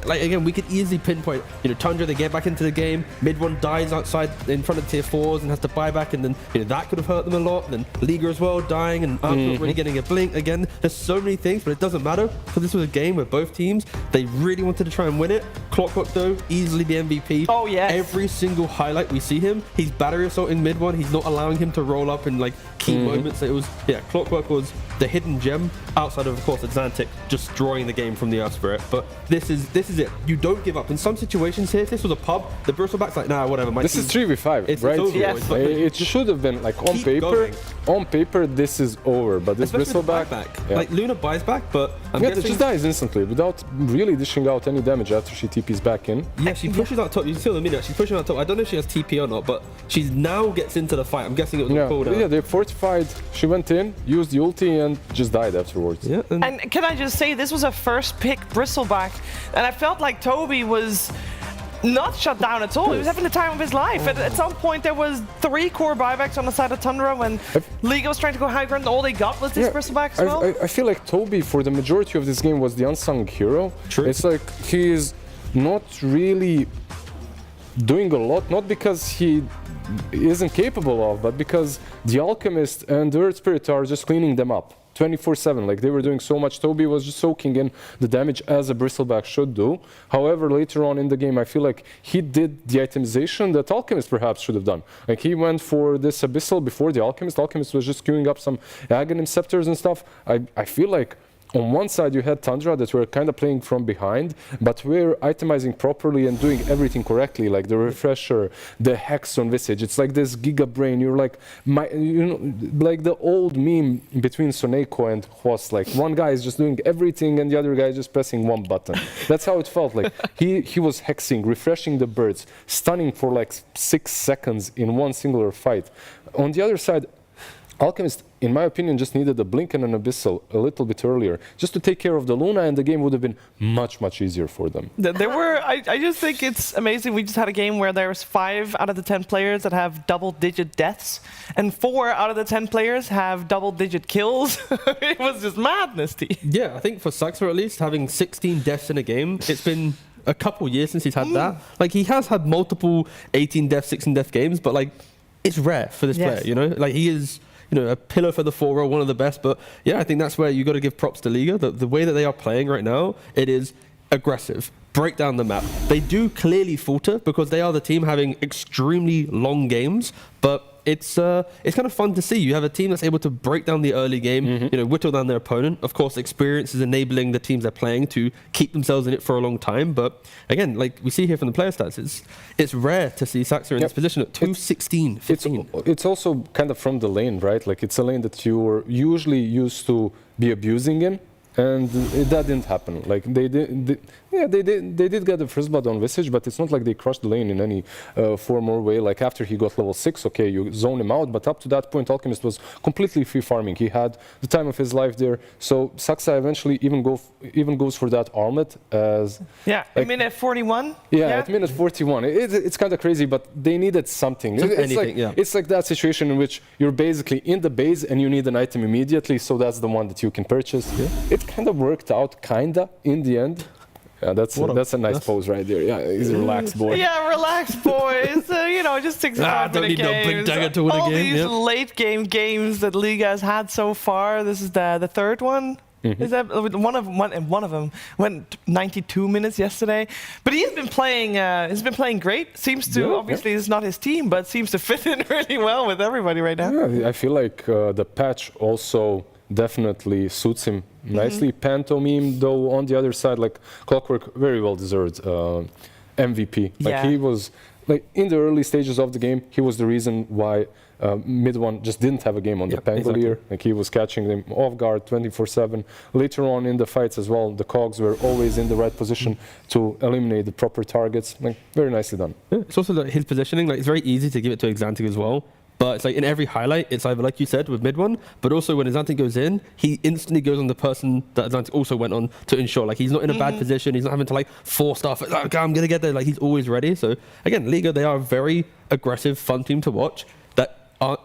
like again, we could easily pinpoint. Tundra, they get back into the game. Mid-1 dies outside in front of tier 4s and has to buy back, and then that could have hurt them a lot. And then Liga as well dying, and not really getting a blink again. There's so many things, but it doesn't matter because this was a game where both teams they really wanted to try and win it. Clockwork though, easily the MVP. Oh yeah. Every single highlight we see him, he's battery assaulting mid-1. He's not allowing him to roll up in key moments. It was Clockwork was the hidden gem outside of course, Atlantic destroying the game from the Earth Spirit. But this is it. You don't give up. In some situations here, if this was a pub, the Bristlebacks like, nah, whatever. This is 3v5, it's right? over. Yes. It should have been like on paper. going. On paper, this is over. But this Especially with the Bristleback, buyback. Like Luna buys back, but I'm yeah, guessing it just dies instantly without really dishing out any damage after she TPs back in. Yeah, she pushes out top. You can see on the minute, she's pushing out top. I don't know if she has TP or not, but she now gets into the fight. I'm guessing it was a cooldown. Yeah, they fortified. She went in, used the ulti, and just died afterwards. Yeah, And can I just say, this was a first pick Bristleback, and I felt like Toby was not shut down at all. He was having the time of his life. At some point, there was 3 core buybacks on the side of Tundra when Liga was trying to go high ground. All they got was this Bristleback as well. I feel like Toby, for the majority of this game, was the unsung hero. True. It's like he is not really doing a lot, not because he isn't capable of, but because the Alchemist and the Earth Spirit are just cleaning them up 24/7. Like, they were doing so much. Toby was just soaking in the damage as a Bristleback should do. However, later on in the game, I feel like he did the itemization that Alchemist perhaps should have done. Like, he went for this Abyssal before the Alchemist. Alchemist was just queuing up some Aghanim Scepters and stuff. I feel like on one side you had Tundra that were kind of playing from behind, but we're itemizing properly and doing everything correctly, like the refresher, the hex on Visage. It's like this giga brain. You're like, like the old meme between Soneko and Hwas. Like, one guy is just doing everything and the other guy is just pressing one button. That's how it felt. Like, he was hexing, refreshing the birds, stunning for like 6 seconds in one singular fight. On the other side, Alchemist, in my opinion, just needed a Blink and an Abyssal a little bit earlier, just to take care of the Luna, and the game would have been much, much easier for them. There were, I just think it's amazing. We just had a game where there's 5 out of the 10 players that have double-digit deaths, and 4 out of the 10 players have double-digit kills. It was just madness. Yeah, I think for Saxer at least, having 16 deaths in a game, it's been a couple years since he's had that. Like, he has had multiple 18 death, 16 death games, but like, it's rare for this player, you know? Like, he is, you know, a pillar for the 4-row, one of the best. But yeah, I think that's where you got to give props to Liga. The way that they are playing right now, it is aggressive. Break down the map. They do clearly falter because they are the team having extremely long games, but it's kind of fun to see. You have a team that's able to break down the early game, you know, whittle down their opponent. Of course, experience is enabling the teams they're playing to keep themselves in it for a long time. But again, like we see here from the player stats, it's rare to see Saxer in this position at 2-16, 15. It's also kind of from the lane, right? Like, it's a lane that you were usually used to be abusing in. And that didn't happen. Like, they did get the first blood on Visage, but it's not like they crushed the lane in any form or way. Like, after he got level 6, okay, you zone him out, but up to that point, Alchemist was completely free farming. He had the time of his life there. So Saxa eventually even goes for that armlet as like, at minute 41. At minute 41. It's kind of crazy, but they needed something. It's like that situation in which you're basically in the base and you need an item immediately, so that's the one that you can purchase. It kind of worked out, in the end. Yeah, that's a nice pose right there. Yeah, he's a relaxed boy. Yeah, relaxed boys. You know, just 65-minute games. All these late game games that Liga has had so far. This is the third one. Is that one of them went 92 minutes yesterday? But he's been playing. He's been playing great. Seems to obviously it's not his team, but seems to fit in really well with everybody right now. Yeah, I feel like the patch also definitely suits him nicely. Pantomime, though, on the other side, like Clockwork, very well deserved MVP. Like, he was, like, in the early stages of the game, he was the reason why Mid One just didn't have a game on the Pangolier. Like, he was catching them off guard 24/7. Later on in the fights as well, the cogs were always in the right position to eliminate the proper targets. Like, very nicely done. Yeah, it's also like his positioning. Like, it's very easy to give it to Exantic as well. But it's like in every highlight, it's either, like you said, with Mid One, but also when Exantic goes in, he instantly goes on the person that Exantic also went on to ensure. Like, he's not in a bad position. He's not having to, like, force stuff. Like, okay, I'm going to get there. Like, he's always ready. So, again, Liga, they are a very aggressive, fun team to watch that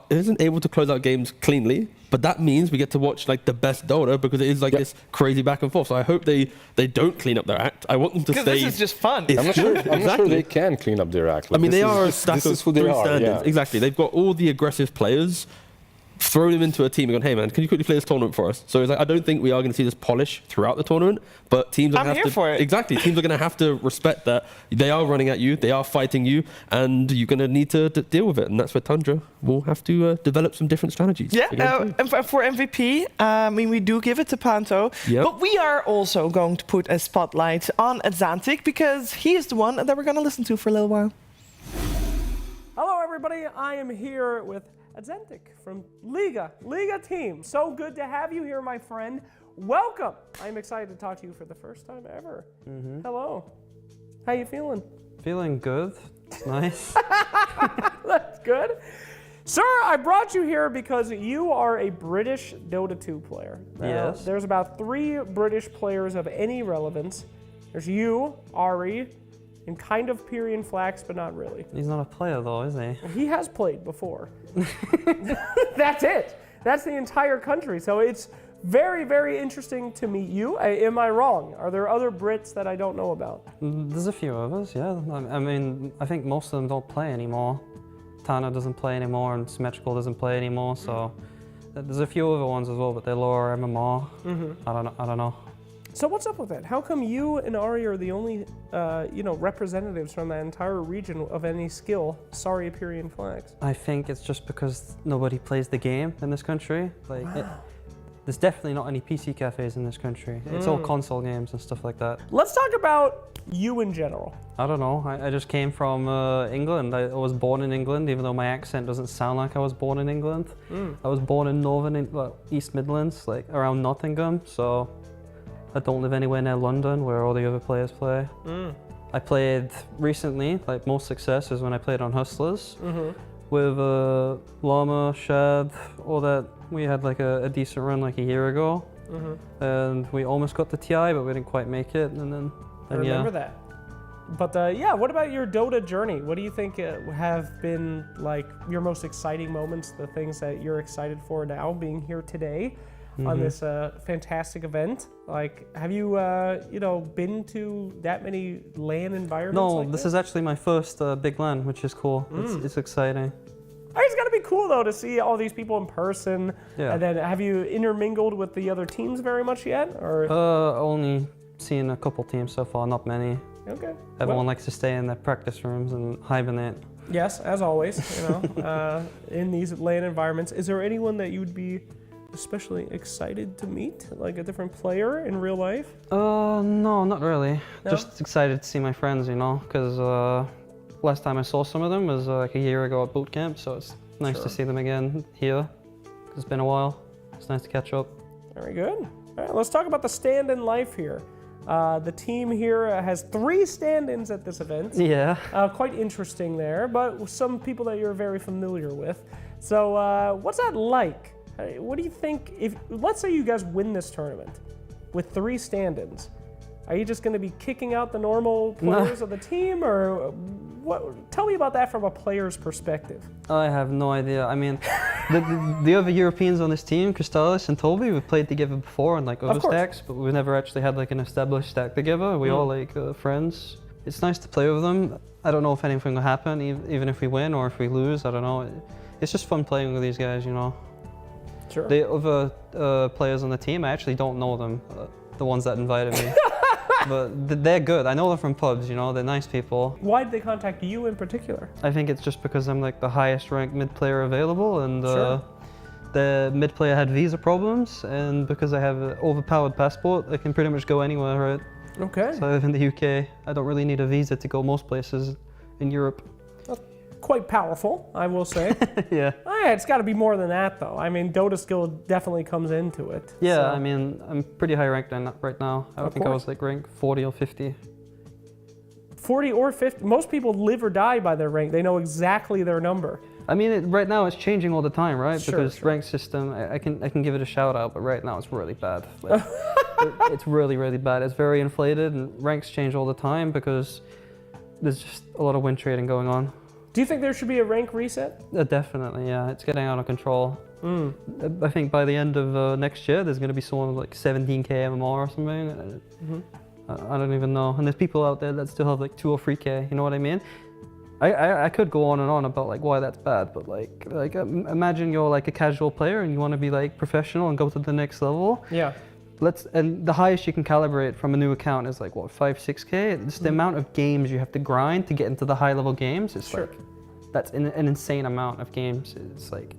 isn't able to close out games cleanly. But that means we get to watch, like, the best Dota because it is, like, this crazy back and forth. So I hope they don't clean up their act. I want them to stay. Because this is just fun. I'm not sure they can clean up their act. Like, I mean, they are a this stack is of who they 3 are. standards. Yeah. Exactly. They've got all the aggressive players. thrown him into a team and gone, hey man, can you quickly play this tournament for us? So it's like, I don't think we are going to see this polish throughout the tournament, but teams are going to have to exactly. Teams are going to have to respect that they are running at you, they are fighting you, and you're going to need to deal with it. And that's where Tundra will have to develop some different strategies. Yeah, and for MVP, I mean, we do give it to Panto, but we are also going to put a spotlight on Atlantic because he is the one that we're going to listen to for a little while. Hello, everybody. I am here with Azantic from Liga team. So good to have you here, my friend. Welcome. I'm excited to talk to you for the first time ever. Hello. How you feeling? Feeling good. Nice. That's good. Sir, I brought you here because you are a British Dota 2 player. Yes. There's about 3 British players of any relevance. There's you, Ari, and kind of Pyrian Flax, but not really. He's not a player though, is he? He has played before. That's it. That's the entire country. So it's very, very interesting to meet you. Am I wrong? Are there other Brits that I don't know about? There's a few of us, yeah. I mean, I think most of them don't play anymore. Tana doesn't play anymore and Symmetrical doesn't play anymore, so there's a few other ones as well, but they're lower MMR. I don't know. So what's up with that? How come you and Ari are the only, representatives from that entire region of any skill? Sorry, Pyrian Flags. I think it's just because nobody plays the game in this country. Like, there's definitely not any PC cafes in this country. It's all console games and stuff like that. Let's talk about you in general. I don't know. I just came from England. I was born in England, even though my accent doesn't sound like I was born in England. I was born in East Midlands, like around Nottingham. So I don't live anywhere near London where all the other players play. I played recently, like most success is when I played on Hustlers with Llama, Shad, all that. We had like a decent run like a year ago, and we almost got the TI, but we didn't quite make it. And then I remember that. But what about your Dota journey? What do you think have been like your most exciting moments, the things that you're excited for now, being here today on this fantastic event? Like, have you, been to that many LAN environments? No, like this is actually my first big LAN, which is cool. It's exciting. It's got to be cool, though, to see all these people in person. Yeah. And then have you intermingled with the other teams very much yet? Or Only seen a couple teams so far, not many. Okay. Everyone likes to stay in their practice rooms and hibernate. Yes, as always, in these LAN environments. Is there anyone that you would be especially excited to meet, like a different player in real life? No, not really. No? Just excited to see my friends, because last time I saw some of them was like a year ago at boot camp, so it's nice to see them again here. It's been a while. It's nice to catch up. Very good. All right, let's talk about the stand-in life here. The team here has 3 stand-ins at this event. Yeah. Quite interesting there, but some people that you're very familiar with. So what's that like? What do you think if, let's say you guys win this tournament with 3 stand-ins, are you just going to be kicking out the normal players of the team, or what? Tell me about that from a player's perspective. I have no idea. I mean, the other Europeans on this team, Crystallis and Toby, we've played together before on like other stacks, but we've never actually had like an established stack together. We all like friends. It's nice to play with them. I don't know if anything will happen, even if we win or if we lose. I don't know. It's just fun playing with these guys, Sure. The other players on the team, I actually don't know them, the ones that invited me. But they're good. I know them from pubs, they're nice people. Why did they contact you in particular? I think it's just because I'm like the highest ranked mid player available, and the mid player had visa problems, and because I have an overpowered passport, I can pretty much go anywhere, right? Okay. So I live in the UK. I don't really need a visa to go most places in Europe. That's quite powerful, I will say. Yeah. It's got to be more than that, though. I mean, Dota skill definitely comes into it. Yeah, so. I mean, I'm pretty high ranked right now. I think I was like rank 40 or 50. 40 or 50. Most people live or die by their rank. They know exactly their number. I mean, right now it's changing all the time, right? Sure, because rank system, I can give it a shout out, but right now it's really bad. Like, it's really, really bad. It's very inflated, and ranks change all the time because there's just a lot of win trading going on. Do you think there should be a rank reset? Definitely, yeah. It's getting out of control. I think by the end of next year, there's going to be someone like 17k MMR or something. I don't even know. And there's people out there that still have like 2 or 3k, you know what I mean? I could go on and on about like why that's bad, but imagine you're like a casual player and you want to be like professional and go to the next level. Yeah. And the highest you can calibrate from a new account is like what, 5-6K? It's the amount of games you have to grind to get into the high level games. It's like that's an insane amount of games. It's like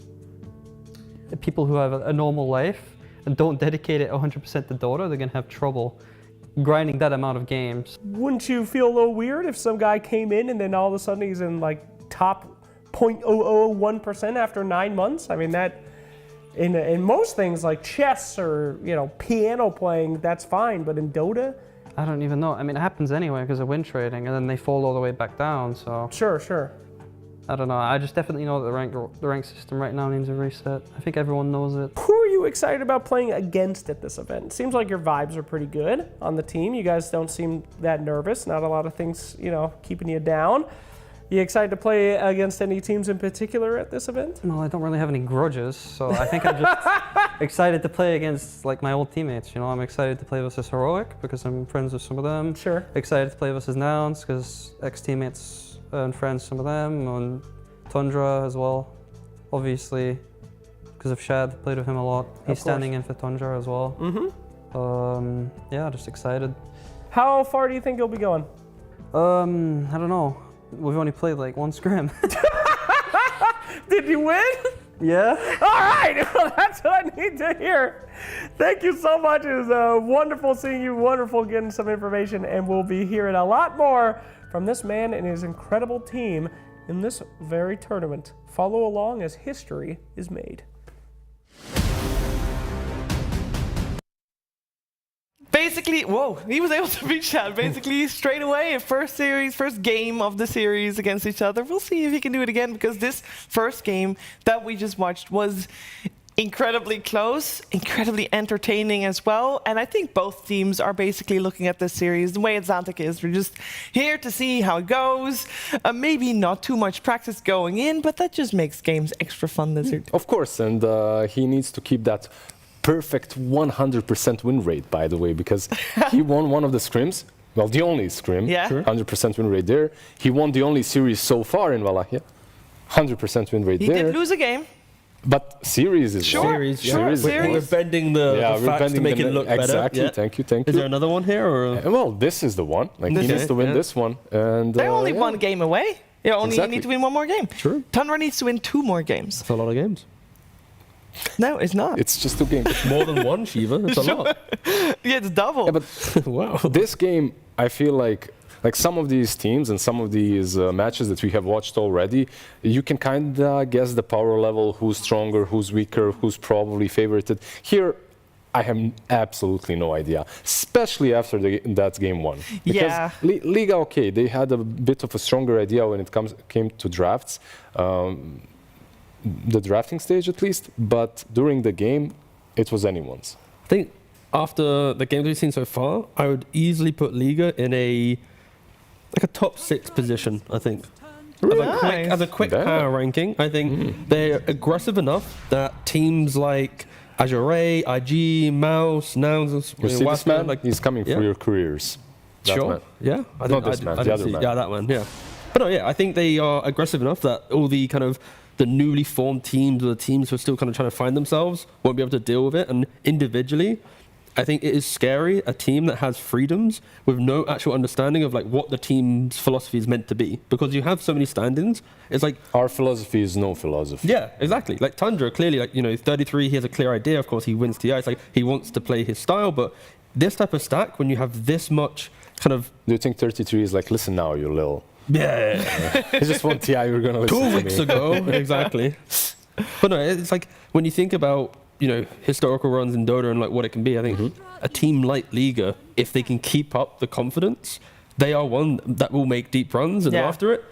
people who have a normal life and don't dedicate it 100% to Dota, they're gonna have trouble grinding that amount of games. Wouldn't you feel a little weird if some guy came in and then all of a sudden he's in like top 0.001% after 9 months? I mean, that in most things like chess or, you know, piano playing, that's fine, but in Dota? I don't even know. I mean, it happens anyway because of win trading, and then they fall all the way back down, so. Sure. I don't know. I just definitely know that the rank system right now needs a reset. I think everyone knows it. Who are you excited about playing against at this event? It seems like your vibes are pretty good on the team. You guys don't seem that nervous. Not a lot of things, you know, keeping you down. You excited to play against any teams in particular at this event? No, I don't really have any grudges, so I think I'm just excited to play against like my old teammates. You know, I'm excited to play versus Heroic because I'm friends with some of them. Sure. Excited to play versus Nouns because ex-teammates and friends, some of them, and Tundra as well, obviously, because of Shad, played with him a lot. He's standing in for Tundra as well. Yeah, just excited. How far do you think you'll be going? I don't know. We've only played like one scrim. Did you win? Yeah. All right, well, that's what I need to hear. Thank you so much. It was wonderful seeing you, wonderful getting some information, and we'll be hearing a lot more from this man and his incredible team in this very tournament. Follow along as history is made. Basically, whoa, he was able to reach that basically straight away. First game of the series against each other. We'll see if he can do it again, because this first game that we just watched was incredibly close, incredibly entertaining as well. And I think both teams are basically looking at this series the way Zantic is. We're just here to see how it goes. Maybe not too much practice going in, but that just makes games extra fun, Lizard. Of course, and he needs to keep that perfect 100% win rate, by the way, because he won one of the scrims. Well, the only scrim, 100% win rate there. He won the only series so far in Wallachia, 100% win rate there. He did lose a game. But series is series. We're bending the facts to make it look better. Exactly. Thank you. Is there another one here, or? Well, this is the one. Like he needs to win this one, and they're only one game away. You only need to win one more game. True. Tundra needs to win 2 more games. That's a lot of games. No, it's not. It's just 2 games. It's more than one, Shiva. It's a lot. Yeah, it's double. Yeah, but wow. This game, I feel like some of these teams and some of these matches that we have watched already, you can kind of guess the power level, who's stronger, who's weaker, who's probably favorited. Here, I have absolutely no idea, especially after that game 1. Because Liga, okay, they had a bit of a stronger idea when it came to drafts, the drafting stage at least, but during the game, it was anyone's. I think after the games we've seen so far, I would easily put Liga in a top 6 position, I think. Really? As a quick power ranking, I think they're aggressive enough that teams like Azure Ray, IG, MOUZ, Nouns, you see this man? He's coming for your careers. Sure. Man. Yeah. Not this man, the other man. Yeah, that one, yeah. But no, yeah, I think they are aggressive enough that all the kind of the newly formed teams or the teams who are still kind of trying to find themselves won't be able to deal with it. And individually, I think it is scary, a team that has freedoms with no actual understanding of like what the team's philosophy is meant to be. Because you have so many stand-ins, it's like... Our philosophy is no philosophy. Yeah, exactly. Like Tundra, clearly, like, you know, 33, he has a clear idea. Of course, he wins TI. It's like he wants to play his style, but this type of stack, when you have this much kind of... Do you think 33 is like, listen now, you little... Yeah. It's just one TI you're going to listen 2 to weeks ago, exactly. But no, it's like when you think about, you know, historical runs in Dota and like what it can be, I think a team like Liga, if they can keep up the confidence, they are one that will make deep runs, and after it,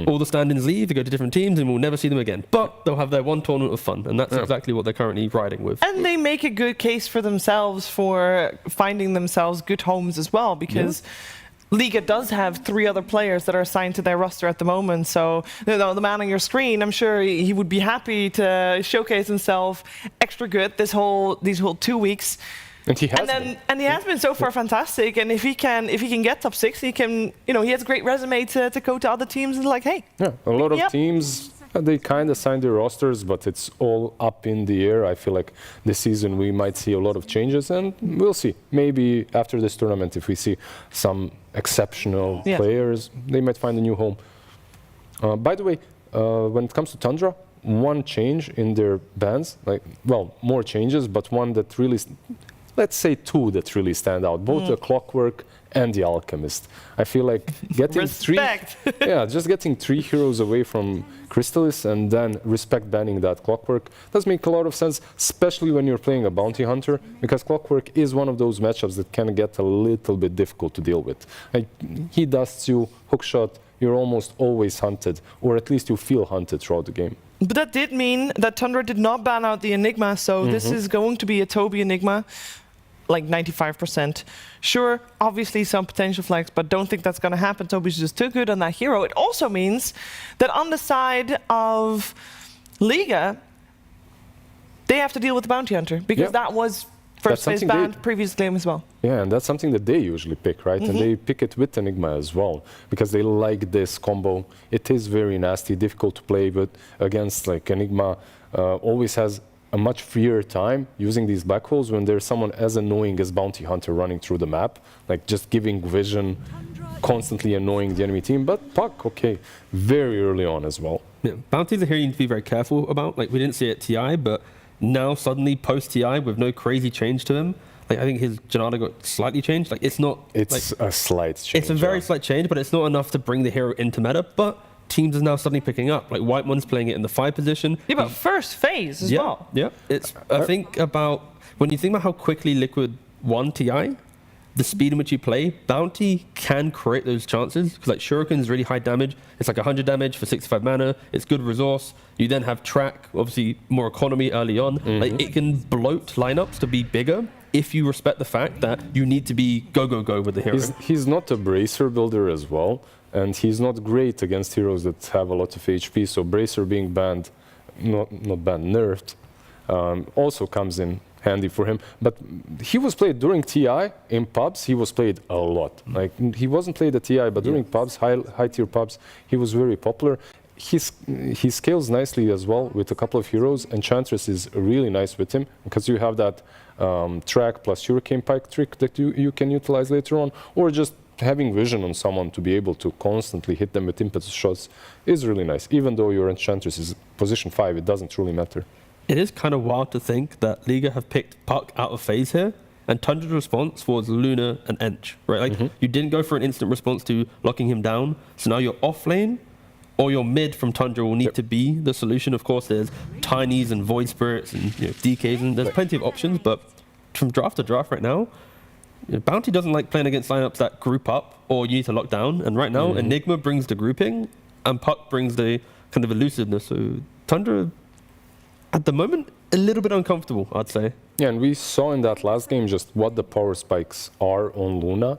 all the stand-ins leave, they go to different teams, and we'll never see them again. But they'll have their one tournament of fun, and that's exactly what they're currently riding with. And they make a good case for themselves for finding themselves good homes as well, because Liga does have 3 other players that are assigned to their roster at the moment. So, you know, the man on your screen, I'm sure he would be happy to showcase himself extra good these whole 2 weeks. And he has and he has been so far fantastic. And if he can get top 6, he can, he has a great resume to go to other teams and like, hey. Yeah, a lot of teams, they kind of signed their rosters, but it's all up in the air. I feel like this season we might see a lot of changes, and we'll see. Maybe after this tournament, if we see some exceptional players, they might find a new home. By the way, when it comes to Tundra, one change in their bans, more changes, but one that really, let's say 2 that really stand out, both the Clockwork and the Alchemist. I feel like getting just getting 3 heroes away from Crystalis and then Respect banning that Clockwork does make a lot of sense, especially when you're playing a Bounty Hunter, because Clockwork is one of those matchups that can get a little bit difficult to deal with. He dusts you, hookshot, you're almost always hunted, or at least you feel hunted throughout the game. But that did mean that Tundra did not ban out the Enigma, so this is going to be a Toby Enigma, like 95%. Sure, obviously some potential flags, but don't think that's going to happen. Toby's just too good on that hero. It also means that on the side of Liga, they have to deal with the Bounty Hunter, because that was first phase banned previous game as well. Yeah, and that's something that they usually pick, right? And they pick it with Enigma as well, because they like this combo. It is very nasty, difficult to play, but against Enigma always has a much freer time using these black holes when there's someone as annoying as Bounty Hunter running through the map, just giving vision, constantly annoying the enemy team. But Puck, very early on as well. Yeah, Bounty's a hero you need to be very careful about. We didn't see it at TI, but now suddenly post-TI with no crazy change to him, I think his Janata got slightly changed. It's not... It's a slight change. It's a very slight change, but it's not enough to bring the hero into meta. But teams are now suddenly picking up. White One's playing it in the 5 position. Yeah, but first phase as well. Yeah, it's... I think about... When you think about how quickly Liquid won TI, the speed in which you play, Bounty can create those chances. Because Shuriken is really high damage. It's 100 damage for 65 mana. It's good resource. You then have Track, obviously more economy early on. It can bloat lineups to be bigger if you respect the fact that you need to be go with the hero. He's not a Bracer builder as well, and he's not great against heroes that have a lot of HP, so Bracer being banned, not banned, nerfed, also comes in handy for him. But he was played during TI in pubs. He was played a lot. He wasn't played at TI, but during pubs, high tier pubs, he was very popular. He scales nicely as well with a couple of heroes. Enchantress is really nice with him because you have that track plus Hurricane Pike trick that you can utilize later on, or just having vision on someone to be able to constantly hit them with impetus shots is really nice. Even though your Enchantress is position 5, it doesn't truly matter. It is kind of wild to think that Liga have picked Puck out of phase here, and Tundra's response was Luna and Ench, right? You didn't go for an instant response to locking him down, so now your off lane or your mid from Tundra will need to be the solution. Of course, there's Tinies and Void Spirits and DKs, and there's plenty of options, but from draft to draft right now, Bounty doesn't like playing against lineups that group up or you need to lock down, and right now Enigma brings the grouping and Puck brings the kind of elusiveness, so Tundra at the moment a little bit uncomfortable, I'd say. Yeah, and we saw in that last game just what the power spikes are on Luna.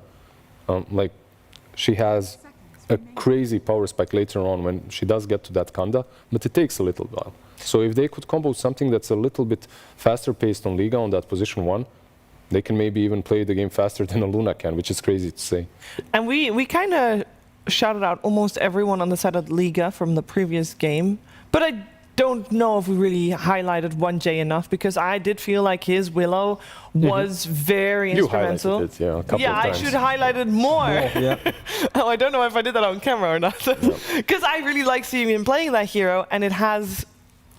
She has a crazy power spike later on when she does get to that Kanda, but it takes a little while. So if they could combo something that's a little bit faster paced on Liga on that position 1, they can maybe even play the game faster than a Luna can, which is crazy to say. And we kind of shouted out almost everyone on the side of Liga from the previous game, but I don't know if we really highlighted 1J enough, because I did feel like his Willow was very instrumental. You highlighted it, a couple of times. I should highlight it more. I don't know if I did that on camera or not, because I really like seeing him playing that hero, and it has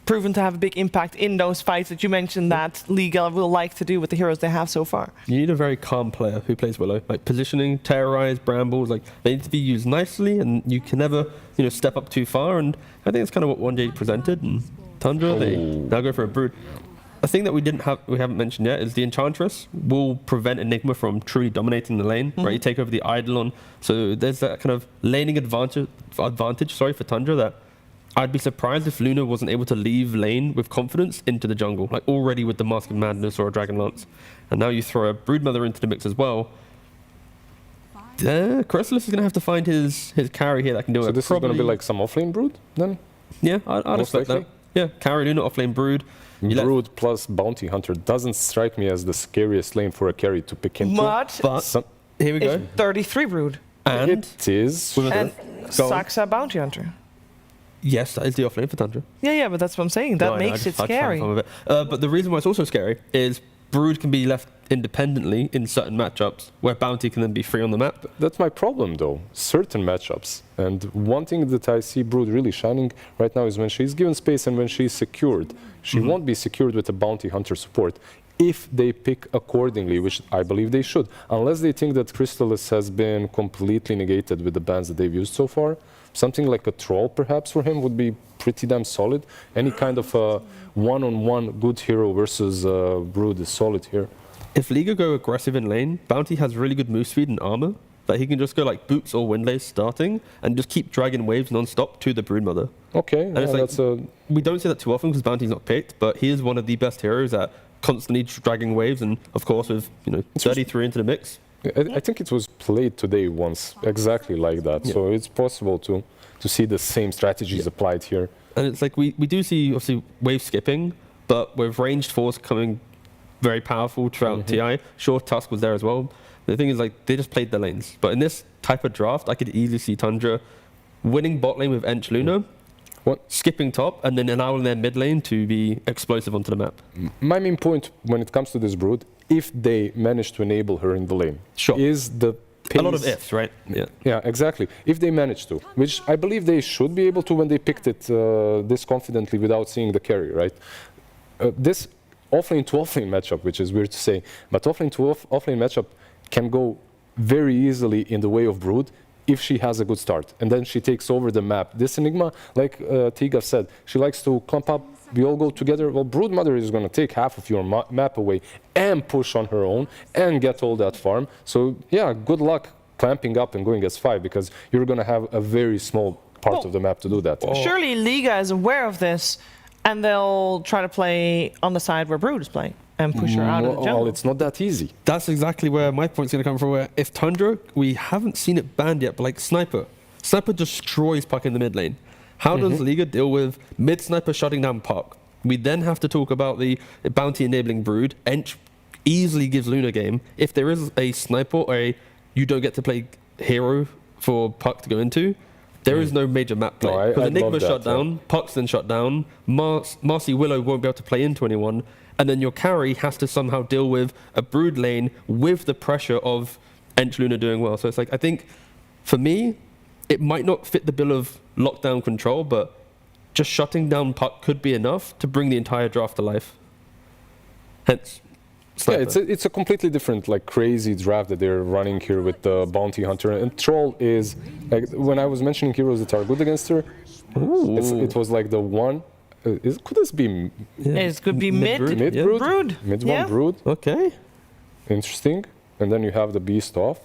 proven to have a big impact in those fights that you mentioned that Liga will like to do with the heroes they have so far. You need a very calm player who plays Willow. Positioning, terrorize, brambles, they need to be used nicely, and you can never step up too far, and I think it's kind of what 1J presented, and Tundra, they now go for a Brood. A thing that we haven't mentioned yet is the Enchantress will prevent Enigma from truly dominating the lane, right? You take over the Eidolon, so there's that kind of laning advantage for Tundra that I'd be surprised if Luna wasn't able to leave lane with confidence into the jungle, already with the Mask of Madness or a Dragon Lance. And now you throw a Broodmother into the mix as well. Crystalis is going to have to find his carry here that can do it. So this is going to be like some offlane Brood then? Yeah, I'd expect that. Yeah, carry Luna, offlane Brood. Brood plus Bounty Hunter doesn't strike me as the scariest lane for a carry to pick into. But here we go. It's 33 Brood. And it is. And Saksa Bounty Hunter. Yes, that is the offlane for Tundra. Yeah, but that's what I'm saying. That makes it scary. But the reason why it's also scary is Brood can be left independently in certain matchups where Bounty can then be free on the map. That's my problem though, certain matchups. And one thing that I see Brood really shining right now is when she's given space and when she's secured. She won't be secured with a Bounty Hunter support if they pick accordingly, which I believe they should. Unless they think that Crystallis has been completely negated with the bans that they've used so far. Something like a Troll perhaps for him would be pretty damn solid. Any kind of a one-on-one good hero versus Brood is solid here. If Liga go aggressive in lane, Bounty has really good move speed and armor that he can just go like boots or windlays starting and just keep dragging waves non-stop to the Broodmother. Okay, and it's like, we don't see that too often because Bounty's not picked, but he is one of the best heroes at constantly dragging waves, and of course with 33 into the mix. I think it was played today once exactly like that, so it's possible to see the same strategies applied here. And it's like we do see obviously wave skipping, but with ranged force coming very powerful throughout TI. Sure, Tusk was there as well. The thing is, like, they just played the lanes. But in this type of draft, I could easily see Tundra winning bot lane with Ench Luna, skipping top, and then allowing their mid lane to be explosive onto the map. My main point when it comes to this Brood, if they manage to enable her in the lane, is the pace. A lot of ifs, right? Yeah, exactly. If they manage to, which I believe they should be able to when they picked it this confidently without seeing the carry, right? This offlane to offlane matchup, which is weird to say, but offlane to offlane matchup can go very easily in the way of Brood if she has a good start, and then she takes over the map. This Enigma, like Tiga said, she likes to clump up, we all go together. Well, Broodmother is going to take half of your map away and push on her own and get all that farm. So yeah, good luck clamping up and going S5 because you're going to have a very small part of the map to do that. Surely Liga is aware of this, and they'll try to play on the side where Brood is playing and push her out of the jungle. Well, it's not that easy. That's exactly where my point's going to come from. Where if Tundra, we haven't seen it banned yet, but like Sniper destroys Puck in the mid lane. How does Liga deal with mid Sniper shutting down Puck? We then have to talk about the bounty enabling Brood. Ench easily gives Luna game. If there is a Sniper or you don't get to play hero for Puck to go into, there is no major map play. Because Enigma shut down, Puck's then shut down, Marcy Willow won't be able to play into anyone, and then your carry has to somehow deal with a Brood lane with the pressure of Ench Luna doing well. So it's like, I think, for me, it might not fit the bill of lockdown control, but just shutting down Puck could be enough to bring the entire draft to life. Hence, Sniper. Yeah, it's a completely different, like, crazy draft that they're running here with the Bounty Hunter. And Troll is, like, when I was mentioning heroes that are good against her, it was like the one. Could this be? It could be mid Brood. Mid one Brood. Okay. Interesting. And then you have the Beast off.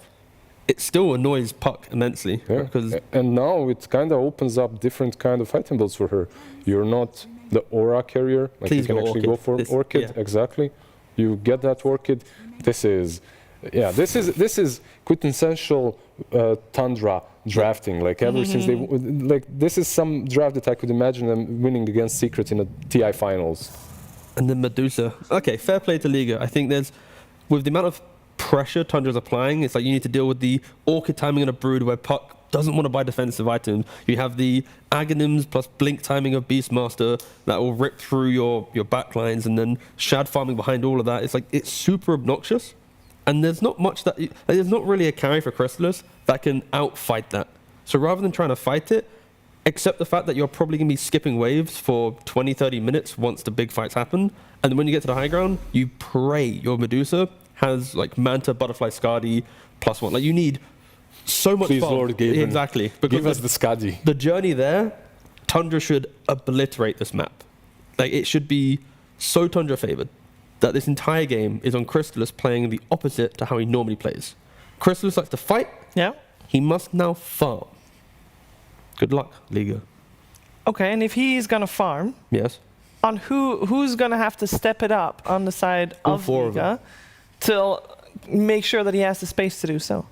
It still annoys Puck immensely. Yeah. Because and now it kind of opens up different kind of item builds for her. You're not the Aura carrier. Like you can actually go for Orchid. Exactly. You get that Orchid. This is quintessential Tundra drafting. Like ever since this is some draft that I could imagine them winning against Secret in the TI finals. And then Medusa. Okay, fair play to Liga. I think there's, with the amount of pressure Tundra's applying, it's like you need to deal with the Orchid timing on a Brood where Puck doesn't want to buy defensive items. You have the Aghanims plus Blink timing of Beastmaster that will rip through your backlines, and then Shad farming behind all of that. It's like, it's super obnoxious. And there's not much that, there's not really a carry for Crystallis that can outfight that. So rather than trying to fight it, accept the fact that you're probably going to be skipping waves for 20, 30 minutes once the big fights happen. And then when you get to the high ground, you pray your Medusa has like Manta, Butterfly, Skadi, +1. Like you need so much Please, farm. Lord Gaben, exactly. Give us the Skadi. The journey there, Tundra should obliterate this map. Like it should be so Tundra favored that this entire game is on Crystallis playing the opposite to how he normally plays. Crystallis likes to fight. Yeah. He must now farm. Good luck, Liga. Okay, and if he's gonna farm, yes, on who's gonna have to step it up on the side of Liga to make sure that he has the space to do so?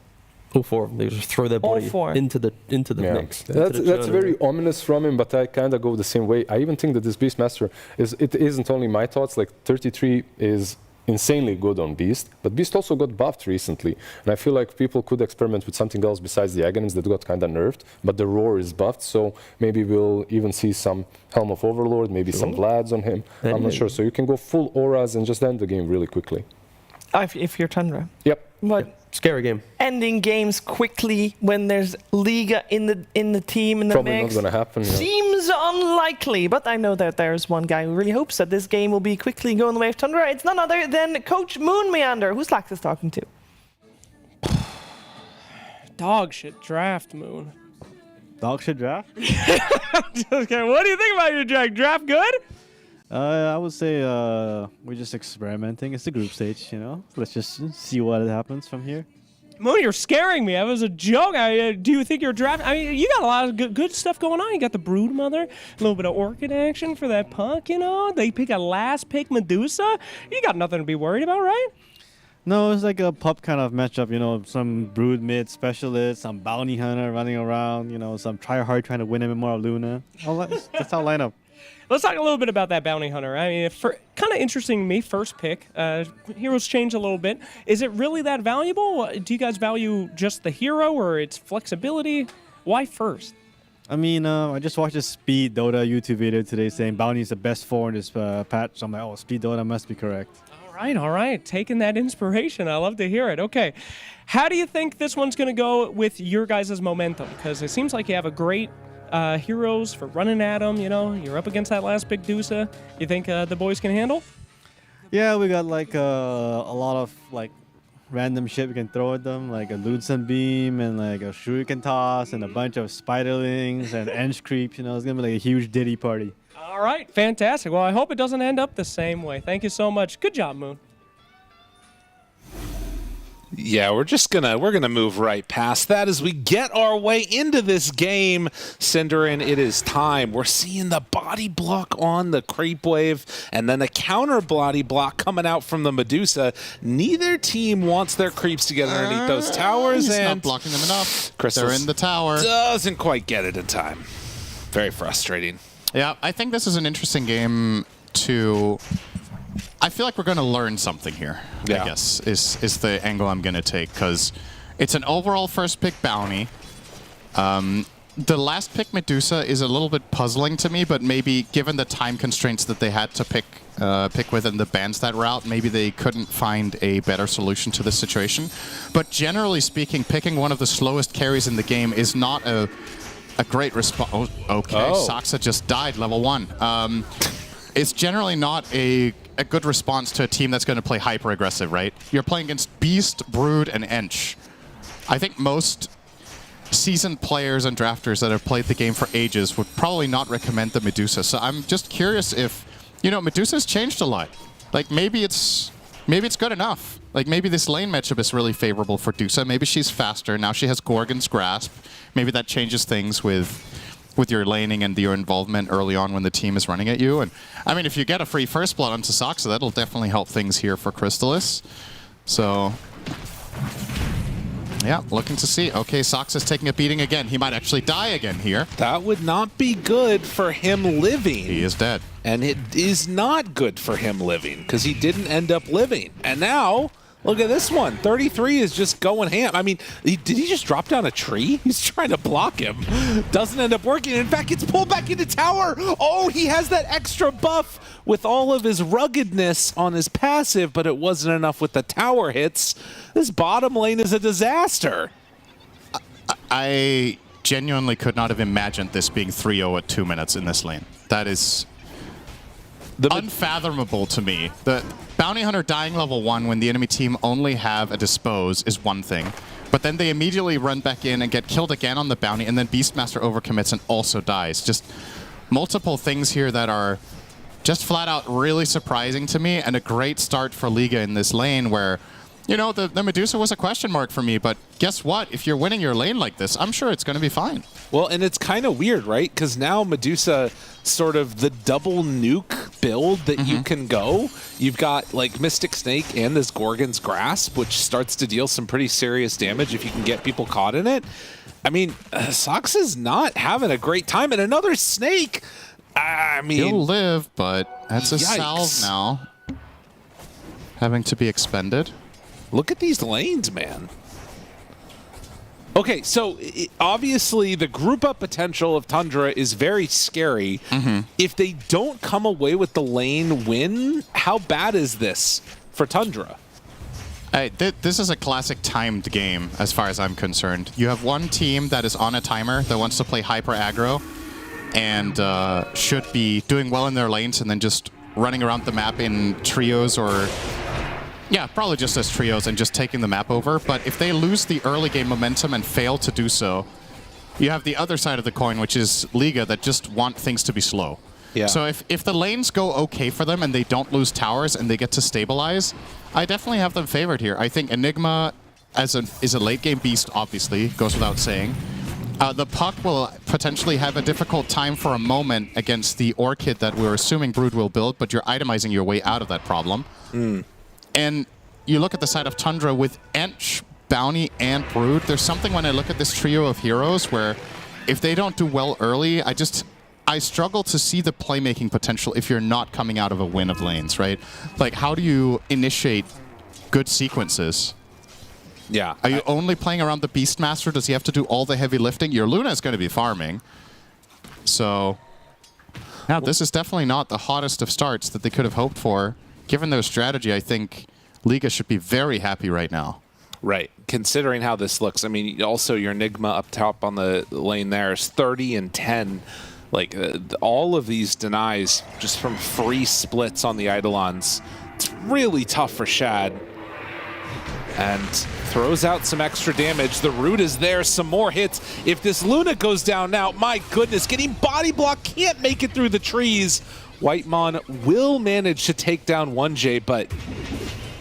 All four of them. They just throw their body into the mix. That's very ominous from him, but I kind of go the same way. I even think that this Beastmaster it isn't only my thoughts. Like 33 is insanely good on Beast, but Beast also got buffed recently, and I feel like people could experiment with something else besides the Aghanim's that got kind of nerfed, but the Roar is buffed, so maybe we'll even see some Helm of Overlord, maybe some Vlads on him. I'm not sure. So you can go full auras and just end the game really quickly. If you're Tundra. Yep. But scary game. Ending games quickly when there's Liga in the team in the Probably mix. not going to happen. Seems unlikely, but I know that there's one guy who really hopes that this game will be quickly going the way of Tundra. It's none other than Coach Moon Meander, who Slax is talking to. Dog shit draft, Moon. Dog shit draft? Okay, what do you think about your draft? Draft good? I would say we're just experimenting. It's the group stage, you know. Let's just see what happens from here. Moon, you're scaring me. That was a joke. Do you think you're drafting? I mean, you got a lot of good stuff going on. You got the Brood Mother, a little bit of Orchid action for that puck, you know. They pick a last pick Medusa. You got nothing to be worried about, right? No, it's like a pup kind of matchup, you know. Some Brood mid specialist, some Bounty Hunter running around, you know, some tryhard trying to win MMR Luna. That's our lineup. Let's talk a little bit about that Bounty Hunter. I mean, kind of interesting to me, first pick. Heroes change a little bit. Is it really that valuable? Do you guys value just the hero or its flexibility? Why first? I mean, I just watched a Speed Dota YouTube video today saying Bounty is the best 4 in this patch. So I'm like, oh, Speed Dota must be correct. All right. Taking that inspiration. I love to hear it. Okay. How do you think this one's going to go with your guys' momentum? Because it seems like you have a great heroes for running at them, you know. You're up against that last big Dusa. You think the boys can handle? Yeah, we got like a lot of like random shit we can throw at them, like a Ludson Beam and like a Shuriken Toss and a bunch of Spiderlings and Ench Creep. You know, it's gonna be like a huge Diddy party. All right, fantastic. Well, I hope it doesn't end up the same way. Thank you so much. Good job, Moon. Yeah, we're gonna move right past that as we get our way into this game. Cinderin, it is time. We're seeing the body block on the Creep Wave and then a counter body block coming out from the Medusa. Neither team wants their creeps to get underneath those towers, He's and not blocking them enough. Crystal's They're in the tower. Doesn't quite get it in time. Very frustrating. Yeah, I think this is an interesting game to... I feel like we're going to learn something here, I guess, is the angle I'm going to take, because it's an overall first pick bounty. The last pick Medusa is a little bit puzzling to me, but maybe given the time constraints that they had to pick within the Banstat route, maybe they couldn't find a better solution to this situation. But generally speaking, picking one of the slowest carries in the game is not a great response. Saksa just died, level 1. It's generally not a good response to a team that's going to play hyper-aggressive, right? You're playing against Beast, Brood, and Ench. I think most seasoned players and drafters that have played the game for ages would probably not recommend the Medusa. So I'm just curious if, you know, Medusa's changed a lot. Like, maybe it's good enough. Like, maybe this lane matchup is really favorable for Dusa. Maybe she's faster. Now she has Gorgon's Grasp. Maybe that changes things with your laning and your involvement early on when the team is running at you. And I mean, if you get a free first blood onto Saksa, that'll definitely help things here for Crystallis. So, yeah, looking to see. Okay, Saksa's taking a beating again. He might actually die again here. That would not be good for him living. He is dead. And it is not good for him living, because he didn't end up living. And now... look at this one. 33 is just going ham. I mean, did he just drop down a tree? He's trying to block him. Doesn't end up working. In fact, gets pulled back into tower. Oh, he has that extra buff with all of his ruggedness on his passive, but it wasn't enough with the tower hits. This bottom lane is a disaster. I genuinely could not have imagined this being 3-0 at 2 minutes in this lane. That is unfathomable to me. The Bounty Hunter dying level 1 when the enemy team only have a dispose is one thing, but then they immediately run back in and get killed again on the bounty, and then Beastmaster overcommits and also dies. Just multiple things here that are just flat out really surprising to me, and a great start for Liga in this lane where, you know, the Medusa was a question mark for me, but guess what? If you're winning your lane like this, I'm sure it's going to be fine. Well, and it's kind of weird, right? Because now Medusa, sort of the double nuke build that you can go. You've got like Mystic Snake and this Gorgon's Grasp, which starts to deal some pretty serious damage if you can get people caught in it. I mean, Sox is not having a great time. And another Snake, I mean... He'll live, but that's a yikes. salve now. Having to be expended. Look at these lanes, man. Okay, so obviously the group up potential of Tundra is very scary. If they don't come away with the lane win, how bad is this for Tundra? This is a classic timed game as far as I'm concerned. You have one team that is on a timer that wants to play hyper aggro and should be doing well in their lanes and then just running around the map in trios or... Yeah, probably just as trios and just taking the map over. But if they lose the early game momentum and fail to do so, you have the other side of the coin, which is Liga, that just want things to be slow. Yeah. So if the lanes go okay for them and they don't lose towers and they get to stabilize, I definitely have them favored here. I think Enigma is a late game beast, obviously, goes without saying. The Puck will potentially have a difficult time for a moment against the Orchid that we're assuming Brood will build, but you're itemizing your way out of that problem. And you look at the side of Tundra with Ench, Bounty, and Brood. There's something when I look at this trio of heroes where if they don't do well early, I struggle to see the playmaking potential if you're not coming out of a win of lanes, right? Like, how do you initiate good sequences? Yeah. Are you only playing around the Beastmaster? Does he have to do all the heavy lifting? Your Luna is going to be farming. So, yeah, this is definitely not the hottest of starts that they could have hoped for. Given their strategy, I think Liga should be very happy right now. Right. Considering how this looks, I mean, also your Nigma up top on the lane there is 30 and 10. Like, all of these denies just from free splits on the Eidolons. It's really tough for Shad. And throws out some extra damage. The root is there, some more hits. If this Luna goes down now, my goodness, getting body block, can't make it through the trees. Whitemon will manage to take down L1ga, but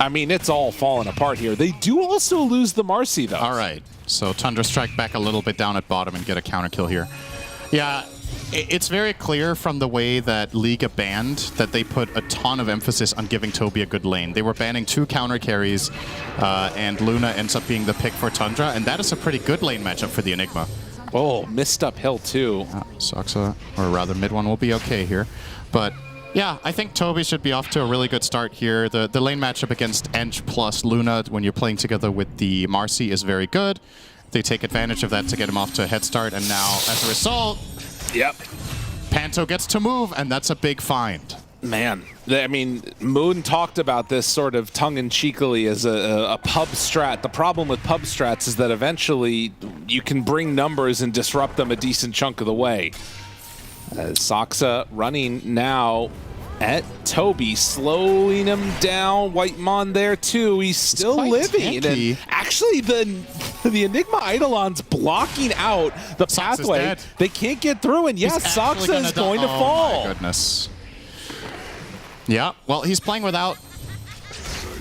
I mean, it's all falling apart here. They do also lose the Marcy, though. All right, so Tundra strike back a little bit down at bottom and get a counter kill here. Yeah, it's very clear from the way that Liga banned that they put a ton of emphasis on giving Toby a good lane. They were banning 2 counter carries, and Luna ends up being the pick for Tundra, and that is a pretty good lane matchup for the Enigma. Oh, missed up hill, too. Soxa, or rather mid one, will be okay here. But yeah, I think Toby should be off to a really good start here. The lane matchup against Ench plus Luna when you're playing together with the Marcy is very good. They take advantage of that to get him off to a head start, and now, as a result, Panto gets to move, and that's a big find. Man, I mean, Moon talked about this sort of tongue-in-cheekily as a pub strat. The problem with pub strats is that eventually you can bring numbers and disrupt them a decent chunk of the way. Soxa running now at Toby, slowing him down. Whitemon there too. He's still living. And actually, the Enigma Eidolons blocking out the pathway. They can't get through, and yes, Soxa is going to fall. Oh my goodness. Yeah, well, he's playing without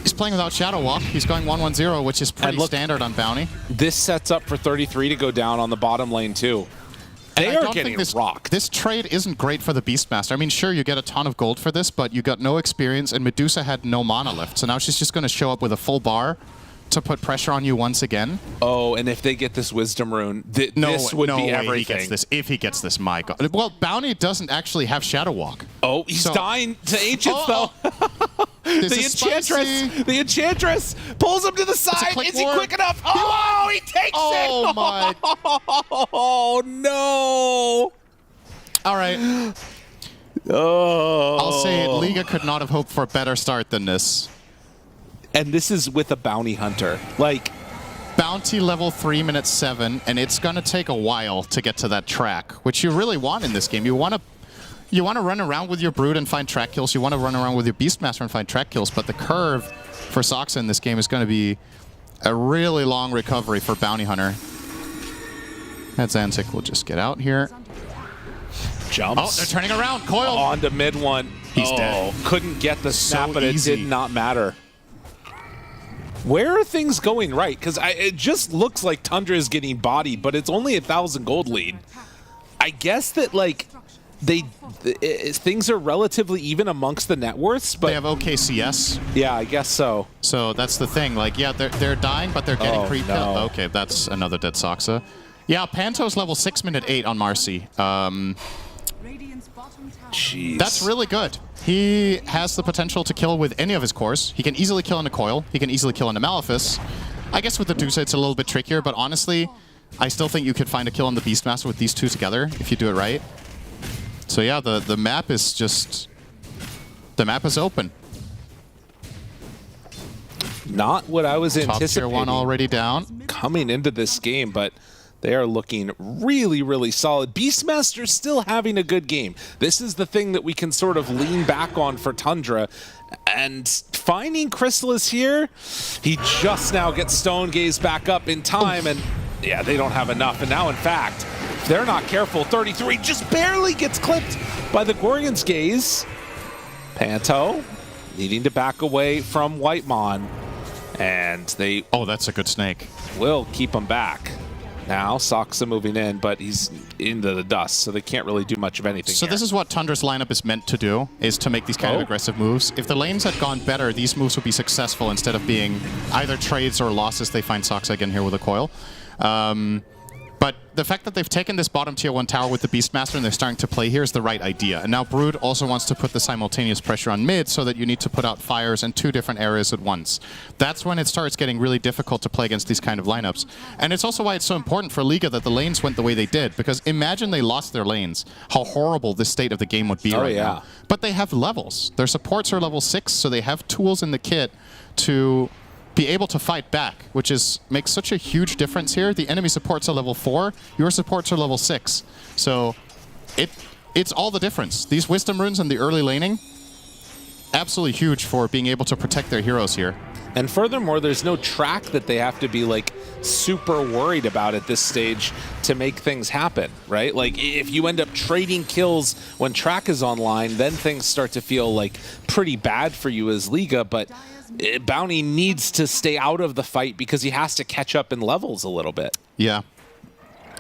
Shadow Walk. He's going 1-1-0, which is pretty standard on Bounty. This sets up for 33 to go down on the bottom lane too. They are getting rocked. This trade isn't great for the Beastmaster. I mean, sure, you get a ton of gold for this, but you got no experience, and Medusa had no mana left. So now she's just going to show up with a full bar to put pressure on you once again. Oh, and if they get this Wisdom Rune, this would be everything. He gets this. If he gets this, my God. Well, Bounty doesn't actually have Shadow Walk. Oh, he's dying to Ancients, though. The Enchantress pulls him to the side. Is he quick enough? Oh, he takes it! Oh, my. Oh, no. All right. Oh. I'll say it. Liga could not have hoped for a better start than this. And this is with a Bounty Hunter. Like, Bounty level 3, minute 7, and it's going to take a while to get to that track, which you really want in this game. You want to run around with your Brood and find track kills. You want to run around with your Beastmaster and find track kills, but the curve for Soxa in this game is going to be a really long recovery for Bounty Hunter. That Zanzik will just get out here. Jumps. Oh, they're turning around. Coil. On to mid one. He's dead. Couldn't get the snap, So but it easy. did not matter. Where are things going right? Because it just looks like Tundra is getting bodied, but it's only 1,000 gold lead. I guess that, like, things are relatively even amongst the net worths, but they have OKCS. Yeah, I guess so. So that's the thing. Like, yeah, they're dying, but they're getting creeped out. Okay, that's another dead Soxa. Yeah, Panto's level 6 minute 8 on Marcy. Jeez. That's really good. He has the potential to kill with any of his cores. He can easily kill on a Coil. He can easily kill on a Malefice. I guess with the Dusa it's a little bit trickier, but honestly, I still think you could find a kill on the Beastmaster with these two together if you do it right. So yeah, the map is just... The map is open. Not what I was anticipating. Top tier 1 already down. Coming into this game, but they are looking really, really solid. Beastmaster still having a good game. This is the thing that we can sort of lean back on for Tundra. And finding Chrysalis here, he just now gets Stone Gaze back up in time, and yeah, they don't have enough. And now, in fact, if they're not careful, 33 just barely gets clipped by the Gorgon's Gaze. Panto needing to back away from Whitemon, and they... Oh, that's a good snake. Will keep him back. Now, Soxa moving in, but he's into the dust, so they can't really do much of anything So here. this is what Tundra's lineup is meant to do, is to make these kind of aggressive moves. If the lanes had gone better, these moves would be successful instead of being either trades or losses. They find Soxa again here with a Coil. But the fact that they've taken this bottom tier 1 tower with the Beastmaster and they're starting to play here is the right idea. And now Brood also wants to put the simultaneous pressure on mid so that you need to put out fires in 2 different areas at once. That's when it starts getting really difficult to play against these kind of lineups. And it's also why it's so important for Liga that the lanes went the way they did, because imagine they lost their lanes, how horrible this state of the game would be right now. But they have levels. Their supports are level 6, so they have tools in the kit to be able to fight back, which makes such a huge difference here. The enemy supports are level 4, your supports are level 6. So it's all the difference. These Wisdom Runes and the early laning, absolutely huge for being able to protect their heroes here. And furthermore, there's no track that they have to be like super worried about at this stage to make things happen, right? Like if you end up trading kills when track is online, then things start to feel like pretty bad for you as Liga, but Bounty needs to stay out of the fight because he has to catch up in levels a little bit. Yeah.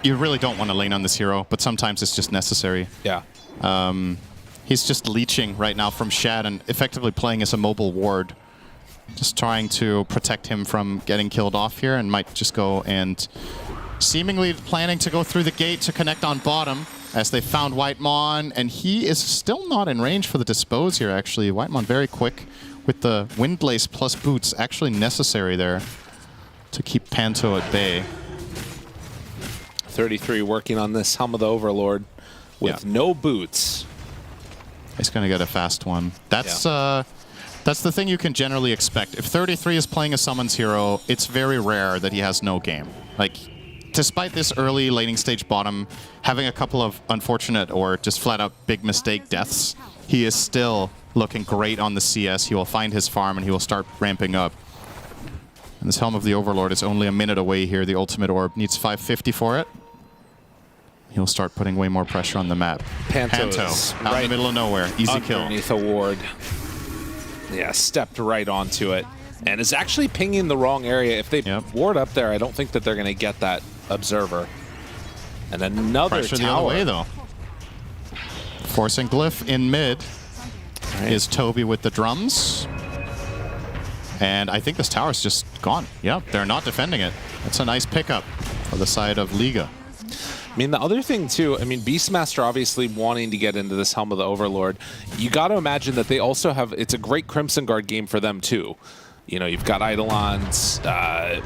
You really don't want to lane on this hero, but sometimes it's just necessary. Yeah. He's just leeching right now from Shad and effectively playing as a mobile ward. Just trying to protect him from getting killed off here, and might just go and seemingly planning to go through the gate to connect on bottom as they found Whitemon, and he is still not in range for the dispose here actually. Whitemon very quick with the Windlace plus boots actually necessary there to keep Panto at bay. 33 working on this Helm of the Overlord with no boots. He's going to get a fast one. That's the thing you can generally expect. If 33 is playing a Summons hero, it's very rare that he has no game. Like, despite this early laning stage bottom having a couple of unfortunate or just flat out big mistake deaths, he is still looking great on the CS. He will find his farm and he will start ramping up. And this Helm of the Overlord is only a minute away here. The ultimate orb needs 550 for it. He'll start putting way more pressure on the map. Panto out in the middle of nowhere. Easy kill. Underneath a ward. Yeah, stepped right onto it. And is actually pinging the wrong area. If they ward up there, I don't think that they're going to get that Observer. And another pressure tower. the other way, though. Forcing Glyph in mid is Toby with the drums. And I think this tower's just gone. Yep, they're not defending it. That's a nice pickup for the side of Liga. I mean, the other thing, too, I mean, Beastmaster obviously wanting to get into this Helm of the Overlord. You got to imagine that they also have, it's a great Crimson Guard game for them, too. You know, you've got Eidolons,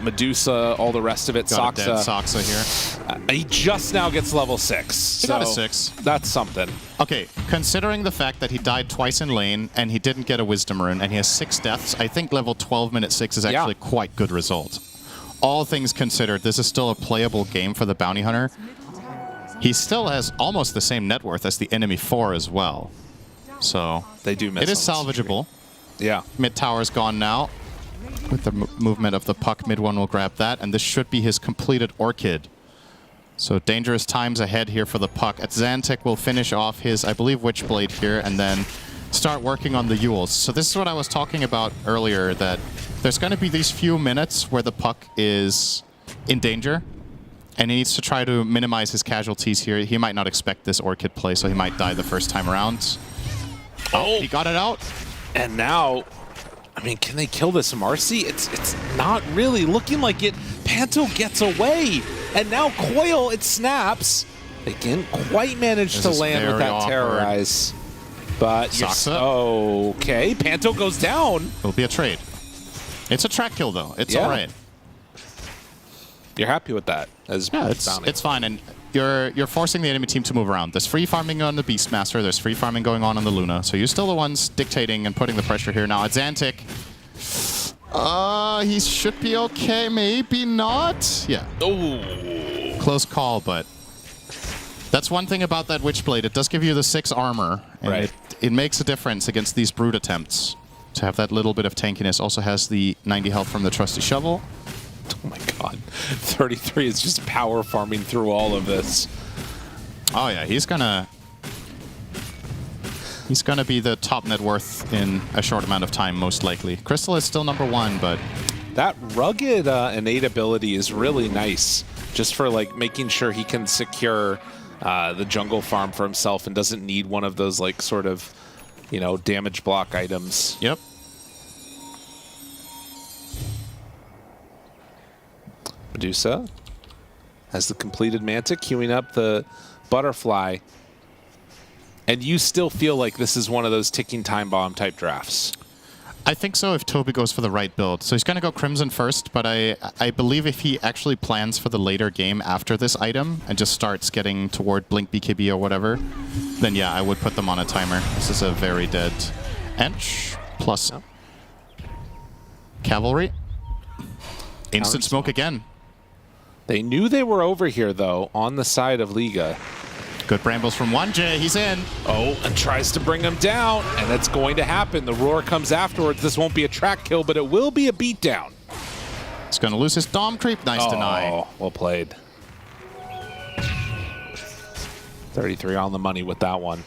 Medusa, all the rest of it. Got Soxa. a dead Soxa here. He just now gets level 6. He got a 6. That's something. Okay, considering the fact that he died twice in lane and he didn't get a Wisdom Rune and he has 6 deaths, I think level 12 minute 6 is actually quite good result. All things considered, this is still a playable game for the Bounty Hunter. He still has almost the same net worth as the enemy 4 as well. So they do miss it is salvageable. Yeah. Mid tower is gone now. With the movement of the puck, mid one will grab that, and this should be his completed Orchid. So dangerous times ahead here for the puck. At Xantic will finish off his, I believe, Witchblade here, and then start working on the Yules. So this is what I was talking about earlier, that there's going to be these few minutes where the puck is in danger. And he needs to try to minimize his casualties here. He might not expect this Orchid play, so he might die the first time around. Oh, he got it out. And now, I mean, can they kill this Marcy? It's not really looking like it. Panto gets away. And now Coil, it snaps. They didn't quite manage to land with that Terrorize. But okay, Panto goes down. It'll be a trade. It's a track kill, though. It's all right. You're happy with that? It's fine. And you're forcing the enemy team to move around. There's free farming on the Beastmaster. There's free farming going on the Luna. So you're still the ones dictating and putting the pressure here. Now it's Xantic. He should be okay. Maybe not. Yeah. Oh. Close call, but that's one thing about that Witchblade. It does give you the 6 armor. And it makes a difference against these Brood attempts. To have that little bit of tankiness. Also has the 90 health from the Trusty Shovel. Oh my god. 33 is just power farming through all of this. Oh yeah, he's gonna be the top net worth in a short amount of time, most likely. Crystal is still #1, but that rugged innate ability is really nice, just for like making sure he can secure the jungle farm for himself and doesn't need one of those like sort of, you know, damage block items. Yep. Medusa has the completed Manta, queuing up the Butterfly. And you still feel like this is one of those ticking time bomb type drafts? I think so if Toby goes for the right build. So he's going to go Crimson first, but I believe if he actually plans for the later game after this item and just starts getting toward Blink BKB or whatever, then yeah, I would put them on a timer. This is a very dead Ench plus Cavalry. Instant smoke again. They knew they were over here, though, on the side of Liga. Good brambles from 1J. He's in. Oh, and tries to bring him down, and it's going to happen. The roar comes afterwards. This won't be a track kill, but it will be a beatdown. He's going to lose his Dom creep. Nice deny. Oh, well played. 33 on the money with that one.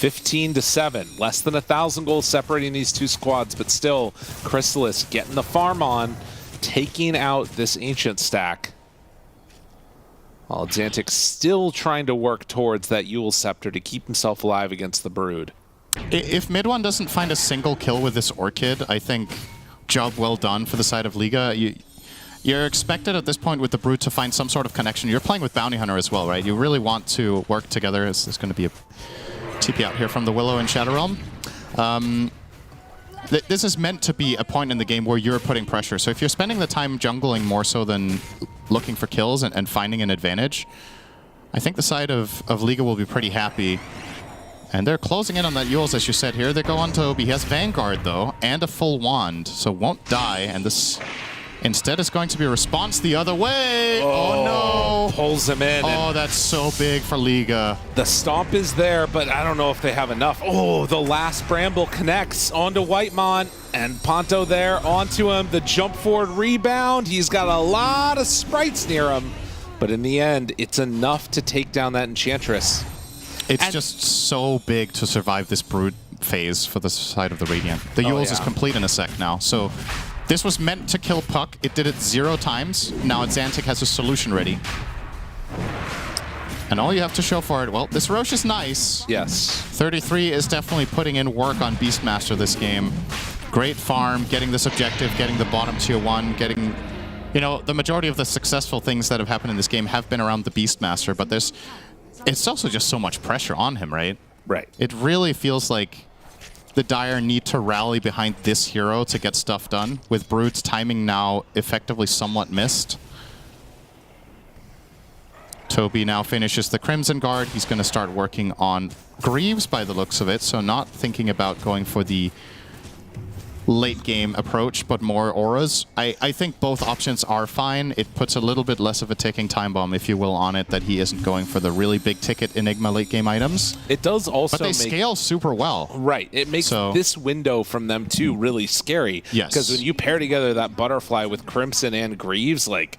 15-7. Less than 1,000 goals separating these two squads, but still, Chrysalis getting the farm on, taking out this Ancient stack. While Xantic still trying to work towards that Yule Scepter to keep himself alive against the Brood. If Mid1 doesn't find a single kill with this Orchid, I think job well done for the side of Liga. You're expected at this point with the Brood to find some sort of connection. You're playing with Bounty Hunter as well, right? You really want to work together. There's going to be a TP out here from the Willow and Shadow Realm. This is meant to be a point in the game where you're putting pressure. So if you're spending the time jungling more so than looking for kills and finding an advantage, I think the side of Liga will be pretty happy. And they're closing in on that Yules, as you said here. They go on Toby. He has Vanguard, though, and a full wand, so won't die. And this instead is going to be a response the other way. Oh no! Pulls him in. Oh, that's so big for Liga. The stomp is there, but I don't know if they have enough. Oh, the last Bramble connects onto Whitemon, and Ponto there onto him. The jump forward rebound. He's got a lot of sprites near him, but in the end, it's enough to take down that Enchantress. It's just so big to survive this Brood phase for the side of the Radiant. The Yules is complete in a sec now, so this was meant to kill Puck. It did it 0 times. Now Xantic has a solution ready. And all you have to show for it, well, this Roche is nice. Yes. 33 is definitely putting in work on Beastmaster this game. Great farm, getting this objective, getting the bottom tier 1, getting... You know, the majority of the successful things that have happened in this game have been around the Beastmaster, but it's also just so much pressure on him, right? Right. It really feels like the Dire need to rally behind this hero to get stuff done, with Brood's timing now effectively somewhat missed. Toby now finishes the Crimson Guard. He's going to start working on Greaves by the looks of it, so not thinking about going for the late game approach, but more auras. I think both options are fine. It puts a little bit less of a ticking time bomb, if you will, on it, that he isn't going for the really big ticket Enigma late game items. It does also But they scale super well. Right. It makes this window from them too really scary. Yes. Because when you pair together that Butterfly with Crimson and Greaves, like,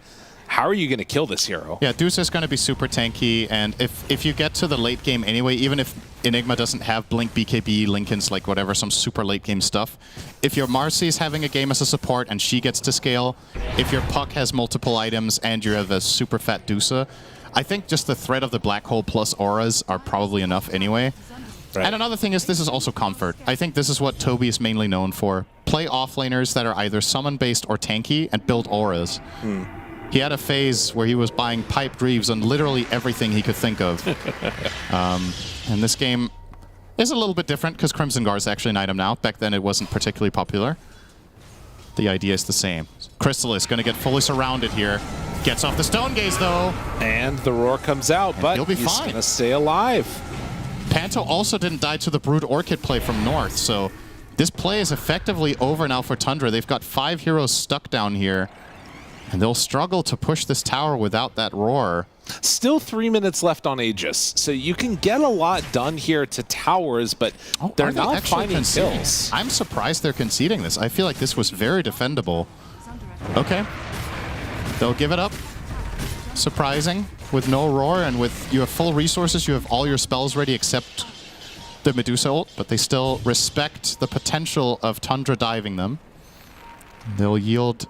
how are you going to kill this hero? Yeah, DOTA is going to be super tanky, and if you get to the late game anyway, even if Enigma doesn't have Blink, BKB, Lincolns, like whatever, some super late game stuff, if your Marcy is having a game as a support and she gets to scale, if your Puck has multiple items and you have a super fat DOTA, I think just the threat of the black hole plus auras are probably enough anyway. Right. And another thing is this is also comfort. I think this is what Toby is mainly known for. Play offlaners that are either summon-based or tanky and build auras. He had a phase where he was buying piped Reeves on literally everything he could think of. And this game is a little bit different because Crimson Guard is actually an item now. Back then it wasn't particularly popular. The idea is the same. Crystal is going to get fully surrounded here. Gets off the Stone Gaze though. And the roar comes out, but he'll be he's fine. going to stay alive. Panto also didn't die to the Brood Orchid play from North, so this play is effectively over now for Tundra. They've got 5 heroes stuck down here, and they'll struggle to push this tower without that roar. Still 3 minutes left on Aegis, so you can get a lot done here to towers, but they're not finding kills. I'm surprised they're conceding this. I feel like this was very defendable. Okay. They'll give it up. Surprising. With no roar and with you have full resources, you have all your spells ready except the Medusa ult, but they still respect the potential of Tundra diving them. They'll yield,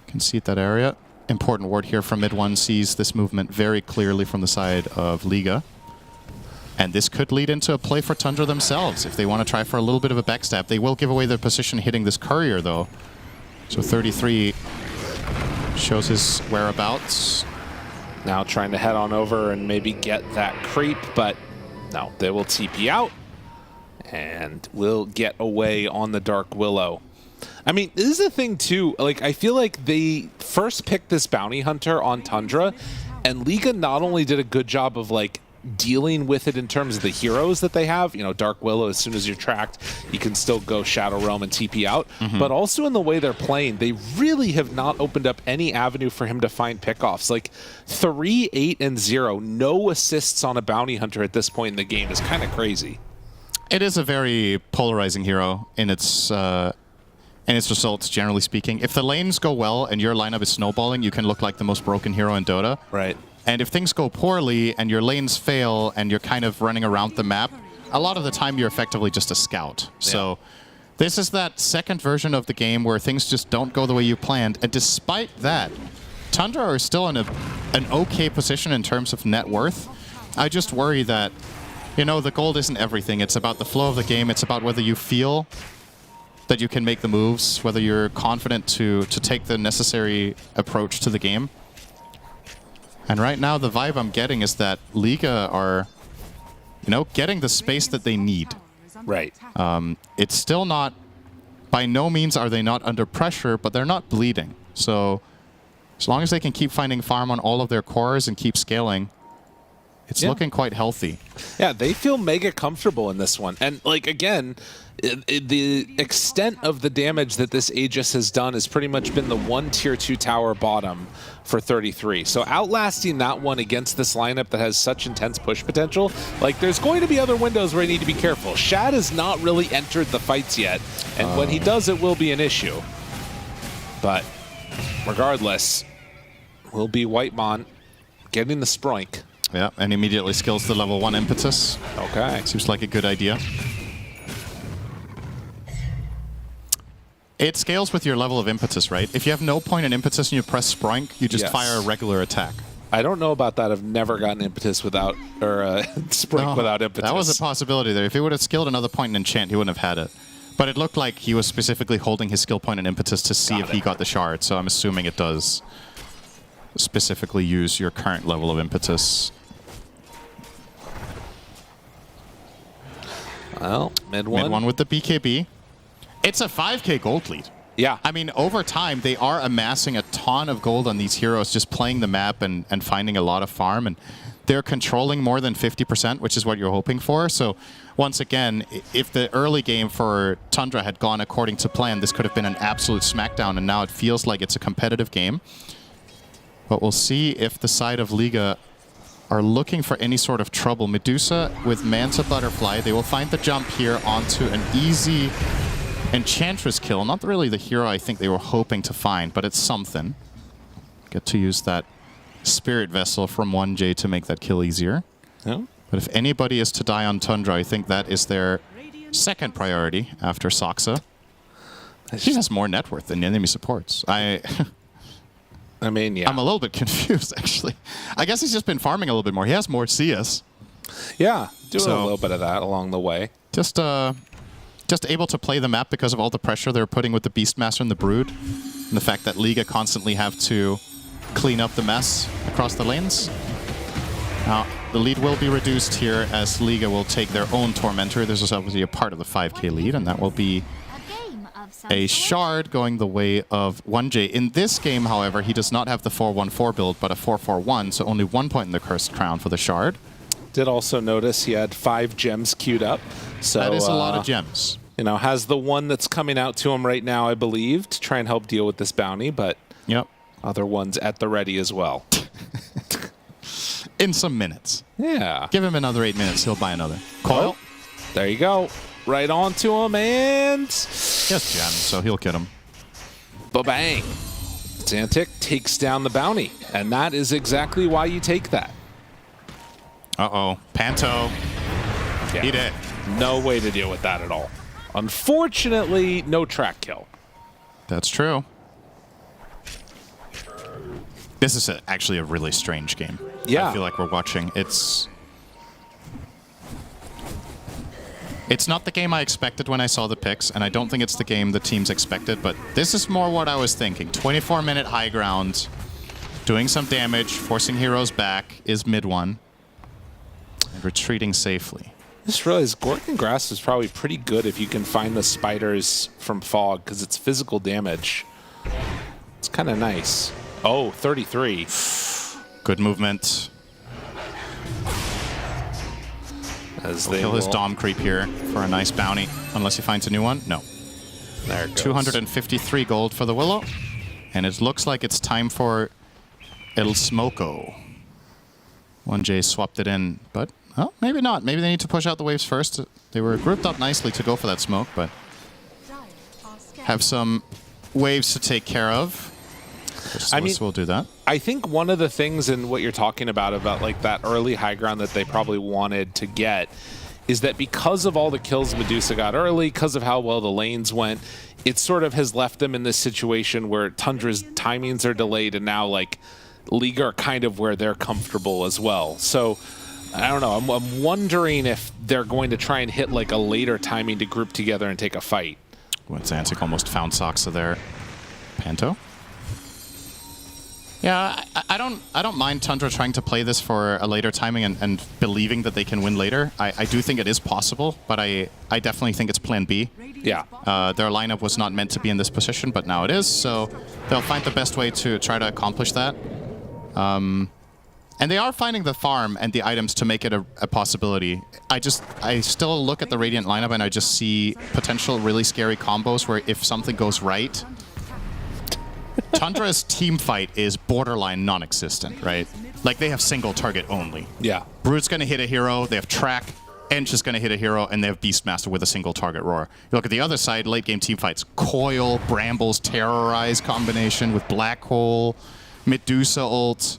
concede that area. Important word here from mid-1 sees this movement very clearly from the side of Liga. And this could lead into a play for Tundra themselves if they want to try for a little bit of a backstab. They will give away their position hitting this courier though. So 33 shows his whereabouts. Now trying to head on over and maybe get that creep, but no, they will TP out and will get away on the Dark Willow. I mean, this is the thing too, like I feel like they first picked this bounty hunter on Tundra, and Liga not only did a good job of like dealing with it in terms of the heroes that they have, you know, Dark Willow, as soon as you're tracked, you can still go Shadow Realm and TP out, but also in the way they're playing, they really have not opened up any avenue for him to find pickoffs. Like 3, 8, and 0, no assists on a bounty hunter at this point in the game is kind of crazy. It is a very polarizing hero in its results, generally speaking. If the lanes go well and your lineup is snowballing, you can look like the most broken hero in Dota. Right. And if things go poorly and your lanes fail and you're kind of running around the map, a lot of the time you're effectively just a scout. Yeah. So this is that second version of the game where things just don't go the way you planned. And despite that, Tundra are still in an okay position in terms of net worth. I just worry that, you know, the gold isn't everything. It's about the flow of the game. It's about whether you feel that you can make the moves, whether you're confident to take the necessary approach to the game. And right now, the vibe I'm getting is that Liga are, you know, getting the space that they need. Right. It's still not, by no means are they not under pressure, but they're not bleeding. So as long as they can keep finding farm on all of their cores and keep scaling, it's looking quite healthy. Yeah, they feel mega comfortable in this one. And, like, again, the extent of the damage that this Aegis has done has pretty much been the 1 tier 2 tower bottom for 33. So outlasting that one against this lineup that has such intense push potential, like, there's going to be other windows where you need to be careful. Shad has not really entered the fights yet, and when he does, it will be an issue. But regardless, will be Whitemon getting the Sproink. Yeah, and immediately skills the level 1 impetus. Okay. Seems like a good idea. It scales with your level of impetus, right? If you have no point in impetus and you press Sproink, you just fire a regular attack. I don't know about that. I've never gotten impetus without, or Sproink without impetus. That was a possibility there. If he would have skilled another point in enchant, he wouldn't have had it. But it looked like he was specifically holding his skill point in impetus to see if he got the shard, so I'm assuming it does specifically use your current level of impetus. Well, mid one. Mid one with the BKB. It's a 5k gold lead. Yeah. I mean, over time, they are amassing a ton of gold on these heroes, just playing the map and finding a lot of farm. And they're controlling more than 50%, which is what you're hoping for. So once again, if the early game for Tundra had gone according to plan, this could have been an absolute smackdown. And now it feels like it's a competitive game. But we'll see if the side of Liga are looking for any sort of trouble. Medusa with Manta Butterfly. They will find the jump here onto an easy Enchantress kill. Not really the hero I think they were hoping to find, but it's something. Get to use that Spirit Vessel from 1J to make that kill easier. Yeah. But if anybody is to die on Tundra, I think that is their second priority after Saksa. He has more net worth than enemy supports. I mean, yeah. I'm a little bit confused, actually. I guess he's just been farming a little bit more. He has more CS. Yeah, doing a little bit of that along the way. Just able to play the map because of all the pressure they're putting with the Beastmaster and the Brood. And the fact that L1ga constantly have to clean up the mess across the lanes. Now, the lead will be reduced here as L1ga will take their own Tormentor. This is obviously a part of the 5k lead, and that will be a shard going the way of 1J. In this game, however, he does not have the 4-1-4 build, but a 4-4-1, so only 1 point in the Cursed Crown for the shard. Did also notice he had 5 gems queued up. So that is a lot of gems. You know, has the one that's coming out to him right now, I believe, to try and help deal with this bounty, but other ones at the ready as well. In some minutes. Yeah. Give him another 8 minutes, he'll buy another. Coil. There you go. Right onto him, and... Just gems, so he'll get him. Ba-bang. Xantic takes down the bounty, and that is exactly why you take that. Uh-oh. Panto. Yeah. He did. No way to deal with that at all. Unfortunately, no track kill. That's true. This is actually a really strange game. Yeah. I feel like we're watching. It's not the game I expected when I saw the picks, and I don't think it's the game the teams expected, but this is more what I was thinking. 24-minute high ground, doing some damage, forcing heroes back is mid one, and retreating safely. I just realized Gorgon Grass is probably pretty good if you can find the spiders from Fog, because it's physical damage. It's kind of nice. Oh, 33. Good movement. As He'll kill his Dom creep here for a nice bounty, unless he finds a new one. No. There it goes. 253 gold for the Willow, and it looks like it's time for El Smoko. 1J swapped it in, but oh, maybe not. Maybe they need to push out the waves first. They were grouped up nicely to go for that smoke, but have some waves to take care of. I mean, we'll do that. I think one of the things in what you're talking about like that early high ground that they probably wanted to get is that because of all the kills Medusa got early, because of how well the lanes went, it sort of has left them in this situation where Tundra's timings are delayed, and now like L1ga are kind of where they're comfortable as well. So I don't know. I'm wondering if they're going to try and hit like a later timing to group together and take a fight. When Xantic almost found Saksa there. Panto? Yeah, I don't mind Tundra trying to play this for a later timing and believing that they can win later. I do think it is possible, but I definitely think it's plan B. Yeah. Their lineup was not meant to be in this position, but now it is, so they'll find the best way to try to accomplish that. And they are finding the farm and the items to make it a possibility. I still look at the Radiant lineup and I just see potential really scary combos where if something goes right, Tundra's team fight is borderline non-existent, right? Like, they have single target only. Yeah. Brood's going to hit a hero, they have Track, Ench is going to hit a hero, and they have Beastmaster with a single target roar. You look at the other side, late game team fights. Coil, Brambles, Terrorize combination with Black Hole, Medusa ult.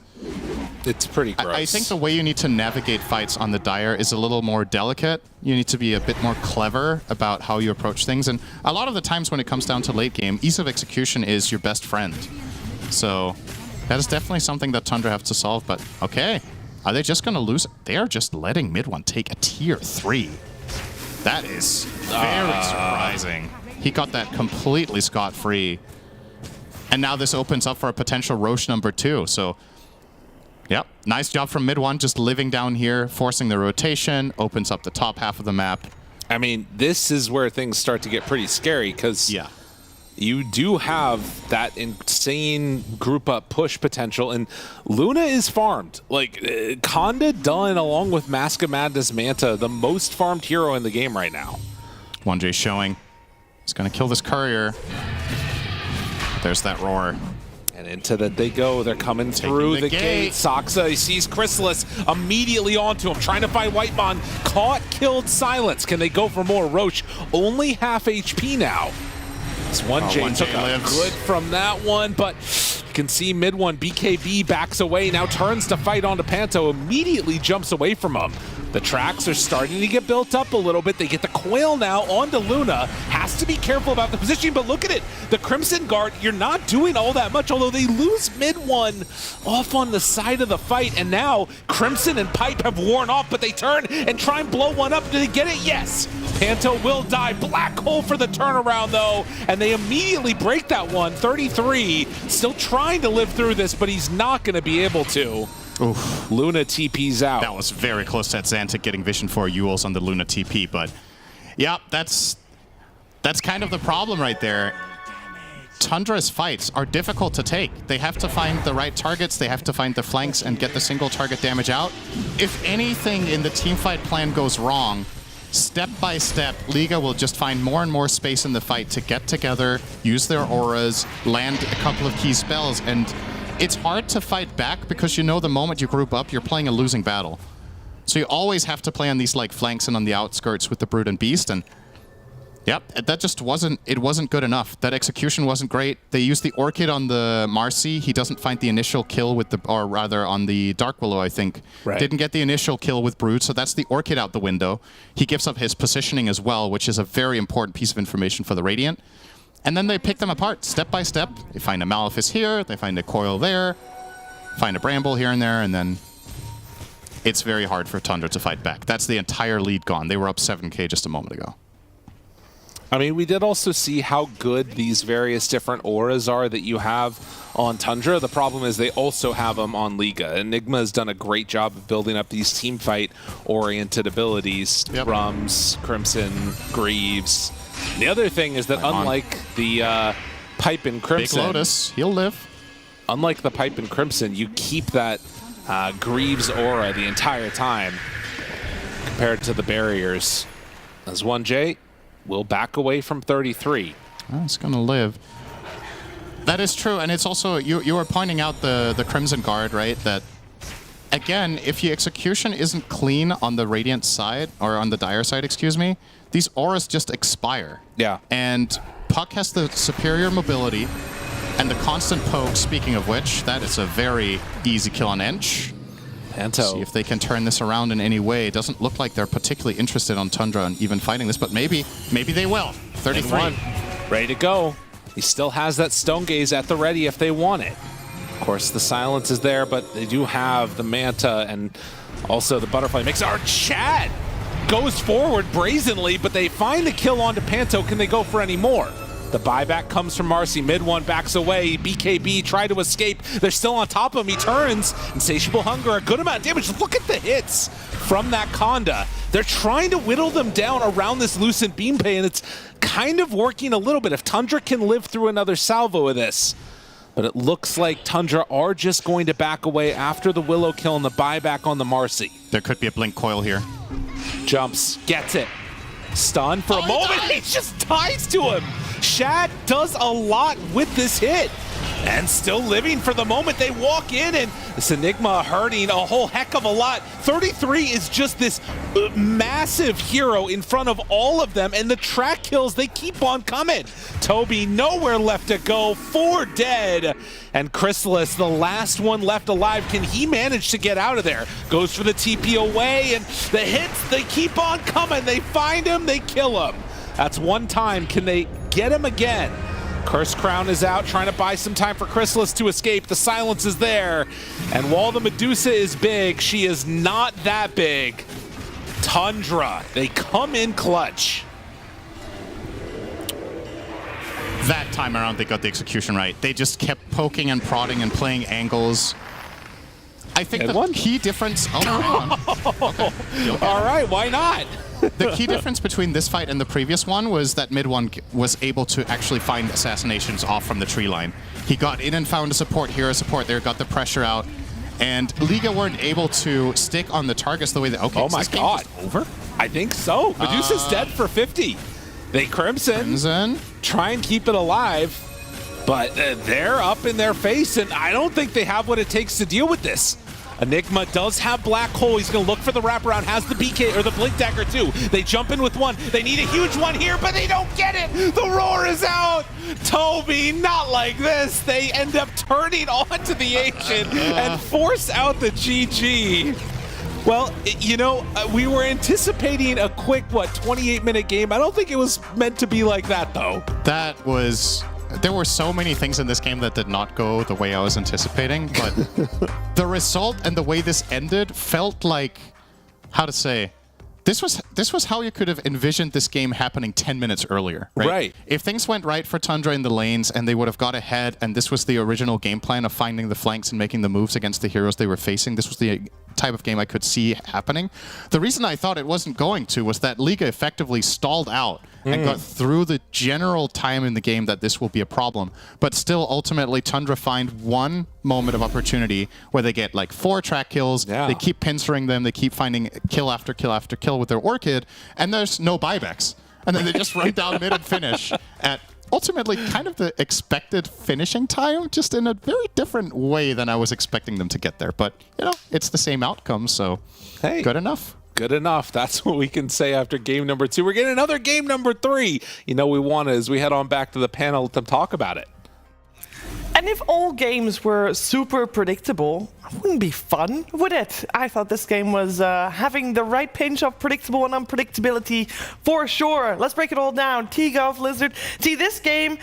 It's pretty gross. I think the way you need to navigate fights on the Dire is a little more delicate. You need to be a bit more clever about how you approach things. And a lot of the times when it comes down to late game, ease of execution is your best friend. So that is definitely something that Tundra have to solve. But okay, are they just going to lose? They are just letting mid one take a tier 3. That is very surprising. He got that completely scot-free. And now this opens up for a potential Roche number 2. So yep, nice job from mid one, just living down here, forcing the rotation, opens up the top half of the map. I mean, this is where things start to get pretty scary, because you do have that insane group up push potential, and Luna is farmed. Like, Conda done along with Mask of Madness Manta, the most farmed hero in the game right now. 1J showing. He's going to kill this courier. There's that roar. And into that they go. They're coming through the gate. Saksa, he sees Chrysalis immediately onto him, trying to find Whitemon. Caught, killed, silence. Can they go for more? Roche only half HP now. This 1J took a good from that one, but can see mid one, BKB backs away, now turns to fight onto Panto, immediately jumps away from him. The tracks are starting to get built up a little bit. They get the coil now onto Luna. Has to be careful about the positioning, but look at it. The Crimson Guard, you're not doing all that much, although they lose mid one off on the side of the fight, and now Crimson and Pipe have worn off, but they turn and try and blow one up. Do they get it? Yes. Panto will die. Black hole for the turnaround, though, and they immediately break that one. 33, still trying to live through this, but he's not going to be able to. Oof. Luna TP's out. That was very close to Xantic getting vision for AVULUS on the Luna TP, but yeah, that's kind of the problem right there. Tundra's fights are difficult to take. They have to find the right targets, they have to find the flanks and get the single target damage out. If anything in the teamfight plan goes wrong, step by step, Liga will just find more and more space in the fight to get together, use their auras, land a couple of key spells, and it's hard to fight back because you know the moment you group up, you're playing a losing battle. So you always have to play on these like flanks and on the outskirts with the Brute and Beast, and yep, that just wasn't good enough. That execution wasn't great. They used the Orchid on the Marcy. He doesn't find the initial kill with the, or rather on the Dark Willow, I think. Right. Didn't get the initial kill with Brute, so that's the Orchid out the window. He gives up his positioning as well, which is a very important piece of information for the Radiant. And then they pick them apart step by step. They find a Malefice here, they find a Coil there, find a Bramble here and there, and then it's very hard for Tundra to fight back. That's the entire lead gone. They were up 7k just a moment ago. I mean, we did also see how good these various different auras are that you have on Tundra. The problem is they also have them on Liga. Nigma has done a great job of building up these team fight-oriented abilities. Yep. Rums, Crimson, Greaves. The other thing is that unlike the Pipe and Crimson... Big Lotus, he'll live. Unlike the Pipe and Crimson, you keep that Greaves aura the entire time compared to the barriers. As 1J will back away from 33. Oh, it's going to live. That is true, and it's also, you were pointing out the Crimson Guard, right? That, again, if your execution isn't clean on the Radiant side, or on the Dire side, excuse me, these auras just expire. Yeah. And Puck has the superior mobility, and the constant poke, speaking of which, that is a very easy kill on Ench. Panto. See if they can turn this around in any way. It doesn't look like they're particularly interested on Tundra and even fighting this, but maybe they will. 33. Ready to go. He still has that Stone Gaze at the ready if they want it. Of course, the silence is there, but they do have the Manta and also the Butterfly Mix. Our Chad goes forward brazenly, but they find the kill onto Panto. Can they go for any more? The buyback comes from Marcy. Mid one backs away. BKB try to escape. They're still on top of him. He turns. Insatiable Hunger, a good amount of damage. Look at the hits from that Conda. They're trying to whittle them down around this Lucent Beam Pay, and it's kind of working a little bit. If Tundra can live through another salvo of this. But it looks like Tundra are just going to back away after the Willow kill and the buyback on the Marcy. There could be a Blink Coil here. Jumps, gets it. Stun for a moment. He just ties to him. Shad does a lot with this hit. And still living for the moment. They walk in, and this Enigma hurting a whole heck of a lot. 33 is just this massive hero in front of all of them, and the track kills, they keep on coming. Toby, nowhere left to go, 4 dead. And Chrysalis, the last one left alive. Can he manage to get out of there? Goes for the TP away, and the hits, they keep on coming. They find him, they kill him. That's one time. Can they get him again? Curse Crown is out, trying to buy some time for Chrysalis to escape. The silence is there. And while the Medusa is big, she is not that big. Tundra, they come in clutch. That time around, they got the execution right. They just kept poking and prodding and playing angles. I think the key difference... Oh, okay. All right, why not? The key difference between this fight and the previous one was that mid one was able to actually find assassinations off from the tree line. He got in and found a support here, a support there, got the pressure out, and Liga weren't able to stick on the targets the way that... Okay, oh my god. Over? I think so. Medusa's dead for 50. They Crimson, try and keep it alive, but they're up in their face, and I don't think they have what it takes to deal with this. Enigma does have Black Hole. He's going to look for the wraparound, has the BK or the Blink Dagger too. They jump in with one. They need a huge one here, but they don't get it. The roar is out. Toby, not like this. They end up turning onto the Ancient and force out the GG. Well, you know, we were anticipating a quick, 28-minute game. I don't think it was meant to be like that, though. There were so many things in this game that did not go the way I was anticipating, but the result and the way this ended felt like, how to say, this was how you could have envisioned this game happening 10 minutes earlier, right? Right. If things went right for Tundra in the lanes and they would have got ahead and this was the original game plan of finding the flanks and making the moves against the heroes they were facing, this was the type of game I could see happening. The reason I thought it wasn't going to was that Liga effectively stalled out and got through the general time in the game that this will be a problem. But still, ultimately, Tundra find one moment of opportunity where they get like 4 track kills, they keep pincering them, they keep finding kill after kill after kill with their Orchid, and there's no buybacks. And then they just run down mid and finish at ultimately kind of the expected finishing time, just in a very different way than I was expecting them to get there. But, you know, it's the same outcome, so hey, good enough. Good enough. That's what we can say after game number 2. We're getting another game number 3. You know we want to, as we head on back to the panel, let them talk about it. And if all games were super predictable, it wouldn't be fun, would it? I thought this game was having the right pinch of predictable and unpredictability for sure. Let's break it all down. T-Gov, Lizard. See, this game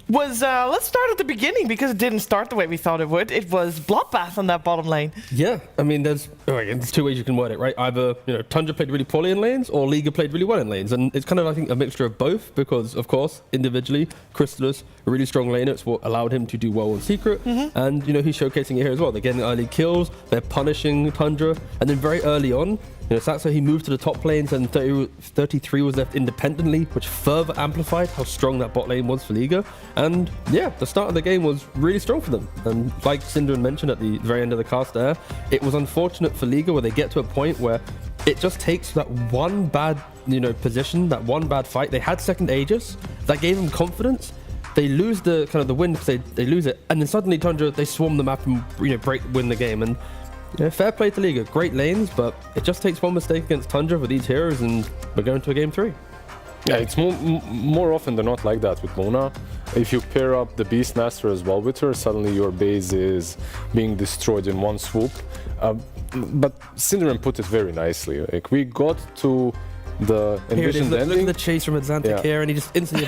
was, let's start at the beginning because it didn't start the way we thought it would. It was bloodbath on that bottom lane. Yeah, I mean, there's 2 ways you can word it, right? Either, you know, Tundra played really poorly in lanes, or Liga played really well in lanes. And it's kind of, I think, a mixture of both because, of course, individually, Crystalus, a really strong laner, it's what allowed him to do well in Secret. And, you know, he's showcasing it here as well. They're getting early kills, they're punishing Tundra, and then very early on, you know, Saxo, he moved to the top lanes and 33 was left independently, which further amplified how strong that bot lane was for Liga. And yeah, the start of the game was really strong for them. And like Synderen mentioned at the very end of the cast there, it was unfortunate for Liga where they get to a point where it just takes that one bad, you know, position, that one bad fight. They had second Aegis, that gave them confidence. They lose the kind of the win because they lose it, and then suddenly Tundra, they swarm the map and, you know, win the game. And yeah, fair play to Liga, great lanes, but it just takes one mistake against Tundra with these heroes and we're going to a game 3. Yeah, it's more often than not like that with Mona. If you pair up the Beastmaster as well with her, suddenly your base is being destroyed in one swoop. But Synderen put it very nicely. Like, we got to the envisioned ending. Look at the chase from Atlantic here, and he just instantly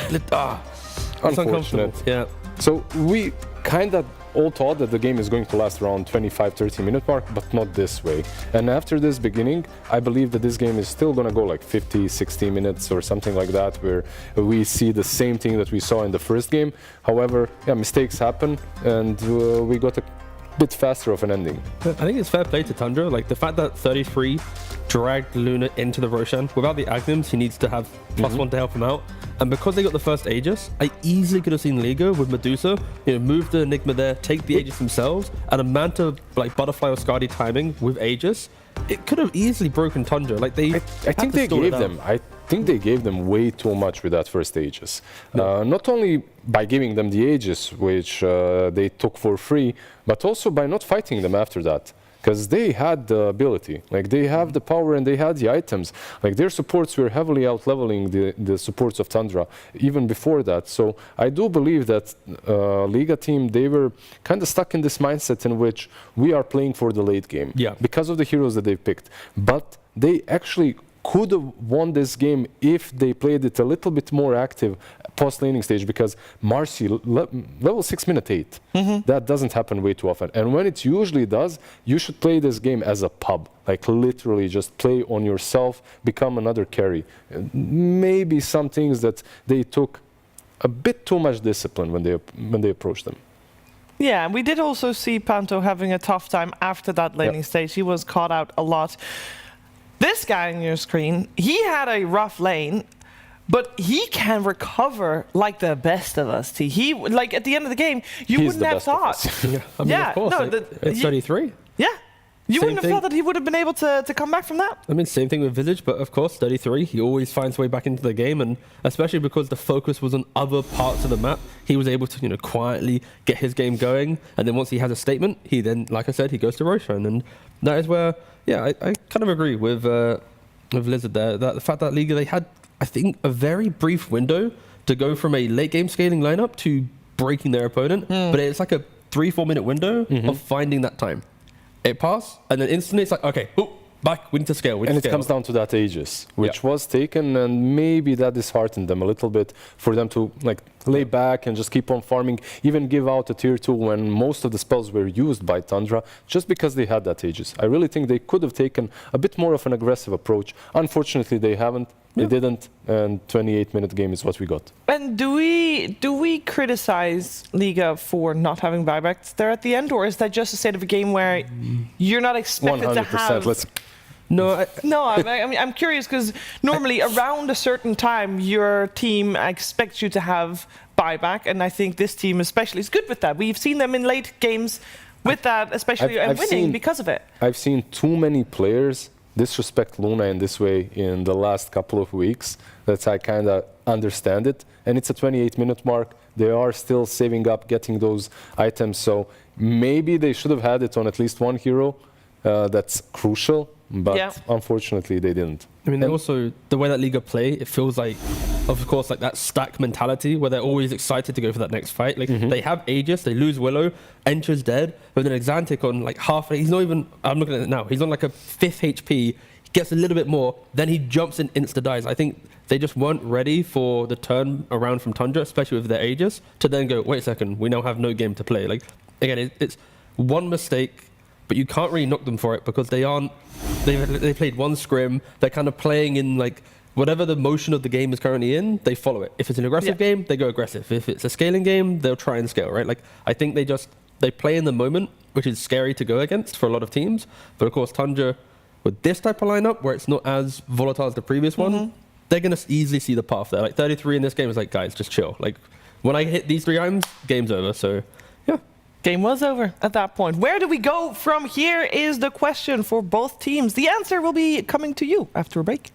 unfortunate. Yeah. So we kind of all thought that the game is going to last around 25-30 minute mark, but not this way. And after this beginning, I believe that this game is still going to go like 50-60 minutes or something like that, where we see the same thing that we saw in the first game. However, yeah, mistakes happen, and we got a bit faster of an ending. I think it's fair play to Tundra. Like, the fact that 33 dragged Luna into the Roshan. Without the Agnems, he needs to have +1 to help him out. And because they got the first Aegis, I easily could have seen Liga with Medusa, you know, move the Enigma there, take the Aegis themselves, and a Manta, like Butterfly or Skadi timing with Aegis. It could have easily broken Tundra. Like, I think they gave them way too much with that first Aegis. Not only by giving them the Aegis, which they took for free, but also by not fighting them after that. Because they had the ability, like they have the power and they had the items. Like, their supports were heavily out-leveling the supports of Tundra even before that. So I do believe that Liga team, they were kind of stuck in this mindset in which we are playing for the late game because of the heroes that they've picked. But they actually could have won this game if they played it a little bit more active post-laning stage, because Marcy, level 6 minute 8, that doesn't happen way too often. And when it usually does, you should play this game as a pub. Like, literally just play on yourself, become another carry. Maybe some things that they took a bit too much discipline when they approached them. Yeah, we did also see Panto having a tough time after that laning stage. He was caught out a lot. This guy on your screen, he had a rough lane, but he can recover like the best of us. He, like, at the end of the game, you wouldn't have thought. I mean, of course, it's 33. Yeah. You Same wouldn't have thing. thought that he would have been able to come back from that? I mean, same thing with Visage, but of course, 33, he always finds a way back into the game, and especially because the focus was on other parts of the map, he was able to, quietly get his game going, and then once he has a statement, he then, like I said, he goes to Roshan, and that is where, I kind of agree with Lizard there, that the fact that Liga, they had, I think, a very brief window to go from a late game scaling lineup to breaking their opponent, but it's like a 3-4 minute window of finding that time. It passed, and then instantly it's like, okay, back, we need to scale. And it comes down to that Aegis, which was taken, and maybe that disheartened them a little bit for them to lay back and just keep on farming, even give out a tier 2 when most of the spells were used by Tundra, just because they had that Aegis. I really think they could have taken a bit more of an aggressive approach. Unfortunately, they haven't. They didn't, and 28-minute game is what we got. And do we criticize Liga for not having buybacks there at the end, or is that just a state of a game where you're not expected 100%. to have? I'm curious because normally around a certain time your team expects you to have buyback, and I think this team especially is good with that. We've seen them in late games with that, especially and winning because of it. I've seen too many players disrespect Luna in this way in the last couple of weeks that I kind of understand it. And it's a 28-minute mark. They are still saving up, getting those items. So maybe they should have had it on at least one hero. That's crucial. But unfortunately, they didn't. I mean, also, the way that Liga play, it feels like, of course, that stack mentality where they're always excited to go for that next fight. They have Aegis, they lose Willow, Entra's dead, but then Exantic on half, he's not even, I'm looking at it now, he's on a 5th HP, he gets a little bit more, then he jumps and insta-dies. I think they just weren't ready for the turn around from Tundra, especially with their Aegis, to then go, wait a second, we now have no game to play. Again, it's one mistake, but you can't really knock them for it because they played one scrim, they're kind of playing in whatever the motion of the game is currently in, they follow it. If it's an aggressive game, they go aggressive. If it's a scaling game, they'll try and scale, right? I think they play in the moment, which is scary to go against for a lot of teams. But of course, Tundra, with this type of lineup, where it's not as volatile as the previous one, they're going to easily see the path there. 33 in this game is guys, just chill. When I hit these 3 items, game's over, so... Game was over at that point. Where do we go from here is the question for both teams. The answer will be coming to you after a break.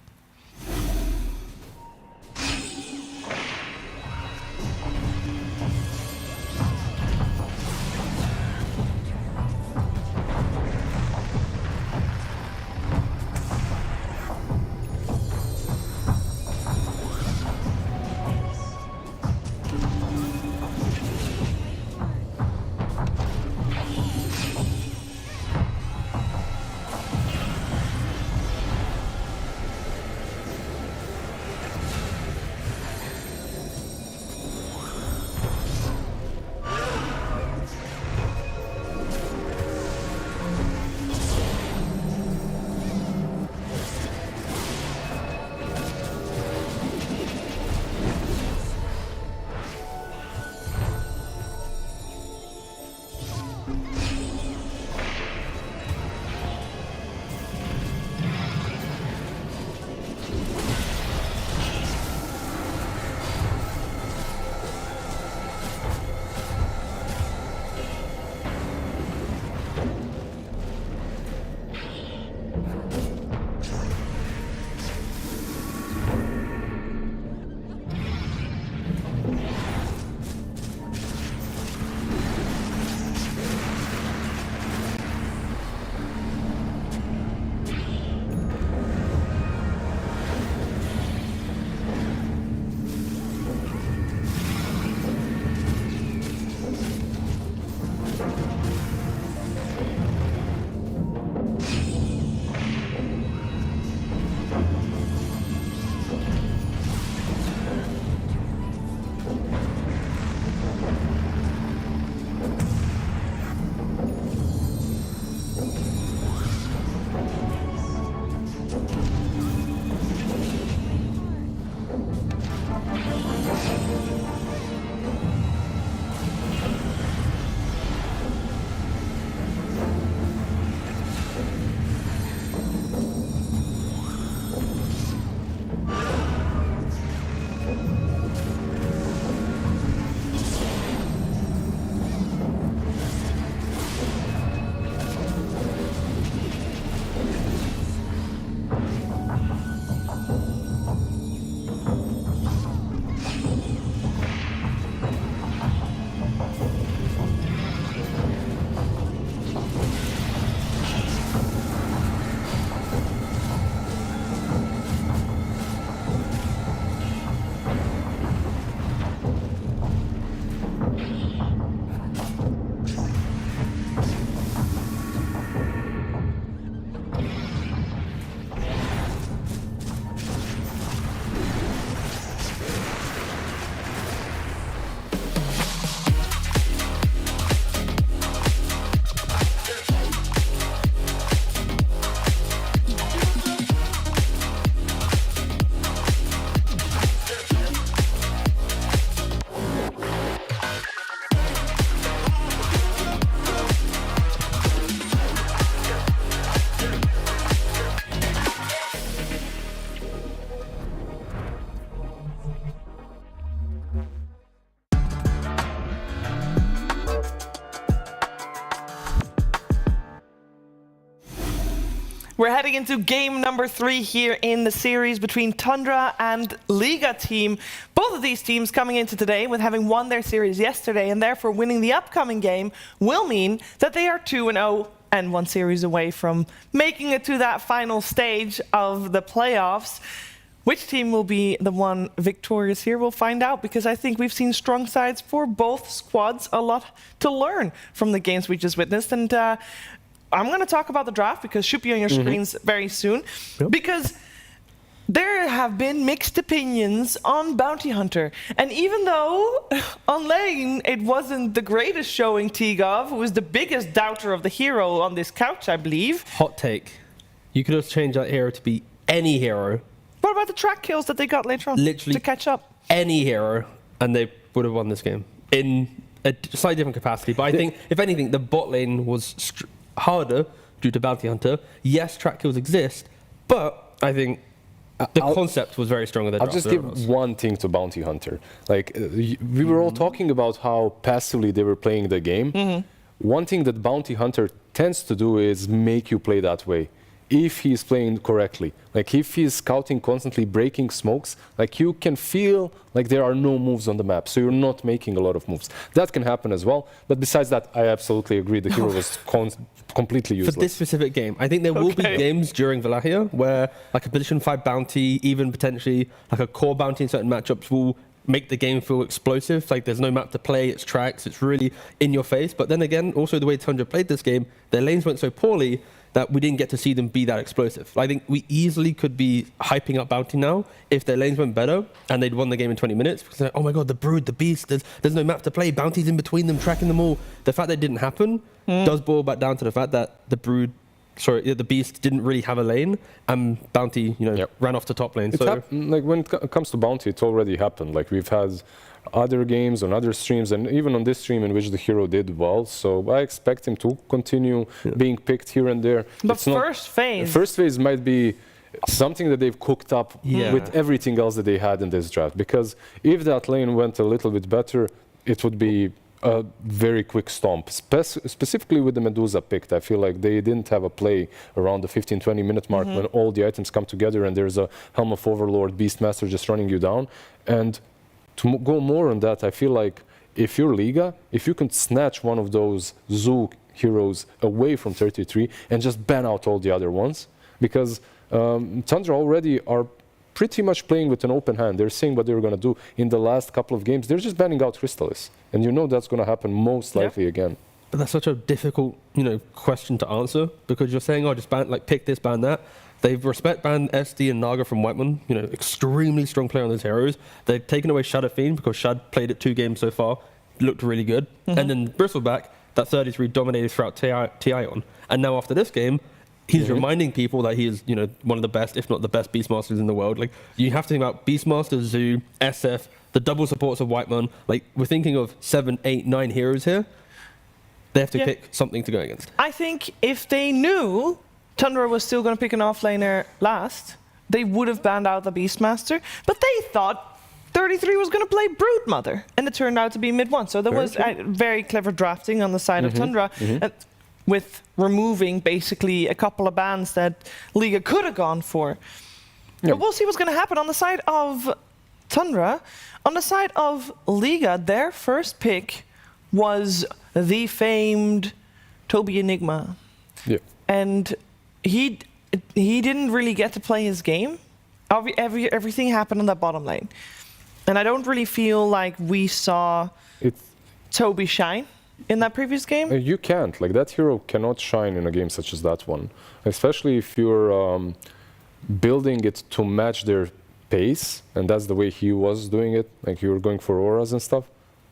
We're heading into game number 3 here in the series between Tundra and Liga team. Both of these teams coming into today with having won their series yesterday, and therefore winning the upcoming game will mean that they are 2-0 and 1 series away from making it to that final stage of the playoffs. Which team will be the one victorious here? We'll find out, because I think we've seen strong sides for both squads. A lot to learn from the games we just witnessed. And I'm going to talk about the draft, because it should be on your screens very soon. Yep. Because there have been mixed opinions on Bounty Hunter. And even though on lane it wasn't the greatest showing, Tigov, who was the biggest doubter of the hero on this couch, I believe. Hot take. You could have changed that hero to be any hero. What about the track kills that they got later on to catch up? Any hero, and they would have won this game in a slightly different capacity. But I think, if anything, the bot lane was harder due to Bounty Hunter. Yes, track kills exist, but I think the concept was very strong in the draft. I'll just give one thing to Bounty Hunter. Like, we were all talking about how passively they were playing the game. One thing that Bounty Hunter tends to do is make you play that way. If he's playing correctly, like if he's scouting constantly, breaking smokes, like you can feel like there are no moves on the map, so you're not making a lot of moves. That can happen as well. But besides that, I absolutely agree. The hero was completely useless. For this specific game, I think there will be games during Wallachia where like a position 5 bounty, even potentially like a core bounty in certain matchups will make the game feel explosive. Like there's no map to play, it's tracks, it's really in your face. But then again, also the way Tundra played this game, their lanes went so poorly that we didn't get to see them be that explosive. I think we easily could be hyping up Bounty now if their lanes went better and they'd won the game in 20 minutes. Because like, oh my god, the Brood, the Beast, there's no map to play, Bounty's in between them, tracking them all. The fact that it didn't happen does boil back down to the fact that the Beast didn't really have a lane, and Bounty, ran off the top lane. Like when it comes to Bounty, it's already happened. Like we've had other games on other streams, and even on this stream in which the hero did well. So I expect him to continue being picked here and there. But first phase might be something that they've cooked up with everything else that they had in this draft. Because if that lane went a little bit better, it would be a very quick stomp. Specifically with the Medusa picked, I feel like they didn't have a play around the 15-20 minute mark when all the items come together and there's a Helm of Overlord, Beastmaster just running you down. And to go more on that, I feel like if you're Liga, if you can snatch one of those Zoo heroes away from 33 and just ban out all the other ones, because Tundra already are pretty much playing with an open hand. They're saying what they were going to do in the last couple of games. They're just banning out Crystallis, and you know that's going to happen most likely again. But that's such a difficult, question to answer, because you're saying, oh, just ban, pick this, ban that. They've respect banned SD and Naga from Whiteman, extremely strong player on those heroes. They've taken away Shadow Fiend because Shad played it 2 games so far, looked really good. And then Bristleback, that 33 dominated throughout TI on. And now after this game, he's reminding people that he is, one of the best, if not the best Beastmasters in the world. Like, you have to think about Beastmaster, Zoo, SF, the double supports of Whiteman. Like, we're thinking of 7, 8, 9 heroes here. They have to pick something to go against. I think if they knew Tundra was still going to pick an offlaner last, they would have banned out the Beastmaster, but they thought 33 was going to play Broodmother, and it turned out to be mid-1. So there was very clever drafting on the side of Tundra, with removing basically a couple of bans that Liga could have gone for. But we'll see what's going to happen on the side of Tundra. On the side of Liga, their first pick was the famed Toby Enigma. And he didn't really get to play his game. Everything happened on that bottom lane. And I don't really feel like we saw Toby shine in that previous game. You can't. Like, that hero cannot shine in a game such as that one. Especially if you're building it to match their pace, and that's the way he was doing it. Like, you were going for auras and stuff.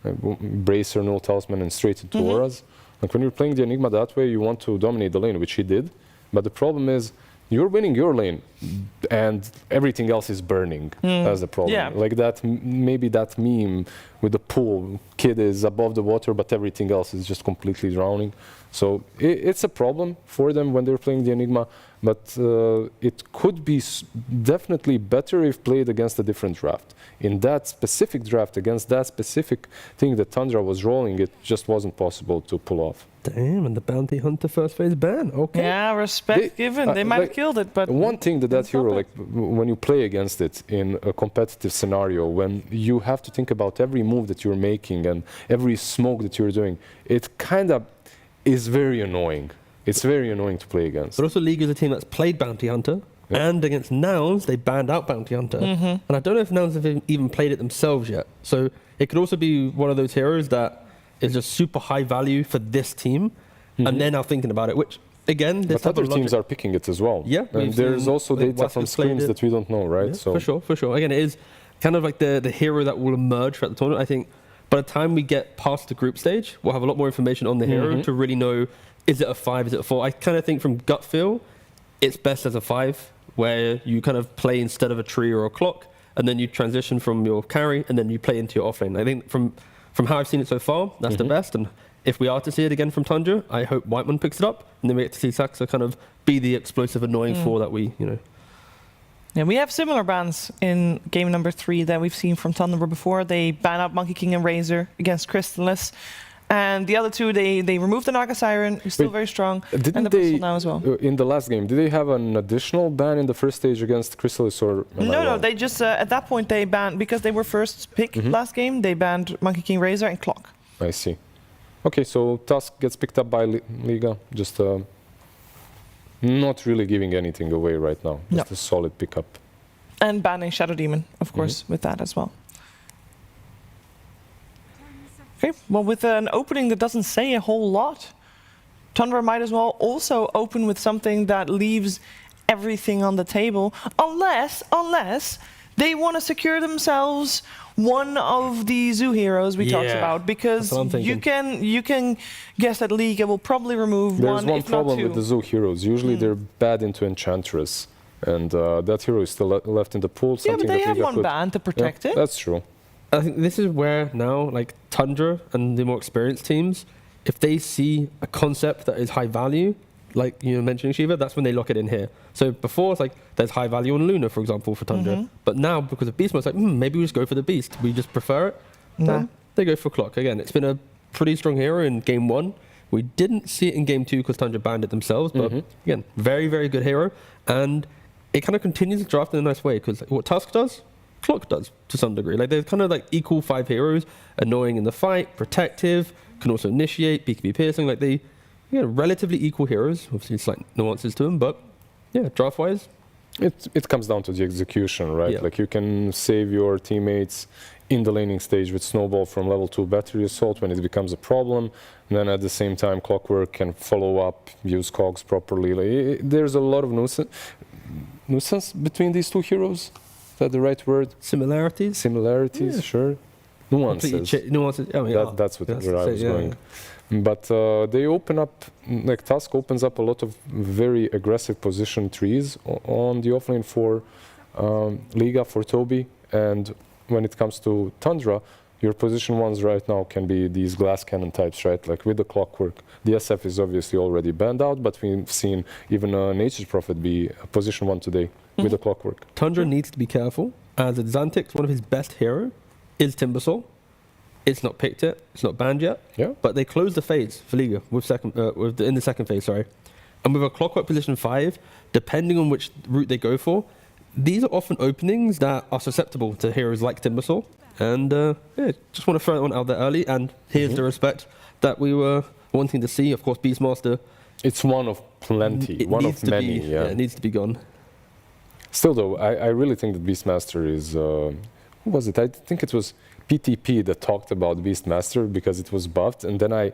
Like, Bracer, no talisman, and straight into auras. Like, when you're playing the Enigma that way, you want to dominate the lane, which he did. But the problem is, you're winning your lane. and everything else is burning. That's the problem. Yeah. Like that, maybe that meme with the pool, kid is above the water, but everything else is just completely drowning. So it's a problem for them when they're playing the Enigma, but it could be definitely better if played against a different draft. In that specific draft, against that specific thing that Tundra was rolling, it just wasn't possible to pull off. Damn, and the Bounty Hunter first phase ban. Okay. Yeah, respect given. They might have killed it, but one thing that hero, like when you play against it in a competitive scenario, when you have to think about every move that you're making and every smoke that you're doing, it kind of is very annoying. It's very annoying to play against. But also League is a team that's played Bounty Hunter, and against Nouns, they banned out Bounty Hunter. And I don't know if Nouns have even played it themselves yet. So it could also be one of those heroes that is just super high value for this team, and they're now thinking about it, which, again, but other teams are picking it as well. Yeah. And there's also data from screens that we don't know, right? Yeah, so for sure, for sure. Again, it is kind of like the hero that will emerge throughout the tournament. I think by the time we get past the group stage, we'll have a lot more information on the hero to really know, is it a 5, is it a 4? I kind of think from gut feel, it's best as a 5, where you kind of play instead of a tree or a clock, and then you transition from your carry, and then you play into your offlane. I think from how I've seen it so far, that's the best. And if we are to see it again from Tundra, I hope Whiteman picks it up, and then we get to see Saxa kind of be the explosive, annoying 4 that we, Yeah, we have similar bans in game number 3 that we've seen from Tundra before. They ban out Monkey King and Razor against Crystallis. And the other two, they removed the Naga Siren, who's still very strong, and the Bristol now as well. In the last game, did they have an additional ban in the first stage against Crystallis or? No, they just, at that point, they banned, because they were first pick last game, they banned Monkey King Razor and Clock. I see. Okay, so Tusk gets picked up by Liga, just not really giving anything away right now, just a solid pickup. And banning Shadow Demon, of course, with that as well. Okay, well, with an opening that doesn't say a whole lot, Tundra might as well also open with something that leaves everything on the table, unless they want to secure themselves one of the zoo heroes we talked about, because you can guess that Liga will probably remove There's one if problem not two. with the zoo heroes. Usually they're bad into Enchantress, and that hero is still left in the pool. Yeah, but they have one ban to protect it. That's true. I think this is where now, like Tundra and the more experienced teams, if they see a concept that is high value, like you mentioning Shiva, that's when they lock it in here. So before it's like there's high value on Luna, for example, for Tundra, but now because of Beast Mode, it's like maybe we just go for the Beast. We just prefer it. Nah, they go for Clock again. It's been a pretty strong hero in game 1. We didn't see it in game 2 because Tundra banned it themselves, but again, very very good hero, and it kind of continues to draft in a nice way because what Tusk does, Clock does to some degree. Like they're kind of like equal 5 heroes, annoying in the fight, protective, can also initiate, BKB piercing. Like they, relatively equal heroes. Obviously, slight nuances to them, but yeah, draft wise, it comes down to the execution, right? Yeah. Like you can save your teammates in the laning stage with Snowball from level 2 battery assault when it becomes a problem. And then at the same time, Clockwork can follow up, use cogs properly. Like, there's a lot of nuisance between these two heroes. Is that the right word? Similarities? Similarities, sure. Nuances. Nuances. I mean, that's where I was going. But they open up, like Tusk opens up a lot of very aggressive position trees on the offlane for Liga, for Toby. And when it comes to Tundra, your position ones right now can be these glass cannon types, right? Like with the Clockwork. The SF is obviously already banned out, but we've seen even Nature's Prophet be a position 1 today with the Clockwork. Tundra needs to be careful, as Xantix, one of his best hero, is Timbersaw. It's not picked yet, it's not banned yet, but they closed the phase for Liga in the second phase, sorry. And with a Clockwork position 5, depending on which route they go for, these are often openings that are susceptible to heroes like Timbersaw. And just want to throw that one out there early, and here's the respect that we were wanting to see. Of course, Beastmaster. It's one of plenty, one of many. Yeah, it needs to be gone. Still, though, I really think that Beastmaster is... who was it? I think it was PTP that talked about Beastmaster because it was buffed, and then I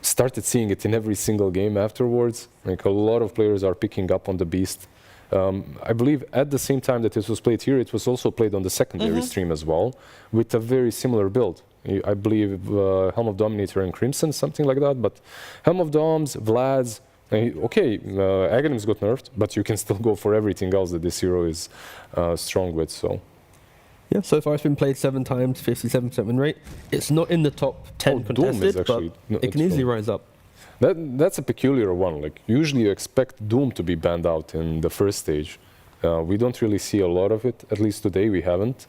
started seeing it in every single game afterwards. Like a lot of players are picking up on the Beast. I believe at the same time that it was played here, it was also played on the secondary stream as well, with a very similar build. I believe Helm of Dominator and Crimson, something like that. But Helm of Doms, Vlad's, Okay, Aghanim's got nerfed, but you can still go for everything else that this hero is strong with. So. Yeah, so far it's been played 7 times, 57% win rate. It's not in the top 10 contested, but it can easily rise up. That's a peculiar one. Like usually you expect Doom to be banned out in the first stage. We don't really see a lot of it. At least today we haven't.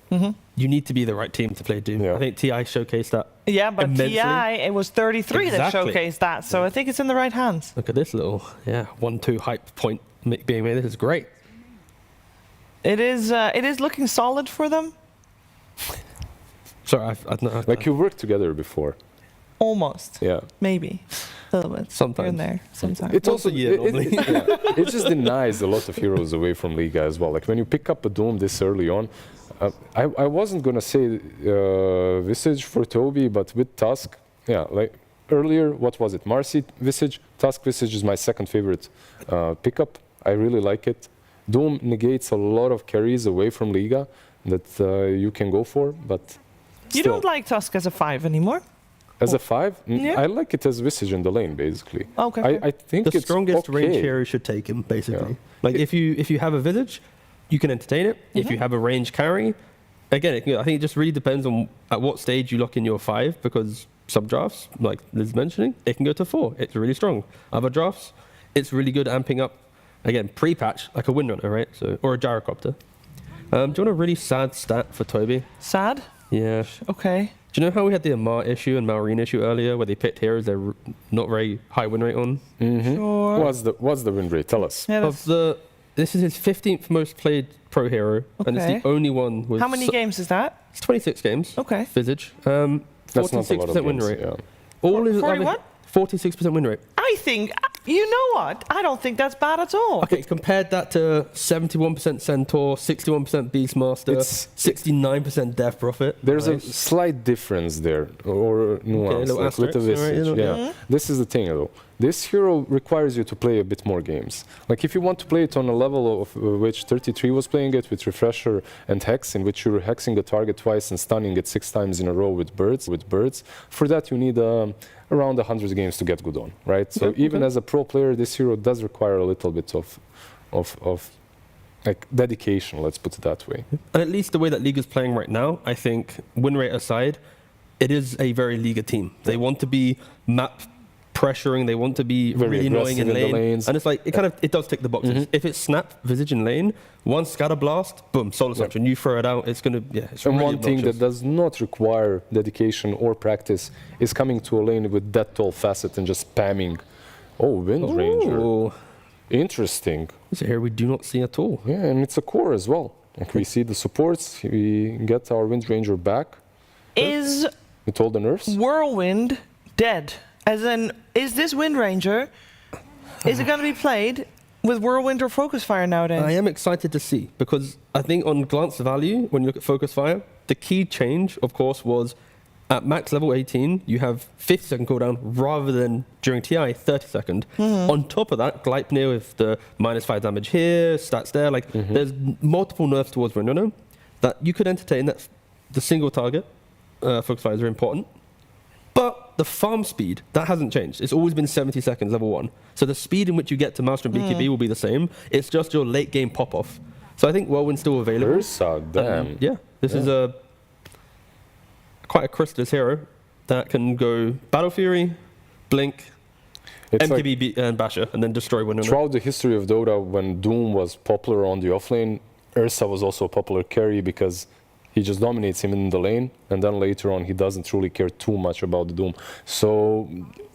You need to be the right team to play Doom. I think TI showcased that. Yeah, but immensely. TI, it was 33 Exactly. that showcased that, so I think it's in the right hands. Look at this little 1-2 hype point being made. This is great. It is looking solid for them. Sorry, like you worked together before. Almost. Yeah. Maybe. A little bit. Sometimes. Here and there. Sometimes. It also it just denies a lot of heroes away from Liga as well. Like when you pick up a Doom this early on, I wasn't gonna say Visage for Toby, but with Tusk, like earlier, what was it? Marcy Visage, Tusk Visage is my second favorite pickup. I really like it. Doom negates a lot of carries away from Liga that you can go for, but You don't like Tusk as a 5 anymore? As a 5? Yeah. I like it as Visage in the lane, basically. Okay. I think the it's strongest range okay. hero should take him, basically. Like if you have a Visage, you can entertain it. If you have a range carry, again, I think it just really depends on at what stage you lock in your 5, because some drafts, like Liz mentioning, it can go to 4. It's really strong. Other drafts, it's really good amping up, again, pre-patch, like a Windrunner, right? So, or a Gyrocopter. Do you want a really sad stat for Toby? Sad? Yeah. Okay. Do you know how we had the Amar issue and Malrine issue earlier, where they picked heroes they're not very high win rate on? Sure. What's the win rate? Tell us. Yeah, This is his 15th most played pro hero, and it's Okay. the only one with. How many games is that? It's 26 games. Okay. Visage. That's not a lot of 46% win games, rate. yeah. All is 40 what? 46% win rate. I think, you know what? I don't think that's bad at all. Okay, compared that to 71% Centaur, 61% Beastmaster, 69% Death Prophet. There's a slight difference there, or nuance, little like with the asterisk, right, Visage. you Yeah. know. This is the thing, though. This hero requires you to play a bit more games. Like if you want to play it on a level of which 33 was playing it with Refresher and Hex, in which you're hexing a target twice and stunning it 6 times in a row with birds. For that, you need around 100 games to get good on, right? So even as a pro player, this hero does require a little bit of like dedication, let's put it that way. And at least the way that Liga's playing right now, I think, win rate aside, it is a very Liga team. They want to be map pressuring, they want to be Very really annoying in aggressive in the lane. lanes. And it's like, it does tick the boxes. If it's Snap, Visage in lane, one Scatter Blast, boom, Solar Search, and you throw it out, it's going to, it's And really one thing obnoxious. that does not require dedication or practice is coming to a lane with that tall facet and just spamming. Oh, Wind Ranger. Interesting. It's a hero we do not see at all. Yeah, and it's a core as well. Like we see the supports, we get our Wind Ranger back. Is With all the nerfs. Whirlwind dead? As in, is this Wind Ranger, is it going to be played with Whirlwind or Focus Fire nowadays? I am excited to see, because I think on glance value, when you look at Focus Fire, the key change, of course, was at max level 18, you have 50-second cooldown rather than during TI 30-second. On top of that, Gleipnir with the -5 damage here, stats there, like there's multiple nerfs towards Renano that you could entertain. That the single target Focus Fires are important. But the farm speed, that hasn't changed. It's always been 70 seconds, level 1. So the speed in which you get to Master and BKB will be the same. It's just your late game pop-off. So I think Whirlwind's still available. Ursa, damn. This is quite a Chrysalis hero that can go Battle Fury, Blink, It's MKB and Basher, and then destroy Window. Throughout the history of Dota, when Doom was popular on the offlane, Ursa was also a popular carry because he just dominates him in the lane, and then later on he doesn't truly care too much about the Doom. So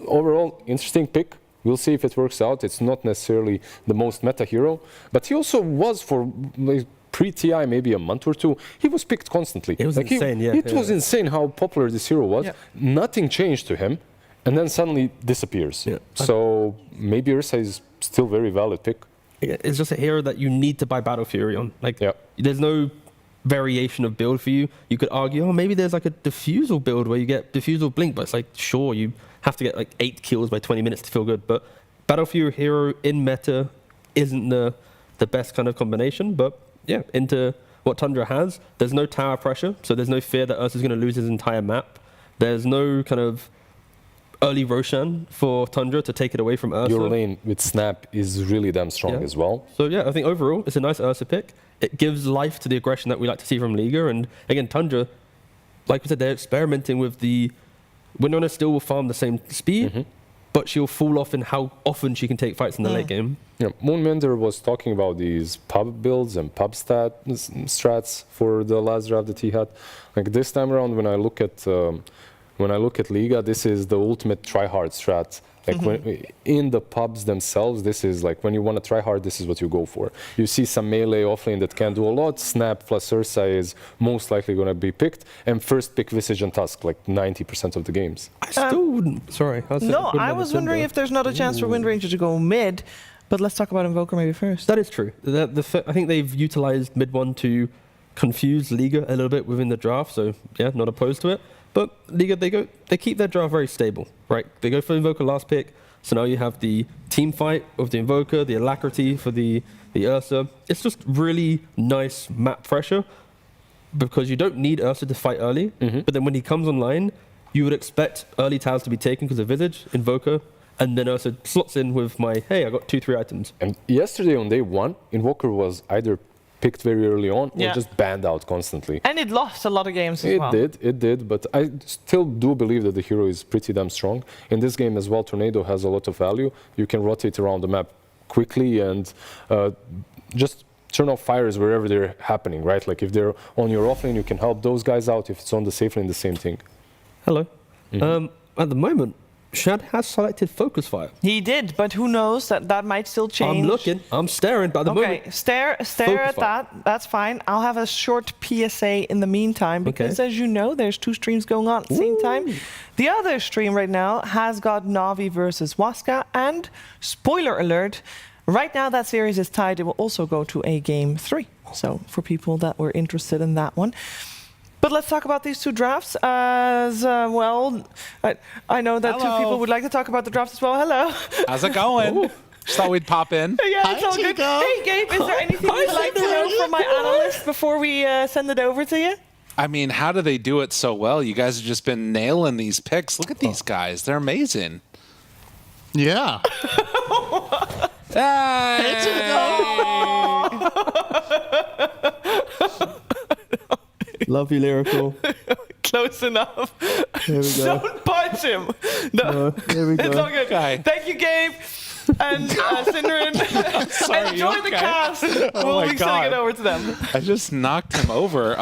overall, interesting pick. We'll see if it works out. It's not necessarily the most meta hero, but he also was for like, pre-TI maybe a month or two. He was picked constantly. It was insane, It was insane how popular this hero was. Nothing changed to him, and then suddenly disappears. So maybe Ursa is still very valid pick. It's just a hero that you need to buy Battle Fury on. Like, there's no variation of build for you. You could argue, oh, maybe there's like a Diffusal build where you get Diffusal Blink, but it's like, sure, you have to get like 8 kills by 20 minutes to feel good. But Battle Fury hero in meta isn't the best kind of combination. But yeah, into what Tundra has, there's no tower pressure, so there's no fear that Ursa's going to lose his entire map. There's no kind of early Roshan for Tundra to take it away from Ursa. Your lane with Snap is really damn strong as well. So yeah, I think overall it's a nice Ursa pick. It gives life to the aggression that we like to see from Liga. And again, Tundra, like we said, they're experimenting with the Winona still will farm the same speed, but she'll fall off in how often she can take fights in the late game. Yeah, Moonmender was talking about these pub builds and pub strats for the last draft that he had. Like this time around, when I look at Liga, this is the ultimate try-hard strat. Like when, in the pubs themselves, this is like when you want to try hard, this is what you go for. You see some melee offlane that can do a lot. Snap plus Ursa is most likely going to be picked. And first pick Visage and Tusk, like 90% of the games. I still wouldn't. Sorry. I was wondering if there's not a chance for Wind Ranger to go mid. But let's talk about Invoker maybe first. That is true. I think they've utilized mid one to confuse Liga a little bit within the draft. So yeah, not opposed to it. But Liga, they keep their draft very stable, right? They go for Invoker last pick, so now you have the team fight of the Invoker, the Alacrity for the Ursa. It's just really nice map pressure because you don't need Ursa to fight early, but then when he comes online, you would expect early towers to be taken because of Visage, Invoker, and then Ursa slots in with my, hey, I got 2-3 items. And yesterday on day one, Invoker was either picked very early on or just banned out constantly. And it lost a lot of games as well. It did, but I still do believe that the hero is pretty damn strong. In this game as well, Tornado has a lot of value. You can rotate around the map quickly and just turn off fires wherever they're happening, right? Like if they're on your offlane, you can help those guys out. If it's on the safe lane, the same thing. Hello. At the moment, Shad has selected Focus Fire. He did, but who knows, that might still change. I'm looking, I'm staring, but at the moment... Okay, stare at that, that's fine. I'll have a short PSA in the meantime, because as you know, there's 2 streams going on at the same time. The other stream right now has got Na'Vi versus Waska, and spoiler alert, right now that series is tied. It will also go to a game 3. So for people that were interested in that one. But let's talk about these 2 drafts as well. I know that 2 people would like to talk about the drafts as well. Hello. How's it going? Just thought we'd pop in. Yeah, it's all good. Hey, Gabe, is there anything you'd like to know from my analyst before we send it over to you? I mean, how do they do it so well? You guys have just been nailing these picks. Look at these guys. They're amazing. Yeah. Love you, Lyrical. Close enough. Here we go. Don't punch him. No, here we go. It's all good. Okay. Thank you, Gabe. And Synderen, enjoy the cast. We'll be sending it over to them. I just knocked him over.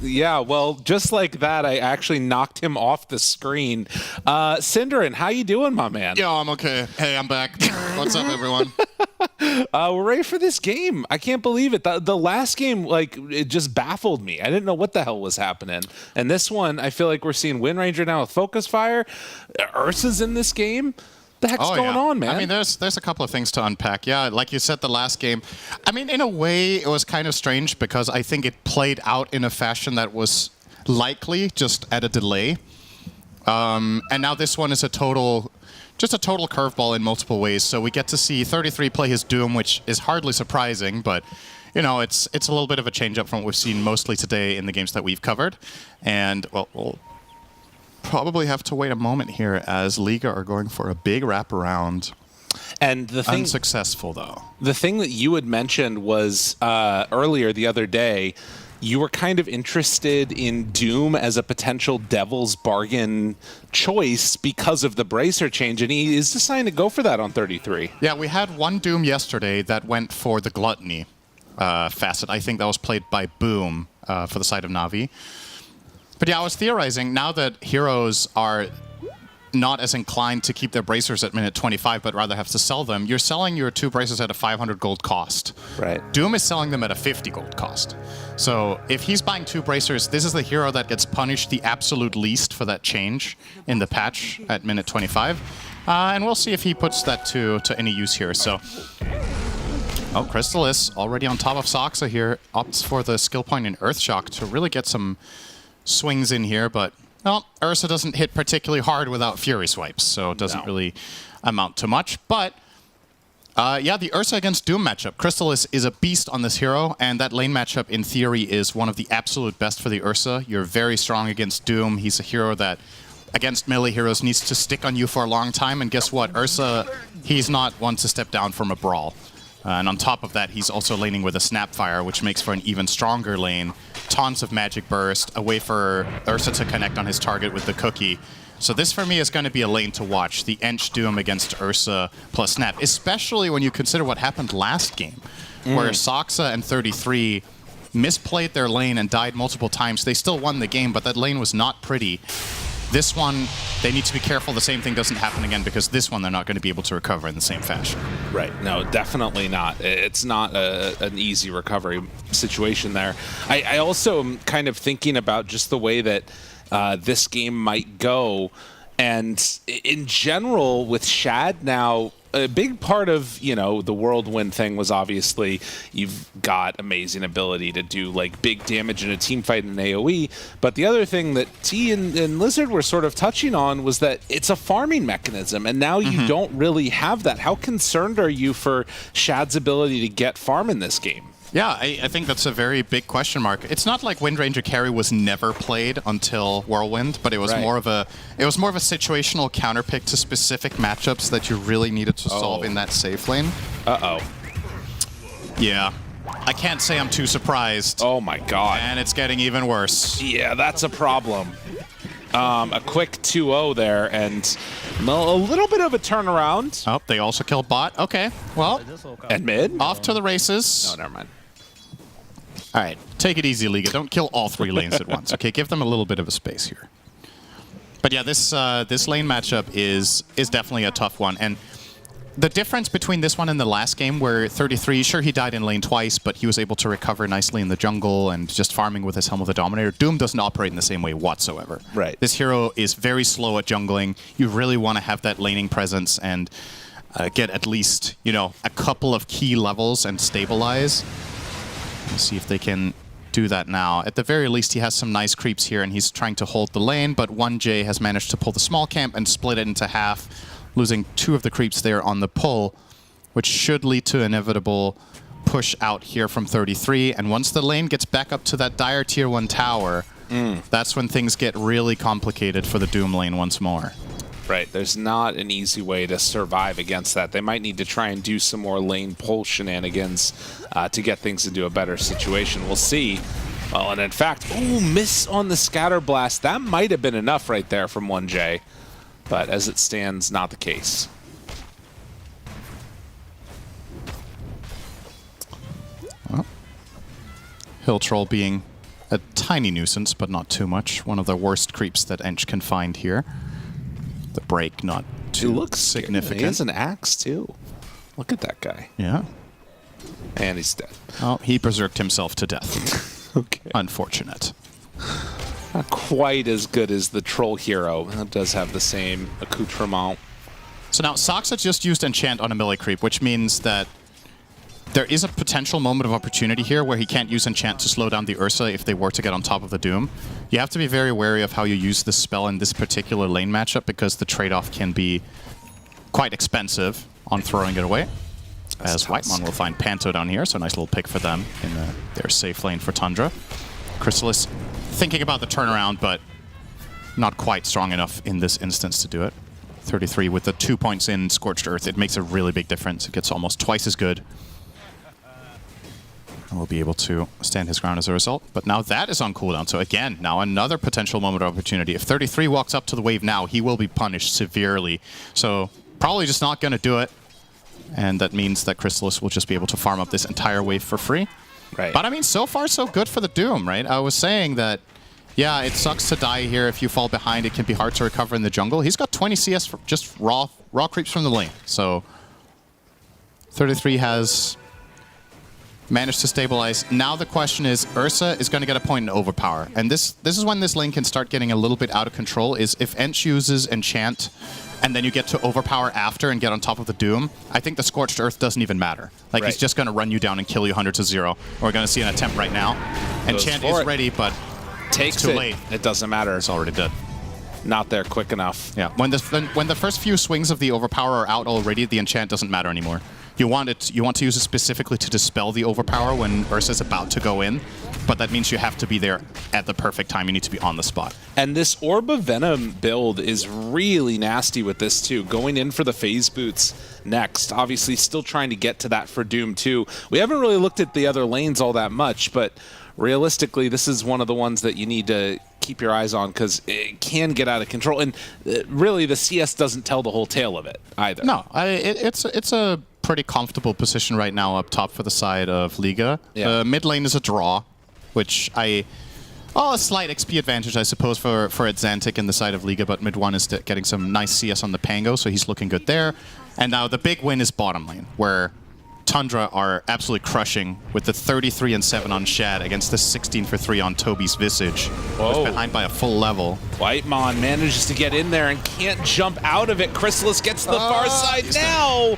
Yeah, well, just like that, I actually knocked him off the screen. Synderen, how you doing, my man? Yo, I'm okay. Hey, I'm back. What's up, everyone? We're ready for this game. I can't believe it. The last game, like, it just baffled me. I didn't know what the hell was happening. And this one, I feel like we're seeing Wind Ranger now with Focus Fire. Ursa's in this game. The heck's going on, man? I mean, there's a couple of things to unpack. Yeah, like you said, the last game. I mean, in a way, it was kind of strange because I think it played out in a fashion that was likely, just at a delay. And now this one is just a total curveball in multiple ways. So we get to see 33 play his Doom, which is hardly surprising, but you know, it's a little bit of a change up from what we've seen mostly today in the games that we've covered. And well, we'll probably have to wait a moment here as Liga are going for a big wraparound. And the thing, unsuccessful though. The thing that you had mentioned was earlier the other day, you were kind of interested in Doom as a potential devil's bargain choice because of the bracer change, and he is deciding to go for that on 33. Yeah, we had one Doom yesterday that went for the Gluttony facet. I think that was played by Boom for the side of Na'Vi. But yeah, I was theorizing, now that heroes are not as inclined to keep their bracers at minute 25, but rather have to sell them, you're selling your 2 bracers at a 500 gold cost. Right. Doom is selling them at a 50 gold cost. So if he's buying 2 bracers, this is the hero that gets punished the absolute least for that change in the patch at minute 25. And we'll see if he puts that to any use here. So, oh, Crystallis already on top of Soxa here, opts for the skill point in Earthshock to really get some swings in here, but well, Ursa doesn't hit particularly hard without Fury Swipes, so it doesn't really amount to much. But yeah, the Ursa against Doom matchup. Crystallis is a beast on this hero, and that lane matchup in theory is one of the absolute best for the Ursa. You're very strong against Doom. He's a hero that against melee heroes needs to stick on you for a long time, and guess what? Ursa, he's not one to step down from a brawl. And on top of that, he's also laning with a Snapfire, which makes for an even stronger lane. Tons of Magic Burst, a way for Ursa to connect on his target with the Cookie. So this, for me, is going to be a lane to watch. The Ench Doom against Ursa plus Snap, especially when you consider what happened last game, where Soxa and 33 misplayed their lane and died multiple times. They still won the game, but that lane was not pretty. This one, they need to be careful the same thing doesn't happen again, because this one they're not going to be able to recover in the same fashion. Right. No, definitely not. It's not an easy recovery situation there. I also am kind of thinking about just the way that this game might go. And in general, with Shad now, a big part of, you know, the whirlwind thing was obviously you've got amazing ability to do like big damage in a team fight in AoE. But the other thing that T and Lizard were sort of touching on was that it's a farming mechanism, and now you don't really have that. How concerned are you for Shad's ability to get farm in this game? Yeah, I think that's a very big question mark. It's not like Wind Ranger carry was never played until Whirlwind, but it was more of a situational counterpick to specific matchups that you really needed to solve in that safe lane. Yeah. I can't say I'm too surprised. Oh my god. And it's getting even worse. Yeah, that's a problem. A quick 2-0 there, and a little bit of a turnaround. Oh, they also killed bot. Okay, well. And mid? Off to the races. No, never mind. All right, take it easy, Liga. Don't kill all three lanes at once. Okay, give them a little bit of a space here. But yeah, this lane matchup is definitely a tough one. And the difference between this one and the last game, where 33, sure, he died in lane twice, but he was able to recover nicely in the jungle and just farming with his Helm of the Dominator. Doom doesn't operate in the same way whatsoever. Right. This hero is very slow at jungling. You really want to have that laning presence and get at least, you know, a couple of key levels and stabilize. Let's see if they can do that now. At the very least, he has some nice creeps here, and he's trying to hold the lane, but L1ga has managed to pull the small camp and split it into half, losing 2 of the creeps there on the pull, which should lead to inevitable push out here from 33. And once the lane gets back up to that dire tier 1 tower, that's when things get really complicated for the Doom lane once more. Right, there's not an easy way to survive against that. They might need to try and do some more lane pull shenanigans to get things into a better situation. We'll see. Well, and in fact, miss on the scatter blast. That might have been enough right there from L1ga. But as it stands, not the case. Well, Hill Troll being a tiny nuisance, but not too much. One of the worst creeps that Ench can find here. The break not too significant. He has an axe too. Look at that guy. Yeah. And he's dead. Oh, he berserked himself to death. Okay. Unfortunate. Not quite as good as the troll hero. That does have the same accoutrement. So now Soxa just used enchant on a melee creep, which means that there is a potential moment of opportunity here where he can't use enchant to slow down the Ursa if they were to get on top of the Doom. You have to be very wary of how you use this spell in this particular lane matchup, because the trade-off can be quite expensive on throwing it away. As Whitemon will find Panto down here, so a nice little pick for them in their safe lane for Tundra. Chrysalis thinking about the turnaround, but not quite strong enough in this instance to do it. 33 with the 2 points in Scorched Earth, it makes a really big difference. It gets almost twice as good. And will be able to stand his ground as a result. But now that is on cooldown, so again, now another potential moment of opportunity. If 33 walks up to the wave now, he will be punished severely. So probably just not going to do it. And that means that Chrysalis will just be able to farm up this entire wave for free. Right. But I mean, so far so good for the Doom, right? I was saying that, yeah, it sucks to die here. If you fall behind, it can be hard to recover in the jungle. He's got 20 CS for just raw creeps from the lane. So 33 has managed to stabilize. Now the question is, Ursa is going to get a point in overpower. And this is when this lane can start getting a little bit out of control, is if Ench uses enchant and then you get to overpower after and get on top of the Doom, I think the Scorched Earth doesn't even matter. Like, he's just going to run you down and kill you 100-0. We're going to see an attempt right now. Enchant is ready, but takes it's too late. It doesn't matter. It's already dead. Not there quick enough. Yeah, when the first few swings of the overpower are out already, the enchant doesn't matter anymore. You want to use it specifically to dispel the overpower when Ursa's about to go in. but that means you have to be there at the perfect time. You need to be on the spot. And this Orb of Venom build is really nasty with this too. Going in for the phase boots next. Obviously still trying to get to that for Doom 2. We haven't really looked at the other lanes all that much, but realistically, this is one of the ones that you need to keep your eyes on because it can get out of control. And really, the CS doesn't tell the whole tale of it either. No, it's a pretty comfortable position right now up top for the side of Liga. Yeah. Mid lane is a draw, which a slight XP advantage, I suppose, for Xantic in the side of Liga, but mid 1 is getting some nice CS on the Pango, so he's looking good there. And now the big win is bottom lane, where Tundra are absolutely crushing with the 33-7 on Shad against the 16-3 on Toby's Visage. Whoa. Behind by a full level. Whitemon manages to get in there and can't jump out of it. Chrysalis gets to the far side now,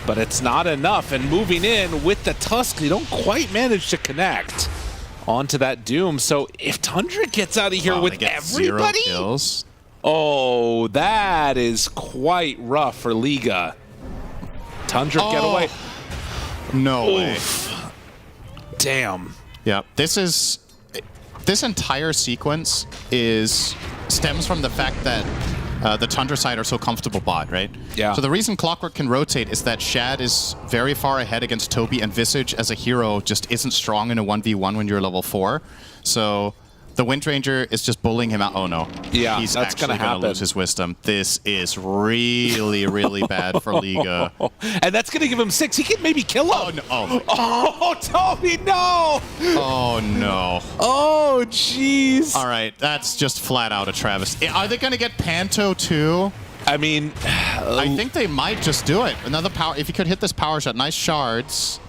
but it's not enough. And moving in with the Tusk, they don't quite manage to connect onto that Doom. So if Tundra gets out of here with everybody, 0 kills. Oh, that is quite rough for Liga. Tundra, get away. No way. Damn. Yeah, this entire sequence stems from the fact that the Tundra side are so comfortable bot, right? Yeah. So the reason Clockwork can rotate is that Shad is very far ahead against Toby, and Visage as a hero just isn't strong in a 1v1 when you're level 4. So the Windranger is just bullying him out. Oh no. Yeah, he's that's actually gonna lose his wisdom. This is really, really bad for Liga. And that's gonna give him 6. He can maybe kill him. Oh no. Oh, Toby, no! Oh no. Oh, jeez. All right, that's just flat out a travesty. Are they gonna get Panto too? I mean, I think they might just do it. Another power. If he could hit this power shot, nice shards.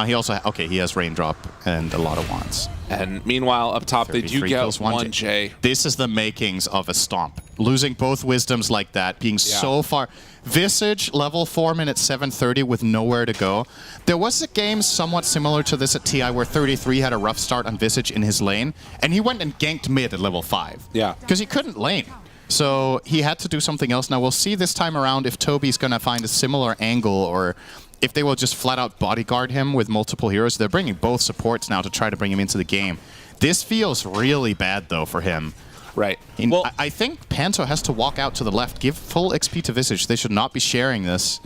He also he has Raindrop and a lot of wands. And meanwhile, up top, they do get 1J. This is the makings of a stomp. Losing both wisdoms like that, being so far. Visage, level 4 minutes 7:30 with nowhere to go. There was a game somewhat similar to this at TI where 33 had a rough start on Visage in his lane, and he went and ganked mid at level 5. Yeah. Because he couldn't lane. So he had to do something else. Now we'll see this time around if Toby's going to find a similar angle, or if they will just flat out bodyguard him with multiple heroes. They're bringing both supports now to try to bring him into the game. This feels really bad, though, for him. Right. Well, I think Panto has to walk out to the left, give full XP to Visage. They should not be sharing this.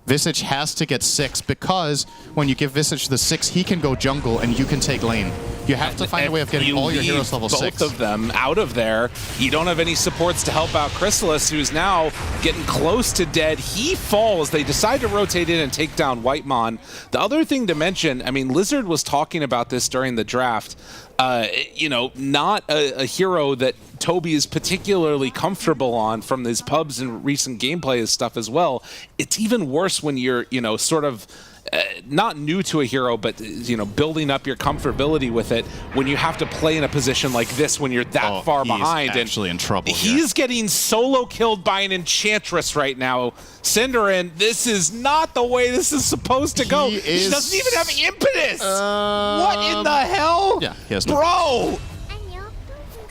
Visage has to get 6, because when you give Visage the 6, he can go jungle and you can take lane. You have to find a way of getting all your heroes level 6. Both of them out of there. You don't have any supports to help out Chrysalis, who's now getting close to dead. He falls. They decide to rotate in and take down Whitemon. The other thing to mention, I mean, Lizard was talking about this during the draft. You know, not a hero that Toby is particularly comfortable on from his pubs and recent gameplay and stuff as well. It's even worse when you're, you know, sort of not new to a hero, but, you know, building up your comfortability with it when you have to play in a position like this when you're that far behind. He's actually in trouble here. He's getting solo killed by an Enchantress right now. Cinderin, this is not the way this is supposed to go. He doesn't even have impetus. What in the hell? Yeah, he has no. Bro!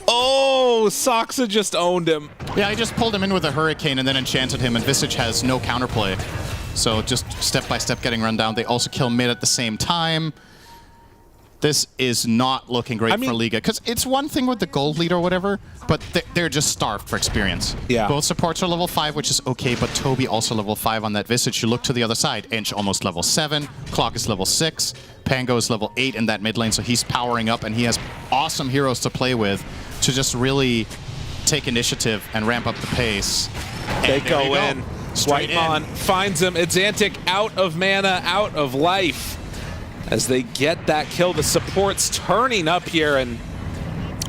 Oh, Soxa just owned him. Yeah, I just pulled him in with a Hurricane and then enchanted him, and Visage has no counterplay. So just step by step getting run down. They also kill mid at the same time. This is not looking great for Liga. Because it's one thing with the gold lead or whatever, but they're just starved for experience. Yeah. Both supports are level 5, which is okay, but Toby also level 5 on that Visage. You look to the other side. Ench almost level 7. Clock is level 6. Pango is level 8 in that mid lane, so he's powering up, and he has awesome heroes to play with to just really take initiative and ramp up the pace. They go in. Whitemon finds him. Xantic out of mana, out of life. As they get that kill, the support's turning up here, and,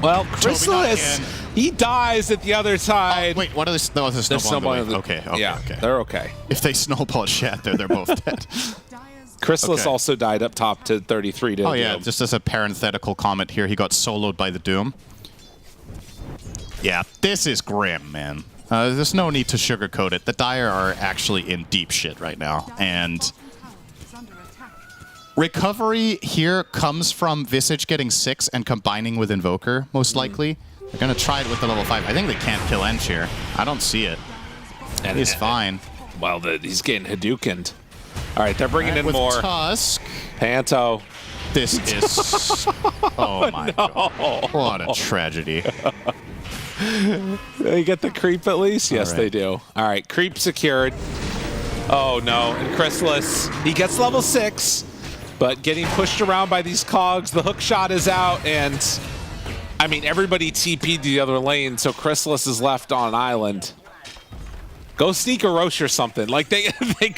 well, Chrysalis, he dies at the other side. Oh, wait, what are they? No, they're snowballing. Okay, yeah, okay. They're okay. If they snowball Shad there, they're both dead. Chrysalis also died up top to 33. Oh, yeah, just as a parenthetical comment here, he got soloed by the Doom. Yeah, this is grim, man. There's no need to sugarcoat it. The Dire are actually in deep shit right now, and recovery here comes from Visage getting 6 and combining with Invoker, most likely. They're going to try it with the level 5. I think they can't kill Ench here. I don't see it. And he's fine. Well, he's getting Hadoukened. All right, they're bringing in with more. Tusk. Panto. This is... Oh my god. What a tragedy. They get the creep at least? Yes, right. they do. All right, creep secured. Oh no, and Chrysalis, he gets level 6, but getting pushed around by these cogs, the hook shot is out, and I mean, everybody TP'd the other lane, so Chrysalis is left on an island. Go sneak a Roche or something. Like, they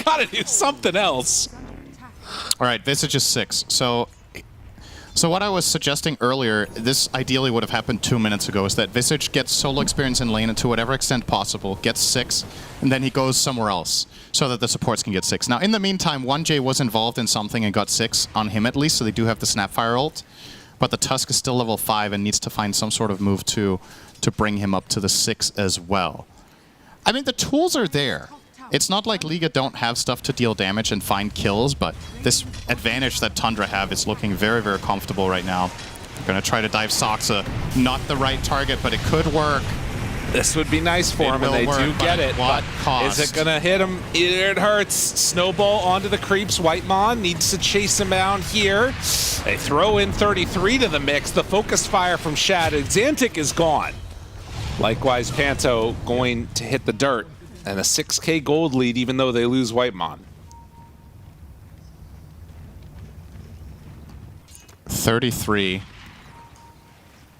gotta do something else. All right, Visage is 6. So what I was suggesting earlier, this ideally would have happened 2 minutes ago, is that Visage gets solo experience in lane and to whatever extent possible, gets 6, and then he goes somewhere else so that the supports can get 6. Now, in the meantime, L1ga was involved in something and got 6 on him at least, so they do have the Snapfire ult, but the Tusk is still level 5 and needs to find some sort of move to bring him up to the 6 as well. I mean, the tools are there. It's not like Liga don't have stuff to deal damage and find kills, but this advantage that Tundra have is looking very, very comfortable right now. They're going to try to dive Soxa. Not the right target, but it could work. This would be nice for him, and they do get it. What cost? Is it going to hit him? It hurts. Snowball onto the creeps. Whitemon needs to chase him down here. They throw in 33 to the mix. The focus fire from Shad. Xantic is gone. Likewise, Panto going to hit the dirt. And a 6K gold lead, even though they lose Whitemon. 33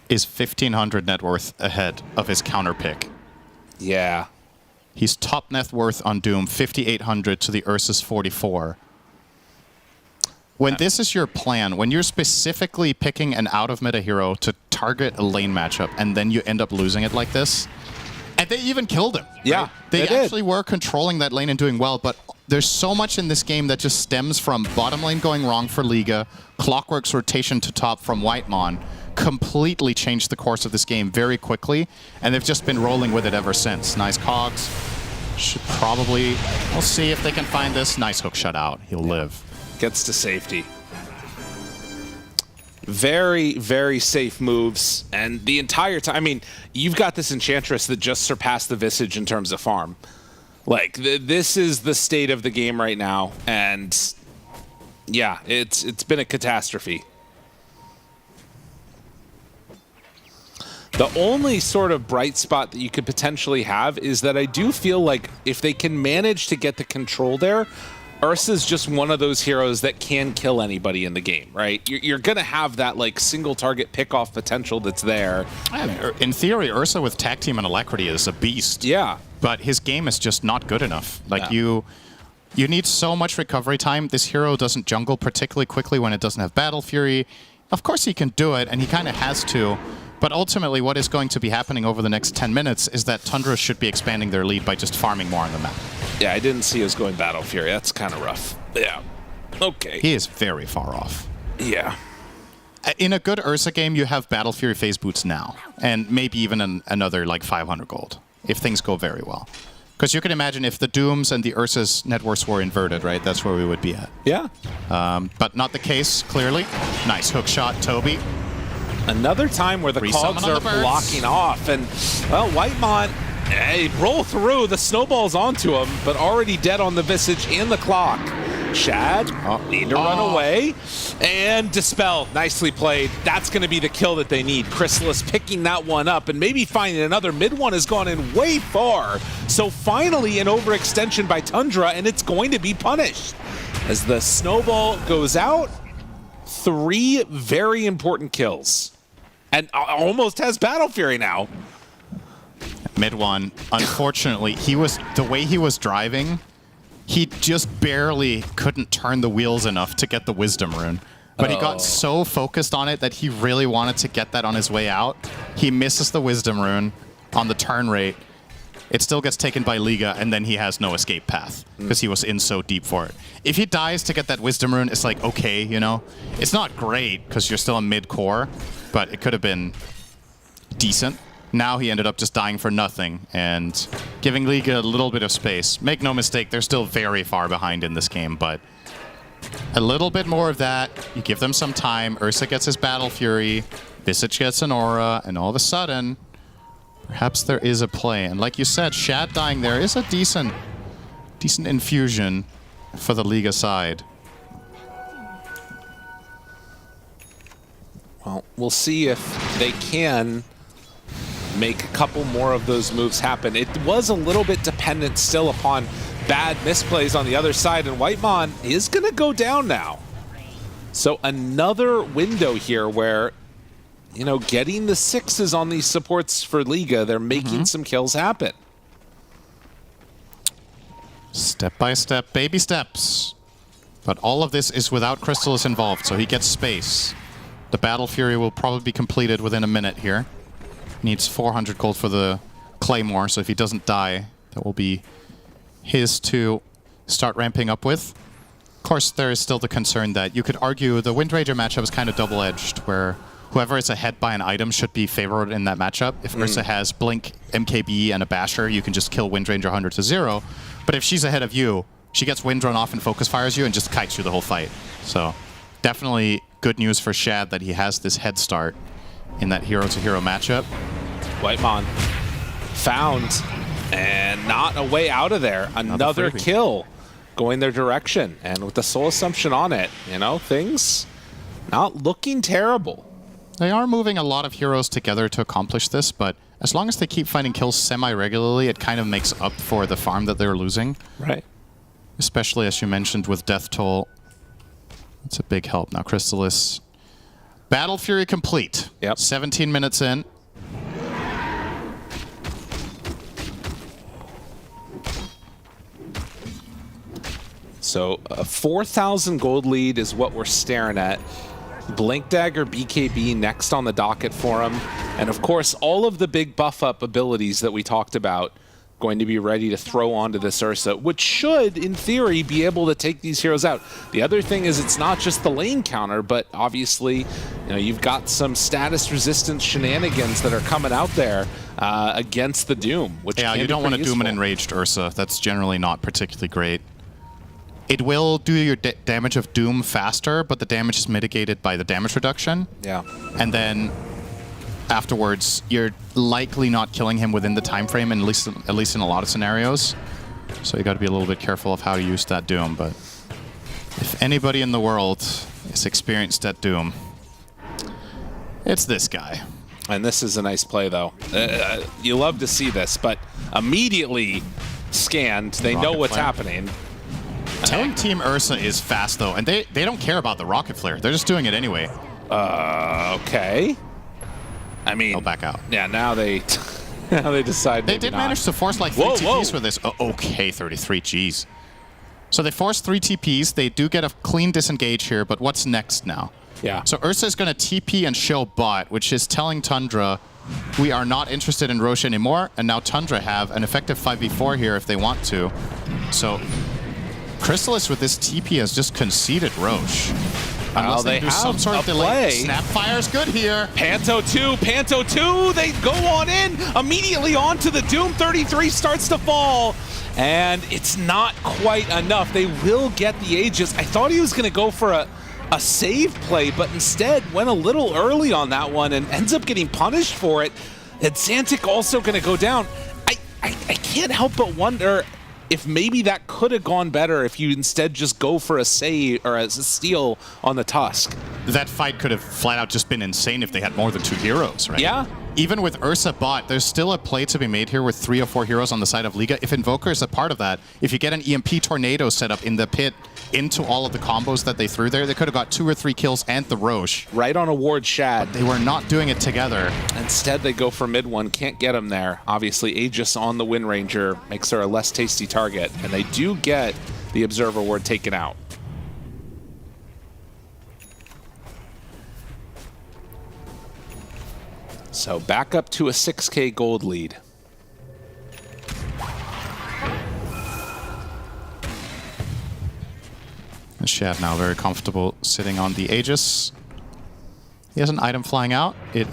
is 1,500 net worth ahead of his counter pick. Yeah. He's top net worth on Doom, 5,800 to the Ursus 44. When this is your plan, when you're specifically picking an out-of-meta hero to target a lane matchup, and then you end up losing it like this, and they even killed him. Yeah, right? They actually were controlling that lane and doing well, but there's so much in this game that just stems from bottom lane going wrong for Liga, Clockwork's rotation to top from Whitemon, completely changed the course of this game very quickly, and they've just been rolling with it ever since. Nice cogs. Should probably... We'll see if they can find this. Nice hook shut out. He'll live. Gets to safety. Very, very safe moves, and the entire time, I mean, you've got this Enchantress that just surpassed the Visage in terms of farm. Like, this is the state of the game right now, and yeah, it's been a catastrophe. The only sort of bright spot that you could potentially have is that I do feel like if they can manage to get the control there, Ursa's just one of those heroes that can kill anybody in the game, right? You're going to have that like single target pick-off potential that's there. In theory, Ursa with tag team and Alacrity is a beast. Yeah. But his game is just not good enough. Like you need so much recovery time. This hero doesn't jungle particularly quickly when it doesn't have Battle Fury. Of course he can do it, and he kind of has to. But ultimately, what is going to be happening over the next 10 minutes is that Tundra should be expanding their lead by just farming more on the map. Yeah, I didn't see us going Battle Fury. That's kind of rough. Yeah. Okay. He is very far off. Yeah. In a good Ursa game, you have Battle Fury phase boots now, and maybe even another like 500 gold, if things go very well. Because you can imagine if the Dooms and the Ursa's net worths were inverted, right? That's where we would be at. Yeah. But not the case, clearly. Nice hook shot, Toby. Another time where the cogs are blocking off, and, well, Whitemon, hey, roll through, the snowball's onto him, but already dead on the Visage and the clock. Shad, need to run away, and Dispel, nicely played. That's going to be the kill that they need. Chrysalis picking that one up, and maybe finding another. Mid one has gone in way far, so finally an overextension by Tundra, and it's going to be punished. As the snowball goes out, 3 very important kills. And almost has Battle Fury now. Mid one, unfortunately, the way he was driving, he just barely couldn't turn the wheels enough to get the Wisdom Rune. But he got so focused on it that he really wanted to get that on his way out. He misses the Wisdom Rune on the turn rate. It still gets taken by Liga, and then he has no escape path because he was in so deep for it. If he dies to get that Wisdom Rune, it's like, okay, you know? It's not great because you're still in mid-core, but it could have been decent. Now he ended up just dying for nothing and giving Liga a little bit of space. Make no mistake, they're still very far behind in this game, but a little bit more of that. You give them some time. Ursa gets his Battle Fury. Visage gets an aura, and all of a sudden, perhaps there is a play. And like you said, Shad dying there is a decent infusion for the Liga side. Well, we'll see if they can make a couple more of those moves happen. It was a little bit dependent still upon bad misplays on the other side, and Whitemon is going to go down now. So another window here where, you know, getting the sixes on these supports for Liga, they're making some kills happen. Step by step, baby steps. But all of this is without Crystallis involved, so he gets space. The Battle Fury will probably be completed within a minute here. Needs 400 gold for the Claymore, so if he doesn't die, that will be his to start ramping up with. Of course, there is still the concern that you could argue the Wind Ranger matchup is kind of double-edged, where whoever is ahead by an item should be favored in that matchup. If Ursa has Blink, MKB, and a Basher, you can just kill Wind Ranger 100 to 0. But if she's ahead of you, she gets Wind Run off and focus fires you and just kites you the whole fight. So definitely good news for Shad that he has this head start in that hero-to-hero matchup. Whitemon found and not a way out of there. Another kill going their direction. And with the Soul Assumption on it, you know, things not looking terrible. They are moving a lot of heroes together to accomplish this, but as long as they keep finding kills semi-regularly, it kind of makes up for the farm that they're losing. Right. Especially, as you mentioned, with Death Toll. It's a big help. Now, Crystallis. Battle Fury complete. Yep. 17 minutes in. So a 4,000 gold lead is what we're staring at. Blink Dagger BKB next on the docket for him. And of course, all of the big buff up abilities that we talked about going to be ready to throw onto this Ursa, which should, in theory, be able to take these heroes out. The other thing is it's not just the lane counter, but obviously, you know, you've got some status resistance shenanigans that are coming out there against the Doom, which yeah, you don't want to Doom an enraged Ursa. That's generally not particularly great. It will do your damage of Doom faster, but the damage is mitigated by the damage reduction. Yeah. And then afterwards, you're likely not killing him within the time frame, at least in a lot of scenarios. So you got to be a little bit careful of how to use that Doom. But if anybody in the world is experienced at Doom, it's this guy. And this is a nice play, though. You love to see this, but immediately scanned, they know what's happening. Telling Team Ursa is fast, though, and they don't care about the rocket flare. They're just doing it anyway. Okay. I mean, they'll back out. Yeah, now they now they decide they did manage to force like 3 TPs for this. Okay, 33, jeez. So they forced 3 TPs. They do get a clean disengage here, but what's next now? Yeah. So Ursa is going to TP and show bot, which is telling Tundra, we are not interested in Roche anymore, and now Tundra have an effective 5v4 here if they want to. So Crystallis with this TP has just conceded Roche. Unless they do some sort of delay. Snapfire's good here. Panto 2, they go on in, immediately onto the Doom. 33 starts to fall, and it's not quite enough. They will get the Aegis. I thought he was going to go for a save play, but instead went a little early on that one and ends up getting punished for it. And Xantic also going to go down. I can't help but wonder if maybe that could have gone better if you instead just go for a save or a steal on the Tusk. That fight could have flat out just been insane if they had more than 2 heroes, right? Yeah. Even with Ursa bot, there's still a play to be made here with 3 or 4 heroes on the side of Liga. If Invoker is a part of that, if you get an EMP tornado set up in the pit into all of the combos that they threw there, they could have got 2 or 3 kills and the Roche. Right on a ward Shad. But they were not doing it together. Instead, they go for mid one. Can't get him there. Obviously, Aegis on the Wind Ranger makes her a less tasty target. And they do get the Observer ward taken out. So back up to a 6K gold lead. Shad now very comfortable sitting on the Aegis. He has an item flying out. It is